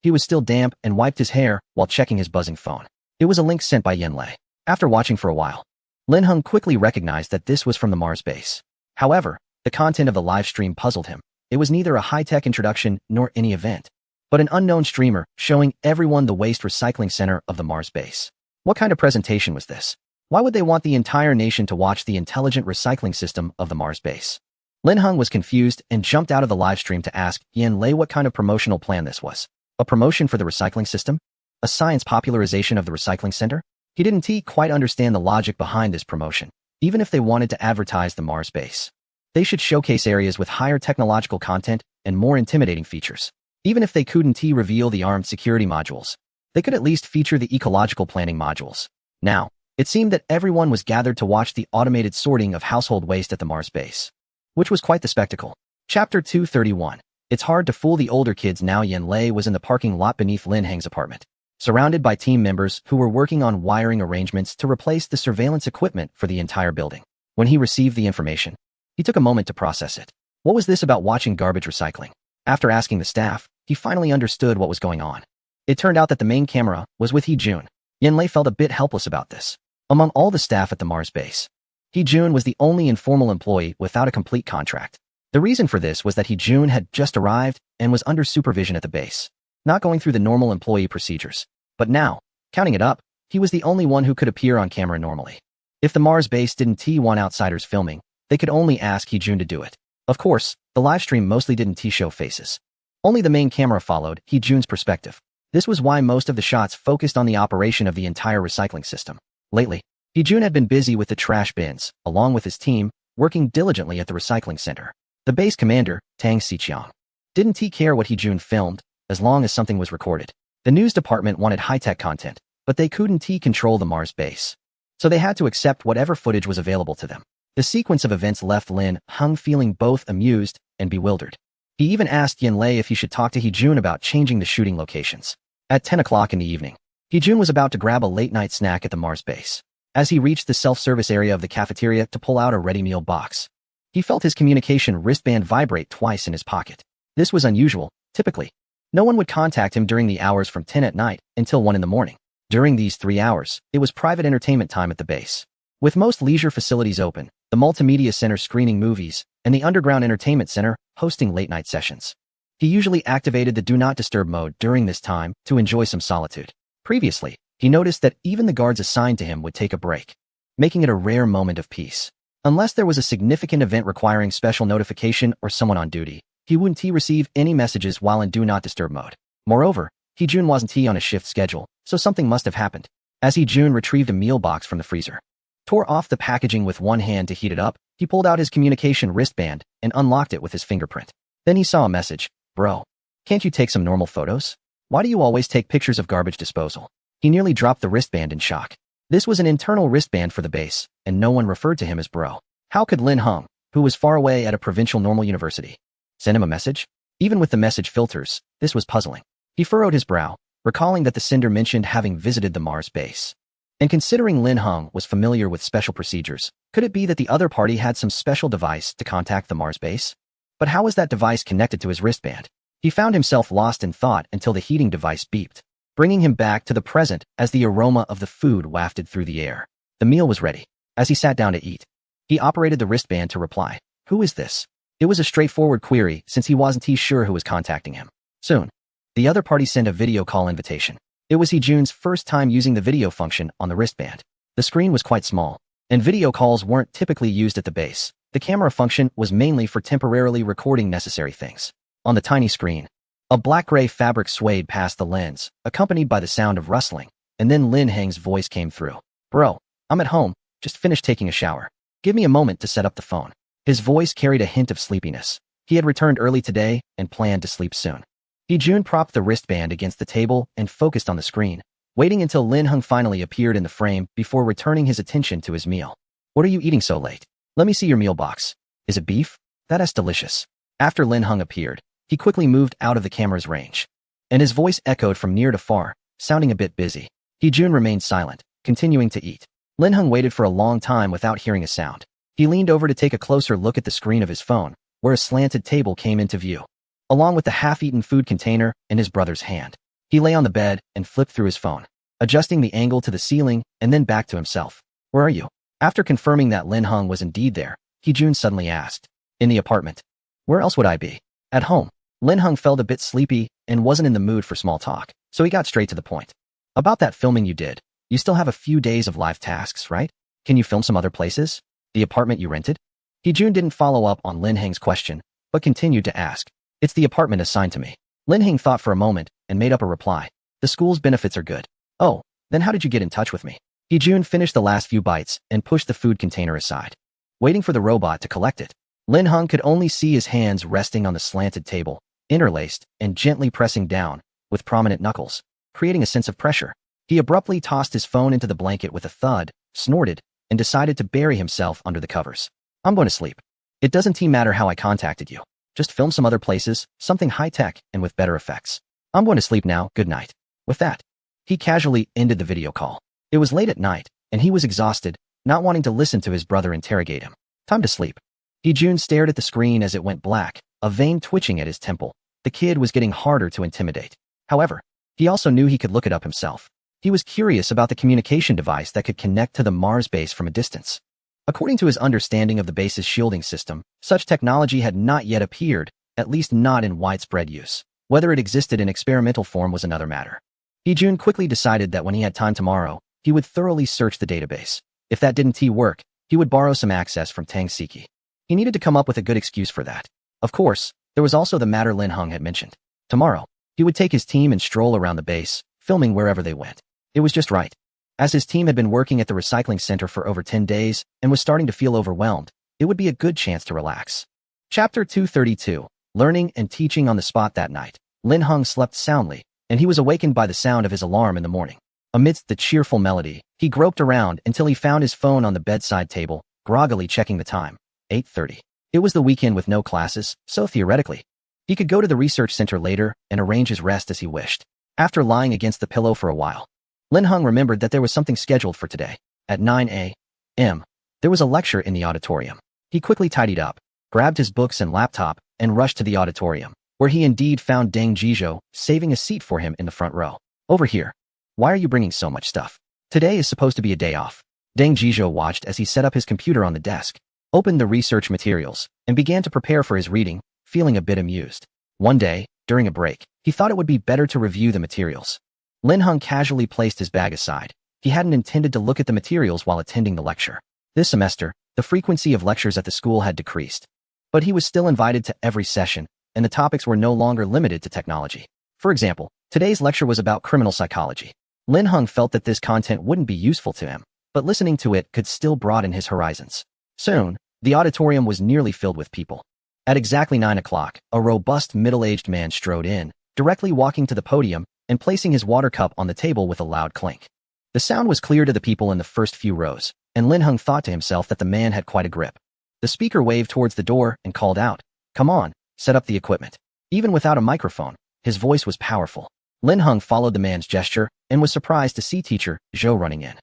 he was still damp and wiped his hair while checking his buzzing phone. It was a link sent by Yanlei. After watching for a while, Lin Hung quickly recognized that this was from the Mars base. However, the content of the live stream puzzled him. It was neither a high-tech introduction nor any event, but an unknown streamer showing everyone the waste recycling center of the Mars base. What kind of presentation was this? Why would they want the entire nation to watch the intelligent recycling system of the Mars base? Lin Hung was confused and jumped out of the live stream to ask Yanlei what kind of promotional plan this was. A promotion for the recycling system? A science popularization of the recycling center? He didn't quite understand the logic behind this promotion. Even if they wanted to advertise the Mars base, they should showcase areas with higher technological content and more intimidating features. Even if they couldn't reveal the armed security modules, they could at least feature the ecological planning modules. Now, it seemed that everyone was gathered to watch the automated sorting of household waste at the Mars base, which was quite the spectacle. Chapter 231. It's hard to fool the older kids now. Yanlei was in the parking lot beneath Lin Hang's apartment, surrounded by team members who were working on wiring arrangements to replace the surveillance equipment for the entire building. When he received the information, he took a moment to process it. What was this about watching garbage recycling? After asking the staff, he finally understood what was going on. It turned out that the main camera was with Hee-jun. Yanlei felt a bit helpless about this. Among all the staff at the Mars base, Hee-jun was the only informal employee without a complete contract. The reason for this was that Hee-jun had just arrived and was under supervision at the base, not going through the normal employee procedures. But now, counting it up, he was the only one who could appear on camera normally. If the Mars base didn't want outsiders filming, they could only ask Hee-jun to do it. Of course, the livestream mostly didn't show faces. Only the main camera followed Hee-jun's perspective. This was why most of the shots focused on the operation of the entire recycling system. Lately, Hee-jun had been busy with the trash bins, along with his team, working diligently at the recycling center. The base commander, Tang Siqiang, didn't care what Hee-jun filmed, as long as something was recorded. The news department wanted high-tech content, but they couldn't control the Mars base, so they had to accept whatever footage was available to them. The sequence of events left Lin Hung feeling both amused and bewildered. He even asked Yanlei if he should talk to Hee-jun about changing the shooting locations. At 10 o'clock in the evening, Hee-jun was about to grab a late-night snack at the Mars base. As he reached the self-service area of the cafeteria to pull out a ready meal box, he felt his communication wristband vibrate twice in his pocket. This was unusual. Typically, no one would contact him during the hours from 10 at night until 1 in the morning. During these 3 hours, it was private entertainment time at the base. With most leisure facilities open, the multimedia center screening movies, and the underground entertainment center hosting late-night sessions. He usually activated the Do Not Disturb mode during this time to enjoy some solitude. Previously, he noticed that even the guards assigned to him would take a break, making it a rare moment of peace. Unless there was a significant event requiring special notification or someone on duty, he wouldn't receive any messages while in Do Not Disturb mode. Moreover, Hee-jun wasn't on a shift schedule, so something must have happened. As Hee-jun retrieved a meal box from the freezer, tore off the packaging with one hand to heat it up, he pulled out his communication wristband and unlocked it with his fingerprint. Then he saw a message. Bro, can't you take some normal photos? Why do you always take pictures of garbage disposal? He nearly dropped the wristband in shock. This was an internal wristband for the base, and no one referred to him as bro. How could Lin Hung, who was far away at a provincial normal university, send him a message? Even with the message filters, this was puzzling. He furrowed his brow, recalling that the sender mentioned having visited the Mars base. And considering Lin Hung was familiar with special procedures, could it be that the other party had some special device to contact the Mars base? But how was that device connected to his wristband? He found himself lost in thought until the heating device beeped, bringing him back to the present as the aroma of the food wafted through the air. The meal was ready. As he sat down to eat, he operated the wristband to reply. Who is this? It was a straightforward query since he wasn't sure who was contacting him. Soon, the other party sent a video call invitation. It was Hee-jun's first time using the video function on the wristband. The screen was quite small, and video calls weren't typically used at the base. The camera function was mainly for temporarily recording necessary things. On the tiny screen, a black-gray fabric swayed past the lens, accompanied by the sound of rustling, and then Lin Hang's voice came through. Bro, I'm at home, just finished taking a shower. Give me a moment to set up the phone. His voice carried a hint of sleepiness. He had returned early today and planned to sleep soon. Hee-jun propped the wristband against the table and focused on the screen, waiting until Lin Hung finally appeared in the frame before returning his attention to his meal. What are you eating so late? Let me see your meal box. Is it beef? That's delicious. After Lin Heng appeared, he quickly moved out of the camera's range, and his voice echoed from near to far, sounding a bit busy. Hee-jun remained silent, continuing to eat. Lin Heng waited for a long time without hearing a sound. He leaned over to take a closer look at the screen of his phone, where a slanted table came into view, along with the half-eaten food container in his brother's hand. He lay on the bed and flipped through his phone, adjusting the angle to the ceiling and then back to himself. Where are you? After confirming that Lin Heng was indeed there, Hee-jun suddenly asked. In the apartment. Where else would I be? At home. Lin Heng felt a bit sleepy and wasn't in the mood for small talk, so he got straight to the point. About that filming you did, you still have a few days of live tasks, right? Can you film some other places? The apartment you rented? Hee-jun didn't follow up on Lin Heng's question, but continued to ask. It's the apartment assigned to me. Lin Heng thought for a moment and made up a reply. The school's benefits are good. Oh, then how did you get in touch with me? Hee-jun finished the last few bites and pushed the food container aside, waiting for the robot to collect it. Lin Heng could only see his hands resting on the slanted table, interlaced and gently pressing down with prominent knuckles, creating a sense of pressure. He abruptly tossed his phone into the blanket with a thud, snorted, and decided to bury himself under the covers. I'm going to sleep. It doesn't matter how I contacted you. Just film some other places, something high-tech and with better effects. I'm going to sleep now, good night. With that, he casually ended the video call. It was late at night, and he was exhausted, not wanting to listen to his brother interrogate him. Time to sleep. Hee-jun stared at the screen as it went black, a vein twitching at his temple. The kid was getting harder to intimidate. However, he also knew he could look it up himself. He was curious about the communication device that could connect to the Mars base from a distance. According to his understanding of the base's shielding system, such technology had not yet appeared, at least not in widespread use. Whether it existed in experimental form was another matter. Hee-jun quickly decided that when he had time tomorrow, he would thoroughly search the database. If that didn't work, he would borrow some access from Tang Siki. He needed to come up with a good excuse for that. Of course, there was also the matter Lin Heng had mentioned. Tomorrow, he would take his team and stroll around the base, filming wherever they went. It was just right. As his team had been working at the recycling center for over 10 days and was starting to feel overwhelmed, it would be a good chance to relax. Chapter 232, Learning and Teaching on the Spot. That night, Lin Heng slept soundly, and he was awakened by the sound of his alarm in the morning. Amidst the cheerful melody, he groped around until he found his phone on the bedside table, groggily checking the time. 8:30. It was the weekend with no classes, so theoretically, he could go to the research center later and arrange his rest as he wished. After lying against the pillow for a while, Lin Heng remembered that there was something scheduled for today. At 9 a.m., there was a lecture in the auditorium. He quickly tidied up, grabbed his books and laptop, and rushed to the auditorium, where he indeed found Deng Jizhou saving a seat for him in the front row. Over here. Why are you bringing so much stuff? Today is supposed to be a day off. Deng Jizhou watched as he set up his computer on the desk, opened the research materials, and began to prepare for his reading, feeling a bit amused. One day, during a break, he thought it would be better to review the materials. Lin Heng casually placed his bag aside. He hadn't intended to look at the materials while attending the lecture. This semester, the frequency of lectures at the school had decreased, but he was still invited to every session, and the topics were no longer limited to technology. For example, today's lecture was about criminal psychology. Lin Heng felt that this content wouldn't be useful to him, but listening to it could still broaden his horizons. Soon, the auditorium was nearly filled with people. At exactly 9 o'clock, a robust middle-aged man strode in, directly walking to the podium and placing his water cup on the table with a loud clink. The sound was clear to the people in the first few rows, and Lin Heng thought to himself that the man had quite a grip. The speaker waved towards the door and called out, "Come on, set up the equipment." Even without a microphone, his voice was powerful. Lin Heng followed the man's gesture and was surprised to see teacher Zhou running in.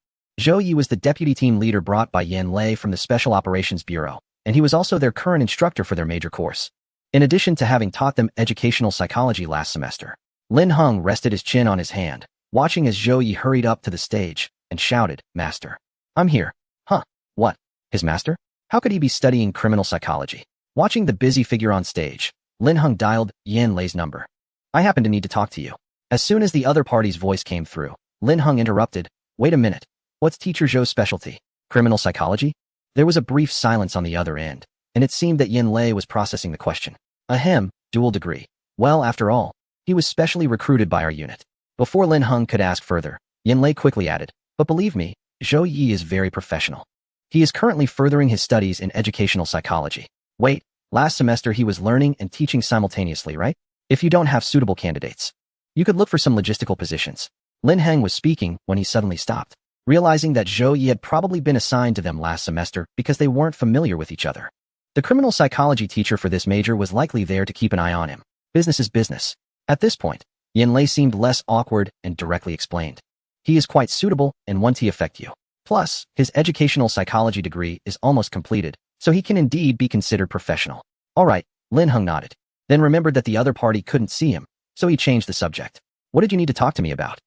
Zhou Yi was the deputy team leader brought by Yan Lei from the Special Operations Bureau, and he was also their current instructor for their major course. In addition to having taught them educational psychology last semester, Lin Heng rested his chin on his hand, watching as Zhou Yi hurried up to the stage and shouted, "Master, I'm here." Huh? What? His master? How could he be studying criminal psychology? Watching the busy figure on stage, Lin Heng dialed Yan Lei's number. "I happen to need to talk to you." As soon as the other party's voice came through, Lin Heng interrupted, "Wait a minute. What's Teacher Zhou's specialty? Criminal psychology?" There was a brief silence on the other end, and it seemed that Yan Lei was processing the question. Ahem, dual degree. Well, after all, he was specially recruited by our unit. Before Lin Heng could ask further, Yan Lei quickly added, "But believe me, Zhou Yi is very professional. He is currently furthering his studies in educational psychology. Wait, last semester he was learning and teaching simultaneously, right? If you don't have suitable candidates, you could look for some logistical positions." Lin Heng was speaking when he suddenly stopped. realizing that Zhou Yi had probably been assigned to them last semester because they weren't familiar with each other. The criminal psychology teacher for this major was likely there to keep an eye on him. Business is business. At this point, Yanlei seemed less awkward and directly explained. He is quite suitable and want to affect you. Plus, his educational psychology degree is almost completed, so he can indeed be considered professional. All right, Lin Heng nodded, then remembered that the other party couldn't see him, so he changed the subject. What did you need to talk to me about?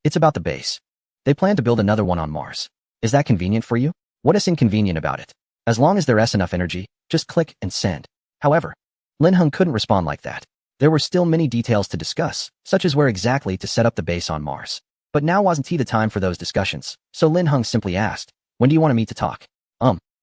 It's about the base. They plan to build another one on Mars. Is that convenient for you? What is inconvenient about it? As long as there's enough energy, just click and send. However, Lin Heng couldn't respond like that. There were still many details to discuss, such as where exactly to set up the base on Mars. But now wasn't the time for those discussions, so Lin Heng simply asked, when do you want to meet to talk?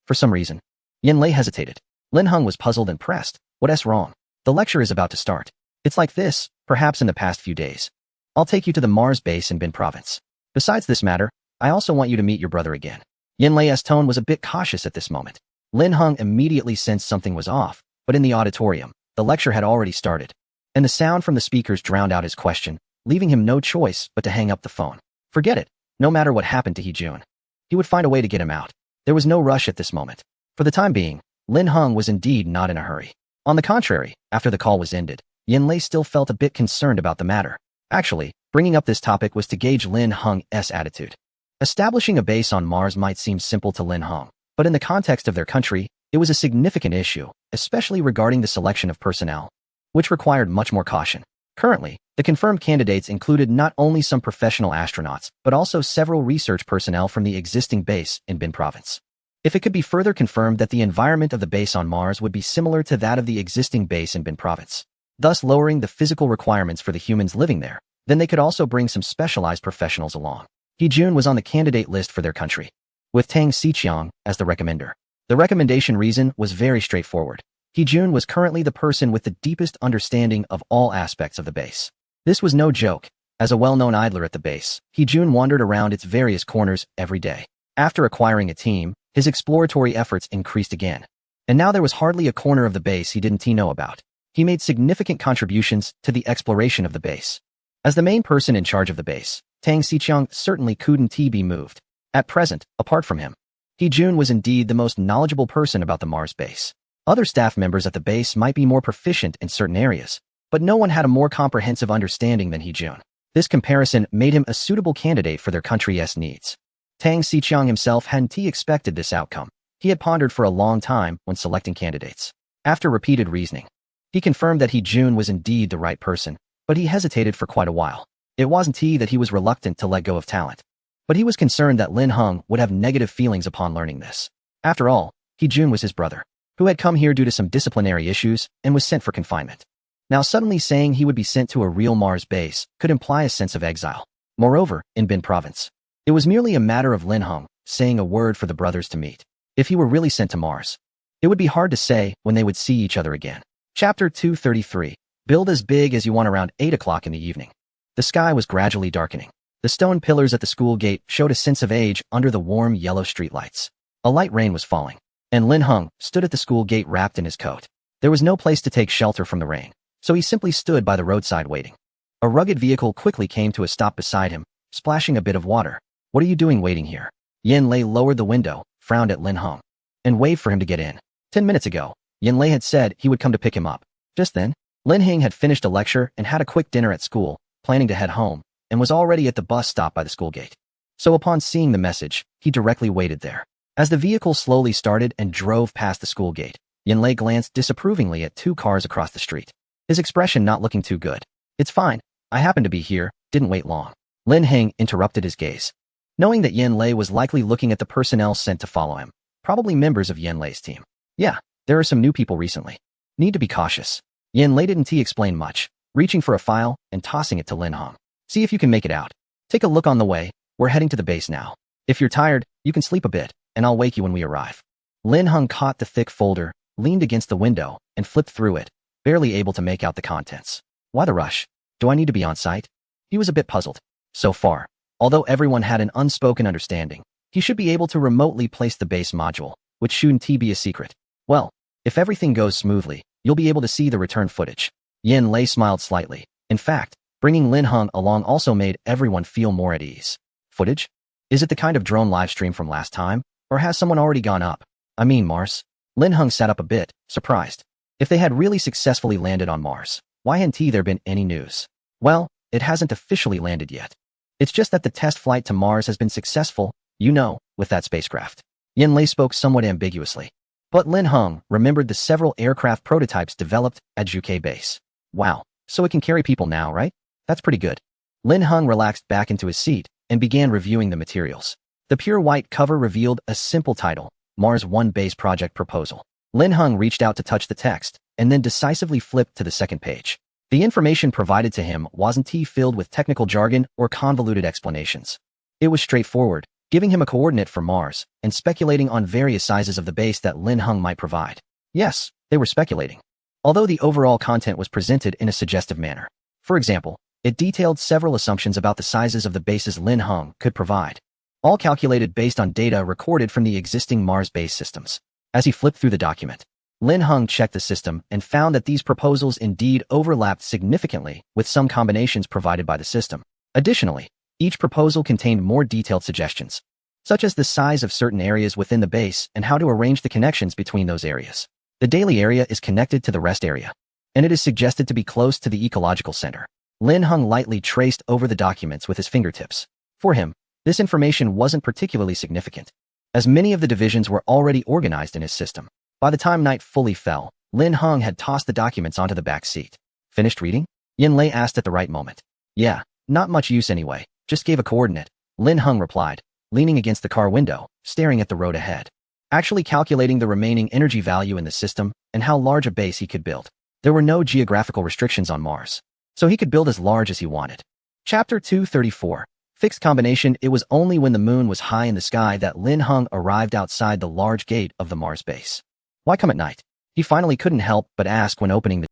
For some reason. Yanlei hesitated. Lin Heng was puzzled and pressed. What's wrong? The lecture is about to start. It's like this, perhaps in the past few days. I'll take you to the Mars base in Bin Province. Besides this matter, I also want you to meet your brother again. Yanlei's tone was a bit cautious at this moment. Lin Heng immediately sensed something was off, but in the auditorium, the lecture had already started, and the sound from the speakers drowned out his question, leaving him no choice but to hang up the phone. Forget it. No matter what happened to Hee-jun, he would find a way to get him out. There was no rush at this moment. For the time being, Lin Heng was indeed not in a hurry. On the contrary, after the call was ended, Yanlei still felt a bit concerned about the matter. Actually, bringing up this topic was to gauge Lin Heng's attitude. Establishing a base on Mars might seem simple to Lin Heng, but in the context of their country, it was a significant issue, especially regarding the selection of personnel, which required much more caution. Currently, the confirmed candidates included not only some professional astronauts, but also several research personnel from the existing base in Bin Province. If it could be further confirmed that the environment of the base on Mars would be similar to that of the existing base in Bin Province, thus lowering the physical requirements for the humans living there, then they could also bring some specialized professionals along. Hee-jun was on the candidate list for their country, with Tang Xiqiang as the recommender. The recommendation reason was very straightforward. Hee-jun was currently the person with the deepest understanding of all aspects of the base. This was no joke. As a well-known idler at the base, Hee-jun wandered around its various corners every day. After acquiring a team, his exploratory efforts increased again. And now there was hardly a corner of the base he didn't know about. He made significant contributions to the exploration of the base. As the main person in charge of the base, Tang Xiqiang certainly couldn't be moved. At present, apart from him, Hee-jun was indeed the most knowledgeable person about the Mars base. Other staff members at the base might be more proficient in certain areas, but no one had a more comprehensive understanding than Hee-jun. This comparison made him a suitable candidate for their country's needs. Tang Xiqiang himself hadn't expected this outcome. He had pondered for a long time when selecting candidates. After repeated reasoning, he confirmed that Hee-jun was indeed the right person, but he hesitated for quite a while. It wasn't that he was reluctant to let go of talent, but he was concerned that Lin Heng would have negative feelings upon learning this. After all, Hee-jun was his brother, who had come here due to some disciplinary issues and was sent for confinement. Now suddenly saying he would be sent to a real Mars base could imply a sense of exile. Moreover, in Bin Province, it was merely a matter of Lin Heng saying a word for the brothers to meet. If he were really sent to Mars, it would be hard to say when they would see each other again. Chapter 233. Build as big as you want. Around 8 o'clock in the evening, the sky was gradually darkening. The stone pillars at the school gate showed a sense of age under the warm yellow streetlights. A light rain was falling, and Lin Heng stood at the school gate wrapped in his coat. There was no place to take shelter from the rain, so he simply stood by the roadside waiting. A rugged vehicle quickly came to a stop beside him, splashing a bit of water. What are you doing waiting here? Yanlei lowered the window, frowned at Lin Heng, and waved for him to get in. 10 minutes ago, Yanlei had said he would come to pick him up. Just then, Lin Heng had finished a lecture and had a quick dinner at school, planning to head home, and was already at the bus stop by the school gate. So upon seeing the message, he directly waited there. As the vehicle slowly started and drove past the school gate, Yanlei glanced disapprovingly at 2 cars across the street, his expression not looking too good. It's fine. I happened to be here, didn't wait long. Lin Heng interrupted his gaze, knowing that Yanlei was likely looking at the personnel sent to follow him, probably members of Yanlei's team. Yeah, there are some new people recently. Need to be cautious. Yanlei didn't explain much, reaching for a file and tossing it to Lin Heng. See if you can make it out. Take a look on the way. We're heading to the base now. If you're tired, you can sleep a bit, and I'll wake you when we arrive. Lin Heng caught the thick folder, leaned against the window, and flipped through it, barely able to make out the contents. Why the rush? Do I need to be on site? He was a bit puzzled. So far, although everyone had an unspoken understanding, he should be able to remotely place the base module, which shouldn't be a secret. Well, if everything goes smoothly, you'll be able to see the return footage. Yanlei smiled slightly. In fact, bringing Lin Heng along also made everyone feel more at ease. Footage? Is it the kind of drone livestream from last time? Or has someone already gone up? I mean Mars? Lin Heng sat up a bit, surprised. If they had really successfully landed on Mars, why hadn't there been any news? Well, it hasn't officially landed yet. It's just that the test flight to Mars has been successful, with that spacecraft. Yin Lei spoke somewhat ambiguously. But Lin Heng remembered the several aircraft prototypes developed at Zhuke Base. Wow, so it can carry people now, right? That's pretty good. Lin Heng relaxed back into his seat and began reviewing the materials. The pure white cover revealed a simple title, Mars 1 Base Project Proposal. Lin Heng reached out to touch the text and then decisively flipped to the second page. The information provided to him wasn't filled with technical jargon or convoluted explanations. It was straightforward, giving him a coordinate for Mars and speculating on various sizes of the base that Lin Heng might provide. Yes, they were speculating. Although the overall content was presented in a suggestive manner. For example, it detailed several assumptions about the sizes of the bases Lin Heng could provide, all calculated based on data recorded from the existing Mars base systems. As he flipped through the document, Lin Heng checked the system and found that these proposals indeed overlapped significantly with some combinations provided by the system. Additionally, each proposal contained more detailed suggestions, such as the size of certain areas within the base and how to arrange the connections between those areas. The daily area is connected to the rest area, and it is suggested to be close to the ecological center. Lin Heng lightly traced over the documents with his fingertips. For him, this information wasn't particularly significant, as many of the divisions were already organized in his system. By the time night fully fell, Lin Heng had tossed the documents onto the back seat. Finished reading? Yin Lei asked at the right moment. Yeah, not much use anyway, just gave a coordinate, Lin Heng replied, leaning against the car window, staring at the road ahead. Actually calculating the remaining energy value in the system and how large a base he could build. There were no geographical restrictions on Mars, so he could build as large as he wanted. Chapter 234. Fixed combination. It was only when the moon was high in the sky that Lin Heng arrived outside the large gate of the Mars base. Why come at night? He finally couldn't help but ask when opening the